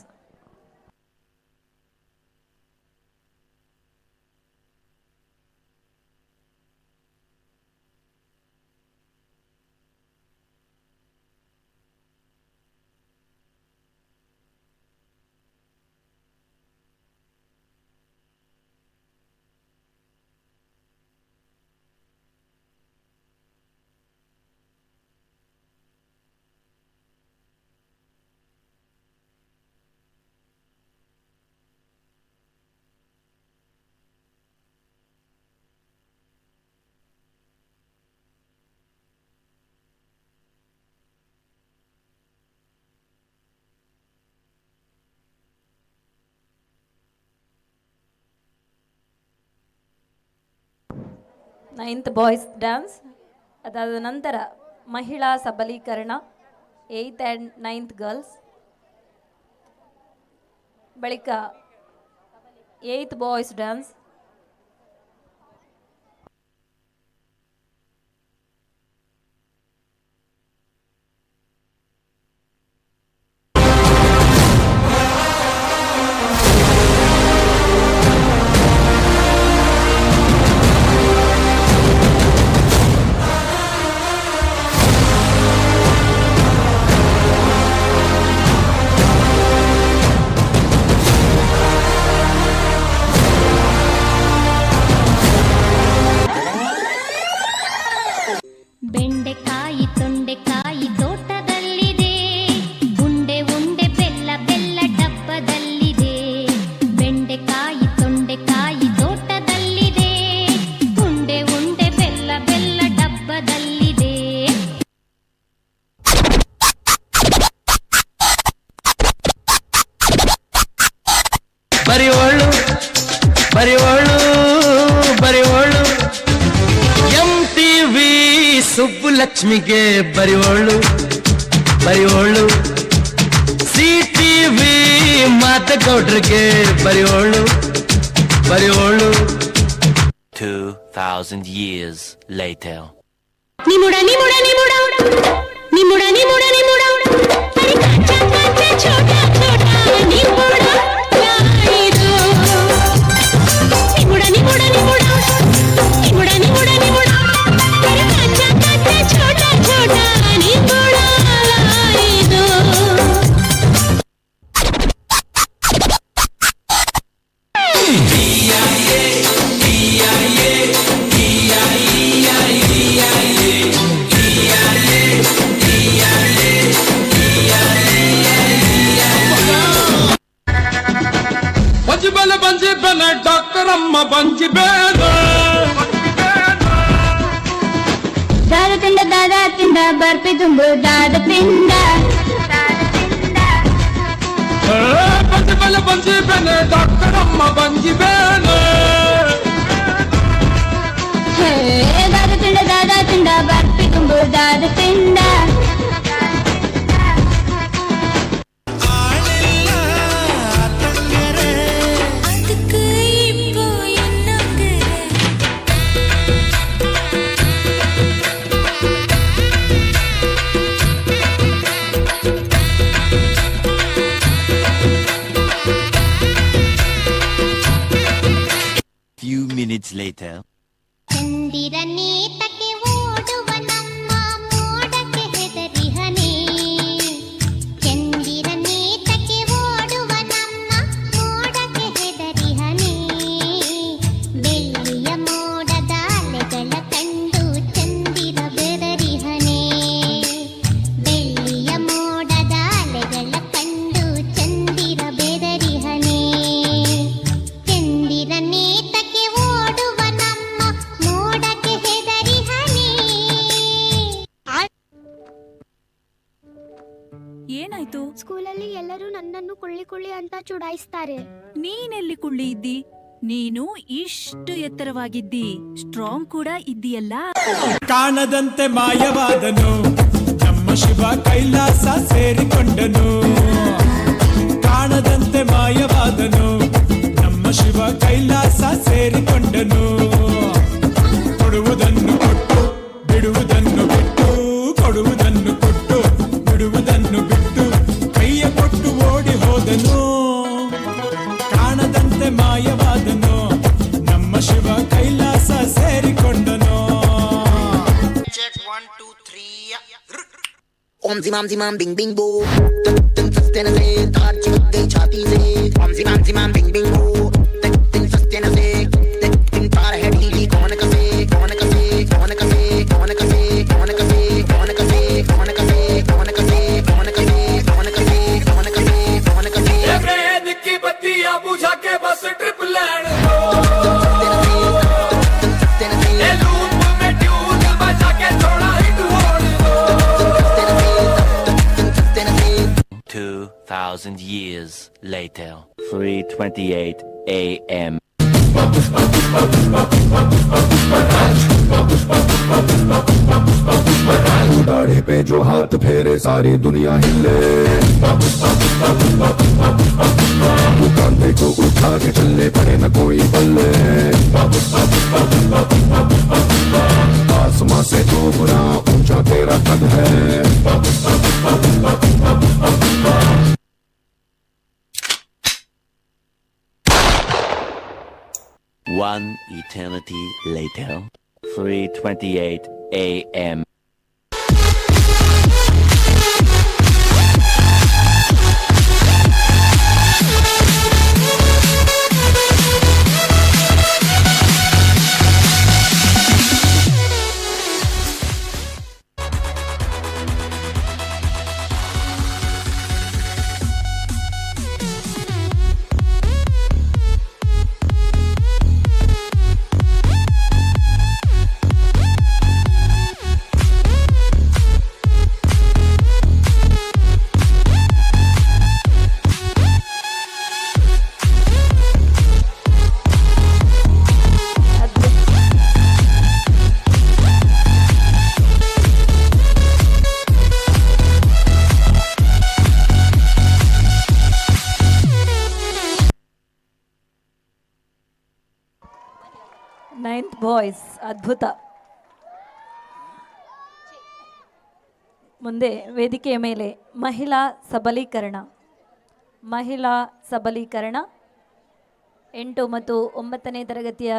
9th boys dance. ಅದಾದ ನಂತರ ಮಹಿಳಾ ಸಬಲೀಕರಣ 8th and 9th ಗರ್ಲ್ಸ್. ಬಳಿಕ 8th ಬಾಯ್ಸ್ ಡ್ಯಾನ್ಸ್. ಬೆಂಡೆಕಾಯಿ ತೊಂಡೆಕಾಯಿ ತೋಟದಲ್ಲಿದೆ, ಉಂಡೆ ಉಂಡೆ ಬೆಲ್ಲ ಬೆಲ್ಲ ಡಬ್ಬದಲ್ಲಿದೆ. ಬೆಂಡೆಕಾಯಿ ತೊಂಡೆಕಾಯಿ ತೋಟದಲ್ಲಿದೆ, ಉಂಡೆ ಉಂಡೆ ಬೆಲ್ಲ ಬೆಲ್ಲ ಡಬ್ಬದಲ್ಲಿದೆ. ಬರಿವೋಳು ಬರಿವೋಳು ಬರಿವೋಳು MTV ಸುಬ್ಬುಲಕ್ಷ್ಮಿಗೆ ಬರಿವೋಳು ಬರಿವೋಳು. CTV ಮಾತಗೌಡ್ರಿಗೆ ಬರಿವೋಳು ಬರಿವೋಳು. 2000 years later. ನಿಮುಡ ನಿಮುಡ ನಿಮುಡ ನಿಮುಡ ನಿಮುಡ ನಿಮುಡ ಅರೆ ಕಾಚಾ ಕಾಚಾ ಛೋಟಾ ಛೋಟಾ ನಿಮುಡ ಲಾಯಿದು. ನಿಮುಡ ನಿಮುಡ ನಿಮುಡ ನಿಮುಡ ನಿಮುಡ ನಿಮುಡ ಅರೆ ಕಾಚಾ ಕಾಚಾ ಛೋಟಾ ಛೋಟಾ ನಿಮುಡ ಲಾಯಿದು. ಬಂಜಿಬೆಲೆ ಬಂಜಿಬೆಲೆ ಡಾಕ್ಟರ್ ಅಮ್ಮ ಬಂಜಿಬೇಲೆ. ದಾದ ತಿಂದ ಬರ್ಪಿ ತುಂಬು ದಾದ ಪಿಂಡ. ಬಂಜಿಬೆಲೆ ಬಂಜಿಬೆಲೆ ಡಾಕ್ಟರ್ ಅಮ್ಮ ಬಂಜಿಬೇಲೆ. ದಾದ ತಿಂದ ಬರ್ಪಿ ತುಂಬು ದಾದ ಪಿಂಡ. Few minutes later. ಚಂದಿರ ನೇತಕ್ಕೆ ಓಡುವ ನಮ್ಮ ಮೋಡಕ್ಕೆ ಹೆದರಿಹನೆ. ಚಂದಿರ ನೇತಕ್ಕೆ ಓಡುವ ನಮ್ಮ ಮೋಡಕ್ಕೆ ಹೆದರಿಹನೆ. ಬೆಳ್ಳಿಯ ಮೋಡದ ಅಲೆಗಳ ಕಂಡು ಚಂದಿರ ಬೆದರಿಹನೆ. ಬೆಳ್ಳಿಯ ಮೋಡದ ಅಲೆಗಳ ಕಂಡು ಚಂದಿರ ಬೆದರಿಹನೆ. ಚಂದಿರ ನೇತಕ್ಕೆ ಓಡುವ ನಮ್ಮ ಮೋಡಕ್ಕೆ ಹೆದರಿಹನೆ. ಏನಾಯ್ತು? ಸ್ಕೂಲಲ್ಲಿ ಎಲ್ಲರೂ ನನ್ನನ್ನು ಕೊಳ್ಳಿ ಕೊಳ್ಳಿ ಅಂತ ಚುಡಾಯಿಸ್ತಾರೆ. ನೀನೆಲ್ಲಿ ಕುಳ್ಳಿ ಇದ್ದಿ? ನೀನು ಇಷ್ಟು ಎತ್ತರವಾಗಿದ್ದಿ, ಸ್ಟ್ರಾಂಗ್ ಕೂಡ ಇದ್ದೀಯಲ್ಲ. ಕಾಣದಂತೆ ಮಾಯವಾದನು ನಮ್ಮ ಶಿವ ಕೈಲಾಸ ಸೇರಿಕೊಂಡನು. ಕಾಣದಂತೆ ಮಾಯವಾದನು ನಮ್ಮ ಶಿವ ಕೈಲಾಸ ಸೇರಿಕೊಂಡನು. ಕೊಡುವುದನ್ನು ಕೊಟ್ಟು ಬಿಡುವುದನ್ನು ಬಿಟ್ಟು, ಕೊಡುವುದನ್ನು ಕೊಟ್ಟು ಬಿಡುವುದನ್ನು ಬಿಟ್ಟು, ಕೈಯ ಕೊಟ್ಟು ಓಡಿ ಹೋದನು. ಕಾಣದಂತೆ ಮಾಯವಾದನು ನಮ್ಮ ಶಿವ ಕೈಲಾಸ ಸೇರಿಕೊಂಡನು. ओम जिमाम जिमाम बिंग बिंग बो तन तन सस्ते न से तार चिपक गई छाती से. ओम जिमाम बिंग बिंग बो तन तन सस्ते न से तन तार है ढीली. कौन कसे कौन कसे कौन कसे कौन कसे कौन कसे कौन कसे कौन कसे कौन कसे कौन कसे कौन कसे कौन कसे कौन कसे. ब्रेन की बत्तियां बुझा के बस ट्रिप लैंड दो. ए लूप में ट्यून बजा के थोड़ा हिट होड़ दो. 2000 years later. 3:28 a.m. दाढ़े पे जो हाथ फेरे सारी दुनिया हिले, कांधे को उठा के चलने पड़े न कोई बल्ले, आसमां से तो बुरा ऊंचा तेरा कद है। One eternity later, 3:28 a.m. Ninth boys ಅದ್ಭುತ. ಮುಂದೆ ವೇದಿಕೆಯ ಮೇಲೆ ಮಹಿಳಾ ಸಬಲೀಕರಣ 8 ಮತ್ತು 9ನೇ ತರಗತಿಯ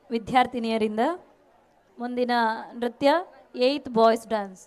ವಿದ್ಯಾರ್ಥಿನಿಯರಿಂದ ಮುಂದಿನ ನೃತ್ಯ 8th boys dance.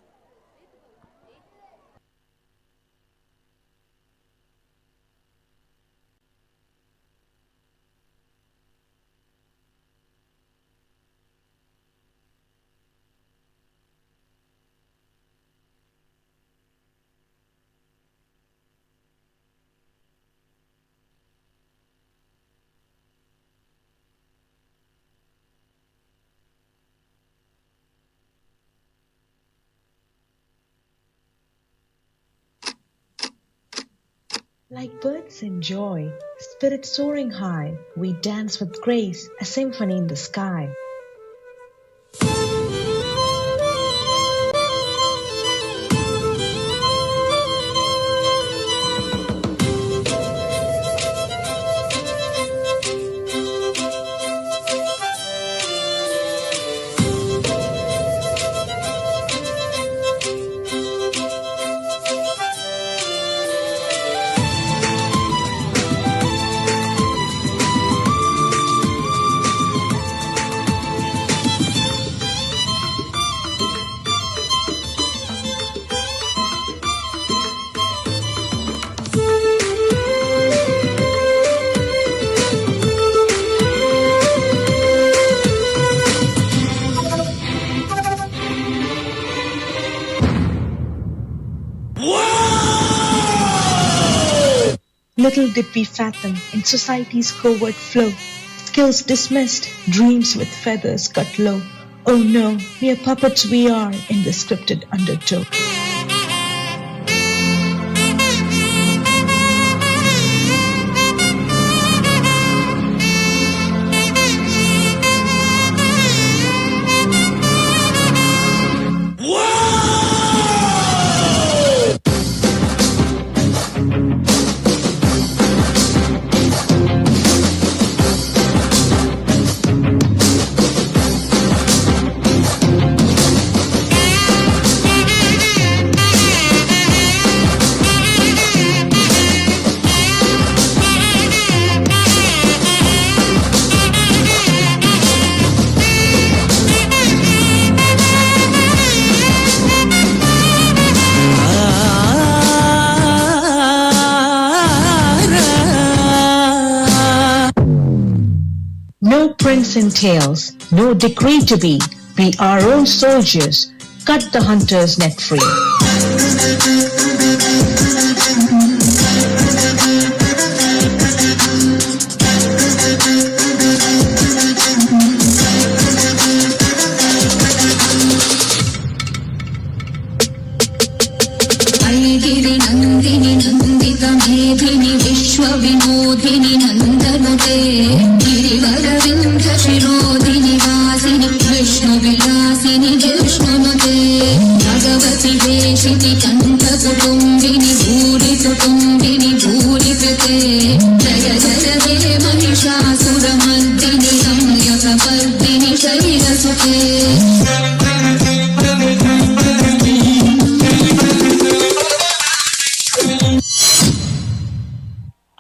Like birds in joy, spirits soaring high, we dance with grace, a symphony in the sky. Little did we fathom in society's covert flow, skills dismissed, dreams with feathers cut low. Oh no, mere puppets we are in the scripted undertow. No prince in tales, no decree to be our own soldiers, cut the hunter's net free. गिरि नंदिनी नंदित मेधिनी विश्व विनोदिनी नंदनुते Girivar Vindhya शिरोधिनि वासिनि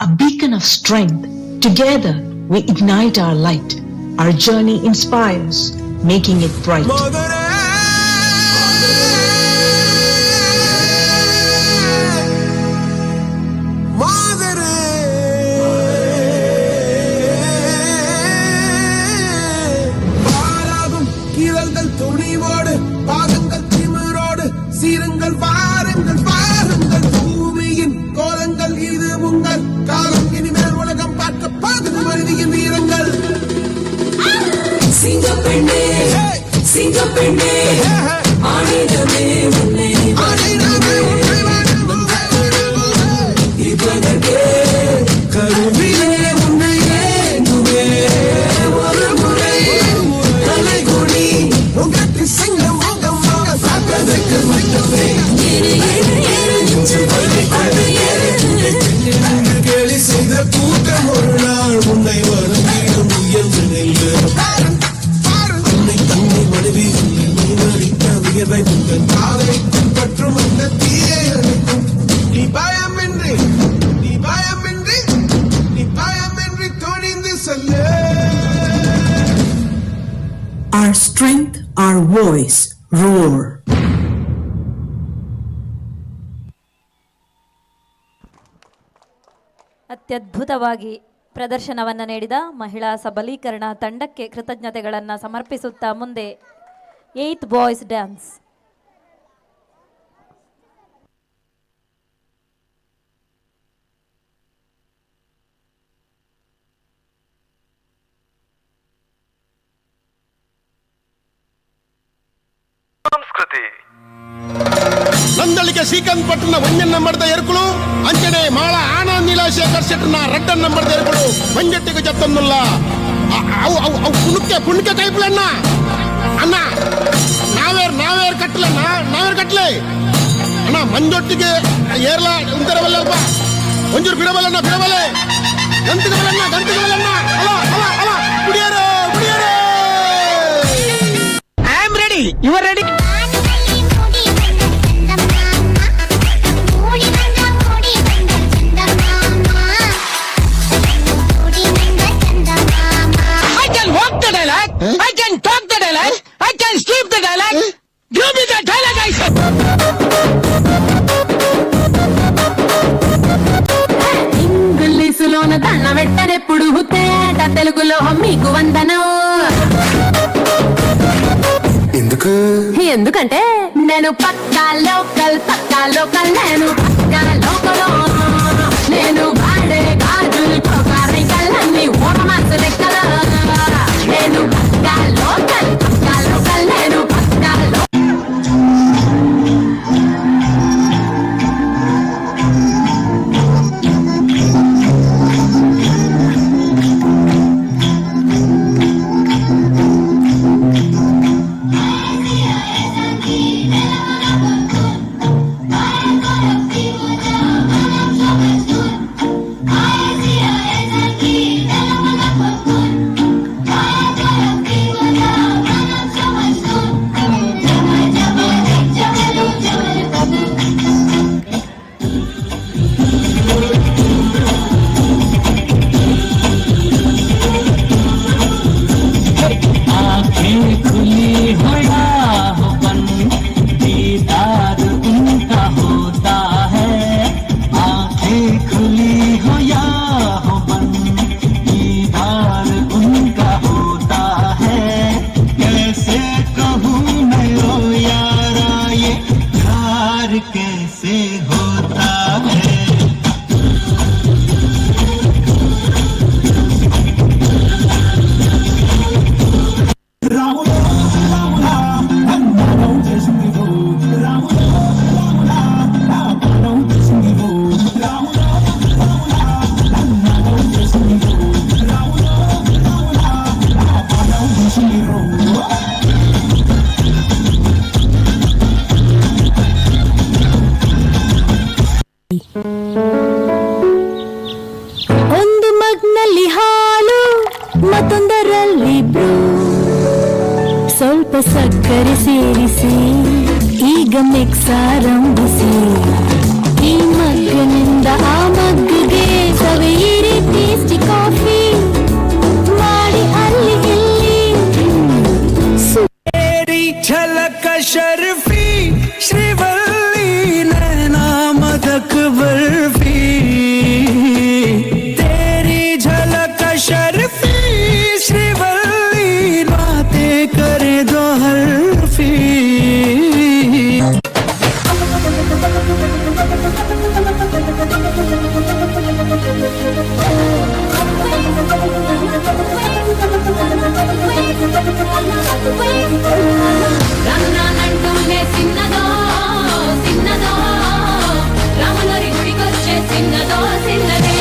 A beacon of strength. Together, we ignite our light. Our journey inspires, making it bright. கீழல்கள் துணிவோடு பாதங்கள் திமிரோடு சீருங்கள் வாருங்கள் வாருங்கள் பூமியின் கோலங்கள் இது உங்கள் காலம் இனிமேல் உலகம் பார்க்க பாகுது மனிதியின் வீரங்கள் சிங்கப்பெண்ணே சிங்கப்பெண்ணே ஆடினமே உன்னை இப்பதற்கே கருவிலே உன்னை ஏங்குவே ஒரு முறை தலைகுடி உங்கட்டி சிங்கம் முகம் முக சாத்ததற்கு மட்டுமே கேலி செய்த கூட்டம் ஒரு நாள் உன்னை வருந்திடும் உயர்ந்து நெல்லு உன்னை தன்னை மனைவி நீ மறித்த உயர்வை உங்கள் காலை பின்பற்றும் அந்த தீயை அழைக்கும் நீ பயமின்றி நீ பயமின்றி நீ பயமின்றி துணிந்து cell. Our strength, our voice, roar. ಅತ್ಯದ್ಭುತವಾಗಿ ಪ್ರದರ್ಶನವನ್ನು ನೀಡಿದ ಮಹಿಳಾ ಸಬಲೀಕರಣ ತಂಡಕ್ಕೆ ಕೃತಜ್ಞತೆಗಳನ್ನು ಸಮರ್ಪಿಸುತ್ತಾ ಮುಂದೆ 8th ಬಾಯ್ಸ್ ಡ್ಯಾನ್ಸ್. ನಂದಳಿಗೆ ಶ್ರೀಕಾಂತ್ ಪಟ್ಟಣ ಒಂಜನ್ ನಂಬರ್ದ ಎರ್ಕುಳು ಅಂಚನೆ ಮಾಳ ಆನಂದ್ ನೀಲಾಶೇಖರ್ ಶೆಟ್ಟರ್ನ ರಡ್ಡನ್ ನಂಬರ್ದ ಎರ್ಕುಳು ಮಂಜಟ್ಟಿಗೆ ಜತ್ತನ್ನುಲ್ಲ ಅವು ಅವು ಅವು ಪುಣಕ್ಕೆ ಪುಣಕ್ಕೆ ಕೈಪುಲಣ್ಣ ಅಣ್ಣ ನಾವೇರ್ ಕಟ್ಲೆ ಅಣ್ಣ ಮಂಜೊಟ್ಟಿಗೆ ಏರ್ಲ ಉಂತರವಲ್ಲಲ್ಪ ಒಂಜೂರು ಬಿಡಬಲ್ಲಣ್ಣ ಬಿಡಬಲ್ಲೆ ಗಂತಿಗೆ ಬಲ್ಲಣ್ಣ ಅಲ ಕುಡಿಯರು I am ready you are ready. I can talk the dialogue. I can skip the dialogue. Give me the dialogue, I said. ఇంగ్లీషులోన దండ వెట్టనెప్పుడు హుతేట తెలుగులో మీకు వందనం. ఎందుకంటే నేను పక్కా లోకల్ నేను పక్కా లోకల్ నేను వాడే గాజులు కోకారికలన్నీ ఓరమాసు లెక్కల నేను పక్కా లోకల్ నేను పక్కా Yeah. ಸ್ವಲ್ಪ ಸಕ್ಕರೆ ಸೇರಿಸಿ ಈಗ ಮಿಕ್ಸ್ ಆರಂಭಿಸಿ ಈ ಮಗ್ಗನಿಂದ ಆ ಮಗ್ಗಿಗೆ ಸವೆಯಿರಿ ಟೇಸ್ಟಿ ಕಾಫಿ ಮಾಡಿ ಅಲ್ಲಿ ಇಲ್ಲಿ झलक शर्फी श्रीवल्ली नैना मदक बर्फी तेरी झलक शर्फी श्रीवल्ली बातें करे दो हर्फी సిన్నదో సిన్నదో రాములరి గుడికొచ్చే సిన్నదో సిన్నదే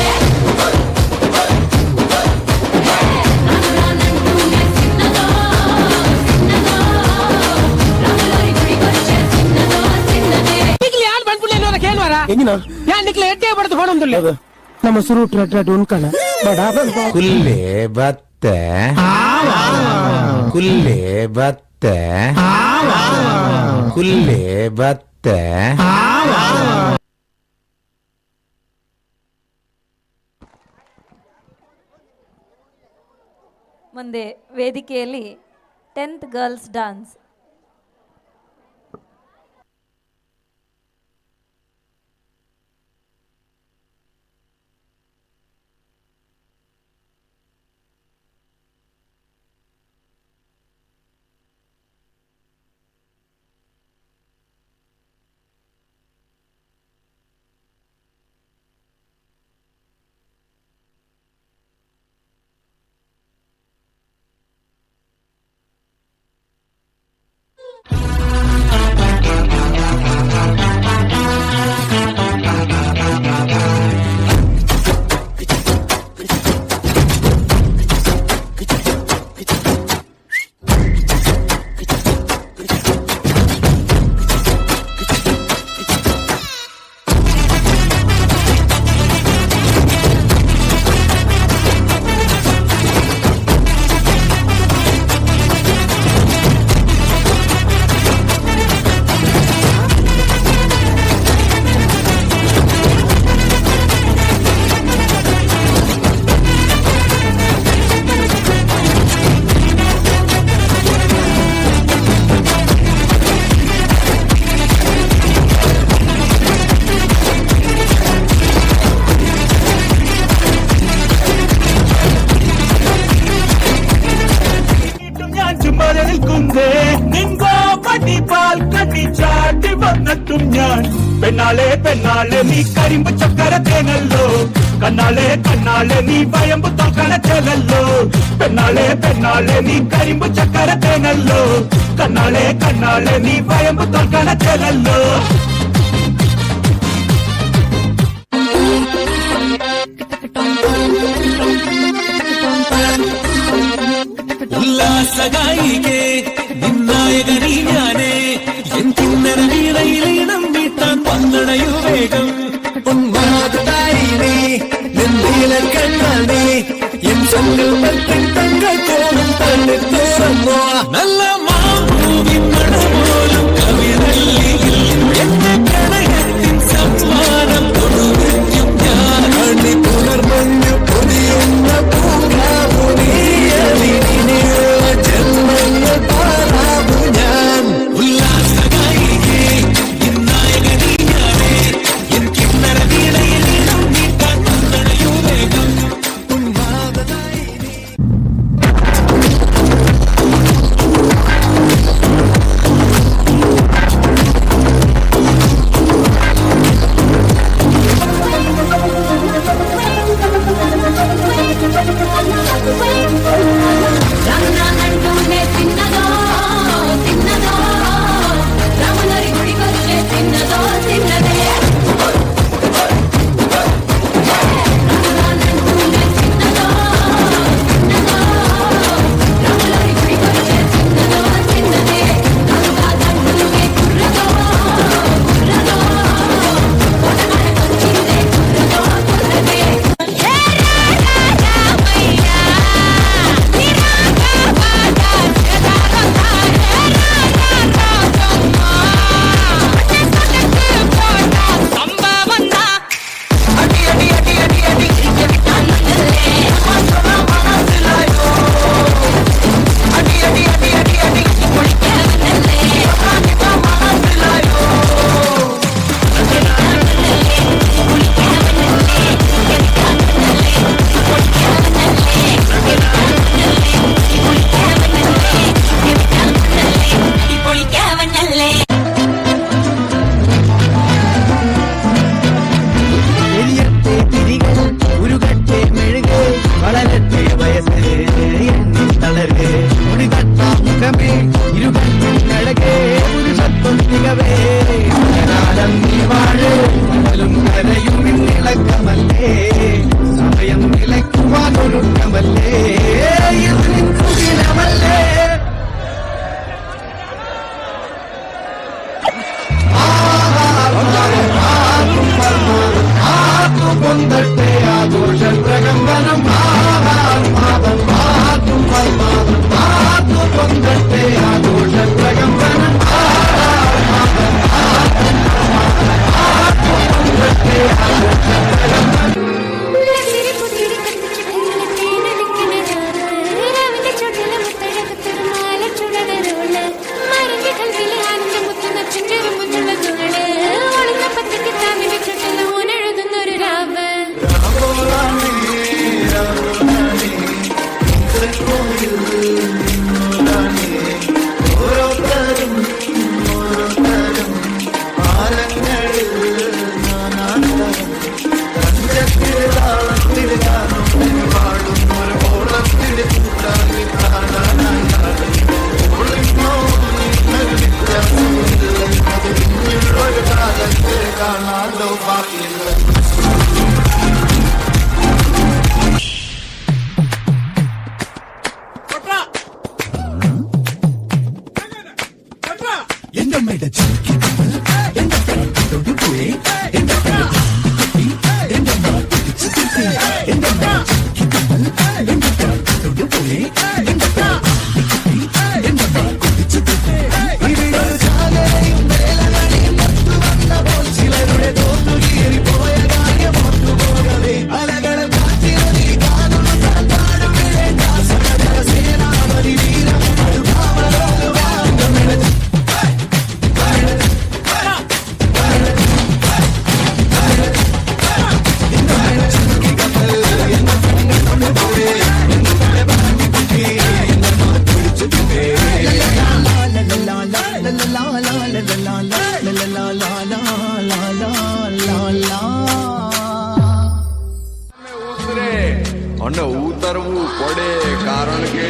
సిన్నదో సిన్నదో రాములరి గుడికొచ్చే సిన్నదో సిన్నదే ಯಾರು ಬಂದ್ಬಿಡ್ಲಿಲ್ಲ ಕೇಳುವಾರ ಯಾನಿಕ್ಲೆ ಎಟ್ಟೆ ಬಡ್ದು ಹೊಡೊಂದಿಲ್ಲ ನಮ್ಮ ಸುರು ಟ್ರಟ್ ಉನ್ಕಣ ಬಡ ಕುಲ್ಲೆ ಬತ್ತೆ ಕುಲ್ಲೆ ಬತ್ತೆ ಕುಲ್ಲೆ ಬತ್ತೆ ಮುಂದೆ ವೇದಿಕೆಯಲ್ಲಿ 10th ಗರ್ಲ್ಸ್ ಡಾನ್ಸ್. പെണ്ണാളെ പെണ്ണാളെ നീ കരിമ്പ് ചക്കര തേനല്ലോ കണ്ണാളെ കണ്ണാളെ നീ വയമ്പ് തോക്കണ ചേലല്ലോ പെണ്ണാളെ പെണ്ണാളെ നീ കരിമ്പ് ചക്കര തേനല്ലോ കണ്ണാളെ കണ്ണാളെ നീ വയമ്പ് തോക്കണ ചേലല്ലോ ഉല്ലാസഗായികെ നിന്നായകനീ ഞാനേ എന്തിന്നര വീണയിലീണം വീട്ടാൻ വന്നടയു വേഗം പൊന്മാതായിനേ നിന്നീല കണ്ണാനേ എൻ സങ്കൽപ്പത്തിൻ തങ്കക്കോണം തന്നെ തോന്നുന്നു നല്ല മാമൂവിൻ മണപോലും കവിതല്ലിൽ എന്റെ പ്രണയത്തിൻ സമ്മാനം കൊടുവെക്കും ഞാൻ അണി പുലർമഞ്ഞു പൊതിയുന്ന പൂങ്കാവുനീയലിനിയുള്ള ജന്മങ്ങൾ പാറാവു ഞാൻ ഉല്ലാസഗായികേ ഇന്നായകനീ ഞാനേ എനിക്ക് കാലം നീ വാഴേ കടലും കരയും ഇളക്കമല്ലേ സമയം നിലയ്ക്കുവാനൊരുക്കമല്ലേ ഇതിനമല്ലേ പൊന്തട്ടെ ആഘോഷ പ്രകമ്പനം പൊന്തട്ടെ ആഘോഷ പ്രകമ്പനം અને ઉતરવું પડે કારણ કે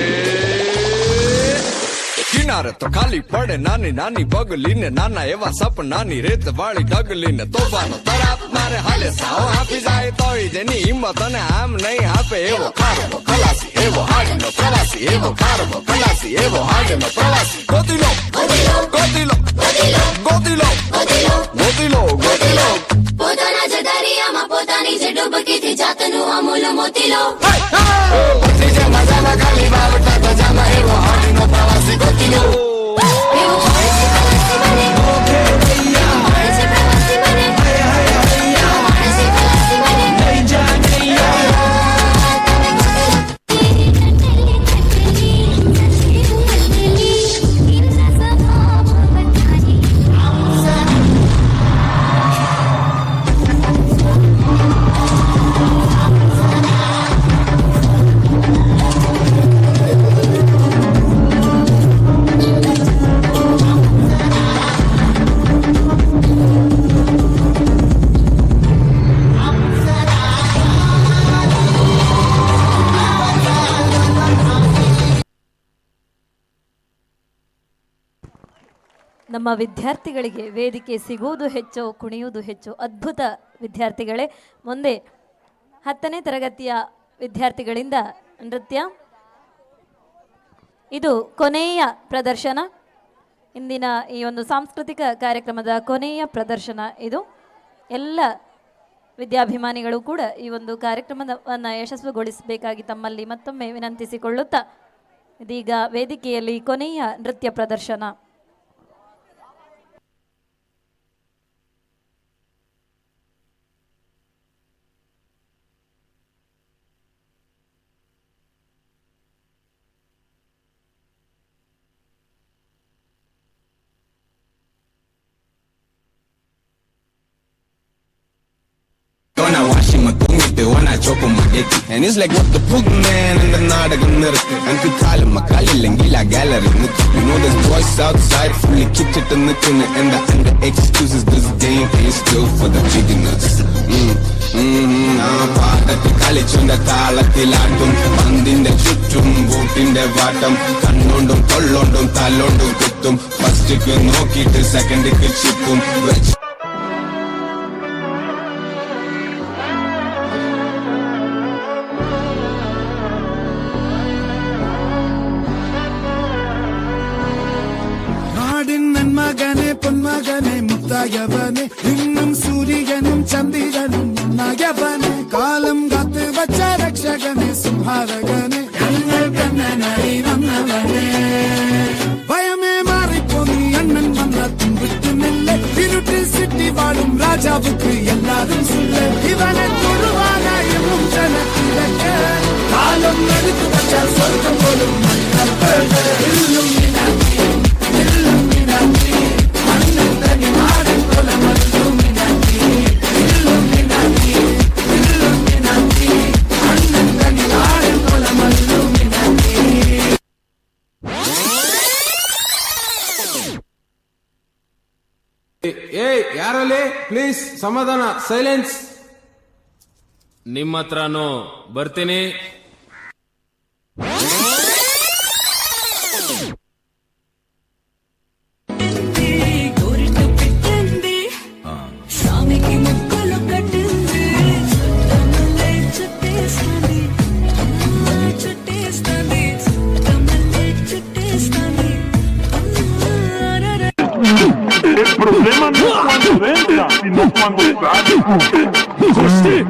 કિનારે તો ખાલી પડે નાની નાની પગલીને નાના એવા સપનાની રેત વાળી ઢગલીને તોફાનો તરાપ મારે હાલે સાવ આપી જાય તોય જેની હિંમત અને આમ નહીં આપે એવો ખારવો ખલાસી એવો હાડનો પ્રવાસી એવો ખારવો ખલાસી એવો હાડનો પ્રવાસી ગોતીલો ગોતીલો ગોતીલો ગોતીલો ગોતીલો ગોતીલો પોતાના જ દરિયામાં પોતાની જ ડૂબકીથી જાતનું અમૂલ મોતી લો પત્ની જે મજાના ખાલી બાવટા બજામાં એવો હાડનો પ્રવાસી ગોતીલો ನಮ್ಮ ವಿದ್ಯಾರ್ಥಿಗಳಿಗೆ ವೇದಿಕೆ ಸಿಗುವುದು ಹೆಚ್ಚು, ಕುಣಿಯುವುದು ಹೆಚ್ಚು. ಅದ್ಭುತ ವಿದ್ಯಾರ್ಥಿಗಳೇ. ಮುಂದೆ 10ನೇ ತರಗತಿಯ ವಿದ್ಯಾರ್ಥಿಗಳಿಂದ ನೃತ್ಯ. ಇದು ಕೊನೆಯ ಪ್ರದರ್ಶನ, ಇಂದಿನ ಈ ಒಂದು ಸಾಂಸ್ಕೃತಿಕ ಕಾರ್ಯಕ್ರಮದ ಕೊನೆಯ ಪ್ರದರ್ಶನ ಇದು. ಎಲ್ಲ ವಿದ್ಯಾಭಿಮಾನಿಗಳು ಕೂಡ ಈ ಒಂದು ಕಾರ್ಯಕ್ರಮವನ್ನು ಯಶಸ್ವಿಗೊಳಿಸಬೇಕಾಗಿ ತಮ್ಮಲ್ಲಿ ಮತ್ತೊಮ್ಮೆ ವಿನಂತಿಸಿಕೊಳ್ಳುತ್ತಾ, ಇದೀಗ ವೇದಿಕೆಯಲ್ಲಿ ಕೊನೆಯ ನೃತ್ಯ ಪ್ರದರ್ಶನ. And it's like what the boogeyman in the Nadagan Nirke. And to call him a Kalilangila gallery. You know there's boys outside fully kicked it in the tuna. And the excuses this game is still for the beginners. പാടത്ത് കളിച്ചുണ്ട താളത്തിലാട്ടും പന്തിന്റെ ചുറ്റും ബൂട്ടിന്റെ വാട്ടം കണ്ണോണ്ടും കൊള്ളോണ്ടും തല്ലോണ്ടും കുത്തും ഫസ്റ്റ്ക്ക് നോക്കിയിട്ട് സെക്കൻഡിക്ക് ചിപ്പും മകനെ പൊന്മകനെ മുത്തായവനെ ഇന്നും സൂര്യനും ചന്ദ്രനും ഒന്നായവനെ കാലം കാത്ത് വച്ച രക്ഷകനെ സംഹാരകനെ ഞങ്ങൾ കണ്ണനായി വന്നവനെ ഭയമേ മാറിപ്പോ നീ അണ്ണൻ വന്ന തുമ്പിട്ടുന്നില്ല ഇരുട്ടിൽ സിറ്റി വാഴും രാജാവുക്ക് എല്ലാരും സുല്ല ഇവനെ തൊടുവാനായും ജനത്തിലൊക്കെ കാലം എടുത്തു വച്ചാൽ സ്വർഗം പോലും ಯಾರಲ್ಲಿ ಪ್ಲೀಸ್ ಸಮಾಧಾನ, ಸೈಲೆನ್ಸ್. ನಿಮ್ಮ ಹತ್ರನೂ ಬರ್ತೀನಿ. స్వామికి ముక్కలు కట్టింది చుట్టేస్తుంది చుట్టేస్తుంది చుట్టేస్తుంది. El problema no es cuando entra, sino cuando sale.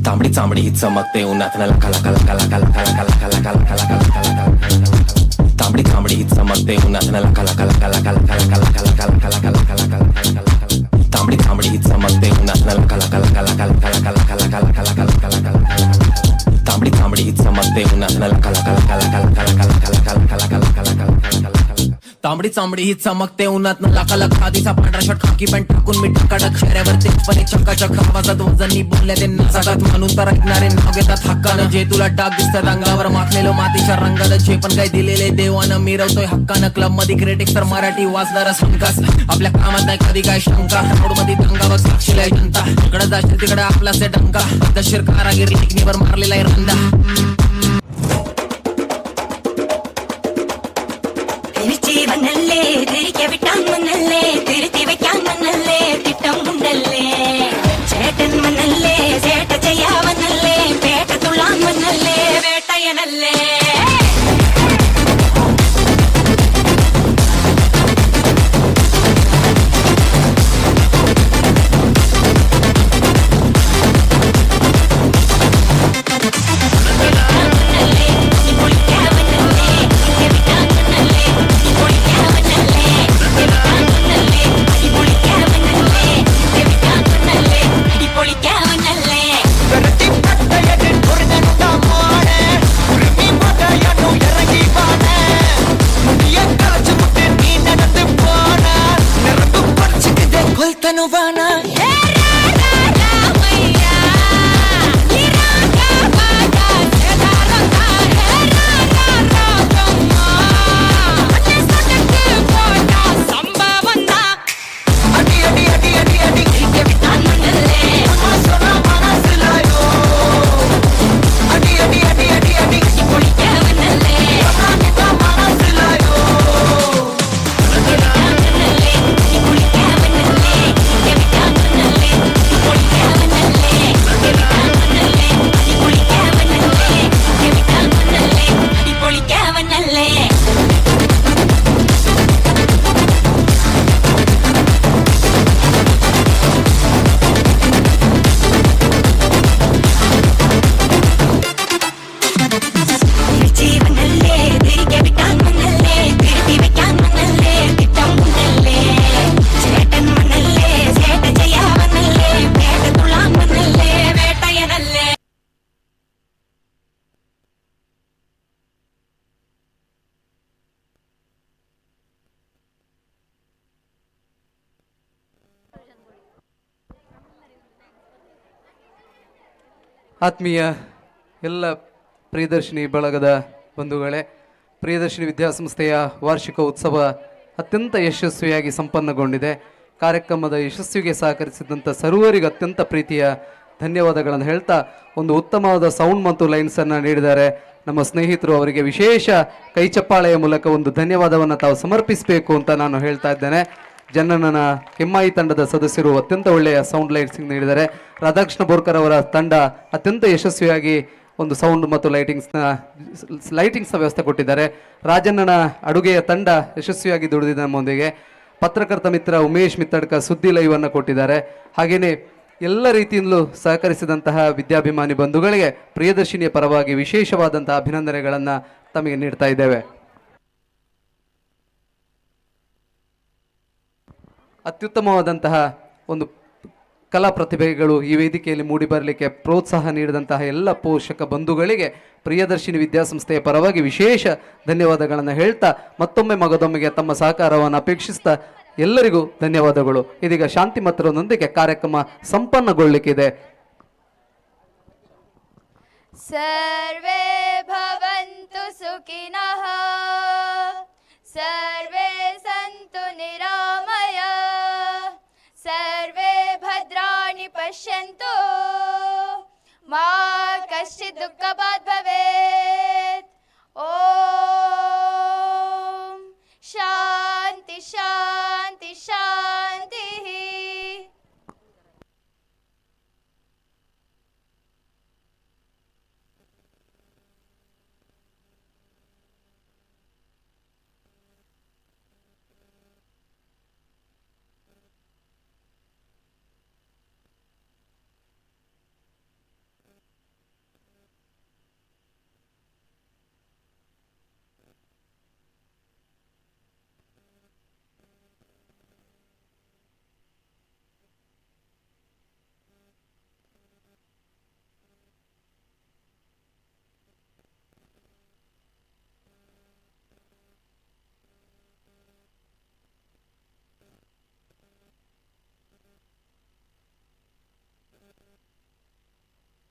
तांबडी चांबडी ही चमकते उन्हात कला कला कला कला कला कला कला कला कला कला कला कला तांबडी चांबडी ही चमकते उन्हात कला कला कला कला कला कला कला कला कला कला कला कला तांबडी चांबडी ही चमकते उन्हात कला कला कला कला कला कला कला कला कला कला कला तांबडी चांबडी ही चमकते उन्हात कला कला कला कला कला कला कला कला कला कला कला तांबडी चांबडी ही चमकते उन्हात लाखा लाखा आधीचा पांढरा शर्ट खाकी पॅन्ट टाकून मी टकाटक चेहऱ्यावरती पण एक चक्काचक आवाजात वजनी बोलल्या ते नाचात म्हणून तर ऐकणारे नाव घेतात हक्कानं. जे तुला डाग दिसतात अंगावर माखलेलो मातीच्या रंगाला जे पण काही दिलेले देवानं मिरवतोय हक्कानं. क्लब मध्ये क्रिटिक्स तर मराठी वाचणारा हमखास. आपल्या कामात नाही कधी काय शंका. रोड मध्ये दंगावर साक्षीला जनता इकडे जाशील तिकडे आपला से डंका. दशीर कारागीर लेखणीवर मारलेला आहे रंदा. വന്നല്ലേ തിരികെ വിട്ടാൻ വന്നല്ലേ തിരുത്തി വെക്കാൻ വന്നല്ലേ തിട്ടം ഉണ്ടല്ലേ ചേട്ടൻ വന്നല്ലേ ചേട്ട ചെയ്യാവന്നല്ലേ പേട്ട തുള്ളാൻ വന്നല്ലേ വേട്ടയനല്ലേ. ಆತ್ಮೀಯ ಎಲ್ಲ ಪ್ರಿಯದರ್ಶಿನಿ ಬಳಗದ ಬಂಧುಗಳೇ, ಪ್ರಿಯದರ್ಶಿನಿ ವಿದ್ಯಾಸಂಸ್ಥೆಯ ವಾರ್ಷಿಕ ಉತ್ಸವ ಅತ್ಯಂತ ಯಶಸ್ವಿಯಾಗಿ ಸಂಪನ್ನಗೊಂಡಿದೆ. ಕಾರ್ಯಕ್ರಮದ ಯಶಸ್ವಿಗೆ ಸಹಕರಿಸಿದಂಥ ಸರ್ವರಿಗೂ ಅತ್ಯಂತ ಪ್ರೀತಿಯ ಧನ್ಯವಾದಗಳನ್ನು ಹೇಳ್ತಾ ಒಂದು ಉತ್ತಮವಾದ ಸೌಂಡ್ ಮತ್ತು ಲೈನ್ಸನ್ನು ನೀಡಿದ್ದಾರೆ ನಮ್ಮ ಸ್ನೇಹಿತರು. ಅವರಿಗೆ ವಿಶೇಷ ಕೈಚಪ್ಪಾಳೆಯ ಮೂಲಕ ಒಂದು ಧನ್ಯವಾದವನ್ನು ತಾವು ಸಮರ್ಪಿಸಬೇಕು ಅಂತ ನಾನು ಹೇಳ್ತಾ ಇದ್ದೇನೆ. ಜನನನ ಕೆಮ್ಮಾಯಿ ತಂಡದ ಸದಸ್ಯರು ಅತ್ಯಂತ ಒಳ್ಳೆಯ ಸೌಂಡ್ ಲೈಟ್ಸಿಂಗ್ ನೀಡಿದ್ದಾರೆ. ರಾಧಾಕೃಷ್ಣ ಬೋರ್ಕರ್ ಅವರ ತಂಡ ಅತ್ಯಂತ ಯಶಸ್ವಿಯಾಗಿ ಒಂದು ಸೌಂಡ್ ಮತ್ತು ಲೈಟಿಂಗ್ಸ್ನ ವ್ಯವಸ್ಥೆ ಕೊಟ್ಟಿದ್ದಾರೆ. ರಾಜಣ್ಣನ ಅಡುಗೆಯ ತಂಡ ಯಶಸ್ವಿಯಾಗಿ ದುಡಿದಿದೆ ನಮ್ಮೊಂದಿಗೆ. ಪತ್ರಕರ್ತ ಮಿತ್ರ ಉಮೇಶ್ ಮಿತ್ತಡ್ಕ ಸುದ್ದಿ ಲೈವನ್ನು ಕೊಟ್ಟಿದ್ದಾರೆ. ಹಾಗೆಯೇ ಎಲ್ಲ ರೀತಿಯಿಂದಲೂ ಸಹಕರಿಸಿದಂತಹ ವಿದ್ಯಾಭಿಮಾನಿ ಬಂಧುಗಳಿಗೆ ಪ್ರಿಯದರ್ಶಿನಿಯ ಪರವಾಗಿ ವಿಶೇಷವಾದಂತಹ ಅಭಿನಂದನೆಗಳನ್ನು ತಮಗೆ ನೀಡ್ತಾ ಇದ್ದೇವೆ. ಅತ್ಯುತ್ತಮವಾದಂತಹ ಒಂದು ಕಲಾ ಪ್ರತಿಭೆಗಳು ಈ ವೇದಿಕೆಯಲ್ಲಿ ಮೂಡಿಬರಲಿಕ್ಕೆ ಪ್ರೋತ್ಸಾಹ ನೀಡಿದಂತಹ ಎಲ್ಲ ಪೋಷಕ ಬಂಧುಗಳಿಗೆ ಪ್ರಿಯದರ್ಶಿನಿ ವಿದ್ಯಾಸಂಸ್ಥೆಯ ಪರವಾಗಿ ವಿಶೇಷ ಧನ್ಯವಾದಗಳನ್ನು ಹೇಳ್ತಾ ಮತ್ತೊಮ್ಮೆ ಮಗದೊಮ್ಮೆಗೆ ತಮ್ಮ ಸಹಕಾರವನ್ನು ಅಪೇಕ್ಷಿಸ್ತಾ ಎಲ್ಲರಿಗೂ ಧನ್ಯವಾದಗಳು. ಇದೀಗ ಶಾಂತಿ ಮಂತ್ರದೊಂದಿಗೆ ಕಾರ್ಯಕ್ರಮ ಸಂಪನ್ನಗೊಳ್ಳಲಿಕ್ಕಿದೆ. ಸರ್ವೇ ಭವಂತು ಸುಖಿನಃ ಸರ್ವೇ ಸಂತು ನಿರಾಮಯ ಸರ್ವೇ ಭದ್ರಾಣಿ ಪಶ್ಯಂತು ಮಾ ಕಶ್ಚಿತ್ ದುಃಖ ಭಾಗ್ ಭವೇತ್.